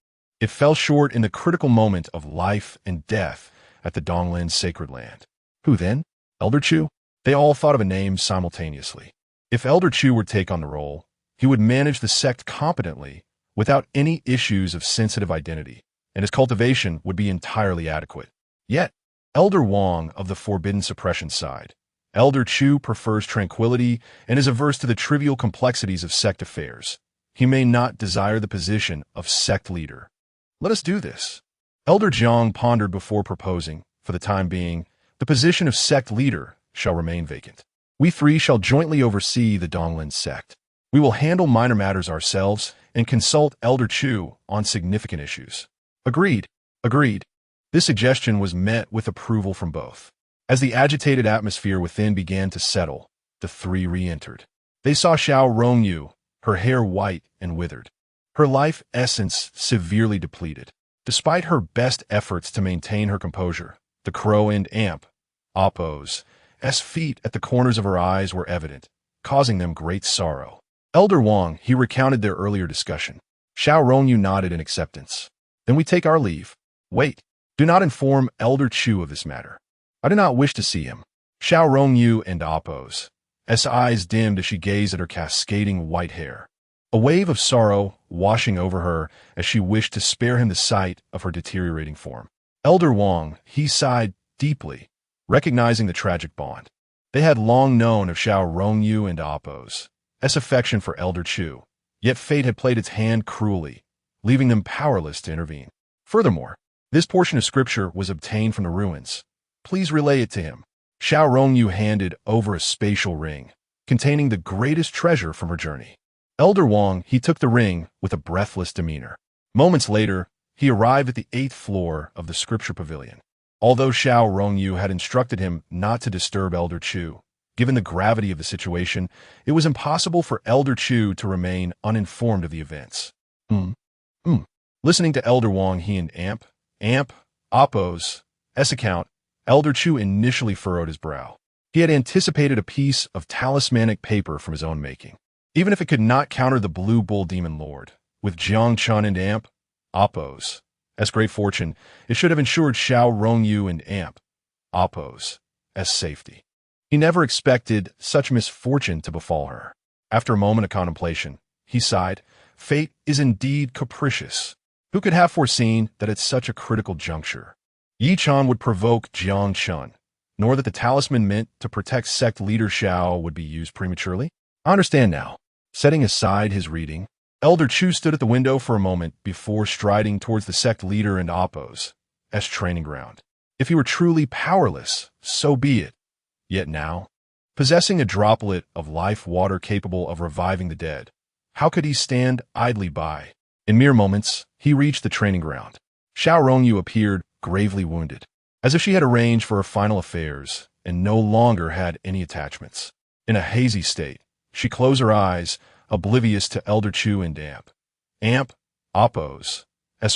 it fell short in the critical moment of life and death at the Donglin Sacred Land. Who then? Elder Chu? They all thought of a name simultaneously. If Elder Chu were to take on the role, he would manage the sect competently without any issues of sensitive identity, and his cultivation would be entirely adequate. Yet, Elder Wang of the Forbidden Suppression side, Elder Chu prefers tranquility and is averse to the trivial complexities of sect affairs. He may not desire the position of sect leader. Let us do this. Elder Jiang pondered before proposing. For the time being, the position of sect leader shall remain vacant. We three shall jointly oversee the Donglin sect. We will handle minor matters ourselves and consult Elder Chu on significant issues. Agreed. Agreed. This suggestion was met with approval from both. As the agitated atmosphere within began to settle, the three re-entered. They saw Xiao Rongyu, her hair white and withered, her life essence severely depleted. Despite her best efforts to maintain her composure, the crow and Appo's feet at the corners of her eyes were evident, causing them great sorrow. Elder Wang, he recounted their earlier discussion. Xiao Rongyu nodded in acceptance. Then we take our leave. Wait. Do not inform Elder Chu of this matter. I do not wish to see him. Xiao Rongyu and Appo's eyes dimmed as she gazed at her cascading white hair. A wave of sorrow washing over her as she wished to spare him the sight of her deteriorating form. Elder Wang, he sighed deeply, recognizing the tragic bond they had long known of Xiao Rongyu and Appo's affection for Elder Chu, yet fate had played its hand cruelly, leaving them powerless to intervene. Furthermore, this portion of scripture was obtained from the ruins. Please relay it to him. Xiao Rongyu handed over a spatial ring, containing the greatest treasure from her journey. Elder Wang, he took the ring with a breathless demeanor. Moments later, he arrived at the 8th floor of the Scripture Pavilion. Although Xiao Rongyu had instructed him not to disturb Elder Chu, given the gravity of the situation, it was impossible for Elder Chu to remain uninformed of the events. Listening to Elder Wang, he and Appo's account, Elder Chu initially furrowed his brow. He had anticipated a piece of talismanic paper from his own making. Even if it could not counter the Blue Bull Demon Lord, with Jiang Chun and Appo's great fortune, it should have ensured Xiao Rongyu and Appo's safety. He never expected such misfortune to befall her. After a moment of contemplation, he sighed, Fate is indeed capricious. Who could have foreseen that at such a critical juncture, Yi Chan would provoke Jiang Chun, nor that the talisman meant to protect sect leader Xiao would be used prematurely? I understand now. Setting aside his reading, Elder Chu stood at the window for a moment before striding towards the sect leader and Appo's training ground. If he were truly powerless, so be it. Yet now, possessing a droplet of life water capable of reviving the dead, how could he stand idly by? In mere moments, he reached the training ground. Xiao Rongyu appeared gravely wounded, as if she had arranged for her final affairs and no longer had any attachments. In a hazy state, she closed her eyes, oblivious to Elder Chu and Appo's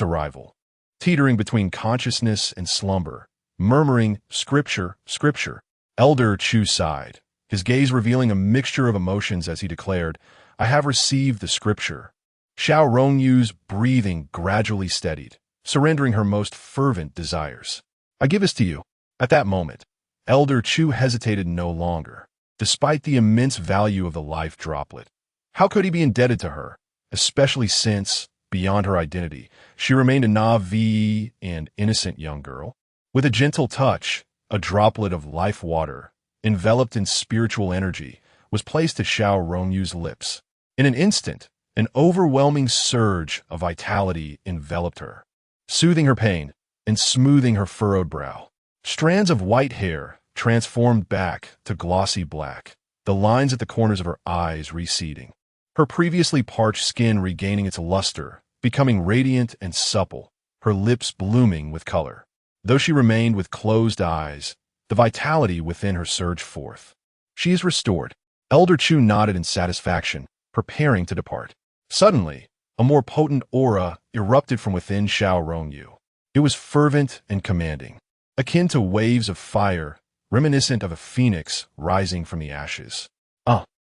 arrival. teetering between consciousness and slumber, murmuring, "Scripture, Scripture." Elder Chu sighed, his gaze revealing a mixture of emotions as he declared, "I have received the Scripture." Xiao Rongyu's breathing gradually steadied, surrendering her most fervent desires. "I give this to you." At that moment, Elder Chu hesitated no longer, despite the immense value of the life droplet. How could he be indebted to her, especially since, beyond her identity, she remained a naive and innocent young girl? With a gentle touch, a droplet of life water, enveloped in spiritual energy, was placed to Xiao Rongyu's lips. In an instant, an overwhelming surge of vitality enveloped her, soothing her pain and smoothing her furrowed brow. Strands of white hair transformed back to glossy black, the lines at the corners of her eyes receding. Her previously parched skin regaining its luster, becoming radiant and supple, her lips blooming with color. Though she remained with closed eyes, the vitality within her surged forth. "She is restored." Elder Chu nodded in satisfaction, preparing to depart. Suddenly, a more potent aura erupted from within Xiao Rongyu. It was fervent and commanding, akin to waves of fire, reminiscent of a phoenix rising from the ashes.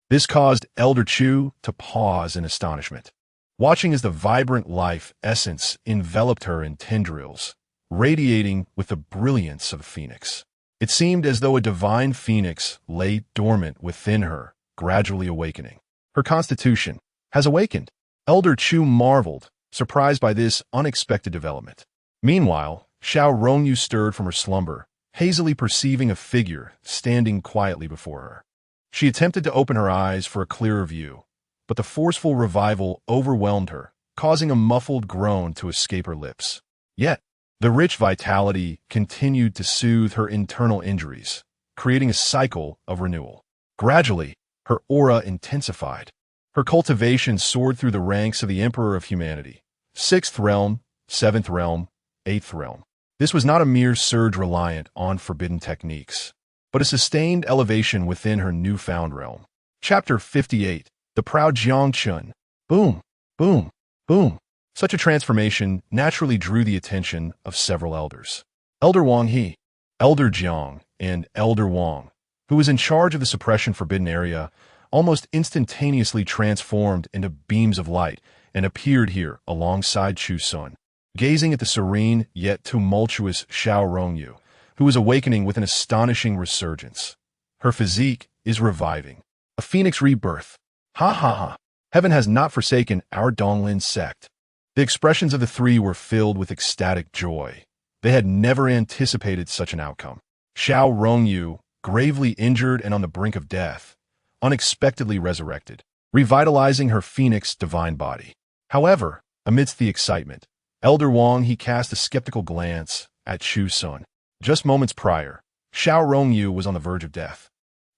This caused Elder Chu to pause in astonishment, watching as the vibrant life essence enveloped her in tendrils, radiating with the brilliance of a phoenix. It seemed as though a divine phoenix lay dormant within her, gradually awakening. "Her constitution has awakened." Elder Chu marveled, surprised by this unexpected development. Meanwhile, Xiao Rongyu stirred from her slumber, hazily perceiving a figure standing quietly before her. She attempted to open her eyes for a clearer view, but the forceful revival overwhelmed her, causing a muffled groan to escape her lips. Yet, the rich vitality continued to soothe her internal injuries, creating a cycle of renewal. Gradually, her aura intensified. Her cultivation soared through the ranks of the Emperor of Humanity. 6th realm, 7th realm, 8th realm. This was not a mere surge reliant on forbidden techniques, but a sustained elevation within her newfound realm. Chapter 58. The Proud Jiangchun. Boom, boom, boom. Such a transformation naturally drew the attention of several elders. Elder Wang He, Elder Jiang, and Elder Wang, who was in charge of the suppression forbidden area, almost instantaneously transformed into beams of light and appeared here alongside Chu Xun, gazing at the serene yet tumultuous Xiao Rongyu, who is awakening with an astonishing resurgence. Her physique is reviving. A phoenix rebirth. Ha ha ha. Heaven has not forsaken our Donglin sect. The expressions of the three were filled with ecstatic joy. They had never anticipated such an outcome. Xiao Rongyu, gravely injured and on the brink of death, unexpectedly resurrected, revitalizing her phoenix divine body. However, amidst the excitement, Elder Wang he cast a skeptical glance at Chu Xun. Just moments prior, Xiao Rongyu was on the verge of death.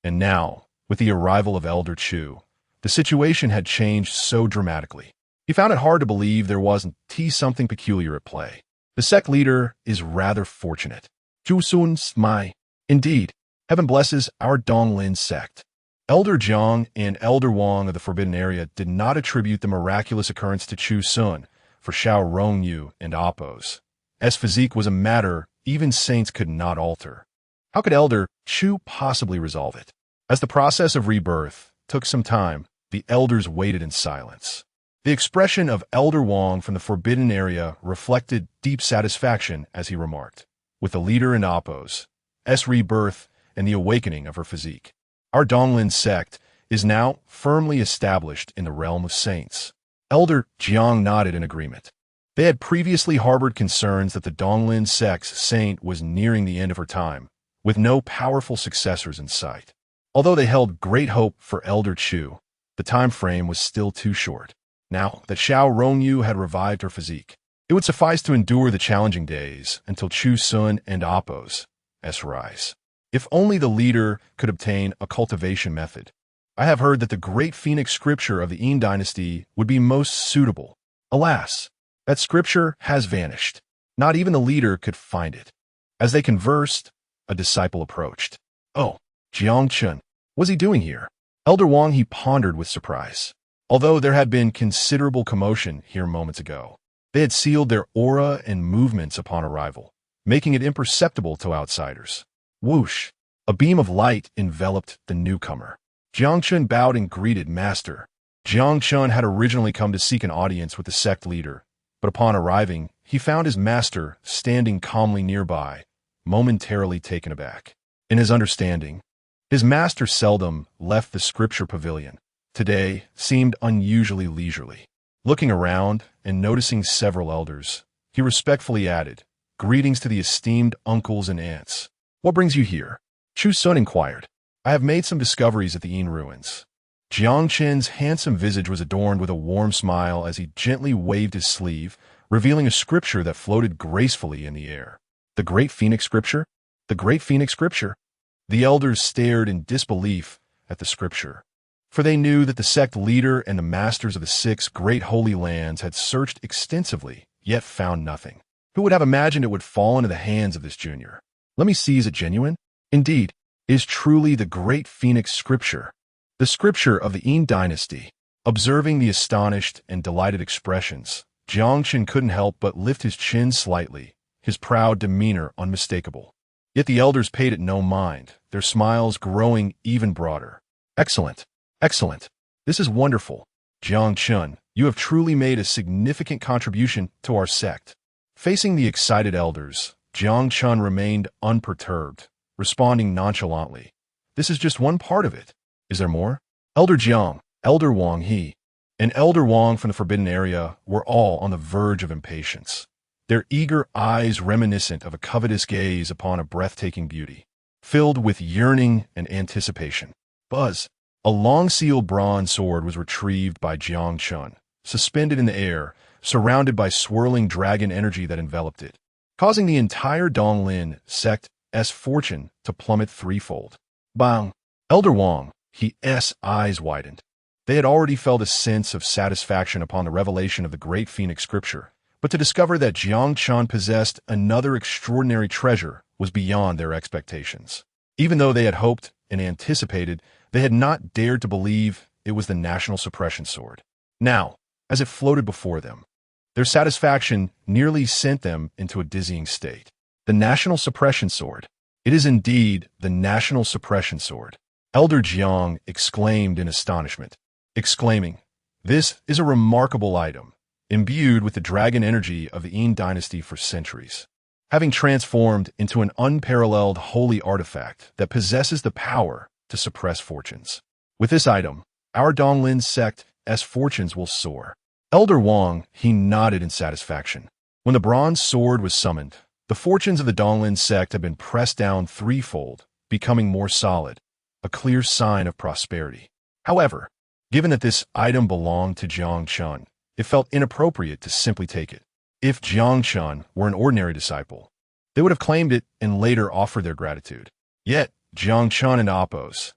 And now, with the arrival of Elder Chu, the situation had changed so dramatically. He found it hard to believe there wasn't something peculiar at play. The sect leader is rather fortunate. Chu Xun smiled. Indeed, heaven blesses our Donglin sect. Elder Jiang and Elder Wang of the Forbidden Area did not attribute the miraculous occurrence to Chu Xun, for Xiao Rongyu and Appos. As physique was a matter even saints could not alter. How could Elder Chu possibly resolve it? As the process of rebirth took some time, the elders waited in silence. The expression of Elder Wang from the Forbidden Area reflected deep satisfaction as he remarked, with the leader in Appos, rebirth and the awakening of her physique. Our Donglin sect is now firmly established in the realm of saints. Elder Jiang nodded in agreement. They had previously harbored concerns that the Donglin sect's saint was nearing the end of her time, with no powerful successors in sight. Although they held great hope for Elder Chu, the time frame was still too short. Now that Xiao Rongyu had revived her physique, it would suffice to endure the challenging days until Chu Xun and Appos rise. If only the leader could obtain a cultivation method. I have heard that the great phoenix scripture of the Yin dynasty would be most suitable. Alas, that scripture has vanished. Not even the leader could find it. As they conversed, a disciple approached. Oh, Jiangchun, what's he doing here? Elder Wang he pondered with surprise. Although there had been considerable commotion here moments ago, They had sealed their aura and movements upon arrival, making it imperceptible to outsiders. Whoosh! A beam of light enveloped the newcomer. Chu Xun bowed and greeted Master. Chu Xun had originally come to seek an audience with the sect leader, but upon arriving, he found his master standing calmly nearby, momentarily taken aback. In his understanding, his master seldom left the Scripture Pavilion. Today seemed unusually leisurely. Looking around and noticing several elders, he respectfully added, "Greetings to the esteemed uncles and aunts. What brings you here?" Chu Xun inquired. "I have made some discoveries at the Yin ruins." Chu Xun's handsome visage was adorned with a warm smile as he gently waved his sleeve, revealing a scripture that floated gracefully in the air. The Great Phoenix Scripture? The Great Phoenix Scripture? The elders stared in disbelief at the scripture, for they knew that the sect leader and the masters of the 6 great holy lands had searched extensively, yet found nothing. Who would have imagined it would fall into the hands of this junior? Let me see, is it genuine? Indeed, it is truly the Great Phoenix Scripture, the scripture of the Yin dynasty. Observing the astonished and delighted expressions, Chu Xun couldn't help but lift his chin slightly, his proud demeanor unmistakable. Yet the elders paid it no mind, their smiles growing even broader. "Excellent, excellent. This is wonderful. Chu Xun, you have truly made a significant contribution to our sect." Facing the excited elders, Chu Xun remained unperturbed, responding nonchalantly. "This is just one part of it. Is there more?" Elder Jiang, Elder Wang He, and Elder Wang from the Forbidden Area were all on the verge of impatience, their eager eyes reminiscent of a covetous gaze upon a breathtaking beauty, filled with yearning and anticipation. Buzz! A long-sealed bronze sword was retrieved by Chu Xun, suspended in the air, surrounded by swirling dragon energy that enveloped it, causing the entire Donglin sect's fortune to plummet threefold. Bang! Elder Wang He's eyes widened. They had already felt a sense of satisfaction upon the revelation of the Great Phoenix Scripture, but to discover that Chu Xun possessed another extraordinary treasure was beyond their expectations. Even though they had hoped and anticipated, they had not dared to believe it was the National Suppression Sword. Now, as it floated before them, their satisfaction nearly sent them into a dizzying state. The National Suppression Sword. It is indeed the National Suppression Sword. Elder Jiang exclaimed in astonishment, exclaiming, "This is a remarkable item, imbued with the dragon energy of the Yin dynasty for centuries, having transformed into an unparalleled holy artifact that possesses the power to suppress fortunes. With this item, our Donglin sect's fortunes will soar." Elder Wang, he nodded in satisfaction. When the bronze sword was summoned, the fortunes of the Donglin sect had been pressed down threefold, becoming more solid, a clear sign of prosperity. However, given that this item belonged to Chu Xun, it felt inappropriate to simply take it. If Chu Xun were an ordinary disciple, they would have claimed it and later offered their gratitude. Yet, Chu Xun and Apos'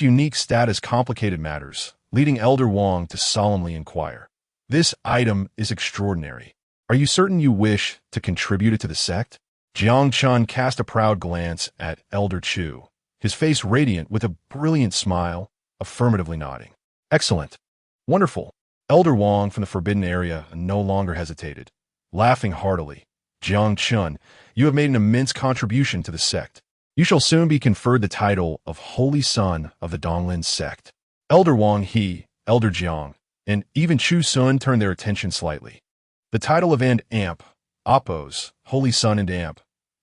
unique status complicated matters, leading Elder Wang to solemnly inquire, "This item is extraordinary. Are you certain you wish to contribute it to the sect?" Chu Xun cast a proud glance at Elder Chu, his face radiant with a brilliant smile, affirmatively nodding. "Excellent. Wonderful." Elder Wang from the Forbidden Area no longer hesitated, laughing heartily. "Chu Xun, you have made an immense contribution to the sect. You shall soon be conferred the title of Holy Son of the Donglin sect." Elder Wang He, Elder Jiang, and even Chu Xun turned their attention slightly. The title of Amp, Apos, Holy Son and Amp,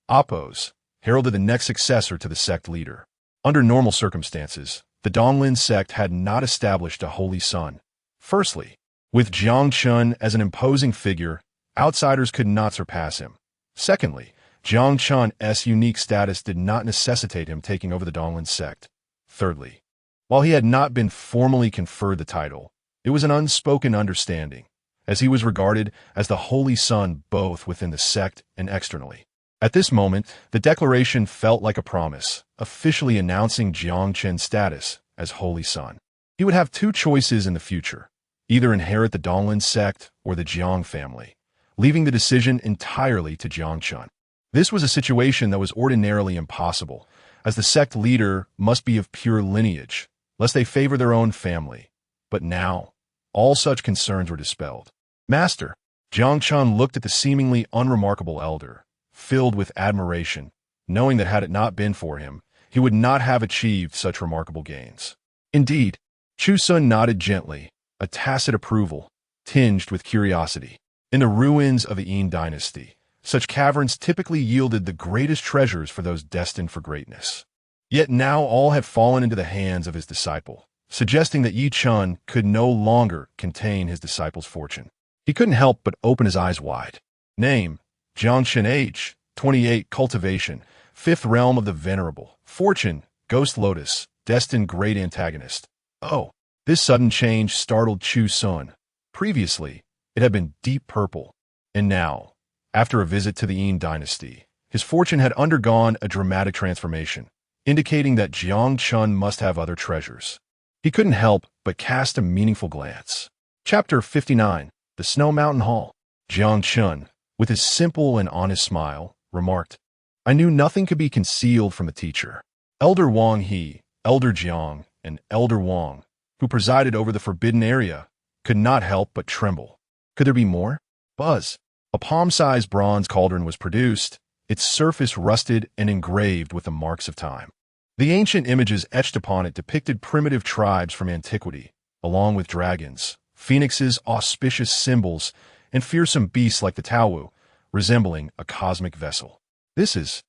Apos, heralded the next successor to the sect leader. Under normal circumstances, the Donglin sect had not established a Holy Son. Firstly, with Chu Xun as an imposing figure, outsiders could not surpass him. Secondly, Chu Xun's unique status did not necessitate him taking over the Donglin sect. Thirdly, while he had not been formally conferred the title, it was an unspoken understanding, as he was regarded as the Holy Son both within the sect and externally. At this moment, the declaration felt like a promise, officially announcing Chu Xun's status as Holy Son. He would have two choices in the future, either inherit the Donglin sect or the Jiang family, leaving the decision entirely to Chu Xun. This was a situation that was ordinarily impossible, as the sect leader must be of pure lineage, lest they favor their own family. But now, all such concerns were dispelled. "Master," Jiang Chun looked at the seemingly unremarkable elder, filled with admiration, knowing that had it not been for him, he would not have achieved such remarkable gains. Indeed, Chu Xun nodded gently, a tacit approval, tinged with curiosity. In the ruins of the Yin dynasty, such caverns typically yielded the greatest treasures for those destined for greatness. Yet now all had fallen into the hands of his disciple, suggesting that Yi Chun could no longer contain his disciple's fortune. He couldn't help but open his eyes wide. Name, Jiang Chun. Age, 28. Cultivation, 5th realm of the venerable. Fortune, Ghost Lotus, destined great antagonist. Oh, this sudden change startled Chu Xun. Previously, it had been deep purple, and now, after a visit to the Yin dynasty, his fortune had undergone a dramatic transformation, indicating that Jiang Chun must have other treasures. He couldn't help but cast a meaningful glance. Chapter 59, The Snow Mountain Hall. Jiang Chun, with his simple and honest smile, remarked, "I knew nothing could be concealed from the teacher." Elder Wang He, Elder Jiang, and Elder Wang, who presided over the forbidden area, could not help but tremble. Could there be more? Buzz. A palm-sized bronze cauldron was produced, its surface rusted and engraved with the marks of time. The ancient images etched upon it depicted primitive tribes from antiquity, along with dragons, phoenixes, auspicious symbols, and fearsome beasts like the Tao, resembling a cosmic vessel. This is...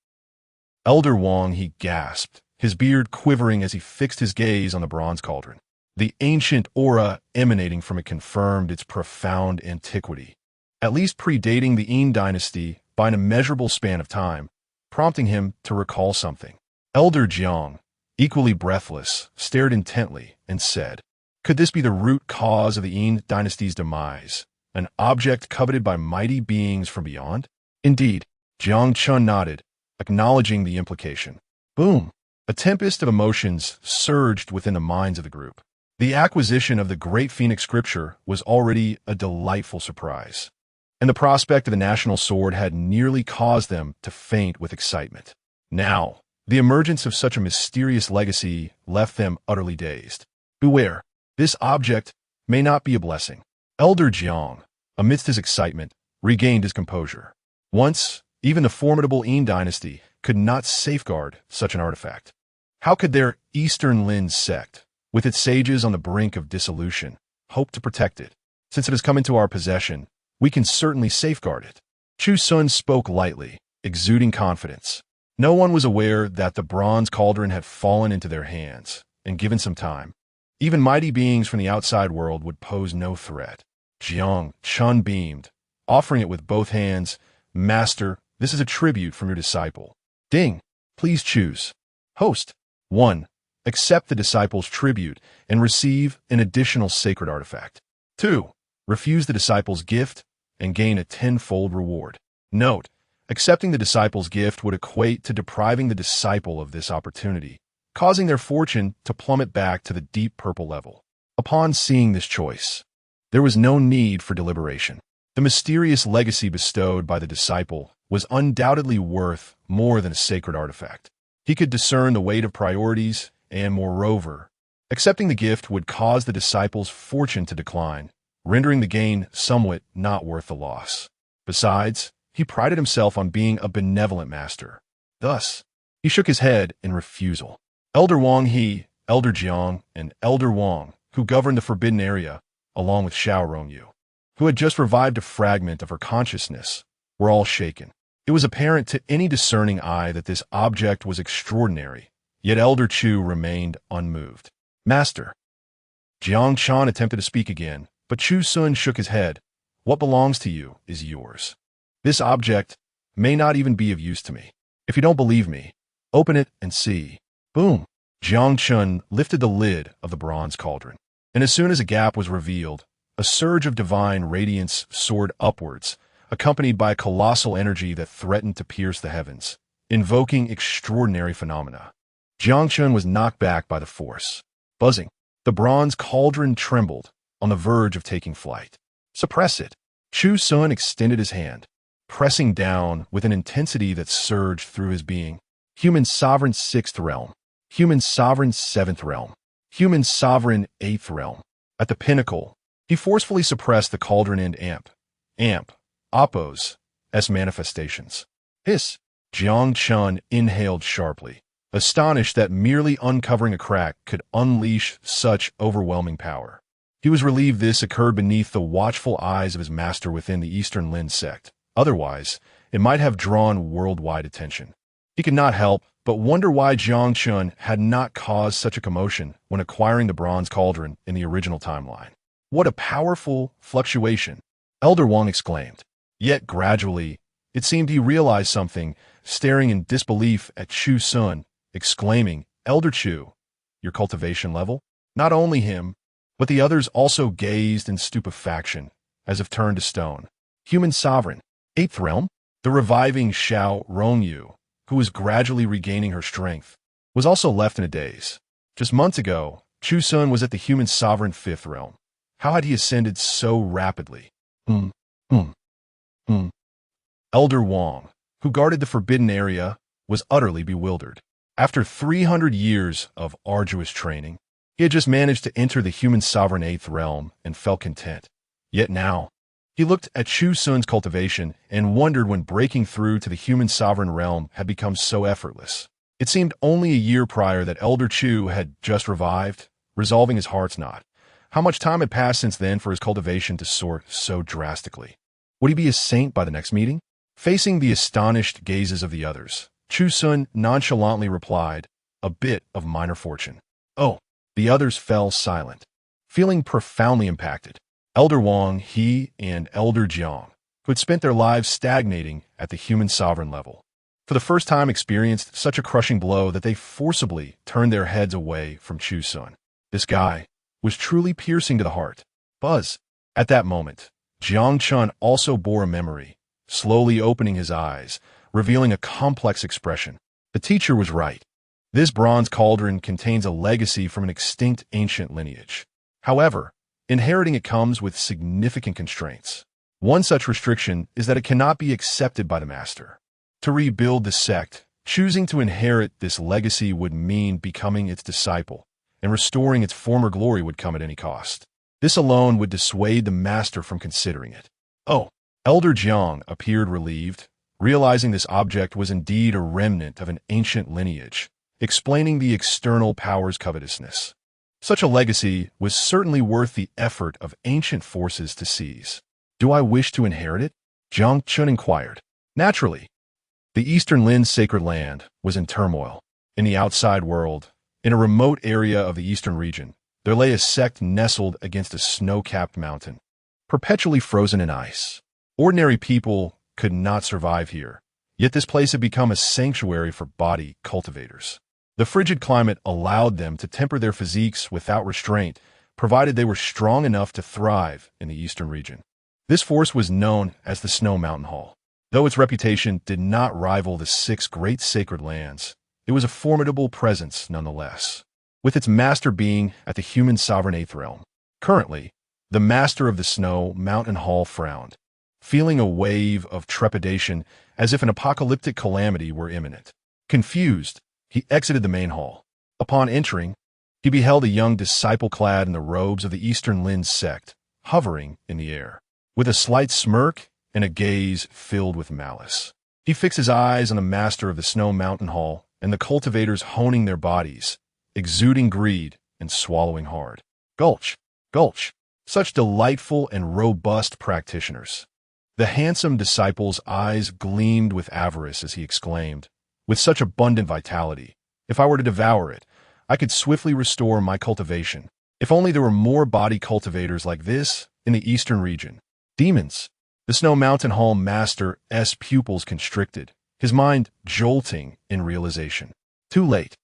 Elder Wang, he gasped, his beard quivering as he fixed his gaze on the bronze cauldron. The ancient aura emanating from it confirmed its profound antiquity, at least predating the Yin dynasty by an immeasurable span of time, prompting him to recall something. Elder Jiang, equally breathless, stared intently and said, "Could this be the root cause of the Yin dynasty's demise, an object coveted by mighty beings from beyond?" Indeed, Jiang Chun nodded, acknowledging the implication. Boom! A tempest of emotions surged within the minds of the group. The acquisition of the Great Phoenix Scripture was already a delightful surprise, and the prospect of the national sword had nearly caused them to faint with excitement. Now, the emergence of such a mysterious legacy left them utterly dazed. Beware, this object may not be a blessing. Elder Jiang, amidst his excitement, regained his composure. Once, even the formidable Yin dynasty could not safeguard such an artifact. How could their Eastern Lin sect, with its sages on the brink of dissolution, hope to protect it? Since it has come into our possession, we can certainly safeguard it. Chu Xun spoke lightly, exuding confidence. No one was aware that the bronze cauldron had fallen into their hands, and given some time, even mighty beings from the outside world would pose no threat. Jiang Chun beamed, offering it with both hands. "Master, this is a tribute from your disciple." Ding! Please choose. Host. 1. Accept the disciple's tribute and receive an additional sacred artifact. 2. Refuse the disciple's gift and gain a tenfold reward. Note, accepting the disciple's gift would equate to depriving the disciple of this opportunity, causing their fortune to plummet back to the deep purple level. Upon seeing this choice, there was no need for deliberation. The mysterious legacy bestowed by the disciple was undoubtedly worth more than a sacred artifact. He could discern the weight of priorities, and moreover, accepting the gift would cause the disciple's fortune to decline, rendering the gain somewhat not worth the loss. Besides, he prided himself on being a benevolent master. Thus, he shook his head in refusal. Elder Wang He, Elder Jiang, and Elder Wang, who governed the forbidden area, along with Xiao Rongyu, who had just revived a fragment of her consciousness, were all shaken. It was apparent to any discerning eye that this object was extraordinary, yet Elder Chu remained unmoved. "Master." Jiang Chun attempted to speak again, but Chu Xun shook his head. "What belongs to you is yours. This object may not even be of use to me. If you don't believe me, open it and see." Boom! Jiang Chun lifted the lid of the bronze cauldron, and as soon as a gap was revealed, a surge of divine radiance soared upwards, accompanied by a colossal energy that threatened to pierce the heavens, invoking extraordinary phenomena. Jiang Chun was knocked back by the force. Buzzing, the bronze cauldron trembled, on the verge of taking flight. "Suppress it." Chu Xun extended his hand, pressing down with an intensity that surged through his being. Human sovereign 6th realm. Human sovereign 7th realm. Human sovereign 8th realm. At the pinnacle, he forcefully suppressed the cauldron and amp, oppos, s manifestations. Hiss. Jiang Chun inhaled sharply, astonished that merely uncovering a crack could unleash such overwhelming power. He was relieved this occurred beneath the watchful eyes of his master within the Eastern Lin sect. Otherwise, it might have drawn worldwide attention. He could not help but wonder why Jiang Chun had not caused such a commotion when acquiring the bronze cauldron in the original timeline. What a powerful fluctuation, Elder Wang exclaimed. Yet gradually, it seemed he realized something, staring in disbelief at Chu Xun, exclaiming, Elder Chu, your cultivation level? Not only him, but the others also gazed in stupefaction, as if turned to stone. Human sovereign, 8th realm? The reviving Xiao Rongyu, who was gradually regaining her strength, was also left in a daze. Just months ago, Chu Xun was at the human sovereign 5th realm. How had he ascended so rapidly? Elder Wang, who guarded the forbidden area, was utterly bewildered. After 300 years of arduous training, he had just managed to enter the human sovereign 8th realm and felt content. Yet now, he looked at Chu Xun's cultivation and wondered when breaking through to the human sovereign realm had become so effortless. It seemed only a year prior that Elder Chu had just revived, resolving his heart's knot. How much time had passed since then for his cultivation to soar so drastically? Would he be a saint by the next meeting? Facing the astonished gazes of the others, Chu Xun nonchalantly replied, a bit of minor fortune. Oh, the others fell silent, feeling profoundly impacted. Elder Wang, he, and Elder Jiang, who had spent their lives stagnating at the human sovereign level, for the first time experienced such a crushing blow that they forcibly turned their heads away from Chu Xun. This guy was truly piercing to the heart. Buzz. At that moment, Jiang Chun also bore a memory, slowly opening his eyes, revealing a complex expression. The teacher was right. This bronze cauldron contains a legacy from an extinct ancient lineage. However, inheriting it comes with significant constraints. One such restriction is that it cannot be accepted by the master. To rebuild the sect, choosing to inherit this legacy would mean becoming its disciple, and restoring its former glory would come at any cost. This alone would dissuade the master from considering it. Oh, Elder Jiang appeared relieved, realizing this object was indeed a remnant of an ancient lineage, explaining the external power's covetousness. Such a legacy was certainly worth the effort of ancient forces to seize. Do I wish to inherit it? Jiang Chun inquired. Naturally. The Eastern Lin's sacred land was in turmoil. In the outside world, in a remote area of the eastern region, there lay a sect nestled against a snow-capped mountain, perpetually frozen in ice. Ordinary people could not survive here, yet this place had become a sanctuary for body cultivators. The frigid climate allowed them to temper their physiques without restraint, provided they were strong enough to thrive in the eastern region. This force was known as the Snow Mountain Hall. Though its reputation did not rival the 6 great sacred lands, it was a formidable presence nonetheless, with its master being at the human sovereign 8th realm. Currently, the master of the Snow Mountain Hall frowned, feeling a wave of trepidation as if an apocalyptic calamity were imminent. Confused, he exited the main hall. Upon entering, he beheld a young disciple clad in the robes of the Eastern Lin sect, hovering in the air, with a slight smirk and a gaze filled with malice. He fixed his eyes on the master of the Snow Mountain Hall and the cultivators honing their bodies, exuding greed and swallowing hard. Gulch, gulch, such delightful and robust practitioners. The handsome disciple's eyes gleamed with avarice as he exclaimed, with such abundant vitality, if I were to devour it, I could swiftly restore my cultivation. If only there were more body cultivators like this in the eastern region. Demons. The Snow Mountain Hall master's pupils constricted, his mind jolting in realization. Too late.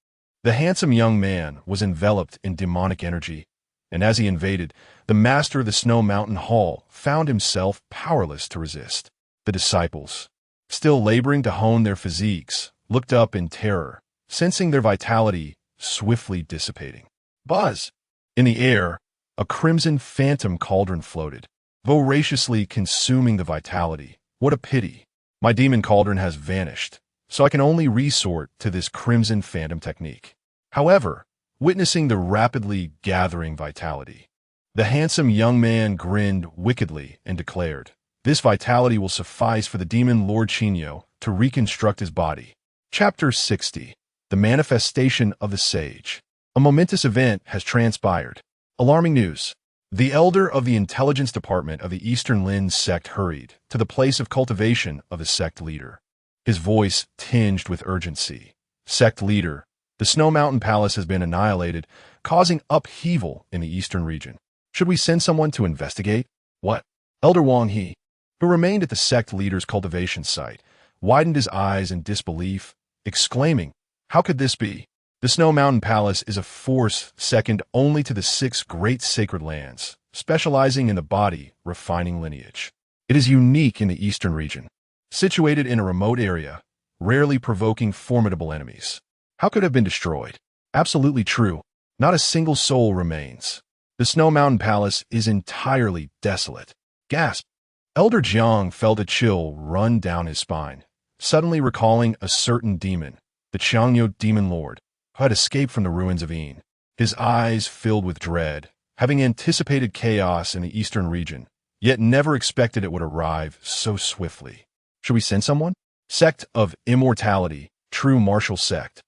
The handsome young man was enveloped in demonic energy, and as he invaded, the master of the Snow Mountain Hall found himself powerless to resist. The disciples, still laboring to hone their physiques, looked up in terror, sensing their vitality swiftly dissipating. Buzz! In the air, a crimson phantom cauldron floated, voraciously consuming the vitality. What a pity. My demon cauldron has vanished, so I can only resort to this crimson phantom technique. However, witnessing the rapidly gathering vitality, the handsome young man grinned wickedly and declared, This vitality will suffice for the demon Lord Qinyo to reconstruct his body. Chapter 60. The Manifestation of the Sage. A momentous event has transpired. Alarming news. The elder of the intelligence department of the Eastern Lin sect hurried to the place of cultivation of the sect leader. His voice tinged with urgency. Sect leader, the Snow Mountain Palace has been annihilated, causing upheaval in the eastern region. Should we send someone to investigate? What? Elder Wang He, who remained at the sect leader's cultivation site, widened his eyes in disbelief, exclaiming, "How could this be? The Snow Mountain Palace is a force second only to the 6 great sacred lands, specializing in the body refraining lineage. It is unique in the eastern region, situated in a remote area, rarely provoking formidable enemies. How could it have been destroyed? Absolutely true. Not a single soul remains. The Snow Mountain Palace is entirely desolate." Gasp! Elder Jiang felt a chill run down his spine, suddenly recalling a certain demon, the Qiangyo Demon Lord, who had escaped from the ruins of Yin. His eyes filled with dread, having anticipated chaos in the eastern region, yet never expected it would arrive so swiftly. Should we send someone? Sect of Immortality, True Martial Sect,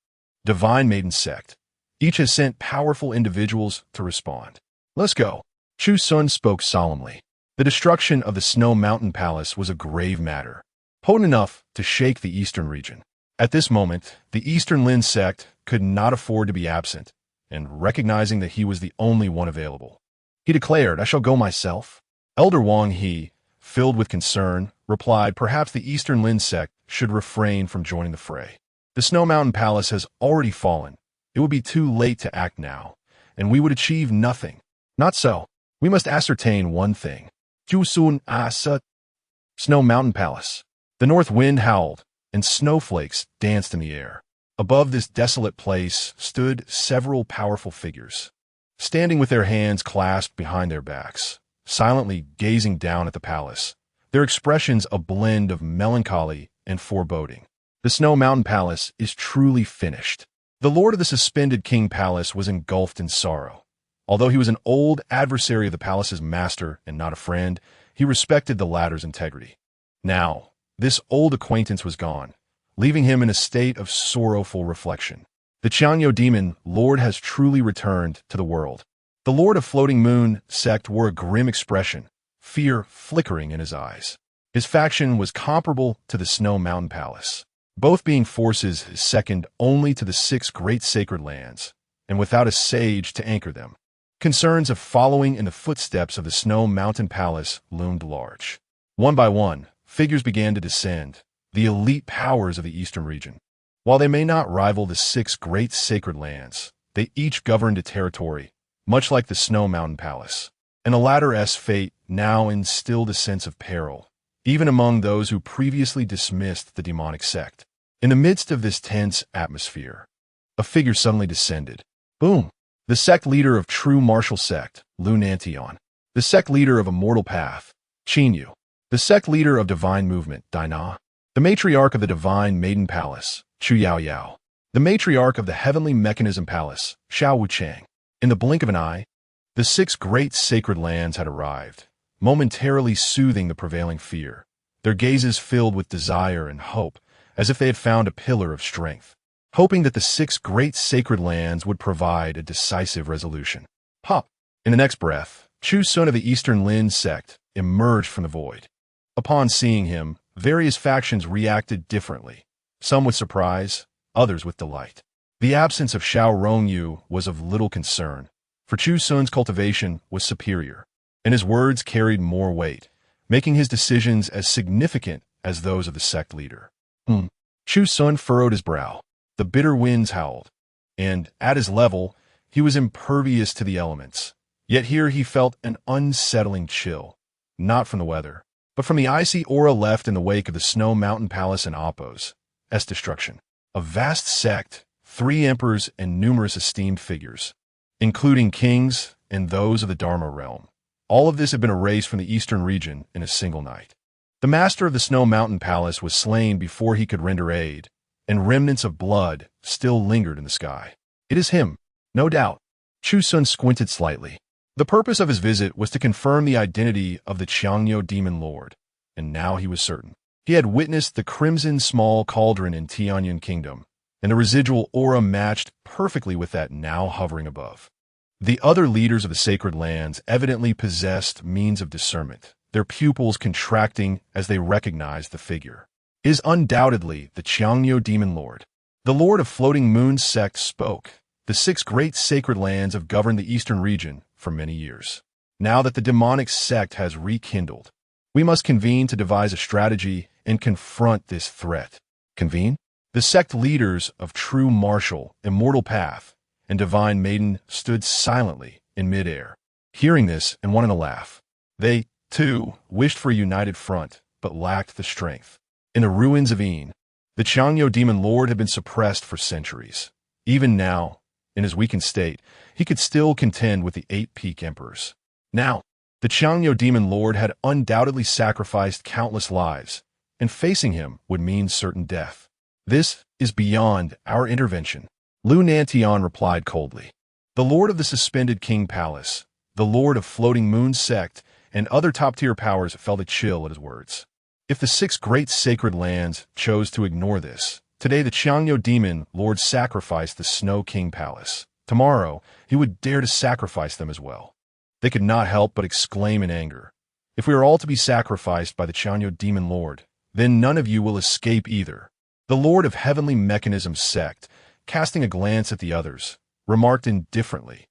Divine Maiden Sect. Each has sent powerful individuals to respond. Let's go. Chu Xun spoke solemnly. The destruction of the Snow Mountain Palace was a grave matter, potent enough to shake the eastern region. At this moment, the Eastern Lin sect could not afford to be absent, and recognizing that he was the only one available, he declared, "I shall go myself." Elder Wang He, filled with concern, replied, "Perhaps the Eastern Lin sect should refrain from joining the fray. The Snow Mountain Palace has already fallen. It would be too late to act now, and we would achieve nothing. Not so. We must ascertain one thing. Chu Xun Asa. Snow Mountain Palace." The north wind howled, and snowflakes danced in the air. Above this desolate place stood several powerful figures, standing with their hands clasped behind their backs, silently gazing down at the palace, their expressions a blend of melancholy and foreboding. The Snow Mountain Palace is truly finished. The lord of the suspended king palace was engulfed in sorrow. Although he was an old adversary of the palace's master and not a friend, he respected the latter's integrity. Now, this old acquaintance was gone, leaving him in a state of sorrowful reflection. The Qiangyo demon lord has truly returned to the world. The lord of Floating Moon sect wore a grim expression, fear flickering in his eyes. His faction was comparable to the Snow Mountain Palace, both being forces second only to the 6 great sacred lands, and without a sage to anchor them. Concerns of following in the footsteps of the Snow Mountain Palace loomed large. One by one, figures began to descend, the elite powers of the eastern region. While they may not rival the 6 great sacred lands, they each governed a territory, much like the Snow Mountain Palace. And the latter's fate now instilled a sense of peril, even among those who previously dismissed the demonic sect. In the midst of this tense atmosphere, a figure suddenly descended. Boom! The sect leader of True Martial Sect, Lu Nantion. The sect leader of Immortal Path, Qinyu. The sect leader of Divine Movement, Daina. The matriarch of the Divine Maiden Palace, Chu Yaoyao. The matriarch of the Heavenly Mechanism Palace, Xiao Wuchang. In the blink of an eye, the 6 great sacred lands had arrived, momentarily soothing the prevailing fear, their gazes filled with desire and hope, as if they had found a pillar of strength, hoping that the 6 great sacred lands would provide a decisive resolution. Pop! In the next breath, Chu Xun of the Eastern Lin sect emerged from the void. Upon seeing him, various factions reacted differently, some with surprise, others with delight. The absence of Xiao Rongyu was of little concern, for Chu Xun's cultivation was superior, and his words carried more weight, making his decisions as significant as those of the sect leader. Chu Xun furrowed his brow. The bitter winds howled, and, at his level, he was impervious to the elements. Yet here he felt an unsettling chill, not from the weather, but from the icy aura left in the wake of the Snow Mountain Palace and Appo's destruction. A vast sect, 3 emperors and numerous esteemed figures, including kings and those of the Dharma realm. All of this had been erased from the eastern region in a single night. The master of the Snow Mountain Palace was slain before he could render aid, and remnants of blood still lingered in the sky. It is him, no doubt. Chu Xun squinted slightly. The purpose of his visit was to confirm the identity of the Qiangyo Demon Lord, and now he was certain. He had witnessed the crimson small cauldron in Tianyan Kingdom, and the residual aura matched perfectly with that now hovering above. The other leaders of the sacred lands evidently possessed means of discernment, their pupils contracting as they recognized the figure. It is undoubtedly the Qiangyou demon lord. The lord of floating moon sect spoke. The 6 great sacred lands have governed the eastern region for many years. Now that the demonic sect has rekindled, we must convene to devise a strategy and confront this threat. Convene? The sect leaders of True Martial, Immortal Path, and Divine Maiden stood silently in midair, hearing this and wanting to laugh. They, too, wished for a united front, but lacked the strength. In the ruins of Een, the Qiangyou demon lord had been suppressed for centuries. Even now, in his weakened state, he could still contend with the 8 peak emperors. Now, the Qiangyou demon lord had undoubtedly sacrificed countless lives, and facing him would mean certain death. This is beyond our intervention, Lu Nantian replied coldly. The lord of the suspended king palace, the lord of floating moon sect, and other top-tier powers felt a chill at his words. If the 6 great sacred lands chose to ignore this, today the Qiangyou demon lord sacrificed the Snow King Palace. Tomorrow, he would dare to sacrifice them as well. They could not help but exclaim in anger. If we are all to be sacrificed by the Qiangyou demon lord, then none of you will escape either. The lord of heavenly mechanism sect, casting a glance at the others, remarked indifferently,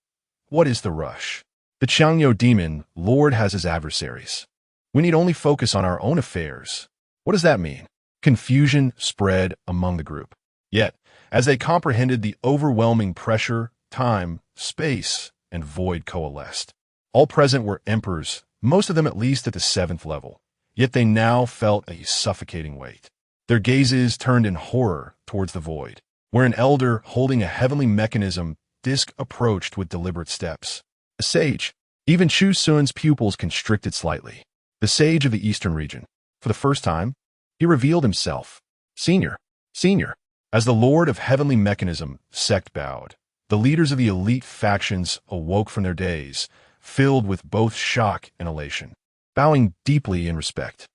"What is the rush? The Qiangyou demon lord has his adversaries. We need only focus on our own affairs." What does that mean? Confusion spread among the group. Yet, as they comprehended the overwhelming pressure, time, space, and void coalesced. All present were emperors, most of them at least at the 7th level, yet they now felt a suffocating weight. Their gazes turned in horror towards the void, where an elder holding a heavenly mechanism disc approached with deliberate steps. A sage. Even Chu Xun's pupils constricted slightly. The sage of the eastern region. For the first time, he revealed himself. Senior. As the lord of heavenly mechanism sect bowed, the leaders of the elite factions awoke from their daze, filled with both shock and elation, bowing deeply in respect.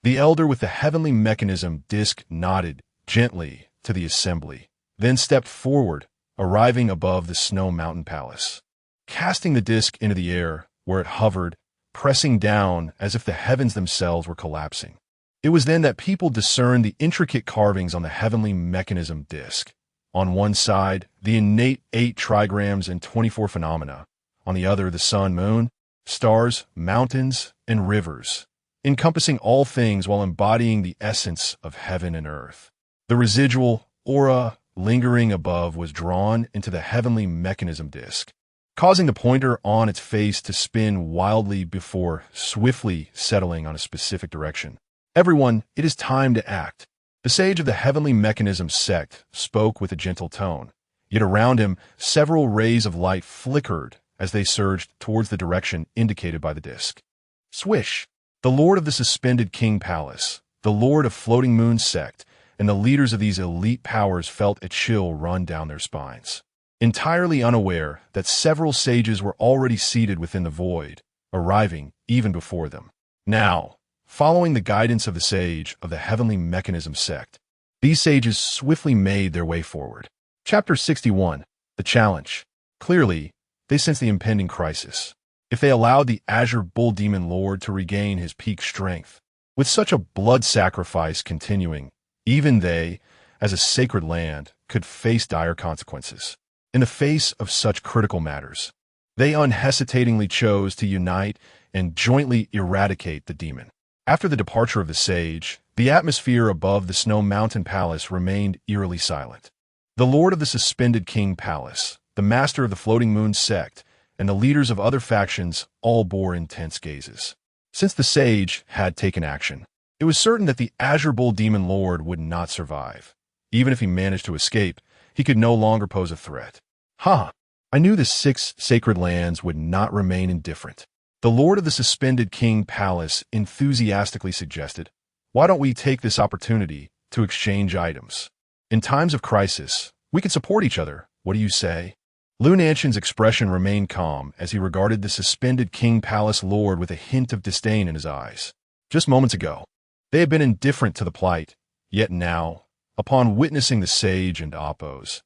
The elder with the heavenly mechanism disc nodded gently to the assembly, then stepped forward, arriving above the Snow Mountain Palace. Casting the disc into the air, where it hovered, pressing down as if the heavens themselves were collapsing. It was then that people discerned the intricate carvings on the heavenly mechanism disc. On one side, the innate 8 trigrams and 24 phenomena. On the other, the sun, moon, stars, mountains, and rivers, encompassing all things while embodying the essence of heaven and earth. The residual aura lingering above was drawn into the heavenly mechanism disc, causing the pointer on its face to spin wildly before swiftly settling on a specific direction. Everyone, it is time to act. The sage of the heavenly mechanism sect spoke with a gentle tone, yet around him several rays of light flickered as they surged towards the direction indicated by the disc. Swish! The lord of the suspended king palace, the lord of floating moon sect, and the leaders of these elite powers felt a chill run down their spines, entirely unaware that several sages were already seated within the void, arriving even before them. Now, following the guidance of the sage of the heavenly mechanism sect, these sages swiftly made their way forward. Chapter 61. The Challenge. Clearly, they sensed the impending crisis. If they allowed the Azure Bull Demon Lord to regain his peak strength, with such a blood sacrifice continuing, even they, as a sacred land, could face dire consequences. In the face of such critical matters, they unhesitatingly chose to unite and jointly eradicate the demon. After the departure of the sage, the atmosphere above the Snow Mountain Palace remained eerily silent. The lord of the suspended king palace, the master of the floating moon sect, and the leaders of other factions all bore intense gazes. Since the sage had taken action, it was certain that the Azure Bull Demon Lord would not survive. Even if he managed to escape, he could no longer pose a threat. I knew the 6 sacred lands would not remain indifferent. The lord of the suspended king palace enthusiastically suggested, "Why don't we take this opportunity to exchange items? In times of crisis, we can support each other. What do you say?" Lu Nanshan's expression remained calm as he regarded the suspended king palace lord with a hint of disdain in his eyes. Just moments ago, they had been indifferent to the plight, yet now, upon witnessing the sage and Apos'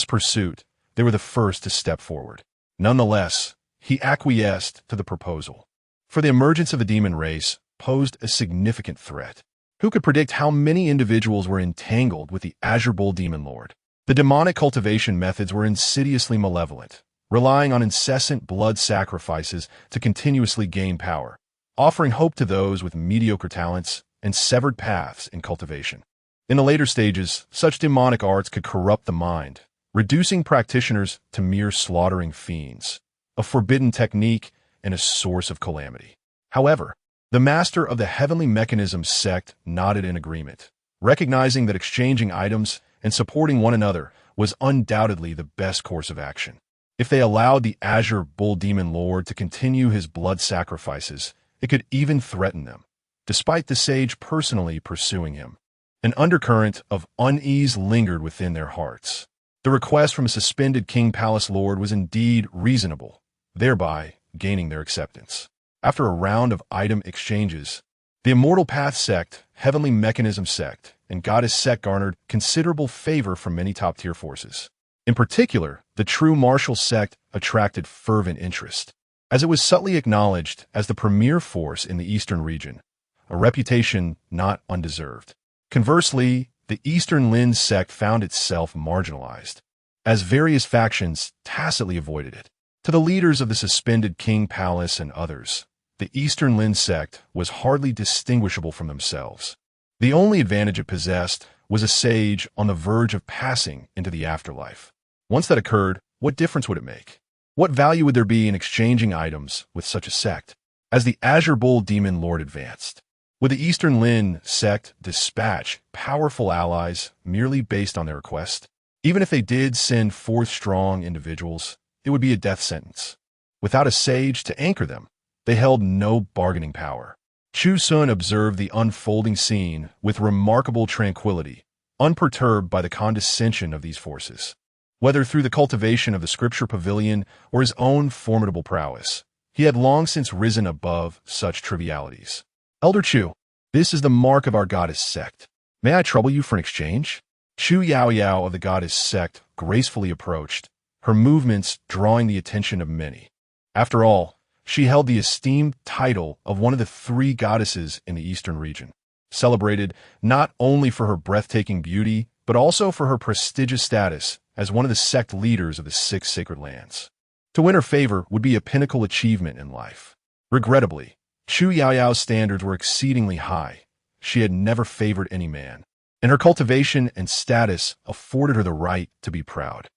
pursuit, they were the first to step forward. Nonetheless, he acquiesced to the proposal, for the emergence of the demon race posed a significant threat. Who could predict how many individuals were entangled with the Azure Bull Demon Lord? The demonic cultivation methods were insidiously malevolent, relying on incessant blood sacrifices to continuously gain power, offering hope to those with mediocre talents and severed paths in cultivation. In the later stages, such demonic arts could corrupt the mind, reducing practitioners to mere slaughtering fiends, a forbidden technique and a source of calamity. However, the master of the Heavenly Mechanism sect nodded in agreement, recognizing that exchanging items and supporting one another was undoubtedly the best course of action. If they allowed the Azure Bull Demon Lord to continue his blood sacrifices, it could even threaten them, despite the sage personally pursuing him. An undercurrent of unease lingered within their hearts. The request from a suspended King Palace Lord was indeed reasonable, thereby gaining their acceptance. After a round of item exchanges, the Immortal Path sect, Heavenly Mechanism sect, and Goddess sect garnered considerable favor from many top-tier forces. In particular, the True Martial sect attracted fervent interest, as it was subtly acknowledged as the premier force in the Eastern region, a reputation not undeserved. Conversely, the Eastern Lin sect found itself marginalized, as various factions tacitly avoided it. To the leaders of the suspended King Palace and others, the Eastern Lin sect was hardly distinguishable from themselves. The only advantage it possessed was a sage on the verge of passing into the afterlife. Once that occurred, what difference would it make? What value would there be in exchanging items with such a sect? As the Azure Bull Demon Lord advanced, would the Eastern Lin sect dispatch powerful allies merely based on their request? Even if they did send forth strong individuals, it would be a death sentence. Without a sage to anchor them, they held no bargaining power. Chu Xun observed the unfolding scene with remarkable tranquility, unperturbed by the condescension of these forces. Whether through the cultivation of the Scripture Pavilion or his own formidable prowess, he had long since risen above such trivialities. Elder Chu, this is the mark of our goddess sect. May I trouble you for an exchange? Chu Yaoyao of the goddess sect gracefully approached, her movements drawing the attention of many. After all, she held the esteemed title of one of the 3 goddesses in the Eastern region, celebrated not only for her breathtaking beauty, but also for her prestigious status as one of the sect leaders of the 6 sacred lands. To win her favor would be a pinnacle achievement in life. Regrettably, Chu Yaoyao's standards were exceedingly high. She had never favored any man, and her cultivation and status afforded her the right to be proud.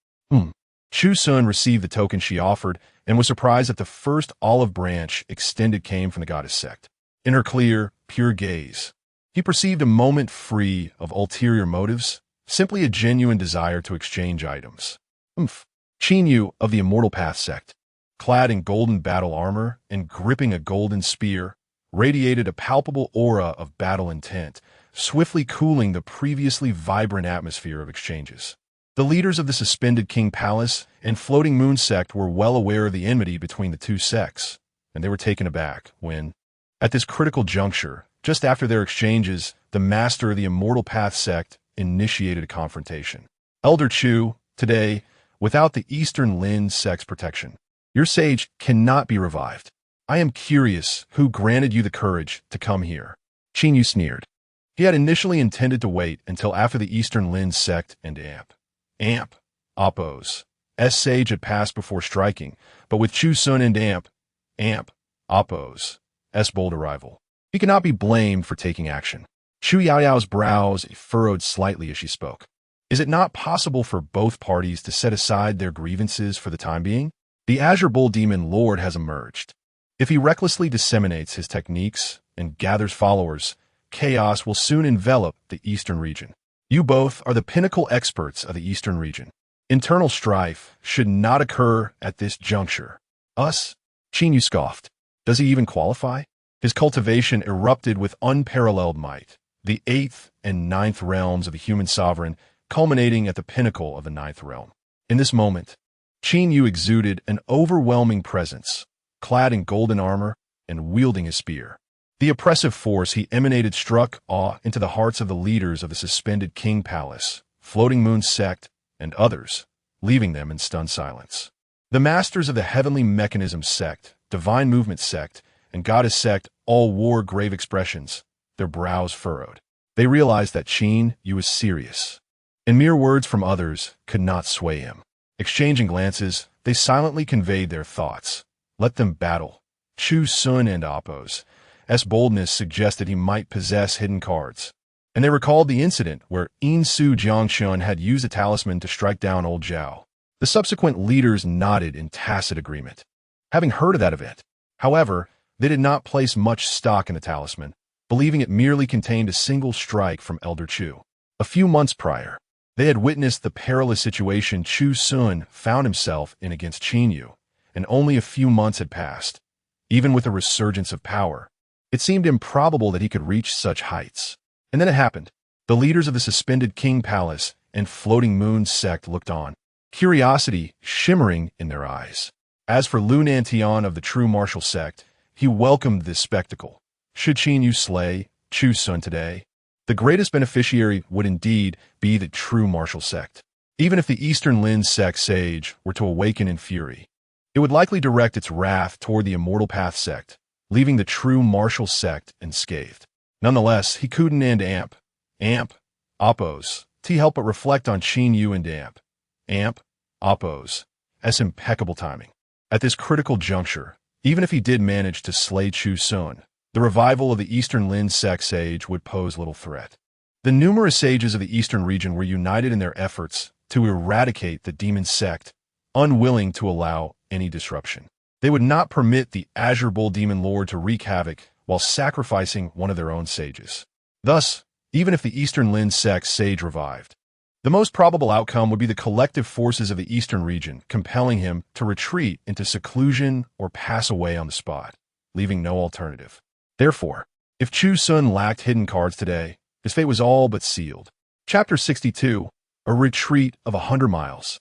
Chu Xun received the token she offered and was surprised that the first olive branch extended came from the goddess sect. In her clear, pure gaze, he perceived a moment free of ulterior motives, simply a genuine desire to exchange items. Qin Yu of the Immortal Path sect, clad in golden battle armor and gripping a golden spear, radiated a palpable aura of battle intent, swiftly cooling the previously vibrant atmosphere of exchanges. The leaders of the suspended King Palace and Floating Moon sect were well aware of the enmity between the 2 sects, and they were taken aback when, at this critical juncture, just after their exchanges, the master of the Immortal Path sect initiated a confrontation. Elder Chu, today, without the Eastern Lin sect's protection, your sage cannot be revived. I am curious who granted you the courage to come here. Qin Yu sneered. He had initially intended to wait until after the Eastern Lin sect and Apos' sage had passed before striking, but with Chu Xun and Apos' bold arrival, he could not be blamed for taking action. Chu Yaoyao's brows furrowed slightly as she spoke. Is it not possible for both parties to set aside their grievances for the time being? The Azure Bull Demon Lord has emerged. If he recklessly disseminates his techniques and gathers followers, chaos will soon envelop the Eastern region. You both are the pinnacle experts of the Eastern region. Internal strife should not occur at this juncture. Us? Qin Yu scoffed. Does he even qualify? His cultivation erupted with unparalleled might, the 8th and 9th realms of the human sovereign culminating at the pinnacle of the 9th realm. In this moment, Qin Yu exuded an overwhelming presence, clad in golden armor and wielding his spear. The oppressive force he emanated struck awe into the hearts of the leaders of the suspended king palace, floating moon sect, and others, leaving them in stunned silence. The masters of the heavenly mechanism sect, divine movement sect, and goddess sect all wore grave expressions, their brows furrowed. They realized that Chu Xun was serious, and mere words from others could not sway him. Exchanging glances, they silently conveyed their thoughts. Let them battle. Chu Xun and Apos. S. boldness suggested he might possess hidden cards, and they recalled the incident where Su Jiangshun had used a talisman to strike down old Zhao. The subsequent leaders nodded in tacit agreement, having heard of that event. However, they did not place much stock in the talisman, believing it merely contained a single strike from Elder Chu. A few months prior, they had witnessed the perilous situation Chu Xun found himself in against Chu Xun, and only a few months had passed. Even with a resurgence of power, it seemed improbable that he could reach such heights. And then it happened. The leaders of the suspended king palace and floating moon sect looked on, curiosity shimmering in their eyes. As for Lun Antion of the true martial sect, he welcomed this spectacle. Should Chu Xun slay Chu Xun today, the greatest beneficiary would indeed be the true martial sect. Even if the Eastern Lin sect sage were to awaken in fury, it would likely direct its wrath toward the Immortal Path sect, leaving the true martial sect unscathed. Nonetheless, he couldn't and Apos, to help but reflect on Chu Xun and Apos, as impeccable timing. At this critical juncture, even if he did manage to slay Chu Xun, the revival of the Eastern Lin sect sage would pose little threat. The numerous sages of the Eastern region were united in their efforts to eradicate the demon sect, unwilling to allow any disruption. They would not permit the Azure Bull Demon Lord to wreak havoc while sacrificing one of their own sages. Thus, even if the Eastern Lin sect sage revived, the most probable outcome would be the collective forces of the Eastern region compelling him to retreat into seclusion or pass away on the spot, leaving no alternative. Therefore, if Chu Xun lacked hidden cards today, his fate was all but sealed. Chapter 62, A Retreat of 100 Miles.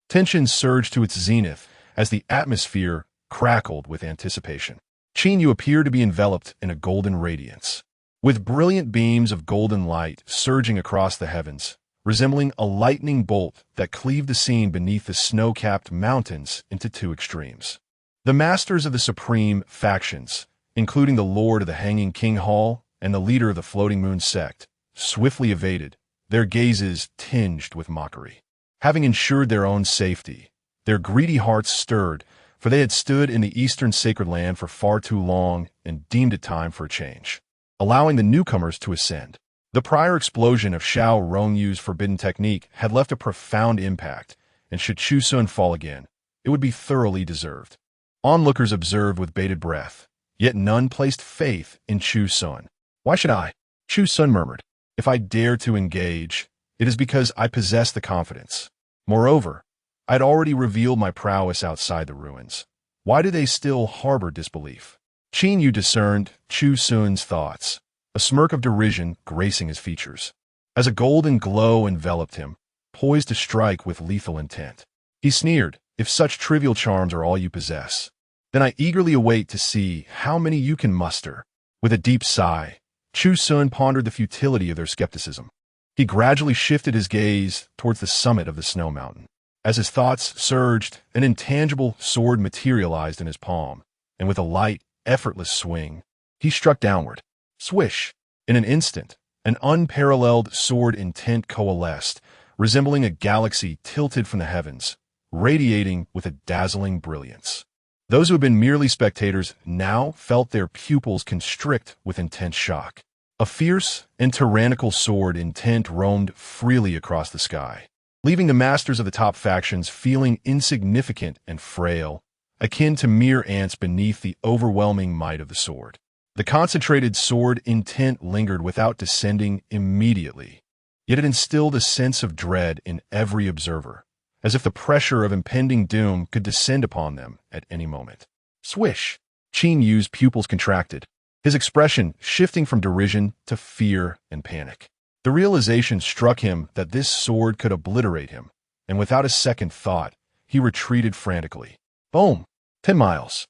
Tension surged to its zenith as the atmosphere crackled with anticipation. Chu Xun appeared to be enveloped in a golden radiance, with brilliant beams of golden light surging across the heavens, resembling a lightning bolt that cleaved the scene beneath the snow-capped mountains into two extremes. The masters of the supreme factions, including the Lord of the Hanging King Hall and the leader of the Floating Moon sect, swiftly evaded, their gazes tinged with mockery. Having ensured their own safety, their greedy hearts stirred, for they had stood in the Eastern Sacred Land for far too long and deemed it time for a change, allowing the newcomers to ascend. The prior explosion of Xiao Rongyu's forbidden technique had left a profound impact, and should Chu Xun fall again, it would be thoroughly deserved. Onlookers observed with bated breath, yet none placed faith in Chu Xun. Why should I? Chu Xun murmured. If I dare to engage, it is because I possess the confidence. Moreover, I had already revealed my prowess outside the ruins. Why do they still harbor disbelief? Chu Xun discerned Chu Xun's thoughts, a smirk of derision gracing his features, as a golden glow enveloped him, poised to strike with lethal intent. He sneered, if such trivial charms are all you possess, then I eagerly await to see how many you can muster. With a deep sigh, Chu Xun pondered the futility of their skepticism. He gradually shifted his gaze towards the summit of the snow mountain. As his thoughts surged, an intangible sword materialized in his palm, and with a light, effortless swing, he struck downward. Swish! In an instant, an unparalleled sword intent coalesced, resembling a galaxy tilted from the heavens, radiating with a dazzling brilliance. Those who had been merely spectators now felt their pupils constrict with intense shock. A fierce and tyrannical sword intent roamed freely across the sky, leaving the masters of the top factions feeling insignificant and frail, akin to mere ants beneath the overwhelming might of the sword. The concentrated sword intent lingered without descending immediately, yet it instilled a sense of dread in every observer, as if the pressure of impending doom could descend upon them at any moment. Swish! Chu Xun's pupils contracted, his expression shifting from derision to fear and panic. The realization struck him that this sword could obliterate him, and without a second thought, he retreated frantically. Boom! 10 miles.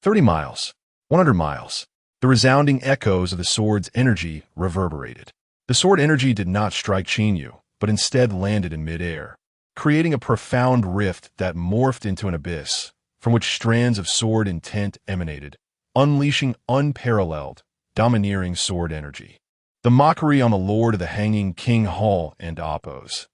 30 miles. 100 miles. The resounding echoes of the sword's energy reverberated. The sword energy did not strike Chu, but instead landed in midair, creating a profound rift that morphed into an abyss, from which strands of sword intent emanated, unleashing unparalleled, domineering sword energy. The mockery on the Lord of the Hanging King Hall and Apos'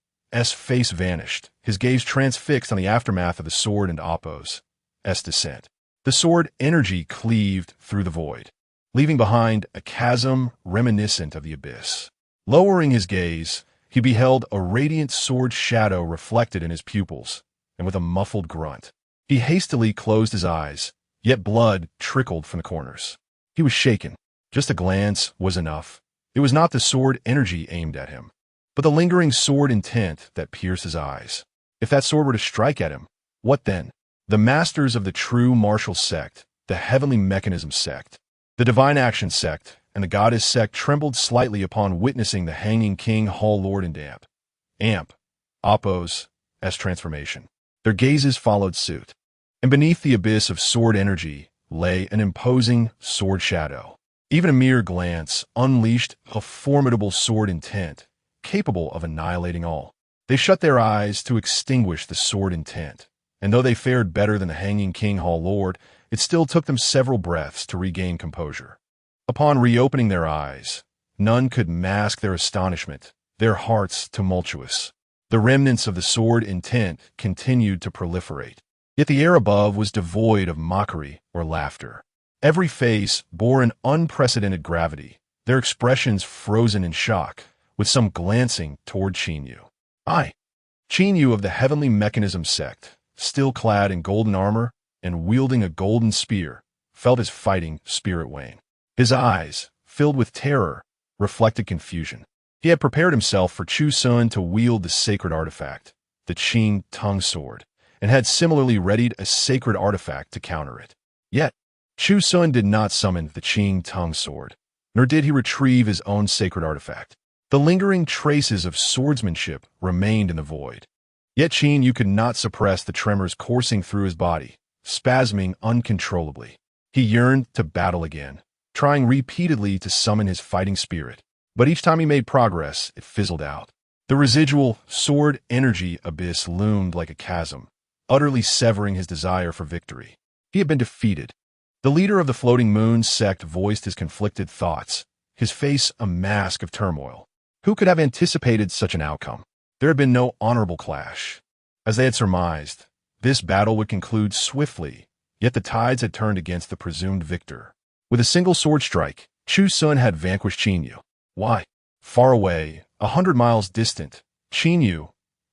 face vanished, his gaze transfixed on the aftermath of the sword and Apos' descent. The sword energy cleaved through the void, leaving behind a chasm reminiscent of the abyss. Lowering his gaze, he beheld a radiant sword shadow reflected in his pupils, and with a muffled grunt, he hastily closed his eyes, yet blood trickled from the corners. He was shaken. Just a glance was enough. It was not the sword energy aimed at him, but the lingering sword intent that pierced his eyes. If that sword were to strike at him, what then? The masters of the true martial sect, the heavenly mechanism sect, the divine action sect, and the goddess sect trembled slightly upon witnessing the Hanging King Hall Lord and Apos' transformation. Their gazes followed suit, and beneath the abyss of sword energy lay an imposing sword shadow. Even a mere glance unleashed a formidable sword intent, capable of annihilating all. They shut their eyes to extinguish the sword intent, and though they fared better than the Hanging King Hall Lord, it still took them several breaths to regain composure. Upon reopening their eyes, none could mask their astonishment, their hearts tumultuous. The remnants of the sword intent continued to proliferate, yet the air above was devoid of mockery or laughter. Every face bore an unprecedented gravity, their expressions frozen in shock, with some glancing toward Chu. Chu of the heavenly mechanism sect, still clad in golden armor and wielding a golden spear, felt his fighting spirit wane. His eyes, filled with terror, reflected confusion. He had prepared himself for Chu Xun to wield the sacred artifact, the Qing tongue sword, and had similarly readied a sacred artifact to counter it. Yet, Chu Xun did not summon the Qing tongue sword, nor did he retrieve his own sacred artifact. The lingering traces of swordsmanship remained in the void. Yet Chu could not suppress the tremors coursing through his body, spasming uncontrollably. He yearned to battle again, trying repeatedly to summon his fighting spirit, but each time he made progress, it fizzled out. The residual sword energy abyss loomed like a chasm, utterly severing his desire for victory. He had been defeated. The leader of the Floating Moon sect voiced his conflicted thoughts, his face a mask of turmoil. Who could have anticipated such an outcome? There had been no honorable clash. As they had surmised, this battle would conclude swiftly, yet the tides had turned against the presumed victor. With a single sword strike, Chu Xun had vanquished Chu. Why? Far away, 100 miles distant, Chu,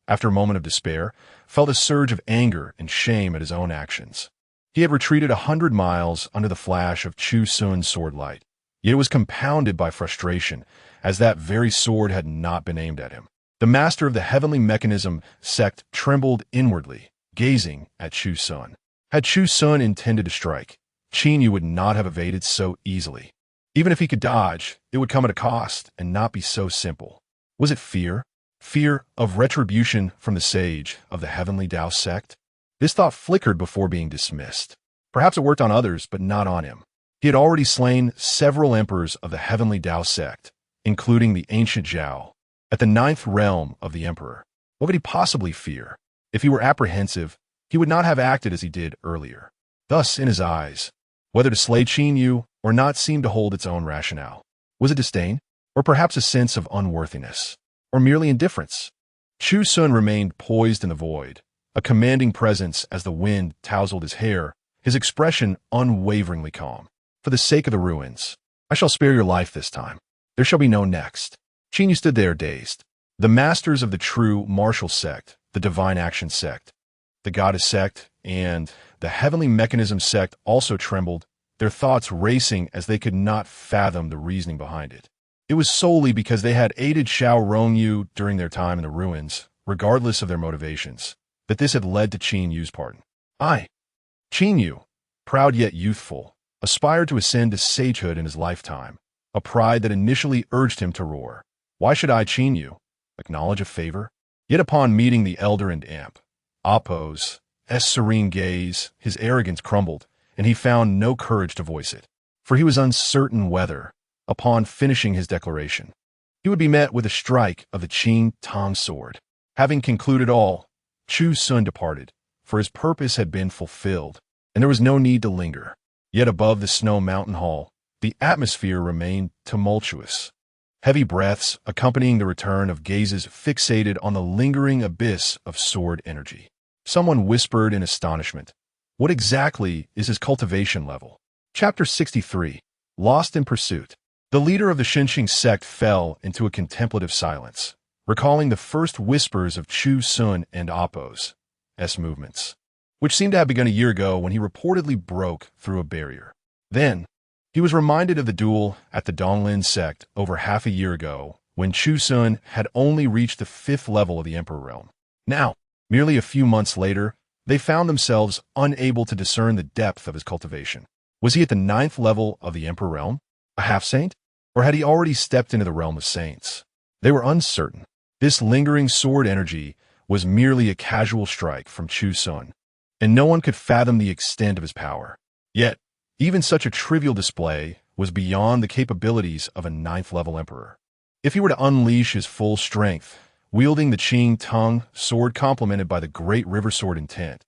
after a moment of despair, felt a surge of anger and shame at his own actions. He had retreated 100 miles under the flash of Chu Xun's sword light, yet it was compounded by frustration, as that very sword had not been aimed at him. The master of the heavenly mechanism sect trembled inwardly, gazing at Chu Xun. Had Chu Xun intended to strike, Chu would not have evaded so easily. Even if he could dodge, it would come at a cost and not be so simple. Was it fear? Fear of retribution from the sage of the heavenly Tao sect? This thought flickered before being dismissed. Perhaps it worked on others, but not on him. He had already slain several emperors of the heavenly Tao sect, including the ancient Zhao, at the 9th realm of the emperor. What could he possibly fear? If he were apprehensive, he would not have acted as he did earlier. Thus, in his eyes, whether to slay Chu or not seemed to hold its own rationale. Was it disdain? Or perhaps a sense of unworthiness? Or merely indifference? Chu Xun remained poised in the void, a commanding presence as the wind tousled his hair, his expression unwaveringly calm. For the sake of the ruins, I shall spare your life this time. There shall be no next. Chu stood there dazed. The masters of the true martial sect, the divine action sect, the goddess sect, and the heavenly mechanism sect also trembled, their thoughts racing as they could not fathom the reasoning behind it. It was solely because they had aided Xiao Rongyu during their time in the ruins, regardless of their motivations, that this had led to Chu's pardon. Chu, proud yet youthful, aspired to ascend to sagehood in his lifetime, a pride that initially urged him to roar. Why should I, Chu, acknowledge a favor? Yet upon meeting the elder and Apos' serene gaze, his arrogance crumbled, and he found no courage to voice it. for he was uncertain whether, upon finishing his declaration, he would be met with a strike of the Qing Tong sword. Having concluded all, Chu Xun departed, for his purpose had been fulfilled, and there was no need to linger. Yet above the snow mountain hall, the atmosphere remained tumultuous. Heavy breaths accompanying the return of gazes fixated on the lingering abyss of sword energy. Someone whispered in astonishment, "What exactly is his cultivation level?" Chapter 63. Lost in Pursuit. The leader of the Xinqing sect fell into a contemplative silence, recalling the first whispers of Chu Xun and Appo's movements, which seemed to have begun a year ago when he reportedly broke through a barrier. Then, he was reminded of the duel at the Donglin sect over half a year ago, when Chu Xun had only reached the 5th level of the Emperor realm. Now, merely a few months later, they found themselves unable to discern the depth of his cultivation. Was he at the 9th level of the Emperor realm, a half-saint, or had he already stepped into the realm of saints? They were uncertain. This lingering sword energy was merely a casual strike from Chu Xun, and no one could fathom the extent of his power. Yet, even such a trivial display was beyond the capabilities of a 9th-level emperor. If he were to unleash his full strength, wielding the Qing Tong sword complemented by the great river sword intent,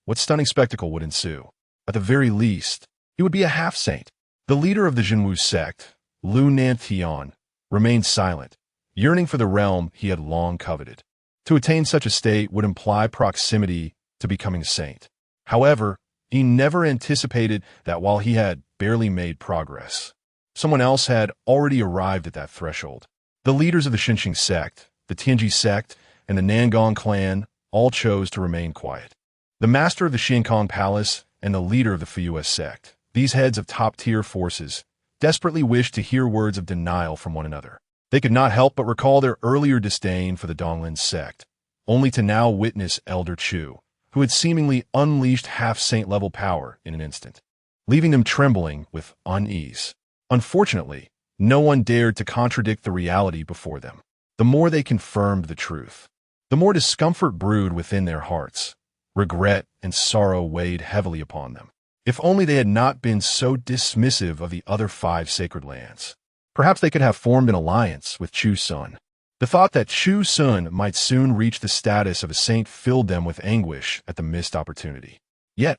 what stunning spectacle would ensue? At the very least, he would be a half-saint. The leader of the Jinwu sect, Lu Nantian, remained silent, yearning for the realm he had long coveted. To attain such a state would imply proximity to becoming a saint. However, he never anticipated that while he had barely made progress, someone else had already arrived at that threshold. The leaders of the Xinqing sect, the Tianji sect, and the Nangong clan all chose to remain quiet. The master of the Xiankong Palace and the leader of the Fuyue sect, these heads of top-tier forces, desperately wished to hear words of denial from one another. They could not help but recall their earlier disdain for the Donglin sect, only to now witness Elder Chu, who had seemingly unleashed half-saint-level power in an instant, leaving them trembling with unease. Unfortunately, no one dared to contradict the reality before them. The more they confirmed the truth, the more discomfort brewed within their hearts. Regret and sorrow weighed heavily upon them. If only they had not been so dismissive of the other 5 sacred lands. Perhaps they could have formed an alliance with Chu Xun. The thought that Chu Xun might soon reach the status of a saint filled them with anguish at the missed opportunity. Yet,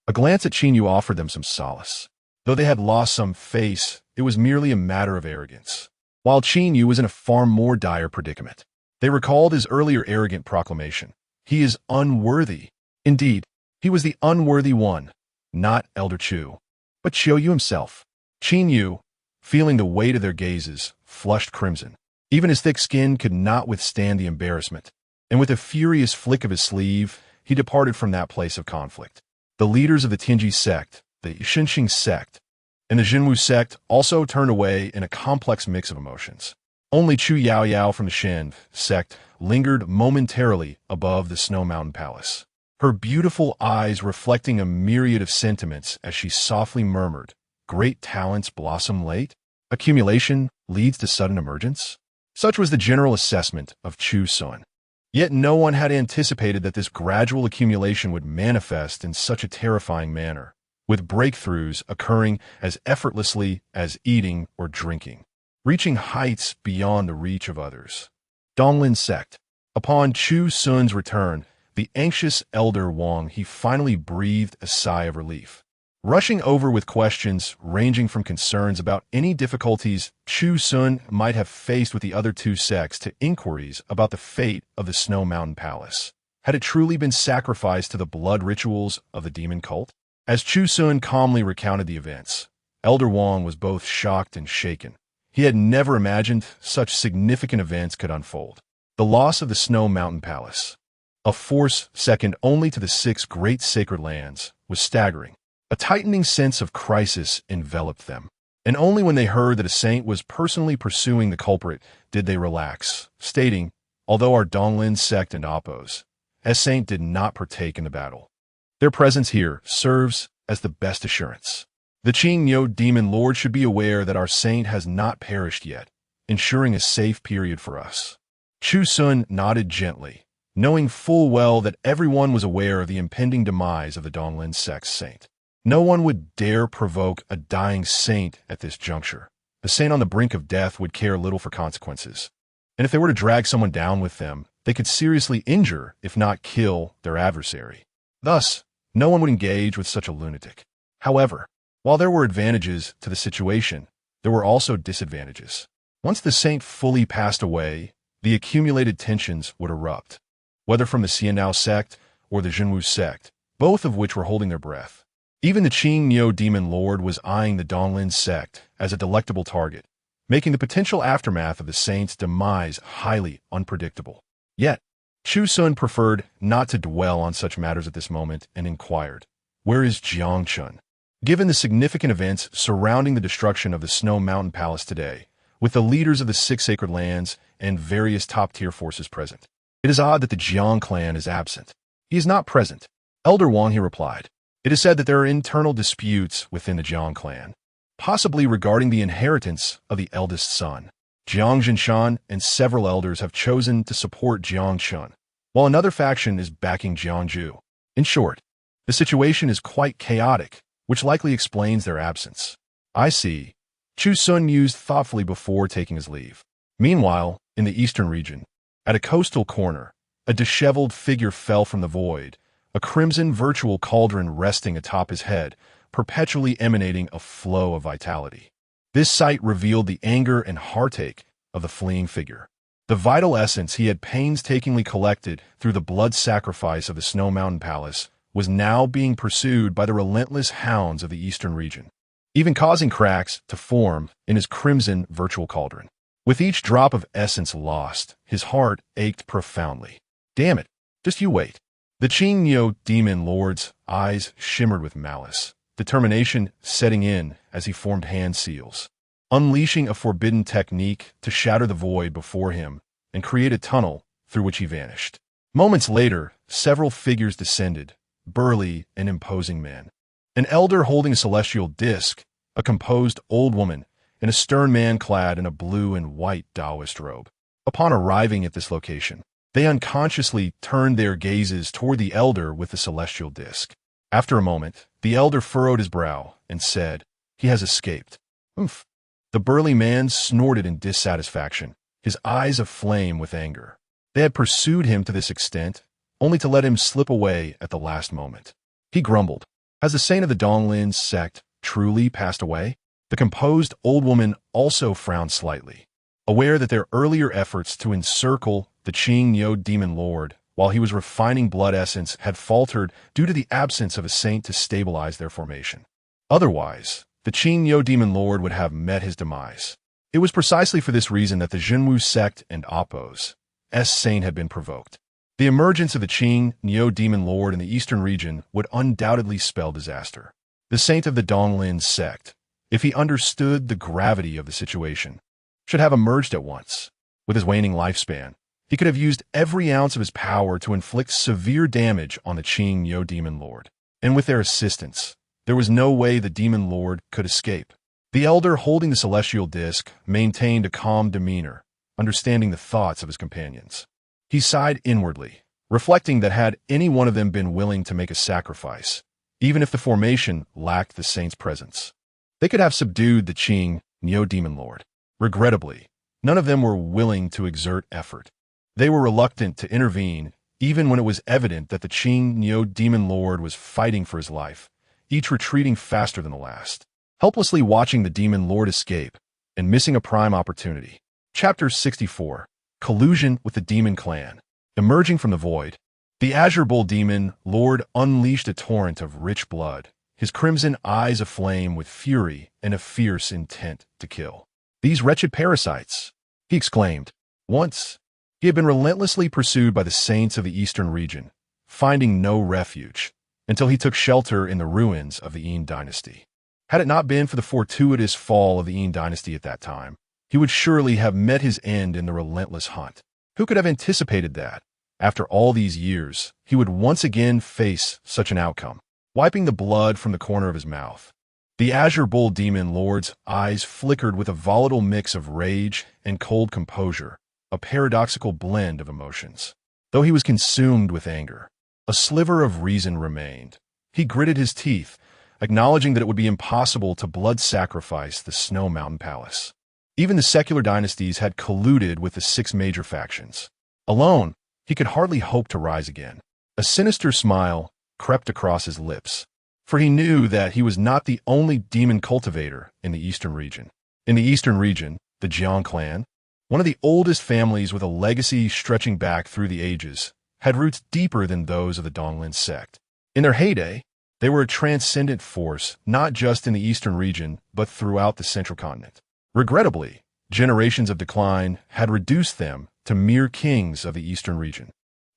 a glance at Qin Yu offered them some solace. Though they had lost some face, it was merely a matter of arrogance. While Qin Yu was in a far more dire predicament. They recalled his earlier arrogant proclamation. He is unworthy. Indeed, he was the unworthy one, not Elder Chu, but Qiu Yu himself. Qin Yu, feeling the weight of their gazes, flushed crimson. Even his thick skin could not withstand the embarrassment, and with a furious flick of his sleeve, he departed from that place of conflict. The leaders of the Tianji sect, the Xinqing sect, and the Jinwu sect also turned away in a complex mix of emotions. Only Chu Yaoyao from the Shen sect lingered momentarily above the Snow Mountain Palace, her beautiful eyes reflecting a myriad of sentiments as she softly murmured, "Great talents blossom late? Accumulation leads to sudden emergence?" Such was the general assessment of Chu Xun. Yet no one had anticipated that this gradual accumulation would manifest in such a terrifying manner, with breakthroughs occurring as effortlessly as eating or drinking, reaching heights beyond the reach of others. Donglin sect. Upon Chu Xun's return, the anxious elder Wang, he finally breathed a sigh of relief. Rushing over with questions ranging from concerns about any difficulties Chu Xun might have faced with the other 2 sects to inquiries about the fate of the Snow Mountain Palace. Had it truly been sacrificed to the blood rituals of the demon cult? As Chu Xun calmly recounted the events, Elder Wang was both shocked and shaken. He had never imagined such significant events could unfold. The loss of the Snow Mountain Palace, a force second only to the 6 great sacred lands, was staggering. A tightening sense of crisis enveloped them, and only when they heard that a saint was personally pursuing the culprit did they relax, stating, "Although our Donglin sect and Appo's saint did not partake in the battle, their presence here serves as the best assurance. The Qing Yo demon lord should be aware that our saint has not perished yet, ensuring a safe period for us." Chu Xun nodded gently, knowing full well that everyone was aware of the impending demise of the Donglin sect's saint. No one would dare provoke a dying saint at this juncture. A saint on the brink of death would care little for consequences. And if they were to drag someone down with them, they could seriously injure, if not kill, their adversary. Thus, no one would engage with such a lunatic. However, while there were advantages to the situation, there were also disadvantages. Once the saint fully passed away, the accumulated tensions would erupt, whether from the Xianao sect or the Zhenwu sect, both of which were holding their breath. Even the Qing Neo demon lord was eyeing the Donglin sect as a delectable target, making the potential aftermath of the saint's demise highly unpredictable. Yet, Chu Xun preferred not to dwell on such matters at this moment and inquired, "Where is Jiangchun?" Given the significant events surrounding the destruction of the Snow Mountain Palace today, with the leaders of the Six Sacred Lands and various top-tier forces present, it is odd that the Jiang clan is absent. He is not present. Elder Wang, he replied. It is said that there are internal disputes within the Jiang clan, possibly regarding the inheritance of the eldest son. Jiang Zhinshan and several elders have chosen to support Jiang Chun, while another faction is backing Jiang Ju. In short, the situation is quite chaotic, which likely explains their absence. I see. Chu Xun mused thoughtfully before taking his leave. Meanwhile, in the eastern region, at a coastal corner, a disheveled figure fell from the void, a crimson virtual cauldron resting atop his head, perpetually emanating a flow of vitality. This sight revealed the anger and heartache of the fleeing figure. The vital essence he had painstakingly collected through the blood sacrifice of the Snow Mountain Palace was now being pursued by the relentless hounds of the eastern region, even causing cracks to form in his crimson virtual cauldron. With each drop of essence lost, his heart ached profoundly. Damn it, just you wait. The Qing Neo demon lord's eyes shimmered with malice, determination setting in as he formed hand seals, unleashing a forbidden technique to shatter the void before him and create a tunnel through which he vanished. Moments later, several figures descended, burly and imposing men. An elder holding a celestial disc, a composed old woman, and a stern man clad in a blue and white Taoist robe. Upon arriving at this location, they unconsciously turned their gazes toward the elder with the celestial disc. After a moment, the elder furrowed his brow and said, "He has escaped." Oomph. The burly man snorted in dissatisfaction, his eyes aflame with anger. They had pursued him to this extent, only to let him slip away at the last moment. He grumbled, "Has the saint of the Donglin sect truly passed away?" The composed old woman also frowned slightly, aware that their earlier efforts to encircle the Qing Neo demon lord while he was refining blood essence had faltered due to the absence of a saint to stabilize their formation. Otherwise, the Qing Neo demon lord would have met his demise. It was precisely for this reason that the Zhenwu sect and Appo's saint had been provoked. The emergence of the Qing Neo demon lord in the eastern region would undoubtedly spell disaster. The saint of the Donglin sect, if he understood the gravity of the situation, should have emerged at once. With his waning lifespan, he could have used every ounce of his power to inflict severe damage on the Qing Neo demon lord. And with their assistance, there was no way the demon lord could escape. The elder holding the celestial disc maintained a calm demeanor, understanding the thoughts of his companions. He sighed inwardly, reflecting that had any one of them been willing to make a sacrifice, even if the formation lacked the saint's presence, they could have subdued the Qing Neo demon lord. Regrettably, none of them were willing to exert effort. They were reluctant to intervene, even when it was evident that the Qing Neo demon lord was fighting for his life, each retreating faster than the last, helplessly watching the demon lord escape and missing a prime opportunity. Chapter 64. Collusion with the Demon Clan. Emerging from the void, the Azure Bull demon lord unleashed a torrent of rich blood, his crimson eyes aflame with fury and a fierce intent to kill. "These wretched parasites!" he exclaimed. Once, he had been relentlessly pursued by the saints of the eastern region, finding no refuge, until he took shelter in the ruins of the Yin dynasty. Had it not been for the fortuitous fall of the Yin dynasty at that time, he would surely have met his end in the relentless hunt. Who could have anticipated that, after all these years, he would once again face such an outcome? Wiping the blood from the corner of his mouth, the Azure Bull demon lord's eyes flickered with a volatile mix of rage and cold composure, a paradoxical blend of emotions. Though he was consumed with anger, a sliver of reason remained. He gritted his teeth, acknowledging that it would be impossible to blood sacrifice the Snow Mountain Palace. Even the secular dynasties had colluded with the 6 major factions. Alone, he could hardly hope to rise again. A sinister smile crept across his lips, for he knew that he was not the only demon cultivator in the eastern region. In the eastern region, the Jiang clan, one of the oldest families with a legacy stretching back through the ages, had roots deeper than those of the Donglin sect. In their heyday, they were a transcendent force not just in the eastern region, but throughout the central continent. Regrettably, generations of decline had reduced them to mere kings of the eastern region.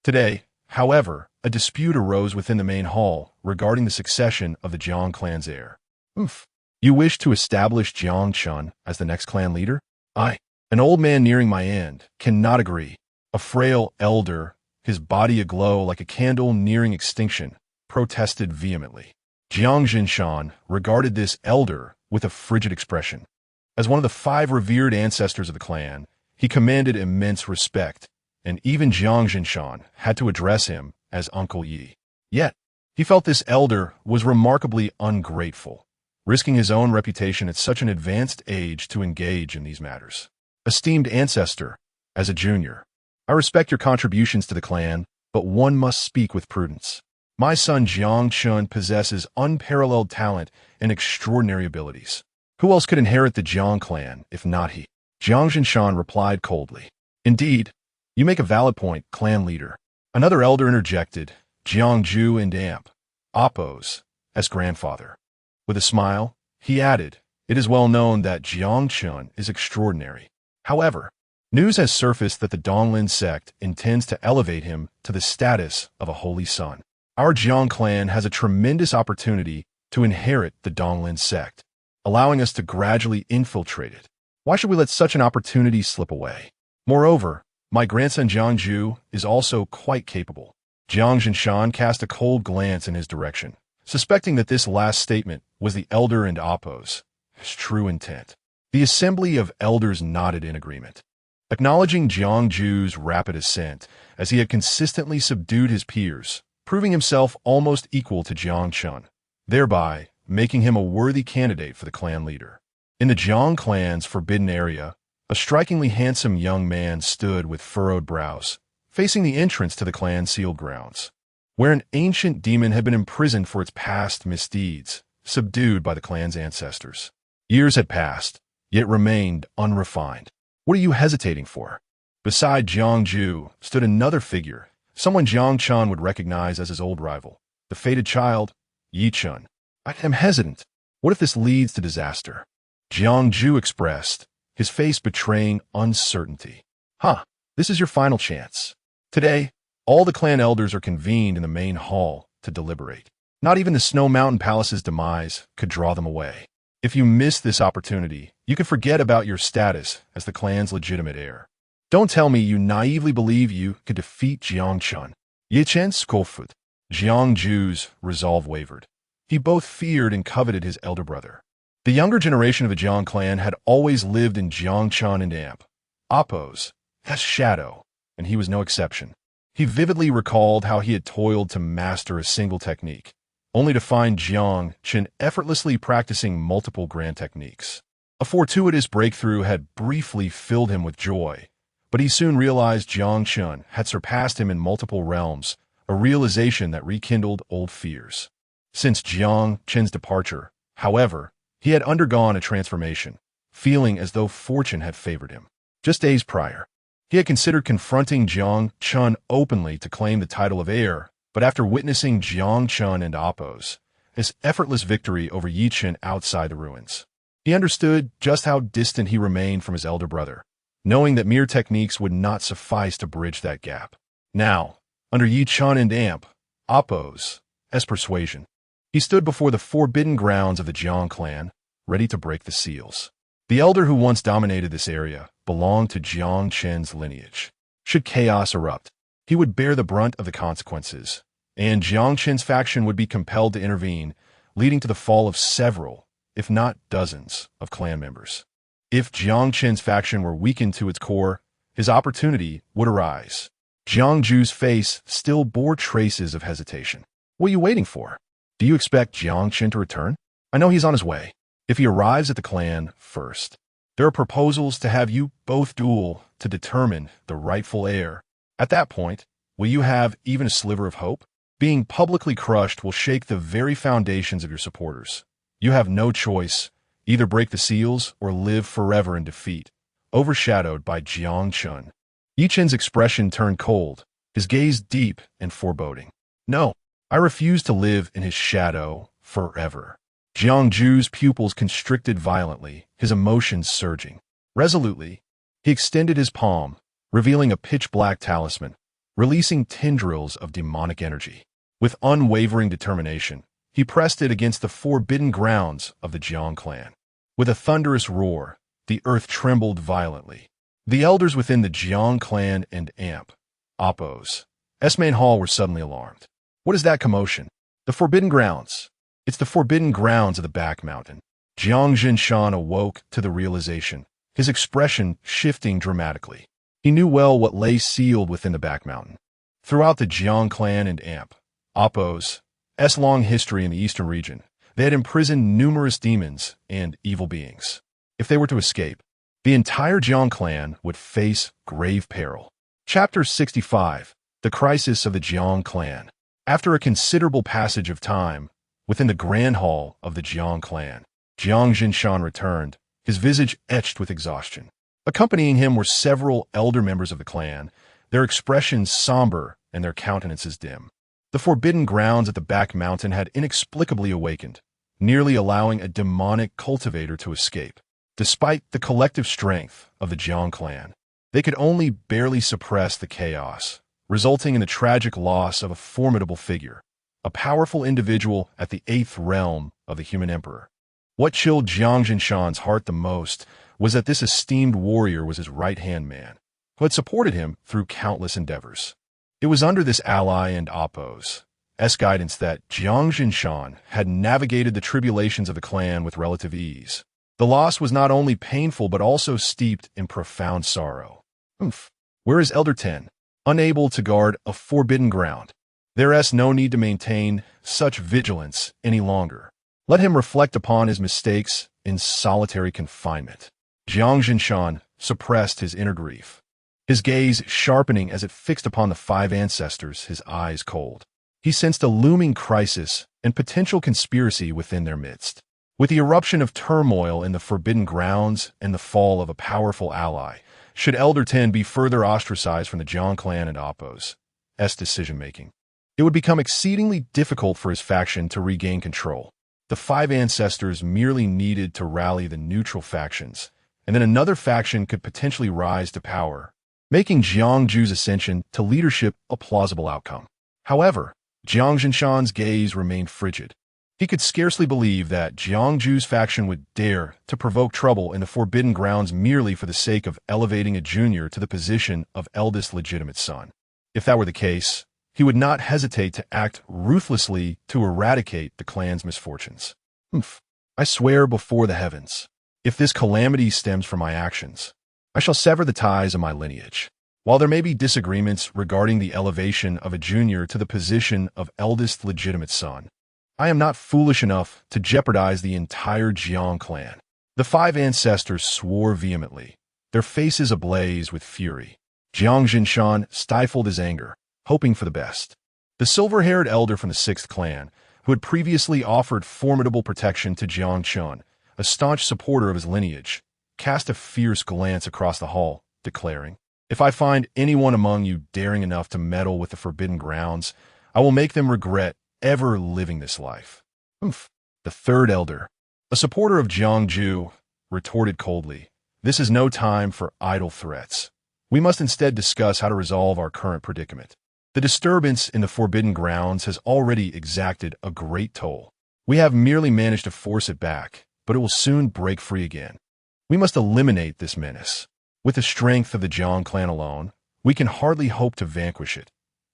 Today, however, a dispute arose within the main hall regarding the succession of the Jiang clan's heir. You wish to establish Jiang Chun as the next clan leader? I, an old man nearing my end, cannot agree. A frail elder, his body aglow like a candle nearing extinction, protested vehemently. Jiang Jinshan regarded this elder with a frigid expression. As one of the 5 revered ancestors of the clan, he commanded immense respect, and even Jiang Jinshan had to address him as Uncle Yi. Yet, he felt this elder was remarkably ungrateful, risking his own reputation at such an advanced age to engage in these matters. Esteemed ancestor, as a junior, I respect your contributions to the clan, but one must speak with prudence. My son Jiang Chun possesses unparalleled talent and extraordinary abilities. Who else could inherit the Jiang clan, if not he? Jiang Jinshan replied coldly. Indeed, you make a valid point, clan leader. Another elder interjected, Jiang Ju and Amp, Oppos, as grandfather. With a smile, he added, it is well known that Jiang Chun is extraordinary. However, news has surfaced that the Donglin sect intends to elevate him to the status of a holy son. Our Jiang clan has a tremendous opportunity to inherit the Donglin sect, allowing us to gradually infiltrate it. Why should we let such an opportunity slip away? Moreover, my grandson Jiang Ju is also quite capable. Jiang Jinshan cast a cold glance in his direction, suspecting that this last statement was the elder and Oppos' true intent. The assembly of elders nodded in agreement, acknowledging Jiang Ju's rapid ascent as he had consistently subdued his peers, proving himself almost equal to Jiang Chun, thereby making him a worthy candidate for the clan leader. In the Jiang clan's forbidden area, a strikingly handsome young man stood with furrowed brows, facing the entrance to the clan's sealed grounds, where an ancient demon had been imprisoned for its past misdeeds, subdued by the clan's ancestors. Years had passed, yet remained unrefined. What are you hesitating for? Beside Jiang Ju stood another figure, someone Jiang Chun would recognize as his old rival, the fated child, Yi Chun. I am hesitant. What if this leads to disaster? Jiang Ju expressed, his face betraying uncertainty. This is your final chance. Today, all the clan elders are convened in the main hall to deliberate. Not even the Snow Mountain Palace's demise could draw them away. If you miss this opportunity, you can forget about your status as the clan's legitimate heir. Don't tell me you naively believe you could defeat Jiang Chun. Yi Chen Skofut. Jiang Ju's resolve wavered. He both feared and coveted his elder brother. The younger generation of the Jiang clan had always lived in Jiang Chun and Amp, Oppos, as shadow, and he was no exception. He vividly recalled how he had toiled to master a single technique, only to find Jiang Chun effortlessly practicing multiple grand techniques. A fortuitous breakthrough had briefly filled him with joy, but he soon realized Jiang Chun had surpassed him in multiple realms, a realization that rekindled old fears. Since Jiang Chun's departure, however, he had undergone a transformation, feeling as though fortune had favored him. Just days prior, he had considered confronting Jiang Chun openly to claim the title of heir, but after witnessing Jiang Chun and Oppos' his effortless victory over Yi Chen outside the ruins, he understood just how distant he remained from his elder brother, knowing that mere techniques would not suffice to bridge that gap. Now, under Yi Chen and Amp, Oppos' persuasion, he stood before the forbidden grounds of the Jiang clan, ready to break the seals. The elder who once dominated this area belonged to Jiang Chen's lineage. Should chaos erupt, he would bear the brunt of the consequences, and Jiang Chen's faction would be compelled to intervene, leading to the fall of several, if not dozens, of clan members. If Jiang Chen's faction were weakened to its core, his opportunity would arise. Jiang Ju's face still bore traces of hesitation. What are you waiting for? Do you expect Jiang Xun to return? I know he's on his way. If he arrives at the clan first, there are proposals to have you both duel to determine the rightful heir. At that point, will you have even a sliver of hope? Being publicly crushed will shake the very foundations of your supporters. You have no choice. Either break the seals or live forever in defeat, overshadowed by Jiang Xun. Yi Chen's expression turned cold, his gaze deep and foreboding. No, I refuse to live in his shadow forever. Jiang Ju's pupils constricted violently, his emotions surging. Resolutely, he extended his palm, revealing a pitch-black talisman, releasing tendrils of demonic energy. With unwavering determination, he pressed it against the forbidden grounds of the Jiang clan. With a thunderous roar, the earth trembled violently. The elders within the Jiang clan and Oppos, main hall were suddenly alarmed. What is that commotion? The forbidden grounds. It's the forbidden grounds of the back mountain. Jiang Jinshan awoke to the realization, his expression shifting dramatically. He knew well what lay sealed within the back mountain. Throughout the Jiang clan and Oppos' long history in the eastern region, they had imprisoned numerous demons and evil beings. If they were to escape, the entire Jiang clan would face grave peril. Chapter 65. The Crisis of the Jiang Clan. After a considerable passage of time, within the grand hall of the Jiang clan, Jiang Jinshan returned, his visage etched with exhaustion. Accompanying him were several elder members of the clan, their expressions somber and their countenances dim. The forbidden grounds at the back mountain had inexplicably awakened, nearly allowing a demonic cultivator to escape. Despite the collective strength of the Jiang clan, they could only barely suppress the chaos, resulting in the tragic loss of a formidable figure, a powerful individual at the 8th realm of the human emperor. What chilled Jiang Jinshan's heart the most was that this esteemed warrior was his right-hand man, who had supported him through countless endeavors. It was under this ally and Oppos' guidance that Jiang Jinshan had navigated the tribulations of the clan with relative ease. The loss was not only painful but also steeped in profound sorrow. Where is Elder 10? Unable to guard a forbidden ground. There is no need to maintain such vigilance any longer. Let him reflect upon his mistakes in solitary confinement. Jiang Jinshan suppressed his inner grief, his gaze sharpening as it fixed upon the 5 ancestors, his eyes cold. He sensed a looming crisis and potential conspiracy within their midst. With the eruption of turmoil in the forbidden grounds and the fall of a powerful ally, should Elder 10 be further ostracized from the Jiang clan and Oppos' decision-making, it would become exceedingly difficult for his faction to regain control. The 5 ancestors merely needed to rally the neutral factions, and then another faction could potentially rise to power, making Jiang Ju's ascension to leadership a plausible outcome. However, Jiang Jinshan's gaze remained frigid. He could scarcely believe that Jiang Ju's faction would dare to provoke trouble in the forbidden grounds merely for the sake of elevating a junior to the position of eldest legitimate son. If that were the case, he would not hesitate to act ruthlessly to eradicate the clan's misfortunes. I swear before the heavens, if this calamity stems from my actions, I shall sever the ties of my lineage. While there may be disagreements regarding the elevation of a junior to the position of eldest legitimate son, I am not foolish enough to jeopardize the entire Jiang clan. The 5 ancestors swore vehemently, their faces ablaze with fury. Jiang Jinshan stifled his anger, hoping for the best. The silver-haired elder from the 6th clan, who had previously offered formidable protection to Jiang Xun, a staunch supporter of his lineage, cast a fierce glance across the hall, declaring, "If I find anyone among you daring enough to meddle with the forbidden grounds, I will make them regret ever living this life." The 3rd elder, a supporter of Jiang Ju, retorted coldly, "This is no time for idle threats. We must instead discuss how to resolve our current predicament. The disturbance in the forbidden grounds has already exacted a great toll. We have merely managed to force it back, but it will soon break free again. We must eliminate this menace. With the strength of the Jiang clan alone, we can hardly hope to vanquish it.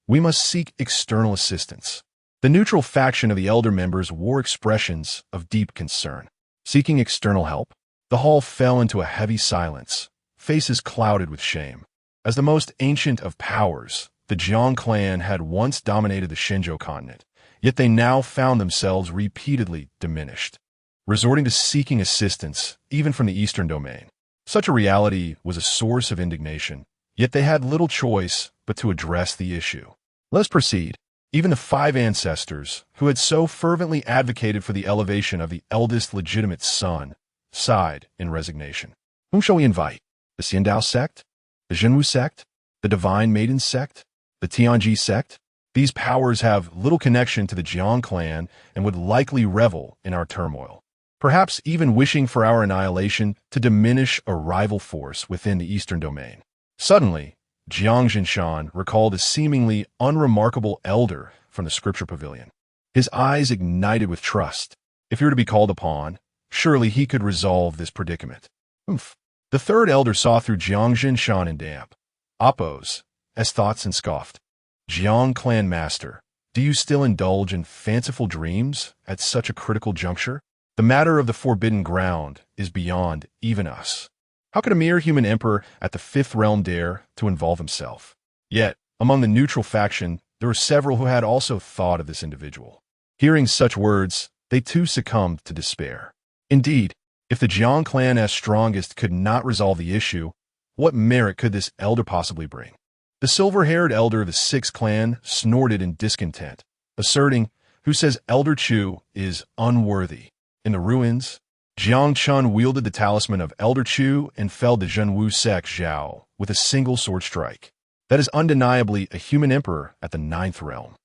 We must seek external assistance." The neutral faction of the elder members wore expressions of deep concern. Seeking external help, the hall fell into a heavy silence, faces clouded with shame. As the most ancient of powers, the Jiang clan had once dominated the Shenzhou continent, Yet they now found themselves repeatedly diminished, resorting to seeking assistance, even from the Eastern domain. Such a reality was a source of indignation, yet they had little choice but to address the issue. Let's proceed. Even the 5 ancestors, who had so fervently advocated for the elevation of the eldest legitimate son, sighed in resignation. Whom shall we invite? The Xiandao sect? The Zhenwu sect? The Divine Maiden sect? The Tianji sect? These powers have little connection to the Jiang clan and would likely revel in our turmoil, perhaps even wishing for our annihilation to diminish a rival force within the Eastern domain. Suddenly, Jiang Jinshan recalled a seemingly unremarkable elder from the Scripture Pavilion. His eyes ignited with trust. If he were to be called upon, surely he could resolve this predicament. Oomph. The third elder saw through Jiang Jinshan in damp, oppose, as thoughts and scoffed. Jiang clan master, do you still indulge in fanciful dreams at such a critical juncture? The matter of the forbidden ground is beyond even us. How could a mere human emperor at the 5th realm dare to involve himself? Yet, among the neutral faction, there were several who had also thought of this individual. Hearing such words, they too succumbed to despair. Indeed, if the Jiang clan as strongest could not resolve the issue, what merit could this elder possibly bring? The silver-haired elder of the 6th clan snorted in discontent, asserting, "Who says Elder Chu is unworthy?" In the ruins, Jiang Chun wielded the talisman of Elder Chu and felled the Zhenwu sect Zhao with a single sword strike. That is undeniably a human emperor at the 9th realm.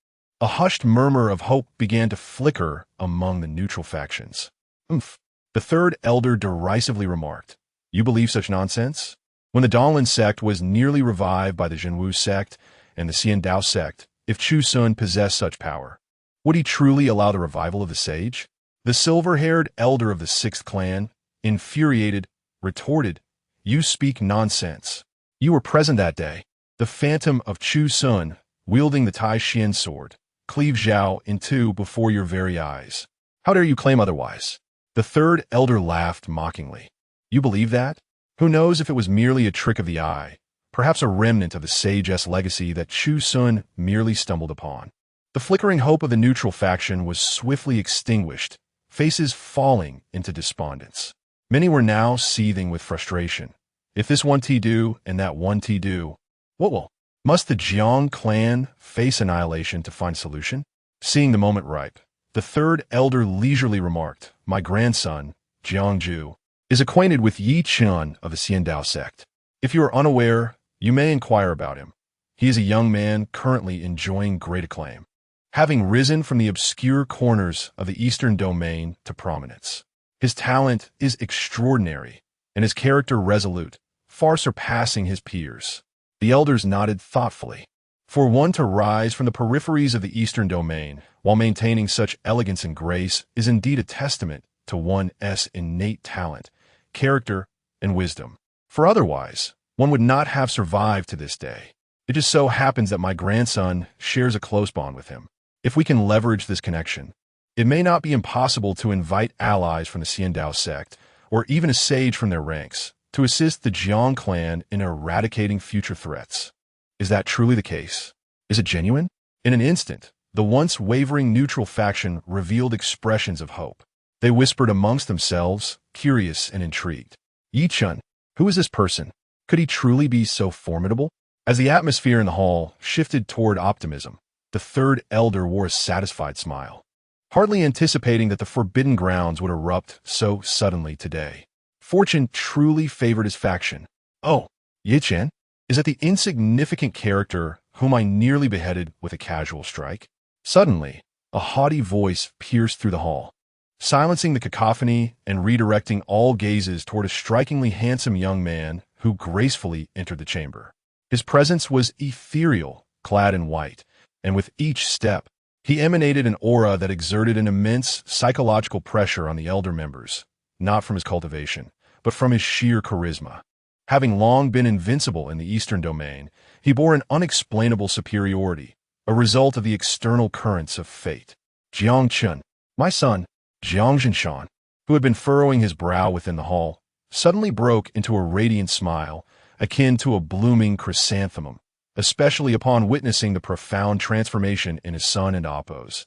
A hushed murmur of hope began to flicker among the neutral factions. Oomph. The third elder derisively remarked, "You believe such nonsense?" When the Donglin sect was nearly revived by the Zhenwu sect and the Xiandao sect, if Chu Xun possessed such power, would he truly allow the revival of the sage? The silver-haired elder of the 6th clan, infuriated, retorted, "You speak nonsense. You were present that day. The phantom of Chu Xun, wielding the Tai Xian sword, cleaved Zhao in 2 before your very eyes. How dare you claim otherwise?" The third elder laughed mockingly. "You believe that? Who knows if it was merely a trick of the eye, perhaps a remnant of the sage's legacy that Chu Xun merely stumbled upon." The flickering hope of the neutral faction was swiftly extinguished, faces falling into despondence. Many were now seething with frustration. If this one T do and that one T do, what will? Must the Jiang clan face annihilation to find a solution? Seeing the moment ripe, the third elder leisurely remarked, "My grandson, Jiang Ju, is acquainted with Yi Chun of the Xiandao sect. If you are unaware, you may inquire about him. He is a young man currently enjoying great acclaim, having risen from the obscure corners of the Eastern domain to prominence. His talent is extraordinary, and his character resolute, far surpassing his peers." The elders nodded thoughtfully. For one to rise from the peripheries of the Eastern domain while maintaining such elegance and grace is indeed a testament to one's innate talent, character, and wisdom. For otherwise, one would not have survived to this day. It just so happens that my grandson shares a close bond with him. If we can leverage this connection, it may not be impossible to invite allies from the Xiandao sect, or even a sage from their ranks, to assist the Jiang clan in eradicating future threats. Is that truly the case? Is it genuine? In an instant, the once wavering neutral faction revealed expressions of hope. They whispered amongst themselves, curious and intrigued. "Yi Chun, who is this person? Could he truly be so formidable?" As the atmosphere in the hall shifted toward optimism, the third elder wore a satisfied smile, hardly anticipating that the forbidden grounds would erupt so suddenly today. Fortune truly favored his faction. "Oh, Yi Chun, is that the insignificant character whom I nearly beheaded with a casual strike?" Suddenly, a haughty voice pierced through the hall, silencing the cacophony and redirecting all gazes toward a strikingly handsome young man who gracefully entered the chamber. His presence was ethereal, clad in white, and with each step, he emanated an aura that exerted an immense psychological pressure on the elder members, not from his cultivation, but from his sheer charisma. Having long been invincible in the Eastern domain, he bore an unexplainable superiority, a result of the external currents of fate. "Jiang Chun, my son," Jiang Jinshan, who had been furrowing his brow within the hall, suddenly broke into a radiant smile, akin to a blooming chrysanthemum, especially upon witnessing the profound transformation in his son and Apos.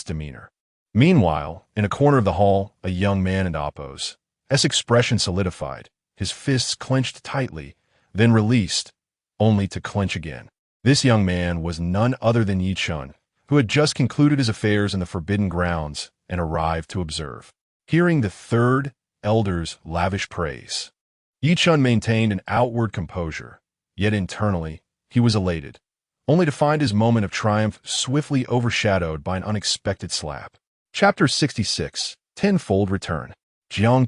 demeanor. Meanwhile, in a corner of the hall, a young man in Oppo's expression solidified, his fists clenched tightly, then released, only to clench again. This young man was none other than Chu Xun, who had just concluded his affairs in the Forbidden Grounds and arrived to observe. Hearing the third elder's lavish praise, Chu Xun maintained an outward composure, yet internally he was elated, only to find his moment of triumph swiftly overshadowed by an unexpected slap. Chapter 66, Tenfold Return. Chun,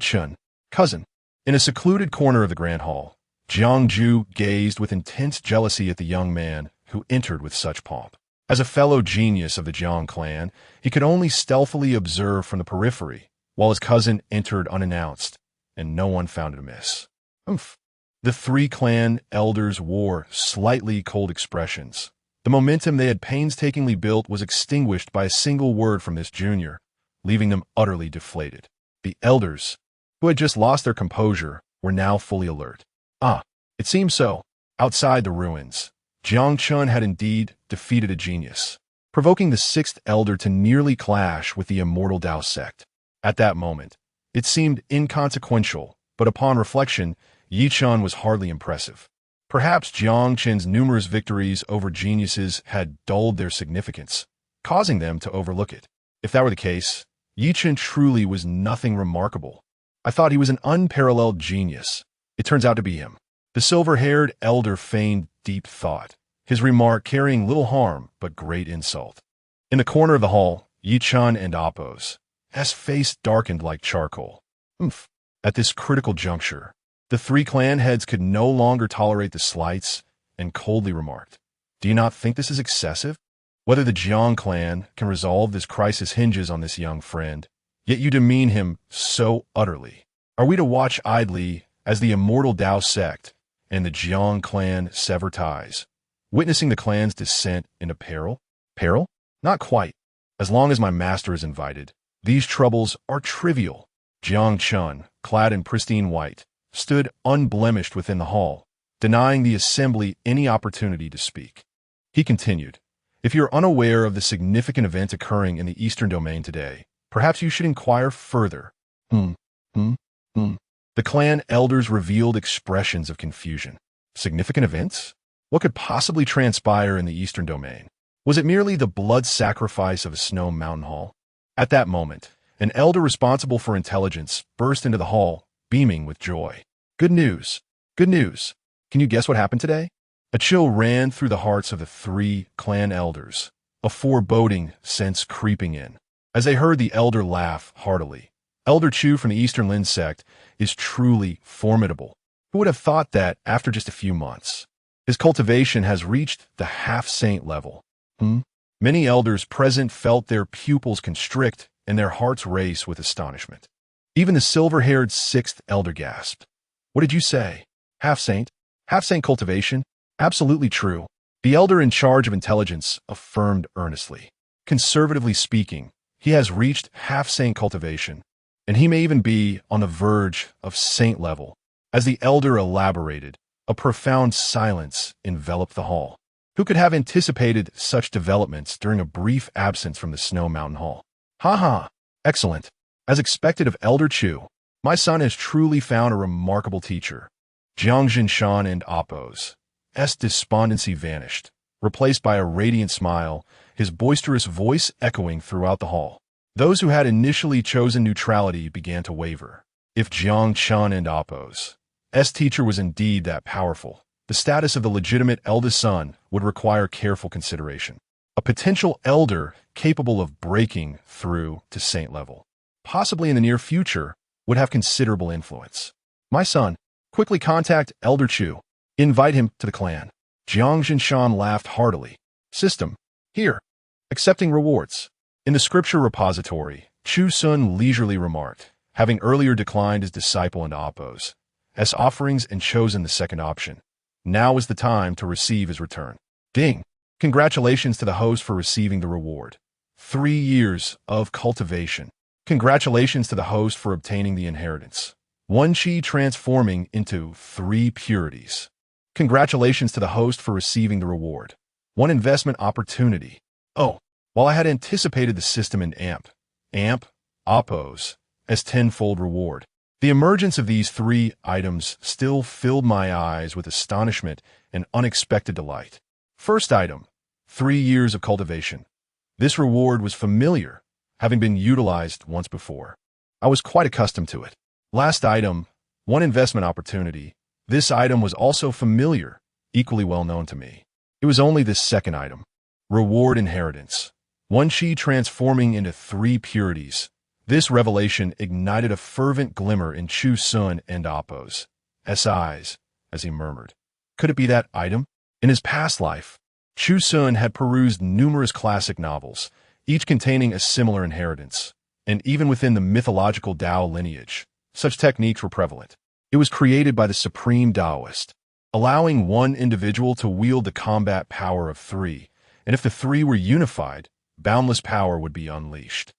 cousin. In a secluded corner of the Grand Hall, Ju gazed with intense jealousy at the young man who entered with such pomp. As a fellow genius of the Jiang clan, he could only stealthily observe from the periphery, while his cousin entered unannounced, and no one found it amiss. Oomph. The three clan elders wore slightly cold expressions. The momentum they had painstakingly built was extinguished by a single word from this junior, leaving them utterly deflated. The elders, who had just lost their composure, were now fully alert. It seemed so. Outside the ruins, Jiang Chun had indeed defeated a genius, provoking the sixth elder to nearly clash with the immortal Dao sect. At that moment, it seemed inconsequential, but upon reflection, Chu Xun was hardly impressive. Perhaps Jiang Chen's numerous victories over geniuses had dulled their significance, causing them to overlook it. If that were the case, Chu Xun truly was nothing remarkable. I thought he was an unparalleled genius. It turns out to be him. The silver-haired elder feigned deep thought, his remark carrying little harm but great insult. In the corner of the hall, Chu Xun and Oppo's face darkened like charcoal. At this critical juncture, the three clan heads could no longer tolerate the slights and coldly remarked, "Do you not think this is excessive? Whether the Jiang clan can resolve this crisis hinges on this young friend, yet you demean him so utterly. Are we to watch idly as the immortal Dao sect and the Jiang clan sever ties, witnessing the clan's descent into peril? Peril? Not quite. As long as my master is invited, these troubles are trivial." Jiang Chun, clad in pristine white, stood unblemished within the hall, denying the assembly any opportunity to speak. He continued, "If you're unaware of the significant event occurring in the Eastern Domain today, perhaps you should inquire further." The clan elders revealed expressions of confusion. Significant events? What could possibly transpire in the Eastern Domain? Was it merely the blood sacrifice of a snow mountain hall? At that moment, an elder responsible for intelligence burst into the hall, beaming with joy. "Good news! Good news! Can you guess what happened today?" A chill ran through the hearts of the three clan elders, a foreboding sense creeping in, as they heard the elder laugh heartily. Elder Chu from the Eastern Lin sect is truly formidable. Who would have thought that after just a few months? His cultivation has reached the half-saint level. Many elders present felt their pupils constrict and their hearts race with astonishment. Even the silver-haired sixth elder gasped. "What did you say? Half-saint? Half-saint cultivation? Absolutely true." The elder in charge of intelligence affirmed earnestly. "Conservatively speaking, he has reached half-saint cultivation, and he may even be on the verge of saint level." As the elder elaborated, a profound silence enveloped the hall. Who could have anticipated such developments during a brief absence from the Snow Mountain Hall? Excellent. As expected of Elder Chu, my son has truly found a remarkable teacher. Jiang Jinshan and Oppo's despondency vanished, replaced by a radiant smile, his boisterous voice echoing throughout the hall. Those who had initially chosen neutrality began to waver. If Jiang Chan and Oppo's teacher was indeed that powerful, the status of the legitimate eldest son would require careful consideration. A potential elder capable of breaking through to saint level, possibly in the near future, would have considerable influence. My son, quickly contact Elder Chu. Invite him to the clan. Jiang Jinshan laughed heartily. System. Here. Accepting rewards. In the scripture repository, Chu Xun leisurely remarked, having earlier declined his disciple and Oppo's offerings and chosen the second option. Now is the time to receive his return. Ding. Congratulations to the host for receiving the reward. 3 years of cultivation. Congratulations to the host for obtaining the inheritance. 1 chi transforming into 3 purities. Congratulations to the host for receiving the reward. 1 investment opportunity. Oh, While I had anticipated the system in amp, oppose, as tenfold reward, the emergence of these three items still filled my eyes with astonishment and unexpected delight. First item, 3 years of cultivation. This reward was familiar, having been utilized once before. I was quite accustomed to it. Last item, 1 investment opportunity. This item was also familiar, equally well known to me. It was only this second item, reward inheritance. 1 chi transforming into 3 purities. This revelation ignited a fervent glimmer in Chu Xun and Oppo's eyes as he murmured, "Could it be that item?" In his past life, Chu Xun had perused numerous classic novels, each containing a similar inheritance, and even within the mythological Tao lineage, such techniques were prevalent. It was created by the supreme Taoist, allowing one individual to wield the combat power of 3, and if the 3 were unified, boundless power would be unleashed.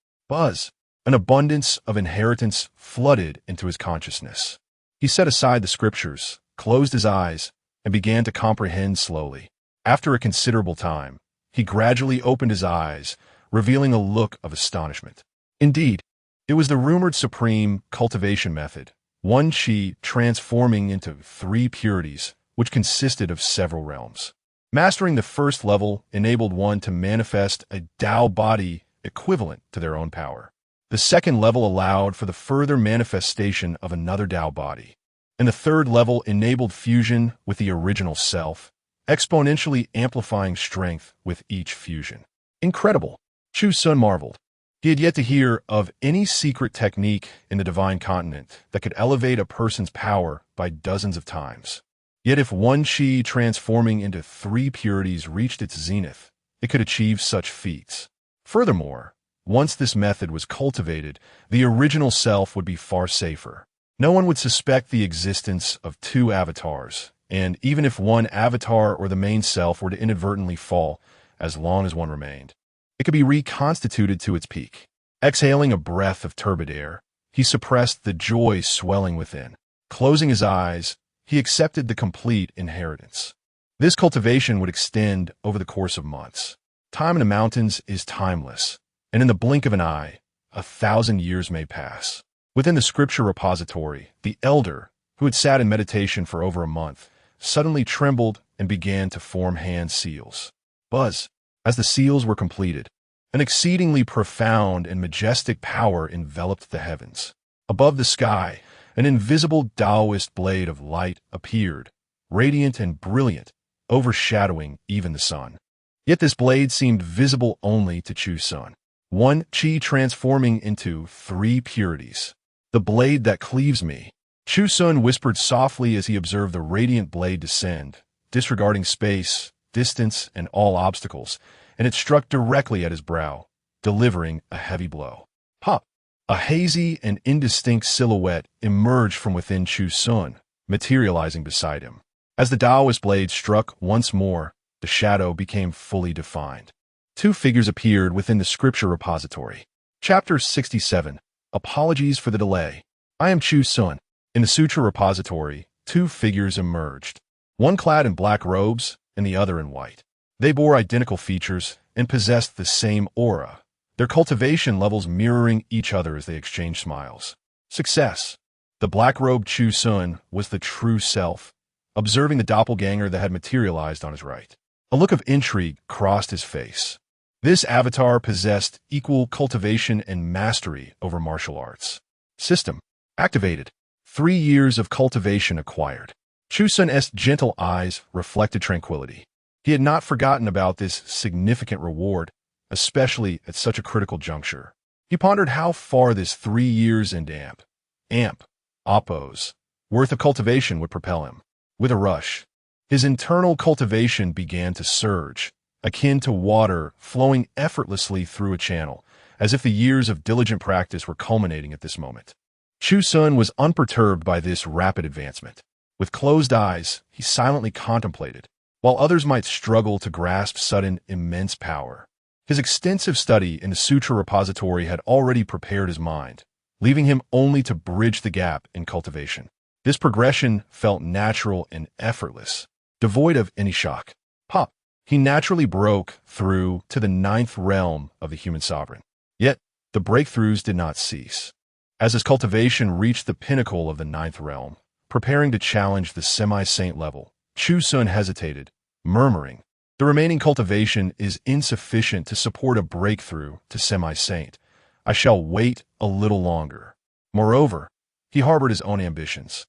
An abundance of inheritance flooded into his consciousness. He set aside the scriptures, closed his eyes, and began to comprehend slowly. After a considerable time, he gradually opened his eyes, revealing a look of astonishment. Indeed, it was the rumored supreme cultivation method, 1 chi transforming into 3 purities, which consisted of several realms. Mastering the first level enabled one to manifest a Tao body equivalent to their own power. The second level allowed for the further manifestation of another Tao body, and the third level enabled fusion with the original self, exponentially amplifying strength with each fusion. Incredible! Chu Xun marveled. He had yet to hear of any secret technique in the divine continent that could elevate a person's power by dozens of times. Yet if 1 chi transforming into 3 purities reached its zenith, it could achieve such feats. Furthermore, once this method was cultivated, the original self would be far safer. No one would suspect the existence of 2 avatars, and even if one avatar or the main self were to inadvertently fall, as long as one remained, it could be reconstituted to its peak. Exhaling a breath of turbid air, he suppressed the joy swelling within. Closing his eyes, he accepted the complete inheritance. This cultivation would extend over the course of months. Time in the mountains is timeless, and in the blink of an eye, 1,000 years may pass. Within the scripture repository, the elder, who had sat in meditation for over a month, suddenly trembled and began to form hand seals. As the seals were completed, an exceedingly profound and majestic power enveloped the heavens. Above the sky, an invisible Taoist blade of light appeared, radiant and brilliant, overshadowing even the sun. Yet this blade seemed visible only to Chu Xun. 1 chi transforming into 3 purities. The blade that cleaves me. Chu Xun whispered softly as he observed the radiant blade descend, disregarding space, distance, and all obstacles, and it struck directly at his brow, delivering a heavy blow. Pop! A hazy and indistinct silhouette emerged from within Chu Xun, materializing beside him. As the Taoist blade struck once more, the shadow became fully defined. 2 figures appeared within the scripture repository. Chapter 67. Apologies for the delay. I am Chu Xun. In the sutra repository, 2 figures emerged, one clad in black robes and the other in white. They bore identical features and possessed the same aura, their cultivation levels mirroring each other as they exchanged smiles. Success. The black-robed Chu Xun was the true self, observing the doppelganger that had materialized on his right. A look of intrigue crossed his face. This avatar possessed equal cultivation and mastery over martial arts. System activated. 3 years of cultivation acquired. Chu Xun's gentle eyes reflected tranquility. He had not forgotten about this significant reward, especially at such a critical juncture. He pondered how far this 3 years and oppose worth of cultivation would propel him. With a rush, his internal cultivation began to surge, akin to water flowing effortlessly through a channel, as if the years of diligent practice were culminating at this moment. Chu Xun was unperturbed by this rapid advancement. With closed eyes, he silently contemplated, while others might struggle to grasp sudden immense power. His extensive study in the sutra repository had already prepared his mind, leaving him only to bridge the gap in cultivation. This progression felt natural and effortless, devoid of any shock. Pop! he naturally broke through to the ninth realm of the human sovereign. Yet, the breakthroughs did not cease. As his cultivation reached the pinnacle of the ninth realm, preparing to challenge the semi-saint level, Chu Xun hesitated, murmuring, "The remaining cultivation is insufficient to support a breakthrough to semi-saint. I shall wait a little longer." Moreover, he harbored his own ambitions.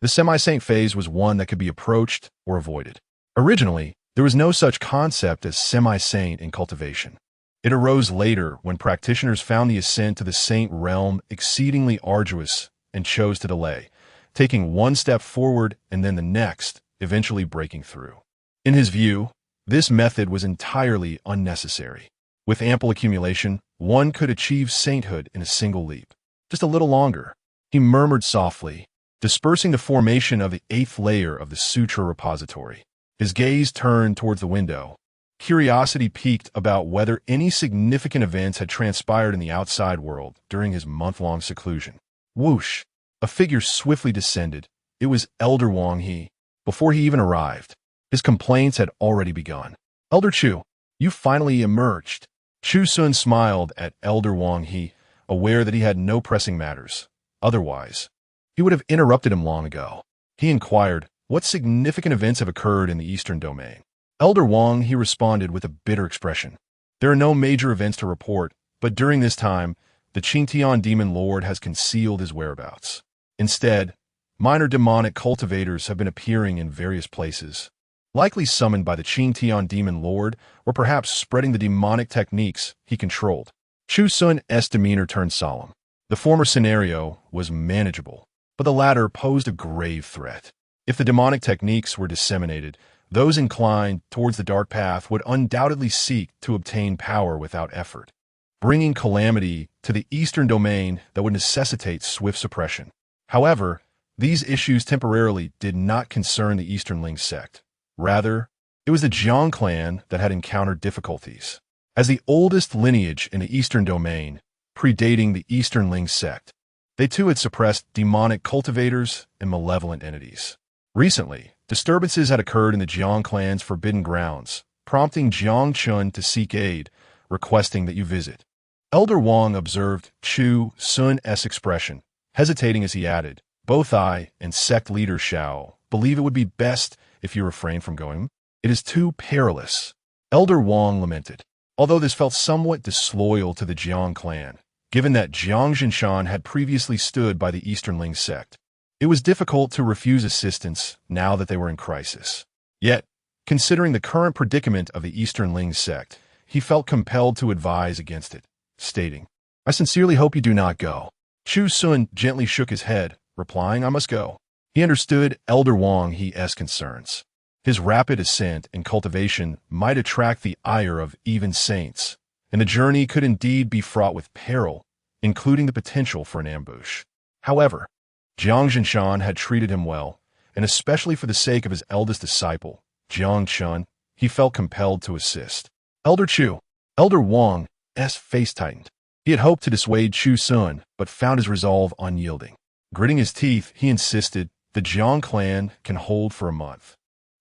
The semi-saint phase was one that could be approached or avoided. Originally, there was no such concept as semi-saint in cultivation. It arose later when practitioners found the ascent to the saint realm exceedingly arduous and chose to delay, taking one step forward and then the next, eventually breaking through. In his view, this method was entirely unnecessary. With ample accumulation, one could achieve sainthood in a single leap. Just a little longer, he murmured softly, dispersing the formation of the eighth layer of the sutra repository. His gaze turned towards the window. Curiosity piqued about whether any significant events had transpired in the outside world during his month-long seclusion. Whoosh! A figure swiftly descended. It was Elder Wang He. Before he even arrived, his complaints had already begun. "Elder Chu, you finally emerged." Chu Xun smiled at Elder Wang He, aware that he had no pressing matters. Otherwise, he would have interrupted him long ago. He inquired, "What significant events have occurred in the Eastern Domain?" Elder Wang He responded with a bitter expression. "There are no major events to report, but during this time, the Qingtian demon lord has concealed his whereabouts. Instead, minor demonic cultivators have been appearing in various places, likely summoned by the Qingtian demon lord or perhaps spreading the demonic techniques he controlled." Chu Xun's demeanor turned solemn. The former scenario was manageable, but the latter posed a grave threat. If the demonic techniques were disseminated, those inclined towards the dark path would undoubtedly seek to obtain power without effort, bringing calamity to the Eastern Domain that would necessitate swift suppression. However, these issues temporarily did not concern the Eastern Ling sect. Rather, it was the Jiang clan that had encountered difficulties. As the oldest lineage in the Eastern Domain, predating the Eastern Ling sect, they too had suppressed demonic cultivators and malevolent entities. Recently, disturbances had occurred in the Jiang clan's forbidden grounds, prompting Jiang Chun to seek aid, requesting that you visit. Elder Wang observed Chu Xun's expression, hesitating as he added, "Both I and sect leader Xiao believe it would be best if you refrain from going. It is too perilous." Elder Wang lamented. Although this felt somewhat disloyal to the Jiang clan, given that Jiang Zhinshan had previously stood by the Eastern Ling sect, it was difficult to refuse assistance now that they were in crisis. Yet, considering the current predicament of the Eastern Ling sect, he felt compelled to advise against it, stating, "I sincerely hope you do not go." Chu Xun gently shook his head, replying, "I must go." He understood Elder Wang He's concerns. His rapid ascent and cultivation might attract the ire of even saints, and the journey could indeed be fraught with peril, including the potential for an ambush. However, Jiang Zhinshan had treated him well, and especially for the sake of his eldest disciple, Jiang Chun, he felt compelled to assist. "Elder Chu." Elder Wang's face tightened. He had hoped to dissuade Chu Xun, but found his resolve unyielding. Gritting his teeth, he insisted, "The Jiang clan can hold for a month.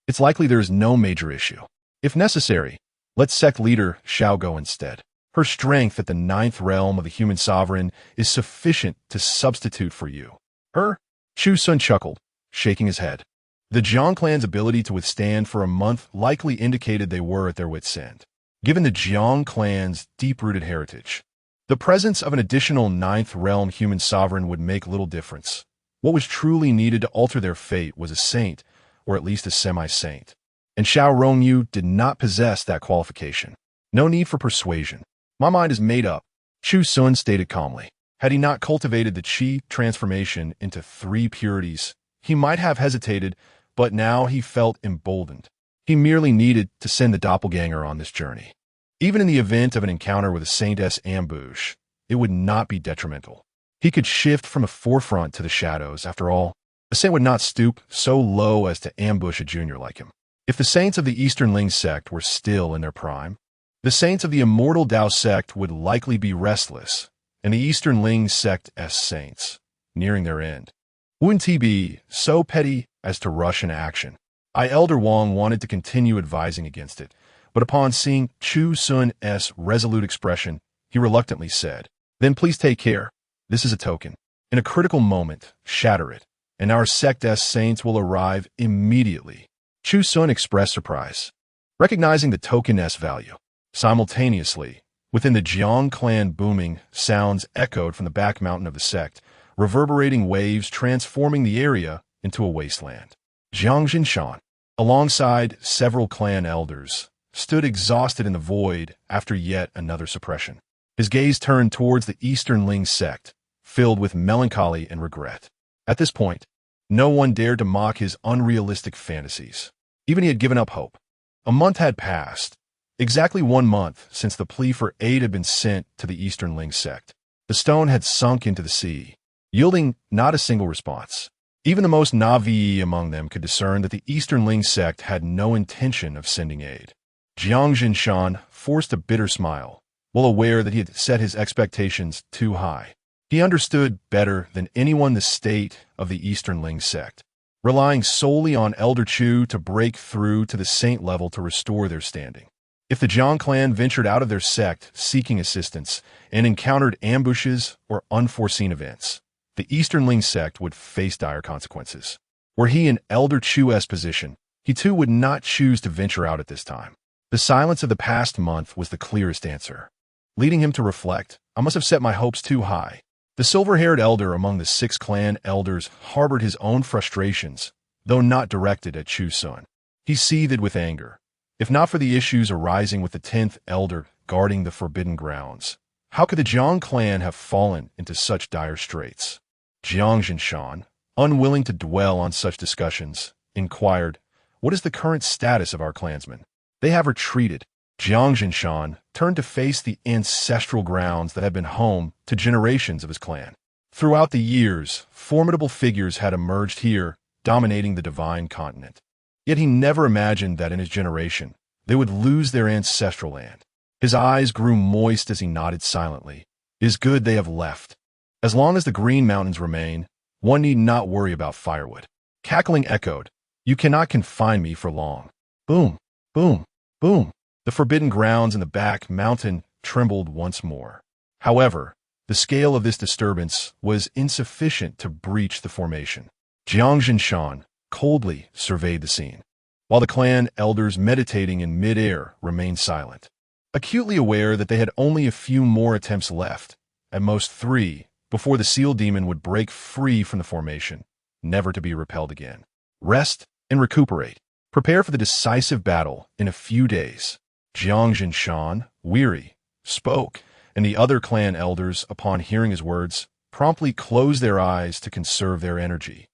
It's likely there is no major issue. If necessary, let sect leader Xiao go instead. Her strength at the ninth realm of the human sovereign is sufficient to substitute for you." "Her?" Chu Xun chuckled, shaking his head. The Jiang clan's ability to withstand for a month likely indicated they were at their wits' end. Given the Jiang clan's deep-rooted heritage, the presence of an additional ninth realm human sovereign would make little difference. What was truly needed to alter their fate was a saint, or at least a semi-saint. And Xiao Rongyu did not possess that qualification. No need for persuasion. "My mind is made up," Chu Xun stated calmly. Had he not cultivated the qi transformation into 3 purities, he might have hesitated, but now he felt emboldened. He merely needed to send the doppelganger on this journey. Even in the event of an encounter with a saintess ambush, it would not be detrimental. He could shift from the forefront to the shadows. After all, a saint would not stoop so low as to ambush a junior like him. If the saints of the Eastern Ling sect were still in their prime, the saints of the immortal Dao sect would likely be restless, and the Eastern Ling sect's saints, nearing their end, wouldn't he be so petty as to rush into action? Elder Wang wanted to continue advising against it, But upon seeing Chu Xun's resolute expression, he reluctantly said, "Then please take care. This is a token. In a critical moment, shatter it, and our sect's saints will arrive immediately." Chu Xun expressed surprise, recognizing the token's value. Simultaneously, within the Jiang clan, booming sounds echoed from the back mountain of the sect, reverberating waves transforming the area into a wasteland. Jiang Jinshan, alongside several clan elders, stood exhausted in the void after yet another suppression. His gaze turned towards the Eastern Ling sect, filled with melancholy and regret. At this point, no one dared to mock his unrealistic fantasies. Even he had given up hope. A month had passed, exactly 1 month since the plea for aid had been sent to the Eastern Ling sect. The stone had sunk into the sea, yielding not a single response. Even the most Navi among them could discern that the Eastern Ling sect had no intention of sending aid. Jiang Jinshan forced a bitter smile, well aware that he had set his expectations too high. He understood better than anyone the state of the Eastern Ling sect, relying solely on Elder Chu to break through to the saint level to restore their standing. If the Jiang clan ventured out of their sect seeking assistance and encountered ambushes or unforeseen events, the Eastern Ling sect would face dire consequences. Were he in Elder Chu's position, he too would not choose to venture out at this time. The silence of the past month was the clearest answer, leading him to reflect, "I must have set my hopes too high." The silver-haired elder among the 6 clan elders harbored his own frustrations, though not directed at Chu Xun. He seethed with anger. If not for the issues arising with the 10th elder guarding the forbidden grounds, how could the Jiang clan have fallen into such dire straits? Jiang Jinshan, unwilling to dwell on such discussions, inquired, "What is the current status of our clansmen?" "They have retreated." Jiang Jinshan turned to face the ancestral grounds that had been home to generations of his clan. Throughout the years, formidable figures had emerged here, dominating the divine continent. Yet he never imagined that in his generation, they would lose their ancestral land. His eyes grew moist as he nodded silently. "It is good they have left. As long as the Green Mountains remain, one need not worry about firewood." Cackling echoed, "You cannot confine me for long." Boom, boom, boom. The forbidden grounds in the back mountain trembled once more. However, the scale of this disturbance was insufficient to breach the formation. Jiang Jinshan coldly surveyed the scene, while the clan elders meditating in mid-air remained silent, acutely aware that they had only a few more attempts left, at most 3, before the seal demon would break free from the formation, never to be repelled again. Rest and recuperate. Prepare for the decisive battle in a few days. Jiang Jinshan, weary, spoke, and the other clan elders, upon hearing his words, promptly closed their eyes to conserve their energy,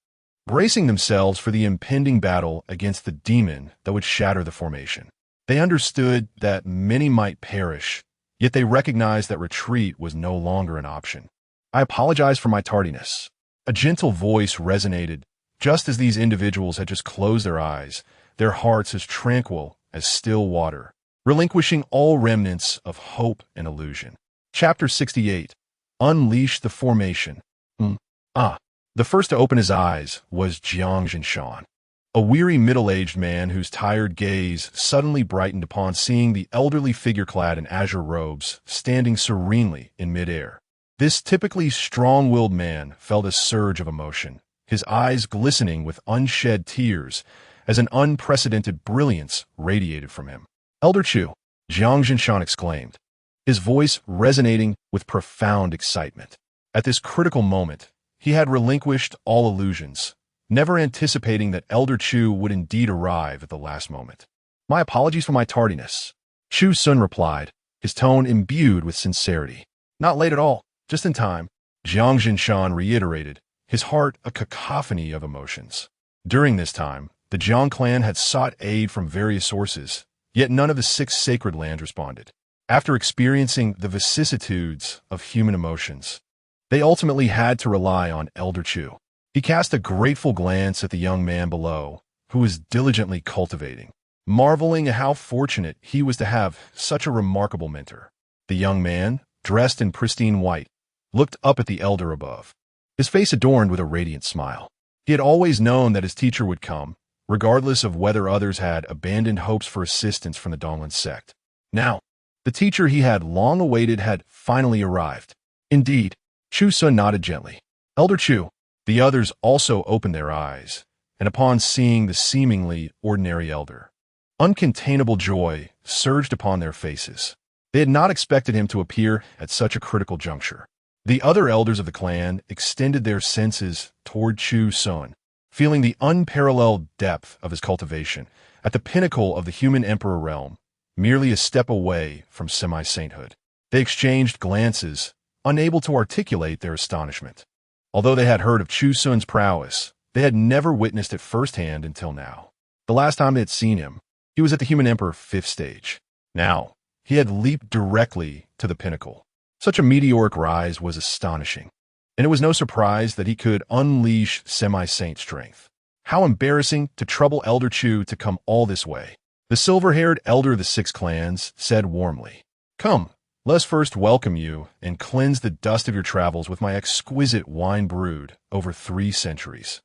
bracing themselves for the impending battle against the demon that would shatter the formation. They understood that many might perish, yet they recognized that retreat was no longer an option. "I apologize for my tardiness." A gentle voice resonated just as these individuals had just closed their eyes, their hearts as tranquil as still water, relinquishing all remnants of hope and illusion. Chapter 68. Unleash the Formation. The first to open his eyes was Jiang Jinshan, a weary middle-aged man whose tired gaze suddenly brightened upon seeing the elderly figure clad in azure robes standing serenely in midair. This typically strong-willed man felt a surge of emotion, his eyes glistening with unshed tears as an unprecedented brilliance radiated from him. "Elder Chu," Jiang Jinshan exclaimed, his voice resonating with profound excitement. At this critical moment, he had relinquished all illusions, never anticipating that Elder Chu would indeed arrive at the last moment. "My apologies for my tardiness," Chu Xun replied, his tone imbued with sincerity. "Not late at all, just in time," Jiang Jinshan reiterated, his heart a cacophony of emotions. During this time, the Jiang clan had sought aid from various sources, yet none of the 6 sacred lands responded. After experiencing the vicissitudes of human emotions, they ultimately had to rely on Elder Chu. He cast a grateful glance at the young man below, who was diligently cultivating, marveling at how fortunate he was to have such a remarkable mentor. The young man, dressed in pristine white, looked up at the elder above, his face adorned with a radiant smile. He had always known that his teacher would come, regardless of whether others had abandoned hopes for assistance from the Donglan sect. Now, the teacher he had long awaited had finally arrived. Indeed, Chu Xun nodded gently. Elder Chu. The others also opened their eyes, and upon seeing the seemingly ordinary elder, uncontainable joy surged upon their faces. They had not expected him to appear at such a critical juncture. The other elders of the clan extended their senses toward Chu Xun, feeling the unparalleled depth of his cultivation at the pinnacle of the human emperor realm, merely a step away from semi-sainthood. They exchanged glances, unable to articulate their astonishment. Although they had heard of Chu Xun's prowess, they had never witnessed it firsthand until now. The last time they had seen him, he was at the human emperor 5th stage. Now, he had leaped directly to the pinnacle. Such a meteoric rise was astonishing, and it was no surprise that he could unleash semi-saint strength. How embarrassing to trouble Elder Chu to come all this way. The silver-haired elder of the 6 clans said warmly, "Come, let us first welcome you and cleanse the dust of your travels with my exquisite wine brewed over 3 centuries.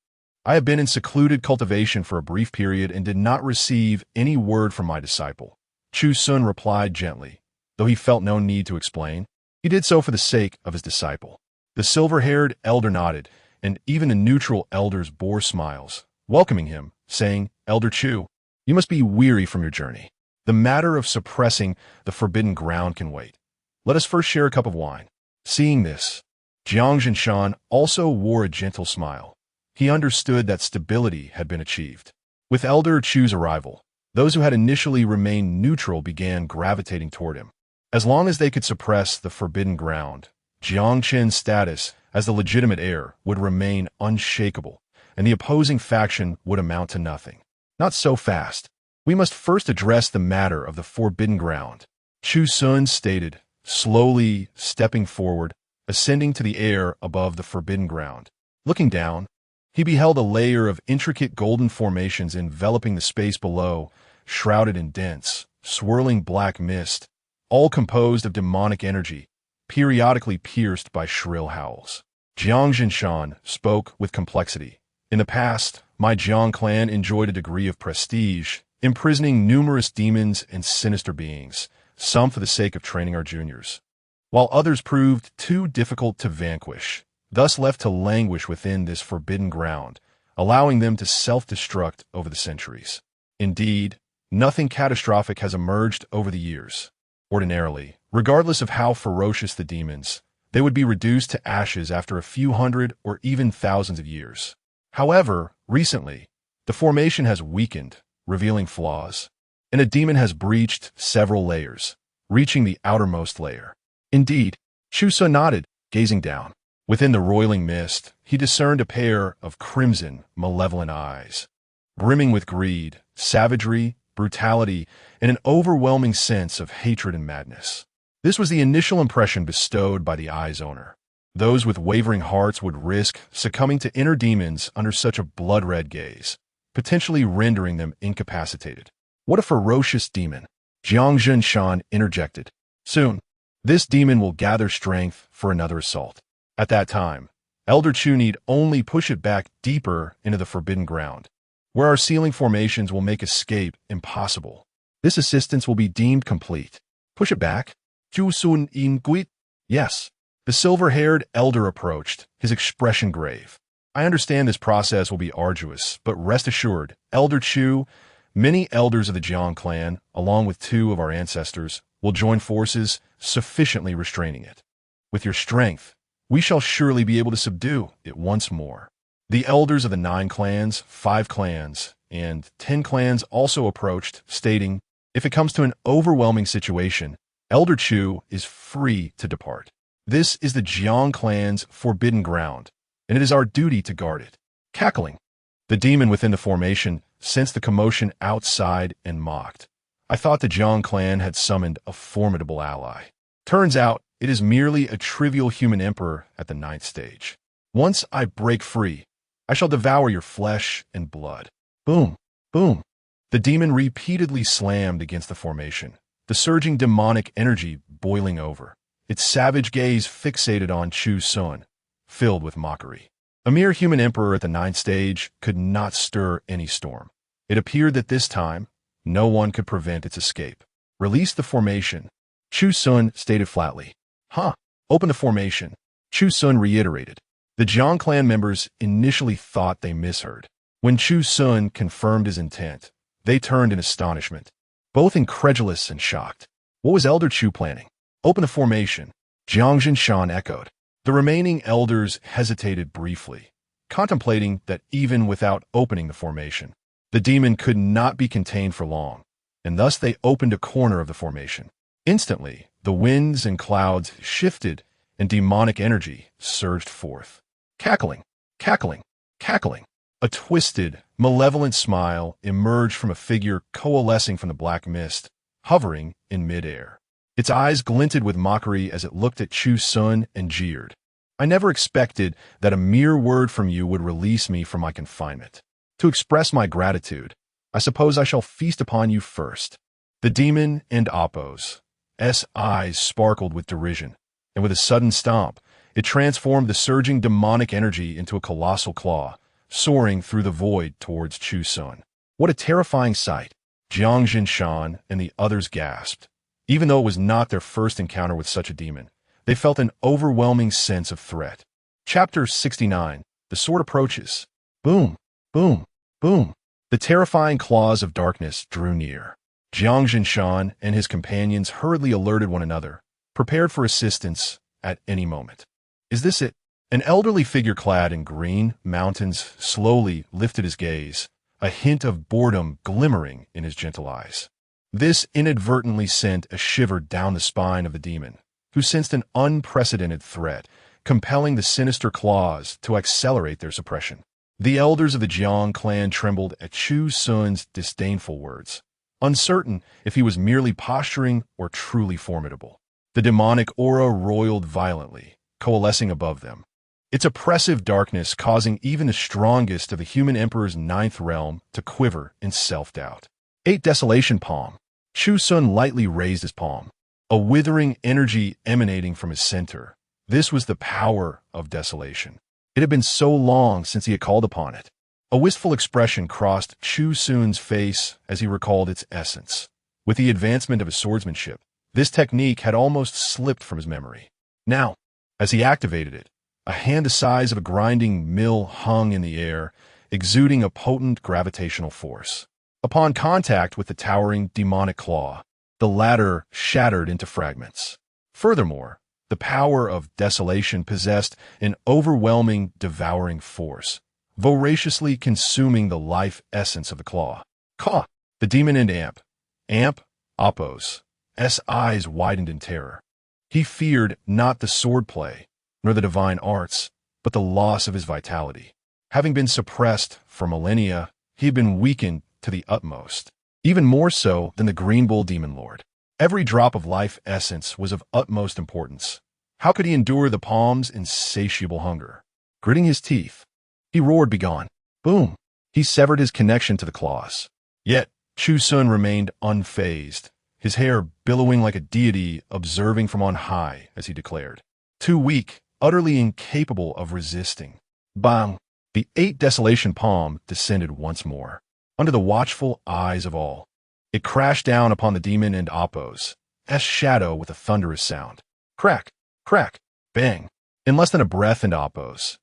I have been in secluded cultivation for a brief period and did not receive any word from my disciple." Chu Xun replied gently, though he felt no need to explain. He did so for the sake of his disciple. The silver-haired elder nodded, and even the neutral elders bore smiles, welcoming him, saying, "Elder Chu, you must be weary from your journey. The matter of suppressing the forbidden ground can wait. Let us first share a cup of wine." Seeing this, Jiang also wore a gentle smile. He understood that stability had been achieved. With Elder Chu's arrival, those who had initially remained neutral began gravitating toward him. As long as they could suppress the forbidden ground, Jiang Qin's status as the legitimate heir would remain unshakable, and the opposing faction would amount to nothing. Not so fast. We must first address the matter of the forbidden ground, Chu Xun stated, slowly stepping forward, ascending to the air above the forbidden ground. Looking down, he beheld a layer of intricate golden formations enveloping the space below, shrouded in dense, swirling black mist, all composed of demonic energy, periodically pierced by shrill howls. Jiang Jinshan spoke with complexity. In the past, my Jiang clan enjoyed a degree of prestige, imprisoning numerous demons and sinister beings, some for the sake of training our juniors, while others proved too difficult to vanquish, thus left to languish within this forbidden ground, allowing them to self-destruct over the centuries. Indeed, nothing catastrophic has emerged over the years. Ordinarily, regardless of how ferocious the demons, they would be reduced to ashes after a few hundred or even thousands of years. However, recently, the formation has weakened, revealing flaws, and a demon has breached several layers, reaching the outermost layer. Indeed, Chu Xun nodded, gazing down. Within the roiling mist, he discerned a pair of crimson, malevolent eyes, brimming with greed, savagery, brutality, and an overwhelming sense of hatred and madness. This was the initial impression bestowed by the eye's owner. Those with wavering hearts would risk succumbing to inner demons under such a blood-red gaze, potentially rendering them incapacitated. What a ferocious demon! Jiang Jinshan interjected. Soon, this demon will gather strength for another assault. At that time, Elder Chu need only push it back deeper into the forbidden ground, where our sealing formations will make escape impossible. This assistance will be deemed complete. Push it back? Chu Xun inquit? Yes. The silver-haired elder approached, his expression grave. I understand this process will be arduous, but rest assured, Elder Chu, many elders of the Jiang clan, along with 2 of our ancestors, will join forces, sufficiently restraining it. With your strength, we shall surely be able to subdue it once more. The elders of the 9 clans, 5 clans, and 10 clans also approached, stating, if it comes to an overwhelming situation, Elder Chu is free to depart. This is the Jiang clan's forbidden ground, and it is our duty to guard it. Cackling, the demon within the formation sensed the commotion outside and mocked. I thought the Jiang clan had summoned a formidable ally. Turns out, it is merely a trivial human emperor at the 9th stage. Once I break free, I shall devour your flesh and blood. Boom, boom. The demon repeatedly slammed against the formation, the surging demonic energy boiling over, its savage gaze fixated on Chu Xun, filled with mockery. A mere human emperor at the 9th stage could not stir any storm. It appeared that this time, no one could prevent its escape. Release the formation, Chu Xun stated flatly. Huh. Open the formation, Chu Xun reiterated. The Jiang clan members initially thought they misheard. When Chu Xun confirmed his intent, they turned in astonishment, both incredulous and shocked. What was Elder Chu planning? Open the formation, Jiang Jinshan echoed. The remaining elders hesitated briefly, contemplating that even without opening the formation, the demon could not be contained for long, and thus they opened a corner of the formation. Instantly, the winds and clouds shifted, and demonic energy surged forth. Cackling, cackling, cackling. A twisted, malevolent smile emerged from a figure coalescing from the black mist, hovering in midair. Its eyes glinted with mockery as it looked at Chu Xun and jeered. I never expected that a mere word from you would release me from my confinement. To express my gratitude, I suppose I shall feast upon you first. The demon and Appos' eyes sparkled with derision, and with a sudden stomp, it transformed the surging demonic energy into a colossal claw, soaring through the void towards Chu Xun. What a terrifying sight! Jiang Jinshan and the others gasped. Even though it was not their first encounter with such a demon, they felt an overwhelming sense of threat. Chapter 69. The sword approaches. Boom, boom, boom. The terrifying claws of darkness drew near. Jiang Jinshan and his companions hurriedly alerted one another, prepared for assistance at any moment. Is this it? An elderly figure clad in green mountains slowly lifted his gaze, a hint of boredom glimmering in his gentle eyes. This inadvertently sent a shiver down the spine of the demon, who sensed an unprecedented threat, compelling the sinister claws to accelerate their suppression. The elders of the Jiang clan trembled at Chu Xun's disdainful words, uncertain if he was merely posturing or truly formidable. The demonic aura roiled violently, coalescing above them, its oppressive darkness causing even the strongest of the human emperor's ninth realm to quiver in self-doubt. 8 Desolation Palm. Chu Xun lightly raised his palm, a withering energy emanating from his center. This was the power of desolation. It had been so long since he had called upon it. A wistful expression crossed Chu Xun's face as he recalled its essence. With the advancement of his swordsmanship, this technique had almost slipped from his memory. Now, as he activated it, a hand the size of a grinding mill hung in the air, exuding a potent gravitational force. Upon contact with the towering demonic claw, the latter shattered into fragments. Furthermore, the power of desolation possessed an overwhelming, devouring force, voraciously consuming the life essence of the claw. Caw! The demon and Appos' eyes widened in terror. He feared not the swordplay, nor the divine arts, but the loss of his vitality. Having been suppressed for millennia, he had been weakened to the utmost, even more so than the Green Bull Demon Lord. Every drop of life essence was of utmost importance. How could he endure the palm's insatiable hunger? Gritting his teeth, he roared, "Begone!" Boom! He severed his connection to the claws. Yet, Chu Xun remained unfazed, his hair billowing like a deity observing from on high as he declared. Too weak, utterly incapable of resisting. Bang! The 8 Desolation Palm descended once more, under the watchful eyes of all. It crashed down upon the demon and Appos' shadow with a thunderous sound. Crack! Crack! Bang! In less than a breath and Appos'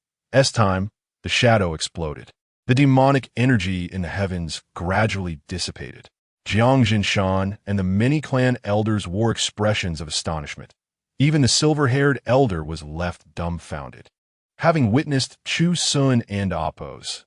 time, the shadow exploded. The demonic energy in the heavens gradually dissipated. Jiang Jinshan and the many clan elders wore expressions of astonishment. Even the silver-haired elder was left dumbfounded. Having witnessed Chu Xun and Appos'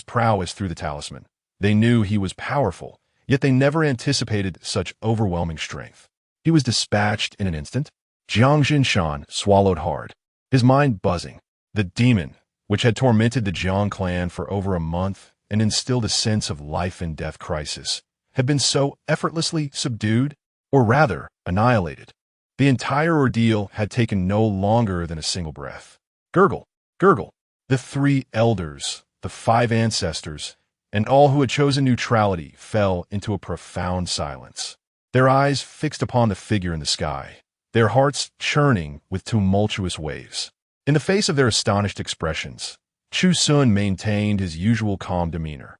prowess through the talisman, they knew he was powerful, yet they never anticipated such overwhelming strength. He was dispatched in an instant. Jiang Jinshan swallowed hard, his mind buzzing. The demon, which had tormented the Jiang clan for over a month and instilled a sense of life and death crisis, had been so effortlessly subdued, or rather, annihilated. The entire ordeal had taken no longer than a single breath. Gurgle, gurgle. The 3 elders, the 5 ancestors, and all who had chosen neutrality fell into a profound silence, their eyes fixed upon the figure in the sky, their hearts churning with tumultuous waves. In the face of their astonished expressions, Chu Xun maintained his usual calm demeanor.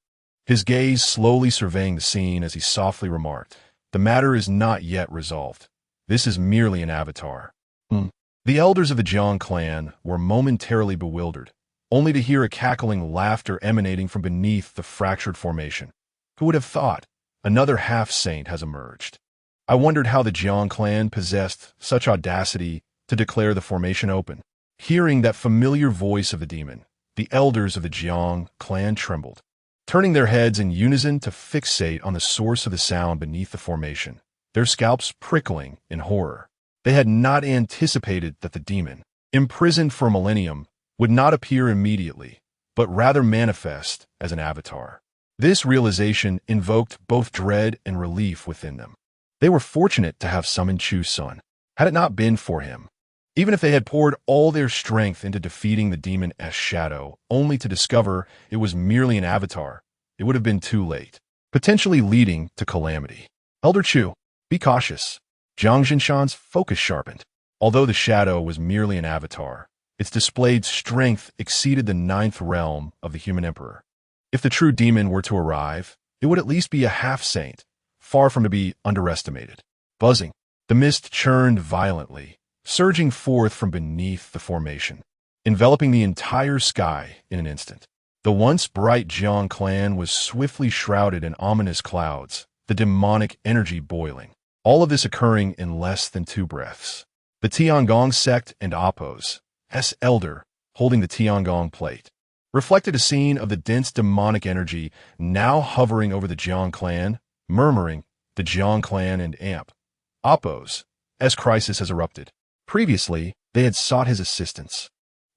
his gaze slowly surveying the scene as he softly remarked, "The matter is not yet resolved. This is merely an avatar." The elders of the Jiang clan were momentarily bewildered, only to hear a cackling laughter emanating from beneath the fractured formation. Who would have thought? Another half-saint has emerged. I wondered how the Jiang clan possessed such audacity to declare the formation open. Hearing that familiar voice of the demon, the elders of the Jiang clan trembled, turning their heads in unison to fixate on the source of the sound beneath the formation, their scalps prickling in horror. They had not anticipated that the demon, imprisoned for a millennium, would not appear immediately, but rather manifest as an avatar. This realization invoked both dread and relief within them. They were fortunate to have summoned Chu Xun. Had it not been for him, even if they had poured all their strength into defeating the demon as shadow, only to discover it was merely an avatar, it would have been too late, potentially leading to calamity. Elder Chu, be cautious. Zhang Jinshan's focus sharpened. Although the shadow was merely an avatar, its displayed strength exceeded the 9th realm of the human emperor. If the true demon were to arrive, it would at least be a half-saint, far from to be underestimated. Buzzing, the mist churned violently, surging forth from beneath the formation, enveloping the entire sky in an instant. The once bright Jiang clan was swiftly shrouded in ominous clouds, the demonic energy boiling. All of this occurring in less than 2 breaths. The Tiangong sect and Oppos, elder, holding the Tiangong plate, reflected a scene of the dense demonic energy now hovering over the Jiang clan, murmuring, "The Jiang clan and Amp. Oppos, crisis has erupted." Previously, they had sought his assistance,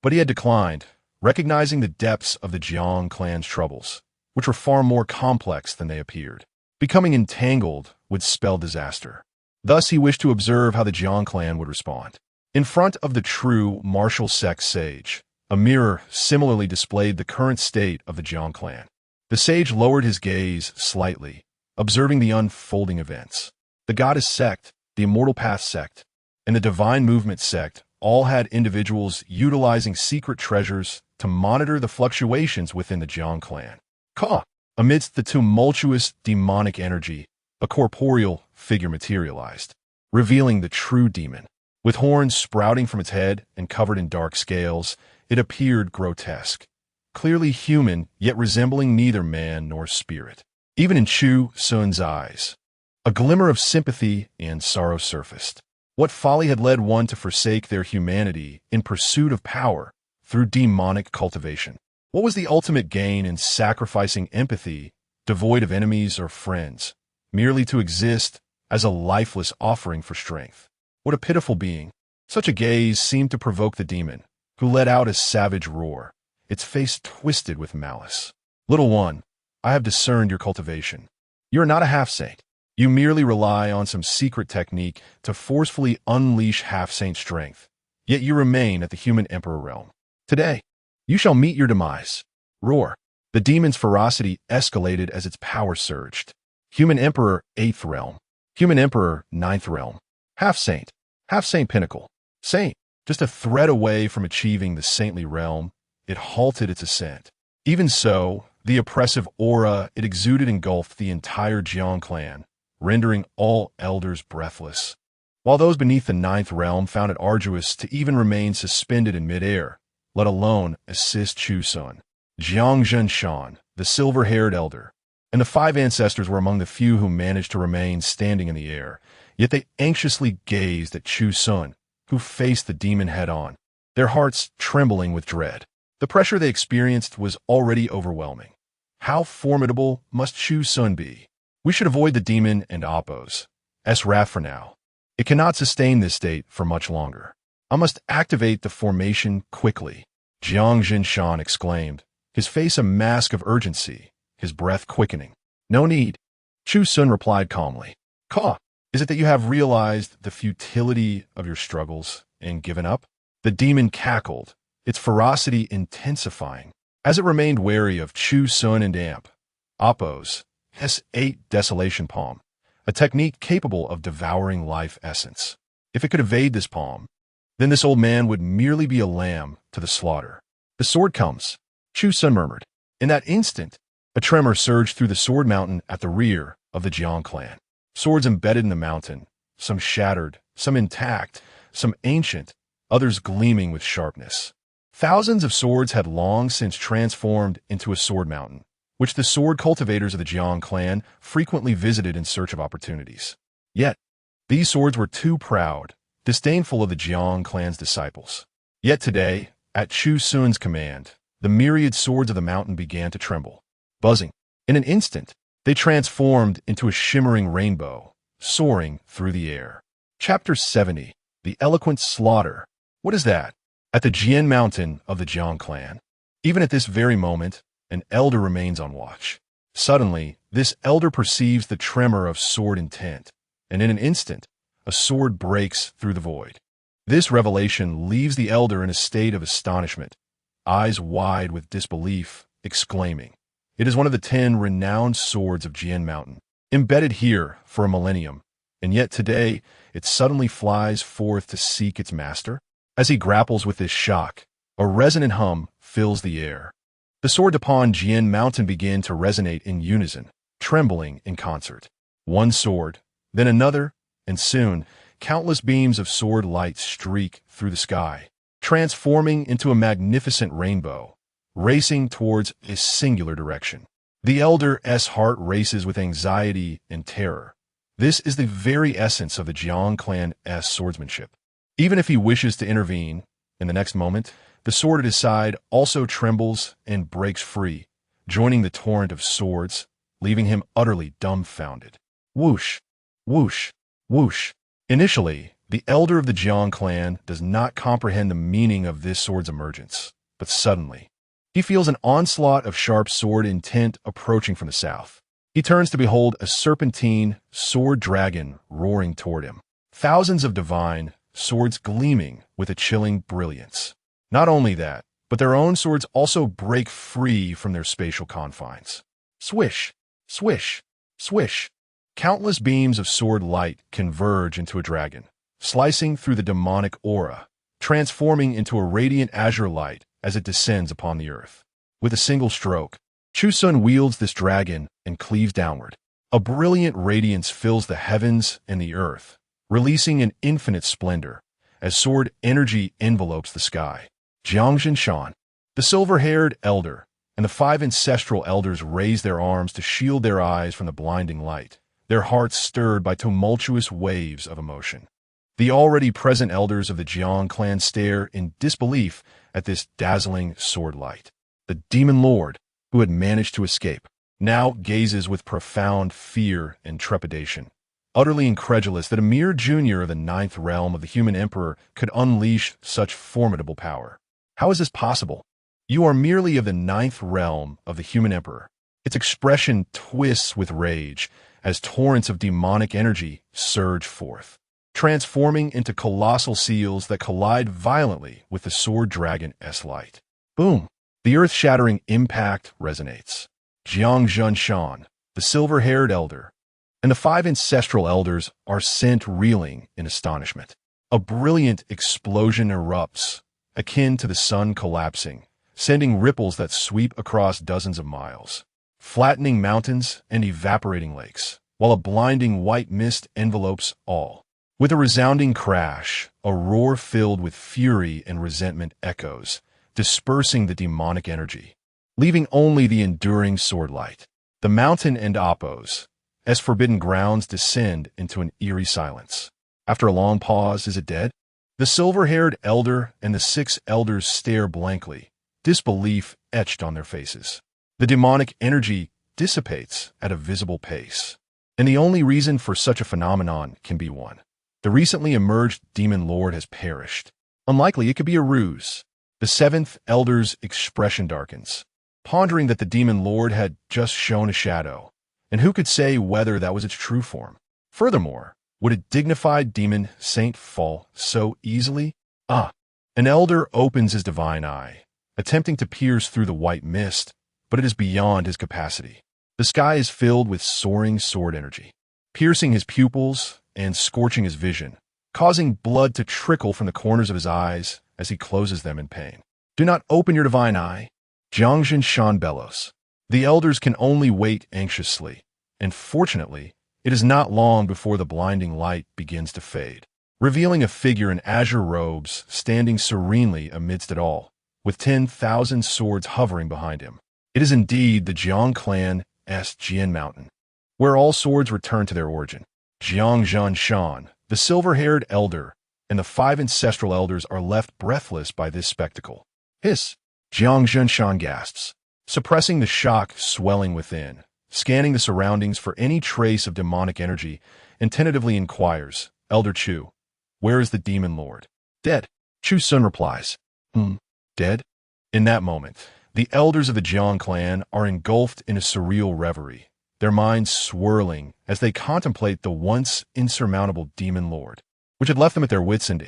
but he had declined, recognizing the depths of the Jiang clan's troubles, which were far more complex than they appeared. Becoming entangled would spell disaster. Thus he wished to observe how the Jiang clan would respond. In front of the true martial sect sage, a mirror similarly displayed the current state of the Jiang clan. The sage lowered his gaze slightly, observing the unfolding events. The goddess sect, the immortal path sect, and the divine movement sect all had individuals utilizing secret treasures to monitor the fluctuations within the Jiang clan. Amidst the tumultuous demonic energy, a corporeal figure materialized, revealing the true demon. With horns sprouting from its head and covered in dark scales, it appeared grotesque, clearly human, yet resembling neither man nor spirit. Even in Chu Xun's eyes, a glimmer of sympathy and sorrow surfaced. What folly had led one to forsake their humanity in pursuit of power through demonic cultivation? What was the ultimate gain in sacrificing empathy, devoid of enemies or friends, merely to exist as a lifeless offering for strength? What a pitiful being. Such a gaze seemed to provoke the demon, who let out a savage roar, its face twisted with malice. "Little one, I have discerned your cultivation. You are not a half-saint. You merely rely on some secret technique to forcefully unleash half-saint strength, yet you remain at the human emperor realm. Today, you shall meet your demise." Roar. The demon's ferocity escalated as its power surged. Human emperor, 8th realm. Human emperor, 9th realm. Half-saint. Half-saint pinnacle. Saint. Just a thread away from achieving the saintly realm, it halted its ascent. Even so, the oppressive aura it exuded engulfed the entire Jiang clan, rendering all elders breathless. While those beneath the 9th realm found it arduous to even remain suspended in midair, let alone assist Chu Xun. Zhang Jinshan, the silver-haired elder, and the 5 ancestors were among the few who managed to remain standing in the air, yet they anxiously gazed at Chu Xun, who faced the demon head-on, their hearts trembling with dread. The pressure they experienced was already overwhelming. How formidable must Chu Xun be? We should avoid the demon and Oppos' wrath for now. It cannot sustain this state for much longer. I must activate the formation quickly, Zhang Jinshan exclaimed, his face a mask of urgency, his breath quickening. "No need," Chu Xun replied calmly. Is it that you have realized the futility of your struggles and given up?" The demon cackled, its ferocity intensifying, as it remained wary of Chu Xun and Amp. Oppos' S8 Desolation Palm, a technique capable of devouring life essence. If it could evade this palm, then this old man would merely be a lamb to the slaughter. "The sword comes," Chu Xun murmured. In that instant, A tremor surged through the sword mountain at the rear of the Jiang clan. Swords embedded in the mountain, some shattered, some intact, some ancient, others gleaming with sharpness. Thousands of swords had long since transformed into a sword mountain, which the sword cultivators of the Jiang clan frequently visited in search of opportunities. Yet, these swords were too proud, disdainful of the Jiang clan's disciples. Yet today, at Chu Xun's command, the myriad swords of the mountain began to tremble. Buzzing. In an instant, they transformed into a shimmering rainbow, soaring through the air. Chapter 70. The Eloquent Slaughter. What is that? At the Jian mountain of the Jiang clan. Even at this very moment, an elder remains on watch. Suddenly, this elder perceives the tremor of sword intent, and in an instant, a sword breaks through the void. This revelation leaves the elder in a state of astonishment, eyes wide with disbelief, exclaiming, "It is one of the 10 renowned swords of Jian Mountain, embedded here for a millennium, and yet today it suddenly flies forth to seek its master?" As he grapples with this shock, a resonant hum fills the air. The swords upon Jian Mountain begin to resonate in unison, trembling in concert. One sword, then another, and soon, countless beams of sword light streak through the sky, transforming into a magnificent rainbow, racing towards a singular direction. The elder's heart races with anxiety and terror. This is the very essence of the Jiang clan's swordsmanship. Even if he wishes to intervene, in the next moment, the sword at his side also trembles and breaks free, joining the torrent of swords, leaving him utterly dumbfounded. Whoosh, whoosh, whoosh. Initially, the elder of the Jiang clan does not comprehend the meaning of this sword's emergence, but suddenly, he feels an onslaught of sharp sword intent approaching from the south. He turns to behold a serpentine sword dragon roaring toward him. Thousands of divine swords gleaming with a chilling brilliance. Not only that, but their own swords also break free from their spatial confines. Swish, swish, swish. Countless beams of sword light converge into a dragon, slicing through the demonic aura, transforming into a radiant azure light as it descends upon the earth. With a single stroke, Chu Xun wields this dragon and cleaves downward. A brilliant radiance fills the heavens and the earth, releasing an infinite splendor as sword energy envelopes the sky. Jiang Shan, the silver-haired elder, and the 5 ancestral elders raise their arms to shield their eyes from the blinding light, their hearts stirred by tumultuous waves of emotion. The already present elders of the Jiang clan stare in disbelief at this dazzling sword light. The demon lord, who had managed to escape, now gazes with profound fear and trepidation, utterly incredulous that a mere junior of the 9th realm of the human emperor could unleash such formidable power. How is this possible? You are merely of the 9th realm of the human emperor. Its expression twists with rage as torrents of demonic energy surge forth, transforming into colossal seals that collide violently with the sword dragon's light. Boom! The earth-shattering impact resonates. Jiang Shan, the silver-haired elder, and the 5 ancestral elders are sent reeling in astonishment. A brilliant explosion erupts, akin to the sun collapsing, sending ripples that sweep across dozens of miles, flattening mountains and evaporating lakes, while a blinding white mist envelopes all. With a resounding crash, a roar filled with fury and resentment echoes, dispersing the demonic energy, leaving only the enduring sword light. The mountain and Appos, as forbidden grounds, descend into an eerie silence. After a long pause, is it dead? The silver-haired elder and the 6 elders stare blankly, disbelief etched on their faces. The demonic energy dissipates at a visible pace, and the only reason for such a phenomenon can be one. The recently emerged demon lord has perished. Unlikely it could be a ruse. The 7th elder's expression darkens, pondering that the demon lord had just shown a shadow, and who could say whether that was its true form? Furthermore, would a dignified demon saint fall so easily? An elder opens his divine eye, attempting to pierce through the white mist, but it is beyond his capacity. The sky is filled with soaring sword energy, piercing his pupils and scorching his vision, causing blood to trickle from the corners of his eyes as he closes them in pain. Do not open your divine eye. Jiang Shan bellows. The elders can only wait anxiously, and fortunately, it is not long before the blinding light begins to fade, revealing a figure in azure robes standing serenely amidst it all, with 10,000 swords hovering behind him. It is indeed the Jiang clan's Jian Mountain, where all swords return to their origin. Jiang Shan, the silver-haired elder, and the 5 ancestral elders are left breathless by this spectacle. Hiss! Jiang Shan gasps, suppressing the shock swelling within, scanning the surroundings for any trace of demonic energy, and tentatively inquires, Elder Chu, where is the demon lord? Dead. Chu Xun replies, dead? In that moment, the elders of the Jiang clan are engulfed in a surreal reverie, their minds swirling as they contemplate the once insurmountable demon lord, which had left them at their wits' end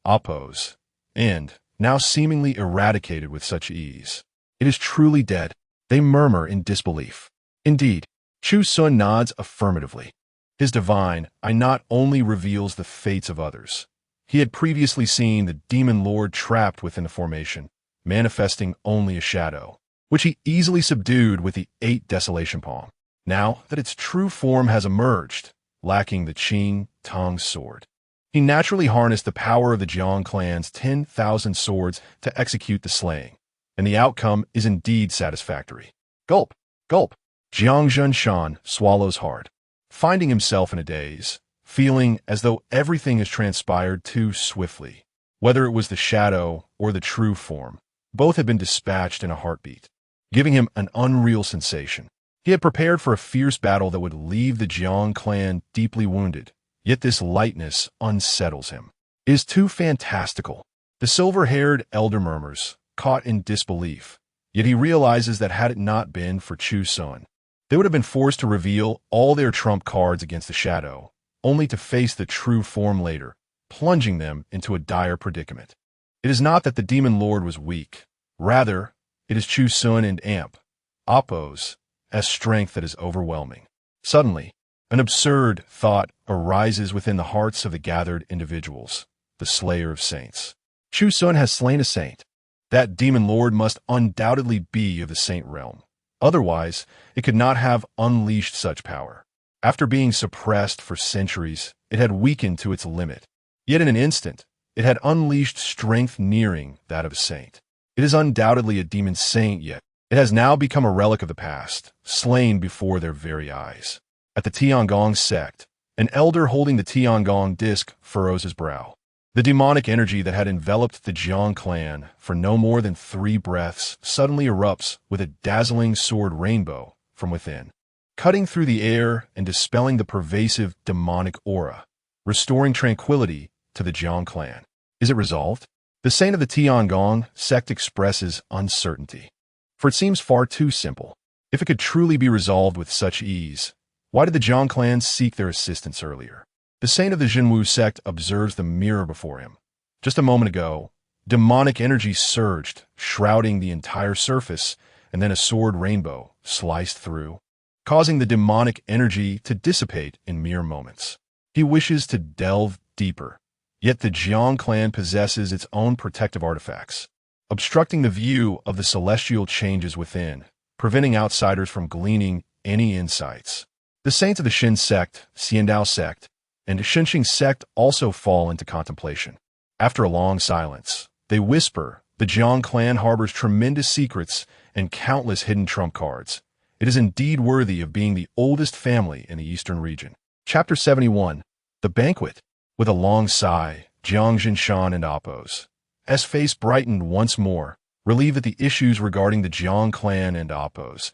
oppose, and now seemingly eradicated with such ease. It is truly dead, they murmur in disbelief. Indeed, Chu Xun nods affirmatively. His divine eye not only reveals the fates of others. He had previously seen the demon lord trapped within the formation, manifesting only a shadow, which he easily subdued with the 8 desolation palm. Now that its true form has emerged, lacking the Qing Tong sword, he naturally harnessed the power of the Jiang clan's 10,000 swords to execute the slaying, and the outcome is indeed satisfactory. Gulp, gulp. Jiang Shan swallows hard, finding himself in a daze, feeling as though everything has transpired too swiftly. Whether it was the shadow or the true form, both had been dispatched in a heartbeat, giving him an unreal sensation. He had prepared for a fierce battle that would leave the Jiang clan deeply wounded, yet this lightness unsettles him. It is too fantastical. The silver-haired elder murmurs, caught in disbelief, yet he realizes that had it not been for Chu Xun, they would have been forced to reveal all their trump cards against the shadow, only to face the true form later, plunging them into a dire predicament. It is not that the demon lord was weak. Rather, it is Chu Xun and oppose, as strength that is overwhelming. Suddenly, an absurd thought arises within the hearts of the gathered individuals, the slayer of saints. Chu Xun has slain a saint. That demon lord must undoubtedly be of the saint realm. Otherwise, it could not have unleashed such power. After being suppressed for centuries, it had weakened to its limit. Yet in an instant, it had unleashed strength nearing that of a saint. It is undoubtedly a demon saint, yet it has now become a relic of the past, slain before their very eyes. At the Tiangong sect, an elder holding the Tiangong disc furrows his brow. The demonic energy that had enveloped the Jiang clan for no more than 3 breaths suddenly erupts with a dazzling sword rainbow from within, cutting through the air and dispelling the pervasive demonic aura, restoring tranquility to the Jiang clan. Is it resolved? The saint of the Tiangong sect expresses uncertainty, for it seems far too simple. If it could truly be resolved with such ease, why did the Jiang clan seek their assistance earlier? The saint of the Jinwu sect observes the mirror before him. Just a moment ago, demonic energy surged, shrouding the entire surface, and then a sword rainbow sliced through, causing the demonic energy to dissipate in mere moments. He wishes to delve deeper, yet the Jiang clan possesses its own protective artifacts, obstructing the view of the celestial changes within, preventing outsiders from gleaning any insights. The saints of the Xin sect, Xiandao sect, and the Shinxing sect also fall into contemplation. After a long silence, they whisper, the Jiang clan harbors tremendous secrets and countless hidden trump cards. It is indeed worthy of being the oldest family in the eastern region. Chapter 71, The Banquet. With a long sigh, Jiang Shan and Appo's face brightened once more, relieved that the issues regarding the Jiang clan and Appo's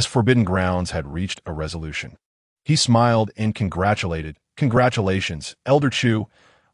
Forbidden Grounds had reached a resolution. He smiled and congratulated, Congratulations, Elder Chu,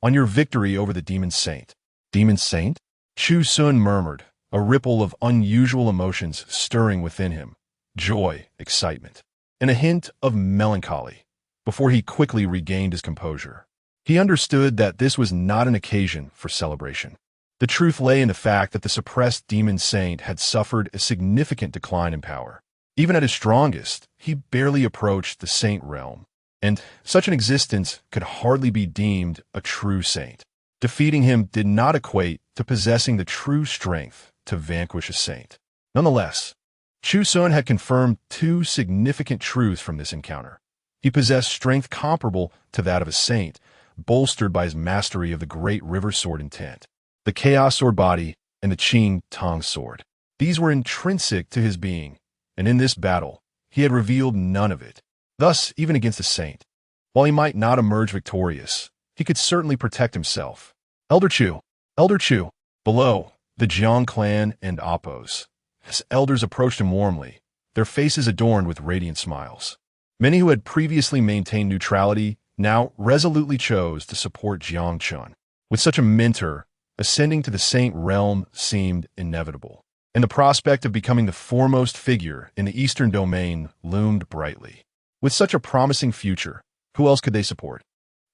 on your victory over the demon saint. Demon saint? Chu Xun murmured, a ripple of unusual emotions stirring within him. Joy, excitement, and a hint of melancholy, before he quickly regained his composure. He understood that this was not an occasion for celebration. The truth lay in the fact that the suppressed demon saint had suffered a significant decline in power. Even at his strongest, he barely approached the saint realm, and such an existence could hardly be deemed a true saint. Defeating him did not equate to possessing the true strength to vanquish a saint. Nonetheless, Chu Xun had confirmed two significant truths from this encounter. He possessed strength comparable to that of a saint, bolstered by his mastery of the great river sword intent, the chaos sword body, and the Qing Tong sword. These were intrinsic to his being, and in this battle, he had revealed none of it. Thus, even against a saint, while he might not emerge victorious, he could certainly protect himself. Elder Chu. Below, the Jiang clan and Oppos. His elders approached him warmly, their faces adorned with radiant smiles. Many who had previously maintained neutrality now resolutely chose to support Jiang Chun. With such a mentor, ascending to the saint realm seemed inevitable, and the prospect of becoming the foremost figure in the Eastern domain loomed brightly. With such a promising future, who else could they support?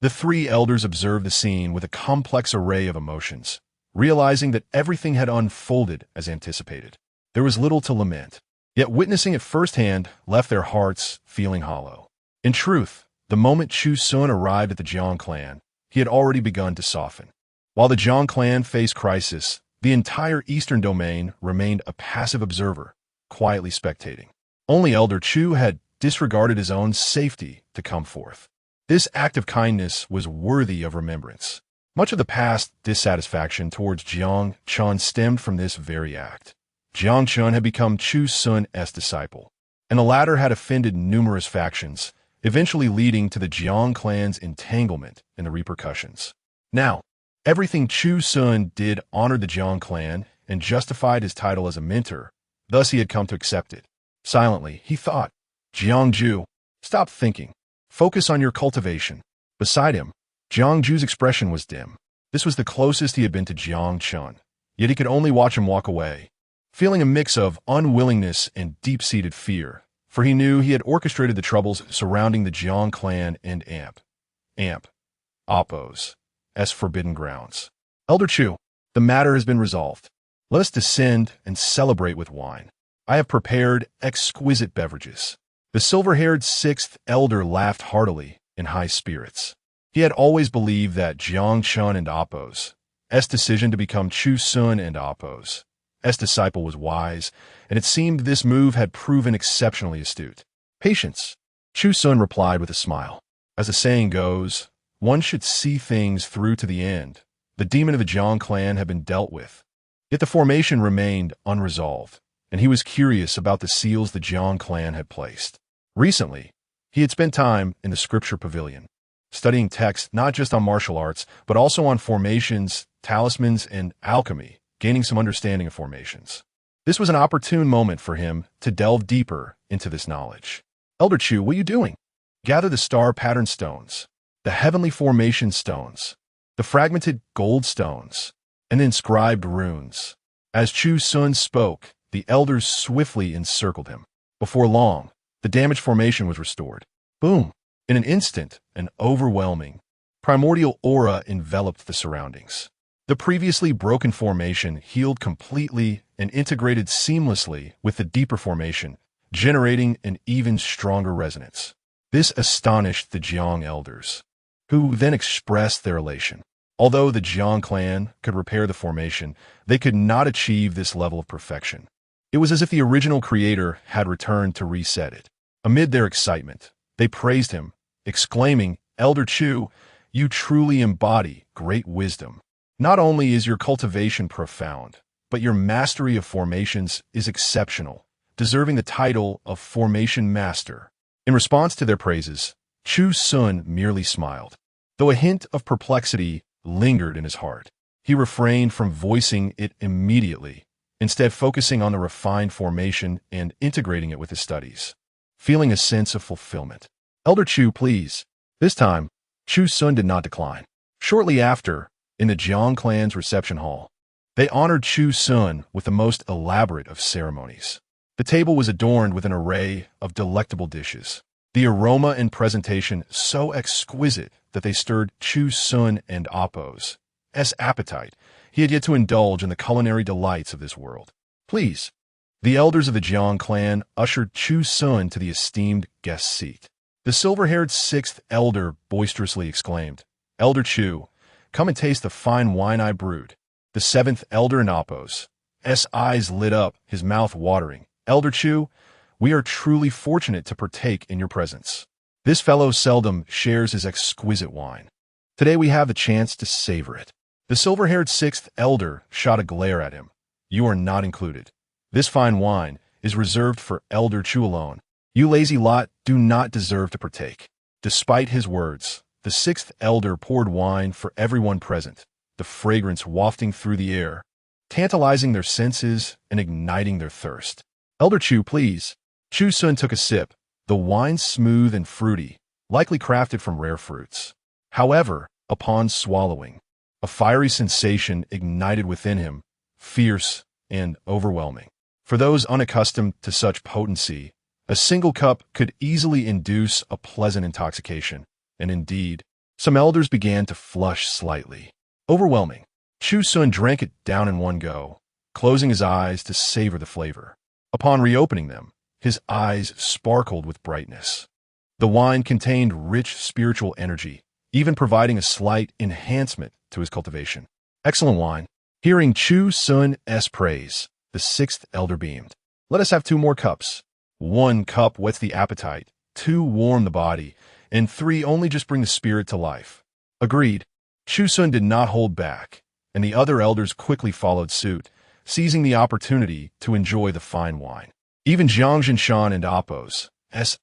The three elders observed the scene with a complex array of emotions, realizing that everything had unfolded as anticipated. There was little to lament, yet witnessing it firsthand left their hearts feeling hollow. In truth, the moment Chu Xun arrived at the Jiang clan, he had already begun to soften. While the Jiang clan faced crisis, the entire Eastern domain remained a passive observer, quietly spectating. Only Elder Chu had disregarded his own safety to come forth. This act of kindness was worthy of remembrance. Much of the past dissatisfaction towards Jiang Chun stemmed from this very act. Jiang Chun had become Chu Xun's disciple, and the latter had offended numerous factions, eventually leading to the Jiang clan's entanglement and the repercussions. Now, everything Chu Xun did honored the Jiang clan and justified his title as a mentor, thus he had come to accept it. Silently, he thought, Jiang Ju, stop thinking. Focus on your cultivation. Beside him, Jiang Ju's expression was dim. This was the closest he had been to Jiang Chun, yet he could only watch him walk away, feeling a mix of unwillingness and deep-seated fear, for he knew he had orchestrated the troubles surrounding the Jiang clan and Oppos, as forbidden grounds. Elder Chu, the matter has been resolved. Let us descend and celebrate with wine. I have prepared exquisite beverages. The silver-haired sixth elder laughed heartily in high spirits. He had always believed that Jiang Chun and Oppos' decision to become Chu Xun and Oppos' disciple was wise, and it seemed this move had proven exceptionally astute. Patience, Chu Xun replied with a smile. As the saying goes, one should see things through to the end. The demon of the Jiang clan had been dealt with, yet the formation remained unresolved, and he was curious about the seals the Jiang clan had placed. Recently, he had spent time in the Scripture Pavilion, studying texts not just on martial arts, but also on formations, talismans, and alchemy, gaining some understanding of formations. This was an opportune moment for him to delve deeper into this knowledge. Elder Chu, what are you doing? Gather the star pattern stones, the heavenly formation stones, the fragmented gold stones, and the inscribed runes. As Chu Xun spoke, the elders swiftly encircled him. Before long, the damaged formation was restored. Boom! In an instant, an overwhelming, primordial aura enveloped the surroundings. The previously broken formation healed completely and integrated seamlessly with the deeper formation, generating an even stronger resonance. This astonished the Jiang elders, who then expressed their elation. Although the Jiang clan could repair the formation, they could not achieve this level of perfection. It was as if the original creator had returned to reset it. Amid their excitement, they praised him, exclaiming, Elder Chu, you truly embody great wisdom. Not only is your cultivation profound, but your mastery of formations is exceptional, deserving the title of Formation Master. In response to their praises, Chu Xun merely smiled. Though a hint of perplexity lingered in his heart, he refrained from voicing it immediately, instead focusing on the refined formation and integrating it with his studies, feeling a sense of fulfillment. Elder Chu, please. This time, Chu Xun did not decline. Shortly after, in the Jiang clan's reception hall, they honored Chu Xun with the most elaborate of ceremonies. The table was adorned with an array of delectable dishes, the aroma and presentation so exquisite that they stirred Chu Xun and Oppos' appetite. He had yet to indulge in the culinary delights of this world. Please. The elders of the Jiang clan ushered Chu Xun to the esteemed guest seat. The silver-haired sixth elder boisterously exclaimed, Elder Chu, come and taste the fine wine I brewed. The seventh elder in Oppos' eyes lit up, his mouth watering, Elder Chu, we are truly fortunate to partake in your presence. This fellow seldom shares his exquisite wine. Today we have the chance to savor it. The silver-haired sixth elder shot a glare at him. You are not included. This fine wine is reserved for Elder Chu alone. You lazy lot do not deserve to partake. Despite his words, the sixth elder poured wine for everyone present, the fragrance wafting through the air, tantalizing their senses and igniting their thirst. Elder Chu, please. Chu Xun took a sip, the wine smooth and fruity, likely crafted from rare fruits. However, upon swallowing, a fiery sensation ignited within him, fierce and overwhelming. For those unaccustomed to such potency, a single cup could easily induce a pleasant intoxication, and indeed, some elders began to flush slightly. Overwhelming. Chu Xun drank it down in one go, closing his eyes to savor the flavor. Upon reopening them, his eyes sparkled with brightness. The wine contained rich spiritual energy, even providing a slight enhancement to his cultivation. Excellent wine. Hearing Chu Xun's praise, the sixth elder beamed. Let us have 2 more cups. 1 cup whets the appetite, 2 warm the body, and 3 only just bring the spirit to life. Agreed. Chu Xun did not hold back, and the other elders quickly followed suit, seizing the opportunity to enjoy the fine wine. Even Jiang Jinshan and Appo's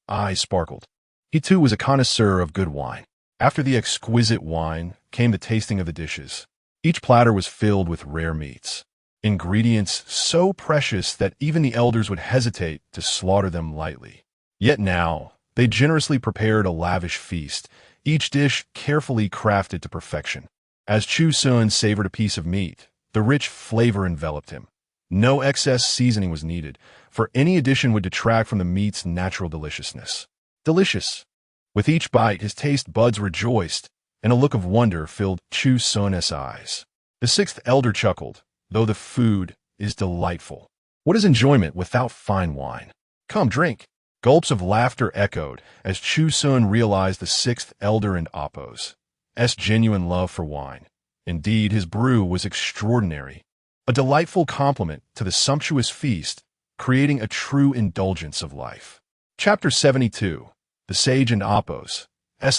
eyes sparkled. He too was a connoisseur of good wine. After the exquisite wine came the tasting of the dishes. Each platter was filled with rare meats, ingredients so precious that even the elders would hesitate to slaughter them lightly. Yet now, they generously prepared a lavish feast, each dish carefully crafted to perfection. As Chu Xun savored a piece of meat, the rich flavor enveloped him. No excess seasoning was needed, for any addition would detract from the meat's natural deliciousness. Delicious. With each bite, his taste buds rejoiced, and a look of wonder filled Chu Xun's eyes. The sixth elder chuckled, though the food is delightful. What is enjoyment without fine wine? Come, drink. Gulps of laughter echoed as Chu Xun realized the sixth elder and Appo's genuine love for wine. Indeed, his brew was extraordinary, a delightful complement to the sumptuous feast, creating a true indulgence of life. Chapter 72. The Sage and Appo's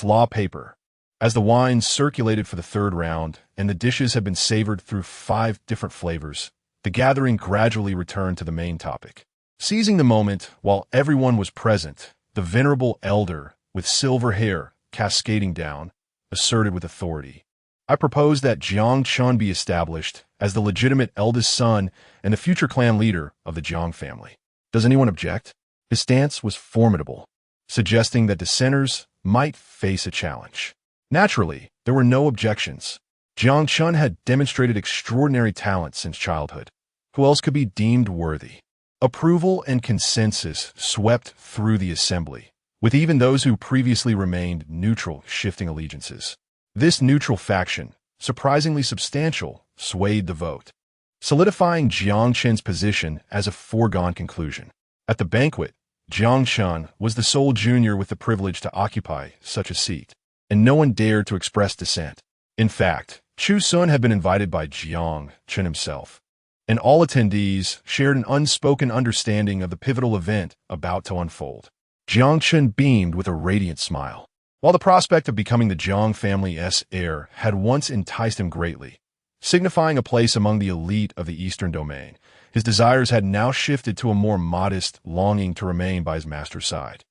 law paper. As the wine circulated for the 3rd round and the dishes had been savored through 5 different flavors, the gathering gradually returned to the main topic. Seizing the moment while everyone was present, the venerable elder, with silver hair cascading down, asserted with authority, I propose that Jiang Chun be established as the legitimate eldest son and the future clan leader of the Jiang family. Does anyone object? His stance was formidable, suggesting that dissenters might face a challenge. Naturally, there were no objections. Jiang Chun had demonstrated extraordinary talent since childhood. Who else could be deemed worthy? Approval and consensus swept through the assembly, with even those who previously remained neutral shifting allegiances. This neutral faction, surprisingly substantial, swayed the vote, solidifying Jiang Chen's position as a foregone conclusion. At the banquet, Jiang Chen was the sole junior with the privilege to occupy such a seat, and no one dared to express dissent. In fact, Chu Xun had been invited by Jiang Chen himself, and all attendees shared an unspoken understanding of the pivotal event about to unfold. Jiang Chen beamed with a radiant smile. While the prospect of becoming the Jiang family's heir had once enticed him greatly, signifying a place among the elite of the Eastern domain, his desires had now shifted to a more modest longing to remain by his master's side.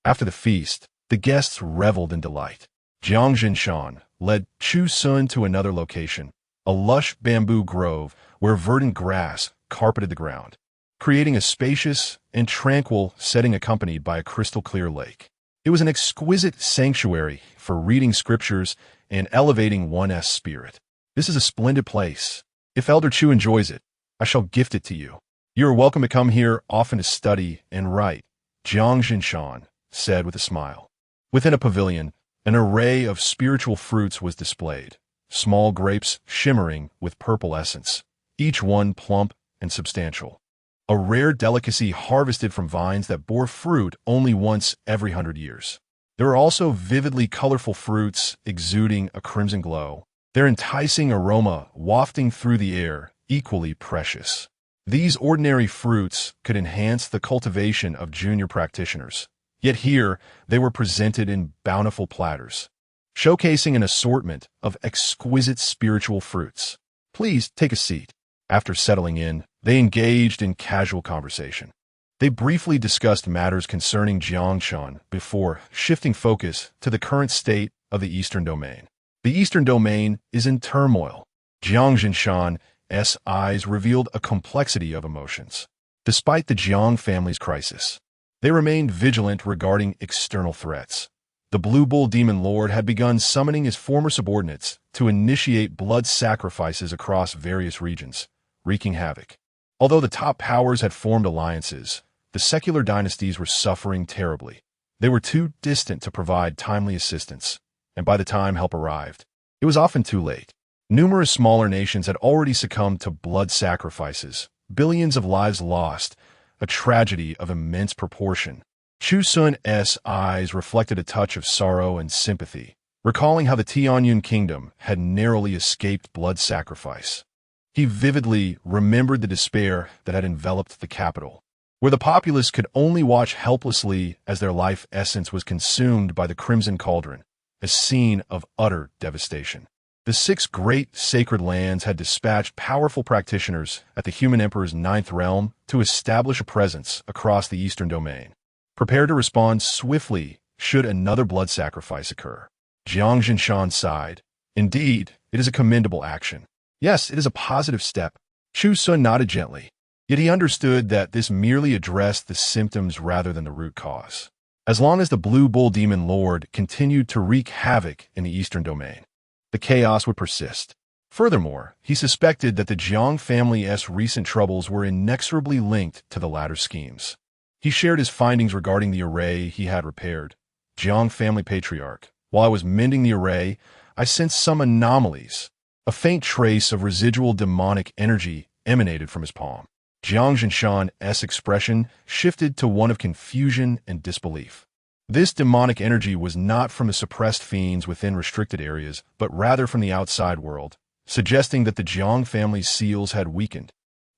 After the feast, the guests reveled in delight. Jiang Jinshan led Chu Xun to another location, a lush bamboo grove where verdant grass carpeted the ground, creating a spacious and tranquil setting accompanied by a crystal-clear lake. It was an exquisite sanctuary for reading scriptures and elevating one's spirit. This is a splendid place. If Elder Chu enjoys it, I shall gift it to you. You are welcome to come here often to study and write, Jiang Jinshan said with a smile. Within a pavilion, an array of spiritual fruits was displayed, small grapes shimmering with purple essence, each one plump and substantial. A rare delicacy harvested from vines that bore fruit only once every 100 years. There were also vividly colorful fruits exuding a crimson glow, their enticing aroma wafting through the air, equally precious. These ordinary fruits could enhance the cultivation of junior practitioners. Yet here, they were presented in bountiful platters, showcasing an assortment of exquisite spiritual fruits. Please take a seat. After settling in, they engaged in casual conversation. They briefly discussed matters concerning Jiangshan before shifting focus to the current state of the Eastern Domain. The Eastern Domain is in turmoil. Jiangshan's eyes revealed a complexity of emotions. Despite the Jiang family's crisis, they remained vigilant regarding external threats. The Blue Bull Demon Lord had begun summoning his former subordinates to initiate blood sacrifices across various regions, wreaking havoc. Although the top powers had formed alliances, the secular dynasties were suffering terribly. They were too distant to provide timely assistance, and by the time help arrived, it was often too late. Numerous smaller nations had already succumbed to blood sacrifices, billions of lives lost, a tragedy of immense proportion. Chu Xun's eyes reflected a touch of sorrow and sympathy, recalling how the Tianyun kingdom had narrowly escaped blood sacrifice. He vividly remembered the despair that had enveloped the capital, where the populace could only watch helplessly as their life essence was consumed by the Crimson Cauldron, a scene of utter devastation. The 6 great sacred lands had dispatched powerful practitioners at the human emperor's 9th realm to establish a presence across the Eastern Domain, prepared to respond swiftly should another blood sacrifice occur. Jiang Jinshan sighed. Indeed, it is a commendable action. Yes, it is a positive step. Chu Xun nodded gently, yet he understood that this merely addressed the symptoms rather than the root cause. As long as the Blue Bull Demon Lord continued to wreak havoc in the Eastern Domain, the chaos would persist. Furthermore, he suspected that the Jiang family's recent troubles were inexorably linked to the latter's schemes. He shared his findings regarding the array he had repaired. Jiang family patriarch, while I was mending the array, I sensed some anomalies. A faint trace of residual demonic energy emanated from his palm. Jiang Jinshan's expression shifted to one of confusion and disbelief. This demonic energy was not from the suppressed fiends within restricted areas, but rather from the outside world, suggesting that the Jiang family's seals had weakened.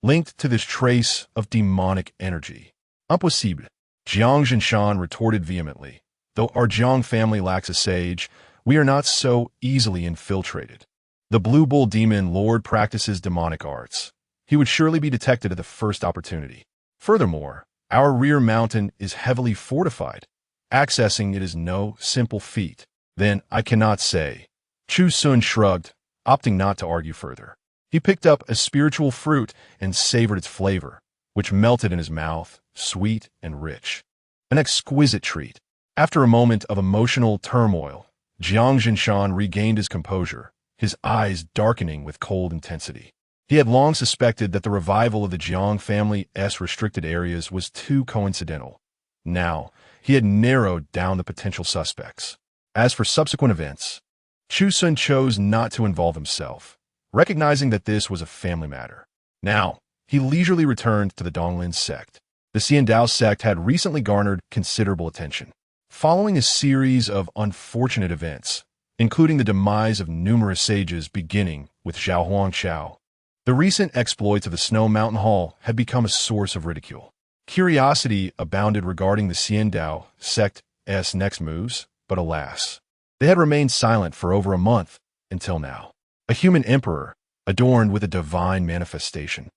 Linked to this trace of demonic energy, impossible, Jiang Jinshan retorted vehemently. Though our Jiang family lacks a sage, we are not so easily infiltrated. The Blue Bull Demon Lord practices demonic arts. He would surely be detected at the first opportunity. Furthermore, our rear mountain is heavily fortified. Accessing it is no simple feat. Then I cannot say. Chu Xun shrugged, opting not to argue further. He picked up a spiritual fruit and savored its flavor, which melted in his mouth, sweet and rich. An exquisite treat. After a moment of emotional turmoil, Jiang Jinshan regained his composure, his eyes darkening with cold intensity. He had long suspected that the revival of the Jiang family's restricted areas was too coincidental. Now, he had narrowed down the potential suspects. As for subsequent events, Chu Xun chose not to involve himself, recognizing that this was a family matter. Now, he leisurely returned to the Donglin sect. The Xiandao sect had recently garnered considerable attention, following a series of unfortunate events, including the demise of numerous sages beginning with Zhao Huangshao. The recent exploits of the Snow Mountain Hall had become a source of ridicule. Curiosity abounded regarding the Xiandao sect's next moves, but alas, they had remained silent for over a month until now. A human emperor, adorned with a divine manifestation,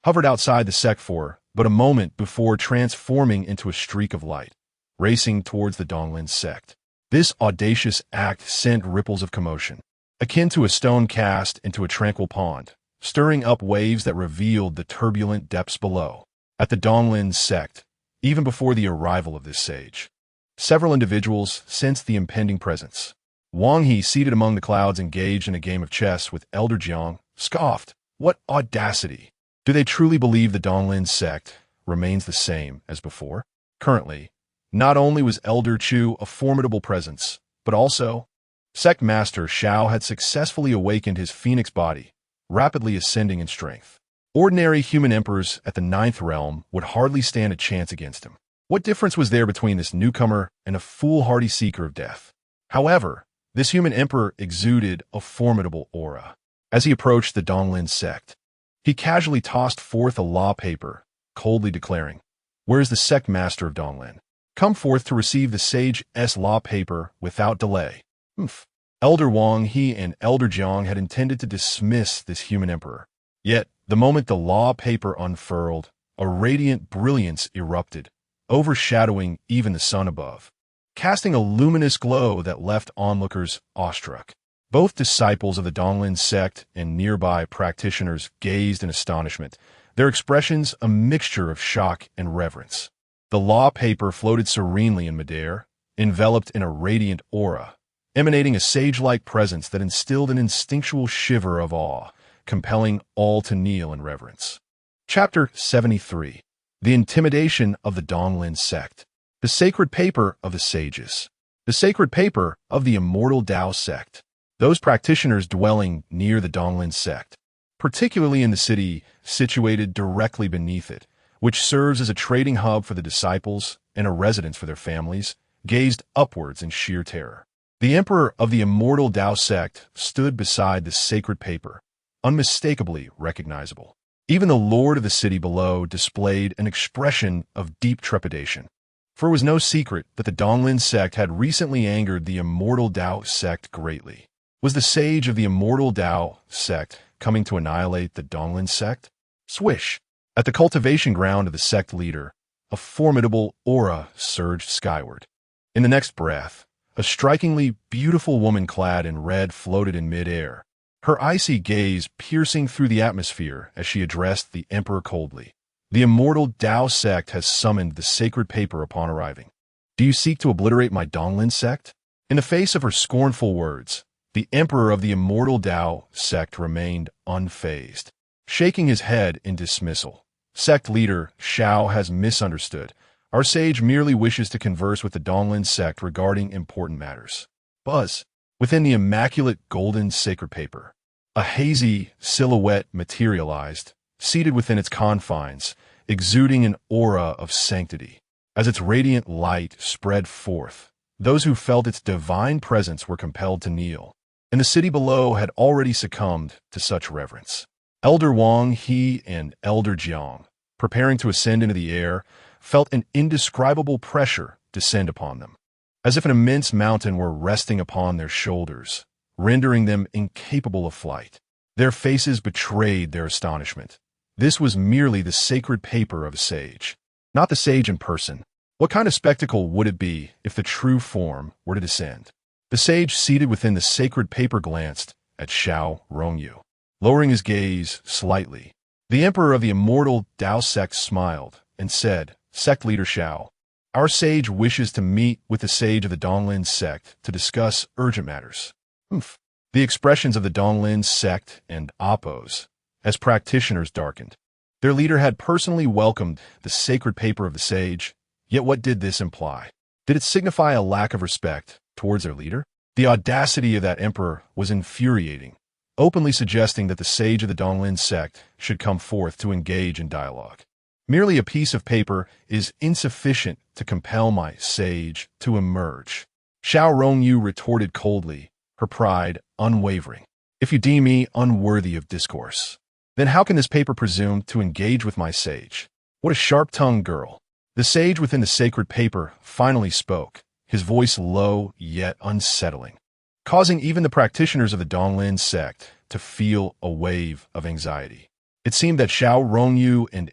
hovered outside the sect for but a moment before transforming into a streak of light, racing towards the Donglin sect. This audacious act sent ripples of commotion, akin to a stone cast into a tranquil pond, stirring up waves that revealed the turbulent depths below. At the Donglin sect, even before the arrival of this sage, several individuals sensed the impending presence. Wang He, seated among the clouds engaged in a game of chess with Elder Jiang, scoffed. What audacity! Do they truly believe the Donglin sect remains the same as before? Currently, not only was Elder Chu a formidable presence, but also, Sect Master Shao had successfully awakened his phoenix body, rapidly ascending in strength. Ordinary human emperors at the 9th realm would hardly stand a chance against him. What difference was there between this newcomer and a foolhardy seeker of death? However, this human emperor exuded a formidable aura. As he approached the Donglin sect, he He casually tossed forth a law paper, coldly declaring, "Where is the sect master of Donglan? Come forth to receive the sage's law paper without delay." Humph. Elder Wang He and Elder Jiang had intended to dismiss this human emperor. Yet, the moment the law paper unfurled, a radiant brilliance erupted, overshadowing even the sun above, casting a luminous glow that left onlookers awestruck. Both disciples of the Donglin sect and nearby practitioners gazed in astonishment, their expressions a mixture of shock and reverence. The law paper floated serenely in midair, enveloped in a radiant aura, emanating a sage-like presence that instilled an instinctual shiver of awe, compelling all to kneel in reverence. Chapter 73. The Intimidation of the Donglin Sect. The Sacred Paper of the Sages. The Sacred Paper of the Immortal Tao Sect. Those practitioners dwelling near the Donglin Sect, particularly in the city situated directly beneath it, which serves as a trading hub for the disciples and a residence for their families, gazed upwards in sheer terror. The Emperor of the Immortal Tao Sect stood beside the sacred paper, unmistakably recognizable. Even the lord of the city below displayed an expression of deep trepidation. For it was no secret that the Donglin sect had recently angered the Immortal Tao sect greatly. Was the sage of the Immortal Tao sect coming to annihilate the Donglin sect? Swish! At the cultivation ground of the sect leader, a formidable aura surged skyward. In the next breath, a strikingly beautiful woman clad in red floated in mid-air, her icy gaze piercing through the atmosphere as she addressed the Emperor coldly. The Immortal Tao sect has summoned the sacred paper upon arriving. Do you seek to obliterate my Donglin sect? In the face of her scornful words, the Emperor of the Immortal Tao sect remained unfazed, shaking his head in dismissal. Sect leader Xiao has misunderstood. Our sage merely wishes to converse with the Donglin sect regarding important matters. Buzz. Within the immaculate golden sacred paper, a hazy silhouette materialized, seated within its confines, exuding an aura of sanctity. As its radiant light spread forth, those who felt its divine presence were compelled to kneel, and the city below had already succumbed to such reverence. Elder Wang He and Elder Jiang, preparing to ascend into the air, felt an indescribable pressure descend upon them, as if an immense mountain were resting upon their shoulders, rendering them incapable of flight. Their faces betrayed their astonishment. This was merely the sacred paper of a sage, not the sage in person. What kind of spectacle would it be if the true form were to descend? The sage seated within the sacred paper glanced at Xiao Rongyu, lowering his gaze slightly. The Emperor of the Immortal Tao sect smiled and said, "Sect leader Xiao, our sage wishes to meet with the sage of the Donglin sect to discuss urgent matters." Humph. The expressions of the Donglin sect and Oppos, as practitioners, darkened. Their leader had personally welcomed the sacred paper of the sage, yet what did this imply? Did it signify a lack of respect towards their leader? The audacity of that emperor was infuriating, openly suggesting that the sage of the Donglin sect should come forth to engage in dialogue. Merely a piece of paper is insufficient to compel my sage to emerge. Xiao Rongyu retorted coldly, her pride unwavering. If you deem me unworthy of discourse, then how can this paper presume to engage with my sage? What a sharp-tongued girl. The sage within the sacred paper finally spoke, his voice low yet unsettling, causing even the practitioners of the Donglin sect to feel a wave of anxiety. It seemed that Xiao Rongyu and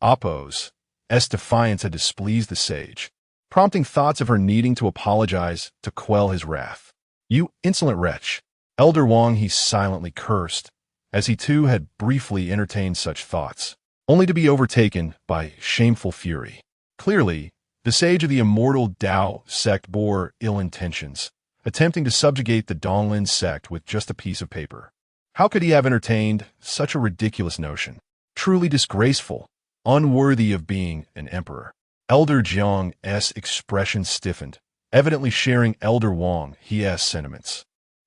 Oppos' defiance had displeased the sage, prompting thoughts of her needing to apologize to quell his wrath. "You insolent wretch!" Elder Wang He silently cursed, as he too had briefly entertained such thoughts, only to be overtaken by shameful fury. Clearly, the sage of the Immortal Tao sect bore ill intentions, attempting to subjugate the Donglin sect with just a piece of paper. How could he have entertained such a ridiculous notion? Truly disgraceful, unworthy of being an emperor. Elder Jiang's expression stiffened, evidently sharing Elder Wang He's sentiments.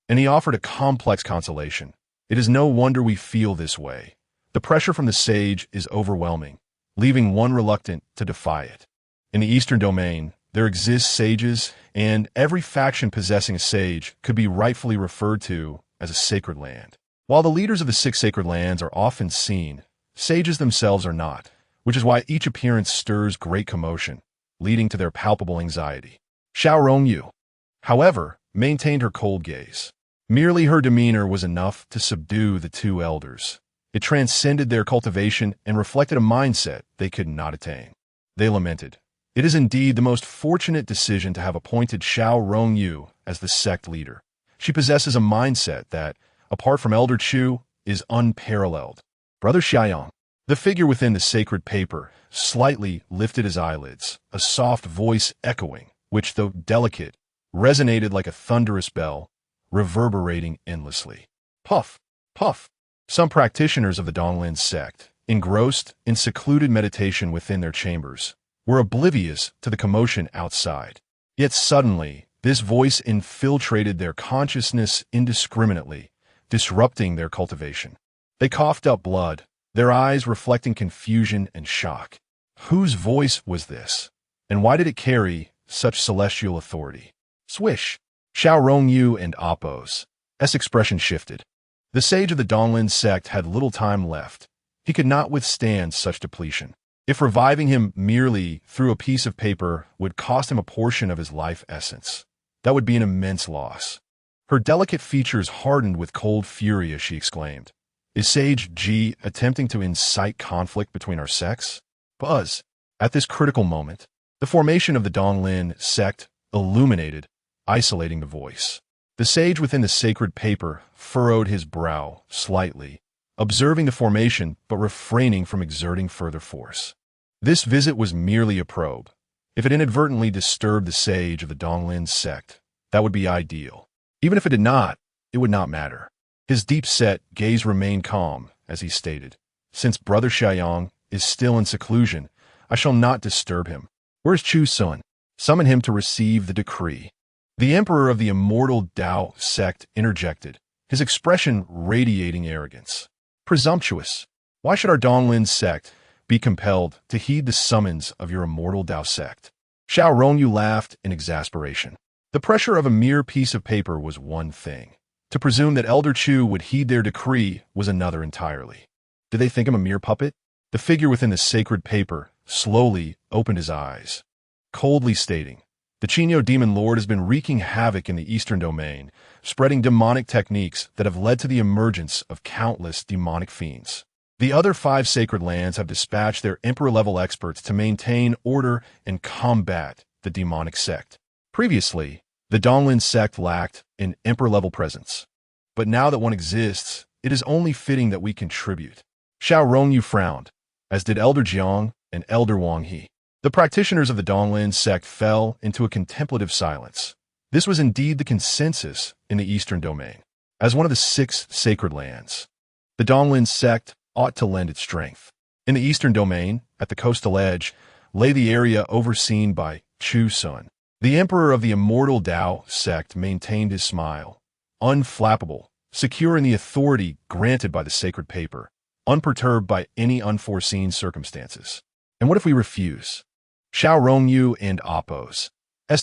And he offered a complex consolation. "It is no wonder we feel this way. The pressure from the sage is overwhelming, leaving one reluctant to defy it. In the Eastern Domain, there exist sages, and every faction possessing a sage could be rightfully referred to as a sacred land. While the leaders of the six sacred lands are often seen, sages themselves are not, which is why each appearance stirs great commotion, leading to their palpable anxiety. Xiao Rongyu, however, maintained her cold gaze. Merely her demeanor was enough to subdue the two elders. It transcended their cultivation and reflected a mindset they could not attain. They lamented, "It is indeed the most fortunate decision to have appointed Xiao Rongyu as the sect leader. She possesses a mindset that, apart from Elder Chu, is unparalleled." Brother Xiaoyang, the figure within the sacred paper, slightly lifted his eyelids, a soft voice echoing, which, though delicate, resonated like a thunderous bell, reverberating endlessly. Puff, puff. Some practitioners of the Donglin sect, engrossed in secluded meditation within their chambers, were oblivious to the commotion outside. Yet suddenly, this voice infiltrated their consciousness indiscriminately, disrupting their cultivation. They coughed up blood, their eyes reflecting confusion and shock. Whose voice was this? And why did it carry such celestial authority? Swish! Xiao Rongyu and Appo's expression shifted. The sage of the Donglin sect had little time left. He could not withstand such depletion. If reviving him merely through a piece of paper would cost him a portion of his life essence, that would be an immense loss. Her delicate features hardened with cold fury as she exclaimed, "Is Sage Ji attempting to incite conflict between our sects?" Buzz. At this critical moment, the formation of the Donglin sect illuminated, isolating the voice. The sage within the sacred paper furrowed his brow slightly, observing the formation but refraining from exerting further force. This visit was merely a probe. If it inadvertently disturbed the sage of the Donglin sect, that would be ideal. Even if it did not, it would not matter. His deep-set gaze remained calm as he stated, "Since Brother Xiaoyang is still in seclusion, I shall not disturb him. Where's Chu Xun? Summon him to receive the decree." The emperor of the immortal Tao sect interjected, his expression radiating arrogance. "Presumptuous! Why should our Donglin sect be compelled to heed the summons of your immortal Tao sect?" Xiao Rongyu laughed in exasperation. The pressure of a mere piece of paper was one thing. To presume that Elder Chu would heed their decree was another entirely. Did they think him a mere puppet? The figure within the sacred paper slowly opened his eyes, coldly stating, "The Qinyo demon lord has been wreaking havoc in the eastern domain, spreading demonic techniques that have led to the emergence of countless demonic fiends. The other 5 sacred lands have dispatched their emperor-level experts to maintain order and combat the demonic sect. Previously, the Donglin sect lacked an emperor-level presence. But now that one exists, it is only fitting that we contribute." Xiao Rongyu frowned, as did Elder Jiang and Elder Wang He. The practitioners of the Donglin sect fell into a contemplative silence. This was indeed the consensus in the eastern domain. As one of the 6 sacred lands, the Donglin sect ought to lend its strength. In the eastern domain, at the coastal edge, lay the area overseen by Chu Xun. The emperor of the immortal Tao sect maintained his smile, unflappable, secure in the authority granted by the sacred paper, unperturbed by any unforeseen circumstances. And what if we refuse? Xiao Rongyu and Appo's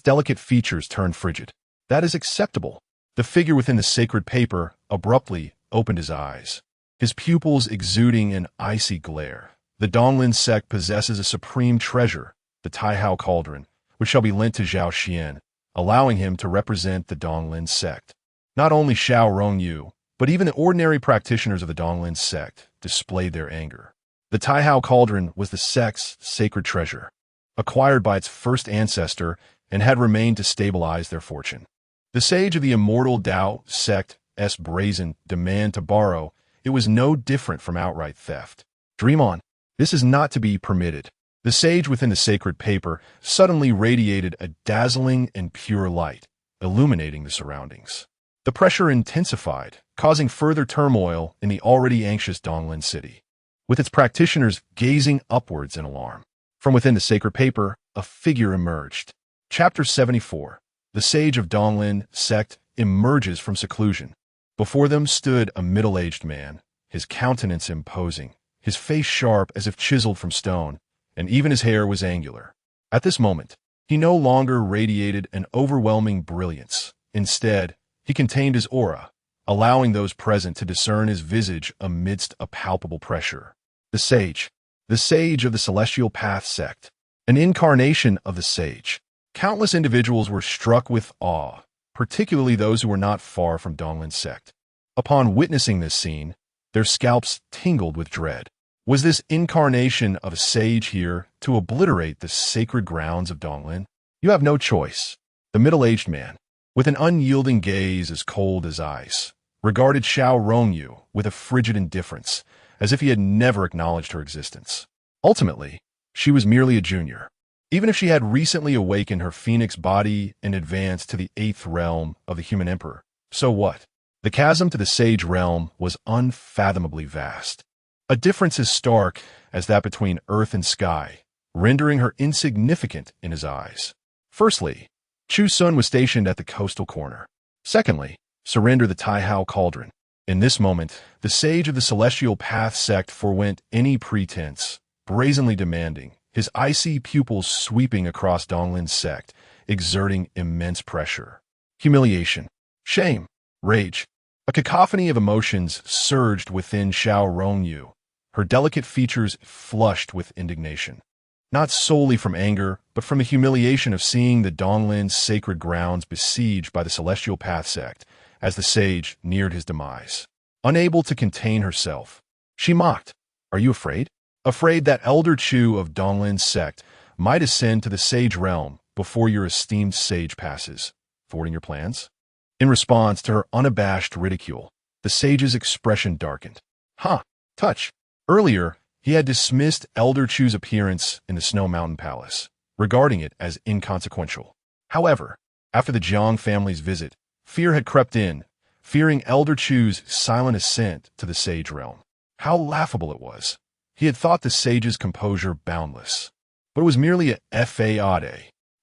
delicate features turned frigid. That is acceptable. The figure within the sacred paper abruptly opened his eyes, his pupils exuding an icy glare. The Donglin sect possesses a supreme treasure, the Taihao cauldron, which shall be lent to Zhao Xian, allowing him to represent the Donglin sect. Not only Xiao Rongyu, but even the ordinary practitioners of the Donglin sect displayed their anger. The Taihao cauldron was the sect's sacred treasure, acquired by its first ancestor, and had remained to stabilize their fortune. The sage of the immortal Tao sect's brazen demand to borrow, it was no different from outright theft. Dream on. This is not to be permitted. The sage within the sacred paper suddenly radiated a dazzling and pure light, illuminating the surroundings. The pressure intensified, causing further turmoil in the already anxious Donglin city, with its practitioners gazing upwards in alarm. From within the sacred paper, a figure emerged. Chapter 74. The sage of Donglin sect emerges from seclusion. Before them stood a middle-aged man, his countenance imposing, his face sharp as if chiseled from stone, and even his hair was angular. At this moment, he no longer radiated an overwhelming brilliance. Instead, he contained his aura, allowing those present to discern his visage amidst a palpable pressure. The sage of the Celestial Path sect, an incarnation of the sage. Countless individuals were struck with awe, particularly those who were not far from Donglin's sect. Upon witnessing this scene, their scalps tingled with dread. Was this incarnation of a sage here to obliterate the sacred grounds of Donglin? You have no choice. The middle-aged man, with an unyielding gaze as cold as ice, regarded Xiao Rongyu with a frigid indifference, as if he had never acknowledged her existence. Ultimately, she was merely a junior. Even if she had recently awakened her phoenix body and advanced to the 8th realm of the human emperor, so what? The chasm to the sage realm was unfathomably vast. A difference as stark as that between earth and sky, rendering her insignificant in his eyes. Firstly, Chu Xun was stationed at the coastal corner. Secondly, surrender the Taihao cauldron. In this moment, the sage of the Celestial Path sect forwent any pretense, brazenly demanding, his icy pupils sweeping across Donglin's sect, exerting immense pressure. Humiliation, shame, rage. A cacophony of emotions surged within Xiao Rongyu, her delicate features flushed with indignation. Not solely from anger, but from the humiliation of seeing the Donglin's sacred grounds besieged by the Celestial Path sect as the sage neared his demise. Unable to contain herself, she mocked. Are you afraid? Afraid that Elder Chu of Donglin's sect might ascend to the sage realm before your esteemed sage passes, thwarting your plans? In response to her unabashed ridicule, the sage's expression darkened. Touch. Earlier, he had dismissed Elder Chu's appearance in the Snow Mountain Palace, regarding it as inconsequential. However, after the Jiang family's visit, fear had crept in, fearing Elder Chu's silent ascent to the sage realm. How laughable it was. He had thought the sage's composure boundless, but it was merely a fade.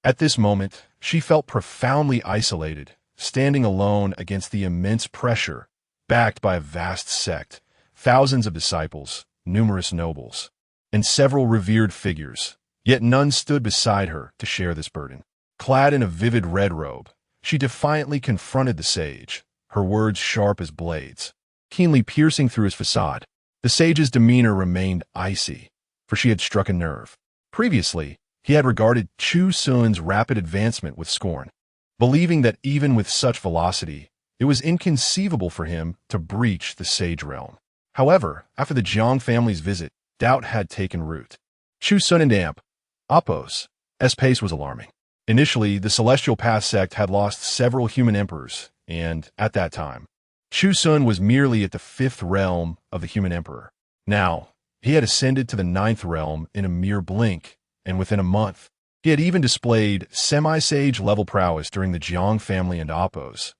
At this moment, she felt profoundly isolated, standing alone against the immense pressure, backed by a vast sect, thousands of disciples, numerous nobles, and several revered figures, yet none stood beside her to share this burden. Clad in a vivid red robe, she defiantly confronted the sage, her words sharp as blades, keenly piercing through his facade. The sage's demeanor remained icy, for she had struck a nerve. Previously, he had regarded Chu Xun's rapid advancement with scorn, believing that even with such velocity, it was inconceivable for him to breach the sage realm. However, after the Jiang family's visit, doubt had taken root. Chu Xun and Appo's pace was alarming. Initially, the Celestial Path sect had lost several human emperors, and, at that time, Chu Xun was merely at the 5th realm of the human emperor. Now, he had ascended to the 9th realm in a mere blink, and within a month, he had even displayed semi-sage level prowess during the Jiang family and Appo's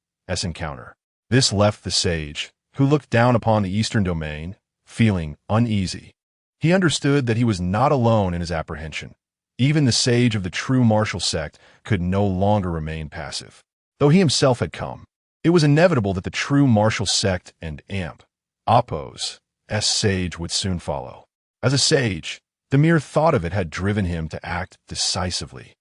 encounter. This left the sage, who looked down upon the eastern domain, feeling uneasy. He understood that he was not alone in his apprehension. Even the sage of the true martial sect could no longer remain passive. Though he himself had come, it was inevitable that the true martial sect and Appo's sage would soon follow. As a sage, the mere thought of it had driven him to act decisively,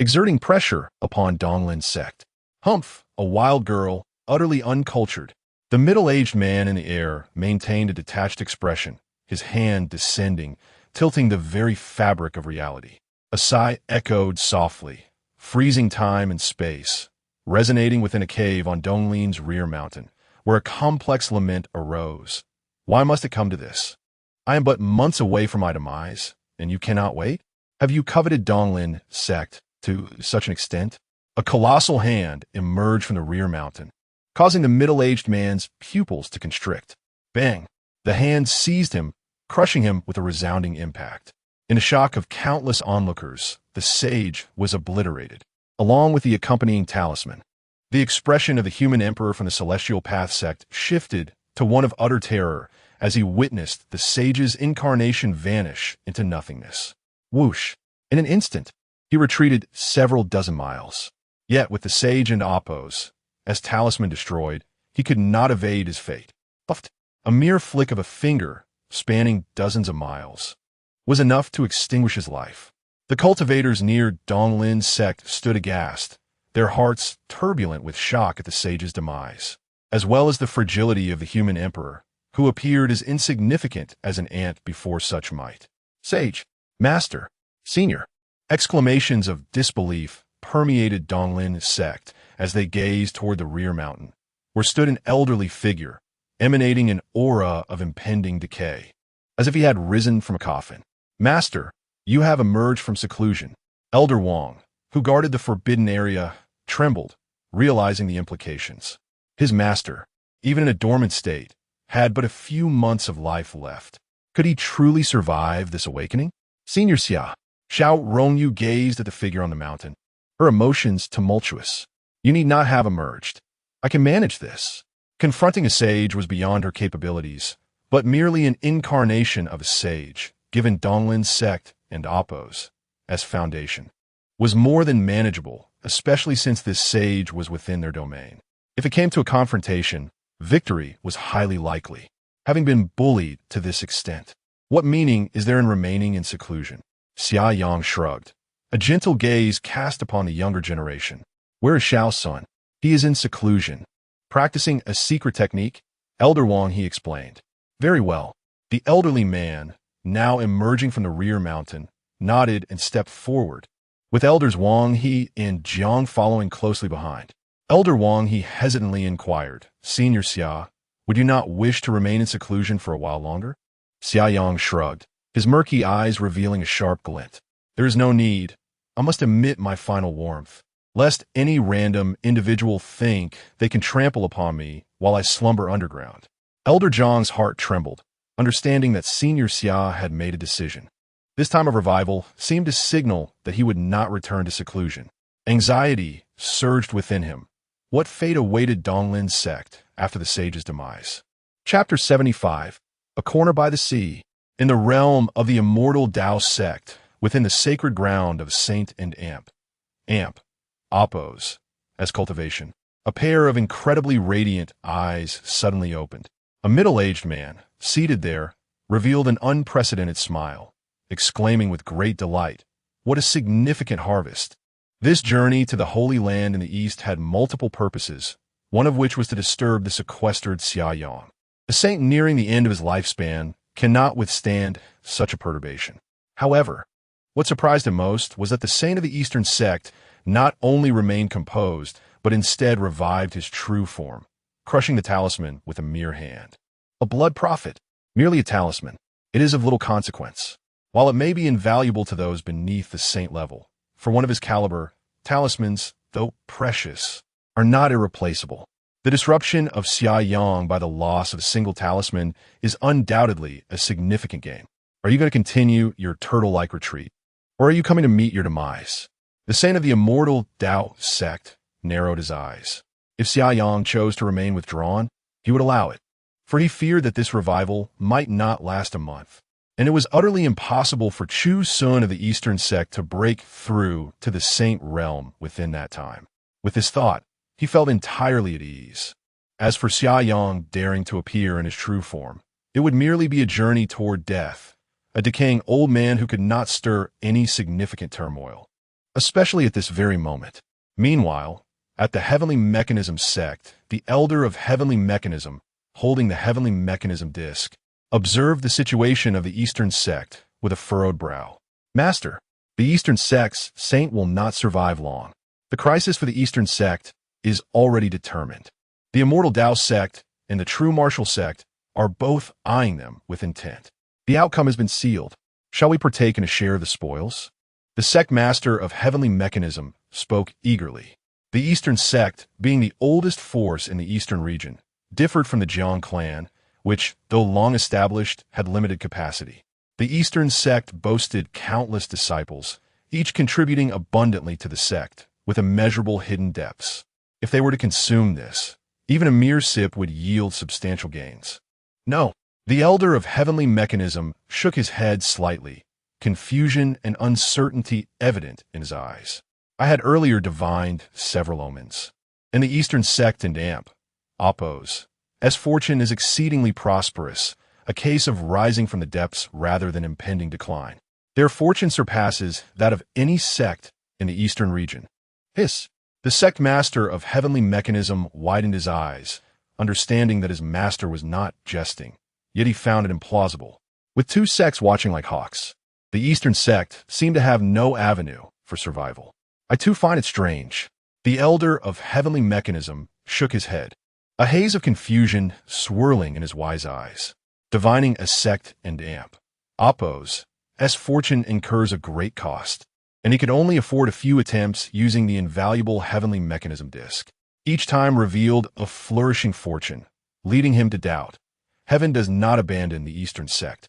exerting pressure upon Donglin's sect. Humph, a wild girl, utterly uncultured. The middle-aged man in the air maintained a detached expression, his hand descending, tilting the very fabric of reality. A sigh echoed softly, freezing time and space, resonating within a cave on Donglin's rear mountain, where a complex lament arose. Why must it come to this? I am but months away from my demise, and you cannot wait? Have you coveted Donglin sect to such an extent? A colossal hand emerged from the rear mountain, causing the middle-aged man's pupils to constrict. Bang! The hand seized him, crushing him with a resounding impact. In a shock of countless onlookers, the sage was obliterated, along with the accompanying talisman. The expression of the human emperor from the Celestial Path sect shifted to one of utter terror as he witnessed the sage's incarnation vanish into nothingness. Whoosh! In an instant, he retreated several dozen miles. Yet with the sage and Appo's talisman destroyed, he could not evade his fate. A mere flick of a finger, spanning dozens of miles, was enough to extinguish his life. The cultivators near Donglin's sect stood aghast, their hearts turbulent with shock at the sage's demise. as well as the fragility of the human emperor, who appeared as insignificant as an ant before such might. Sage, master, senior. Exclamations of disbelief permeated Donglin's sect as they gazed toward the rear mountain, where stood an elderly figure, emanating an aura of impending decay, as if he had risen from a coffin. Master, you have emerged from seclusion. Elder Wang, who guarded the forbidden area, trembled, realizing the implications. His master, even in a dormant state, had but a few months of life left. Could he truly survive this awakening? Senior Xia, Xiao Rongyu gazed at the figure on the mountain, her emotions tumultuous. You need not have emerged. I can manage this. Confronting a sage was beyond her capabilities, but merely an incarnation of a sage, given Donglin's sect and Oppos as foundation, was more than manageable, especially since this sage was within their domain. If it came to a confrontation, victory was highly likely, having been bullied to this extent. What meaning is there in remaining in seclusion? Xia Yang shrugged, a gentle gaze cast upon the younger generation. Where is Xiao Sun? He is in seclusion, practicing a secret technique. Elder Wang, he explained. Very well. The elderly man, now emerging from the rear mountain, nodded and stepped forward, with Elders Wang He and Jiang following closely behind. Elder Wang He hesitantly inquired, Senior Xia, would you not wish to remain in seclusion for a while longer? Xia Yang shrugged, his murky eyes revealing a sharp glint. There is no need. I must emit my final warmth, lest any random individual think they can trample upon me while I slumber underground. Elder Zhang's heart trembled, understanding that Senior Xia had made a decision. This time of revival seemed to signal that he would not return to seclusion. Anxiety surged within him. What fate awaited Donglin's sect after the sage's demise? Chapter 75. A Corner by the Sea. In the realm of the immortal Tao sect, within the sacred ground of Saint and Amp, Oppos, as cultivation, a pair of incredibly radiant eyes suddenly opened. A middle-aged man, seated there, revealed an unprecedented smile, exclaiming with great delight, "What a significant harvest!" This journey to the Holy Land in the East had multiple purposes, one of which was to disturb the sequestered Xia Yang. A saint nearing the end of his lifespan cannot withstand such a perturbation. However, what surprised him most was that the saint of the Eastern sect not only remained composed, but instead revived his true form, crushing the talisman with a mere hand. A blood prophet, merely a talisman. It is of little consequence. While it may be invaluable to those beneath the saint level, for one of his caliber, talismans, though precious, are not irreplaceable. The disruption of Xia Yang by the loss of a single talisman is undoubtedly a significant gain. Are you going to continue your turtle-like retreat, or are you coming to meet your demise? The saint of the immortal Tao sect narrowed his eyes. If Xia Yang chose to remain withdrawn, he would allow it, for he feared that this revival might not last a month, and it was utterly impossible for Chu Xun of the Eastern sect to break through to the saint realm within that time. With this thought, he felt entirely at ease. As for Xia Yang daring to appear in his true form, it would merely be a journey toward death, a decaying old man who could not stir any significant turmoil, especially at this very moment. Meanwhile, at the Heavenly Mechanism sect, the Elder of Heavenly Mechanism, holding the Heavenly Mechanism disc, observed the situation of the Eastern sect with a furrowed brow. Master, the Eastern sect's saint will not survive long. The crisis for the Eastern sect is already determined. The Immortal Tao sect and the True Martial sect are both eyeing them with intent. The outcome has been sealed. Shall we partake in a share of the spoils? The sect master of Heavenly Mechanism spoke eagerly. The Eastern sect, being the oldest force in the Eastern region, differed from the Jiang clan, which, though long established, had limited capacity. The Eastern sect boasted countless disciples, each contributing abundantly to the sect, with immeasurable hidden depths. If they were to consume this, even a mere sip would yield substantial gains. No, the Elder of Heavenly Mechanism shook his head slightly, confusion and uncertainty evident in his eyes. I had earlier divined several omens. In the Eastern sect and Oppos, as fortune is exceedingly prosperous, a case of rising from the depths rather than impending decline. Their fortune surpasses that of any sect in the Eastern region. The sect master of Heavenly Mechanism widened his eyes, understanding that his master was not jesting, yet he found it implausible. With two sects watching like hawks, the Eastern sect seemed to have no avenue for survival. I too find it strange. The elder of heavenly mechanism shook his head, a haze of confusion swirling in his wise eyes. Divining a sect and amp. Oppose, S fortune incurs a great cost, and he could only afford a few attempts using the invaluable heavenly mechanism disc. Each time revealed a flourishing fortune, leading him to doubt. Heaven does not abandon the Eastern sect.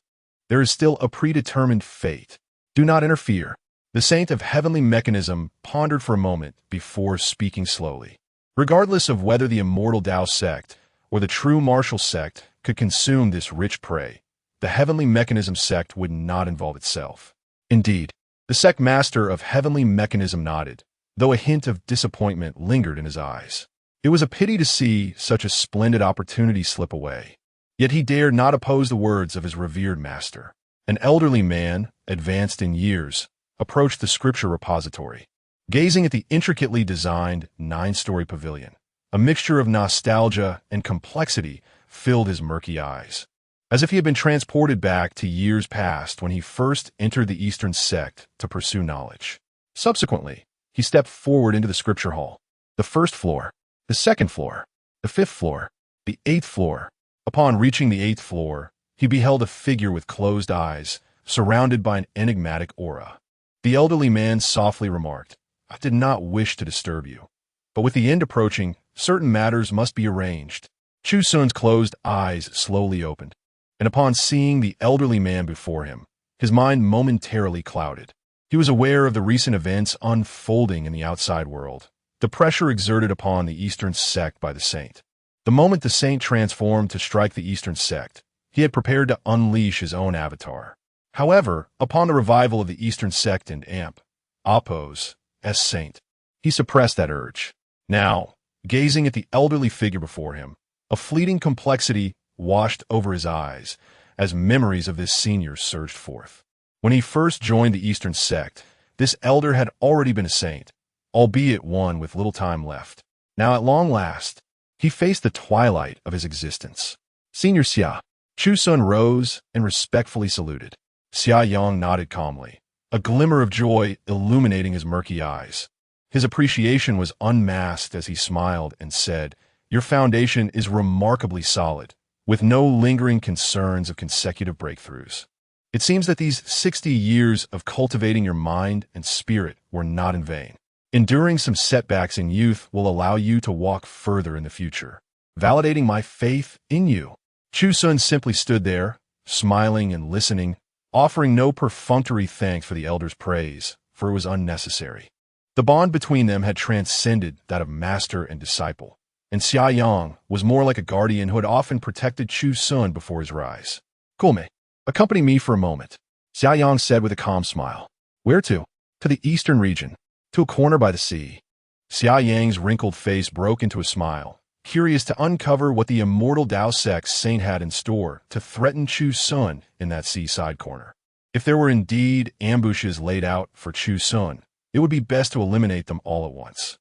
There is still a predetermined fate. Do not interfere. The saint of heavenly mechanism pondered for a moment before speaking slowly. Regardless of whether the immortal Tao sect or the true martial sect could consume this rich prey, the heavenly mechanism sect would not involve itself. Indeed, the sect master of heavenly mechanism nodded, though a hint of disappointment lingered in his eyes. It was a pity to see such a splendid opportunity slip away. Yet he dared not oppose the words of his revered master. An elderly man, advanced in years, approached the scripture repository, gazing at the intricately designed 9-story pavilion. A mixture of nostalgia and complexity filled his murky eyes, as if he had been transported back to years past when he first entered the Eastern sect to pursue knowledge. Subsequently, he stepped forward into the scripture hall. The first floor, the second floor, the fifth floor, the eighth floor. Upon reaching the eighth floor, he beheld a figure with closed eyes, surrounded by an enigmatic aura. The elderly man softly remarked, "I did not wish to disturb you, but with the end approaching, certain matters must be arranged." Chu Xun's closed eyes slowly opened, and upon seeing the elderly man before him, his mind momentarily clouded. He was aware of the recent events unfolding in the outside world, the pressure exerted upon the Eastern sect by the saint. The moment the saint transformed to strike the Eastern sect, he had prepared to unleash his own avatar. However, upon the revival of the Eastern sect and amp, oppose, S saint, he suppressed that urge. Now, gazing at the elderly figure before him, a fleeting complexity washed over his eyes as memories of this senior surged forth. When he first joined the Eastern sect, this elder had already been a saint, albeit one with little time left. Now at long last, he faced the twilight of his existence. Senior Xia. Chu Xun rose and respectfully saluted. Xia Yang nodded calmly, a glimmer of joy illuminating his murky eyes. His appreciation was unmasked as he smiled and said, "Your foundation is remarkably solid, with no lingering concerns of consecutive breakthroughs. It seems that these 60 years of cultivating your mind and spirit were not in vain. Enduring some setbacks in youth will allow you to walk further in the future, validating my faith in you." Chu Xun simply stood there, smiling and listening, offering no perfunctory thanks for the elder's praise, for it was unnecessary. The bond between them had transcended that of master and disciple, and Xia Yang was more like a guardian who had often protected Chu Xun before his rise. "Kulme, accompany me for a moment," Xia Yang said with a calm smile. "Where to?" "To the eastern region, to a corner by the sea." Xia Yang's wrinkled face broke into a smile, curious to uncover what the immortal Tao sect saint had in store to threaten Chu Xun in that seaside corner. If there were indeed ambushes laid out for Chu Xun, it would be best to eliminate them all at once.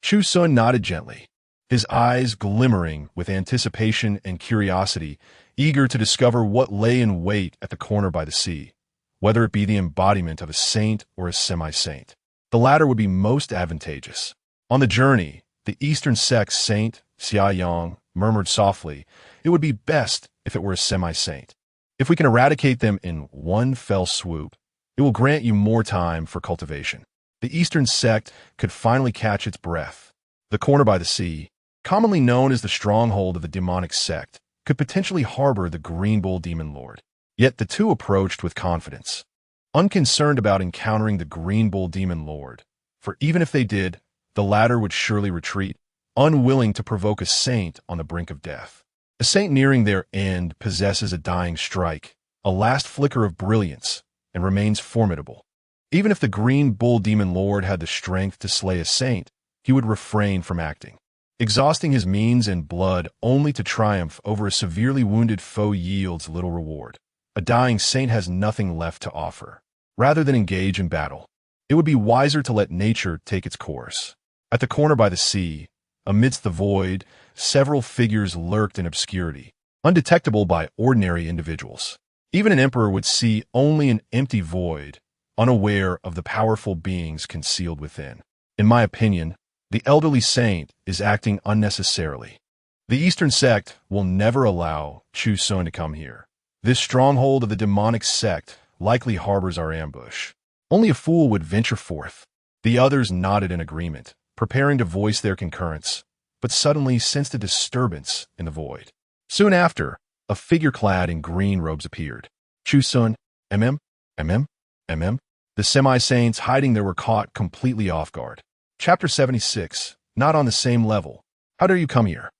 Chu Xun nodded gently, his eyes glimmering with anticipation and curiosity, eager to discover what lay in wait at the corner by the sea, whether it be the embodiment of a saint or a semi-saint. The latter would be most advantageous. On the journey, the Eastern sect's saint, Xia Yang, murmured softly, "It would be best if it were a semi-saint. If we can eradicate them in one fell swoop, it will grant you more time for cultivation." The Eastern sect could finally catch its breath. The corner by the sea, commonly known as the stronghold of the demonic sect, could potentially harbor the Green Bull Demon Lord. Yet the two approached with confidence, unconcerned about encountering the Green Bull Demon Lord, for even if they did, the latter would surely retreat, unwilling to provoke a saint on the brink of death. A saint nearing their end possesses a dying strike, a last flicker of brilliance, and remains formidable. Even if the Green Bull Demon Lord had the strength to slay a saint, he would refrain from acting. Exhausting his means and blood only to triumph over a severely wounded foe yields little reward. A dying saint has nothing left to offer. Rather than engage in battle, it would be wiser to let nature take its course. At the corner by the sea, Amidst the void, several figures lurked in obscurity, undetectable by ordinary individuals. Even an emperor would see only an empty void, unaware of the powerful beings concealed within. In my opinion, the elderly saint is acting unnecessarily. The Eastern sect will never allow Chu Xun to come here. This stronghold of the demonic sect likely harbors our ambush. Only a fool would venture forth. The others nodded in agreement, preparing to voice their concurrence, but suddenly sensed a disturbance in the void. Soon after, a figure clad in green robes appeared. Chu Xun, The semi-saints hiding there were caught completely off guard. Chapter 76, not on the same level. How dare you come here?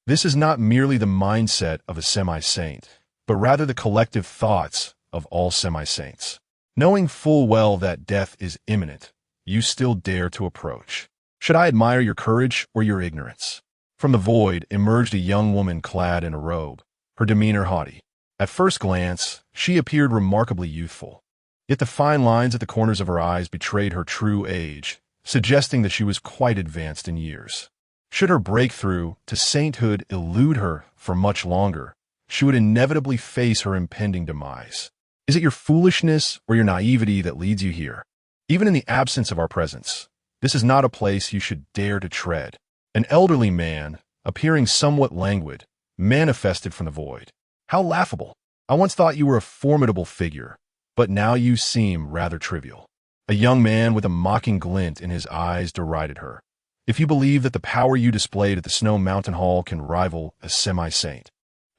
This is not merely the mindset of a semi-saint, but rather the collective thoughts of all semi-saints. Knowing full well that death is imminent, you still dare to approach. Should I admire your courage or your ignorance? From the void emerged a young woman clad in a robe, her demeanor haughty. At first glance, she appeared remarkably youthful. Yet the fine lines at the corners of her eyes betrayed her true age, suggesting that she was quite advanced in years. Should her breakthrough to sainthood elude her for much longer, she would inevitably face her impending demise. Is it your foolishness or your naivety that leads you here? Even in the absence of our presence, this is not a place you should dare to tread. An elderly man, appearing somewhat languid, manifested from the void. How laughable! I once thought you were a formidable figure, but now you seem rather trivial. A young man with a mocking glint in his eyes derided her. If you believe that the power you displayed at the Snow Mountain Hall can rival a semi-saint,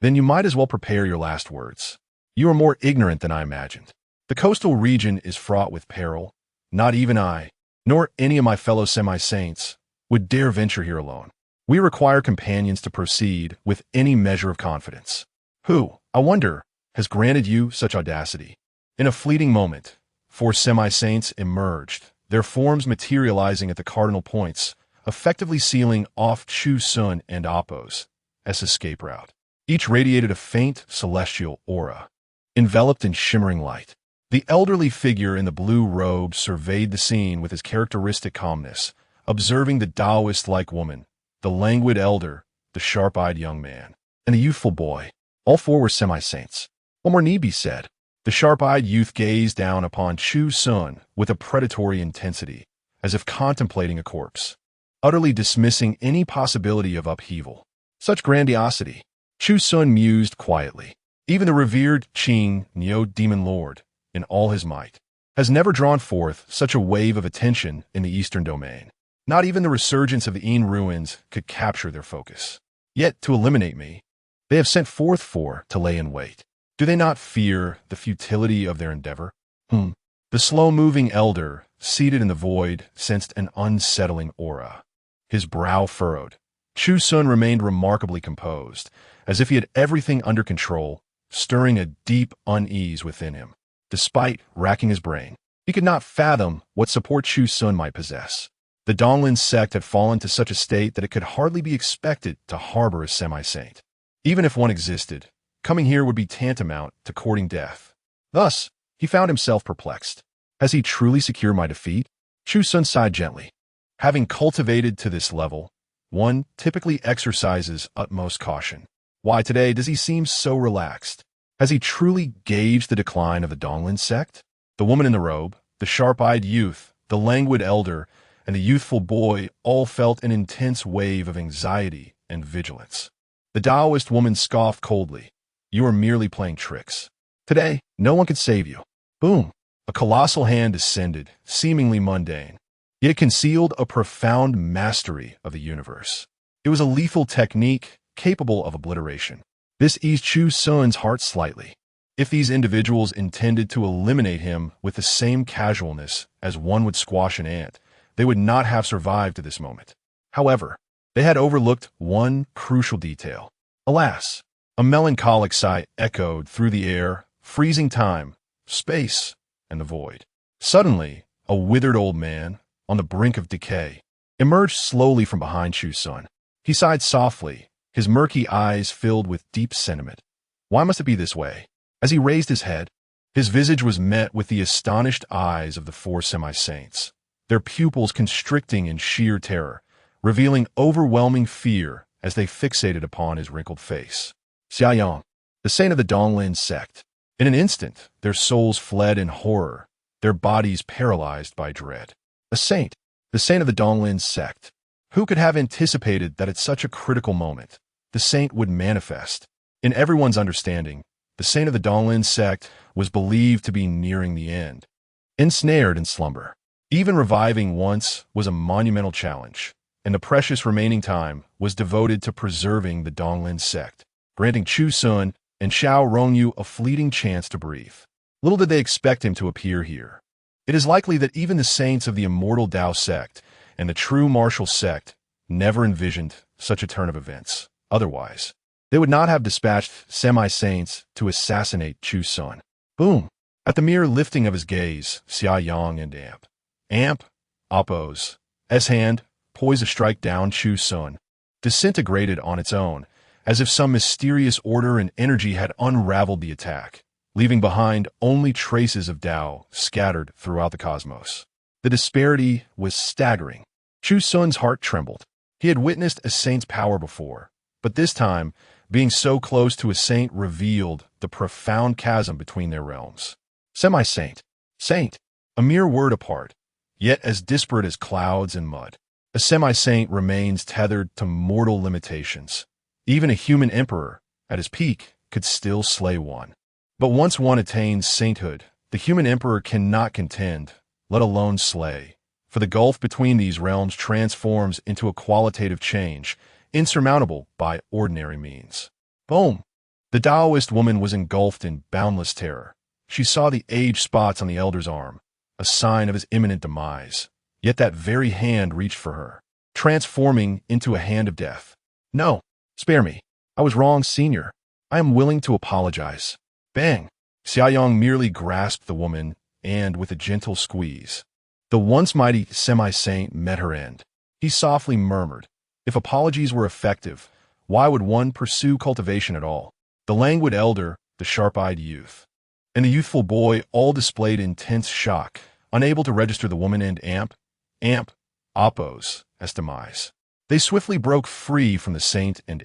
then you might as well prepare your last words. You are more ignorant than I imagined. The coastal region is fraught with peril. Not even I, nor any of my fellow semi-saints, would dare venture here alone. We require companions to proceed with any measure of confidence. Who, I wonder, has granted you such audacity? In a fleeting moment, 4 semi-saints emerged, their forms materializing at the cardinal points, effectively sealing off Chu Xun and Apos as escape route. Each radiated a faint celestial aura, enveloped in shimmering light. The elderly figure in the blue robe surveyed the scene with his characteristic calmness, observing the Taoist-like woman, the languid elder, the sharp-eyed young man, and the youthful boy. All 4 were semi-saints. What more need be said? The sharp-eyed youth gazed down upon Chu Xun with a predatory intensity, as if contemplating a corpse, utterly dismissing any possibility of upheaval. Such grandiosity! Chu Xun mused quietly. Even the revered Qing Neo-Demon Lord, in all his might, has never drawn forth such a wave of attention in the Eastern domain. Not even the resurgence of the Yin ruins could capture their focus. Yet, to eliminate me, they have sent forth 4 to lay in wait. Do they not fear the futility of their endeavor? The slow-moving elder, seated in the void, sensed an unsettling aura. His brow furrowed. Chu Xun remained remarkably composed, as if he had everything under control, stirring a deep unease within him. Despite racking his brain, he could not fathom what support Chu Xun might possess. The Donglin sect had fallen to such a state that it could hardly be expected to harbor a semi-saint. Even if one existed, coming here would be tantamount to courting death. Thus, he found himself perplexed. Has he truly secured my defeat? Chu Xun sighed gently. Having cultivated to this level, one typically exercises utmost caution. Why today does he seem so relaxed? Has he truly gauged the decline of the Donglin sect? The woman in the robe, the sharp-eyed youth, the languid elder, and the youthful boy all felt an intense wave of anxiety and vigilance. The Taoist woman scoffed coldly. You are merely playing tricks. Today, no one can save you. Boom! A colossal hand descended, seemingly mundane. Yet it concealed a profound mastery of the universe. It was a lethal technique capable of obliteration. This eased Chu Xun's heart slightly. If these individuals intended to eliminate him with the same casualness as one would squash an ant, they would not have survived to this moment. However, they had overlooked one crucial detail. Alas, a melancholic sigh echoed through the air, freezing time, space, and the void. Suddenly, a withered old man, on the brink of decay, emerged slowly from behind Chu Xun. He sighed softly, his murky eyes filled with deep sentiment. Why must it be this way? As he raised his head, his visage was met with the astonished eyes of the 4 semi-saints, their pupils constricting in sheer terror, revealing overwhelming fear as they fixated upon his wrinkled face. Xiaoyang, the saint of the Donglin sect. In an instant, their souls fled in horror, their bodies paralyzed by dread. A saint, the saint of the Donglin sect. Who could have anticipated that at such a critical moment, the saint would manifest? In everyone's understanding, the saint of the Donglin sect was believed to be nearing the end. Ensnared in slumber, even reviving once was a monumental challenge, and the precious remaining time was devoted to preserving the Donglin sect, granting Chu Xun and Xiao Rongyu a fleeting chance to breathe. Little did they expect him to appear here. It is likely that even the saints of the immortal Dao sect and the true martial sect never envisioned such a turn of events. Otherwise, they would not have dispatched semi-saints to assassinate Chu Xun. Boom! At the mere lifting of his gaze, Xiaoyang and Amp, Oppo's hand, poised to strike down Chu Xun, disintegrated on its own, as if some mysterious order and energy had unraveled the attack, leaving behind only traces of Dao scattered throughout the cosmos. The disparity was staggering. Chu Xun's heart trembled. He had witnessed a saint's power before, but this time, being so close to a saint revealed the profound chasm between their realms. Semi-saint, saint, a mere word apart, yet as disparate as clouds and mud. A semi-saint remains tethered to mortal limitations. Even a human emperor, at his peak, could still slay one. But once one attains sainthood, the human emperor cannot contend, let alone slay, for the gulf between these realms transforms into a qualitative change, insurmountable by ordinary means. Boom! The Taoist woman was engulfed in boundless terror. She saw the age spots on the elder's arm, a sign of his imminent demise. Yet that very hand reached for her, transforming into a hand of death. No, spare me. I was wrong, senior. I am willing to apologize. Bang! Xiaoyang merely grasped the woman, and with a gentle squeeze, the once mighty semi-saint met her end. He softly murmured, if apologies were effective, why would one pursue cultivation at all? The languid elder, the sharp-eyed youth, and the youthful boy all displayed intense shock, unable to register the woman and Oppo's demise. They swiftly broke free from the saint and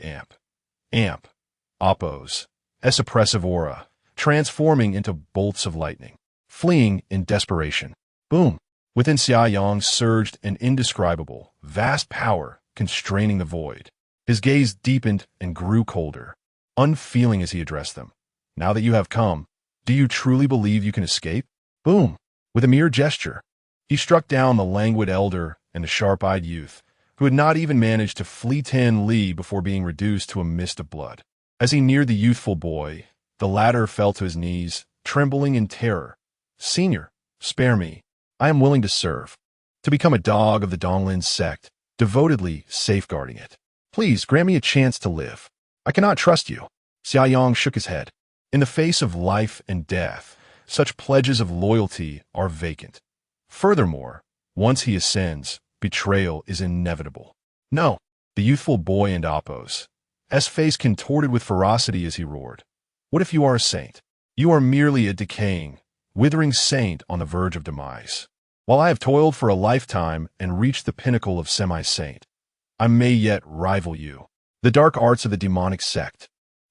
Oppo's oppressive aura, transforming into bolts of lightning, fleeing in desperation. Boom! Within Xiaoyang surged an indescribable, vast power constraining the void. His gaze deepened and grew colder, unfeeling as he addressed them. Now that you have come, do you truly believe you can escape? Boom! With a mere gesture, he struck down the languid elder and the sharp-eyed youth, who had not even managed to flee 10 li before being reduced to a mist of blood. As he neared the youthful boy, the latter fell to his knees, trembling in terror. Senior, spare me. I am willing to serve, to become a dog of the Donglin sect, devotedly safeguarding it. Please grant me a chance to live. I cannot trust you. Xiaoyang shook his head. In the face of life and death, such pledges of loyalty are vacant. Furthermore, once he ascends, betrayal is inevitable. No, the youthful boy and Oppo's face contorted with ferocity as he roared. What if you are a saint? You are merely a decaying, withering saint on the verge of demise. While I have toiled for a lifetime and reached the pinnacle of semi-saint, I may yet rival you. The dark arts of the demonic sect.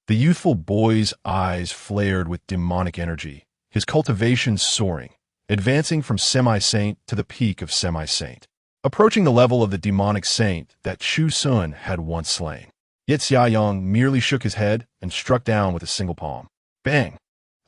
The youthful boy's eyes flared with demonic energy, his cultivation soaring, advancing from semi-saint to the peak of semi-saint, approaching the level of the demonic saint that Chu Xun had once slain. Yet Xiaoyang merely shook his head and struck down with a single palm. Bang!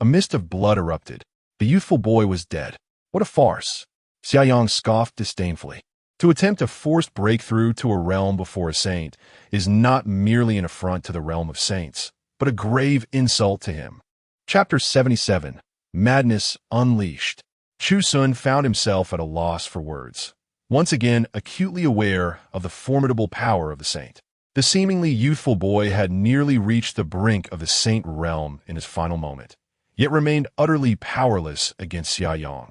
A mist of blood erupted. The youthful boy was dead. What a farce! Xiaoyang scoffed disdainfully. To attempt a forced breakthrough to a realm before a saint is not merely an affront to the realm of saints, but a grave insult to him. Chapter 77. Madness Unleashed. Chu Xun found himself at a loss for words, once again acutely aware of the formidable power of the saint. The seemingly youthful boy had nearly reached the brink of the saint realm in his final moment, yet remained utterly powerless against Xiaoyang,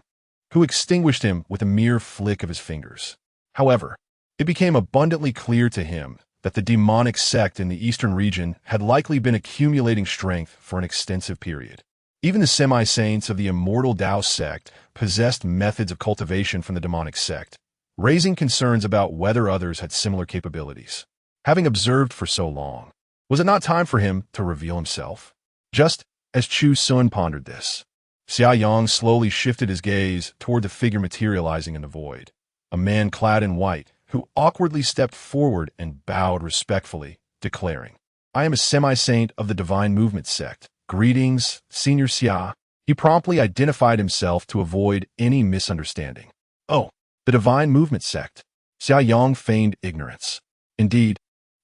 who extinguished him with a mere flick of his fingers. However, it became abundantly clear to him that the demonic sect in the eastern region had likely been accumulating strength for an extensive period. Even the semi-saints of the immortal Dao sect possessed methods of cultivation from the demonic sect, raising concerns about whether others had similar capabilities. Having observed for so long, was it not time for him to reveal himself? Just as Chu Xun pondered this, Xia Yang slowly shifted his gaze toward the figure materializing in the void, a man clad in white who awkwardly stepped forward and bowed respectfully, declaring, "I am a semi-saint of the Divine Movement sect. Greetings, Senior Xia." He promptly identified himself to avoid any misunderstanding. "Oh, the Divine Movement sect." Xia Yang feigned ignorance. "Indeed,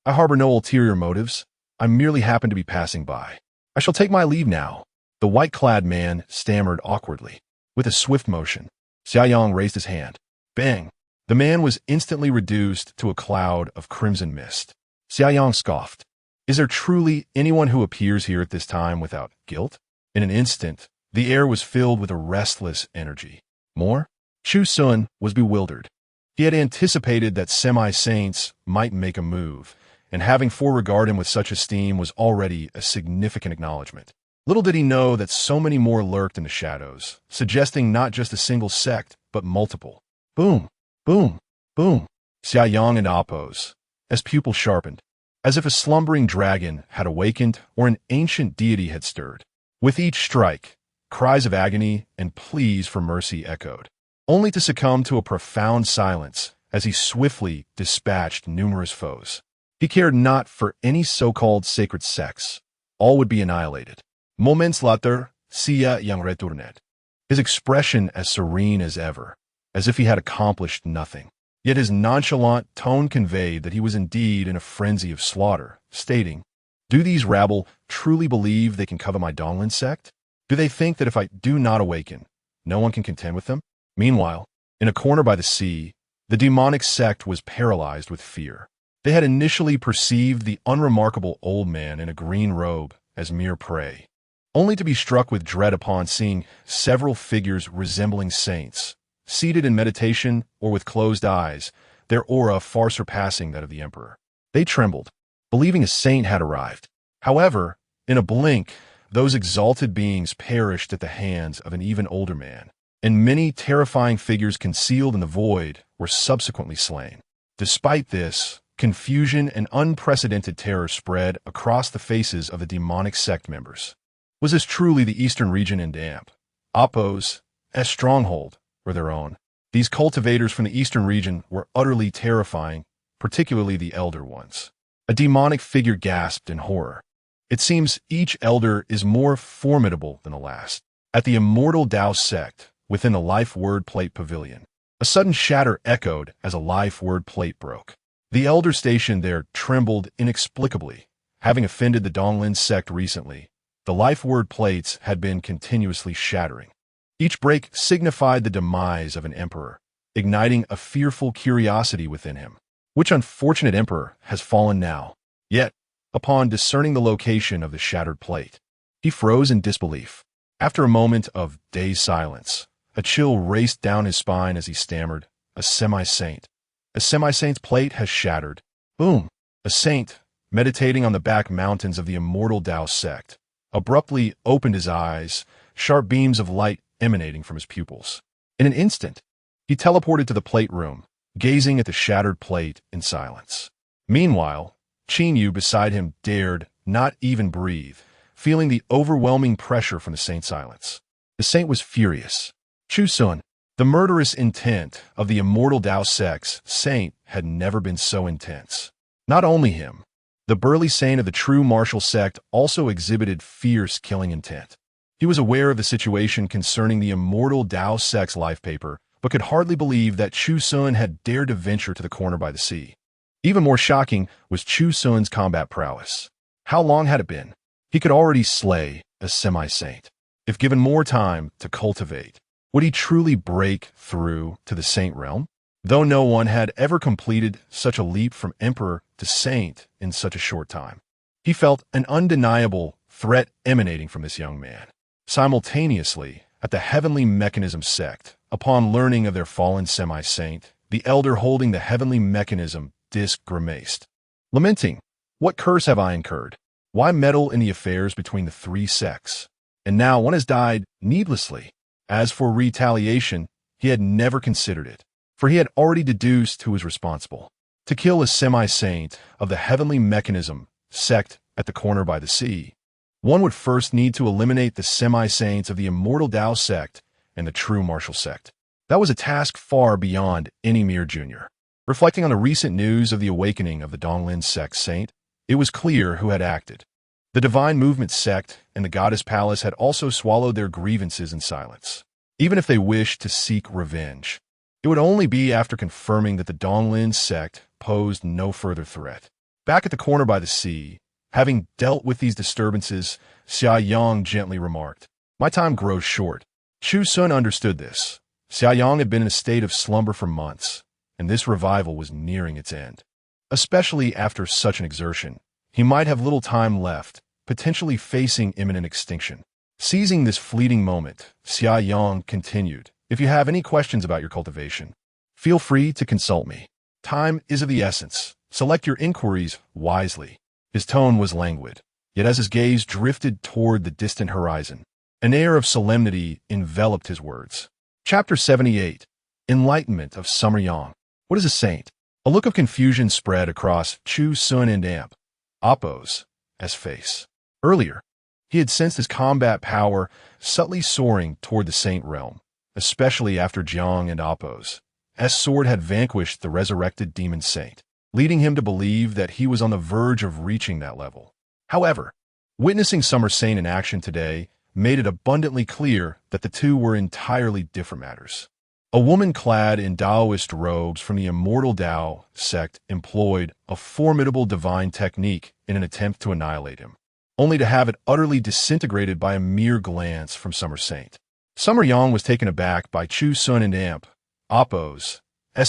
I harbor no ulterior motives. I merely happen to be passing by. I shall take my leave now." The white-clad man stammered awkwardly. With a swift motion, Xia Yang raised his hand. Bang! The man was instantly reduced to a cloud of crimson mist. Xia Yang scoffed. "Is there truly anyone who appears here at this time without guilt?" In an instant, the air was filled with a restless energy. More? Chu Xun was bewildered. He had anticipated that semi-saints might make a move, and having foreregard him with such esteem was already a significant acknowledgement. Little did he know that so many more lurked in the shadows, suggesting not just a single sect, but multiple. Boom, boom, boom. Xia Yang and Appos, as pupils sharpened, as if a slumbering dragon had awakened or an ancient deity had stirred. With each strike, cries of agony and pleas for mercy echoed, only to succumb to a profound silence as he swiftly dispatched numerous foes. He cared not for any so-called sacred sects. All would be annihilated. Moments later, Xia Yang returned, his expression as serene as ever, as if he had accomplished nothing. Yet his nonchalant tone conveyed that he was indeed in a frenzy of slaughter, stating, "Do these rabble truly believe they can cover my Donglin sect? Do they think that if I do not awaken, no one can contend with them?" Meanwhile, in a corner by the sea, the demonic sect was paralyzed with fear. They had initially perceived the unremarkable old man in a green robe as mere prey, only to be struck with dread upon seeing several figures resembling saints, seated in meditation or with closed eyes, their aura far surpassing that of the emperor. They trembled, believing a saint had arrived. However, in a blink, those exalted beings perished at the hands of an even older man, and many terrifying figures concealed in the void were subsequently slain. Despite this, confusion and unprecedented terror spread across the faces of the demonic sect members. Was this truly the eastern region in damp? Appos, as stronghold, were their own. These cultivators from the eastern region were utterly terrifying, particularly the elder ones. A demonic figure gasped in horror. It seems each elder is more formidable than the last. At the immortal Tao sect, within the Life Word Plate Pavilion, a sudden shatter echoed as a life word plate broke. The elder stationed there trembled inexplicably. Having offended the Donglin sect recently, the life word plates had been continuously shattering. Each break signified the demise of an emperor, igniting a fearful curiosity within him. Which unfortunate emperor has fallen now? Yet, upon discerning the location of the shattered plate, he froze in disbelief. After a moment of dazed silence, a chill raced down his spine as he stammered, "A semi-saint. A semi-saint's plate has shattered." Boom! A saint, meditating on the back mountains of the immortal Tao sect, abruptly opened his eyes, sharp beams of light emanating from his pupils. In an instant, he teleported to the plate room, gazing at the shattered plate in silence. Meanwhile, Qin Yu beside him dared not even breathe, feeling the overwhelming pressure from the saint's silence. The saint was furious. Chu Xun, the murderous intent of the immortal Tao sect's saint, had never been so intense. Not only him, the burly saint of the true martial sect also exhibited fierce killing intent. He was aware of the situation concerning the immortal Tao sect's life paper, but could hardly believe that Chu Xun had dared to venture to the corner by the sea. Even more shocking was Chu Xun's combat prowess. How long had it been? He could already slay a semi-saint. If given more time to cultivate, would he truly break through to the saint realm? Though no one had ever completed such a leap from emperor to saint in such a short time, he felt an undeniable threat emanating from this young man. Simultaneously, at the heavenly mechanism sect, upon learning of their fallen semi-saint, the elder holding the heavenly mechanism disc grimaced, lamenting, "What curse have I incurred? Why meddle in the affairs between the three sects? And now one has died needlessly." As for retaliation, he had never considered it. for he had already deduced who was responsible. To kill a semi-saint of the heavenly mechanism sect at the corner by the sea, one would first need to eliminate the semi-saints of the immortal Tao sect and the true martial sect. That was a task far beyond any mere junior. Reflecting on the recent news of the awakening of the Donglin sect saint, it was clear who had acted. The Divine Movement sect and the Goddess Palace had also swallowed their grievances in silence. Even if they wished to seek revenge, it would only be after confirming that the Donglin sect posed no further threat. Back at the corner by the sea, having dealt with these disturbances, Xia Yang gently remarked, "My time grows short." Chu Xun understood this. Xia Yang had been in a state of slumber for months, and this revival was nearing its end. Especially after such an exertion, he might have little time left, potentially facing imminent extinction. Seizing this fleeting moment, Xia Yang continued, "If you have any questions about your cultivation, feel free to consult me. Time is of the essence. Select your inquiries wisely." His tone was languid, yet as his gaze drifted toward the distant horizon, an air of solemnity enveloped his words. Chapter 78. Enlightenment of Summer Yang. What is a saint? A look of confusion spread across Chu Xun and Appo's face. Earlier, he had sensed his combat power subtly soaring toward the saint realm, especially after Jiang and Appo's sword had vanquished the resurrected demon saint, leading him to believe that he was on the verge of reaching that level. However, witnessing Summer Saint in action today made it abundantly clear that the two were entirely different matters. A woman clad in Taoist robes from the immortal Tao sect employed a formidable divine technique in an attempt to annihilate him, only to have it utterly disintegrated by a mere glance from Summer Saint. Summer Yang was taken aback by Chu Xun and Appo's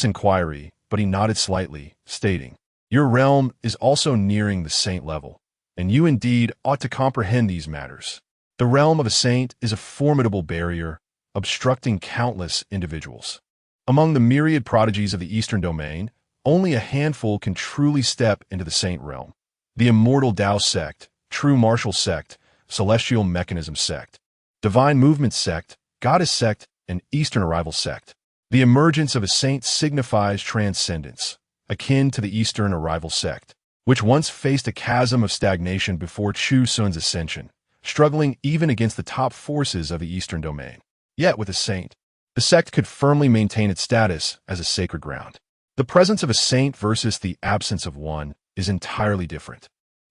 inquiry, but he nodded slightly, stating, "Your realm is also nearing the saint level, and you indeed ought to comprehend these matters. The realm of a saint is a formidable barrier, obstructing countless individuals. Among the myriad prodigies of the Eastern domain, only a handful can truly step into the saint realm. The immortal Tao sect, true martial sect, celestial mechanism sect, divine movement sect, goddess sect, and Eastern arrival sect. The emergence of a saint signifies transcendence, akin to the Eastern arrival sect, which once faced a chasm of stagnation before Chu Xun's ascension, struggling even against the top forces of the Eastern domain. Yet with a saint, the sect could firmly maintain its status as a sacred ground. The presence of a saint versus the absence of one is entirely different.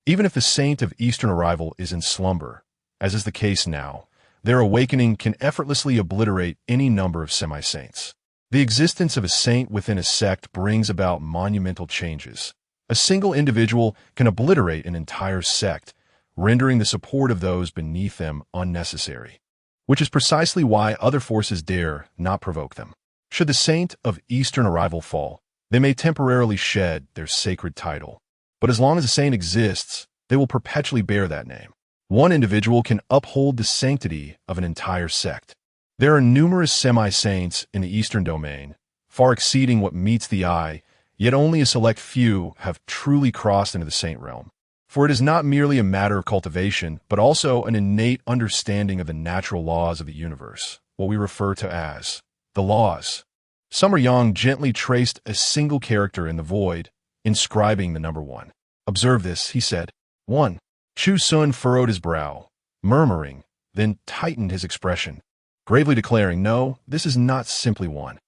Even if the saint of Eastern arrival is in slumber, as is the case now, their awakening can effortlessly obliterate any number of semi-saints. The existence of a saint within a sect brings about monumental changes. A single individual can obliterate an entire sect, rendering the support of those beneath them unnecessary, which is precisely why other forces dare not provoke them. Should the saint of Eastern arrival fall, they may temporarily shed their sacred title, but as long as a saint exists, they will perpetually bear that name. One individual can uphold the sanctity of an entire sect. There are numerous semi-saints in the Eastern domain, far exceeding what meets the eye, yet only a select few have truly crossed into the saint realm. For it is not merely a matter of cultivation, but also an innate understanding of the natural laws of the universe, what we refer to as the laws. Summer Yang gently traced a single character in the void, inscribing the number 1. "Observe this," he said. 1. Chu Xun furrowed his brow, murmuring, then tightened his expression, gravely declaring, "No, this is not simply 1.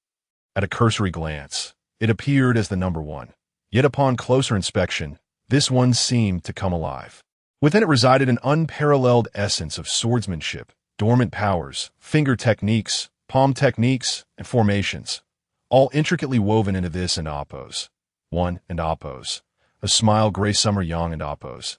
At a cursory glance, it appeared as the number 1. Yet upon closer inspection, this one seemed to come alive. Within it resided an unparalleled essence of swordsmanship, dormant powers, finger techniques, palm techniques, and formations, all intricately woven into this and Appo's. 1 and Appo's. A smile graced Summer Yang and Appo's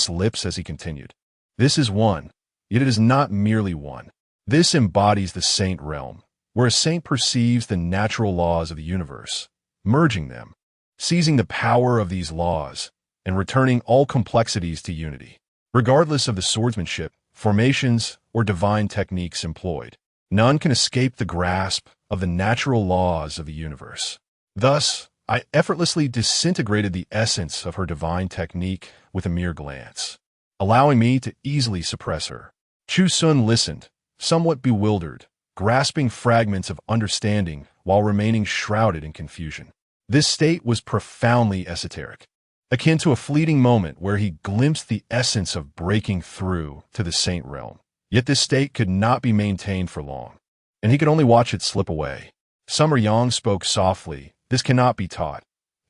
lips as he continued. This is 1, yet it is not merely 1. This embodies the saint realm, where a saint perceives the natural laws of the universe, merging them, seizing the power of these laws, and returning all complexities to unity. Regardless of the swordsmanship, formations, or divine techniques employed, none can escape the grasp of the natural laws of the universe. Thus, I effortlessly disintegrated the essence of her divine technique with a mere glance, allowing me to easily suppress her. Chu Xun listened, somewhat bewildered, grasping fragments of understanding while remaining shrouded in confusion. This state was profoundly esoteric, akin to a fleeting moment where he glimpsed the essence of breaking through to the saint realm. Yet this state could not be maintained for long, and he could only watch it slip away. Summer Yang spoke softly. This cannot be taught.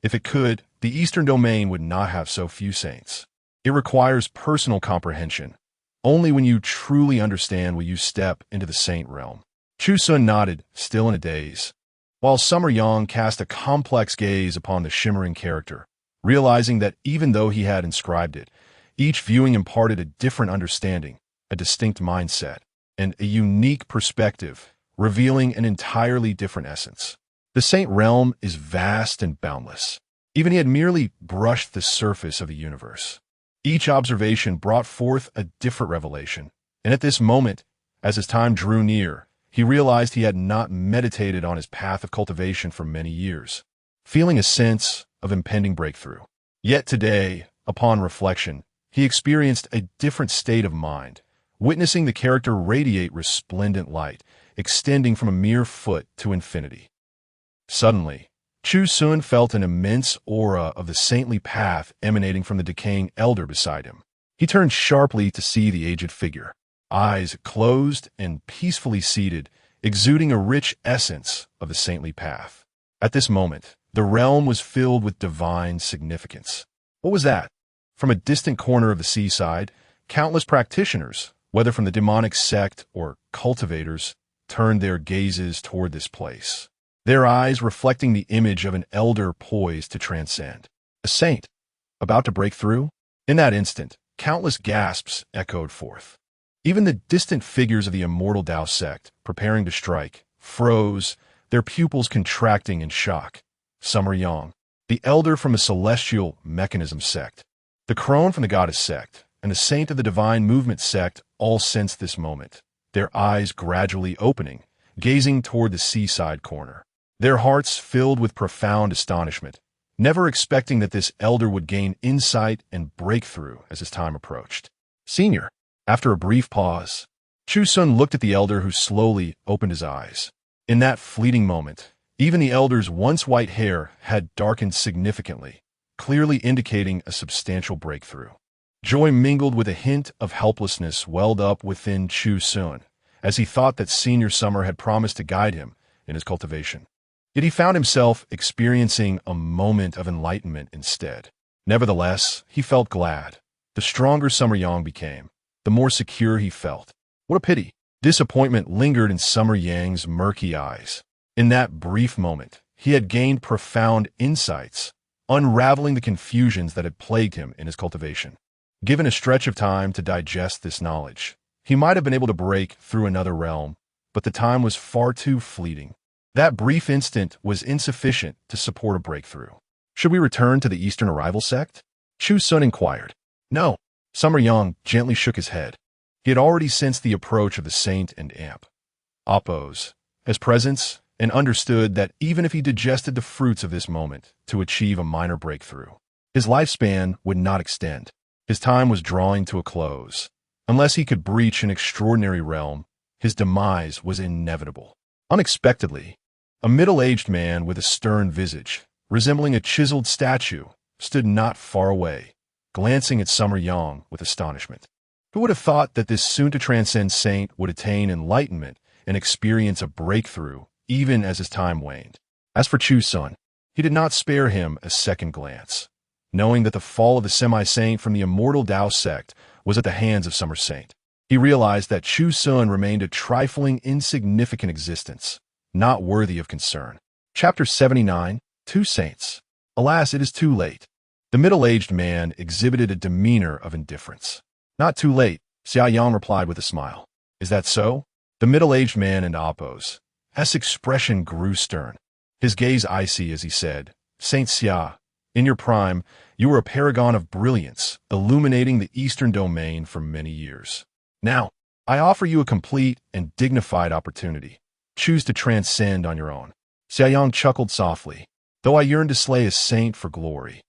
If it could, the Eastern domain would not have so few saints. It requires personal comprehension. Only when you truly understand will you step into the saint realm. Chu Xun nodded, still in a daze, while Summer Yang cast a complex gaze upon the shimmering character, realizing that even though he had inscribed it, each viewing imparted a different understanding, a distinct mindset, and a unique perspective, revealing an entirely different essence. The saint realm is vast and boundless. Even he had merely brushed the surface of the universe. Each observation brought forth a different revelation, and at this moment, as his time drew near, he realized he had not meditated on his path of cultivation for many years, feeling a sense of impending breakthrough. Yet today, upon reflection, he experienced a different state of mind, witnessing the character radiate resplendent light, extending from a mere foot to infinity. Suddenly, Chu Xun felt an immense aura of the saintly path emanating from the decaying elder beside him. He turned sharply to see the aged figure, eyes closed and peacefully seated, exuding a rich essence of the saintly path. At this moment, the realm was filled with divine significance. What was that? From a distant corner of the seaside, countless practitioners, whether from the demonic sect or cultivators, turned their gazes toward this place, their eyes reflecting the image of an elder poised to transcend. A saint, about to break through? In that instant, countless gasps echoed forth. Even the distant figures of the immortal Tao sect, preparing to strike, froze, their pupils contracting in shock. Summer Yang, the elder from the celestial mechanism sect, the crone from the goddess sect, and the saint of the divine movement sect all sensed this moment, their eyes gradually opening, gazing toward the seaside corner, their hearts filled with profound astonishment, never expecting that this elder would gain insight and breakthrough as his time approached. Senior, after a brief pause, Chu Xun looked at the elder who slowly opened his eyes. In that fleeting moment, even the elder's once white hair had darkened significantly, clearly indicating a substantial breakthrough. Joy mingled with a hint of helplessness welled up within Chu Xun, as he thought that Senior Summer had promised to guide him in his cultivation. Yet he found himself experiencing a moment of enlightenment instead. Nevertheless, he felt glad. The stronger Summer Yang became, the more secure he felt. What a pity! Disappointment lingered in Summer Yang's murky eyes. In that brief moment, he had gained profound insights, unraveling the confusions that had plagued him in his cultivation. Given a stretch of time to digest this knowledge, he might have been able to break through another realm, but the time was far too fleeting. That brief instant was insufficient to support a breakthrough. Should we return to the Eastern Arrival sect? Chu Xun inquired. No. Summer Yang gently shook his head. He had already sensed the approach of the saint and Empress as presence, and understood that even if he digested the fruits of this moment to achieve a minor breakthrough, his lifespan would not extend. His time was drawing to a close. Unless he could breach an extraordinary realm, his demise was inevitable. Unexpectedly, a middle-aged man with a stern visage, resembling a chiseled statue, stood not far away, glancing at Summer Yang with astonishment. Who would have thought that this soon-to-transcend saint would attain enlightenment and experience a breakthrough even as his time waned? As for Chu Xun, he did not spare him a second glance. Knowing that the fall of the semi-saint from the immortal Tao sect was at the hands of Summer Saint, he realized that Chu Xun remained a trifling, insignificant existence, not worthy of concern. Chapter 79, Two Saints. Alas, it is too late. The middle-aged man exhibited a demeanor of indifference. Not too late, Xia Yang replied with a smile. Is that so? The middle-aged man and Empress's expression grew stern, his gaze icy as he said, Saint Xia, in your prime, you were a paragon of brilliance, illuminating the Eastern domain for many years. Now, I offer you a complete and dignified opportunity. Choose to transcend on your own. Xia Yang chuckled softly. Though I yearn to slay a saint for glory,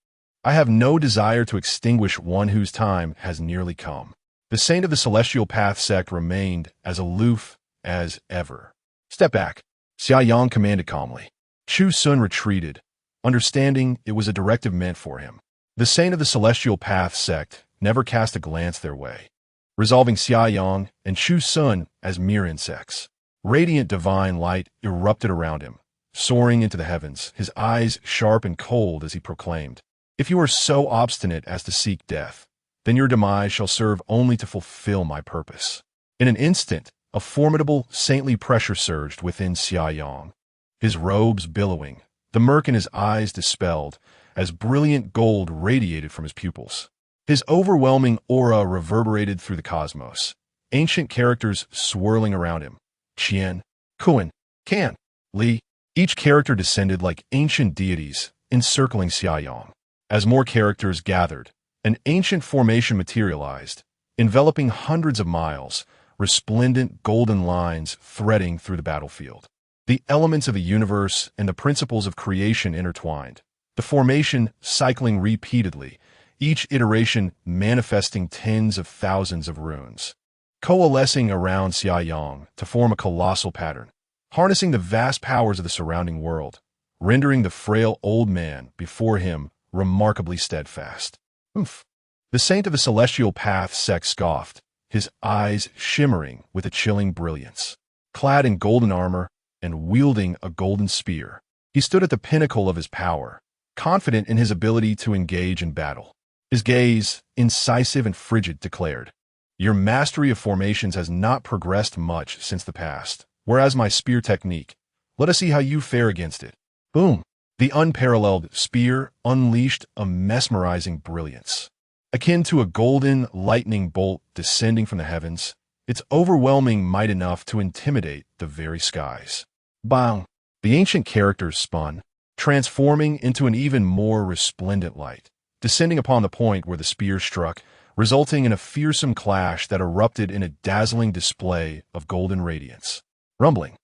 I have no desire to extinguish one whose time has nearly come. The saint of the Celestial Path sect remained as aloof as ever, Step back, Xia Yang commanded calmly. Chu Xun retreated, understanding it was a directive meant for him. The saint of the Celestial Path sect never cast a glance their way, resolving Xia Yang and Chu Xun as mere insects. Radiant divine light erupted around him, soaring into the heavens, his eyes sharp and cold as he proclaimed, "If you are so obstinate as to seek death, then your demise shall serve only to fulfill my purpose." In an instant, a formidable, saintly pressure surged within Xia Yang, his robes billowing, the murk in his eyes dispelled, as brilliant gold radiated from his pupils. His overwhelming aura reverberated through the cosmos, ancient characters swirling around him. Qian, Kuan, Kan, Li, each character descended like ancient deities, encircling Xia Yang. As more characters gathered, an ancient formation materialized, enveloping hundreds of miles, resplendent golden lines threading through the battlefield. The elements of the universe and the principles of creation intertwined, the formation cycling repeatedly, each iteration manifesting tens of thousands of runes, coalescing around Xia Yang to form a colossal pattern, harnessing the vast powers of the surrounding world, rendering the frail old man before him remarkably steadfast. "Oomph." The saint of the Celestial Path sect scoffed, his eyes shimmering with a chilling brilliance. Clad in golden armor and wielding a golden spear, he stood at the pinnacle of his power, confident in his ability to engage in battle. His gaze, incisive and frigid, declared, "Your mastery of formations has not progressed much since the past, whereas my spear technique, let us see how you fare against it." Boom! The unparalleled spear unleashed a mesmerizing brilliance. Akin to a golden lightning bolt descending from the heavens, its overwhelming might enough to intimidate the very skies. Bang! The ancient characters spun, transforming into an even more resplendent light, descending upon the point where the spear struck, resulting in a fearsome clash that erupted in a dazzling display of golden radiance. Rumbling.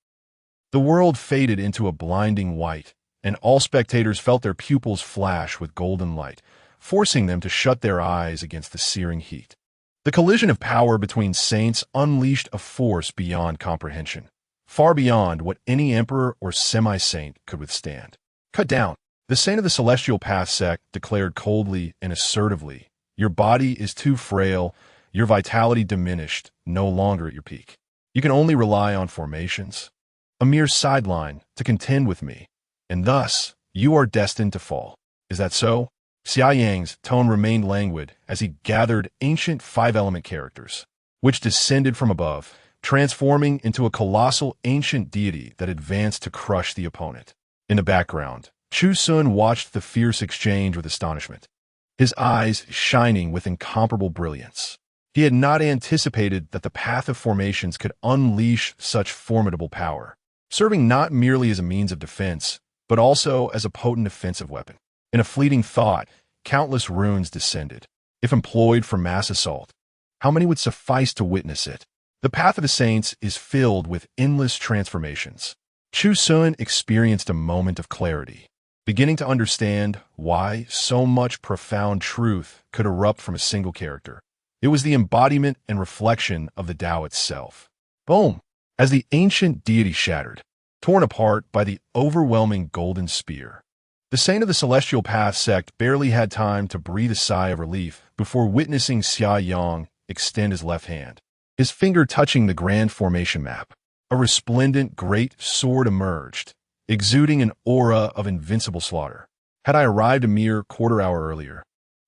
The world faded into a blinding white, and all spectators felt their pupils flash with golden light, forcing them to shut their eyes against the searing heat. The collision of power between saints unleashed a force beyond comprehension, far beyond what any emperor or semi-saint could withstand. "Cut down," the saint of the Celestial Path sect declared coldly and assertively. "Your body is too frail, your vitality diminished, no longer at your peak. You can only rely on formations, a mere sideline, to contend with me, and thus you are destined to fall. Is that so?" Xia Yang's tone remained languid as he gathered ancient five-element characters, which descended from above, transforming into a colossal ancient deity that advanced to crush the opponent. In the background, Chu Xun watched the fierce exchange with astonishment, his eyes shining with incomparable brilliance. He had not anticipated that the path of formations could unleash such formidable power, serving not merely as a means of defense, but also as a potent offensive weapon. In a fleeting thought, countless runes descended. If employed for mass assault, how many would suffice to witness it? The path of the saints is filled with endless transformations. Chu Xun experienced a moment of clarity, beginning to understand why so much profound truth could erupt from a single character. It was the embodiment and reflection of the Tao itself. Boom! As the ancient deity shattered, torn apart by the overwhelming golden spear, the saint of the Celestial Path sect barely had time to breathe a sigh of relief before witnessing Xia Yang extend his left hand, his finger touching the grand formation map. A resplendent great sword emerged, exuding an aura of invincible slaughter. Had I arrived a mere quarter-hour earlier,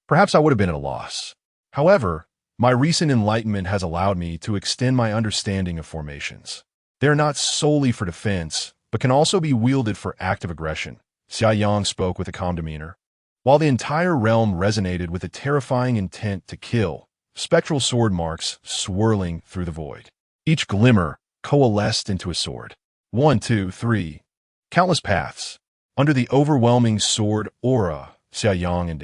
perhaps I would have been at a loss. However, my recent enlightenment has allowed me to extend my understanding of formations. They are not solely for defense, but can also be wielded for active aggression. Xia Yang spoke with a calm demeanor. While the entire realm resonated with a terrifying intent to kill, spectral sword marks swirling through the void. Each glimmer coalesced into a sword. 1, 2, 3. Countless paths. Under the overwhelming sword aura, Xia Yang and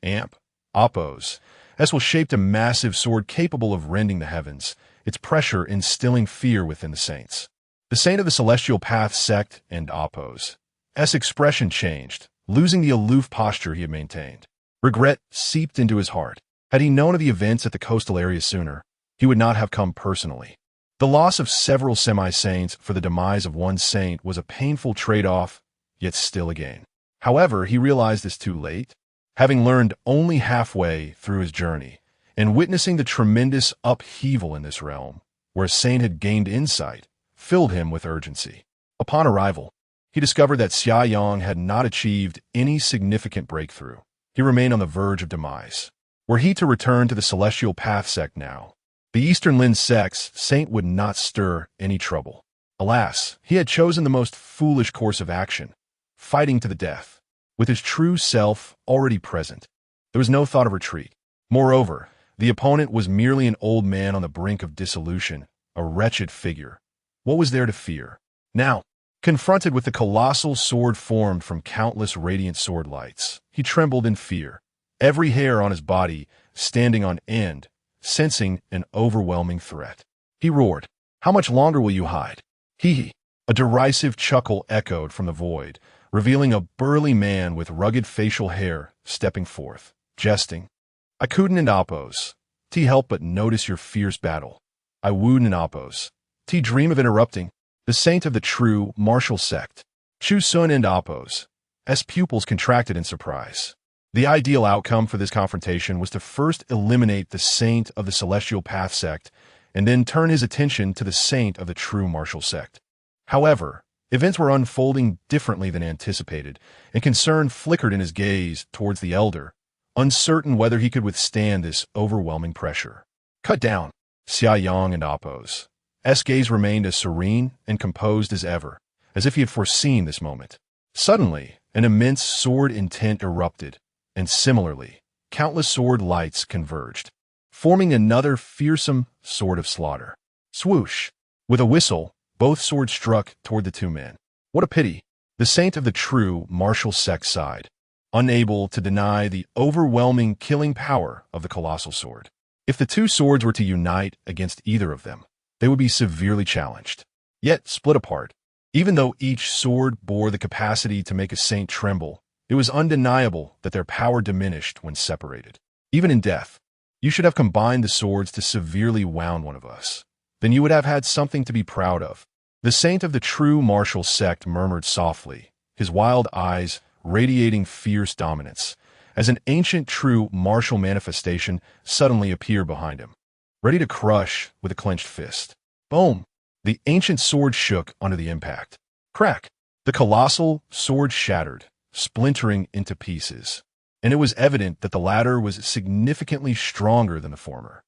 Amp, Oppos, Eswell shaped a massive sword capable of rending the heavens, its pressure instilling fear within the saints. The saint of the Celestial Path sect and Oppos. S expression changed, losing the aloof posture he had maintained. Regret seeped into his heart. Had he known of the events at the coastal area sooner, he would not have come personally. The loss of several semi-saints for the demise of one saint was a painful trade-off, yet still a gain. However, he realized this too late, having learned only halfway through his journey, and witnessing the tremendous upheaval in this realm, where a saint had gained insight, filled him with urgency. Upon arrival, he discovered that Xia Yang had not achieved any significant breakthrough. He remained on the verge of demise. Were he to return to the Celestial Path sect now, the Eastern Lin sect's saint would not stir any trouble. Alas, he had chosen the most foolish course of action, fighting to the death. With his true self already present, there was no thought of retreat. Moreover, the opponent was merely an old man on the brink of dissolution, a wretched figure. What was there to fear? Now, confronted with the colossal sword formed from countless radiant sword lights, he trembled in fear, every hair on his body standing on end, sensing an overwhelming threat. He roared, "How much longer will you hide?" Hee. A derisive chuckle echoed from the void, revealing a burly man with rugged facial hair stepping forth, jesting. "I couldn't oppose. T help but notice your fierce battle. I wouldn't oppose. T dream of interrupting the saint of the true martial sect." Chu Xun and oppose. S pupils contracted in surprise. The ideal outcome for this confrontation was to first eliminate the saint of the Celestial Path sect and then turn his attention to the saint of the true martial sect. However, events were unfolding differently than anticipated, and concern flickered in his gaze towards the elder, uncertain whether he could withstand this overwhelming pressure. "Cut down." Xia Yang and oppose. S gaze remained as serene and composed as ever, as if he had foreseen this moment. Suddenly, an immense sword intent erupted, and similarly, countless sword lights converged, forming another fearsome sword of slaughter. Swoosh! With a whistle, both swords struck toward the two men. What a pity! The saint of the true martial sect sighed, unable to deny the overwhelming killing power of the colossal sword. If the two swords were to unite against either of them, they would be severely challenged, yet split apart. Even though each sword bore the capacity to make a saint tremble, it was undeniable that their power diminished when separated. Even in death, you should have combined the swords to severely wound one of us. Then you would have had something to be proud of. The saint of the true martial sect murmured softly, his wild eyes radiating fierce dominance, as an ancient true martial manifestation suddenly appeared behind him, ready to crush with a clenched fist. Boom! The ancient sword shook under the impact. Crack! The colossal sword shattered, splintering into pieces, and it was evident that the latter was significantly stronger than the former.